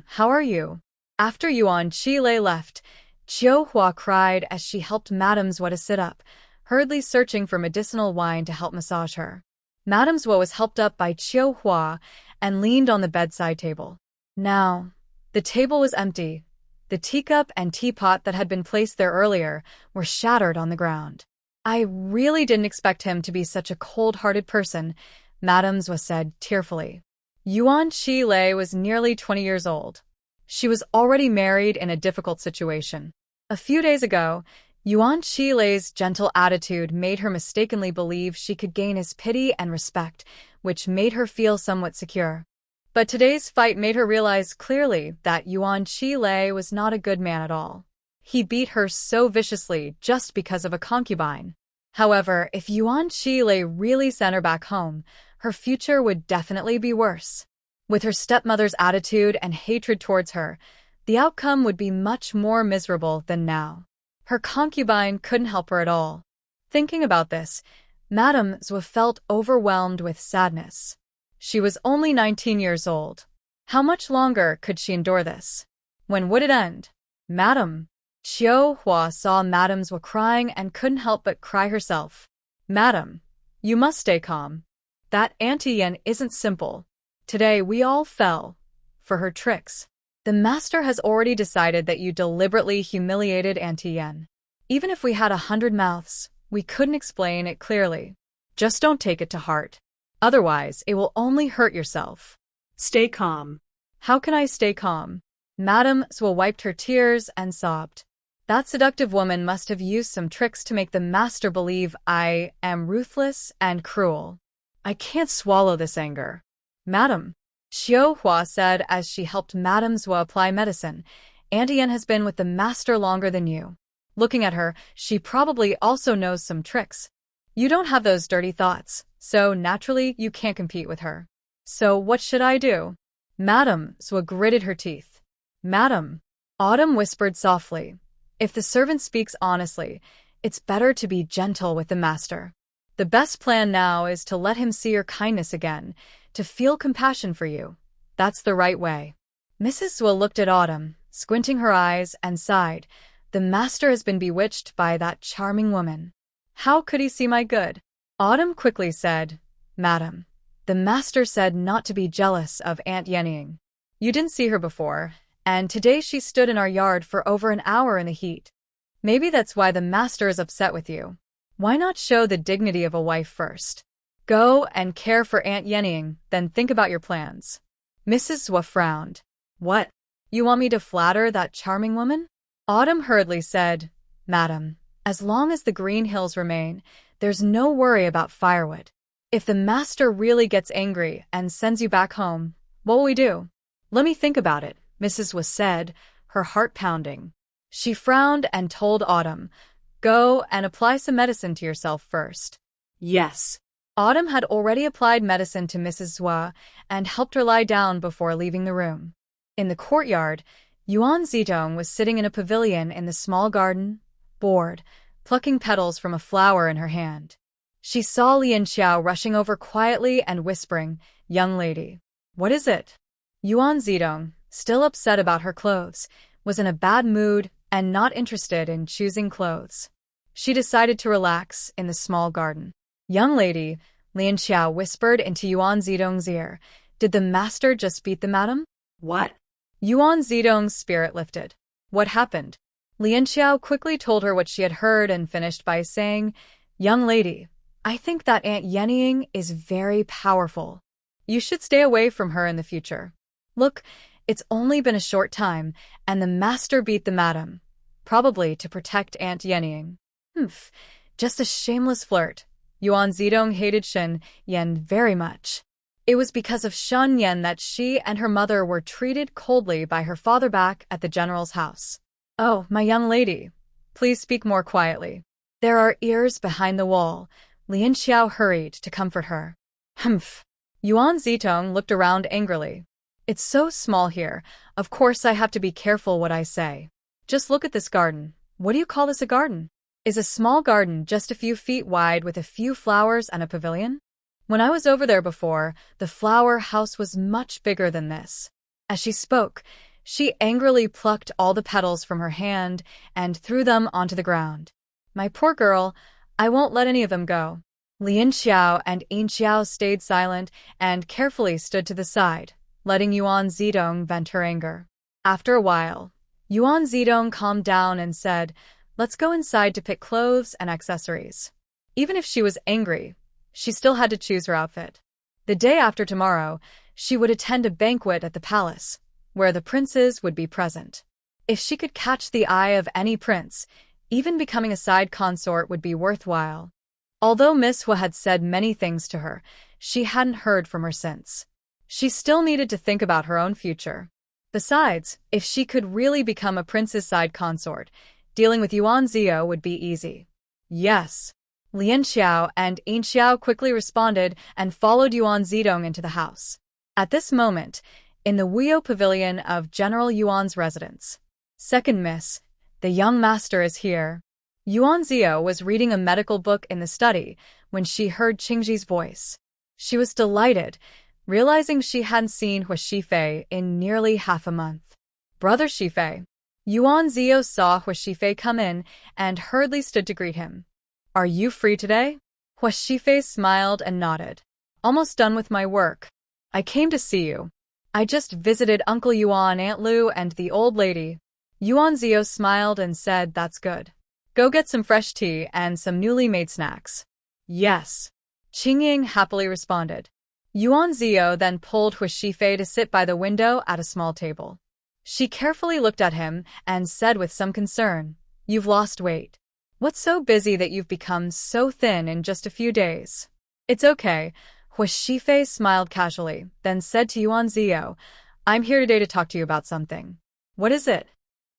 how are you?" After Yuan Chile left, Xiao Hua cried as she helped Madame Zua to sit up, hurriedly searching for medicinal wine to help massage her. Madame Zua was helped up by Xiao Hua and leaned on the bedside table. Now, the table was empty. The teacup and teapot that had been placed there earlier were shattered on the ground. "I really didn't expect him to be such a cold-hearted person," Madame Zua said tearfully. Yuan Chile was nearly 20 years old. She was already married in a difficult situation. A few days ago, Yuan Chile's gentle attitude made her mistakenly believe she could gain his pity and respect, which made her feel somewhat secure. But today's fight made her realize clearly that Yuan Chile was not a good man at all. He beat her so viciously just because of a concubine. However, if Yuan Chile really sent her back home, her future would definitely be worse. With her stepmother's attitude and hatred towards her, the outcome would be much more miserable than now. Her concubine couldn't help her at all. Thinking about this, Madame Zua felt overwhelmed with sadness. She was only 19 years old. How much longer could she endure this? When would it end? "Madam." Xiao Hua saw Madame Zua crying and couldn't help but cry herself. "Madam, you must stay calm. That Auntie Yen isn't simple. Today we all fell for her tricks. The master has already decided that you deliberately humiliated Auntie Yen. Even if we had 100 mouths, we couldn't explain it clearly. Just don't take it to heart. Otherwise, it will only hurt yourself. Stay calm." "How can I stay calm?" Madame Zua wiped her tears and sobbed. "That seductive woman must have used some tricks to make the master believe I am ruthless and cruel. I can't swallow this anger." "Madam," Xiao Hua said as she helped Madame Zua apply medicine, "Auntie Yen has been with the master longer than you. Looking at her, she probably also knows some tricks. You don't have those dirty thoughts, so naturally you can't compete with her. So what should I do?" Madame Zua gritted her teeth. "Madam," Autumn whispered softly, "if the servant speaks honestly, it's better to be gentle with the master. The best plan now is to let him see your kindness again, to feel compassion for you. That's the right way." Mrs. Zua looked at Autumn, squinting her eyes, and sighed. The master has been bewitched by that charming woman. How could he see my good? Autumn quickly said, "Madam, the master said not to be jealous of Aunt Yenying. You didn't see her before, and today she stood in our yard for over an hour in the heat. Maybe that's why the master is upset with you. Why not show the dignity of a wife first? Go and care for Aunt Yenying, then think about your plans." Mrs. Zua frowned. "What? You want me to flatter that charming woman?" Autumn hurriedly said, "Madam, as long as the green hills remain, there's no worry about firewood. If the master really gets angry and sends you back home, what will we do? Let me think about it, Mrs. Was said, her heart pounding. She frowned and told Autumn, go and apply some medicine to yourself first. Yes. Autumn had already applied medicine to Mrs. Zhua and helped her lie down before leaving the room. In the courtyard, Yuan Zidong was sitting in a pavilion in the small garden, bored, plucking petals from a flower in her hand. She saw Lian Xiao rushing over quietly and whispering, young lady. What is it? Yuan Zidong, still upset about her clothes, was in a bad mood and not interested in choosing clothes. She decided to relax in the small garden. Young lady, Lian Xiao whispered into Yuan Zidong's ear, did the master just beat the madam? What? Yuan Zidong's spirit lifted. What happened? Lian Xiao quickly told her what she had heard and finished by saying, young lady, I think that Aunt Yenying is very powerful. You should stay away from her in the future. Look, it's only been a short time, and the master beat the madam, probably to protect Aunt Yenying. Just a shameless flirt. Yuan Zidong hated Shen Yan very much. It was because of Shen Yan that she and her mother were treated coldly by her father back at the general's house. Oh, my young lady, please speak more quietly. There are ears behind the wall. Lian Xiao hurried to comfort her. Yuan Zidong looked around angrily. It's so small here. Of course I have to be careful what I say. Just look at this garden. What do you call this a garden? Is a small garden just a few feet wide with a few flowers and a pavilion? When I was over there before, the flower house was much bigger than this. As she spoke, she angrily plucked all the petals from her hand and threw them onto the ground. My poor girl, I won't let any of them go. Lian Xiao and Yin Xiao stayed silent and carefully stood to the side, letting Yuan Zidong vent her anger. After a while, Yuan Zidong calmed down and said, let's go inside to pick clothes and accessories. Even if she was angry, she still had to choose her outfit. The day after tomorrow, she would attend a banquet at the palace, where the princes would be present. If she could catch the eye of any prince, even becoming a side consort would be worthwhile. Although Miss Hua had said many things to her, she hadn't heard from her since. She still needed to think about her own future. Besides, if she could really become a prince's side consort, dealing with Yuan Zio would be easy. Yes. Lian Xiao and Yin Xiao quickly responded and followed Yuan Zidong into the house. At this moment, in the Wuyo pavilion of General Yuan's residence. Second miss, the young master is here. Yuan Zio was reading a medical book in the study when she heard Qingji's voice. She was delighted, realizing she hadn't seen Hua Shifei in nearly half a month. Brother Shifei. Yuan Zio saw Hua Shifei come in and hurriedly stood to greet him. Are you free today? Hua Shifei smiled and nodded. Almost done with my work. I came to see you. I just visited Uncle Yuan, Aunt Lu, and the old lady. Yuan Zio smiled and said, that's good. Go get some fresh tea and some newly made snacks. Yes. Qingying happily responded. Yuan Zio then pulled Hua Shifei to sit by the window at a small table. She carefully looked at him and said with some concern, you've lost weight. What's so busy that you've become so thin in just a few days? It's okay. Hua Shifei smiled casually, then said to Yuan Zio, I'm here today to talk to you about something. What is it?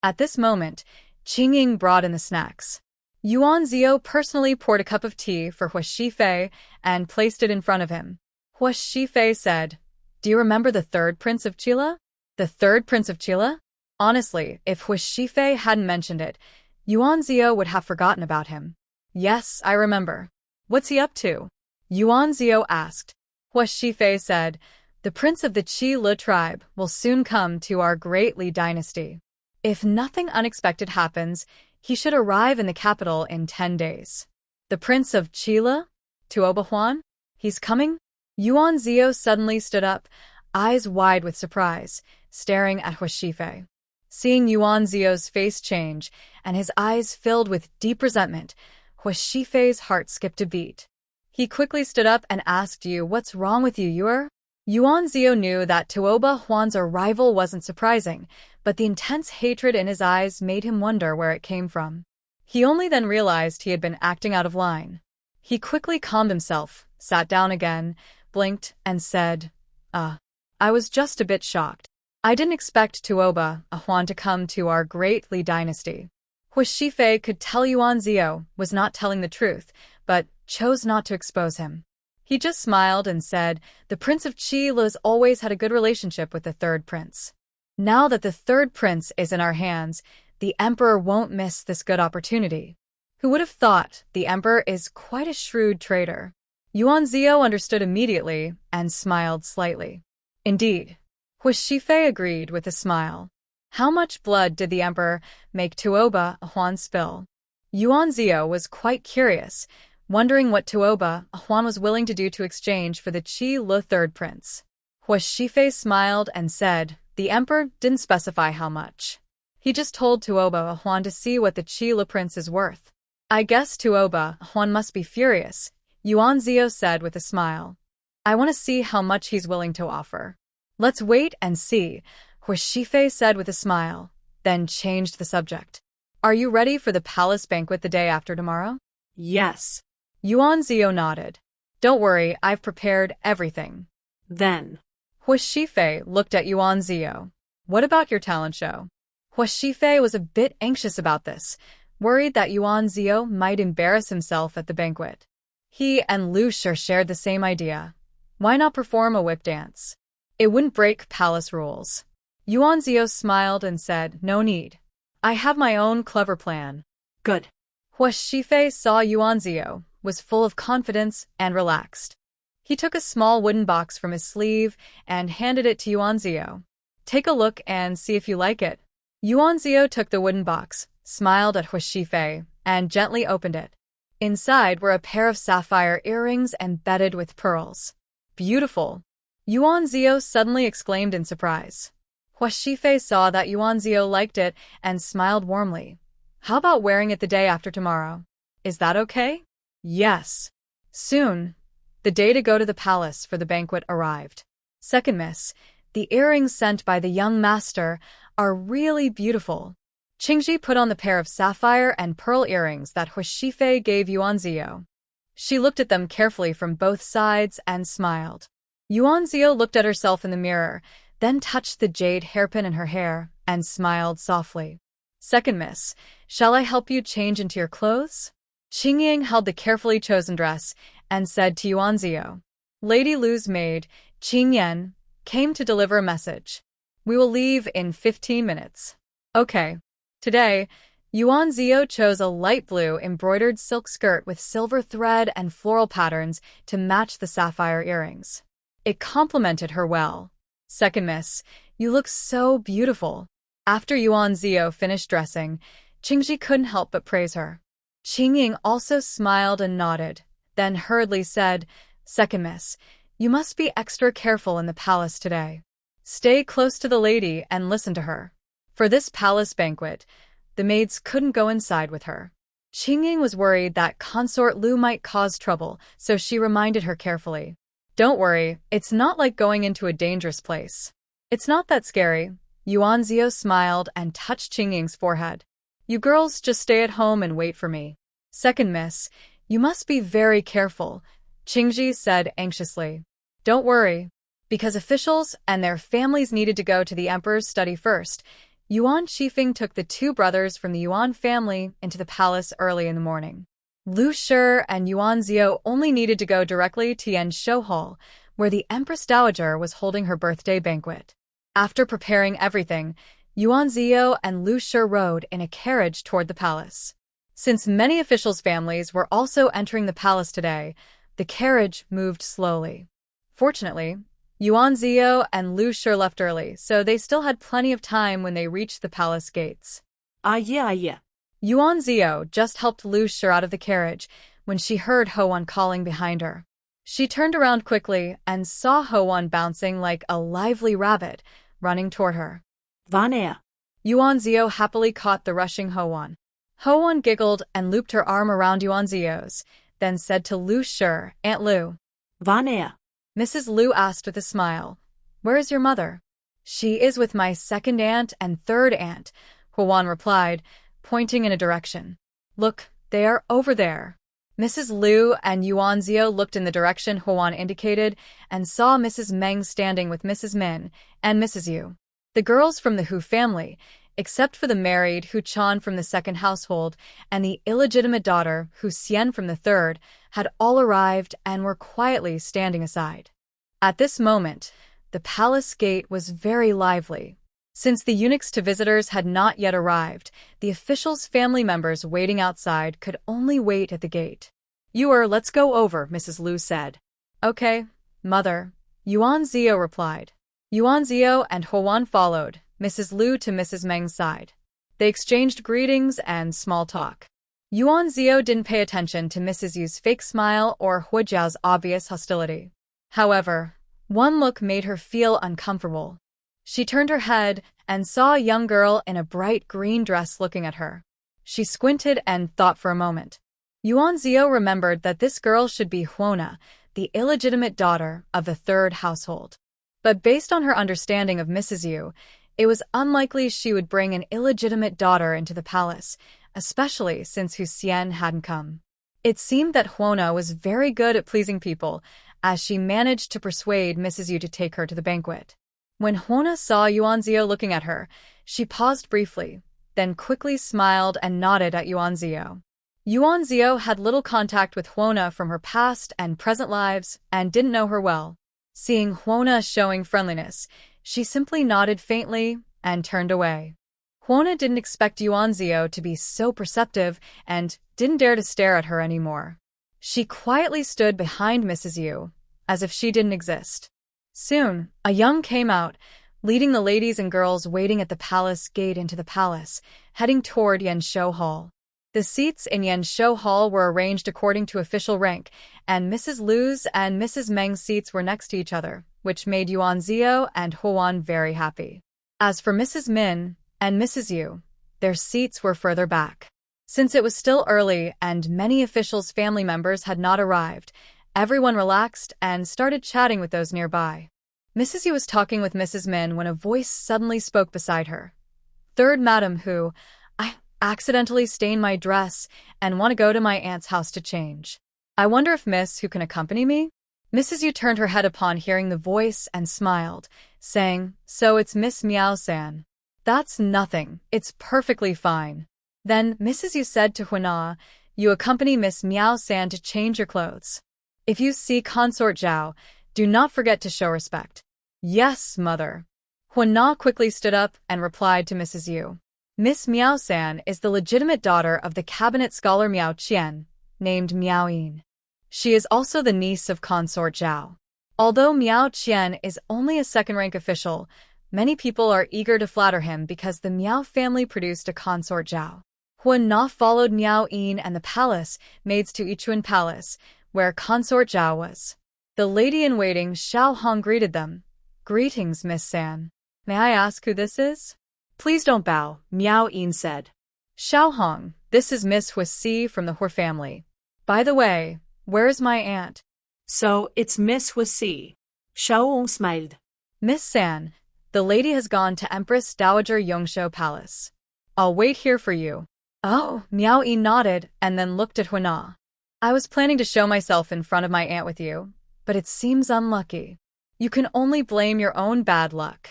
At this moment, Qingying brought in the snacks. Yuan Zio personally poured a cup of tea for Hua Shifei and placed it in front of him. Hua Shifei said, do you remember the third prince of Qila? The third prince of Qila? Honestly, if Hua Shifei hadn't mentioned it, Yuan Zio would have forgotten about him. Yes, I remember. What's he up to? Yuan Zio asked. Hua Shifei said, the prince of the Qi Le tribe will soon come to our great Li dynasty. If nothing unexpected happens, he should arrive in the capital in 10 days. The prince of Qi Le? Tuoba Huan? He's coming? Yuan Zio suddenly stood up, eyes wide with surprise, staring at Hua Shifei. Seeing Yuan Zio's face change and his eyes filled with deep resentment, Hua Shifei's heart skipped a beat. He quickly stood up and asked you, what's wrong with you, Yuer? Yuan Zio knew that Tuoba Huan's arrival wasn't surprising, but the intense hatred in his eyes made him wonder where it came from. He only then realized he had been acting out of line. He quickly calmed himself, sat down again, blinked, and said, I was just a bit shocked. I didn't expect Tuoba, a Huan, to come to our great Li dynasty. Hu Shifei could tell Yuan Zio was not telling the truth, but chose not to expose him. He just smiled and said, the Prince of Qi has always had a good relationship with the third prince. Now that the third prince is in our hands, the emperor won't miss this good opportunity. Who would have thought the emperor is quite a shrewd traitor? Yuan Zio understood immediately and smiled slightly. Indeed. Hu Shifei agreed with a smile. How much blood did the emperor make Tuoba, a Huan, spill? Yuan Zio was quite curious, wondering what Tuoba, a Huan, was willing to do to exchange for the Qi Lu third prince. Hu Shifei smiled and said, the emperor didn't specify how much. He just told Tuoba, a Huan, to see what the Qi Lu prince is worth. I guess Tuoba, a Huan, must be furious, Yuan Zio said with a smile. I want to see how much he's willing to offer. Let's wait and see, Hu Shifei said with a smile, then changed the subject. Are you ready for the palace banquet the day after tomorrow? Yes. Yuan Zio nodded. Don't worry, I've prepared everything. Then. Hu Shifei looked at Yuan Zio. What about your talent show? Hu Shifei was a bit anxious about this, worried that Yuan Zio might embarrass himself at the banquet. He and Lu Shi shared the same idea. Why not perform a whip dance? It wouldn't break palace rules. Yuan Zio smiled and said, no need. I have my own clever plan. Good. Hu Shifei saw Yuan Zio was full of confidence and relaxed. He took a small wooden box from his sleeve and handed it to Yuan Zio. Take a look and see if you like it. Yuan Zio took the wooden box, smiled at Hu Shifei, and gently opened it. Inside were a pair of sapphire earrings embedded with pearls. Beautiful! Yuan Zio suddenly exclaimed in surprise. Hu Shifei saw that Yuan Zio liked it and smiled warmly. How about wearing it the day after tomorrow? Is that okay? Yes. Soon, the day to go to the palace for the banquet arrived. Second miss, the earrings sent by the young master are really beautiful. Qingji put on the pair of sapphire and pearl earrings that Hu Shifei gave Yuan Zio. She looked at them carefully from both sides and smiled. Yuan Zio looked at herself in the mirror, then touched the jade hairpin in her hair and smiled softly. Second miss, shall I help you change into your clothes? Qingying held the carefully chosen dress and said to Yuan Zio. Lady Lu's maid, Qingyan, came to deliver a message. We will leave in 15 minutes. Okay. Today, Yuan Zio chose a light blue embroidered silk skirt with silver thread and floral patterns to match the sapphire earrings. It complemented her well. Second miss, you look so beautiful. After Yuan Zio finished dressing, Qingji couldn't help but praise her. Qingying also smiled and nodded, then hurriedly said, Second miss, you must be extra careful in the palace today. Stay close to the lady and listen to her. For this palace banquet, the maids couldn't go inside with her. Qingying was worried that Consort Lu might cause trouble, so she reminded her carefully. Don't worry, it's not like going into a dangerous place. It's not that scary. Yuan Zio smiled and touched Qingying's forehead. You girls just stay at home and wait for me. Second miss, you must be very careful, Qingji said anxiously. Don't worry. Because officials and their families needed to go to the emperor's study first, Yuan Shifeng took the two brothers from the Yuan family into the palace early in the morning. Lu Shi and Yuan Zio only needed to go directly to Yan Shou Hall, where the Empress Dowager was holding her birthday banquet. After preparing everything, Yuan Zio and Lu Shi rode in a carriage toward the palace. Since many officials' families were also entering the palace today, the carriage moved slowly. Fortunately, Yuan Zio and Lu Shi left early, so they still had plenty of time when they reached the palace gates. Yeah. Yuan Zio just helped Lu Shi out of the carriage when she heard Ho-Wan calling behind her. She turned around quickly and saw Ho-Wan bouncing like a lively rabbit, running toward her. Vanea. Yuan Zio happily caught the rushing Ho-Wan. Ho-Wan giggled and looped her arm around Yuan Zio's, then said to Lu Shi, Aunt Lu. Vanea. Mrs. Lu asked with a smile, Where is your mother? She is with my second aunt and third aunt, Ho-Wan replied, pointing in a direction. Look, they are over there. Mrs. Liu and Yuan Zio looked in the direction Huan indicated and saw Mrs. Meng standing with Mrs. Min and Mrs. Yu. The girls from the Hu family, except for the married Hu Chan from the second household and the illegitimate daughter Hu Xian from the third, had all arrived and were quietly standing aside. At this moment, the palace gate was very lively. Since the eunuchs to visitors had not yet arrived, the officials' family members waiting outside could only wait at the gate. Let's go over, Mrs. Liu said. Okay, mother, Yuan Zio replied. Yuan Zio and Huan followed, Mrs. Liu to Mrs. Meng's side. They exchanged greetings and small talk. Yuan Zio didn't pay attention to Mrs. Yu's fake smile or Hujiao's obvious hostility. However, one look made her feel uncomfortable. She turned her head and saw a young girl in a bright green dress looking at her. She squinted and thought for a moment. Yuan Zio remembered that this girl should be Huona, the illegitimate daughter of the third household. But based on her understanding of Mrs. Yu, it was unlikely she would bring an illegitimate daughter into the palace, especially since Hu Xian hadn't come. It seemed that Huona was very good at pleasing people, as she managed to persuade Mrs. Yu to take her to the banquet. When Huona saw Yuan Zio looking at her, she paused briefly, then quickly smiled and nodded at Yuan Zio. Yuan Zio had little contact with Huona from her past and present lives and didn't know her well. Seeing Huona showing friendliness, she simply nodded faintly and turned away. Huona didn't expect Yuan Zio to be so perceptive and didn't dare to stare at her anymore. She quietly stood behind Mrs. Yu, as if she didn't exist. Soon, a young came out, leading the ladies and girls waiting at the palace gate into the palace, heading toward Yanshou Hall. The seats in Yanshou Hall were arranged according to official rank, and Mrs. Liu's and Mrs. Meng's seats were next to each other, which made Yuan Zio and Huan very happy. As for Mrs. Min and Mrs. Yu, their seats were further back. Since it was still early and many officials' family members had not arrived, everyone relaxed and started chatting with those nearby. Mrs. Yu was talking with Mrs. Min when a voice suddenly spoke beside her. "Third Madam Hu, I accidentally stained my dress and want to go to my aunt's house to change. I wonder if Miss Hu can accompany me?" Mrs. Yu turned her head upon hearing the voice and smiled, saying, "So it's Miss Miao-san." "That's nothing, it's perfectly fine." Then Mrs. Yu said to Huana, "You accompany Miss Miao-san to change your clothes. If you see Consort Zhao, do not forget to show respect." "Yes, mother." Huana quickly stood up and replied to Mrs. Yu. Miss Miao-san is the legitimate daughter of the cabinet scholar Miao Qian, named Miao Yin. She is also the niece of Consort Zhao. Although Miao Qian is only a second-rank official, many people are eager to flatter him because the Miao family produced a Consort Zhao. Huana followed Miao Yin and the palace maids to Yichuan Palace, where Consort Zhao was. The lady-in-waiting Xiao Hong greeted them. "Greetings, Miss San. May I ask who this is?" "Please don't bow," Miao Yin said. "Xiao Hong, this is Miss Huasi from the Hu family. By the way, where's my aunt?" "So, it's Miss Huasi." Xiao Hong smiled. "Miss San, the lady has gone to Empress Dowager Yongshou Palace. I'll wait here for you." "Oh," Miao Yin nodded and then looked at Huana. "I was planning to show myself in front of my aunt with you, but it seems unlucky. You can only blame your own bad luck."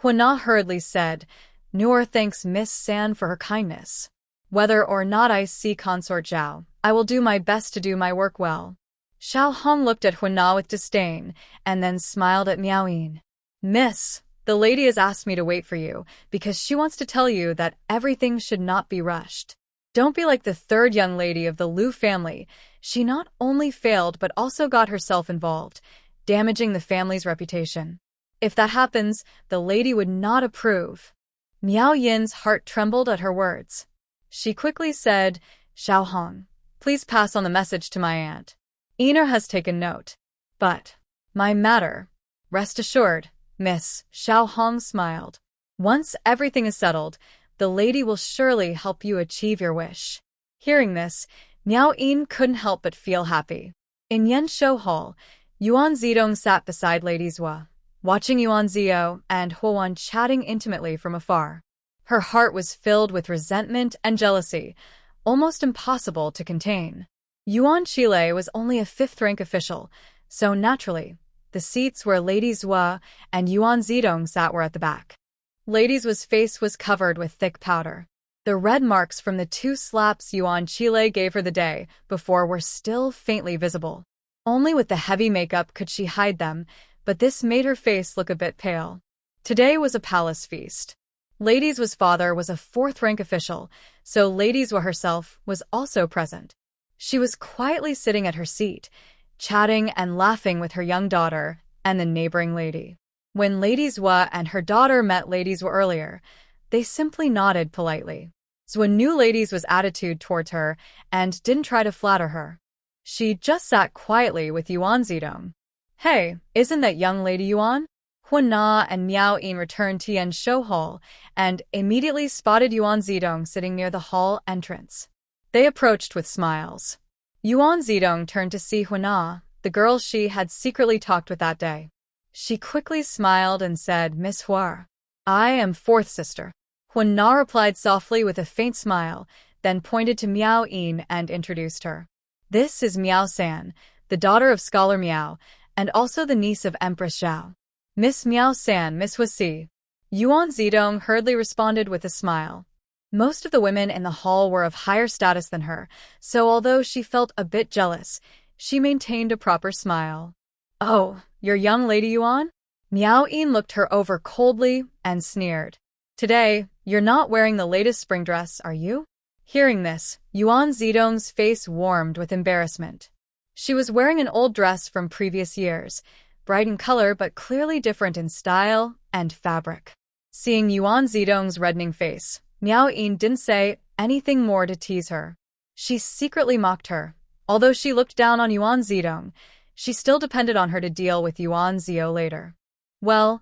Huana hurriedly said, "Noor thanks Miss San for her kindness. Whether or not I see Consort Zhao, I will do my best to do my work well." Xiao Hong looked at Huana with disdain and then smiled at Miao Yin. "Miss, the lady has asked me to wait for you because she wants to tell you that everything should not be rushed. Don't be like the third young lady of the Liu family. She not only failed but also got herself involved, damaging the family's reputation. If that happens, the lady would not approve." Miao Yin's heart trembled at her words. She quickly said, "Xiao Hong, please pass on the message to my aunt. Ina has taken note. But my matter, rest assured." Miss Xiao Hong smiled. "Once everything is settled, the lady will surely help you achieve your wish." Hearing this, Miao Yin couldn't help but feel happy. In Yanshou Hall, Yuan Zidong sat beside Lady Zhua, watching Yuan Zio and Huan chatting intimately from afar. Her heart was filled with resentment and jealousy, almost impossible to contain. Yuan Chile was only a fifth-rank official, so naturally, the seats where Lady Zhua and Yuan Zidong sat were at the back. Lady Zhua's face was covered with thick powder. The red marks from the 2 slaps Yuan Chile gave her the day before were still faintly visible. Only with the heavy makeup could she hide them, but this made her face look a bit pale. Today was a palace feast. Lady Zhua's father was a 4th-rank official, so Lady Zhua herself was also present. She was quietly sitting at her seat, chatting and laughing with her young daughter and the neighboring lady. When Lady Zhua and her daughter met Lady Zhua earlier, they simply nodded politely. Zhua knew Lady Zhua's attitude towards her and didn't try to flatter her. She just sat quietly with Yuan Zidong. "Hey, isn't that young Lady Yuan?" Huan Na and Miao Yin returned to Yan's show hall and immediately spotted Yuan Zidong sitting near the hall entrance. They approached with smiles. Yuan Zidong turned to see Huan Na, the girl she had secretly talked with that day. She quickly smiled and said, "Miss Hua, I am 4th sister." Huan Na replied softly with a faint smile, then pointed to Miao Yin and introduced her. "This is Miao San, the daughter of Scholar Miao, and also the niece of Empress Zhao." "Miss Miao San, Miss Huasi." Yuan Zidong hurriedly responded with a smile. Most of the women in the hall were of higher status than her, so although she felt a bit jealous, she maintained a proper smile. "Oh, your young Lady Yuan?" Miao Yin looked her over coldly and sneered. "Today, you're not wearing the latest spring dress, are you?" Hearing this, Yuan Zidong's face warmed with embarrassment. She was wearing an old dress from previous years, bright in color but clearly different in style and fabric. Seeing Yuan Zidong's reddening face, Miao Yin didn't say anything more to tease her. She secretly mocked her. Although she looked down on Yuan Zidong, she still depended on her to deal with Yuan Zio later. "Well,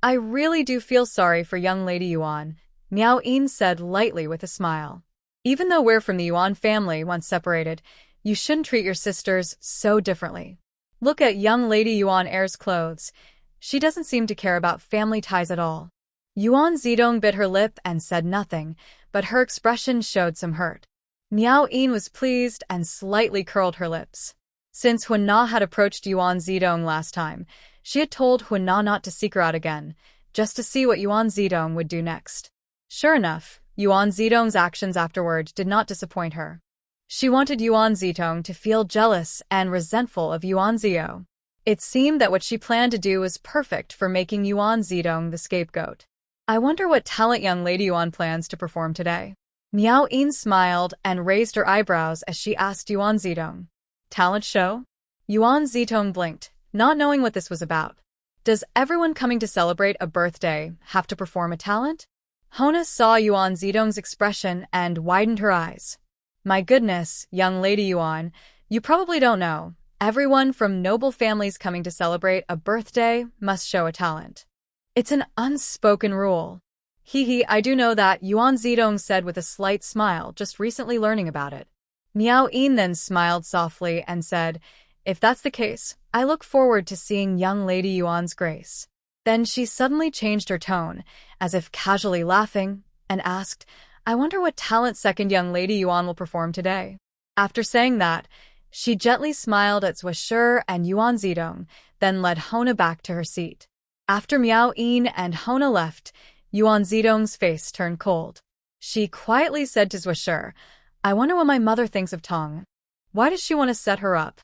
I really do feel sorry for young Lady Yuan," Miao Yin said lightly with a smile. "Even though we're from the Yuan family once separated, you shouldn't treat your sisters so differently. Look at young Lady Yuan Heir's clothes. She doesn't seem to care about family ties at all." Yuan Zidong bit her lip and said nothing, but her expression showed some hurt. Miao Yin was pleased and slightly curled her lips. Since Huan Na had approached Yuan Zidong last time, she had told Huan Na not to seek her out again, just to see what Yuan Zidong would do next. Sure enough, Yuan Zidong's actions afterward did not disappoint her. She wanted Yuan Zidong to feel jealous and resentful of Yuan Zio. It seemed that what she planned to do was perfect for making Yuan Zidong the scapegoat. "I wonder what talent young Lady Yuan plans to perform today." Miao Yin smiled and raised her eyebrows as she asked Yuan Zidong. "Talent show?" Yuan Zidong blinked, not knowing what this was about. Does everyone coming to celebrate a birthday have to perform a talent? Hona saw Yuan Zidong's expression and widened her eyes. "My goodness, young Lady Yuan, you probably don't know. Everyone from noble families coming to celebrate a birthday must show a talent. It's an unspoken rule." "Hee, I do know that," Yuan Zidong said with a slight smile, just recently learning about it. Miao Yin then smiled softly and said, "If that's the case, I look forward to seeing young Lady Yuan's grace." Then she suddenly changed her tone, as if casually laughing, and asked, "I wonder what talent second young Lady Yuan will perform today." After saying that, she gently smiled at Zhuo and Yuan Zidong, then led Hona back to her seat. After Miao Yin and Hona left, Yuan Zidong's face turned cold. She quietly said to Zhuo, "I wonder what my mother thinks of Tong. Why does she want to set her up?"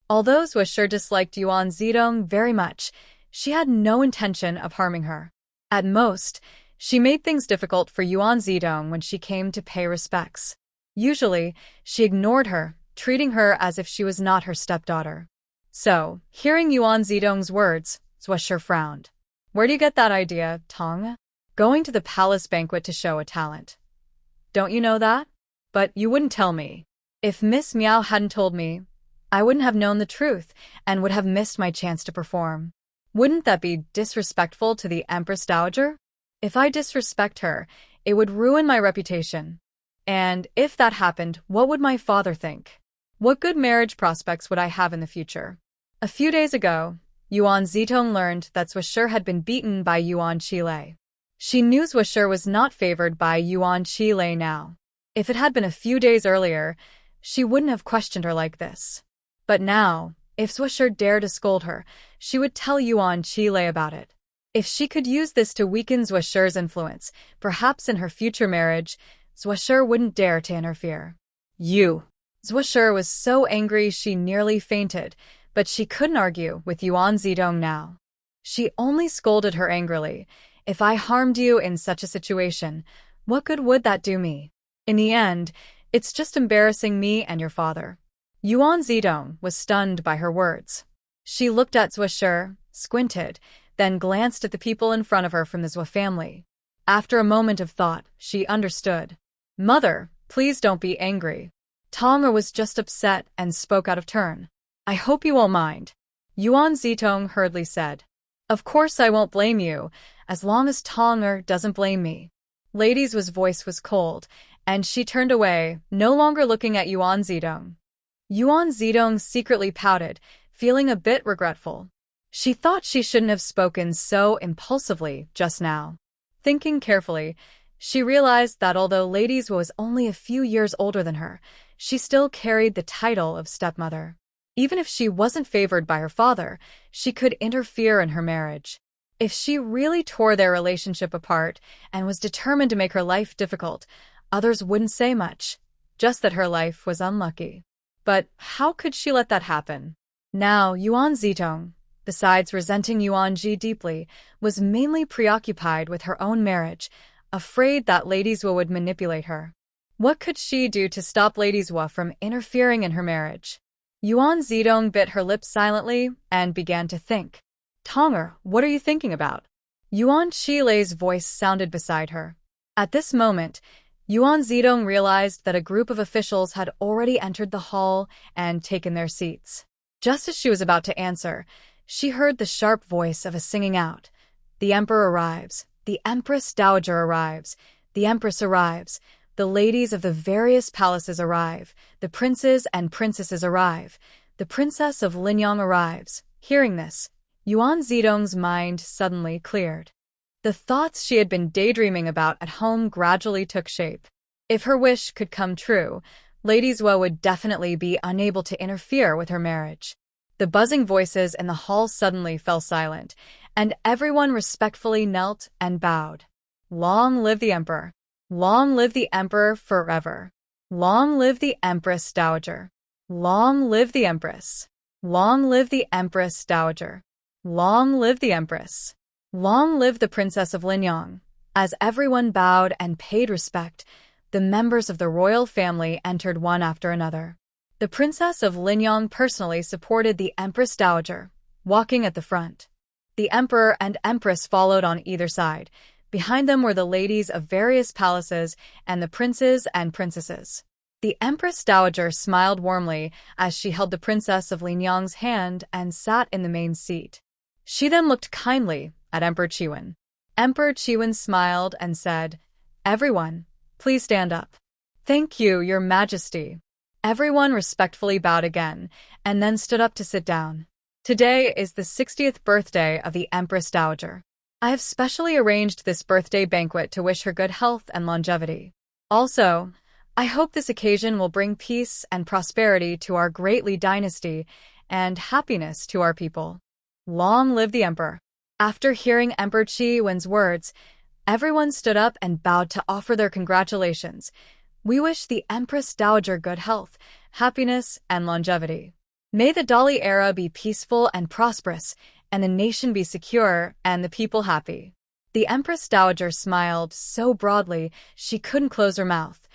Although Zhuo disliked Yuan Zidong very much, she had no intention of harming her. At most, she made things difficult for Yuan Zidong when she came to pay respects. Usually, she ignored her, treating her as if she was not her stepdaughter. So, hearing Yuan Zidong's words, Zhuo frowned. "Where do you get that idea, Tong? Going to the palace banquet to show a talent. Don't you know that? But you wouldn't tell me. If Miss Miao hadn't told me, I wouldn't have known the truth and would have missed my chance to perform. Wouldn't that be disrespectful to the Empress Dowager? If I disrespect her, it would ruin my reputation. And if that happened, what would my father think? What good marriage prospects would I have in the future?" A few days ago, Yuan Zidong learned that Zhuo had been beaten by Yuan Chile. She knew Zhuo was not favored by Yuan Chile now. If it had been a few days earlier, she wouldn't have questioned her like this. But now, if Zhuoshi dared to scold her, she would tell Yuan Qilei about it. If she could use this to weaken Zhuoshi's influence, perhaps in her future marriage, Zhuoshi wouldn't dare to interfere. You! Zhuoshi was so angry she nearly fainted, but she couldn't argue with Yuan Zidong now. She only scolded her angrily. If I harmed you in such a situation, what good would that do me? In the end, it's just embarrassing me and your father. Yuan Zidong was stunned by her words. She looked at Zhuoshi, squinted, then glanced at the people in front of her from the Zhuo family. After a moment of thought, she understood. Mother, please don't be angry. Tong'er was just upset and spoke out of turn. I hope you won't mind. Yuan Zidong hurriedly said. Of course I won't blame you, as long as Tong'er doesn't blame me. Lady Zhuo's voice was cold, and she turned away, no longer looking at Yuan Zidong. Yuan Zidong secretly pouted, feeling a bit regretful. She thought she shouldn't have spoken so impulsively just now. Thinking carefully, she realized that although Lady Zhuo was only a few years older than her, she still carried the title of stepmother. Even if she wasn't favored by her father, she could interfere in her marriage. If she really tore their relationship apart and was determined to make her life difficult, others wouldn't say much, just that her life was unlucky. But how could she let that happen? Now, Yuan Zidong, besides resenting Yuan Ji deeply, was mainly preoccupied with her own marriage, afraid that Lady Zhuo would manipulate her. What could she do to stop Lady Zhuo from interfering in her marriage? Yuan Zidong bit her lips silently and began to think. Tong'er, what are you thinking about? Yuan Qilei's voice sounded beside her. At this moment, Yuan Zidong realized that a group of officials had already entered the hall and taken their seats. Just as she was about to answer, she heard the sharp voice of a singing out. The Emperor arrives. The Empress Dowager arrives. The Empress arrives. The ladies of the various palaces arrive. The princes and princesses arrive. The Princess of Linyang arrives. Hearing this, Yuan Zidong's mind suddenly cleared. The thoughts she had been daydreaming about at home gradually took shape. If her wish could come true, Lady Zhuo would definitely be unable to interfere with her marriage. The buzzing voices in the hall suddenly fell silent, and everyone respectfully knelt and bowed. Long live the Emperor! Long live the Emperor forever! Long live the Empress Dowager! Long live the Empress! Long live the Empress Dowager! Long live the Empress! Long live the Princess of Linyang! As everyone bowed and paid respect, the members of the royal family entered one after another. The Princess of Linyang personally supported the Empress Dowager, walking at the front. The Emperor and Empress followed on either side. Behind them were the ladies of various palaces and the princes and princesses. The Empress Dowager smiled warmly as she held the Princess of Linyang's hand and sat in the main seat. She then looked kindly at Emperor Qiwen. Emperor Qiwen smiled and said, Everyone, please stand up. Thank you, Your Majesty. Everyone respectfully bowed again, and then stood up to sit down. Today is the 60th birthday of the Empress Dowager. I have specially arranged this birthday banquet to wish her good health and longevity. Also, I hope this occasion will bring peace and prosperity to our great Li dynasty and happiness to our people. Long live the Emperor! After hearing Emperor Qiwen's words, everyone stood up and bowed to offer their congratulations. We wish the Empress Dowager good health, happiness, and longevity. May the Dali era be peaceful and prosperous, and the nation be secure and the people happy. The Empress Dowager smiled so broadly she couldn't close her mouth.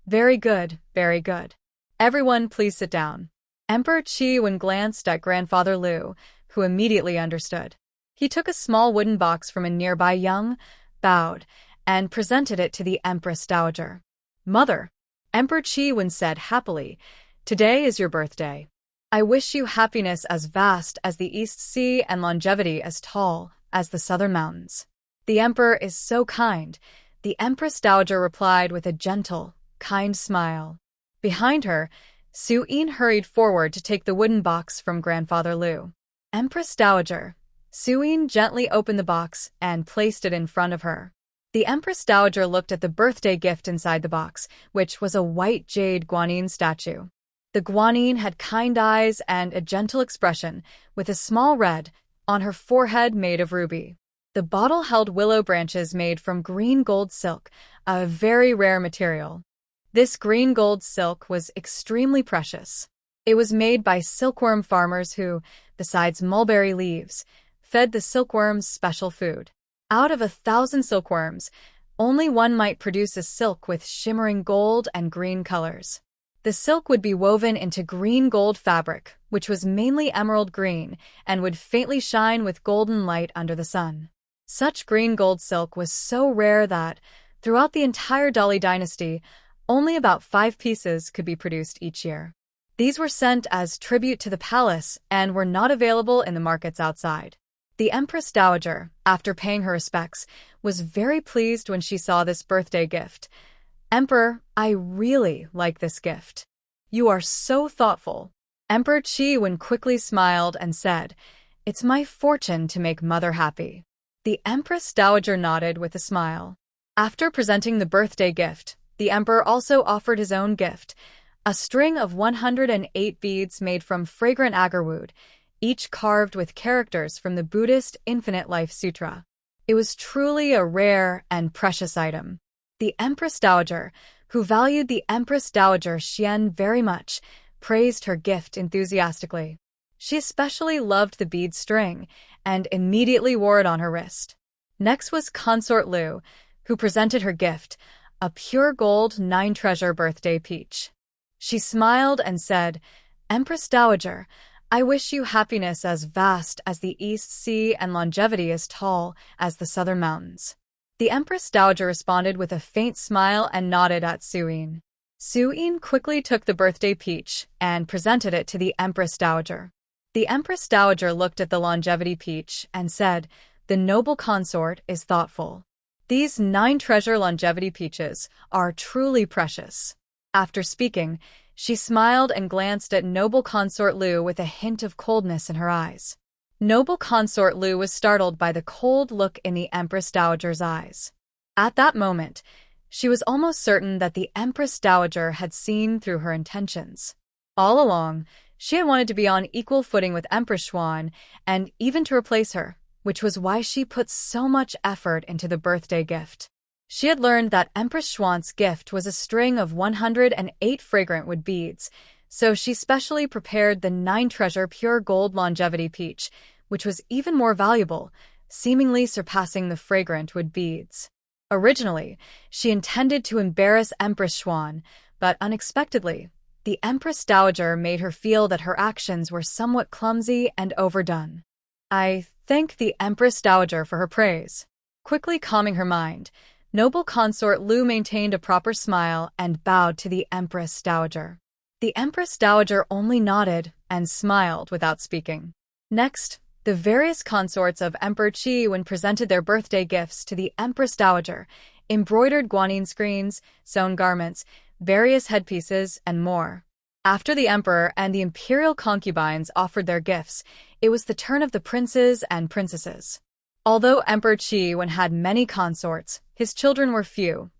Very good, very good. Everyone please sit down. Emperor Qiwen glanced at Grandfather Liu, who immediately understood. He took a small wooden box from a nearby young, bowed, and presented it to the Empress Dowager. Mother, Emperor Qiwen said happily, today is your birthday. I wish you happiness as vast as the East Sea and longevity as tall as the southern mountains. The Emperor is so kind, the Empress Dowager replied with a gentle, kind smile. Behind her, Su Yin hurried forward to take the wooden box from Grandfather Liu. Empress Dowager, Su Yin gently opened the box and placed it in front of her. The Empress Dowager looked at the birthday gift inside the box, which was a white jade guanyin statue. The guanyin had kind eyes and a gentle expression, with a small red on her forehead made of ruby. The bottle held willow branches made from green gold silk, a very rare material. This green gold silk was extremely precious. It was made by silkworm farmers who, besides mulberry leaves, fed the silkworms special food. Out of 1,000 silkworms, only one might produce a silk with shimmering gold and green colors. The silk would be woven into green gold fabric, which was mainly emerald green, and would faintly shine with golden light under the sun. Such green gold silk was so rare that, throughout the entire Dali dynasty, only about 5 pieces could be produced each year. These were sent as tribute to the palace and were not available in the markets outside. The Empress Dowager, after paying her respects, was very pleased when she saw this birthday gift. "Emperor, I really like this gift. You are so thoughtful." Emperor Qi quickly smiled and said, "It's my fortune to make mother happy." The Empress Dowager nodded with a smile. After presenting the birthday gift, the emperor also offered his own gift, a string of 108 beads made from fragrant agarwood, each carved with characters from the Buddhist Infinite Life Sutra. It was truly a rare and precious item. The Empress Dowager, who valued the Empress Dowager Xian very much, praised her gift enthusiastically. She especially loved the bead string and immediately wore it on her wrist. Next was Consort Lu, who presented her gift, a pure gold 9-treasure birthday peach. She smiled and said, "Empress Dowager, I wish you happiness as vast as the East Sea and longevity as tall as the southern mountains." The Empress Dowager responded with a faint smile and nodded at Suyin. Suyin quickly took the birthday peach and presented it to the Empress Dowager. The Empress Dowager looked at the longevity peach and said, "The noble consort is thoughtful. These 9-treasure longevity peaches are truly precious." After speaking, she smiled and glanced at noble consort Lu with a hint of coldness in her eyes. Noble consort Lu was startled by the cold look in the Empress Dowager's eyes. At that moment, she was almost certain that the Empress Dowager had seen through her intentions. All along, she had wanted to be on equal footing with Empress Xuan and even to replace her, which was why she put so much effort into the birthday gift. She had learned that Empress Xuan's gift was a string of 108 fragrant wood beads, so she specially prepared the 9-treasure pure gold longevity peach, which was even more valuable, seemingly surpassing the fragrant wood beads. Originally, she intended to embarrass Empress Xuan, but unexpectedly, the Empress Dowager made her feel that her actions were somewhat clumsy and overdone. "I thank the Empress Dowager for her praise." Quickly calming her mind, noble consort Lu maintained a proper smile and bowed to the Empress Dowager. The Empress Dowager only nodded and smiled without speaking. Next, the various consorts of Emperor Qi presented their birthday gifts to the Empress Dowager, embroidered guanyin screens, sewn garments, various headpieces, and more. After the emperor and the imperial concubines offered their gifts, it was the turn of the princes and princesses. Although Emperor Qi had many consorts, his children were few,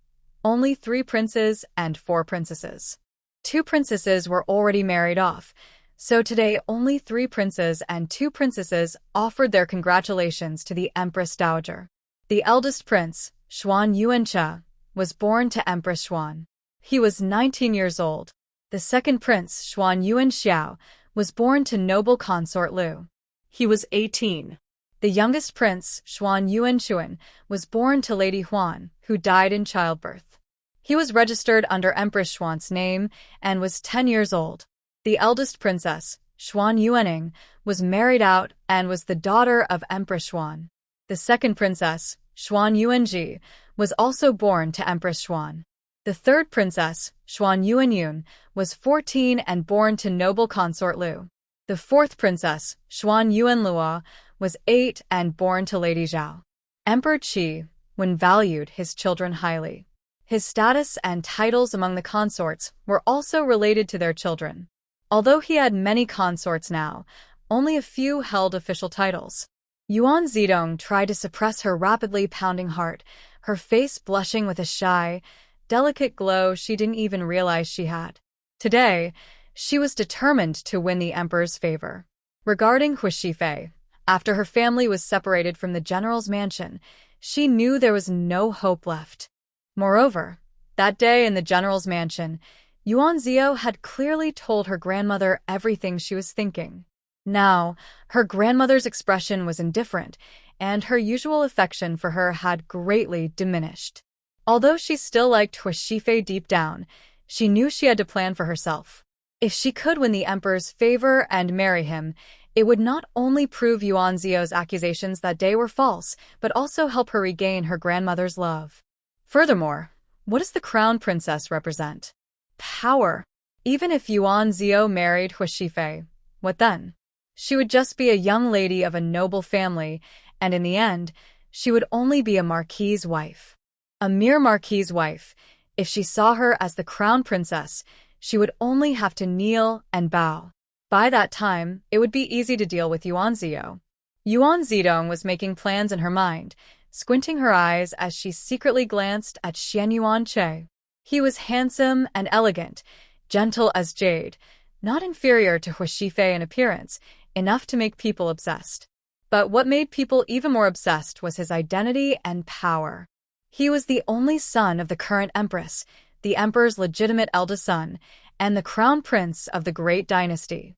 only 3 princes and 4 princesses. 2 princesses were already married off, so today only 3 princes and 2 princesses offered their congratulations to the Empress Dowager. The eldest prince, Xuan Yuancha, was born to Empress Xuan. He was 19 years old. The second prince, Xuan Yuanxiao, was born to noble consort Lu. He was 18. The youngest prince, Xuan Yuanchuan, was born to Lady Huan, who died in childbirth. He was registered under Empress Xuan's name and was 10 years old. The eldest princess, Xuan Yuaning, was married out and was the daughter of Empress Xuan. The second princess, Xuan Yuanji, was also born to Empress Xuan. The third princess, Xuan Yuanyun, was 14 and born to noble consort Lu. The fourth princess, Xuan Yuanlua, was 8 and born to Lady Zhao. Emperor Qi valued his children highly. His status and titles among the consorts were also related to their children. Although he had many consorts now, only a few held official titles. Yuan Zidong tried to suppress her rapidly pounding heart, her face blushing with a shy, delicate glow she didn't even realize she had. Today, she was determined to win the emperor's favor. Regarding Hu Shifei, after her family was separated from the general's mansion, she knew there was no hope left. Moreover, that day in the general's mansion, Yuan Zio had clearly told her grandmother everything she was thinking. Now, her grandmother's expression was indifferent, and her usual affection for her had greatly diminished. Although she still liked Hu Shifei deep down, she knew she had to plan for herself. If she could win the emperor's favor and marry him, it would not only prove Yuan Zio's accusations that day were false, but also help her regain her grandmother's love. Furthermore, what does the crown princess represent? Power. Even if Yuan Zio married Hu Shifei, what then? She would just be a young lady of a noble family, and in the end, she would only be a marquis's wife. A mere marquis's wife. If she saw her as the crown princess, she would only have to kneel and bow. By that time, it would be easy to deal with Yuan Zio. Yuan Zidong was making plans in her mind, squinting her eyes as she secretly glanced at Xian Yuan Che. He was handsome and elegant, gentle as jade, not inferior to Hu Shifei in appearance, enough to make people obsessed. But what made people even more obsessed was his identity and power. He was the only son of the current empress, the emperor's legitimate eldest son, and the crown prince of the great dynasty.